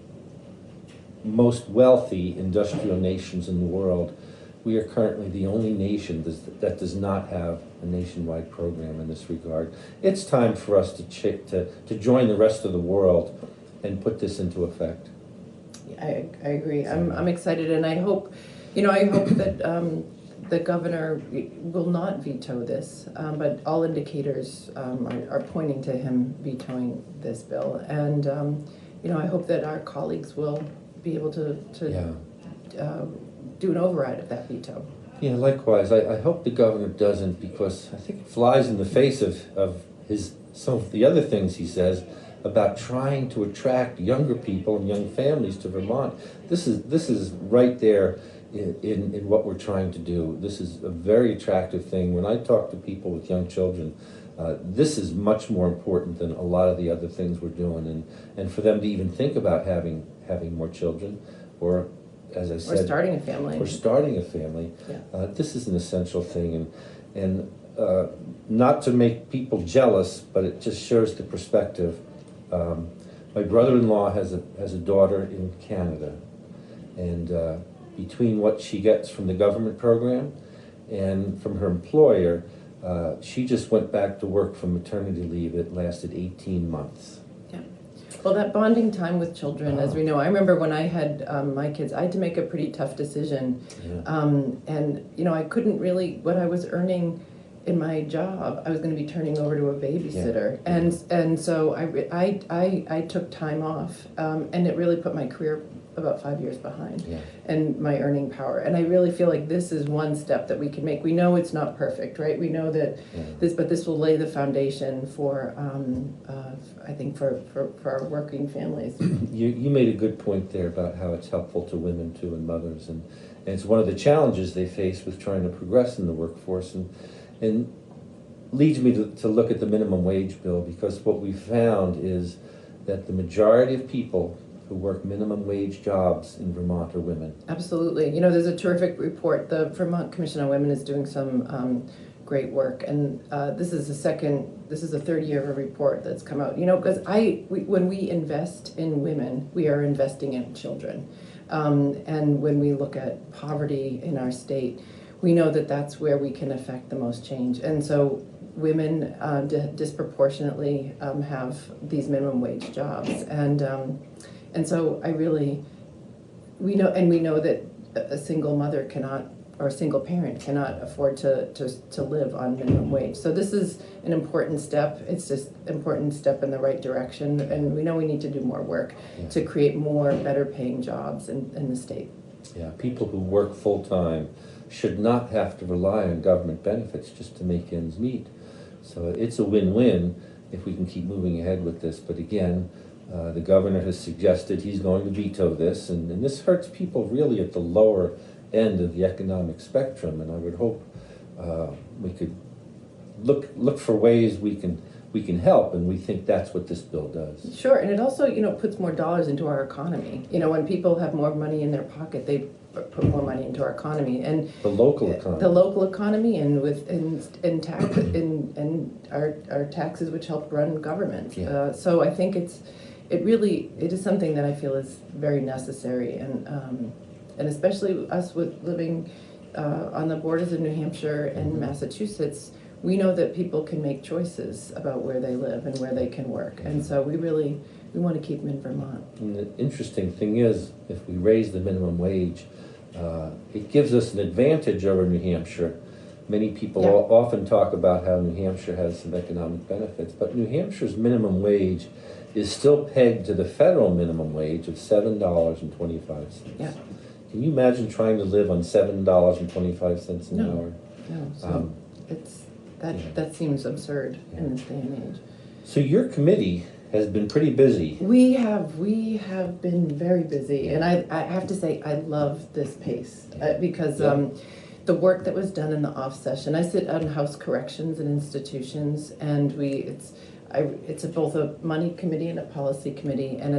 most wealthy industrial nations in the world, we are currently the only nation that does not have a nationwide program in this regard. It's time for us to join the rest of the world and put this into effect. I agree. I'm excited, and I hope that the governor will not veto this. But all indicators are pointing to him vetoing this bill, and I hope that our colleagues will be able to do an override of that veto. Yeah, likewise. I hope the governor doesn't, because I think it flies in the face of some of the other things he says about trying to attract younger people and young families to Vermont. This is right there in what we're trying to do. This is a very attractive thing. When I talk to people with young children, this is much more important than a lot of the other things we're doing. And for them to even think about having more children, or as I said, or starting a family. Yeah. This is an essential thing, and not to make people jealous, but it just shows the perspective. My brother-in-law has a daughter in Canada, and between what she gets from the government program and from her employer, she just went back to work from maternity leave. It lasted 18 months. Yeah. Well, that bonding time with children, as we know, I remember when I had my kids, I had to make a pretty tough decision. And, you know, I couldn't really, what I was earning in my job, I was going to be turning over to a babysitter. And so I took time off, and it really put my career about 5 years behind and my earning power. And I really feel like this is one step that we can make. We know it's not perfect, right? We know that but this will lay the foundation for, I think, for our working families. You made a good point there about how it's helpful to women too and mothers, and it's one of the challenges they face with trying to progress in the workforce, and leads me to look at the minimum wage bill, because what we found is that the majority of people who work minimum wage jobs in Vermont are women. Absolutely. You know, there's a terrific report. The Vermont Commission on Women is doing some great work, and this is the third year of a report that's come out. You know, because when we invest in women, we are investing in children, and when we look at poverty in our state, we know that that's where we can affect the most change. And so women disproportionately have these minimum wage jobs, and so we know that a single mother cannot, or a single parent cannot afford to live on minimum wage. So this is an important step. It's just an important step in the right direction, and we know we need to do more work to create more better paying jobs in the state. Yeah, people who work full-time should not have to rely on government benefits just to make ends meet. So it's a win-win if we can keep moving ahead with this. But again, the governor has suggested he's going to veto this, and this hurts people really at the lower end of the economic spectrum. And I would hope we could look for ways we can help, and we think that's what this bill does. Sure, and it also, you know, puts more dollars into our economy. You know, when people have more money in their pocket, they put more money into our economy, and the local economy. The local economy, and tax and our taxes, which help run government. So I think it is something that I feel is very necessary, and especially us with living on the borders of New Hampshire and Massachusetts, we know that people can make choices about where they live and where they can work, and so we want to keep them in Vermont. And the interesting thing is, if we raise the minimum wage, it gives us an advantage over New Hampshire. Many people often talk about how New Hampshire has some economic benefits, but New Hampshire's minimum wage is still pegged to the federal minimum wage of $7.25. Yeah. Can you imagine trying to live on $7.25 an hour? No, so that seems absurd in this day and age. So your committee has been pretty busy. We have been very busy, and I have to say I love this pace because the work that was done in the off session. I sit on House Corrections and Institutions, and it's both a money committee and a policy committee, and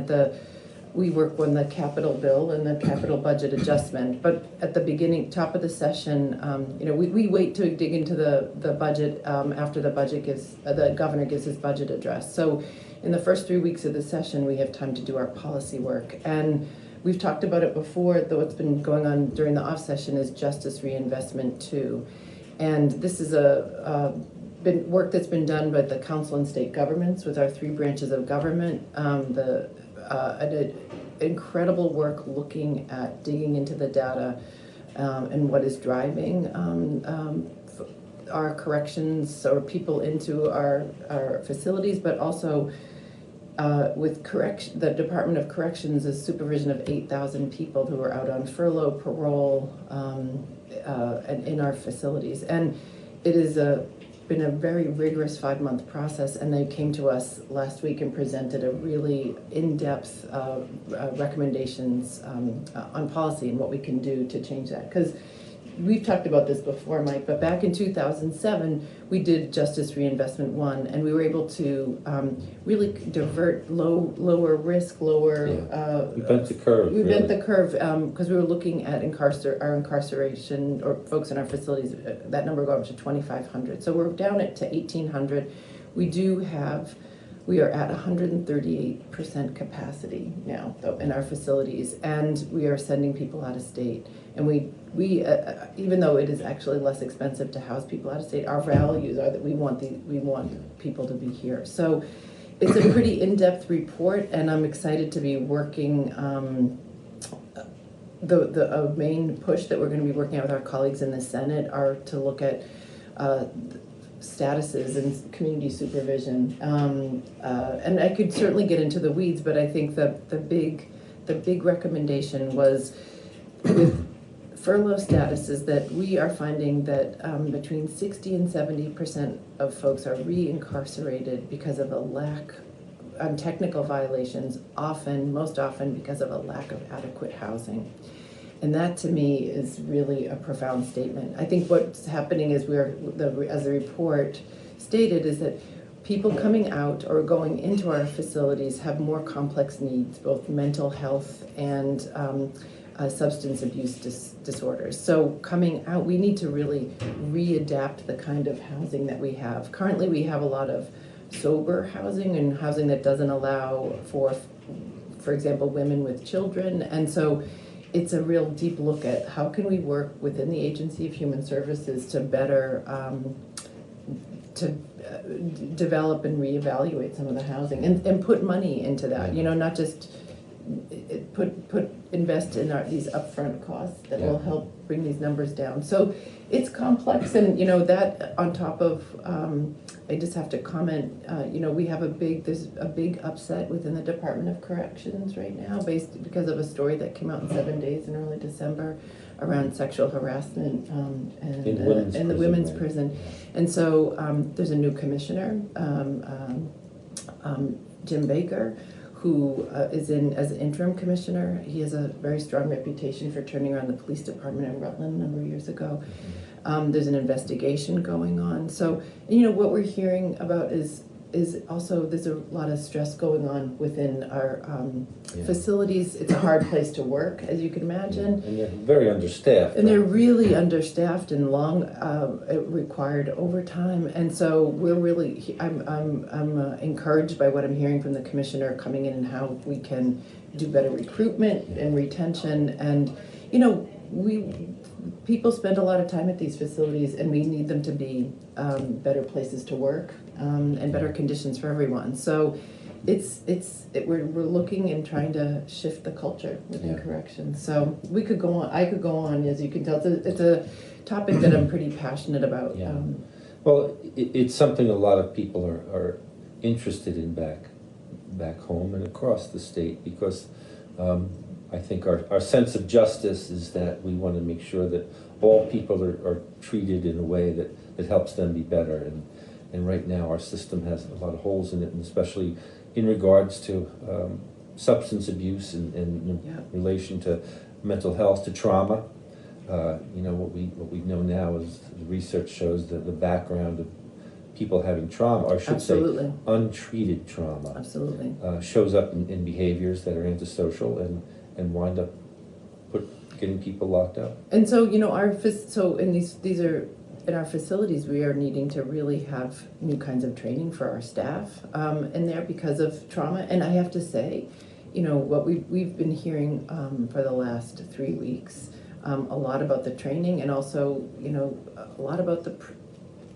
we work on the capital bill and the capital budget adjustment. But at the beginning, top of the session, we wait to dig into the budget after the governor gives his budget address. So in the first 3 weeks of the session, we have time to do our policy work. And we've talked about it before, though what's been going on during the off session is Justice Reinvestment 2. And this is been work that's been done by the council and state governments with our 3 branches of government. An incredible work looking at digging into the data and what is driving our corrections or people into our facilities, but also with the Department of Corrections' supervision of 8,000 people who are out on furlough, parole, and in our facilities. And it is been a very rigorous 5-month process, and they came to us last week and presented a really in-depth recommendations on policy and what we can do to change that. Because we've talked about this before, Mike, but back in 2007, we did Justice Reinvestment 1, and we were able to really divert lower risk, lower... we bent the curve. We bent the curve because we were looking at our incarceration, or folks in our facilities, that number go up to 2,500. So we're down to 1,800. We are at 138% capacity now, though, in our facilities, and we are sending people out of state. And we even though it is actually less expensive to house people out of state, our values are that we want people to be here. So it's a pretty in-depth report, and I'm excited to be working. The main push that we're going to be working on with our colleagues in the Senate are to look at statuses and community supervision. And I could certainly get into the weeds, but I think the big recommendation was with furlough statuses that we are finding that between 60 and 70% of folks are re-incarcerated because of a lack on technical violations, most often because of a lack of adequate housing. And that to me is really a profound statement. I think what's happening is as the report stated, is that people coming out or going into our facilities have more complex needs, both mental health and substance abuse disorders. So coming out, we need to really readapt the kind of housing that we have. Currently we have a lot of sober housing and housing that doesn't allow for example, women with children. And so it's a real deep look at how can we work within the Agency of Human Services to better develop and reevaluate some of the housing and put money into that, not just invest in these upfront costs that will help bring these numbers down. So it's complex, and that on top of I just have to comment, we have there's a big upset within the Department of Corrections right now because of a story that came out in 7 Days in early December around sexual harassment in the women's prison. And so there's a new commissioner, Jim Baker, who is in as an interim commissioner. He has a very strong reputation for turning around the police department in Rutland a number of years ago. There's an investigation going on. So, what we're hearing about is also there's a lot of stress going on within our facilities. It's a hard place to work, as you can imagine. And they're very understaffed. And they're really understaffed and it required overtime. And so we're really, I'm encouraged by what I'm hearing from the commissioner coming in and how we can do better recruitment and retention. And, people spend a lot of time at these facilities, and we need them to be better places to work and better conditions for everyone. So we're looking and trying to shift the culture within corrections. So we could go on. I could go on, as you can tell. It's a topic that I'm pretty passionate about. Well, it's something a lot of people are interested in back home and across the state, because I think our sense of justice is that we want to make sure that all people are treated in a way that helps them be better. And right now our system has a lot of holes in it, and especially in regards to substance abuse and in relation to mental health, to trauma. What we know now is the research shows that the background of people having trauma, or I should say untreated trauma, shows up in behaviors that are antisocial and wind up getting people locked up. And so, these are in our facilities, we are needing to really have new kinds of training for our staff in there because of trauma. And I have to say, what we've been hearing for the last 3 weeks, a lot about the training, and also, a lot about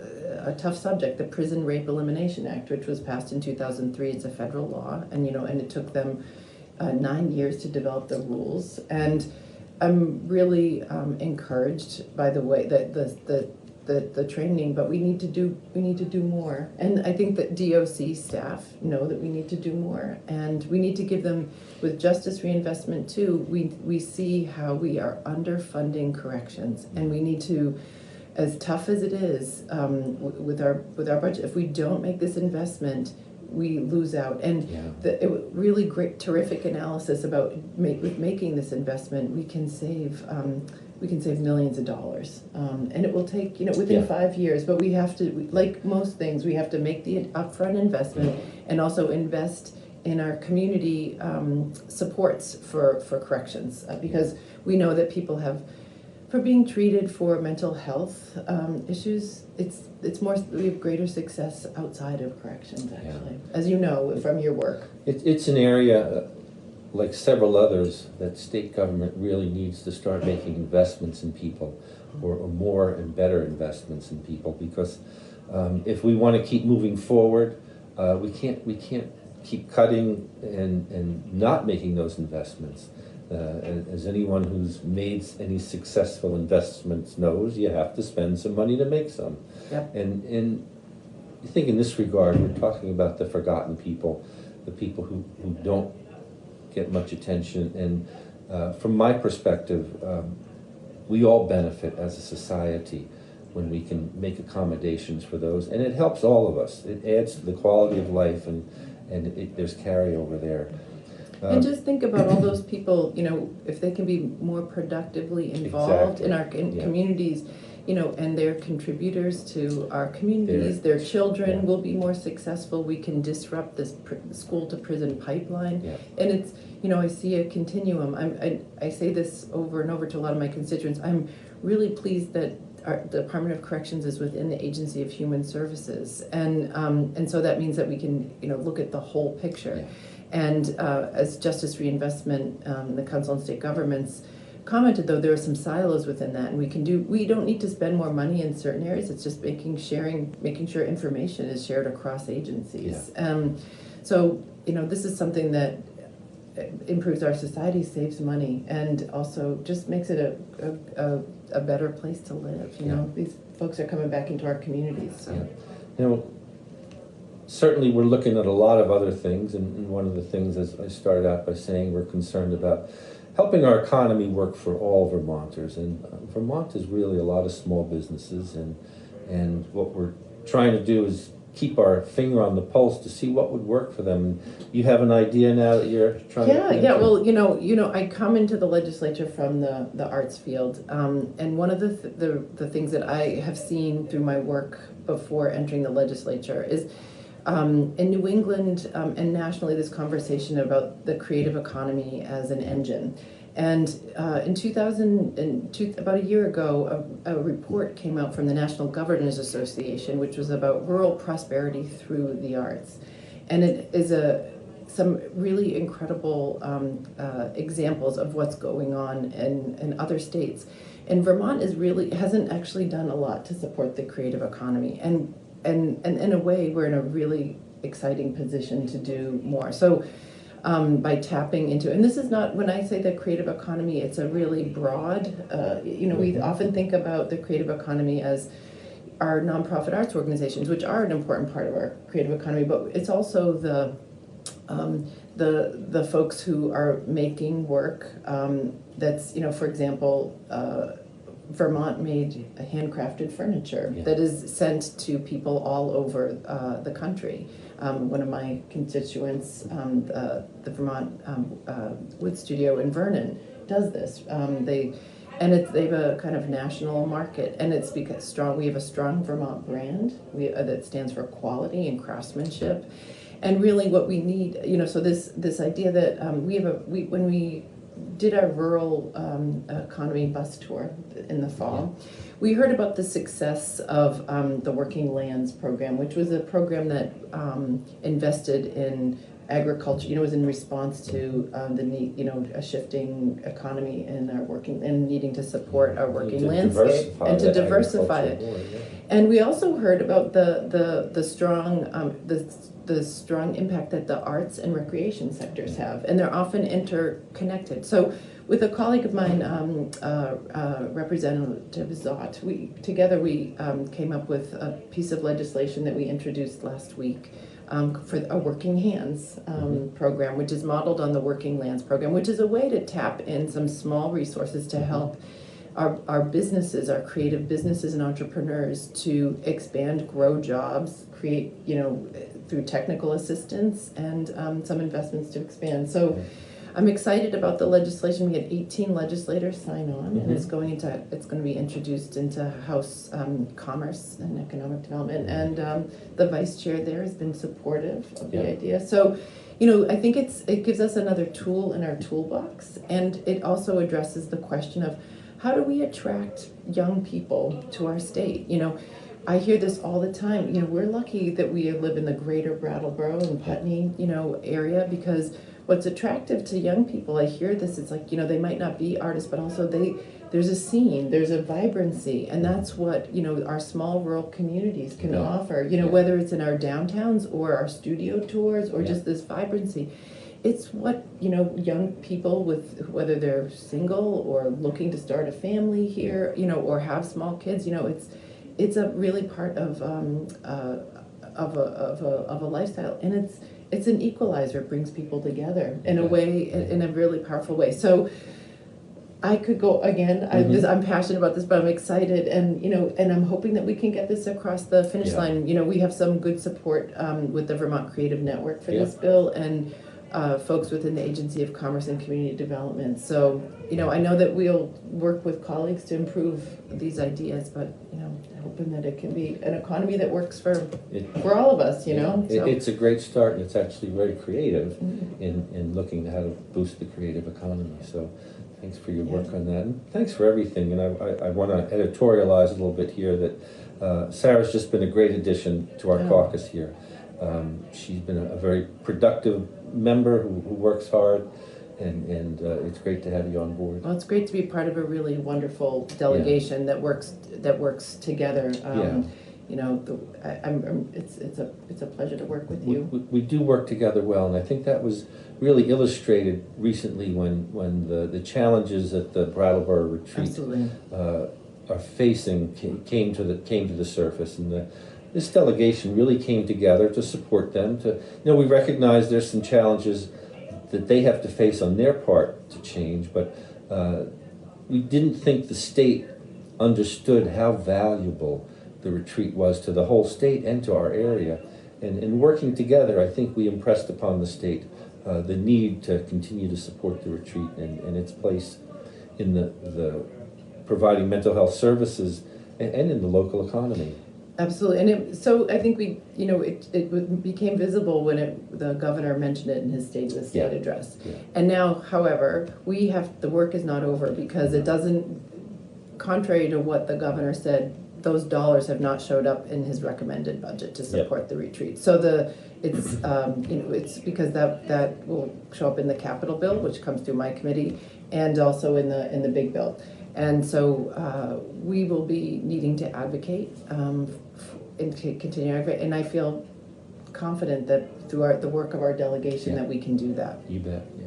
a tough subject, the Prison Rape Elimination Act, which was passed in 2003. It's a federal law, and and it took them 9 years to develop the rules. And I'm really encouraged by the way that the training, but we need to do more. And I think that DOC staff know that we need to do more, and we need to give them, with justice reinvestment too, we see how we are underfunding corrections, and we need to, as tough as it is with our budget, if we don't make this investment, we lose out. And really great, terrific analysis about with making this investment, we can save millions of dollars, and it will take within 5 years. But we have to, like most things, we have to make the upfront investment and also invest in our community supports for corrections, because we know that people for being treated for mental health issues, we have greater success outside of corrections, actually, as you know from your work. It's an area, like several others, that state government really needs to start making investments in people, or more and better investments in people, because if we want to keep moving forward, We can't keep cutting and not making those investments. As anyone who's made any successful investments knows, you have to spend some money to make some. Yep. And I think in this regard, we're talking about the forgotten people, the people who don't get much attention. And from my perspective, we all benefit as a society when we can make accommodations for those. And it helps all of us. It adds to the quality of life, and there's carryover there. And just think about all those people, you know, if they can be more productively involved in our communities, you know, and they're contributors to our communities, their children will be more successful. We can disrupt this school to prison pipeline. And it's, you know, I see a continuum. I say this over and over to a lot of my constituents. I'm really pleased that our Department of Corrections is within the Agency of Human Services. And so that means that we can, you know, look at the whole picture. And as Justice Reinvestment, the Council on State Governments commented, though, there are some silos within that, and we don't need to spend more money in certain areas. It's just making sure information is shared across agencies. So, you know, this is something that improves our society, saves money, and also just makes it a better place to live. You know, these folks are coming back into our communities. So. You know, certainly we're looking at a lot of other things, and one of the things, as I started out by saying, we're concerned about helping our economy work for all Vermonters. And Vermont is really a lot of small businesses, and what we're trying to do is keep our finger on the pulse to see what would work for them. You have an idea now that you're trying to... Yeah, well, you know, I come into the legislature from the arts field, and one of the things that I have seen through my work before entering the legislature is in New England and nationally, this conversation about the creative economy as an engine. And in 2002, about a year ago, a report came out from the National Governors Association, which was about rural prosperity through the arts. And it is some really incredible examples of what's going on in other states. And Vermont hasn't actually done a lot to support the creative economy. And in a way, we're in a really exciting position to do more. So by tapping into, and this is not, when I say the creative economy, it's a really broad, you know, we often think about the creative economy as our nonprofit arts organizations, which are an important part of our creative economy, but it's also the folks who are making work that's, you know, for example, Vermont made handcrafted furniture that is sent to people all over the country. One of my constituents, the Vermont Wood Studio in Vernon, does this. They have a kind of national market, and it's because we have a strong Vermont brand that stands for quality and craftsmanship. And really, what we need, you know, so this idea that when we did our rural economy bus tour in the fall, we heard about the success of the Working Lands program, which was a program that invested in agriculture. You know, it was in response to the need, you know, a shifting economy in our and needing to support our working landscape and to diversify it. And we also heard about the strong impact that the arts and recreation sectors have, and they're often interconnected. So with a colleague of mine, Representative Zott, we came up with a piece of legislation that we introduced last week for a Working Hands program, which is modeled on the Working Lands program, which is a way to tap in some small resources to help our businesses, our creative businesses and entrepreneurs to expand, grow jobs, create, you know, through technical assistance and some investments to expand. So I'm excited about the legislation. We had 18 legislators sign on, and it's going to be introduced into House Commerce and Economic Development, and the vice chair there has been supportive of the idea. So, you know, I think it gives us another tool in our toolbox, and it also addresses the question of how do we attract young people to our state? You know, I hear this all the time. You know, we're lucky that we live in the greater Brattleboro and Putney, you know, area, because what's attractive to young people, I hear this, it's like, you know, they might not be artists, but also there's a scene, there's a vibrancy, and that's what, our small rural communities can offer, whether it's in our downtowns or our studio tours or just this vibrancy. It's what, young people with, whether they're single or looking to start a family here, or have small kids, it's a really part of a lifestyle, and it's an equalizer. It brings people together in a way, in a really powerful way. So I could go again. I'm passionate about this, but I'm excited, and and I'm hoping that we can get this across the finish line. We have some good support with the Vermont Creative Network for this bill, and folks within the Agency of Commerce and Community Development. So I know that we'll work with colleagues to improve these ideas, but hoping that it can be an economy that works for all of us. So. It's a great start, and it's actually very creative in looking at how to boost the creative economy. So thanks for your work on that, and thanks for everything. And I want to editorialize a little bit here that Sarah's just been a great addition to our caucus here. She's been a very productive member who works hard, and it's great to have you on board. Well, it's great to be part of a really wonderful delegation that works together. It's a pleasure to work with you. We do work together well, and I think that was really illustrated recently when the challenges that the Brattleboro retreat are facing came to the surface, and this delegation really came together to support them. We recognize there's some challenges that they have to face on their part to change, but we didn't think the state understood how valuable the retreat was to the whole state and to our area. And in working together, I think we impressed upon the state the need to continue to support the retreat and its place in the providing mental health services and in the local economy. Absolutely, and so I think it became visible when the governor mentioned it in his State of the State address. Yeah. And now, however, the work is not over, because it doesn't, contrary to what the governor said, those dollars have not showed up in his recommended budget to support the retreat. So it's because that will show up in the capital bill, which comes through my committee, and also in the big bill. And so we will be needing to advocate and to continue advocate. And I feel confident that through the work of our delegation that we can do that. You bet, yeah.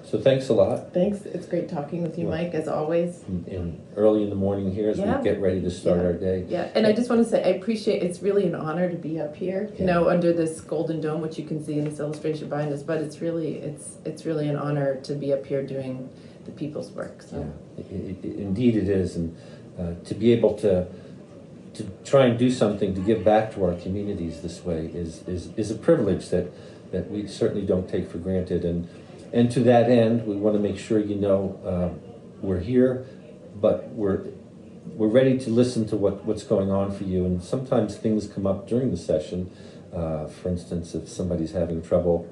So thanks a lot. Thanks. It's great talking with you, Mike, as always. And early in the morning here as we get ready to start our day. Yeah, and I just want to say I appreciate, it's really an honor to be up here, under this golden dome, which you can see in this illustration behind us, but it's really an honor to be up here doing the people's work. So. Yeah, indeed it is, and to be able to try and do something to give back to our communities this way is a privilege that we certainly don't take for granted. And to that end, we want to make sure we're here, but we're ready to listen to what's going on for you. And sometimes things come up during the session. For instance, if somebody's having trouble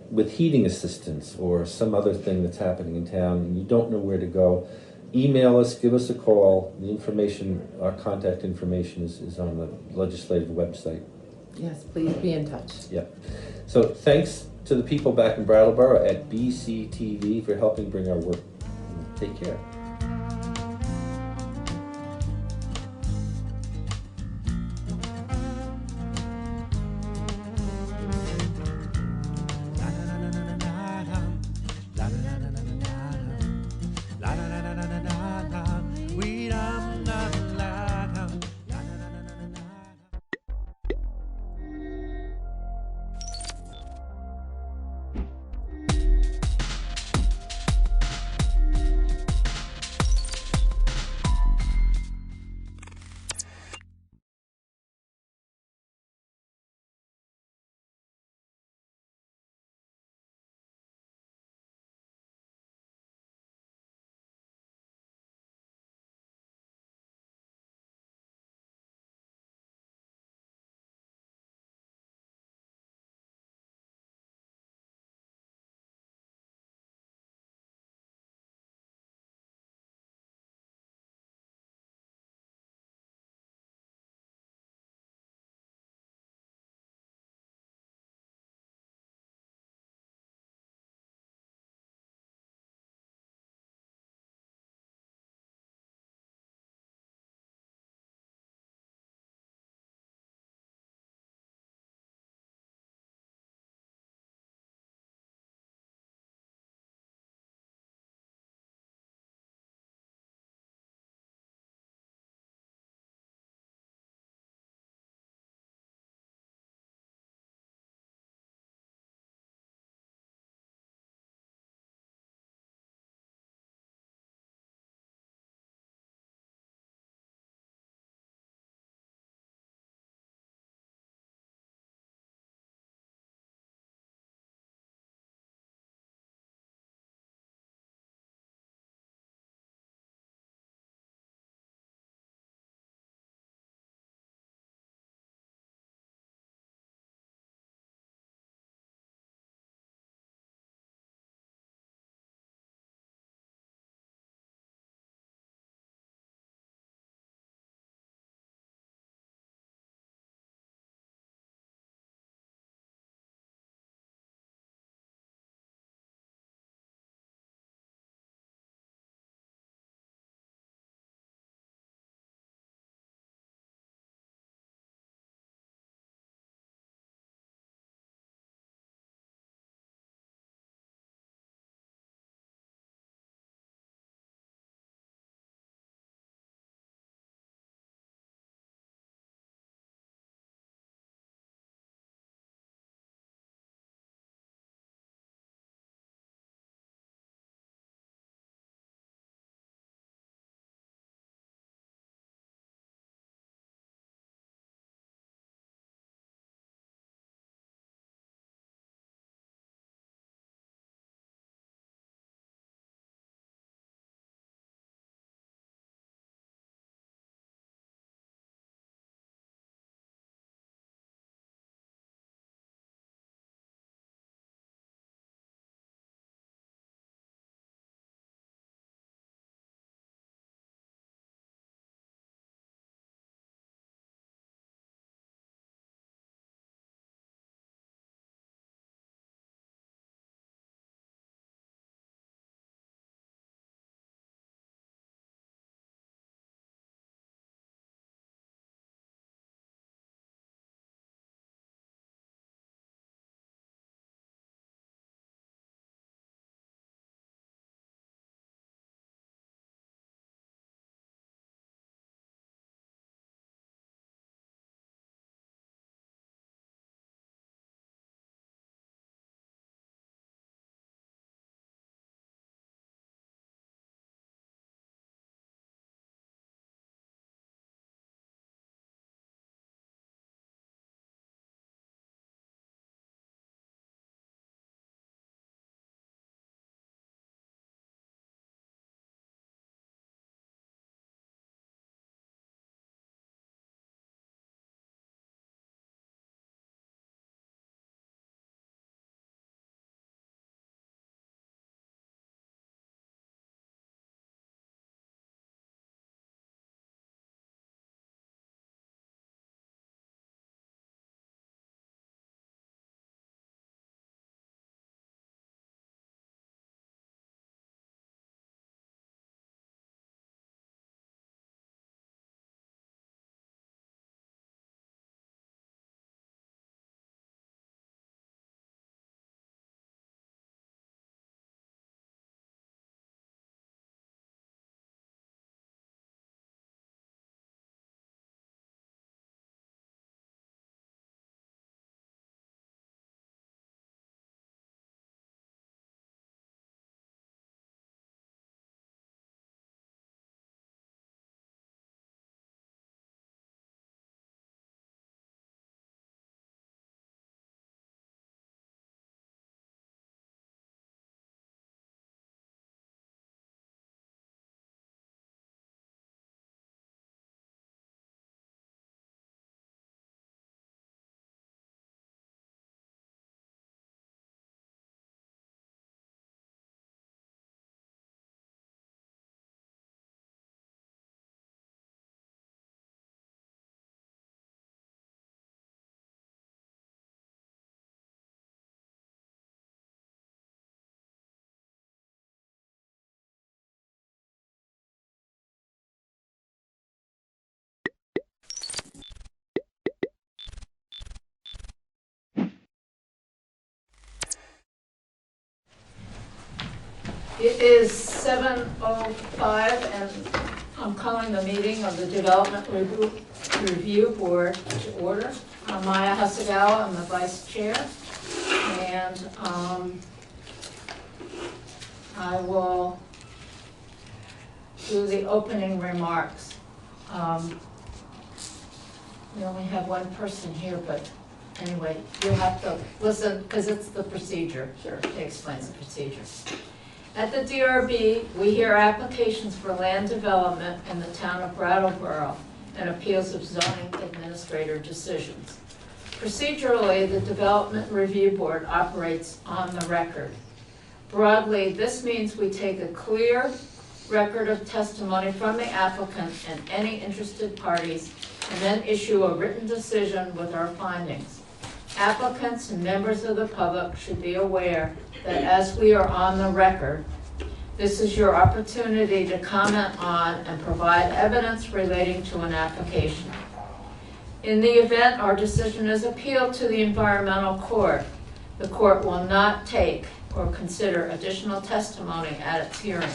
with heating assistance or some other thing that's happening in town and you don't know where to go, email us, give us a call. The information, our contact information is on the legislative website. Yes, please be in touch. Yeah. So thanks to the people back in Brattleboro at BCTV for helping bring our work. Take care. It is 7:05, and I'm calling the meeting of the Development Review Board to order. I'm Maya Hasagawa, I'm the vice chair, and I will do the opening remarks. We only have one person here, but anyway, you'll have to listen, because it's the procedure. Sure. It explains the procedure. At the DRB, we hear applications for land development in the town of Brattleboro and appeals of zoning administrator decisions. Procedurally, the Development Review Board operates on the record. Broadly, this means we take a clear record of testimony from the applicant and any interested parties, and then issue a written decision with our findings. Applicants and members of the public should be aware that as we are on the record, this is your opportunity to comment on and provide evidence relating to an application. In the event our decision is appealed to the environmental court, the court will not take or consider additional testimony at its hearing,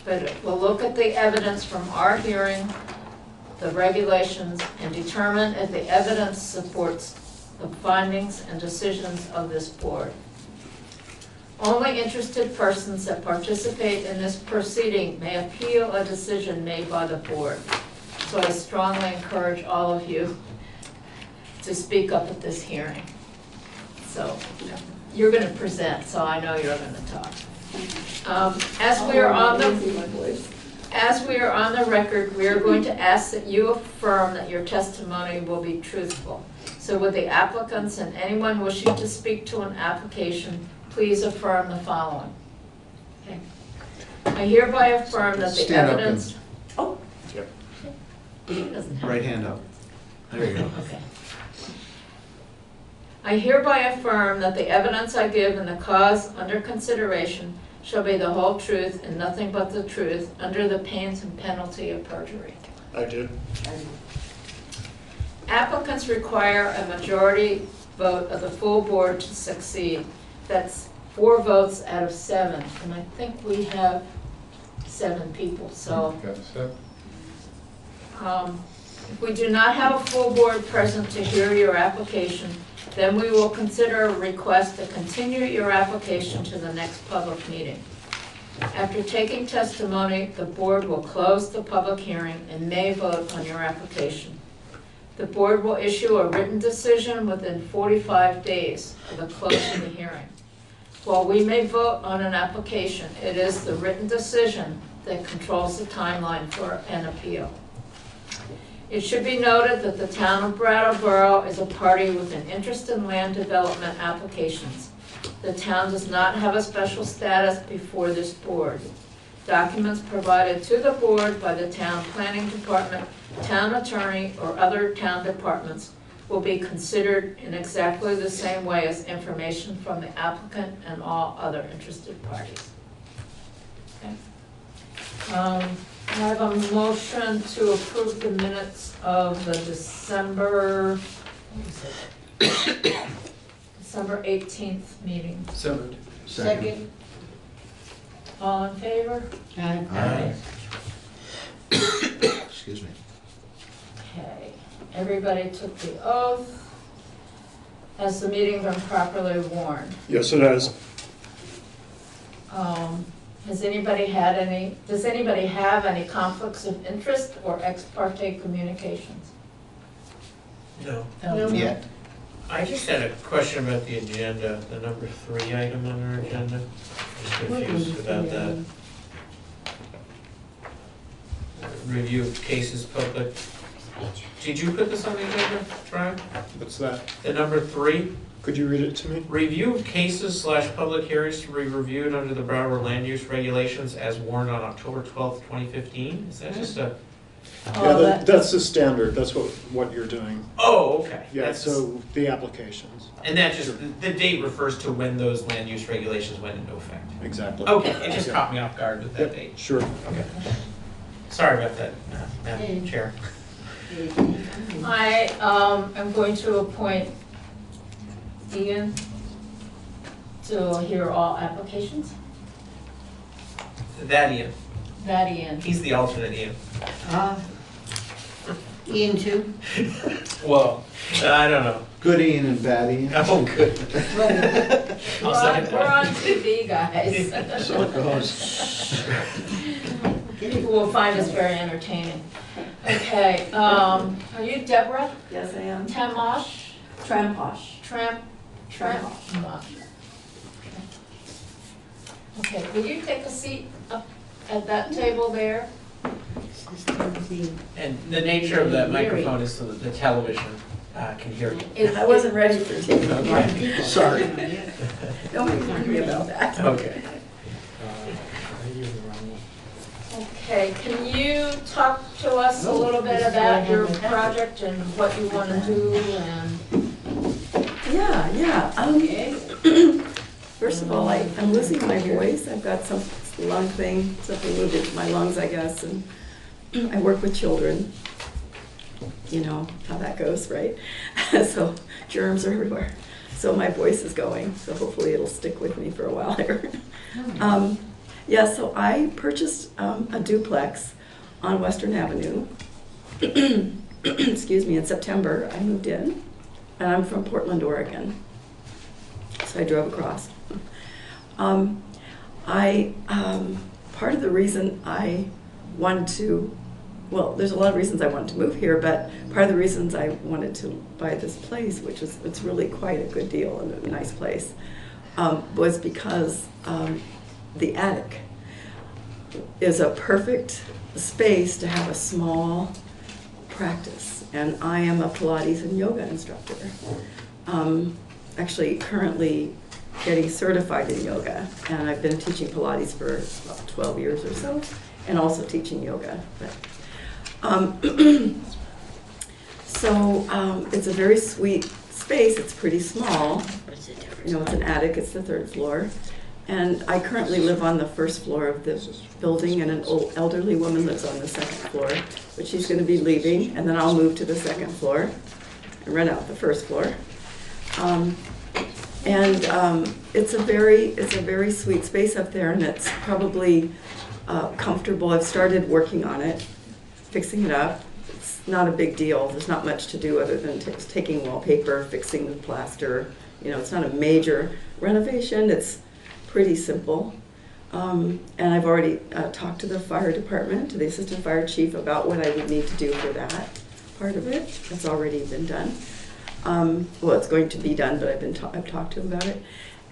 but it will look at the evidence from our hearing, the regulations, and determine if the evidence supports the findings and decisions of this board. Only interested persons that participate in this proceeding may appeal a decision made by the board. So I strongly encourage all of you to speak up at this hearing. So you're going to present, so I know you're going to talk. As we are on the record, we are going to ask that you affirm that your testimony will be truthful. So would the applicants and anyone wishing to speak to an application please affirm the following? Okay. I hereby affirm that the evidence. Oh. Yep. He doesn't have Right hand up. There you go. Okay. I hereby affirm that the evidence I give in the cause under consideration shall be the whole truth and nothing but the truth under the pains and penalty of perjury. I do. Applicants require a majority vote of the full board to succeed. That's 4 votes out of 7, and I think we have 7 people, so. If we do not have a full board present to hear your application, then we will consider a request to continue your application to the next public meeting. After taking testimony, the board will close the public hearing and may vote on your application. The board will issue a written decision within 45 days of the close of the hearing. While we may vote on an application, it is the written decision that controls the timeline for an appeal. It should be noted that the town of Brattleboro is a party with an interest in land development applications. The town does not have a special status before this board. Documents provided to the board by the town planning department, town attorney, or other town departments will be considered in exactly the same way as information from the applicant and all other interested parties. Okay. I have a motion to approve the minutes of the December 18th meeting. So moved. Second. All in favor? Aye. Excuse me. Okay, everybody took the oath. Has the meeting been properly warned? Yes, it has. Does anybody have any conflicts of interest or ex parte communications? No. No. Yet. I just had a question about the agenda, the number 3 item on our agenda. Just confused about that. Review of cases public. Did you put this on the agenda, Brian? What's that? The number 3? Could you read it to me? Review of cases / public hearings to be reviewed under the Broward Land Use Regulations as warned on October 12th, 2015? Is that just a... Yeah, that's the standard. That's what you're doing. Oh, okay. Yeah, That's so the applications. And that just, the date refers to when those land use regulations went into effect. Exactly. Okay, it just caught me off guard with that date. Sure. Okay. Sorry about that, Madam Chair. I am going to appoint Ian to hear all applications. That Ian. That Ian. He's the alternate Ian. Ian too? Well, I don't know. Good Ian and bad Ian. Oh, good. We're on TV, guys. So it goes. People will find us very entertaining. Okay, are you Deborah? Yes, I am. Tamosh? Tramposh. Tramposh. Okay, will you take a seat up at that table there? And the nature of that microphone is so that the television can hear you. I wasn't ready for TV. Okay. Sorry. Don't worry about that. Okay. Okay, can you talk to us a little bit about your project and what you want to do and? Yeah. First of all, I'm losing my voice. I've got some lung thing, something moved into my lungs, I guess, and I work with children. You know how that goes, right? So germs are everywhere. So my voice is going, so hopefully it'll stick with me for a while here. Yeah, so I purchased a duplex on Western Avenue. Excuse me, in September I moved in, and I'm from Portland, Oregon. So I drove across. Part of the reason I wanted to, well, there's a lot of reasons I wanted to move here, but part of the reasons I wanted to buy this place, which is, it's really quite a good deal and a nice place, was because the attic is a perfect space to have a small practice. And I am a Pilates and yoga instructor. Actually, currently getting certified in yoga, and I've been teaching Pilates for about 12 years or so, and also teaching yoga. So it's a very sweet space. It's pretty small. You know, it's an attic. It's the 3rd floor. And I currently live on the 1st floor of the building, and an old elderly woman lives on the 2nd floor, but she's going to be leaving, and then I'll move to the 2nd floor and rent out the 1st floor. It's a very sweet space up there, and it's probably comfortable. I've started working on it, fixing it up. It's not a big deal. There's not much to do other than taking wallpaper, fixing the plaster. You know, it's not a major renovation. It's pretty simple. And I've already talked to the fire department, to the assistant fire chief, about what I would need to do for that part of it. It's already been done. Well, it's going to be done, but I've talked to him about it.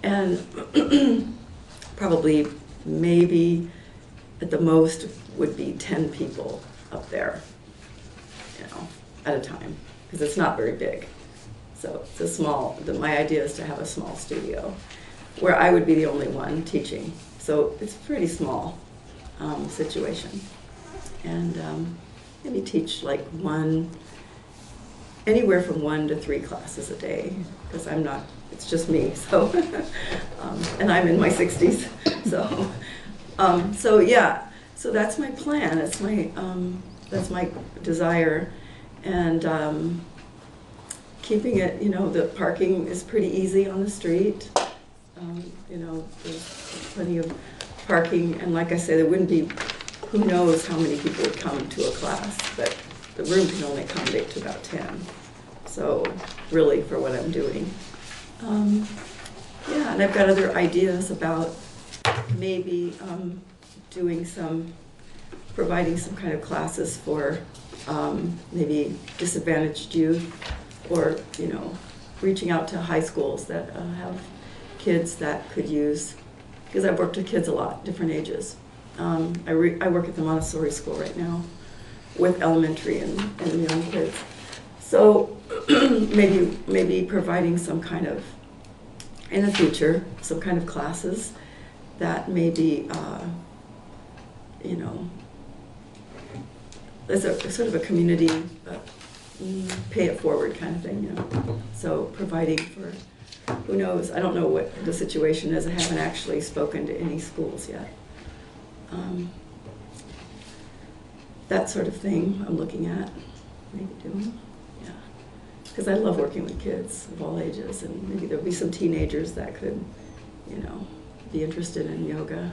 And probably, maybe, at the most, would be 10 people up there, you know, at a time, because it's not very big. So it's a small, my idea is to have a small studio where I would be the only one teaching. So it's a pretty small situation. And maybe teach like anywhere from 1 to 3 classes a day, because I'm not, it's just me, so, and I'm in my 60s, so yeah, so that's my plan, that's my desire, and keeping it, you know, the parking is pretty easy on the street, you know, there's plenty of parking, and like I said, there wouldn't be, who knows how many people would come to a class, but the room can only accommodate to about 10. So really, for what I'm doing. Yeah, and I've got other ideas about maybe providing some kind of classes for maybe disadvantaged youth, or, you know, reaching out to high schools that have kids that could use, because I've worked with kids a lot, different ages. I work at the Montessori school right now with elementary and young kids. So maybe providing some kind of, in the future, some kind of classes that maybe, you know, there's a sort of a community pay it forward kind of thing, you know. So providing for, who knows, I don't know what the situation is. I haven't actually spoken to any schools yet. That sort of thing I'm looking at, maybe doing, yeah. Because I love working with kids of all ages, and maybe there'll be some teenagers that could, you know, be interested in yoga.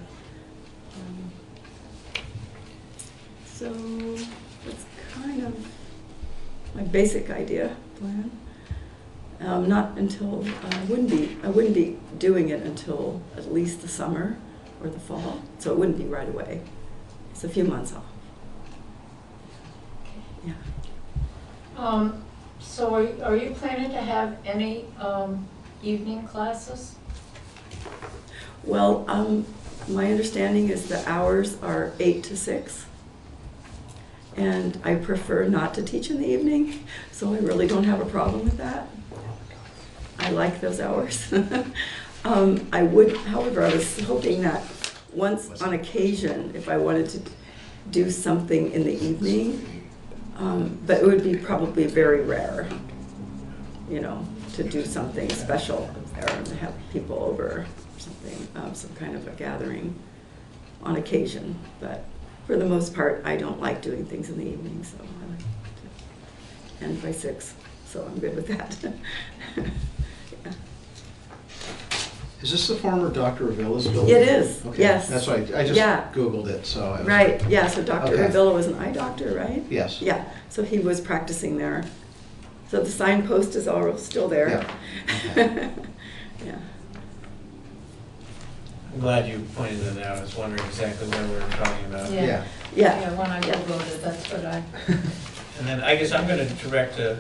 So that's kind of my basic idea plan. Not until I wouldn't be doing it until at least the summer or the fall. So it wouldn't be right away. It's a few months off. Yeah. So are you planning to have any evening classes? Well, my understanding is the hours are 8 to 6. And I prefer not to teach in the evening, so I really don't have a problem with that. I like those hours. I would, however, I was hoping that once on occasion, if I wanted to do something in the evening, but it would be probably very rare, you know, to do something special there and have people over or something, some kind of a gathering on occasion. But for the most part, I don't like doing things in the evening, so I like to end by 6, so I'm good with that. Yeah. Is this the former Dr. Avila's building? It is, Okay. yes. That's right, I just Yeah. Googled it, so I was. Right, yeah, so Dr. Okay. Avila was an eye doctor, right? Yes. Yeah, so he was practicing there. So the signpost is all still there. Yeah. Yeah. I'm glad you pointed that out. I was wondering exactly what we were talking about. Yeah. Yeah, when I Googled it, that's what I. And then I guess I'm going to direct a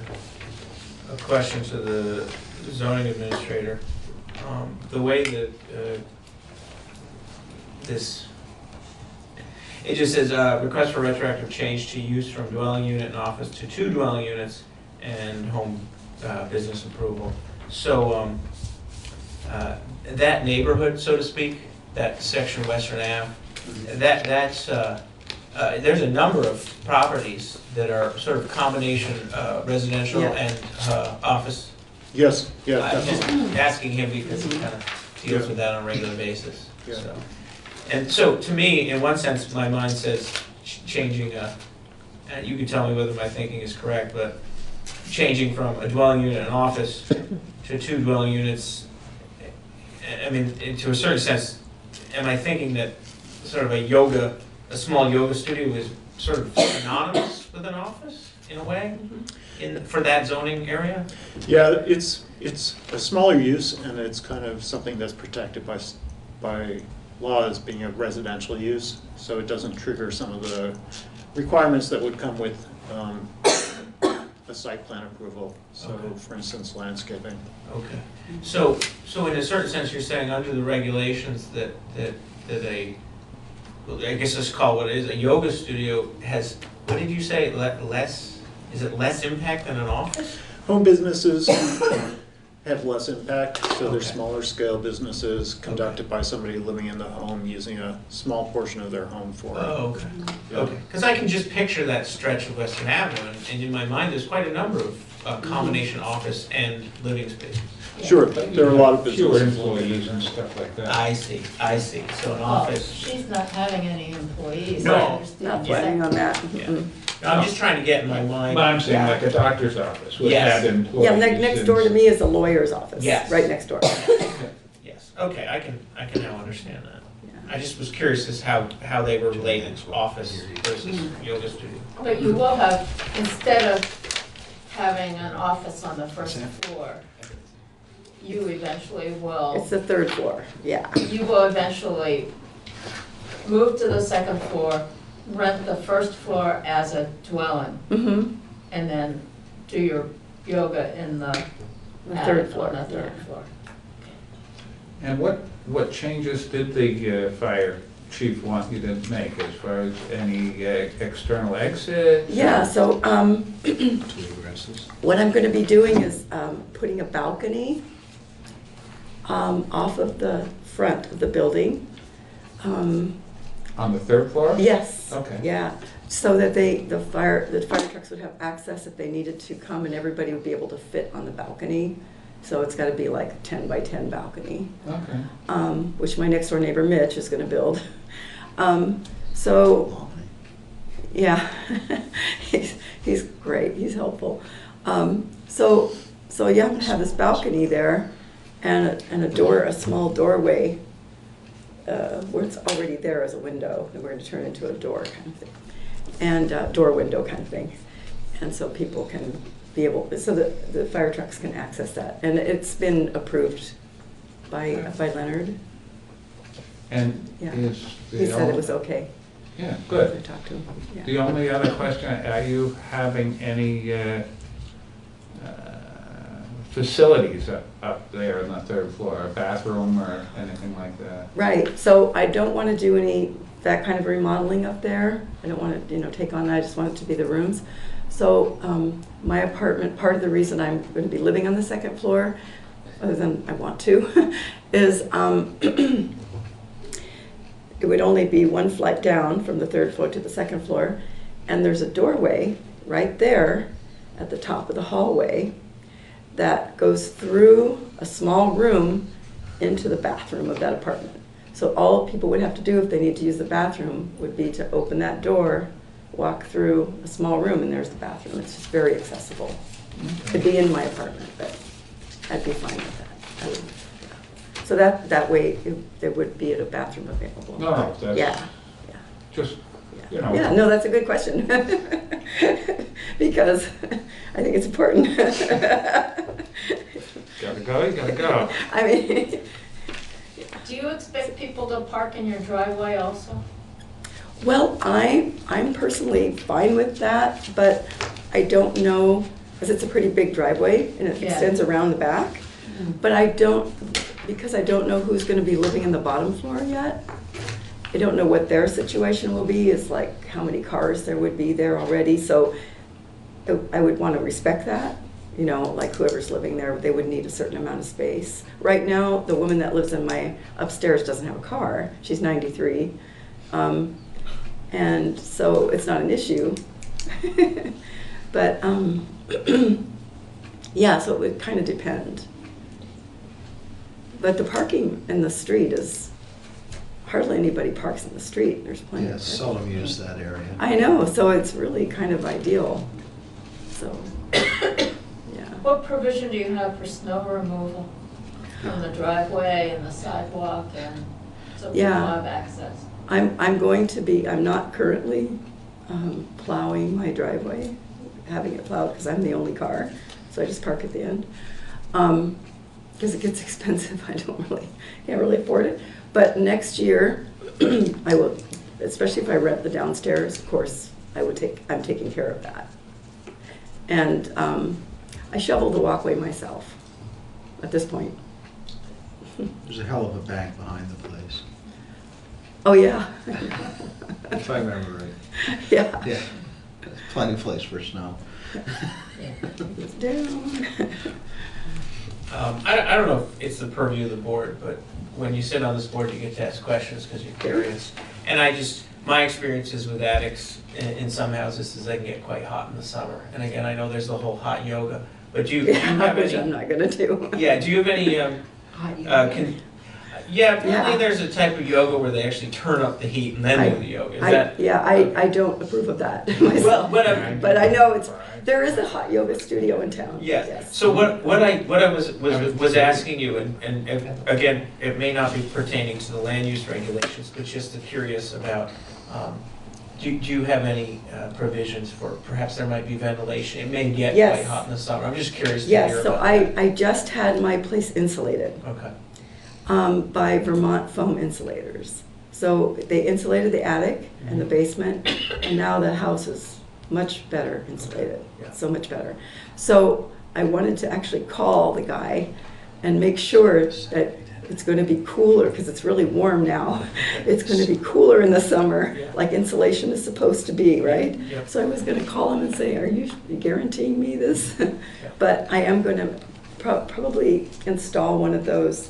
question to the zoning administrator. The way that it just says, request for retroactive change to use from dwelling unit and office to 2 dwelling units and home business approval. So that neighborhood, so to speak, that section Western Ave, that's there's a number of properties that are sort of combination residential Yeah. and office. Yes, yeah, I'm just definitely. asking him because he kind of deals Yeah. with that on a regular basis. Yeah. So. And so, to me, in one sense, my mind says changing, and you can tell me whether my thinking is correct, but changing from a dwelling unit and office to 2 dwelling units, I mean, to a certain sense, am I thinking that sort of a small yoga studio is sort of synonymous with an office, in a way, for that zoning area? Yeah, it's a smaller use, and it's kind of something that's protected by law as being a residential use, so it doesn't trigger some of the requirements that would come with a site plan approval. So, Okay. for instance, landscaping. Okay. So in a certain sense, you're saying under the regulations that I guess let's call it what it is, a yoga studio has, what did you say, is it less impact than an office? Home businesses have less impact, so they're Okay. smaller scale businesses conducted by somebody living in the home using a small portion of their home for it. Oh, okay. Yeah. Okay. Because I can just picture that stretch of Western Avenue, and in my mind, there's quite a number of combination office and living spaces. Sure, there are a lot of businesses. Fewer employees and stuff like that. I see. So an Well, office. she's not having any employees. No. I understand. Not planning on that. Yeah. Mm-mm. I'm just trying to get in my mind. But I'm saying like a doctor's office would Yes. have employees. Yeah, next door to and- me is a lawyer's office. Yes. Right next door. Yes, okay, I can now understand that. I just was curious as how they were related, office versus yoga studio. But you will have, instead of having an office on the first floor, you eventually will. It's the 3rd floor, yeah. You will eventually move to the 2nd floor, rent the 1st floor as a dwelling, Mm-hmm. and then do your yoga in the The attic 3rd floor. on the 3rd yeah. floor. And what changes did the fire chief want you to make as far as any external exits? Yeah, so what I'm going to be doing is putting a balcony off of the front of the building. On the 3rd floor? Yes. Okay. Yeah, so that the fire trucks would have access if they needed to come, and everybody would be able to fit on the balcony. So it's got to be like a 10 by 10 balcony. Okay. Which my next door neighbor Mitch is going to build. So, yeah, he's great. He's helpful. So yeah, I'm going to have this balcony there, and a door, a small doorway where it's already there as a window, and we're gonna turn it into a door kind of thing. And door window kind of thing. And so people can be able, so that the fire trucks can access that. And it's been approved by Leonard. And Yeah. is He said it was okay. Yeah, good. I talked to him. Yeah. The only other question, are you having any facilities up there on the third floor, a bathroom or anything like that? Right, so I don't want to do any, that kind of remodeling up there. I don't want to, take on that, I just want it to be the rooms. So my apartment, part of the reason I'm going to be living on the second floor, other than I want to, is it would only be one flight down from the third floor to the second floor, and there's a doorway right there at the top of the hallway that goes through a small room into the bathroom of that apartment. So all people would have to do if they need to use the bathroom would be to open that door, walk through a small room, and there's the bathroom. It's just very accessible. It'd be in my apartment, but I'd be fine with that. So that way there would be a bathroom available. No, that's yeah. Just, Yeah, no, that's a good question. Because I think it's important. Gotta go, you gotta go. I mean, Do you expect people to park in your driveway also? well, I'm personally fine with that, but I don't know, because it's a pretty big driveway and it Yeah. extends around the back. But because I don't know who's going to be living in the bottom floor yet. I don't know what their situation will be, is like how many cars there would be there already. So I would want to respect that. Like whoever's living there, they would need a certain amount of space. Right now, the woman that lives in my upstairs doesn't have a car. She's 93. And so it's not an issue. But yeah, so it would kind of depend. But the parking in the street is, hardly anybody parks in the street. There's plenty of Yeah, parking. seldom use that area. I know, so it's really kind of ideal. So, What provision do you have for snow removal from the driveway and the sidewalk and so people Yeah. have access? I'm going to be, I'm not currently plowing my driveway, having it plowed because I'm the only car. So I just park at the end. Because it gets expensive, can't really afford it. But next year, I will, especially if I rent the downstairs, of course, I'm taking care of that. And I shovel the walkway myself at this point. There's a hell of a bank behind the place. Oh, yeah. If I remember right. Yeah. Yeah, plenty of place for snow. It's down. I don't know if it's the purview of the board, but when you sit on this board, you get to ask questions because you're curious. And my experiences with attics in some houses is they can get quite hot in the summer. And again, I know there's the whole hot yoga, but do you have Which any? I'm not gonna do. Yeah, do you have any, apparently there's a type of yoga where they actually turn up the heat and then do the yoga. Is that? Yeah, I don't approve of that myself. But I know there is a hot yoga studio in town. Yeah. Yes. So what I was asking you, and again, it may not be pertaining to the land use regulations, but just curious about, do you have any provisions for, perhaps there might be ventilation? It may get Yes. quite hot in the summer. I'm just curious to Yes, hear so about that. I just had my place insulated. Okay. By Vermont Foam Insulators. So they insulated the attic and the basement, and now the house is much better insulated, so much better. So I wanted to actually call the guy and make sure that it's going to be cooler, because it's really warm now. It's going to be cooler in the summer, like insulation is supposed to be, right? Yep. So I was going to call him and say, are you guaranteeing me this? But I am going to probably install one of those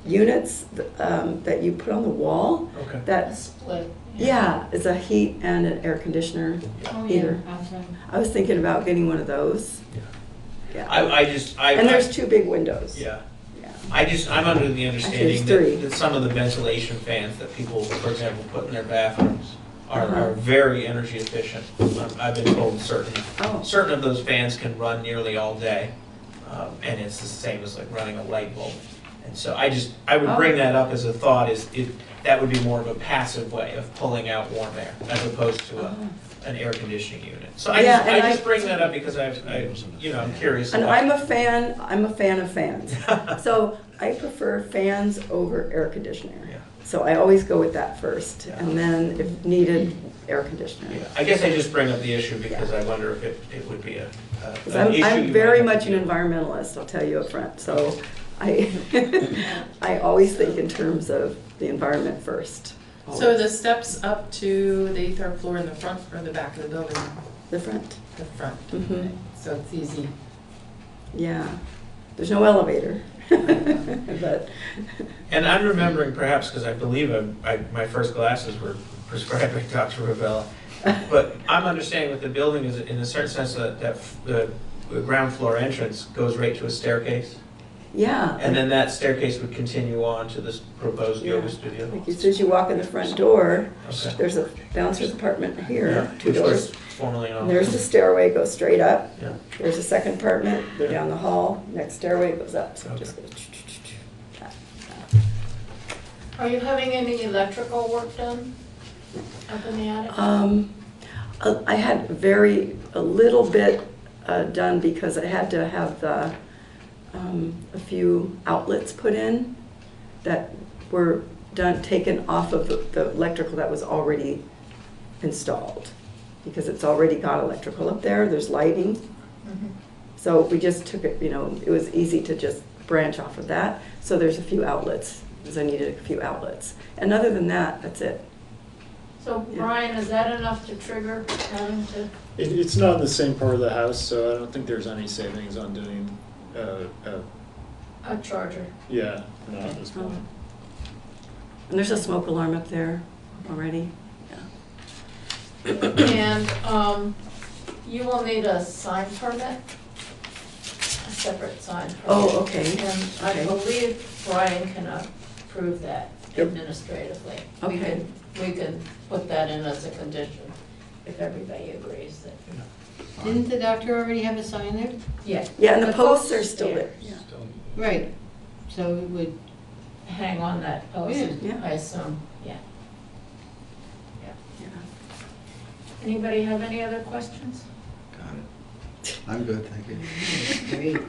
units that you put on the wall. Okay. That split. Yeah, it's a heat and an air conditioner heater. I was thinking about getting one of those. Yeah. And there's two big windows. Yeah. I'm under the understanding that some of the ventilation fans that people, for example, put in their bathrooms are very energy efficient. I've been told certain of those fans can run nearly all day, and it's the same as like running a light bulb. And so I would bring that up as a thought, that would be more of a passive way of pulling out warm air as opposed to an air conditioning unit. So I just bring that up because I'm curious. And I'm a fan of fans. So I prefer fans over air conditioner. Yeah. So I always go with that first, and then if needed, air conditioner. Yeah, I guess I just bring up the issue because I wonder if it would be an issue. I'm very much an environmentalist, I'll tell you up front. So I always think in terms of the environment first. So are the steps up to the third floor in the front or the back of the building? The front. The front. Mhm. So it's easy. Yeah. There's no elevator. But And I'm remembering perhaps because I believe my first glasses were prescribed by Dr. Ravella, but I'm understanding what the building is in a certain sense that the ground floor entrance goes right to a staircase. yeah. And then that staircase would continue on to this proposed yoga studio. Like as soon as you walk in the front door, Okay. there's a bouncer's apartment here, Yeah, 2 which doors. was formerly an And there's the office. stairway, goes straight up. Yeah. There's a second apartment, go Yeah. down the hall, next stairway goes up, so it Okay. just goes. Are you having any electrical work done up in the attic? I had a little bit done because I had to have a few outlets put in that were taken off of the electrical that was already installed. Because it's already got electrical up there, there's lighting. Mhm. So we just took it, it was easy to just branch off of that. So there's a few outlets, because I needed a few outlets. And other than that, that's it. So Brian, is that enough to trigger having to? It's not in the same part of the house, so I don't think there's any savings on doing, A charger. yeah, not at this point. And there's a smoke alarm up there already. And you will need a sign permit, a separate sign permit. Oh, okay. And I Okay. believe Brian can approve that Yep. administratively. Okay. We can put that in as a condition if everybody agrees that. Didn't the doctor already have a sign there? Yeah. Yeah, and the posts are still there. Yeah. Right, so it would, Hang on that post, Yeah. I assume, yeah. Yeah. Anybody have any other questions? Got it. I'm good, thank you. great.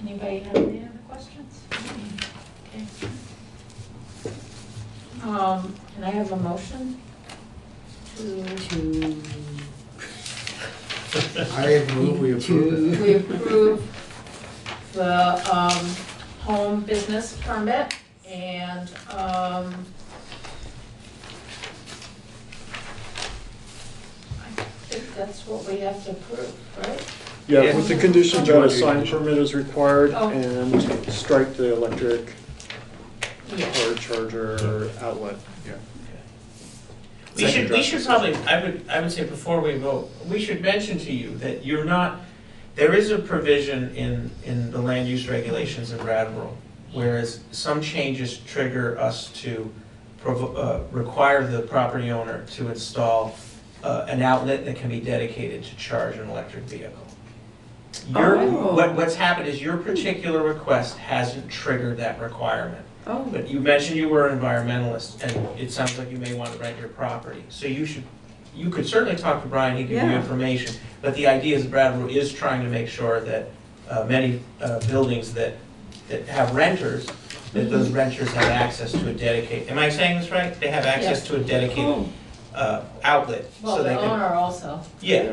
Anybody have any other questions? Okay. Can I have a motion to? I move we approve it. We approve the home business permit and I think that's what we have to approve, right? Yeah, with the condition that a sign permit is required Oh. and strike the electric Yeah. or charger outlet. We should probably, I would say before we vote, we should mention to you that there is a provision in the land use regulations in Brattleboro, whereas some changes trigger us to require the property owner to install an outlet that can be dedicated to charge an electric vehicle. What's happened is your particular request hasn't triggered that requirement. Oh. But you mentioned you were an environmentalist, and it sounds like you may want to rent your property. So you could certainly talk to Brian, he can give you Yeah. information. But the idea is Brattleboro is trying to make sure that many buildings that have renters, that those renters have access to a dedicated, am I saying this right? They have access to a dedicated outlet. Well, so the they can. owner also. Yeah,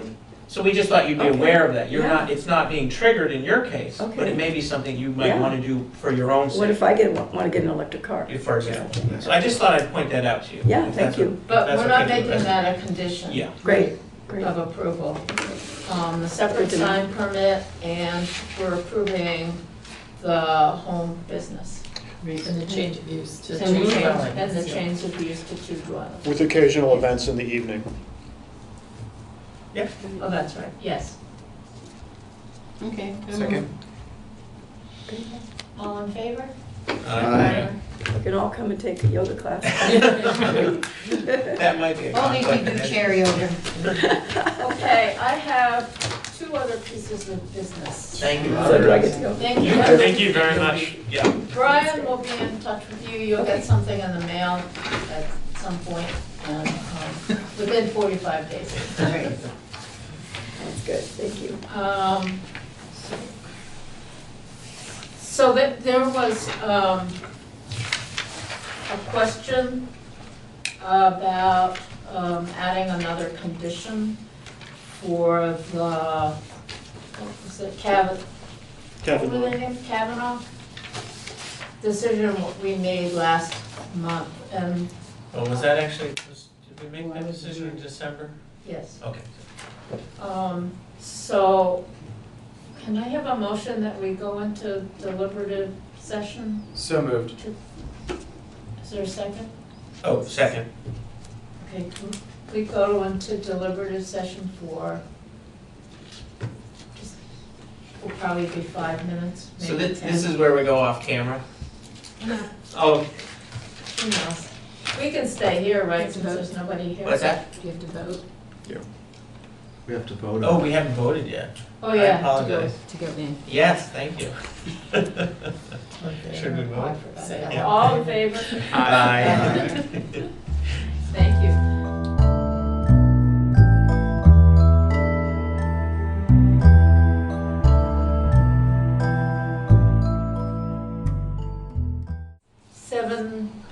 so we just thought you'd be aware of that. Yeah. It's not being triggered in your case, but Okay. it may be something you might Yeah. want to do for your own sake. What if I want to get an electric car? For example. So I just thought I'd point that out to you. Yeah, if thank that's you. o- if But that's we're not okay with making the that rest. a condition. Yeah. Great. Of approval. The separate Good to know. sign permit, and we're approving the home business. And the change of use to And the two change- dwellings. and the change of use to 2 dwellings. With occasional events in the evening. Yeah. Oh, that's right, yes. Okay. Second. All in favor? Aye. We can all come and take a yoga class. That might be a Only if we conflict. do of interest. carryover. Okay, I have 2 two other pieces of business. Thank you. So do I get to go? Thank you. Thank you very much. Yeah. Brian will be in touch with you. You'll get something in the mail at some point, and within 45 days. Right. That's good, thank you. So there was a question about adding another condition for the, what was it, what were they named? Kavanaugh? Decision we made last month, and. Oh, was that actually, did we make that decision in December? Yes. Okay. So, can I have a motion that we go into deliberative session? So moved. Is there a second? Oh, second. Okay, can we go into deliberative session for, just, will probably be 5 minutes, So maybe this 10. is where we go off camera? No. Oh, Who knows? We can stay here, right, since there's nobody here. what's that? Do you have to vote? We have to vote. Oh, we haven't voted yet. Oh, yeah. I apologize. To go in. Yes, thank you. Should we Oh, I vote? forgot that. Yeah. All in favor? Aye. Thank you.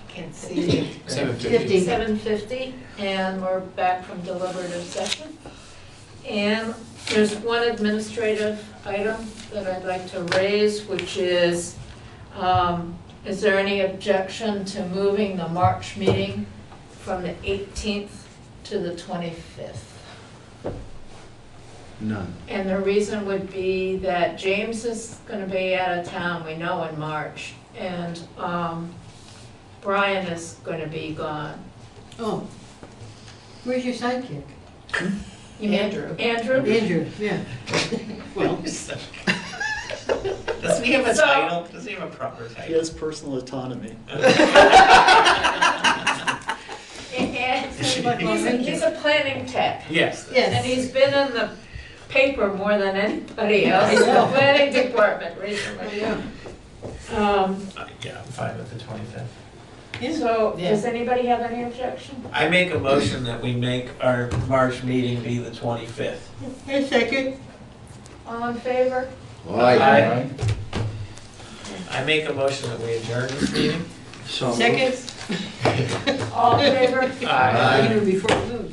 Can't see. 7:50. 7:50, and we're back from deliberative session. And there's one administrative item that I'd like to raise, which is there any objection to moving the March meeting from the 18th to the 25th? None. And the reason would be that James is gonna be out of town, we know, in March, and Brian is gonna be gone. Oh, where's your sidekick? You mean Andrew. Andrew? Andrew, yeah. Well, Doesn't he have a title? Does he have a proper He title? has personal autonomy. And he's a planning tech. Yes. And he's been in the paper more than anybody else in the planning department recently. yeah. Yeah, I'm fine with the 25th. So, does anybody have any objection? I make a motion that we make our March meeting be the 25th. Hey, second. All in favor? Aye. I make a motion that we adjourn this meeting. So. Second. All in favor? Aye. Even before we move.